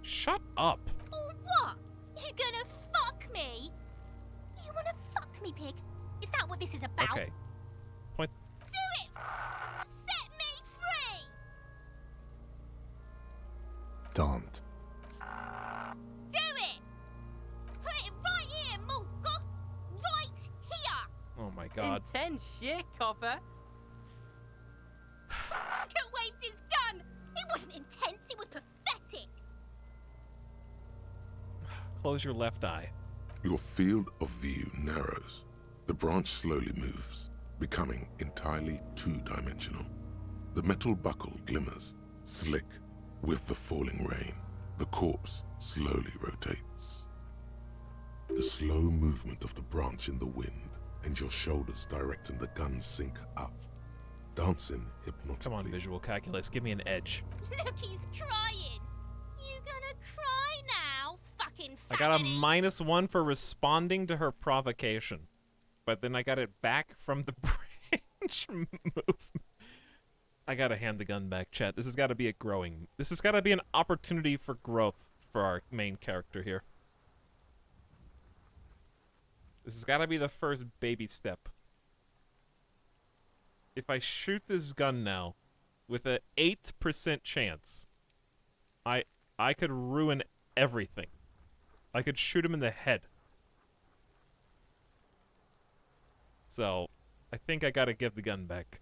Shut up. Or what? You gonna fuck me? You wanna fuck me, pig? Is that what this is about? Okay. Point. Do it! Set me free! Don't. Do it! Put it right here, Mulka! Right here! Oh my god. Intense shit, Copper. Fucker waved his gun. It wasn't intense, it was pathetic. Close your left eye. Your field of view narrows. The branch slowly moves, becoming entirely two-dimensional. The metal buckle glimmers, slick with the falling rain. The corpse slowly rotates. The slow movement of the branch in the wind and your shoulders directing the gun sink up, dancing hypnotically. Come on, visual calculus, give me an edge. Look, he's crying. You gonna cry now, fucking I got a faggoty? -1 for responding to her provocation. But then I got it back from the branch movement. I gotta hand the gun back, chat. This has gotta be this has gotta be an opportunity for growth for our main character here. This has gotta be the first baby step. If I shoot this gun now, with an 8% chance, I could ruin everything. I could shoot him in the head. So, I think I gotta give the gun back.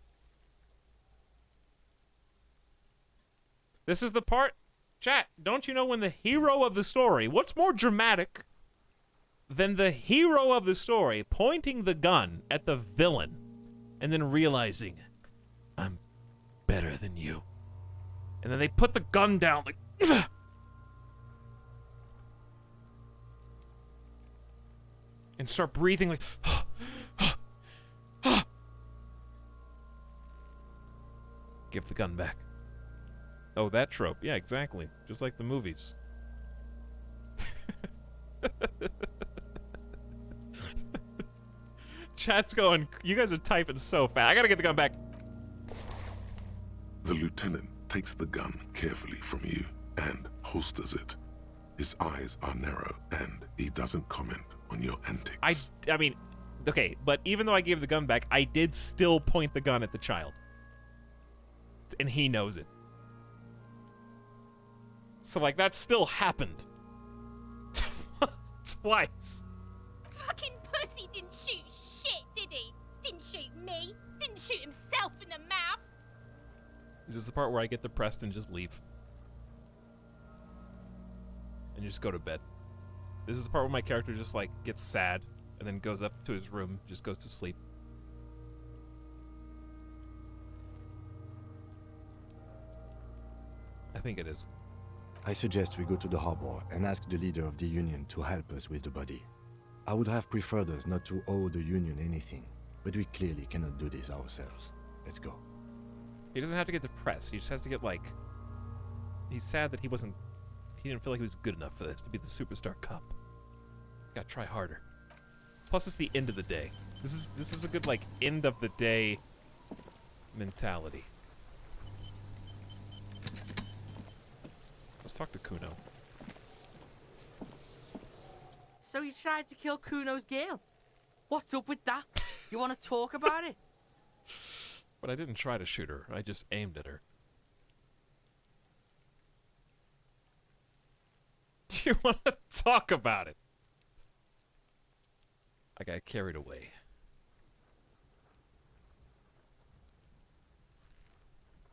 This is the part, chat, don't you know when the hero of the story, what's more dramatic than the hero of the story pointing the gun at the villain and then realizing, I'm better than you. And then they put the gun down like, ugh! And start breathing like, give the gun back. Oh, that trope. Yeah, exactly. Just like the movies. Chat's going, you guys are typing so fast. I gotta get the gun back. The lieutenant takes the gun carefully from you and holsters it. His eyes are narrow and he doesn't comment on your antics. I mean, okay, but even though I gave the gun back, I did still point the gun at the child. And he knows it. So, like, that still happened. Twice. Fucking pussy didn't shoot shit, did he? Didn't shoot me. Didn't shoot himself in the mouth. This is the part where I get depressed and just leave. And just go to bed. This is the part where my character just, like, gets sad and then goes up to his room, just goes to sleep. I think it is. I suggest we go to the harbor and ask the leader of the Union to help us with the body. I would have preferred us not to owe the Union anything, but we clearly cannot do this ourselves. Let's go. He doesn't have to get depressed. He just has to get, like... He's sad that he didn't feel like he was good enough for this, to be the superstar cop. Gotta try harder. Plus, it's the end of the day. This is a good, like, end of the day mentality. Let's talk to Kuno. So you tried to kill Kuno's girl? What's up with that? You want to talk about it? But I didn't try to shoot her. I just aimed at her. Do you want to talk about it? I got carried away.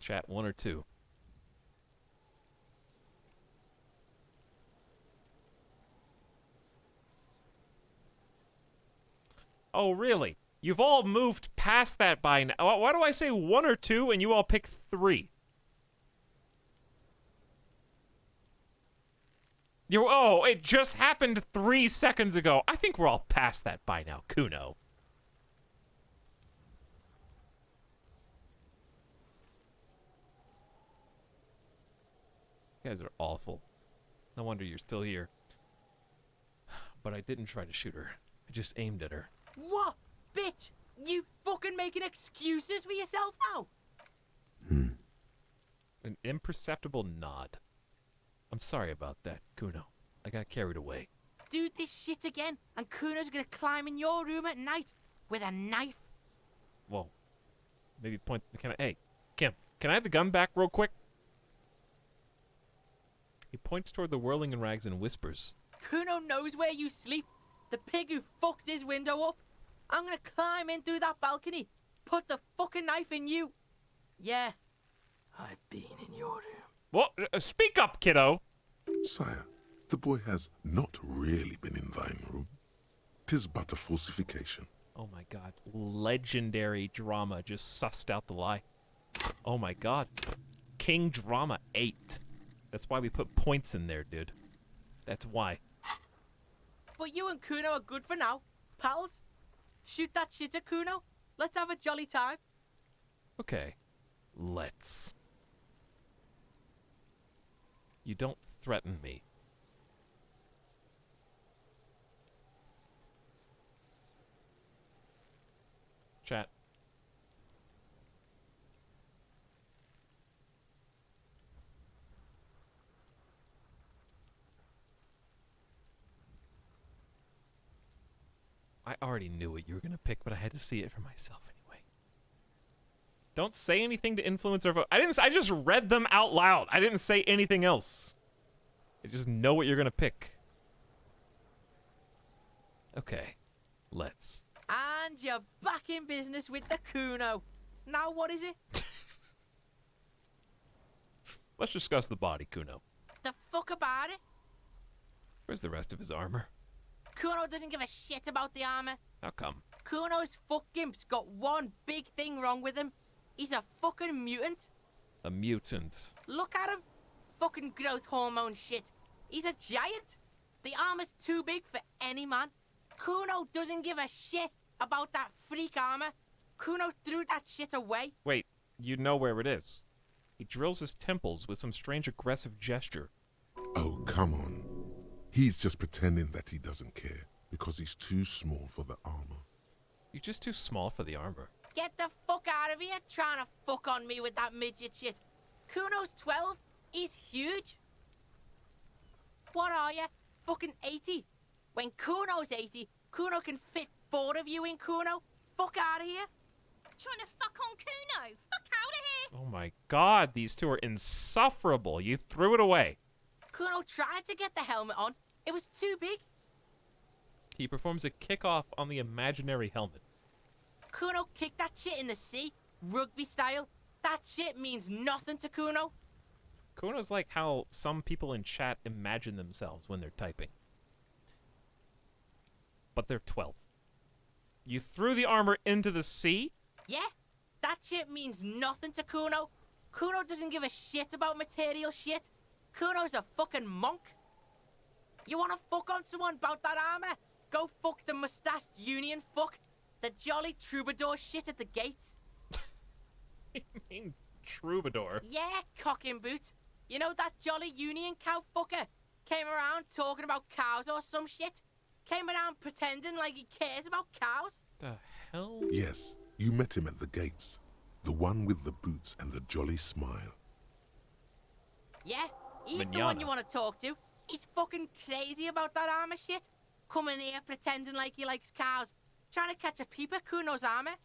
Chat 1 or 2. Oh, really? You've all moved past that by now. Why do I say 1 or 2 and you all pick 3? Oh, it just happened 3 seconds ago. I think we're all past that by now, Kuno. You guys are awful. No wonder you're still here. But I didn't try to shoot her. I just aimed at her. What? Bitch! You fucking making excuses for yourself now? An imperceptible nod. I'm sorry about that, Kuno. I got carried away. Do this shit again, and Kuno's gonna climb in your room at night with a knife. Whoa. Maybe point... Hey, Kim, can I have the gun back real quick? He points toward the whirling in rags and whispers. Kuno knows where you sleep. The pig who fucked his window up. I'm gonna climb in through that balcony. Put the fucking knife in you. Yeah. I've been in your room. What? Speak up, kiddo. Sire, the boy has not really been in thine room. 'Tis but a falsification. Oh my god. Legendary drama just sussed out the lie. Oh my god. King Drama 8. That's why we put points in there, dude. That's why. But you and Kuno are good for now. Pals, shoot that shit at Kuno. Let's have a jolly time. Okay. Let's. You don't threaten me. Chat. I already knew what you were gonna pick, but I had to see it for myself anyway. Don't say anything to influence our vote. I just read them out loud. I didn't say anything else. I just know what you're gonna pick. Okay. Let's. And you're back in business with the Kuno. Now what is it? Let's discuss the body, Kuno. The fuck about it? Where's the rest of his armor? Kuno doesn't give a shit about the armor. How come? Kuno's fuck gimp's got one big thing wrong with him. He's a fucking mutant. A mutant. Look at him. Fucking growth hormone shit. He's a giant. The armor's too big for any man. Kuno doesn't give a shit about that freak armor. Kuno threw that shit away. Wait, you know where it is. He drills his temples with some strange aggressive gesture. Oh, come on. He's just pretending that he doesn't care because he's too small for the armor. You're just too small for the armor. Get the fuck out of here trying to fuck on me with that midget shit. Kuno's 12. He's huge. What are you? Fucking 80. When Kuno's 80, Kuno can fit 4 of you in Kuno. Fuck out of here. Trying to fuck on Kuno. Fuck out of here. Oh my god, these two are insufferable. You threw it away. Kuno tried to get the helmet on. It was too big. He performs a kickoff on the imaginary helmet. Kuno kicked that shit in the sea, rugby style. That shit means nothing to Kuno. Kuno's like how some people in chat imagine themselves when they're typing. But they're 12. You threw the armor into the sea? Yeah, that shit means nothing to Kuno. Kuno doesn't give a shit about material shit. Kuno's a fucking monk. You wanna fuck on someone about that armor? Go fuck the mustached union fuck. The jolly troubadour shit at the gates. I mean, Troubadour. Yeah, cocking boot. You know that jolly union cow fucker? Came around talking about cows or some shit? Came around pretending like he cares about cows? The hell? Yes, you met him at the gates. The one with the boots and the jolly smile. Yeah, he's the one you want to talk to. He's fucking crazy about that armor shit. Coming here pretending like he likes cows. Trying to catch a peep at Kuno's armor.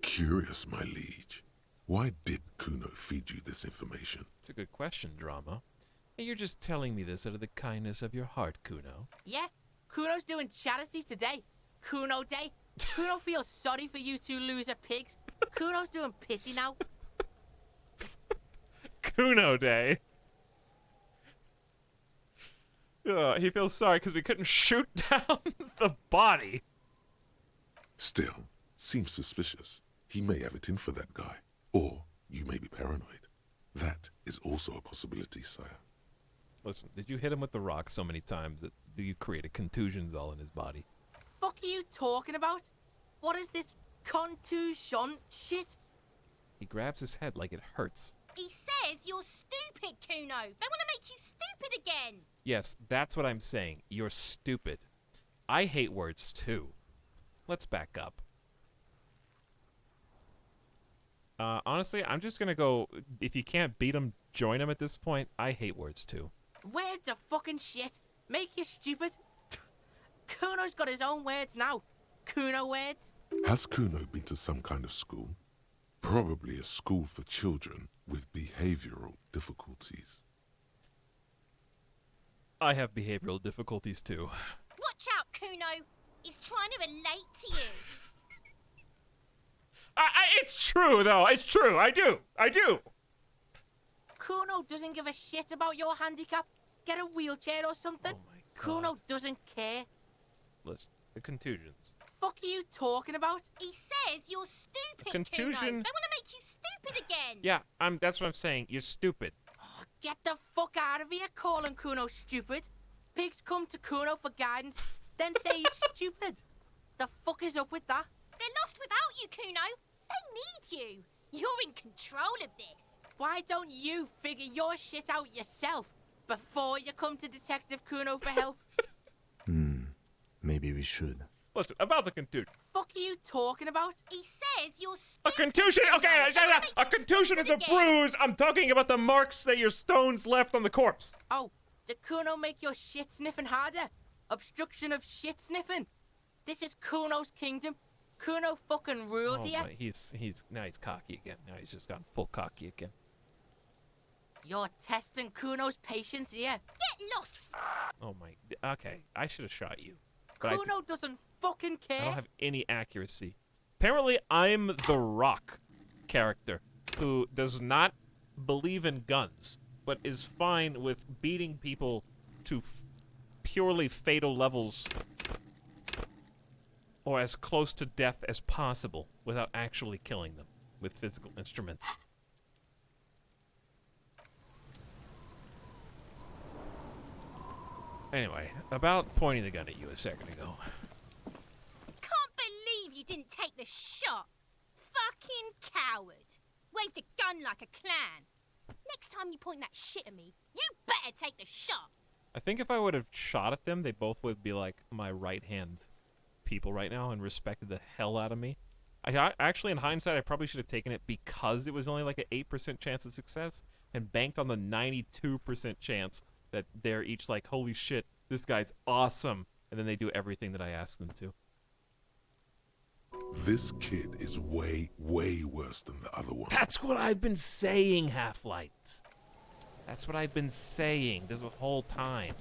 Curious, my liege. Why did Kuno feed you this information? It's a good question, Drama. And you're just telling me this out of the kindness of your heart, Kuno. Yeah, Kuno's doing charity today. Kuno Day. Kuno feels sorry for you two loser pigs. Kuno's doing pity now. Kuno Day. He feels sorry because we couldn't shoot down the body. Still, seems suspicious. He may have it in for that guy. Or you may be paranoid. That is also a possibility, sire. Listen, did you hit him with the rock so many times that you created contusions all in his body? Fuck are you talking about? What is this contusion shit? He grabs his head like it hurts. He says you're stupid, Kuno. They want to make you stupid again. Yes, that's what I'm saying. You're stupid. I hate words too. Let's back up. Honestly, I'm just gonna go, if you can't beat him, join him at this point. I hate words too. Words are fucking shit. Make you stupid. Kuno's got his own words now. Kuno words. Has Kuno been to some kind of school? Probably a school for children with behavioral difficulties. I have behavioral difficulties too. Watch out, Kuno. He's trying to relate to you. It's true, though. It's true. I do. Kuno doesn't give a shit about your handicap. Get a wheelchair or something. Oh my God. Kuno doesn't care. Listen, the contusions. Fuck are you talking about? He says you're stupid, Contusion. Kuno. They want to make you stupid again. Yeah, that's what I'm saying. You're stupid. Oh, get the fuck out of here calling Kuno stupid. Pigs come to Kuno for guidance, then say he's stupid. The fuck is up with that? They're lost without you, Kuno. They need you. You're in control of this. Why don't you figure your shit out yourself before you come to Detective Kuno for help? Maybe we should. Listen, about the contusion. Fuck are you talking about? He says you're stupid. A contusion? Okay, shut up. A contusion is a bruise. I'm talking about the marks that your stones left on the corpse. Oh, did Kuno make your shit sniffing harder? Obstruction of shit sniffing. This is Kuno's kingdom. Kuno fucking rules here. Now he's cocky again. Now he's just gone full cocky again. You're testing Kuno's patience here. Get lost. Oh my. Okay, I should have shot you. But Kuno doesn't fucking care. I don't have any accuracy. Apparently, I'm the Rock character who does not believe in guns, but is fine with beating people to purely fatal levels or as close to death as possible without actually killing them with physical instruments. Anyway, about pointing the gun at you a second ago. Can't believe you didn't take the shot. Fucking coward. Waved a gun like a clown. Next time you point that shit at me, you better take the shot. I think if I would have shot at them, they both would be like my right-hand people right now and respected the hell out of me. Actually, in hindsight, I probably should have taken it because it was only like an 8% chance of success and banked on the 92% chance that they're each like, holy shit, this guy's awesome. And then they do everything that I ask them to. This kid is way, way worse than the other one. That's what I've been saying, Half-Light. That's what I've been saying this whole time.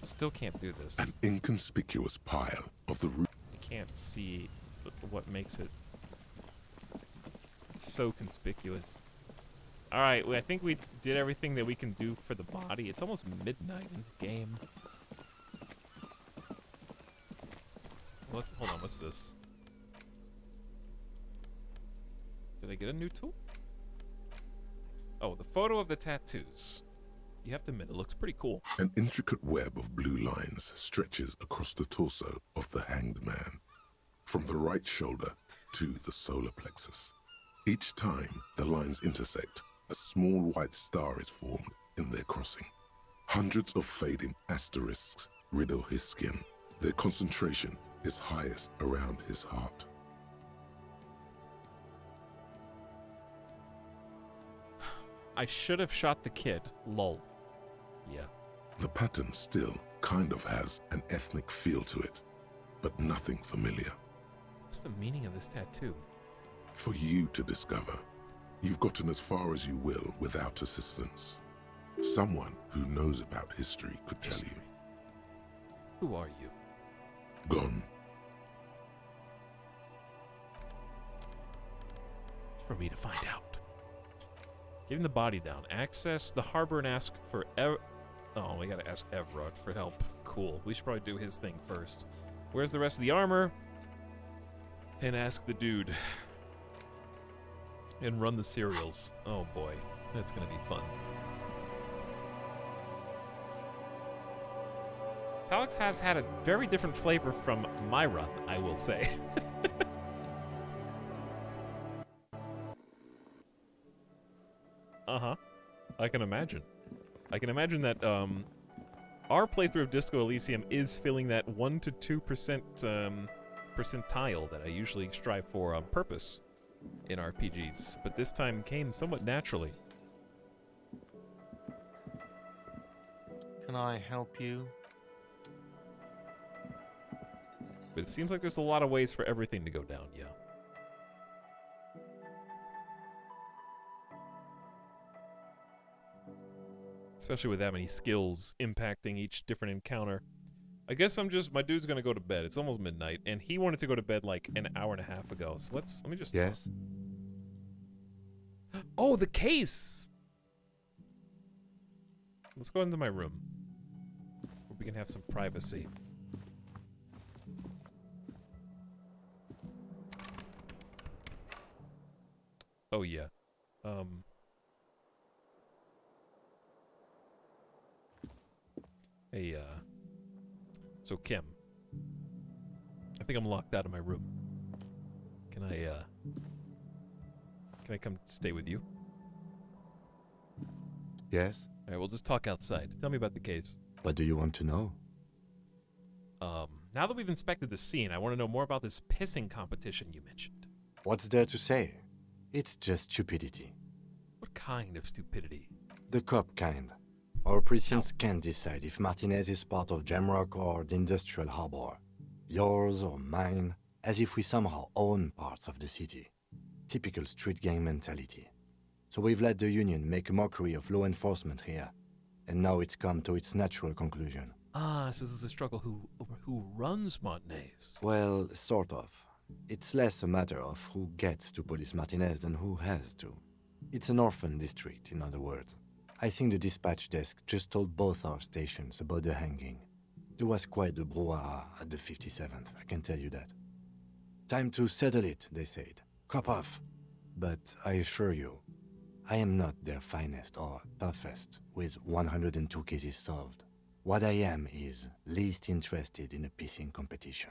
Still can't do this. An inconspicuous pile of the roof. I can't see what makes it so conspicuous. Alright, I think we did everything that we can do for the body. It's almost midnight in the game. Hold on, what's this? Did I get a new tool? Oh, the photo of the tattoos. You have to admit, it looks pretty cool. An intricate web of blue lines stretches across the torso of the hanged man, from the right shoulder to the solar plexus. Each time the lines intersect, a small white star is formed in their crossing. Hundreds of fading asterisks riddle his skin. Their concentration is highest around his heart. I should have shot the kid. Lol. Yeah. The pattern still kind of has an ethnic feel to it, but nothing familiar. What's the meaning of this tattoo? For you to discover. You've gotten as far as you will without assistance. Someone who knows about history could tell you. Who are you? Gone. It's for me to find out. Getting the body down. Access the harbor and ask for Oh, we gotta ask Evrod for help. Cool. We should probably do his thing first. Where's the rest of the armor? And ask the dude. And run the cereals. Oh boy. That's gonna be fun. Etalyx has had a very different flavor from my run, I will say. Uh-huh. I can imagine. I can imagine that our playthrough of Disco Elysium is filling that 1 to 2% percentile that I usually strive for on purpose in RPGs, but this time came somewhat naturally. Can I help you? But it seems like there's a lot of ways for everything to go down, yeah. Especially with that many skills impacting each different encounter. I guess my dude's gonna go to bed. It's almost midnight, and he wanted to go to bed like an hour and a half ago. So let me just... Yes? Oh, the case! Let's go into my room. Where we can have some privacy. Oh, yeah. Hey, so Kim. I think I'm locked out of my room. Can I come stay with you? Yes? Alright, we'll just talk outside. Tell me about the case. What do you want to know? Now that we've inspected the scene, I want to know more about this pissing competition you mentioned. What's there to say? It's just stupidity. What kind of stupidity? The cop kind. Our precincts can't decide if Martinez is part of Jamrock or the Industrial Harbor. Yours or mine, as if we somehow own parts of the city. Typical street gang mentality. So we've let the Union make a mockery of law enforcement here. And now it's come to its natural conclusion. Ah, so this is a struggle over who runs Martinez. Well, sort of. It's less a matter of who gets to police Martinez than who has to. It's an orphan district, in other words. I think the dispatch desk just told both our stations about the hanging. There was quite the brouhaha at the 57th, I can tell you that. Time to settle it, they said. Cop off. But I assure you, I am not their finest or toughest, with 102 cases solved. What I am is least interested in a pissing competition.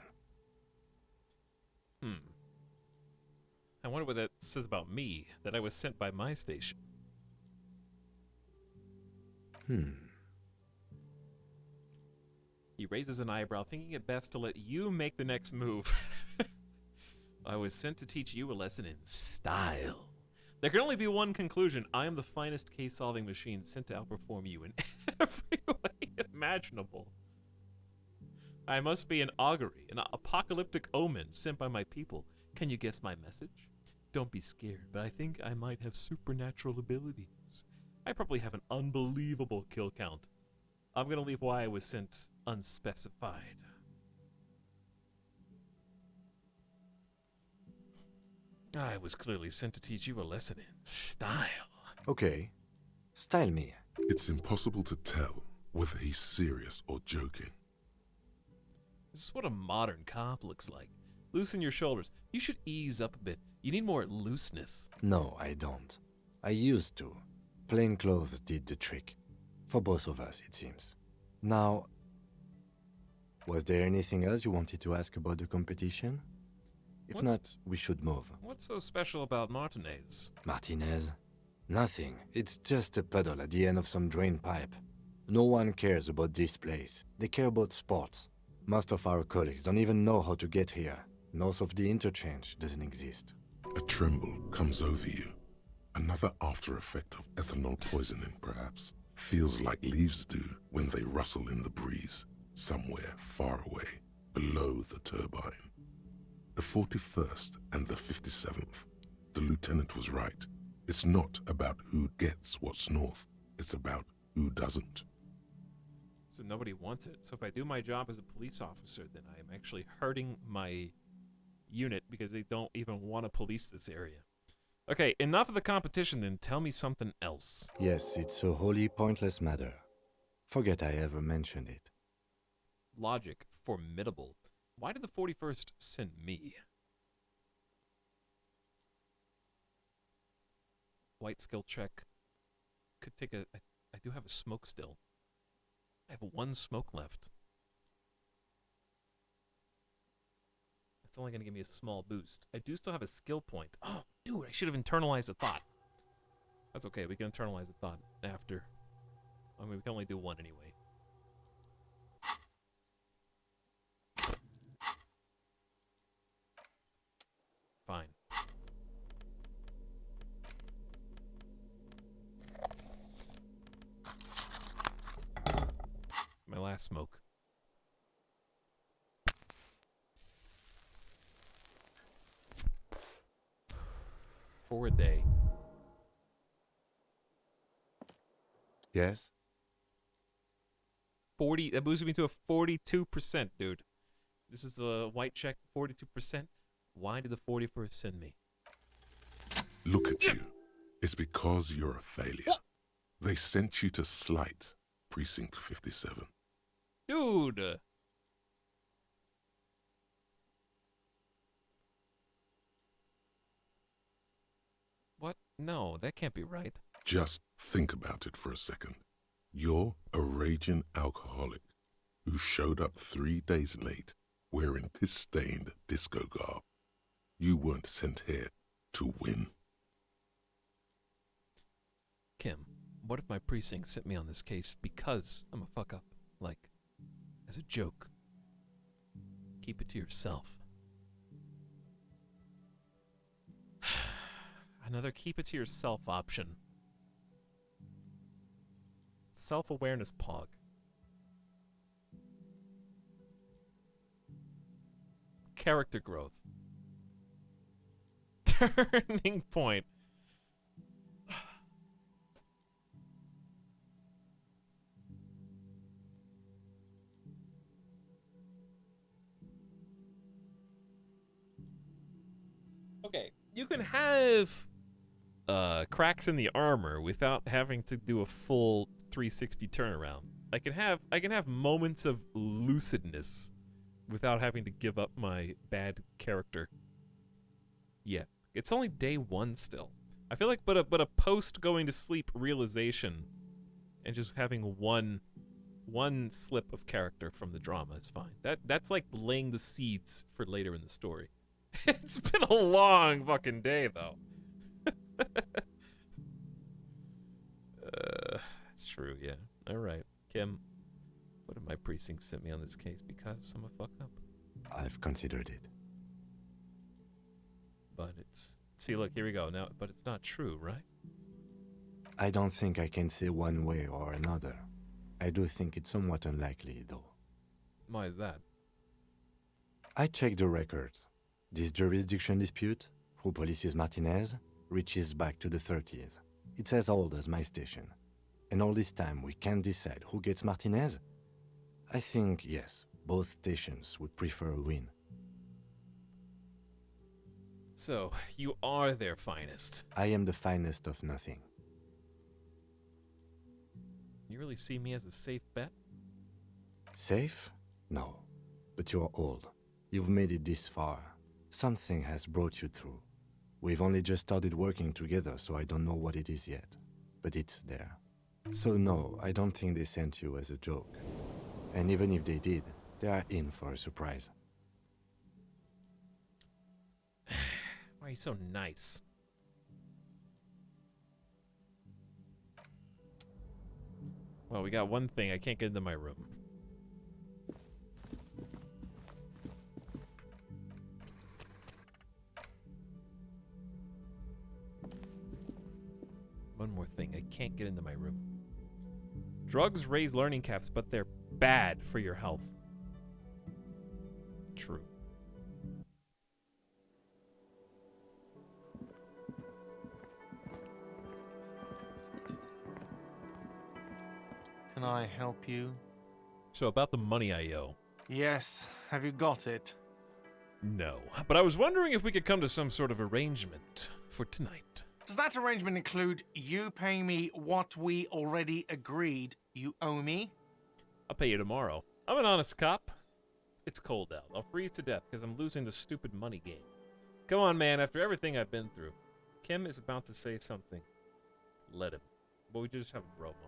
I wonder what that says about me, that I was sent by my station. He raises an eyebrow, thinking it best to let you make the next move. I was sent to teach you a lesson in style. There can only be one conclusion. I am the finest case-solving machine sent to outperform you in every way imaginable. I must be an augury, an apocalyptic omen sent by my people. Can you guess my message? Don't be scared, but I think I might have supernatural abilities. I probably have an unbelievable kill count. I'm gonna leave why I was sent unspecified. I was clearly sent to teach you a lesson in style. Okay. Style me. It's impossible to tell whether he's serious or joking. This is what a modern cop looks like. Loosen your shoulders. You should ease up a bit. You need more looseness. No, I don't. I used to. Plain clothes did the trick. For both of us, it seems. Now, was there anything else you wanted to ask about the competition? If not, we should move. What's so special about Martinez? Martinez? Nothing. It's just a puddle at the end of some drain pipe. No one cares about this place. They care about sports. Most of our colleagues don't even know how to get here. North of the interchange doesn't exist. A tremble comes over you. Another after effect of ethanol poisoning, perhaps. Feels like leaves do when they rustle in the breeze, somewhere far away, below the turbine. The 41st and the 57th. The lieutenant was right. It's not about who gets what's north. It's about who doesn't. So nobody wants it. So if I do my job as a police officer, then I am actually hurting my unit because they don't even want to police this area. Okay, enough of the competition then. Tell me something else. Yes, it's a wholly pointless matter. Forget I ever mentioned it. Logic. Formidable. Why did the 41st send me? White skill check. Could take a... I do have a smoke still. I have one smoke left. That's only going to give me a small boost. I do still have a skill point. Oh, dude, I should have internalized a thought. That's okay, we can internalize a thought after. I mean, we can only do one anyway. Fine. It's my last smoke. For a day. Yes? 40, that boosted me to a 42%, dude. This is a white check, 42%. Why did the 41st send me? Look at you. It's because you're a failure. What? They sent you to slight Precinct 57. Dude! What? No, that can't be right. Just think about it for a second. You're a raging alcoholic who showed up 3 days late wearing piss-stained disco garb. You weren't sent here to win. Kim, what if my precinct sent me on this case because I'm a fuck-up? Like, as a joke. Keep it to yourself. Another keep it to yourself option. Self-awareness pog. Character growth. Turning point. Okay, you can have cracks in the armor without having to do a full 360 turnaround. I can have moments of lucidness without having to give up my bad character. Yeah, it's only day 1 still. I feel like but a post going to sleep realization and just having one slip of character from the drama is fine. That's like laying the seeds for later in the story. It's been a long fucking day though. That's true, yeah. Alright, Kim, what did my precinct sent me on this case? Because I'm a fuck up. I've considered it. But it's... See, look, here we go. Now, but it's not true, right? I don't think I can say one way or another. I do think it's somewhat unlikely, though. Why is that? I checked the records. This jurisdiction dispute, who polices Martinez, reaches back to the 30s. It's as old as my station. And all this time we can't decide who gets Martinez? I think, yes, both stations would prefer a win. So, you are their finest. I am the finest of nothing. You really see me as a safe bet? Safe? No. But you're old. You've made it this far. Something has brought you through. We've only just started working together, so I don't know what it is yet. But it's there. So no, I don't think they sent you as a joke. And even if they did, they are in for a surprise. Why are you so nice? Well, we got one thing. I can't get into my room. One more thing. I can't get into my room. Drugs raise learning caps, but they're bad for your health. True. Can I help you? So about the money I owe. Yes. Have you got it? No. But I was wondering if we could come to some sort of arrangement for tonight. Does that arrangement include you paying me what we already agreed you owe me? I'll pay you tomorrow. I'm an honest cop. It's cold out. I'll freeze to death because I'm losing the stupid money game. Come on, man. After everything I've been through. Kim is about to say something. Let him. But we just have a bro moment.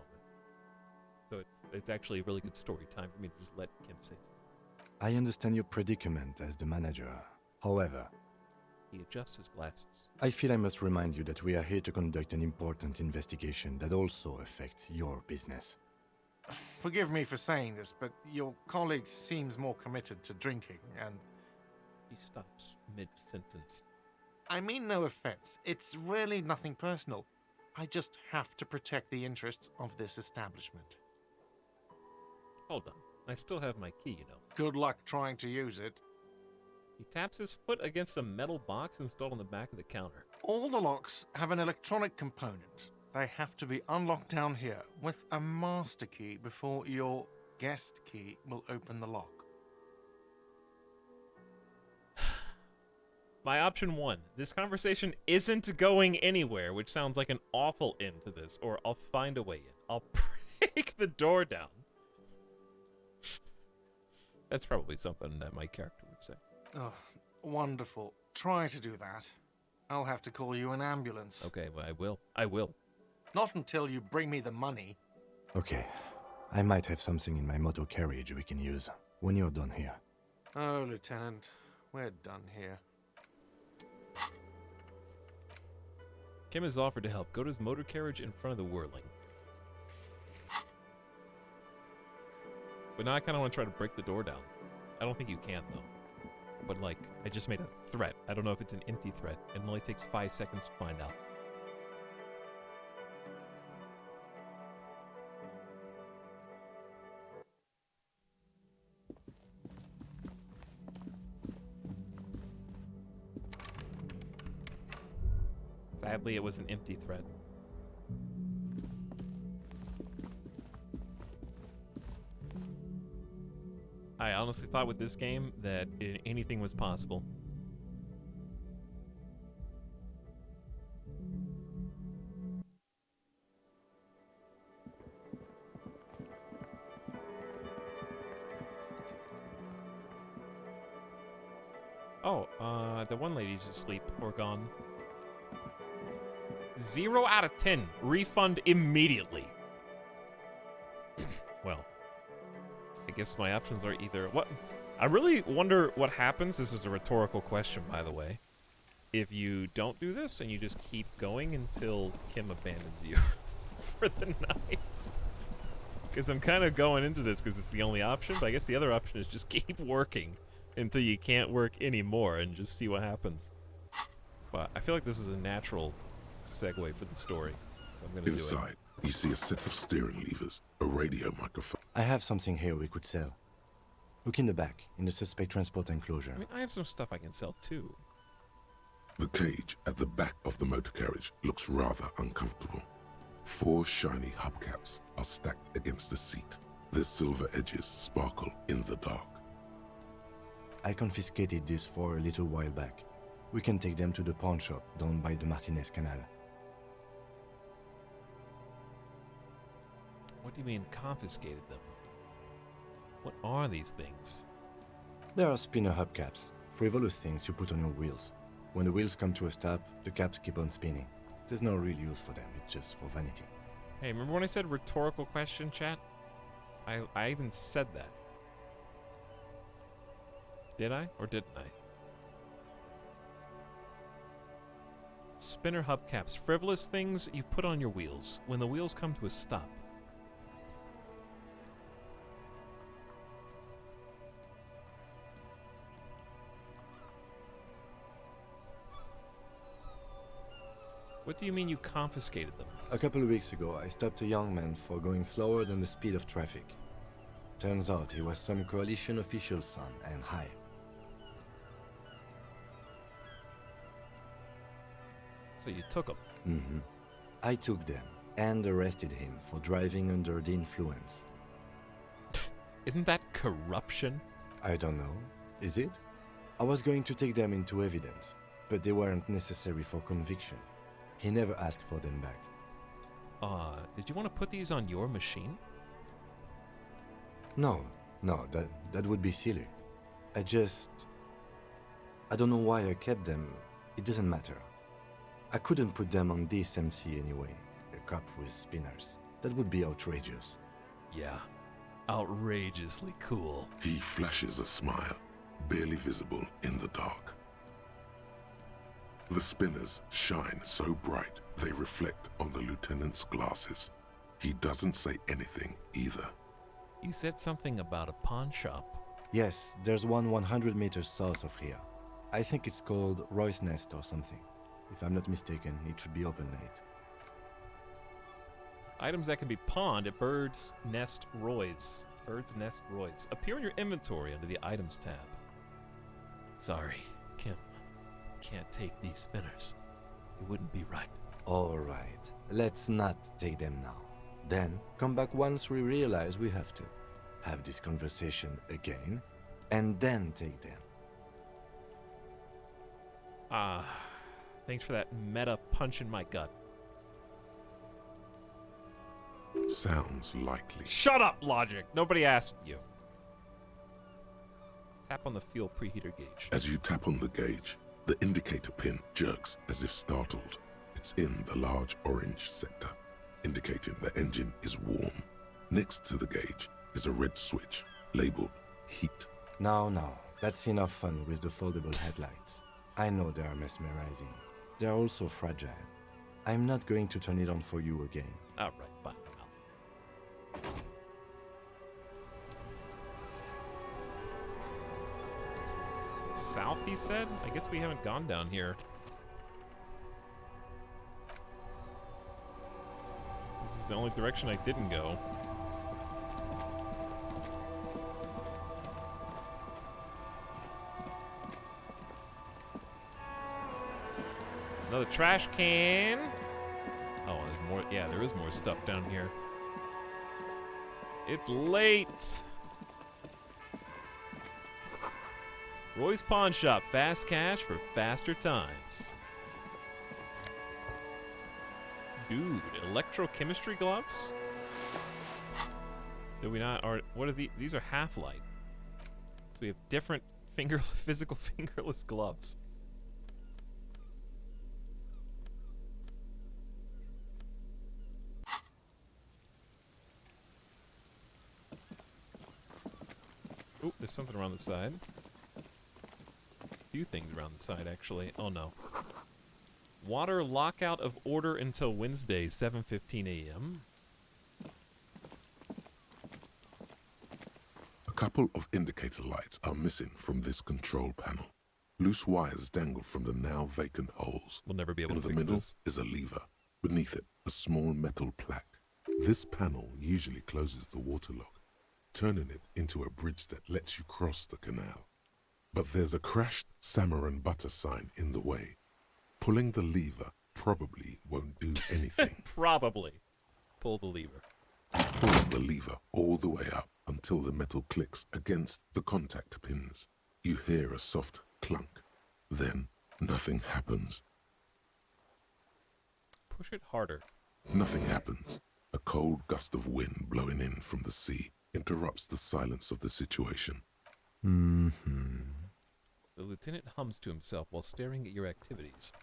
So it's actually a really good story time for me to just let Kim say something. I understand your predicament as the manager. However, he adjusts his glasses. I feel I must remind you that we are here to conduct an important investigation that also affects your business. Forgive me for saying this, but your colleague seems more committed to drinking, and... He stops mid-sentence. I mean no offense. It's really nothing personal. I just have to protect the interests of this establishment. Hold on. I still have my key, you know. Good luck trying to use it. He taps his foot against a metal box installed on the back of the counter. All the locks have an electronic component. They have to be unlocked down here with a master key before your guest key will open the lock. My option 1. This conversation isn't going anywhere, which sounds like an awful end to this, or I'll find a way in. I'll break the door down. That's probably something that my character would say. Oh, wonderful. Try to do that. I'll have to call you an ambulance. Okay, well, I will. I will. Not until you bring me the money. Okay. I might have something in my motor carriage we can use when you're done here. Oh, Lieutenant, we're done here. Kim has offered to help. Go to his motor carriage in front of the whirling. But now I kind of want to try to break the door down. I don't think you can, though. But, like, I just made a threat. I don't know if it's an empty threat. It only takes 5 seconds to find out. Sadly, it was an empty threat. I honestly thought with this game that anything was possible. Oh, the one lady's asleep or gone. 0 out of 10. Refund immediately. Well, I guess my options are either... What? I really wonder what happens. This is a rhetorical question, by the way. If you don't do this and you just keep going until Kim abandons you for the night. Because I'm kind of going into this because it's the only option, but I guess the other option is just keep working until you can't work anymore and just see what happens. But I feel like this is a natural segue for the story, so I'm gonna do it. Inside, you see a set of steering levers, a radio microphone. I have something here we could sell. Look in the back, in the suspect transport enclosure. I mean, I have some stuff I can sell too. The cage at the back of the motor carriage looks rather uncomfortable. 4 shiny hubcaps are stacked against the seat. Their silver edges sparkle in the dark. I confiscated these 4 a little while back. We can take them to the pawn shop down by the Martinez Canal. What do you mean confiscated them? What are these things? There are spinner hubcaps, frivolous things you put on your wheels. When the wheels come to a stop, the caps keep on spinning. There's no real use for them, it's just for vanity. Hey, remember when I said rhetorical question, chat? I even said that. Did I? Or didn't I? Spinner hubcaps. Frivolous things you put on your wheels when the wheels come to a stop. What do you mean you confiscated them? A couple of weeks ago, I stopped a young man for going slower than the speed of traffic. Turns out he was some coalition official's son and high. So you took them? Mm-hmm. I took them and arrested him for driving under the influence. Isn't that corruption? I don't know. Is it? I was going to take them into evidence, but they weren't necessary for conviction. He never asked for them back. Did you want to put these on your machine? No, that would be silly. I don't know why I kept them. It doesn't matter. I couldn't put them on this MC anyway. A cop with spinners. That would be outrageous. Yeah. Outrageously cool. He flashes a smile, barely visible in the dark. The spinners shine so bright they reflect on the lieutenant's glasses. He doesn't say anything either. You said something about a pawn shop. Yes, there's one 100 meters south of here. I think it's called Roy's Nest or something. If I'm not mistaken, it should be open late. Items that can be pawned at Bird's Nest Roy's. Bird's Nest Roy's. Appear in your inventory under the Items tab. Sorry, Kim. Can't take these spinners. It wouldn't be right. All right, let's not take them now. Then come back once we realize we have to. Have this conversation again, and then take them. Thanks for that meta punch in my gut. Sounds likely. Shut up, Logic! Nobody asked you. Tap on the fuel preheater gauge. As you tap on the gauge, the indicator pin jerks as if startled. It's in the large orange sector, indicating the engine is warm. Next to the gauge is a red switch labeled heat. Now, that's enough fun with the foldable headlights. I know they are mesmerizing. They're also fragile. I'm not going to turn it on for you again. Alright, fine. South, he said? I guess we haven't gone down here. This is the only direction I didn't go. Another trash can. Oh, there's more. Yeah, there is more stuff down here. It's late. Roy's Pawn Shop. Fast cash for faster times. Dude, electrochemistry gloves? Do we not? Or what are these? Are half-light. So we have different physical fingerless gloves. Oh, there's something around the side. A few things around the side, actually. Oh no. Water lockout of order until Wednesday, 7:15 a.m. A couple of indicator lights are missing from this control panel. Loose wires dangle from the now vacant holes. We'll never be able to fix this. In the middle this. is a lever. Beneath it, a small metal plaque. This panel usually closes the water lock, turning it into a bridge that lets you cross the canal. But there's a crashed salmon and butter sign in the way. Pulling the lever probably won't do anything. Probably. Pull the lever. Pull the lever all the way up until the metal clicks against the contact pins. You hear a soft clunk. Then nothing happens. Push it harder. Nothing happens. A cold gust of wind blowing in from the sea interrupts the silence of the situation. The lieutenant hums to himself while staring at your activities.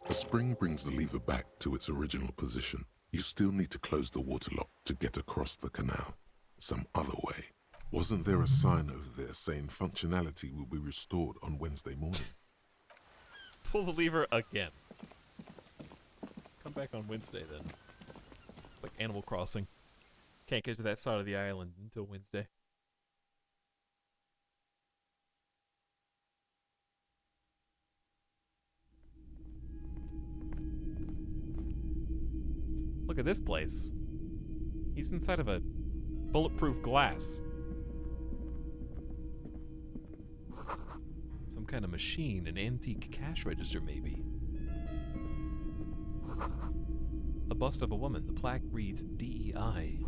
A spring brings the lever back to its original position. You still need to close the water lock to get across the canal. Some other way. Wasn't there a sign over there saying functionality will be restored on Wednesday morning? Pull the lever again. Come back on Wednesday then. Like Animal Crossing. Can't get to that side of the island until Wednesday. Look at this place. He's inside of a bulletproof glass. Some kind of machine, an antique cash register maybe. A bust of a woman. The plaque reads DEI.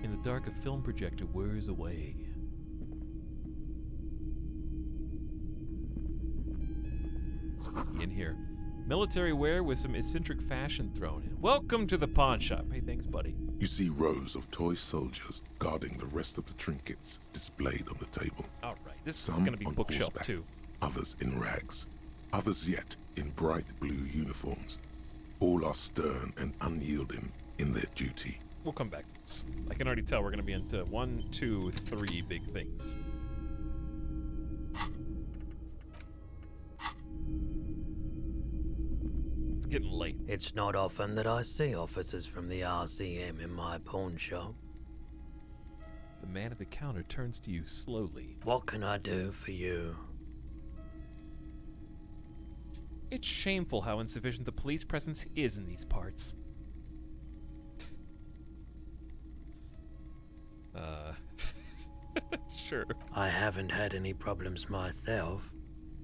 In the dark, a film projector whirs away. Spooky in here. Military wear with some eccentric fashion thrown in. Welcome to the pawn shop. Hey, thanks, buddy. You see rows of toy soldiers guarding the rest of the trinkets displayed on the table. All right, this Some is going to be on bookshelf horseback, too. Others in rags, others yet in bright blue uniforms. All are stern and unyielding in their duty. We'll come back to this. I can already tell we're going to be into 1, 2, 3 big things. It's getting late. It's not often that I see officers from the RCM in my pawn shop. The man at the counter turns to you slowly. What can I do for you? It's shameful how insufficient the police presence is in these parts. Sure. I haven't had any problems myself,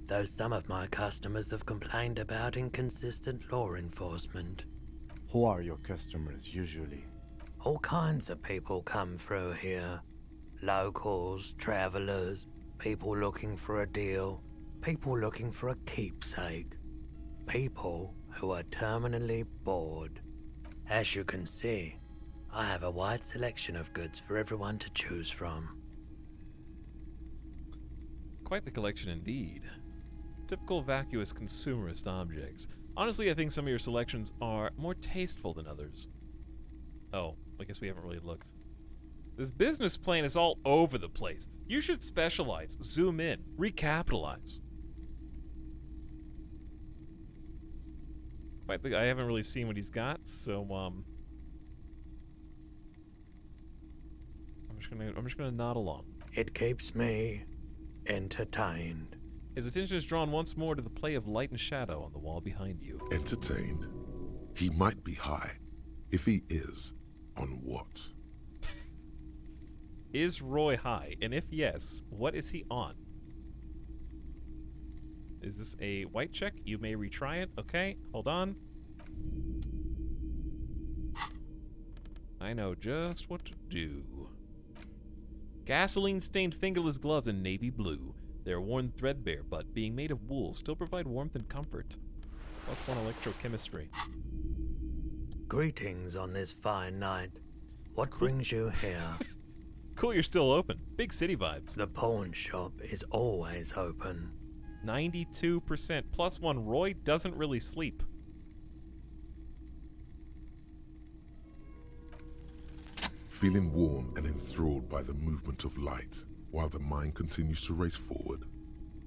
though some of my customers have complained about inconsistent law enforcement. Who are your customers usually? All kinds of people come through here. Locals, travelers, people looking for a deal, people looking for a keepsake. People who are terminally bored. As you can see, I have a wide selection of goods for everyone to choose from. Quite the collection indeed. Typical vacuous consumerist objects. Honestly, I think some of your selections are more tasteful than others. Oh, I guess we haven't really looked. This business plan is all over the place. You should specialize, zoom in, recapitalize. I haven't really seen what he's got, so I'm just gonna nod along. It keeps me entertained. His attention is drawn once more to the play of light and shadow on the wall behind you. Entertained? He might be high. If he is, on what? Is Roy high? And if yes, what is he on? Is this a white check? You may retry it. Okay, hold on. I know just what to do. Gasoline-stained fingerless gloves in navy blue. They're worn threadbare, but being made of wool still provide warmth and comfort. +1 electrochemistry. Greetings on this fine night. What brings you here? Cool, you're still open. Big city vibes. The pawn shop is always open. 92%. +1. Roy doesn't really sleep. Feeling warm and enthralled by the movement of light, while the mind continues to race forward.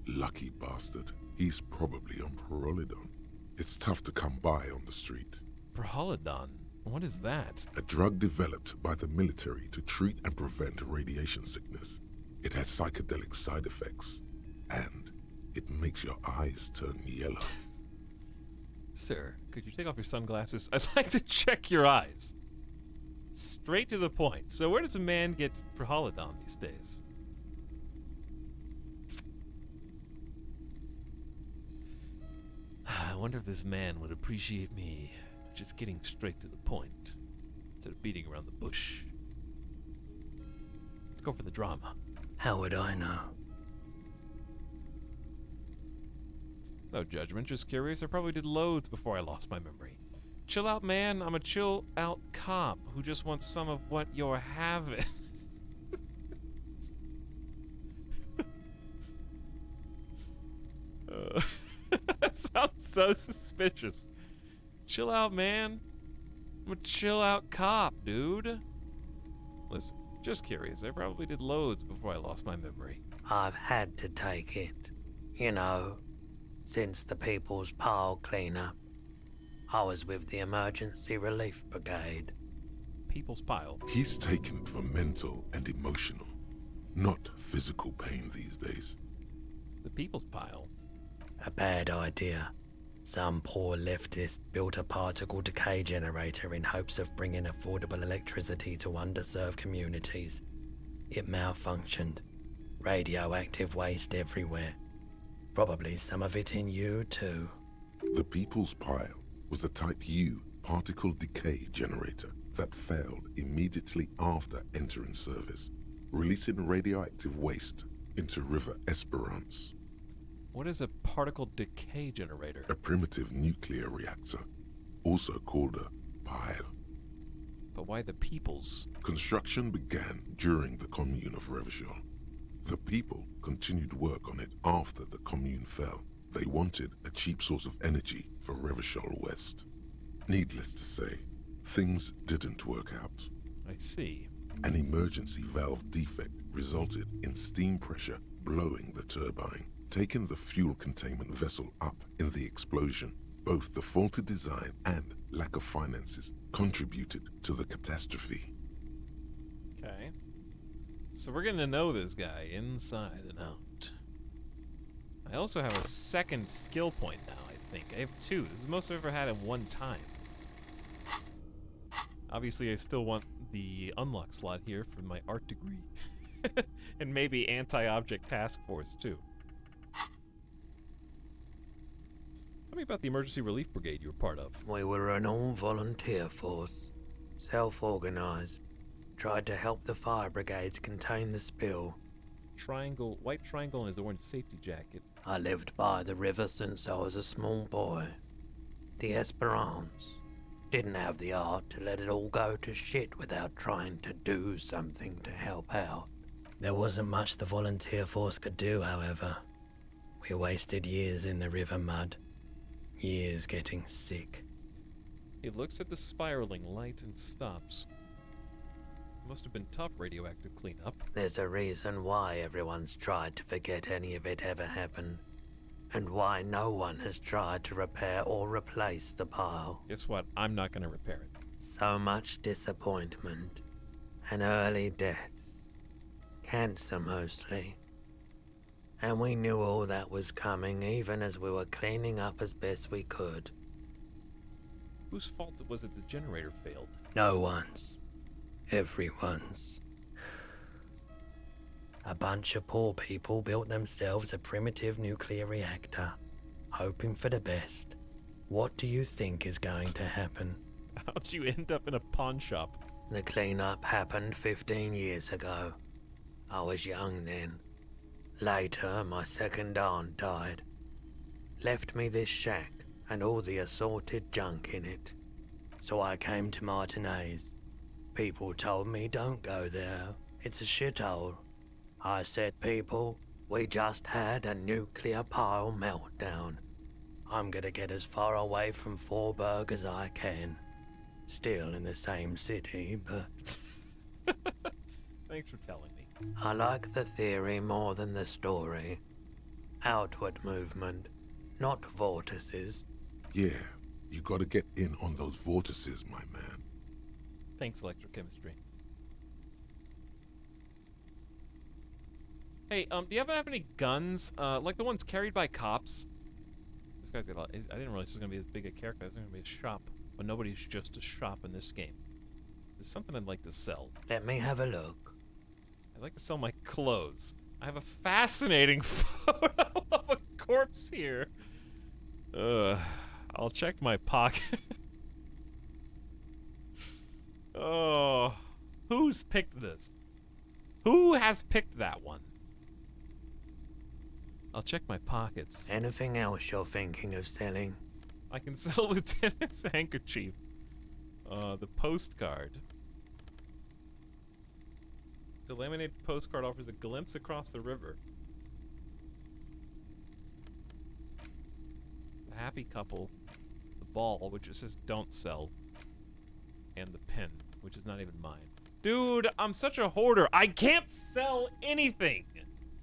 Lucky bastard. He's probably on Prolidon. It's tough to come by on the street. Prolidon? What is that? A drug developed by the military to treat and prevent radiation sickness. It has psychedelic side effects, and it makes your eyes turn yellow. Sir, could you take off your sunglasses? I'd like to check your eyes. Straight to the point. So where does a man get Prolidon these days? I wonder if this man would appreciate me just getting straight to the point instead of beating around the bush. Let's go for the drama. How would I know? No judgment, just curious. I probably did loads before I lost my memory. Chill out, man. I'm a chill out cop who just wants some of what you're having. That sounds so suspicious. Chill out, man. I'm a chill out cop, dude. Listen, just curious. I probably did loads before I lost my memory. I've had to take it. You know, since the People's Pile cleanup. I was with the Emergency Relief Brigade. People's Pile? He's taken it for mental and emotional, not physical pain these days. The People's Pile? A bad idea. Some poor leftist built a particle decay generator in hopes of bringing affordable electricity to underserved communities. It malfunctioned. Radioactive waste everywhere. Probably some of it in you, too. The People's Pile was a Type U particle decay generator that failed immediately after entering service, releasing radioactive waste into River Esperance. What is a particle decay generator? A primitive nuclear reactor, also called a pile. But why the People's? Construction began during the Commune of Revachol. The people continued work on it after the Commune fell. They wanted a cheap source of energy for Revachol West. Needless to say, things didn't work out. I see. An emergency valve defect resulted in steam pressure blowing the turbine, taking the fuel containment vessel up in the explosion. Both the faulty design and lack of finances contributed to the catastrophe. Okay. So we're getting to know this guy inside and out. I also have a second skill point now, I think. I have two. This is the most I've ever had in one time. Obviously, I still want the unlock slot here for my art degree. And maybe anti-object task force, too. Tell me about the emergency relief brigade you were part of. We were an all-volunteer force. Self-organized. Tried to help the fire brigades contain the spill. Triangle, white triangle and his orange safety jacket. I lived by the river since I was a small boy. The Esperance. Didn't have the art to let it all go to shit without trying to do something to help out. There wasn't much the volunteer force could do, however. We wasted years in the river mud. Years getting sick. He looks at the spiraling light and stops. Must have been tough radioactive cleanup. There's a reason why everyone's tried to forget any of it ever happened. And why no one has tried to repair or replace the pile. Guess what? I'm not going to repair it. So much disappointment. And early deaths. Cancer mostly. And we knew all that was coming even as we were cleaning up as best we could. Whose fault was it the generator failed? No one's. Everyone's. A bunch of poor people built themselves a primitive nuclear reactor, hoping for the best. What do you think is going to happen? How'd you end up in a pawn shop? The cleanup happened 15 years ago. I was young then. Later, my second aunt died. Left me this shack and all the assorted junk in it. So I came to Martinez. People told me don't go there. It's a shithole. I said, people, we just had a nuclear pile meltdown. I'm gonna get as far away from Forberg as I can. Still in the same city, but... Thanks for telling me. I like the theory more than the story. Outward movement, not vortices. Yeah, you gotta get in on those vortices, my man. Thanks, electrochemistry. Hey, do you ever have any guns? Like the ones carried by cops? This guy's got a lot. I didn't realize this was gonna be as big a character. It's gonna be a shop. But nobody's just a shop in this game. There's something I'd like to sell. Let me have a look. I'd like to sell my clothes. I have a fascinating photo of a corpse here. I'll check my pocket. Oh, who's picked this? Who has picked that one? I'll check my pockets. Anything else you're thinking of selling? I can sell Lieutenant's handkerchief. The postcard. The laminated postcard offers a glimpse across the river. The happy couple. The ball, which it says don't sell. And the pen, which is not even mine. Dude, I'm such a hoarder. I can't sell anything.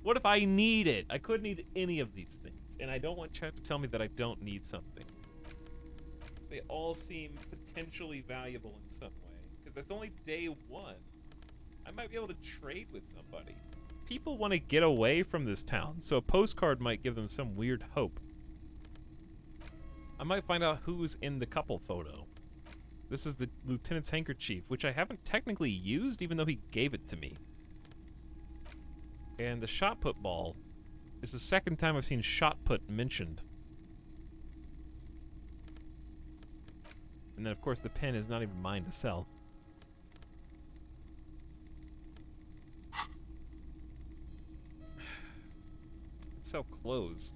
What if I need it? I could need any of these things. And I don't want chat to tell me that I don't need something. They all seem potentially valuable in some way. Because that's only day one. I might be able to trade with somebody. People want to get away from this town, so a postcard might give them some weird hope. I might find out who's in the couple photo. This is the lieutenant's handkerchief, which I haven't technically used, even though he gave it to me. And the shot put ball is the second time I've seen shot put mentioned. And then, of course, the pen is not even mine to sell. Sell clothes.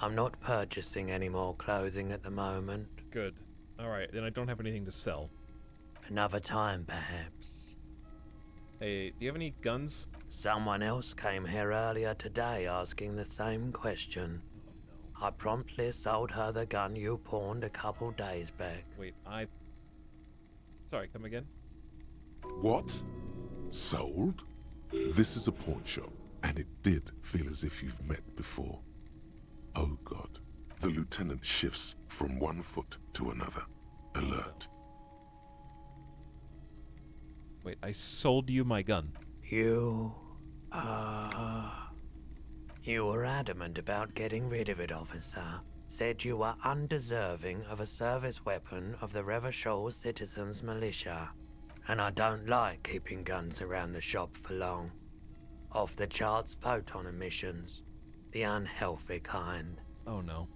I'm not purchasing any more clothing at the moment. Good. Alright, then I don't have anything to sell. Another time, perhaps. Hey, do you have any guns? Someone else came here earlier today asking the same question. I promptly sold her the gun you pawned a couple days back. Wait, Sorry, come again? What? Sold? This is a pawn shop, and it did feel as if you've met before. Oh God. The lieutenant shifts from one foot to another. Alert. Wait, I sold you my gun. You were adamant about getting rid of it, officer. Said you were undeserving of a service weapon of the Revachol Citizens Militia. And I don't like keeping guns around the shop for long. Off the charts photon emissions. The unhealthy kind. Oh no.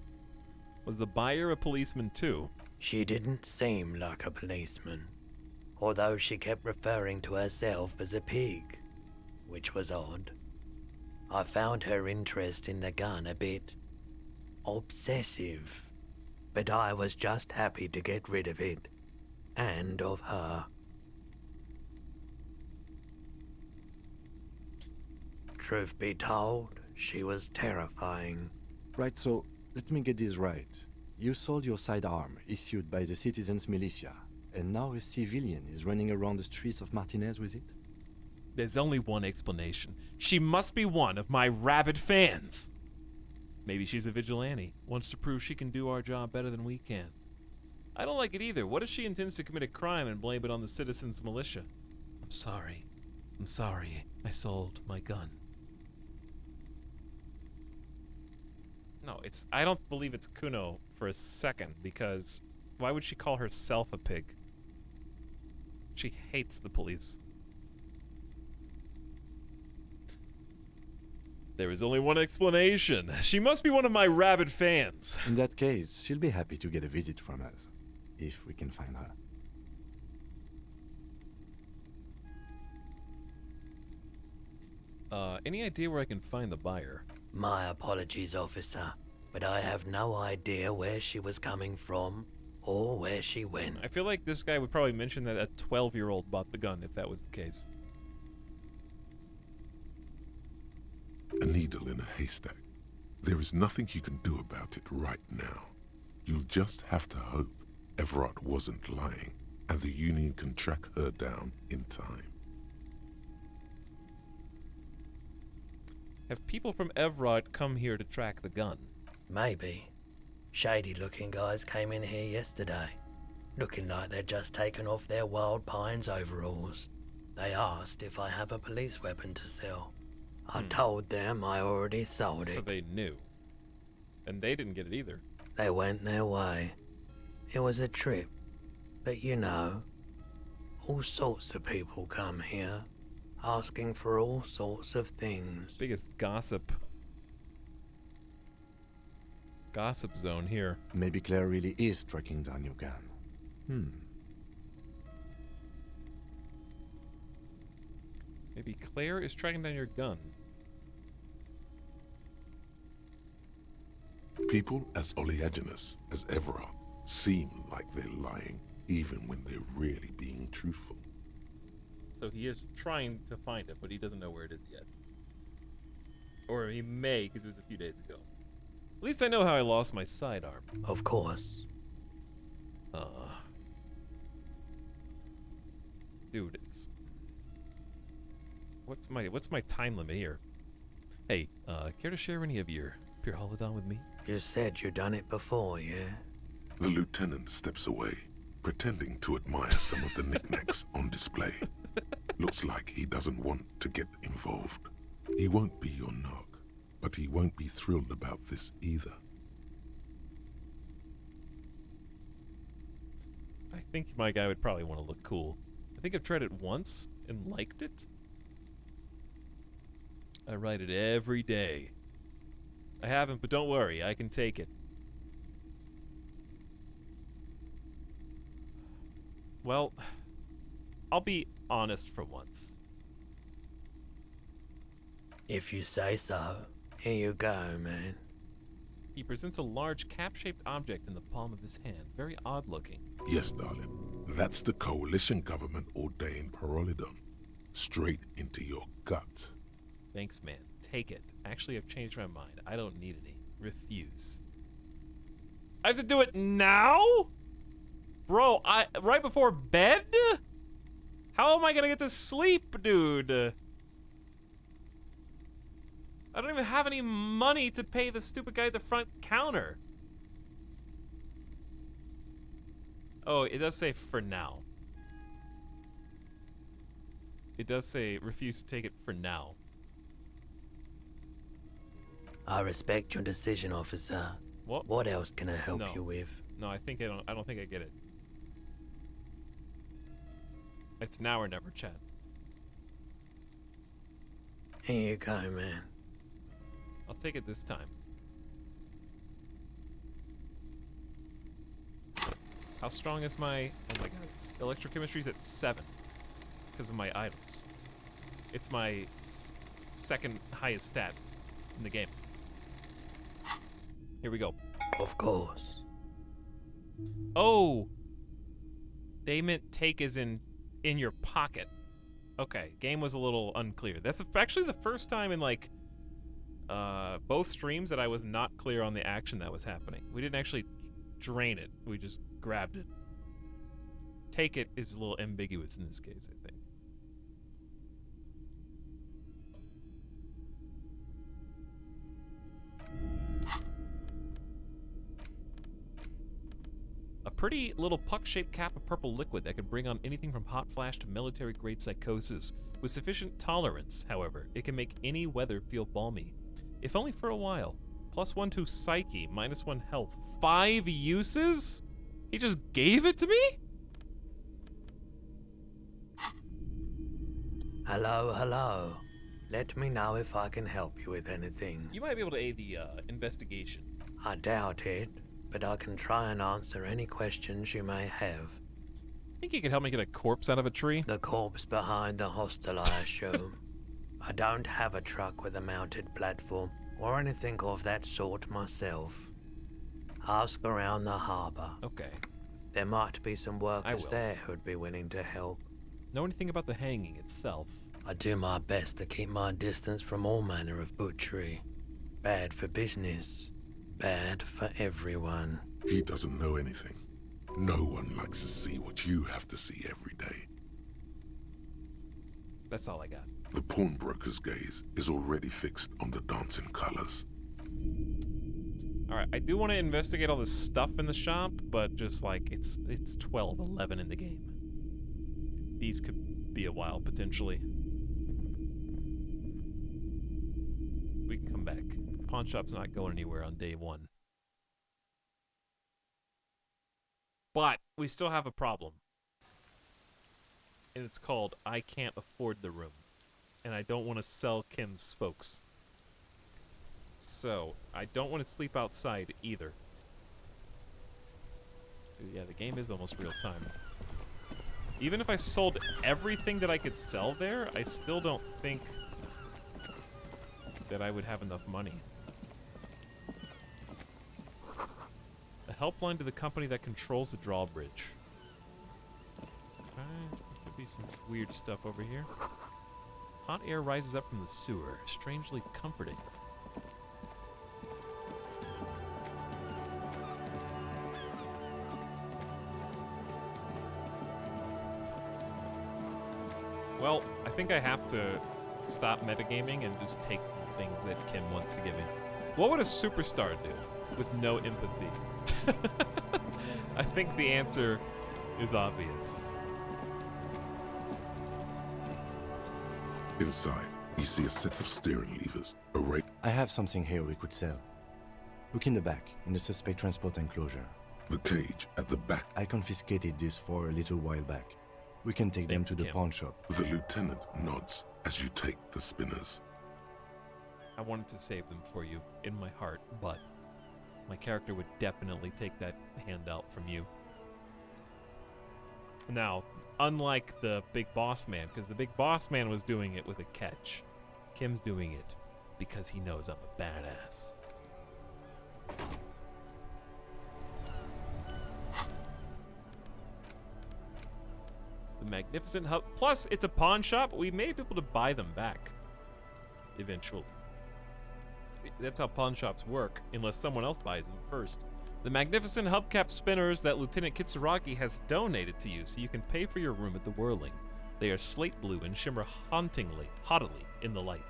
Was the buyer a policeman too? She didn't seem like a policeman. Although she kept referring to herself as a pig. Which was odd. I found her interest in the gun a bit obsessive, but I was just happy to get rid of it, and of her. Truth be told, she was terrifying. Right, so let me get this right. You sold your sidearm, issued by the Citizens Militia, and now a civilian is running around the streets of Martinez with it? There's only one explanation. She must be one of my rabid fans. Maybe she's a vigilante, wants to prove she can do our job better than we can. I don't like it either. What if she intends to commit a crime and blame it on the Citizens Militia? I'm sorry. I sold my gun. No, I don't believe it's Kuno for a second, because why would she call herself a pig? She hates the police. There is only one explanation. She must be one of my rabid fans. In that case, she'll be happy to get a visit from us, if we can find her. Any idea where I can find the buyer? My apologies, officer, but I have no idea where she was coming from or where she went. I feel like this guy would probably mention that a 12-year-old bought the gun if that was the case. A needle in a haystack. There is nothing you can do about it right now. You'll just have to hope Everard wasn't lying, and the Union can track her down in time. Have people from Everard come here to track the gun? Maybe. Shady-looking guys came in here yesterday, looking like they'd just taken off their Wild Pines overalls. They asked if I have a police weapon to sell. I told them I already sold it. So they knew. And they didn't get it either. They went their way. It was a trip. But you know, all sorts of people come here, asking for all sorts of things. Biggest gossip zone here. Maybe Claire really is tracking down your gun. Maybe Claire is tracking down your gun. People as oleaginous as Everard seem like they're lying, even when they're really being truthful. So he is trying to find it, but he doesn't know where it is yet. Or he may, because it was a few days ago. At least I know how I lost my sidearm. Of course. Dude, it's... What's my time limit here? Hey, care to share any of your pure holodon with me? You said you done it before, yeah? The lieutenant steps away, pretending to admire some of the knickknacks on display. Looks like he doesn't want to get involved. He won't be your knock, but he won't be thrilled about this either. I think my guy would probably want to look cool. I think I've tried it once and liked it. I ride it every day. I haven't, but don't worry, I can take it. Well, I'll be honest for once. If you say so. Here you go, man. He presents a large cap-shaped object in the palm of his hand. Very odd-looking. Yes, darling. That's the coalition government ordained Parolidon. Straight into your gut. Thanks, man. Take it. Actually, I've changed my mind. I don't need any. Refuse. I have to do it now? Bro, right before bed? How am I gonna get to sleep, dude? I don't even have any money to pay the stupid guy at the front counter. Oh, it does say for now. It does say refuse to take it for now. I respect your decision, officer. What? What else can I help you with? No, I don't think I get it. It's now or never, Chad. Here you go, man. I'll take it this time. How strong is my... Oh my god, electrochemistry's at 7. Because of my items. It's my second highest stat in the game. Here we go. Of course. Oh! They meant take as in your pocket. Okay, game was a little unclear. That's actually the first time in like both streams that I was not clear on the action that was happening. We didn't actually drain it. We just grabbed it. Take it is a little ambiguous in this case, I think. A pretty little puck-shaped cap of purple liquid that can bring on anything from hot flash to military-grade psychosis. With sufficient tolerance, however, it can make any weather feel balmy. If only for a while. +1 to psyche, -1 health. 5 uses? He just gave it to me? Hello, hello. Let me know if I can help you with anything. You might be able to aid the investigation. I doubt it, but I can try and answer any questions you may have. Think you could help me get a corpse out of a tree? The corpse behind the hostel, I assume. I don't have a truck with a mounted platform or anything of that sort myself. Ask around the harbor. Okay. There might be some workers there who'd be willing to help. Know anything about the hanging itself? I do my best to keep my distance from all manner of butchery. Bad for business. Bad for everyone. He doesn't know anything. No one likes to see what you have to see every day. That's all I got. The pawnbroker's gaze is already fixed on the dancing colors. Alright, I do want to investigate all this stuff in the shop, but just like, it's 12, 11 in the game. These could be a while, potentially. We can come back. Pawn shop's not going anywhere on day 1. But we still have a problem. And it's called I can't afford the room. And I don't want to sell Kim's spokes. So, I don't want to sleep outside either. Yeah, the game is almost real time. Even if I sold everything that I could sell there, I still don't think that I would have enough money. A helpline to the company that controls the drawbridge. There could be some weird stuff over here. Hot air rises up from the sewer, strangely comforting. Well, I think I have to stop metagaming and just take the things that Kim wants to give me. What would a superstar do with no empathy? I think the answer is obvious. Inside, you see a set of steering levers arrayed. I have something here we could sell. Look in the back, in the suspect transport enclosure. The cage at the back. I confiscated this for a little while back. We can take them to the pawn shop. The lieutenant nods as you take the spinners. I wanted to save them for you in my heart, but my character would definitely take that handout from you. Now, unlike the big boss man, because the big boss man was doing it with a catch, Kim's doing it because he knows I'm a badass. The magnificent hub. Plus, it's a pawn shop. We may be able to buy them back eventually. That's how pawn shops work, unless someone else buys them first. The magnificent hubcap spinners that Lieutenant Kitsuragi has donated to you, so you can pay for your room at the Whirling. They are slate blue and shimmer hauntingly, haughtily in the light.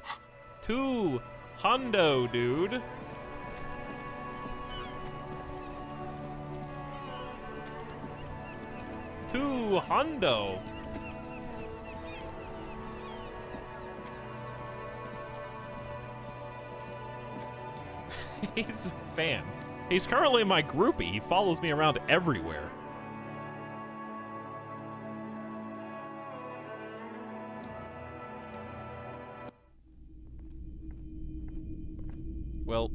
2 hundo, dude. $2 hundo. He's a fan. He's currently my groupie. He follows me around everywhere. Well,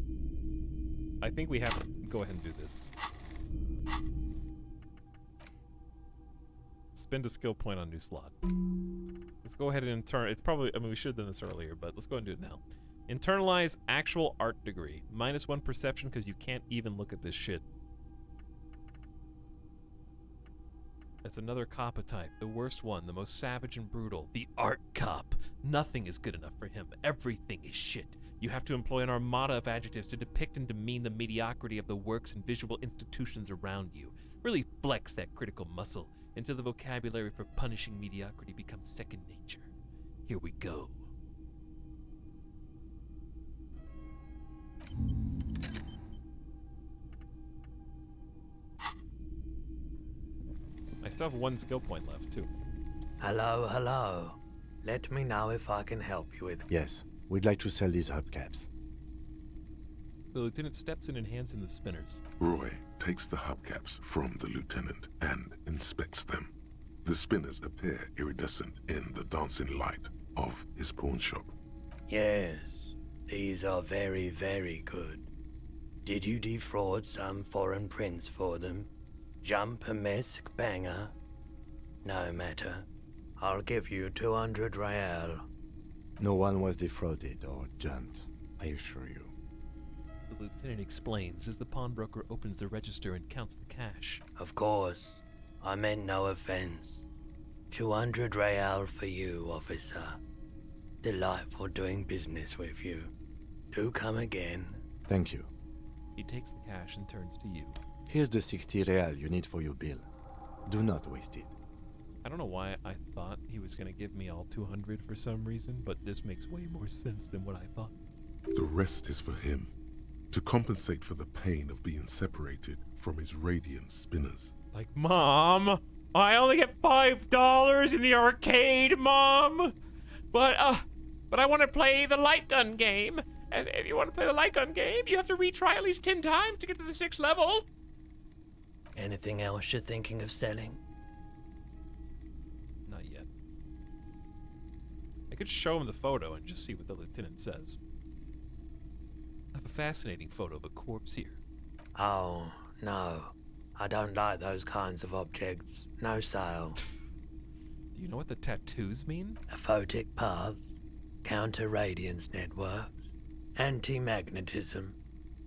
I think we have to go ahead and do this. Spend a skill point on new slot. Let's go ahead and internal. It's probably, I mean, we should have done this earlier, but let's go ahead and do it now. Internalize actual art degree. -1 perception because you can't even look at this shit. That's another Kappa type. The worst one, the most savage and brutal. The art cop. Nothing is good enough for him. Everything is shit. You have to employ an armada of adjectives to depict and demean the mediocrity of the works and visual institutions around you. Really flex that critical muscle until the vocabulary for punishing mediocrity becomes second nature. Here we go. I still have 1 skill point left, too. Hello, hello. Let me know if I can help you with... Yes, we'd like to sell these hubcaps. The lieutenant steps in and hands him the spinners. Roy takes the hubcaps from the lieutenant and inspects them. The spinners appear iridescent in the dancing light of his pawn shop. Yes, these are very, very good. Did you defraud some foreign prince for them? Jump-a-mesque banger? No matter. I'll give you 200 real. No one was defrauded or jumped, I assure you. The lieutenant explains as the pawnbroker opens the register and counts the cash. Of course. I meant no offense. 200 real for you, officer. Delightful doing business with you. Do come again. Thank you. He takes the cash and turns to you. Here's the 60 real you need for your bill. Do not waste it. I don't know why I thought he was going to give me all 200 for some reason, but this makes way more sense than what I thought. The rest is for him, to compensate for the pain of being separated from his radiant spinners. Like, Mom, I only get $5 in the arcade, Mom! But I want to play the light gun game. And if you want to play the light gun game, you have to retry at least 10 times to get to the 6th level. Anything else you're thinking of selling? Not yet. I could show him the photo and just see what the lieutenant says. I have a fascinating photo of a corpse here. Oh, no. I don't like those kinds of objects. No sale. Do you know what the tattoos mean? Aphotic paths, counter-radiance networks, anti-magnetism.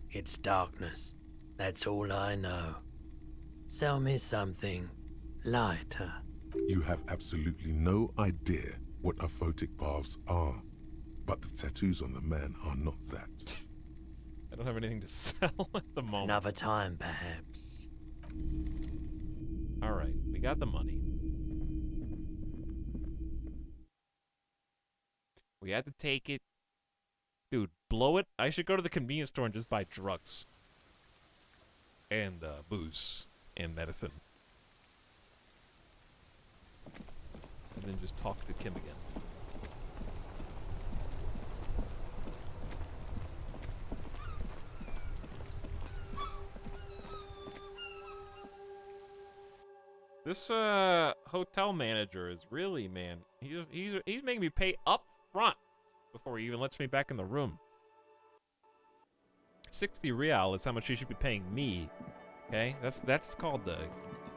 It's darkness. That's all I know. Sell me something lighter. You have absolutely no idea what aphotic paths are, but the tattoos on the man are not that. I don't have anything to sell at the moment. Another time, perhaps. All right, we got the money. We had to take it. Dude, blow it. I should go to the convenience store and just buy drugs. And booze. And medicine. And then just talk to Kim again. This hotel manager is really, man, he's making me pay up front before he even lets me back in the room. 60 real is how much he should be paying me. Okay, that's called the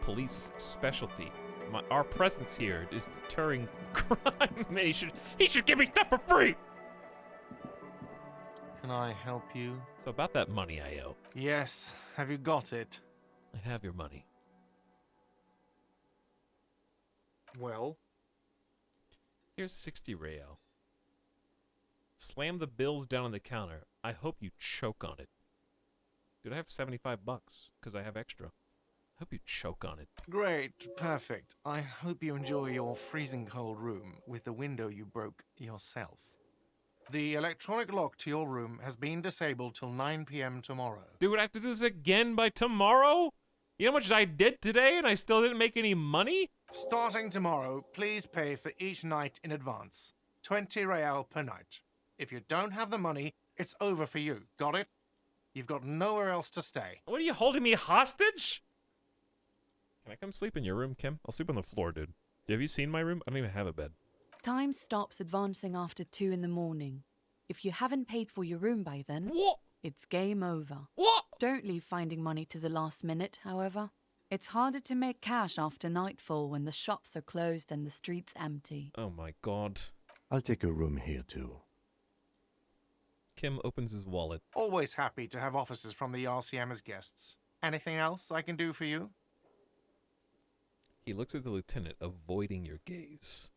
police specialty. Our presence here is deterring crime. Man, he should give me stuff for free. Can I help you? So about that money I owe. Yes. Have you got it? I have your money. Well? Here's 60 real. Slam the bills down on the counter. I hope you choke on it. Dude, I have 75 bucks because I have extra. I hope you choke on it. Great. Perfect. I hope you enjoy your freezing cold room with the window you broke yourself. The electronic lock to your room has been disabled till 9 p.m. tomorrow. Dude, I have to do this again by tomorrow? You know how much I did today and I still didn't make any money? Starting tomorrow, please pay for each night in advance. 20 real per night. If you don't have the money, it's over for you. Got it? You've got nowhere else to stay. What are you holding me hostage? Can I come sleep in your room, Kim? I'll sleep on the floor, dude. Have you seen my room? I don't even have a bed. Time stops advancing after 2 in the morning. If you haven't paid for your room by then, what? It's game over. What? Don't leave finding money to the last minute, however. It's harder to make cash after nightfall when the shops are closed and the streets empty. Oh my god. I'll take a room here too. Kim opens his wallet. Always happy to have officers from the RCM as guests. Anything else I can do for you? He looks at the lieutenant, avoiding your gaze.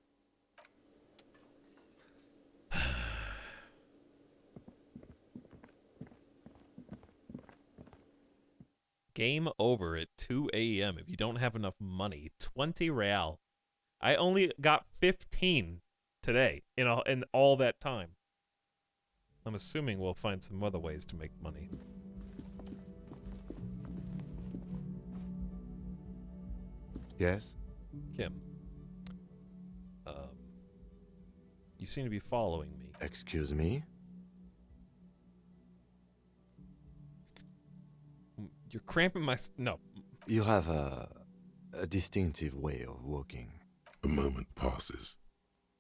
Game over at 2 a.m. if you don't have enough money. 20 real. I only got 15 today in all that time. I'm assuming we'll find some other ways to make money. Yes? Kim. You seem to be following me. Excuse me? You're cramping my... No. You have a distinctive way of walking. A moment passes.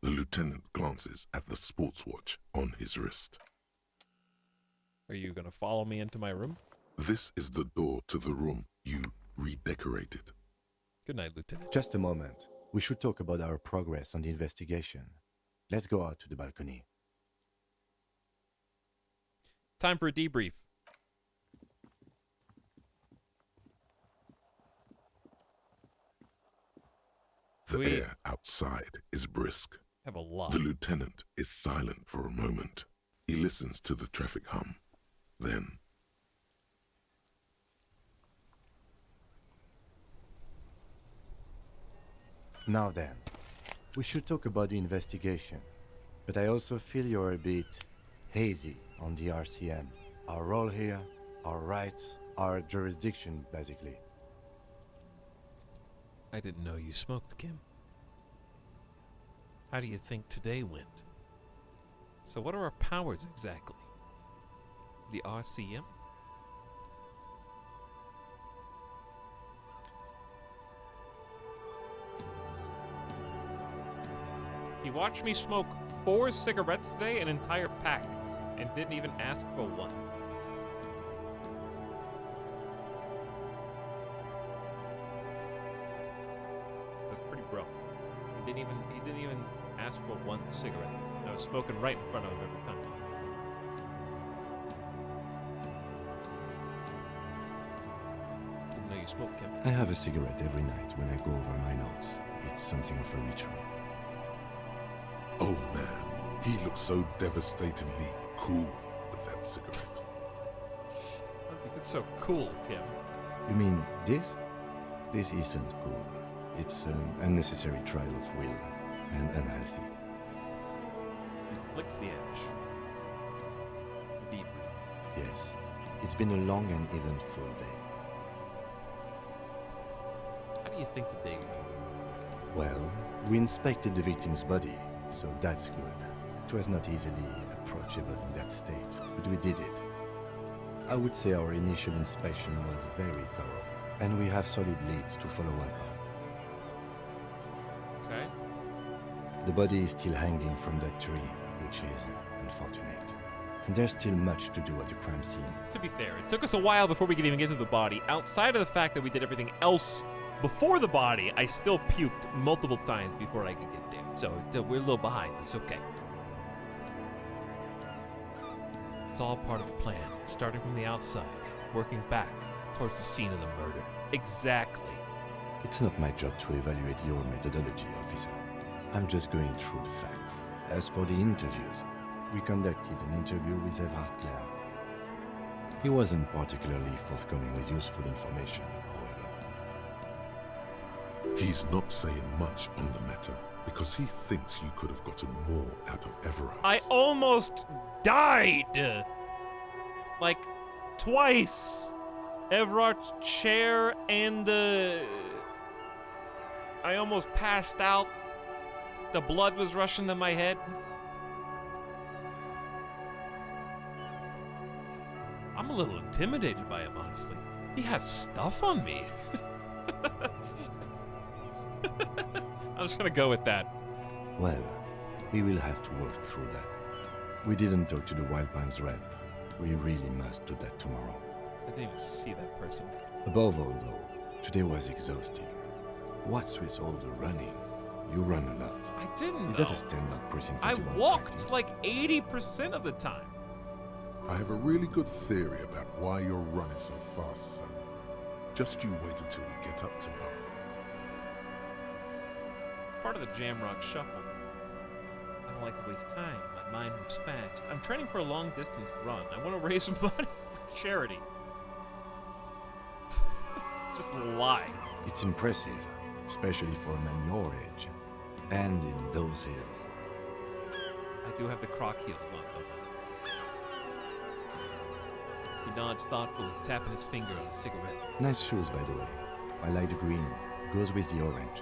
The lieutenant glances at the sports watch on his wrist. Are you going to follow me into my room? This is the door to the room you redecorated. Good night, Lieutenant. Just a moment. We should talk about our progress on the investigation. Let's go out to the balcony. Time for a debrief. The air outside is brisk. Have a lot. The lieutenant is silent for a moment. He listens to the traffic hum. Then... Now then, we should talk about the investigation. But I also feel you're a bit hazy on the RCM. Our role here, our rights, our jurisdiction, basically. I didn't know you smoked, Kim. How do you think today went? So what are our powers exactly? The RCM? He watched me smoke 4 cigarettes today, an entire pack, and didn't even ask for one. That's pretty broke. He didn't even ask for one cigarette. I was smoking right in front of him every time. Didn't know you smoked, Kim. I have a cigarette every night when I go over my notes. It's something of a ritual. Oh man, he looks so devastatingly cool with that cigarette. I don't think it's so cool, Kim. You mean this? This isn't cool. It's an unnecessary trial of will and unhealthy. licks the edge. Deep. Yes, it's been a long and eventful day. How do you think the day went? Well, we inspected the victim's body, so that's good. It was not easily approachable in that state, but we did it. I would say our initial inspection was very thorough, and we have solid leads to follow up on. Okay. The body is still hanging from that tree, which is unfortunate. And there's still much to do at the crime scene. To be fair, it took us a while before we could even get to the body. Outside of the fact that we did everything else before the body, I still puked multiple times before I could get there. So we're a little behind. It's okay. It's all part of the plan, starting from the outside, working back towards the scene of the murder. Exactly. It's not my job to evaluate your methodology, officer. I'm just going through the facts. As for the interviews, we conducted an interview with Everard Clare. He wasn't particularly forthcoming with useful information, however. He's not saying much on the matter because he thinks you could have gotten more out of Everard. I almost died! Like, twice! Everard's chair and the... I almost passed out. The blood was rushing to my head. I'm a little intimidated by him, honestly. He has stuff on me. I'm just gonna go with that. Well, we will have to work through that. We didn't talk to the Wild Pines rep. We really must do that tomorrow. I didn't even see that person. Above all, though, today was exhausting. What's with all the running? You run a lot. I didn't. Is that a standard precinct I 41 walked practice? like 80% of the time. I have a really good theory about why you're running so fast, son. Just you wait until we get up tomorrow. It's part of the Jamrock Shuffle. I don't like to waste time. My mind moves fast. I'm training for a long-distance run. I want to raise some money for charity. Just lie. It's impressive, especially for a man your age. And in those hills. I do have the croc heels on, don't I? He nods thoughtfully, tapping his finger on a cigarette. Nice shoes, by the way. I like the green. Goes with the orange.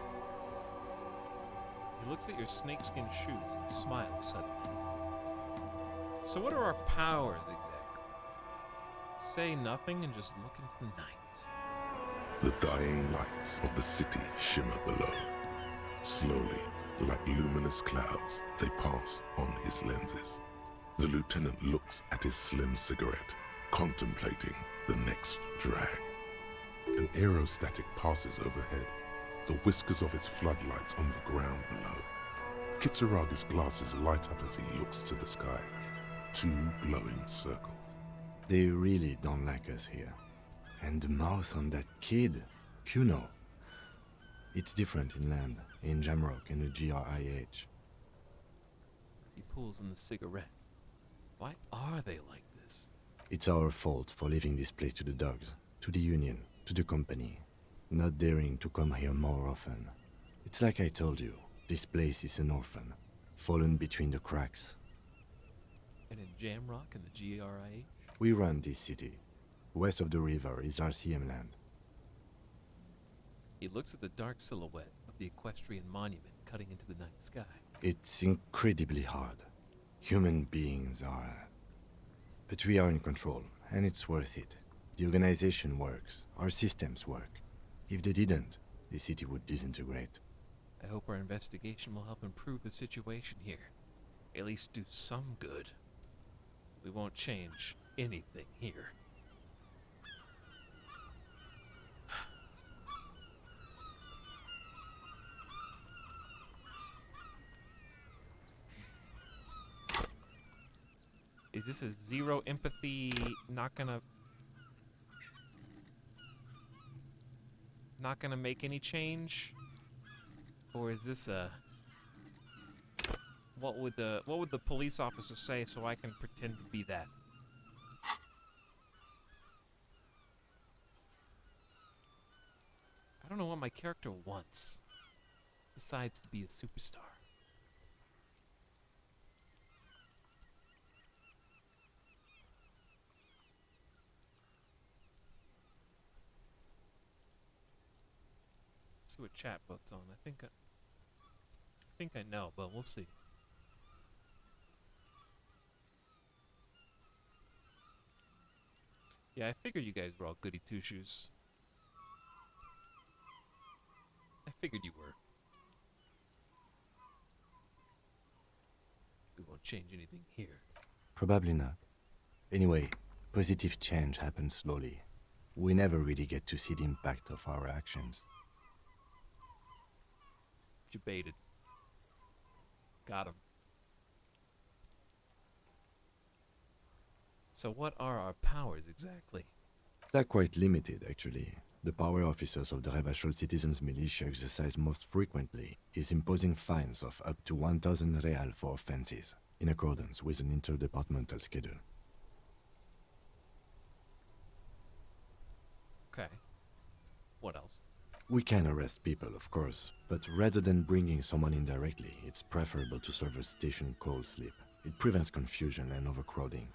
He looks at your snakeskin shoes and smiles suddenly. So what are our powers, exactly? Say nothing and just look into the night. The dying lights of the city shimmer below. Slowly, like luminous clouds, they pass on his lenses. The lieutenant looks at his slim cigarette, contemplating the next drag. An aerostatic passes overhead, the whiskers of its floodlights on the ground below. Kitsaraga's glasses light up as he looks to the sky. Two glowing circles. They really don't like us here. And the mouth on that kid, Kuno. It's different inland, in Jamrock and the GRIH. He pulls in the cigarette. Why are they like this? It's our fault for leaving this place to the dogs, to the Union, to the company. Not daring to come here more often. It's like I told you, this place is an orphan, fallen between the cracks. And in Jamrock and the GRIH? We run this city. West of the river is RCM land. He looks at the dark silhouette of the equestrian monument cutting into the night sky. It's incredibly hard. Human beings are... But we are in control, and it's worth it. The organization works. Our systems work. If they didn't, the city would disintegrate. I hope our investigation will help improve the situation here. At least do some good. We won't change anything here. Is this a zero empathy, not gonna make any change? Or is this a... What would the police officer say so I can pretend to be that? I don't know what my character wants, besides to be a superstar. See what chat bot's on. I think I know, but we'll see. Yeah, I figured you guys were all goody two-shoes. I figured you were. We won't change anything here. Probably not. Anyway, positive change happens slowly. We never really get to see the impact of our actions. Debated. Got him. So what are our powers exactly? They're quite limited, actually. The power officers of the Revachol Citizens Militia exercise most frequently is imposing fines of up to 1,000 real for offenses, in accordance with an interdepartmental schedule. Okay. What else? We can arrest people, of course, but rather than bringing someone in directly, it's preferable to serve a station cold sleep. It prevents confusion and overcrowding.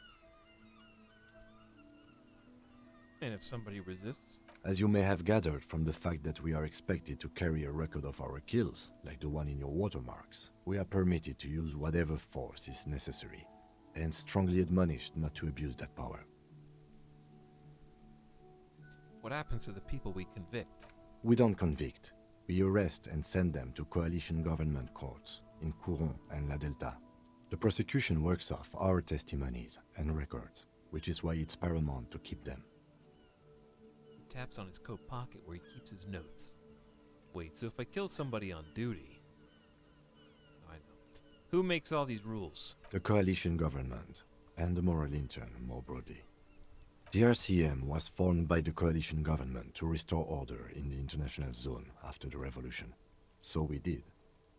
And if somebody resists? As you may have gathered from the fact that we are expected to carry a record of our kills, like the one in your watermarks, we are permitted to use whatever force is necessary, and strongly admonished not to abuse that power. What happens to the people we convict? We don't convict. We arrest and send them to coalition government courts in Couron and La Delta. The prosecution works off our testimonies and records, which is why it's paramount to keep them. He taps on his coat pocket where he keeps his notes. Wait, so if I kill somebody on duty... I know. Who makes all these rules? The coalition government, and the moral intern more broadly. The RCM was formed by the coalition government to restore order in the international zone after the revolution. So we did.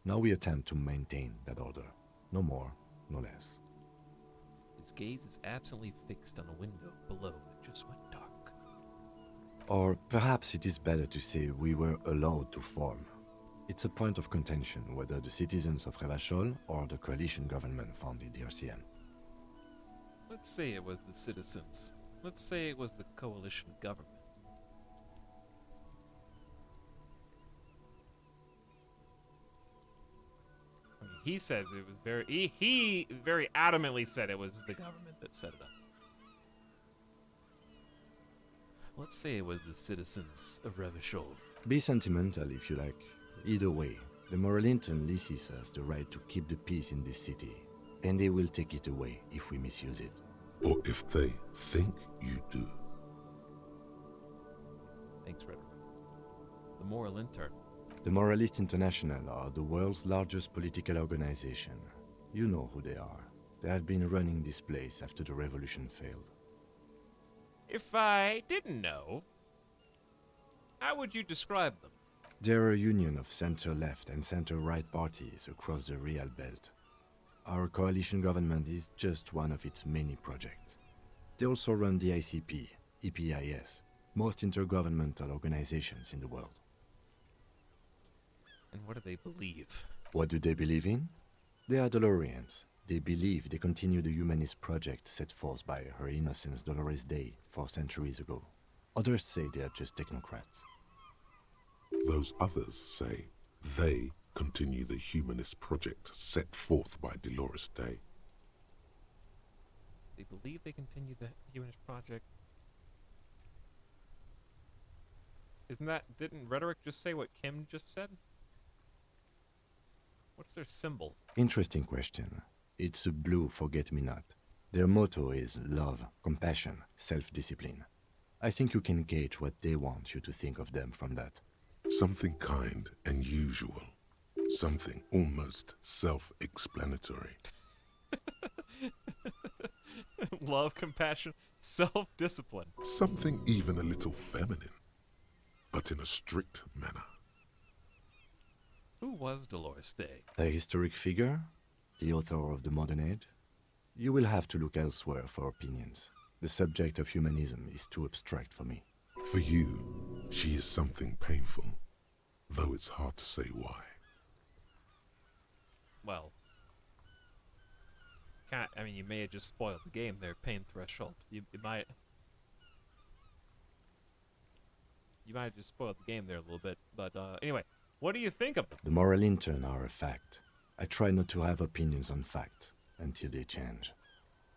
Now we attempt to maintain that order. No more, no less. His gaze is absently fixed on a window below that just went dark. Or perhaps it is better to say we were allowed to form. It's a point of contention whether the citizens of Revachol or the coalition government founded the RCM. Let's say it was the citizens. Let's say it was the coalition government. I mean, he says it was he very adamantly said it was the government that set it up. Let's say it was the citizens of Revachol. Be sentimental if you like. Either way, the moral intern leases us the right to keep the peace in this city, and they will take it away if we misuse it. Or if they think you do. Thanks, Rhetoric. The moral intern. The Moralist International are the world's largest political organization. You know who they are. They have been running this place after the revolution failed. If I didn't know, how would you describe them? They're a union of center-left and center-right parties across the Real Belt. Our coalition government is just one of its many projects. They also run the ICP, EPIS, most intergovernmental organizations in the world. And what do they believe? What do they believe in? They are Dolorians. They believe they continue the humanist project set forth by Her Innocence Dolores Day 4 centuries ago. Others say they are just technocrats. Those others say they continue the humanist project set forth by Dolores Day. They believe they continue the humanist project. Didn't Rhetoric just say what Kim just said? What's their symbol? Interesting question. It's a blue forget-me-not. Their motto is love, compassion, self-discipline. I think you can gauge what they want you to think of them from that. Something kind and usual. Something almost self-explanatory. Love, compassion, self-discipline. Something even a little feminine, but in a strict manner. Who was Dolores Day? A historic figure? The author of the modern age? You will have to look elsewhere for opinions. The subject of humanism is too abstract for me. For you, she is something painful, though it's hard to say why. Well, you may have just spoiled the game there, pain threshold. You might... You might have just spoiled the game there a little bit. But anyway, what do you think of them? The moral intern are a fact. I try not to have opinions on facts until they change.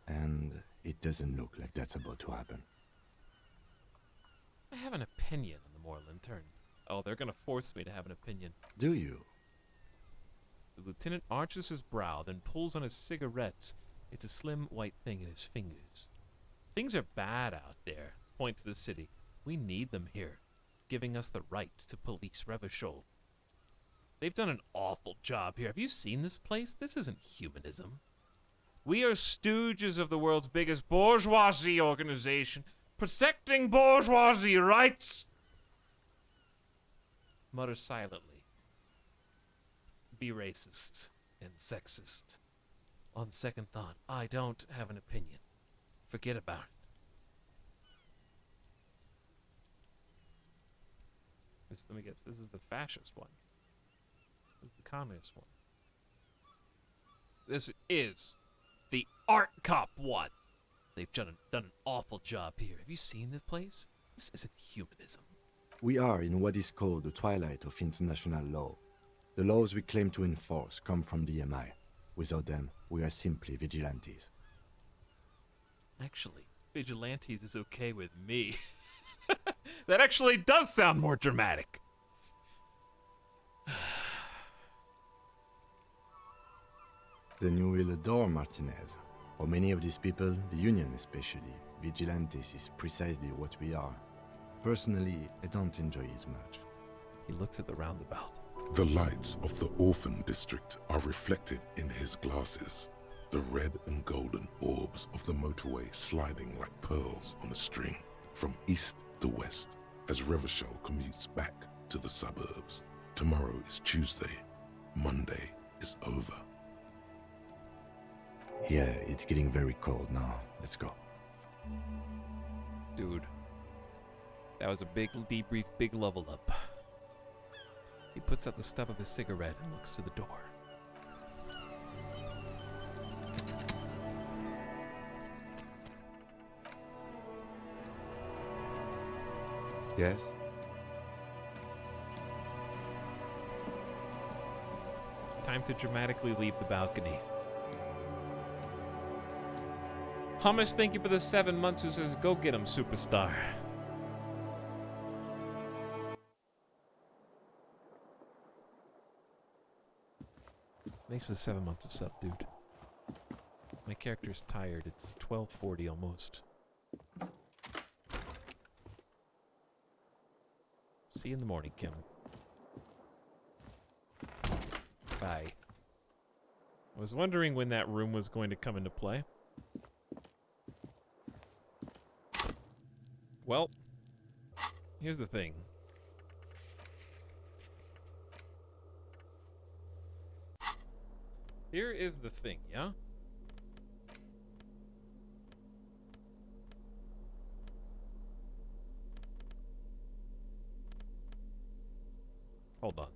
And it doesn't look like that's about to happen. I have an opinion on the moral intern. Oh, they're gonna force me to have an opinion. Do you? The lieutenant arches his brow, then pulls on his cigarette. It's a slim white thing in his fingers. Things are bad out there. Point to the city. We need them here, giving us the right to police Revachol. They've done an awful job here. Have you seen this place? This isn't humanism. We are stooges of the world's biggest bourgeoisie organization, protecting bourgeoisie rights. Mutter silently. Be racist and sexist. On second thought, I don't have an opinion. Forget about it. Let me guess, this is the fascist one. This is the communist one. This is the art cop one. They've done an awful job here. Have you seen this place? This isn't humanism. We are in what is called the twilight of international law. The laws we claim to enforce come from the MI. Without them, we are simply vigilantes. Actually, vigilantes is okay with me. That actually does sound more dramatic. Then you will adore Martinez. For many of these people, the Union especially, vigilantes is precisely what we are. Personally, I don't enjoy it much. He looks at the roundabout. The lights of the orphan district are reflected in his glasses. The red and golden orbs of the motorway sliding like pearls on a string from east to west as Revachol commutes back to the suburbs. Tomorrow is Tuesday. Monday is over. Yeah, it's getting very cold now. Let's go. Dude, that was a big debrief, big level up. He puts out the stub of his cigarette and looks to the door. Yes? Time to dramatically leave the balcony. Hummus, thank you for the 7 months, who says, go get him, superstar. Thanks for the 7 months of sub, dude. My character's tired. It's 12:40 almost. See you in the morning, Kim. Bye. I was wondering when that room was going to come into play. Well, here's the thing. Here is the thing, yeah? Hold on.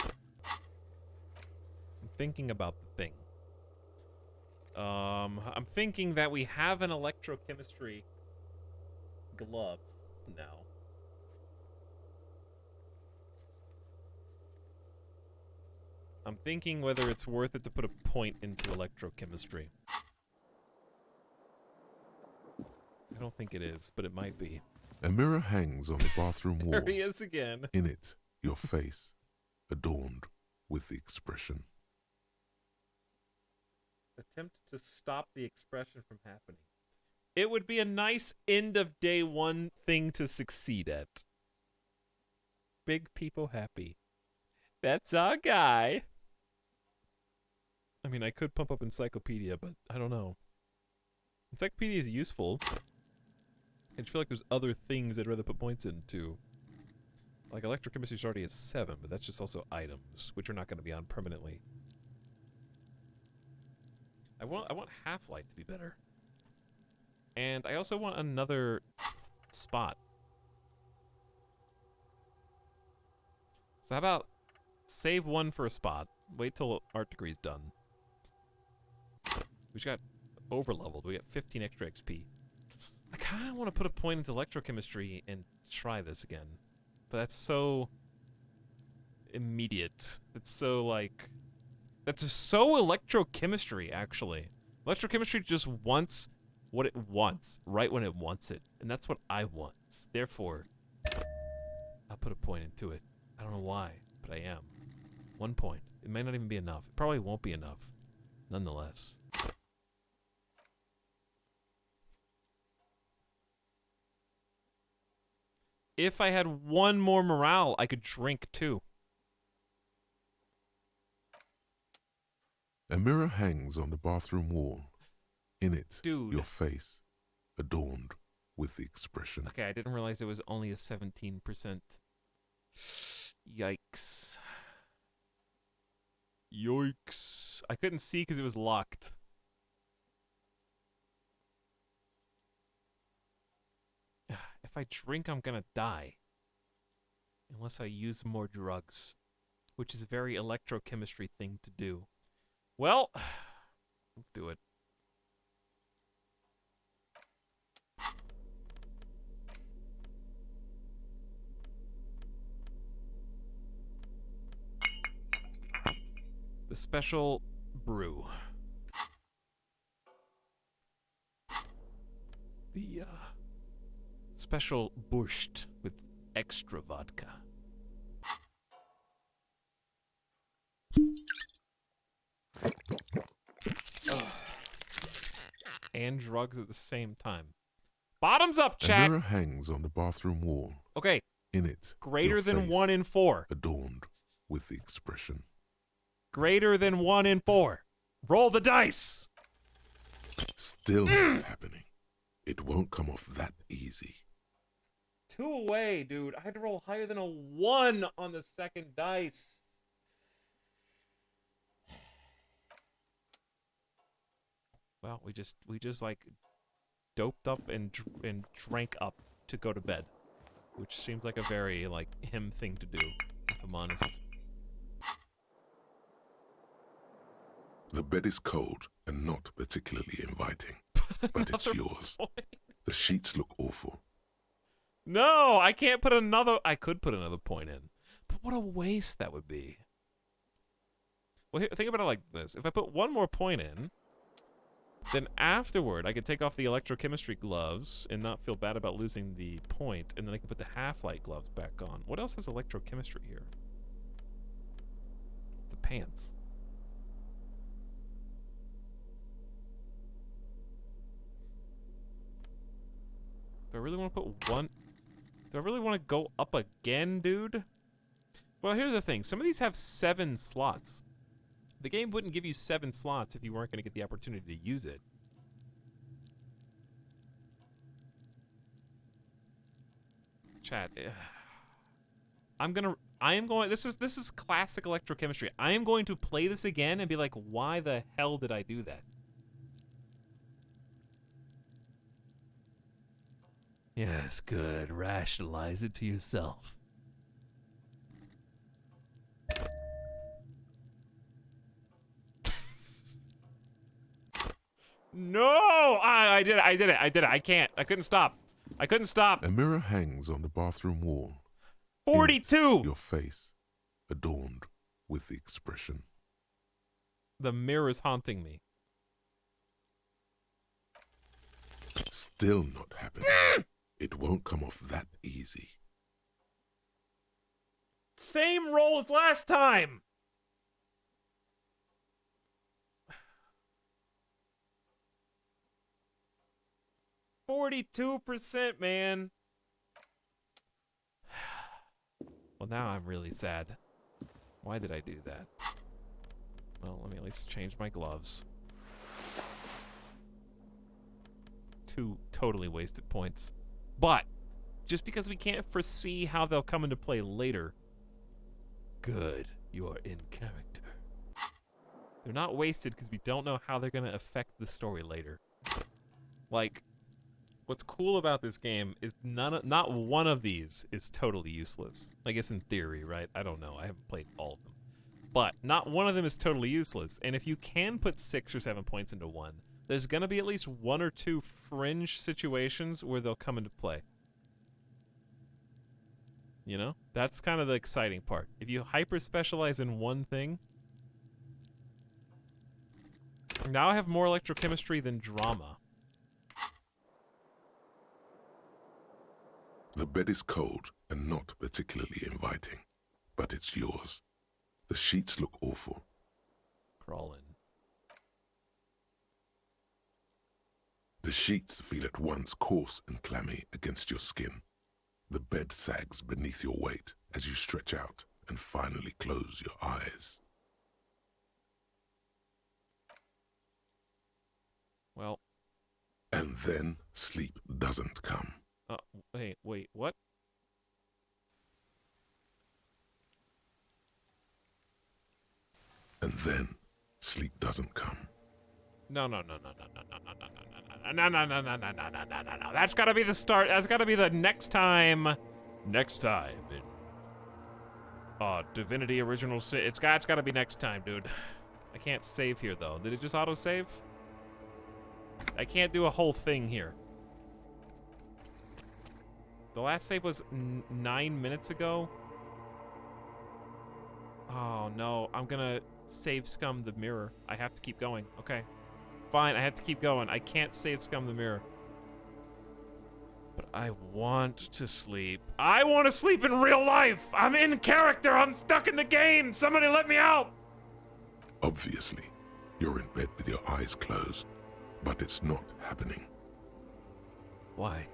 I'm thinking about the thing. I'm thinking that we have an electrochemistry glove now. I'm thinking whether it's worth it to put a point into electrochemistry. I don't think it is, but it might be. A mirror hangs on the bathroom wall. There he is again. In it, your face, adorned with the expression. Attempt to stop the expression from happening. It would be a nice end of day one thing to succeed at. Big people happy. That's our guy. I mean, I could pump up Encyclopedia, but I don't know. Encyclopedia is useful. I just feel like there's other things I'd rather put points into. Like electrochemistry already is 7, but that's just also items, which are not going to be on permanently. I want Half-Light to be better. And I also want another spot. So how about save 1 for a spot, wait till art degree's done. We just got overleveled. We got 15 extra XP. I kind of want to put a point into electrochemistry and try this again. But that's so immediate. It's so like, that's so electrochemistry, actually. Electrochemistry just wants what it wants, right when it wants it. And that's what I want. Therefore, I'll put a point into it. I don't know why, but I am. 1 point. It may not even be enough. It probably won't be enough. Nonetheless. If I had one more morale, I could drink too. A mirror hangs on the bathroom wall. In it, Dude. your face, adorned with the expression. Okay, I didn't realize it was only a 17%. Yikes. Yikes. I couldn't see because it was locked. If I drink, I'm gonna die. Unless I use more drugs. Which is a very electrochemistry thing to do. Well, let's do it. The special brew. The special borscht with extra vodka. And drugs at the same time. Bottoms up, chat! A mirror hangs on the bathroom wall. Okay. In it, Greater your than face, 1 in 4. adorned with the expression. Greater than 1 in 4. Roll the dice! Still not happening. It won't come off that easy. 2 away, dude. I had to roll higher than a 1 on the second dice. Well, we just like doped up and drank up to go to bed, which seems like a very like him thing to do, if I'm honest. The bed is cold and not particularly inviting, but it's yours. The sheets look awful. No, I can't put another. I could put another point in, but what a waste that would be. Well, here, think about it like this: if I put 1 more point in, then afterward I could take off the electrochemistry gloves and not feel bad about losing the point, and then I can put the half-light gloves back on. What else has electrochemistry here? It's the pants. Do I really want to put 1? Do I really want to go up again, dude? Well, here's the thing. Some of these have 7 slots. The game wouldn't give you 7 slots if you weren't going to get the opportunity to use it. Chat. I am going, this is classic electrochemistry. I am going to play this again and be like, why the hell did I do that? Yes, good. Rationalize it to yourself. No! I did it. I can't. I couldn't stop. I couldn't stop. A mirror hangs on the bathroom wall. 42! Your face, adorned with the expression. The mirror's haunting me. Still not happening. It won't come off that easy. Same roll as last time! %, man. Well, now I'm really sad. Why did I do that? Well, let me at least change my gloves. 2 totally wasted points. But, just because we can't foresee how they'll come into play later. Good, you are in character. They're not wasted because we don't know how they're going to affect the story later. Like, what's cool about this game is not one of these is totally useless. I guess in theory, right? I don't know. I haven't played all of them. But not one of them is totally useless. And if you can put 6 or 7 points into one, there's going to be at least 1 or 2 fringe situations where they'll come into play. You know? That's kind of the exciting part. If you hyper-specialize in one thing... Now I have more electrochemistry than drama. The bed is cold and not particularly inviting, but it's yours. The sheets look awful. Crawl in. The sheets feel at once coarse and clammy against your skin. The bed sags beneath your weight as you stretch out and finally close your eyes. Well. And then sleep doesn't come. Wait, what? And then sleep doesn't come. No. That's gotta be the start. That's gotta be the next time. Next time in Divinity Original Sin. It's gotta be next time, dude. I can't save here though. Did it just auto-save? I can't do a whole thing here. The last save was 9 minutes ago. Oh no, I'm gonna save scum the mirror. I have to keep going. Okay. Fine, I have to keep going. I can't save scum the mirror. But I want to sleep. I want to sleep in real life! I'm in character! I'm stuck in the game! Somebody let me out! Obviously, you're in bed with your eyes closed, but it's not happening. Why?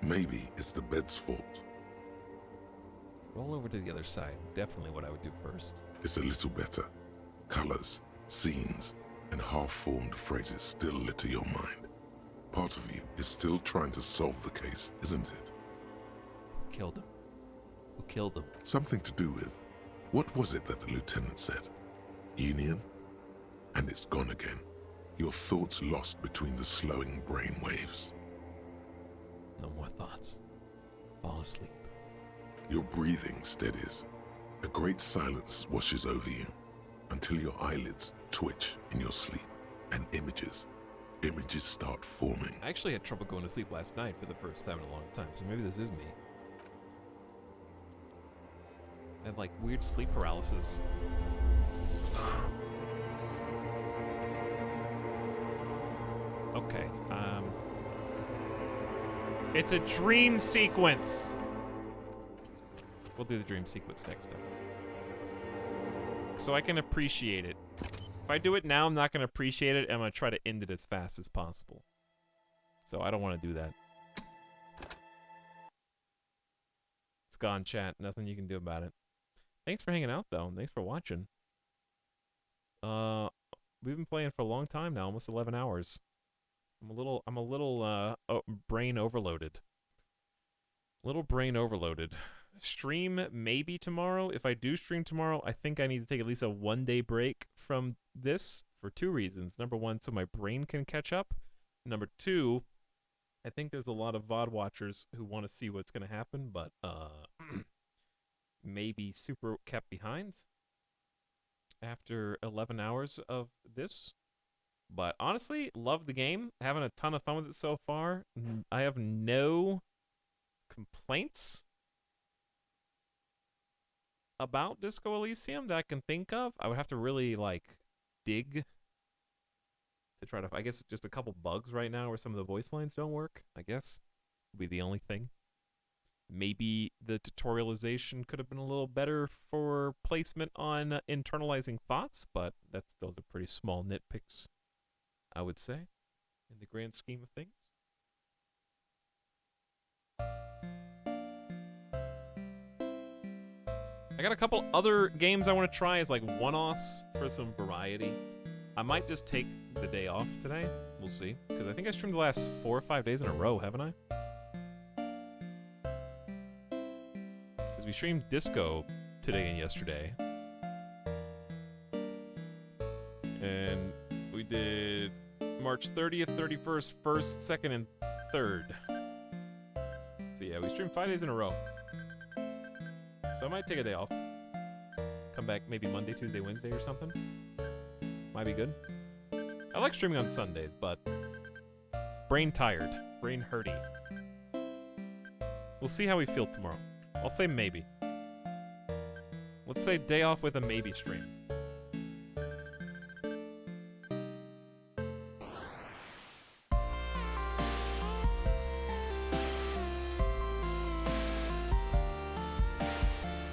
Maybe it's the bed's fault. Roll over to the other side. Definitely what I would do first. It's a little better. Colors, scenes, and half-formed phrases still litter your mind. Part of you is still trying to solve the case, isn't it? Who killed him? Who killed him? Something to do with... What was it that the lieutenant said? Union? And it's gone again. Your thoughts lost between the slowing brain waves. No more thoughts. Fall asleep. Your breathing steadies. A great silence washes over you until your eyelids twitch in your sleep and images start forming. I actually had trouble going to sleep last night for the first time in a long time, so maybe this is me. I had like weird sleep paralysis. Okay, it's a dream sequence. We'll do the dream sequence next time. So I can appreciate it. If I do it now, I'm not going to appreciate it. I'm going to try to end it as fast as possible. So I don't want to do that. It's gone, chat. Nothing you can do about it. Thanks for hanging out, though. Thanks for watching. We've been playing for a long time now, almost 11 hours. I'm a little brain overloaded. Little brain overloaded. Stream maybe tomorrow. If I do stream tomorrow, I think I need to take at least a 1-day break from this for 2 reasons. Number 1, so my brain can catch up. Number 2, I think there's a lot of VOD watchers who want to see what's going to happen, but maybe super kept behind after 11 hours of this. But honestly, love the game. Having a ton of fun with it so far. I have no complaints about Disco Elysium that I can think of. I would have to really, like, dig to try to... I guess it's just a couple bugs right now where some of the voice lines don't work, I guess. Would be the only thing. Maybe the tutorialization could have been a little better for placement on internalizing thoughts, but those are pretty small nitpicks, I would say, in the grand scheme of things. I got a couple other games I want to try as like one-offs for some variety. I might just take the day off today. We'll see. Because I think I streamed the last 4 or 5 days in a row, haven't I? Because we streamed Disco today and yesterday. And we did March 30th, 31st, 1st, 2nd, and 3rd. So yeah, we streamed 5 days in a row. So I might take a day off. Come back maybe Monday, Tuesday, Wednesday or something. Might be good. I like streaming on Sundays, but brain tired, brain hurty. We'll see how we feel tomorrow. I'll say maybe. Let's say day off with a maybe stream.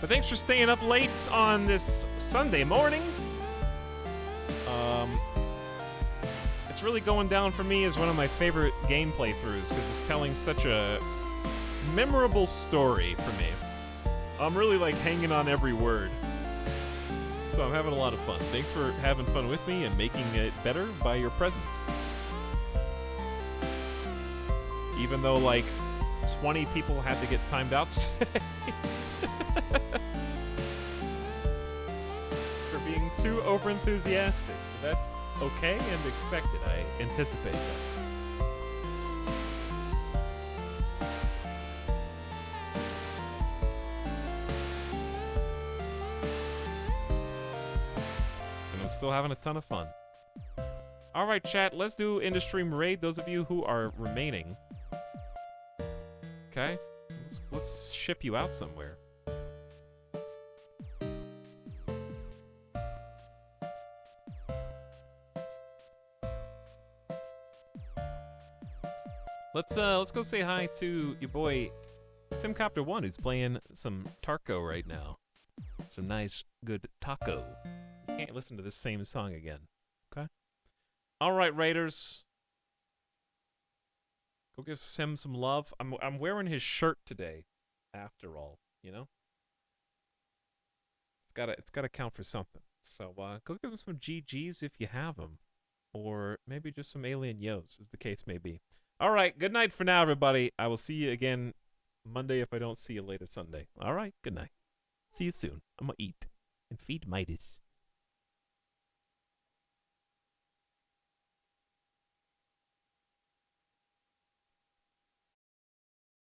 But thanks for staying up late on this Sunday morning. It's really going down for me as one of my favorite game playthroughs because it's telling such a memorable story for me. I'm really like hanging on every word. So I'm having a lot of fun. Thanks for having fun with me and making it better by your presence. Even though like 20 people had to get timed out today. For being too over-enthusiastic. That's okay and expected. I anticipate that. And I'm still having a ton of fun. Alright, chat, let's do in-stream raid, those of you who are remaining. Okay? Let's ship you out somewhere. Let's go say hi to your boy Simcopter1, who's playing some Tarko right now. Some nice, good taco. You can't listen to this same song again. Okay? Alright, Raiders. Go give Sim some love. I'm wearing his shirt today, after all, you know? It's gotta count for something. So go give him some GGs if you have them. Or maybe just some alien yos, as the case may be. Alright, good night for now, everybody. I will see you again Monday if I don't see you later Sunday. Alright, good night. See you soon. I'm gonna eat and feed Midas.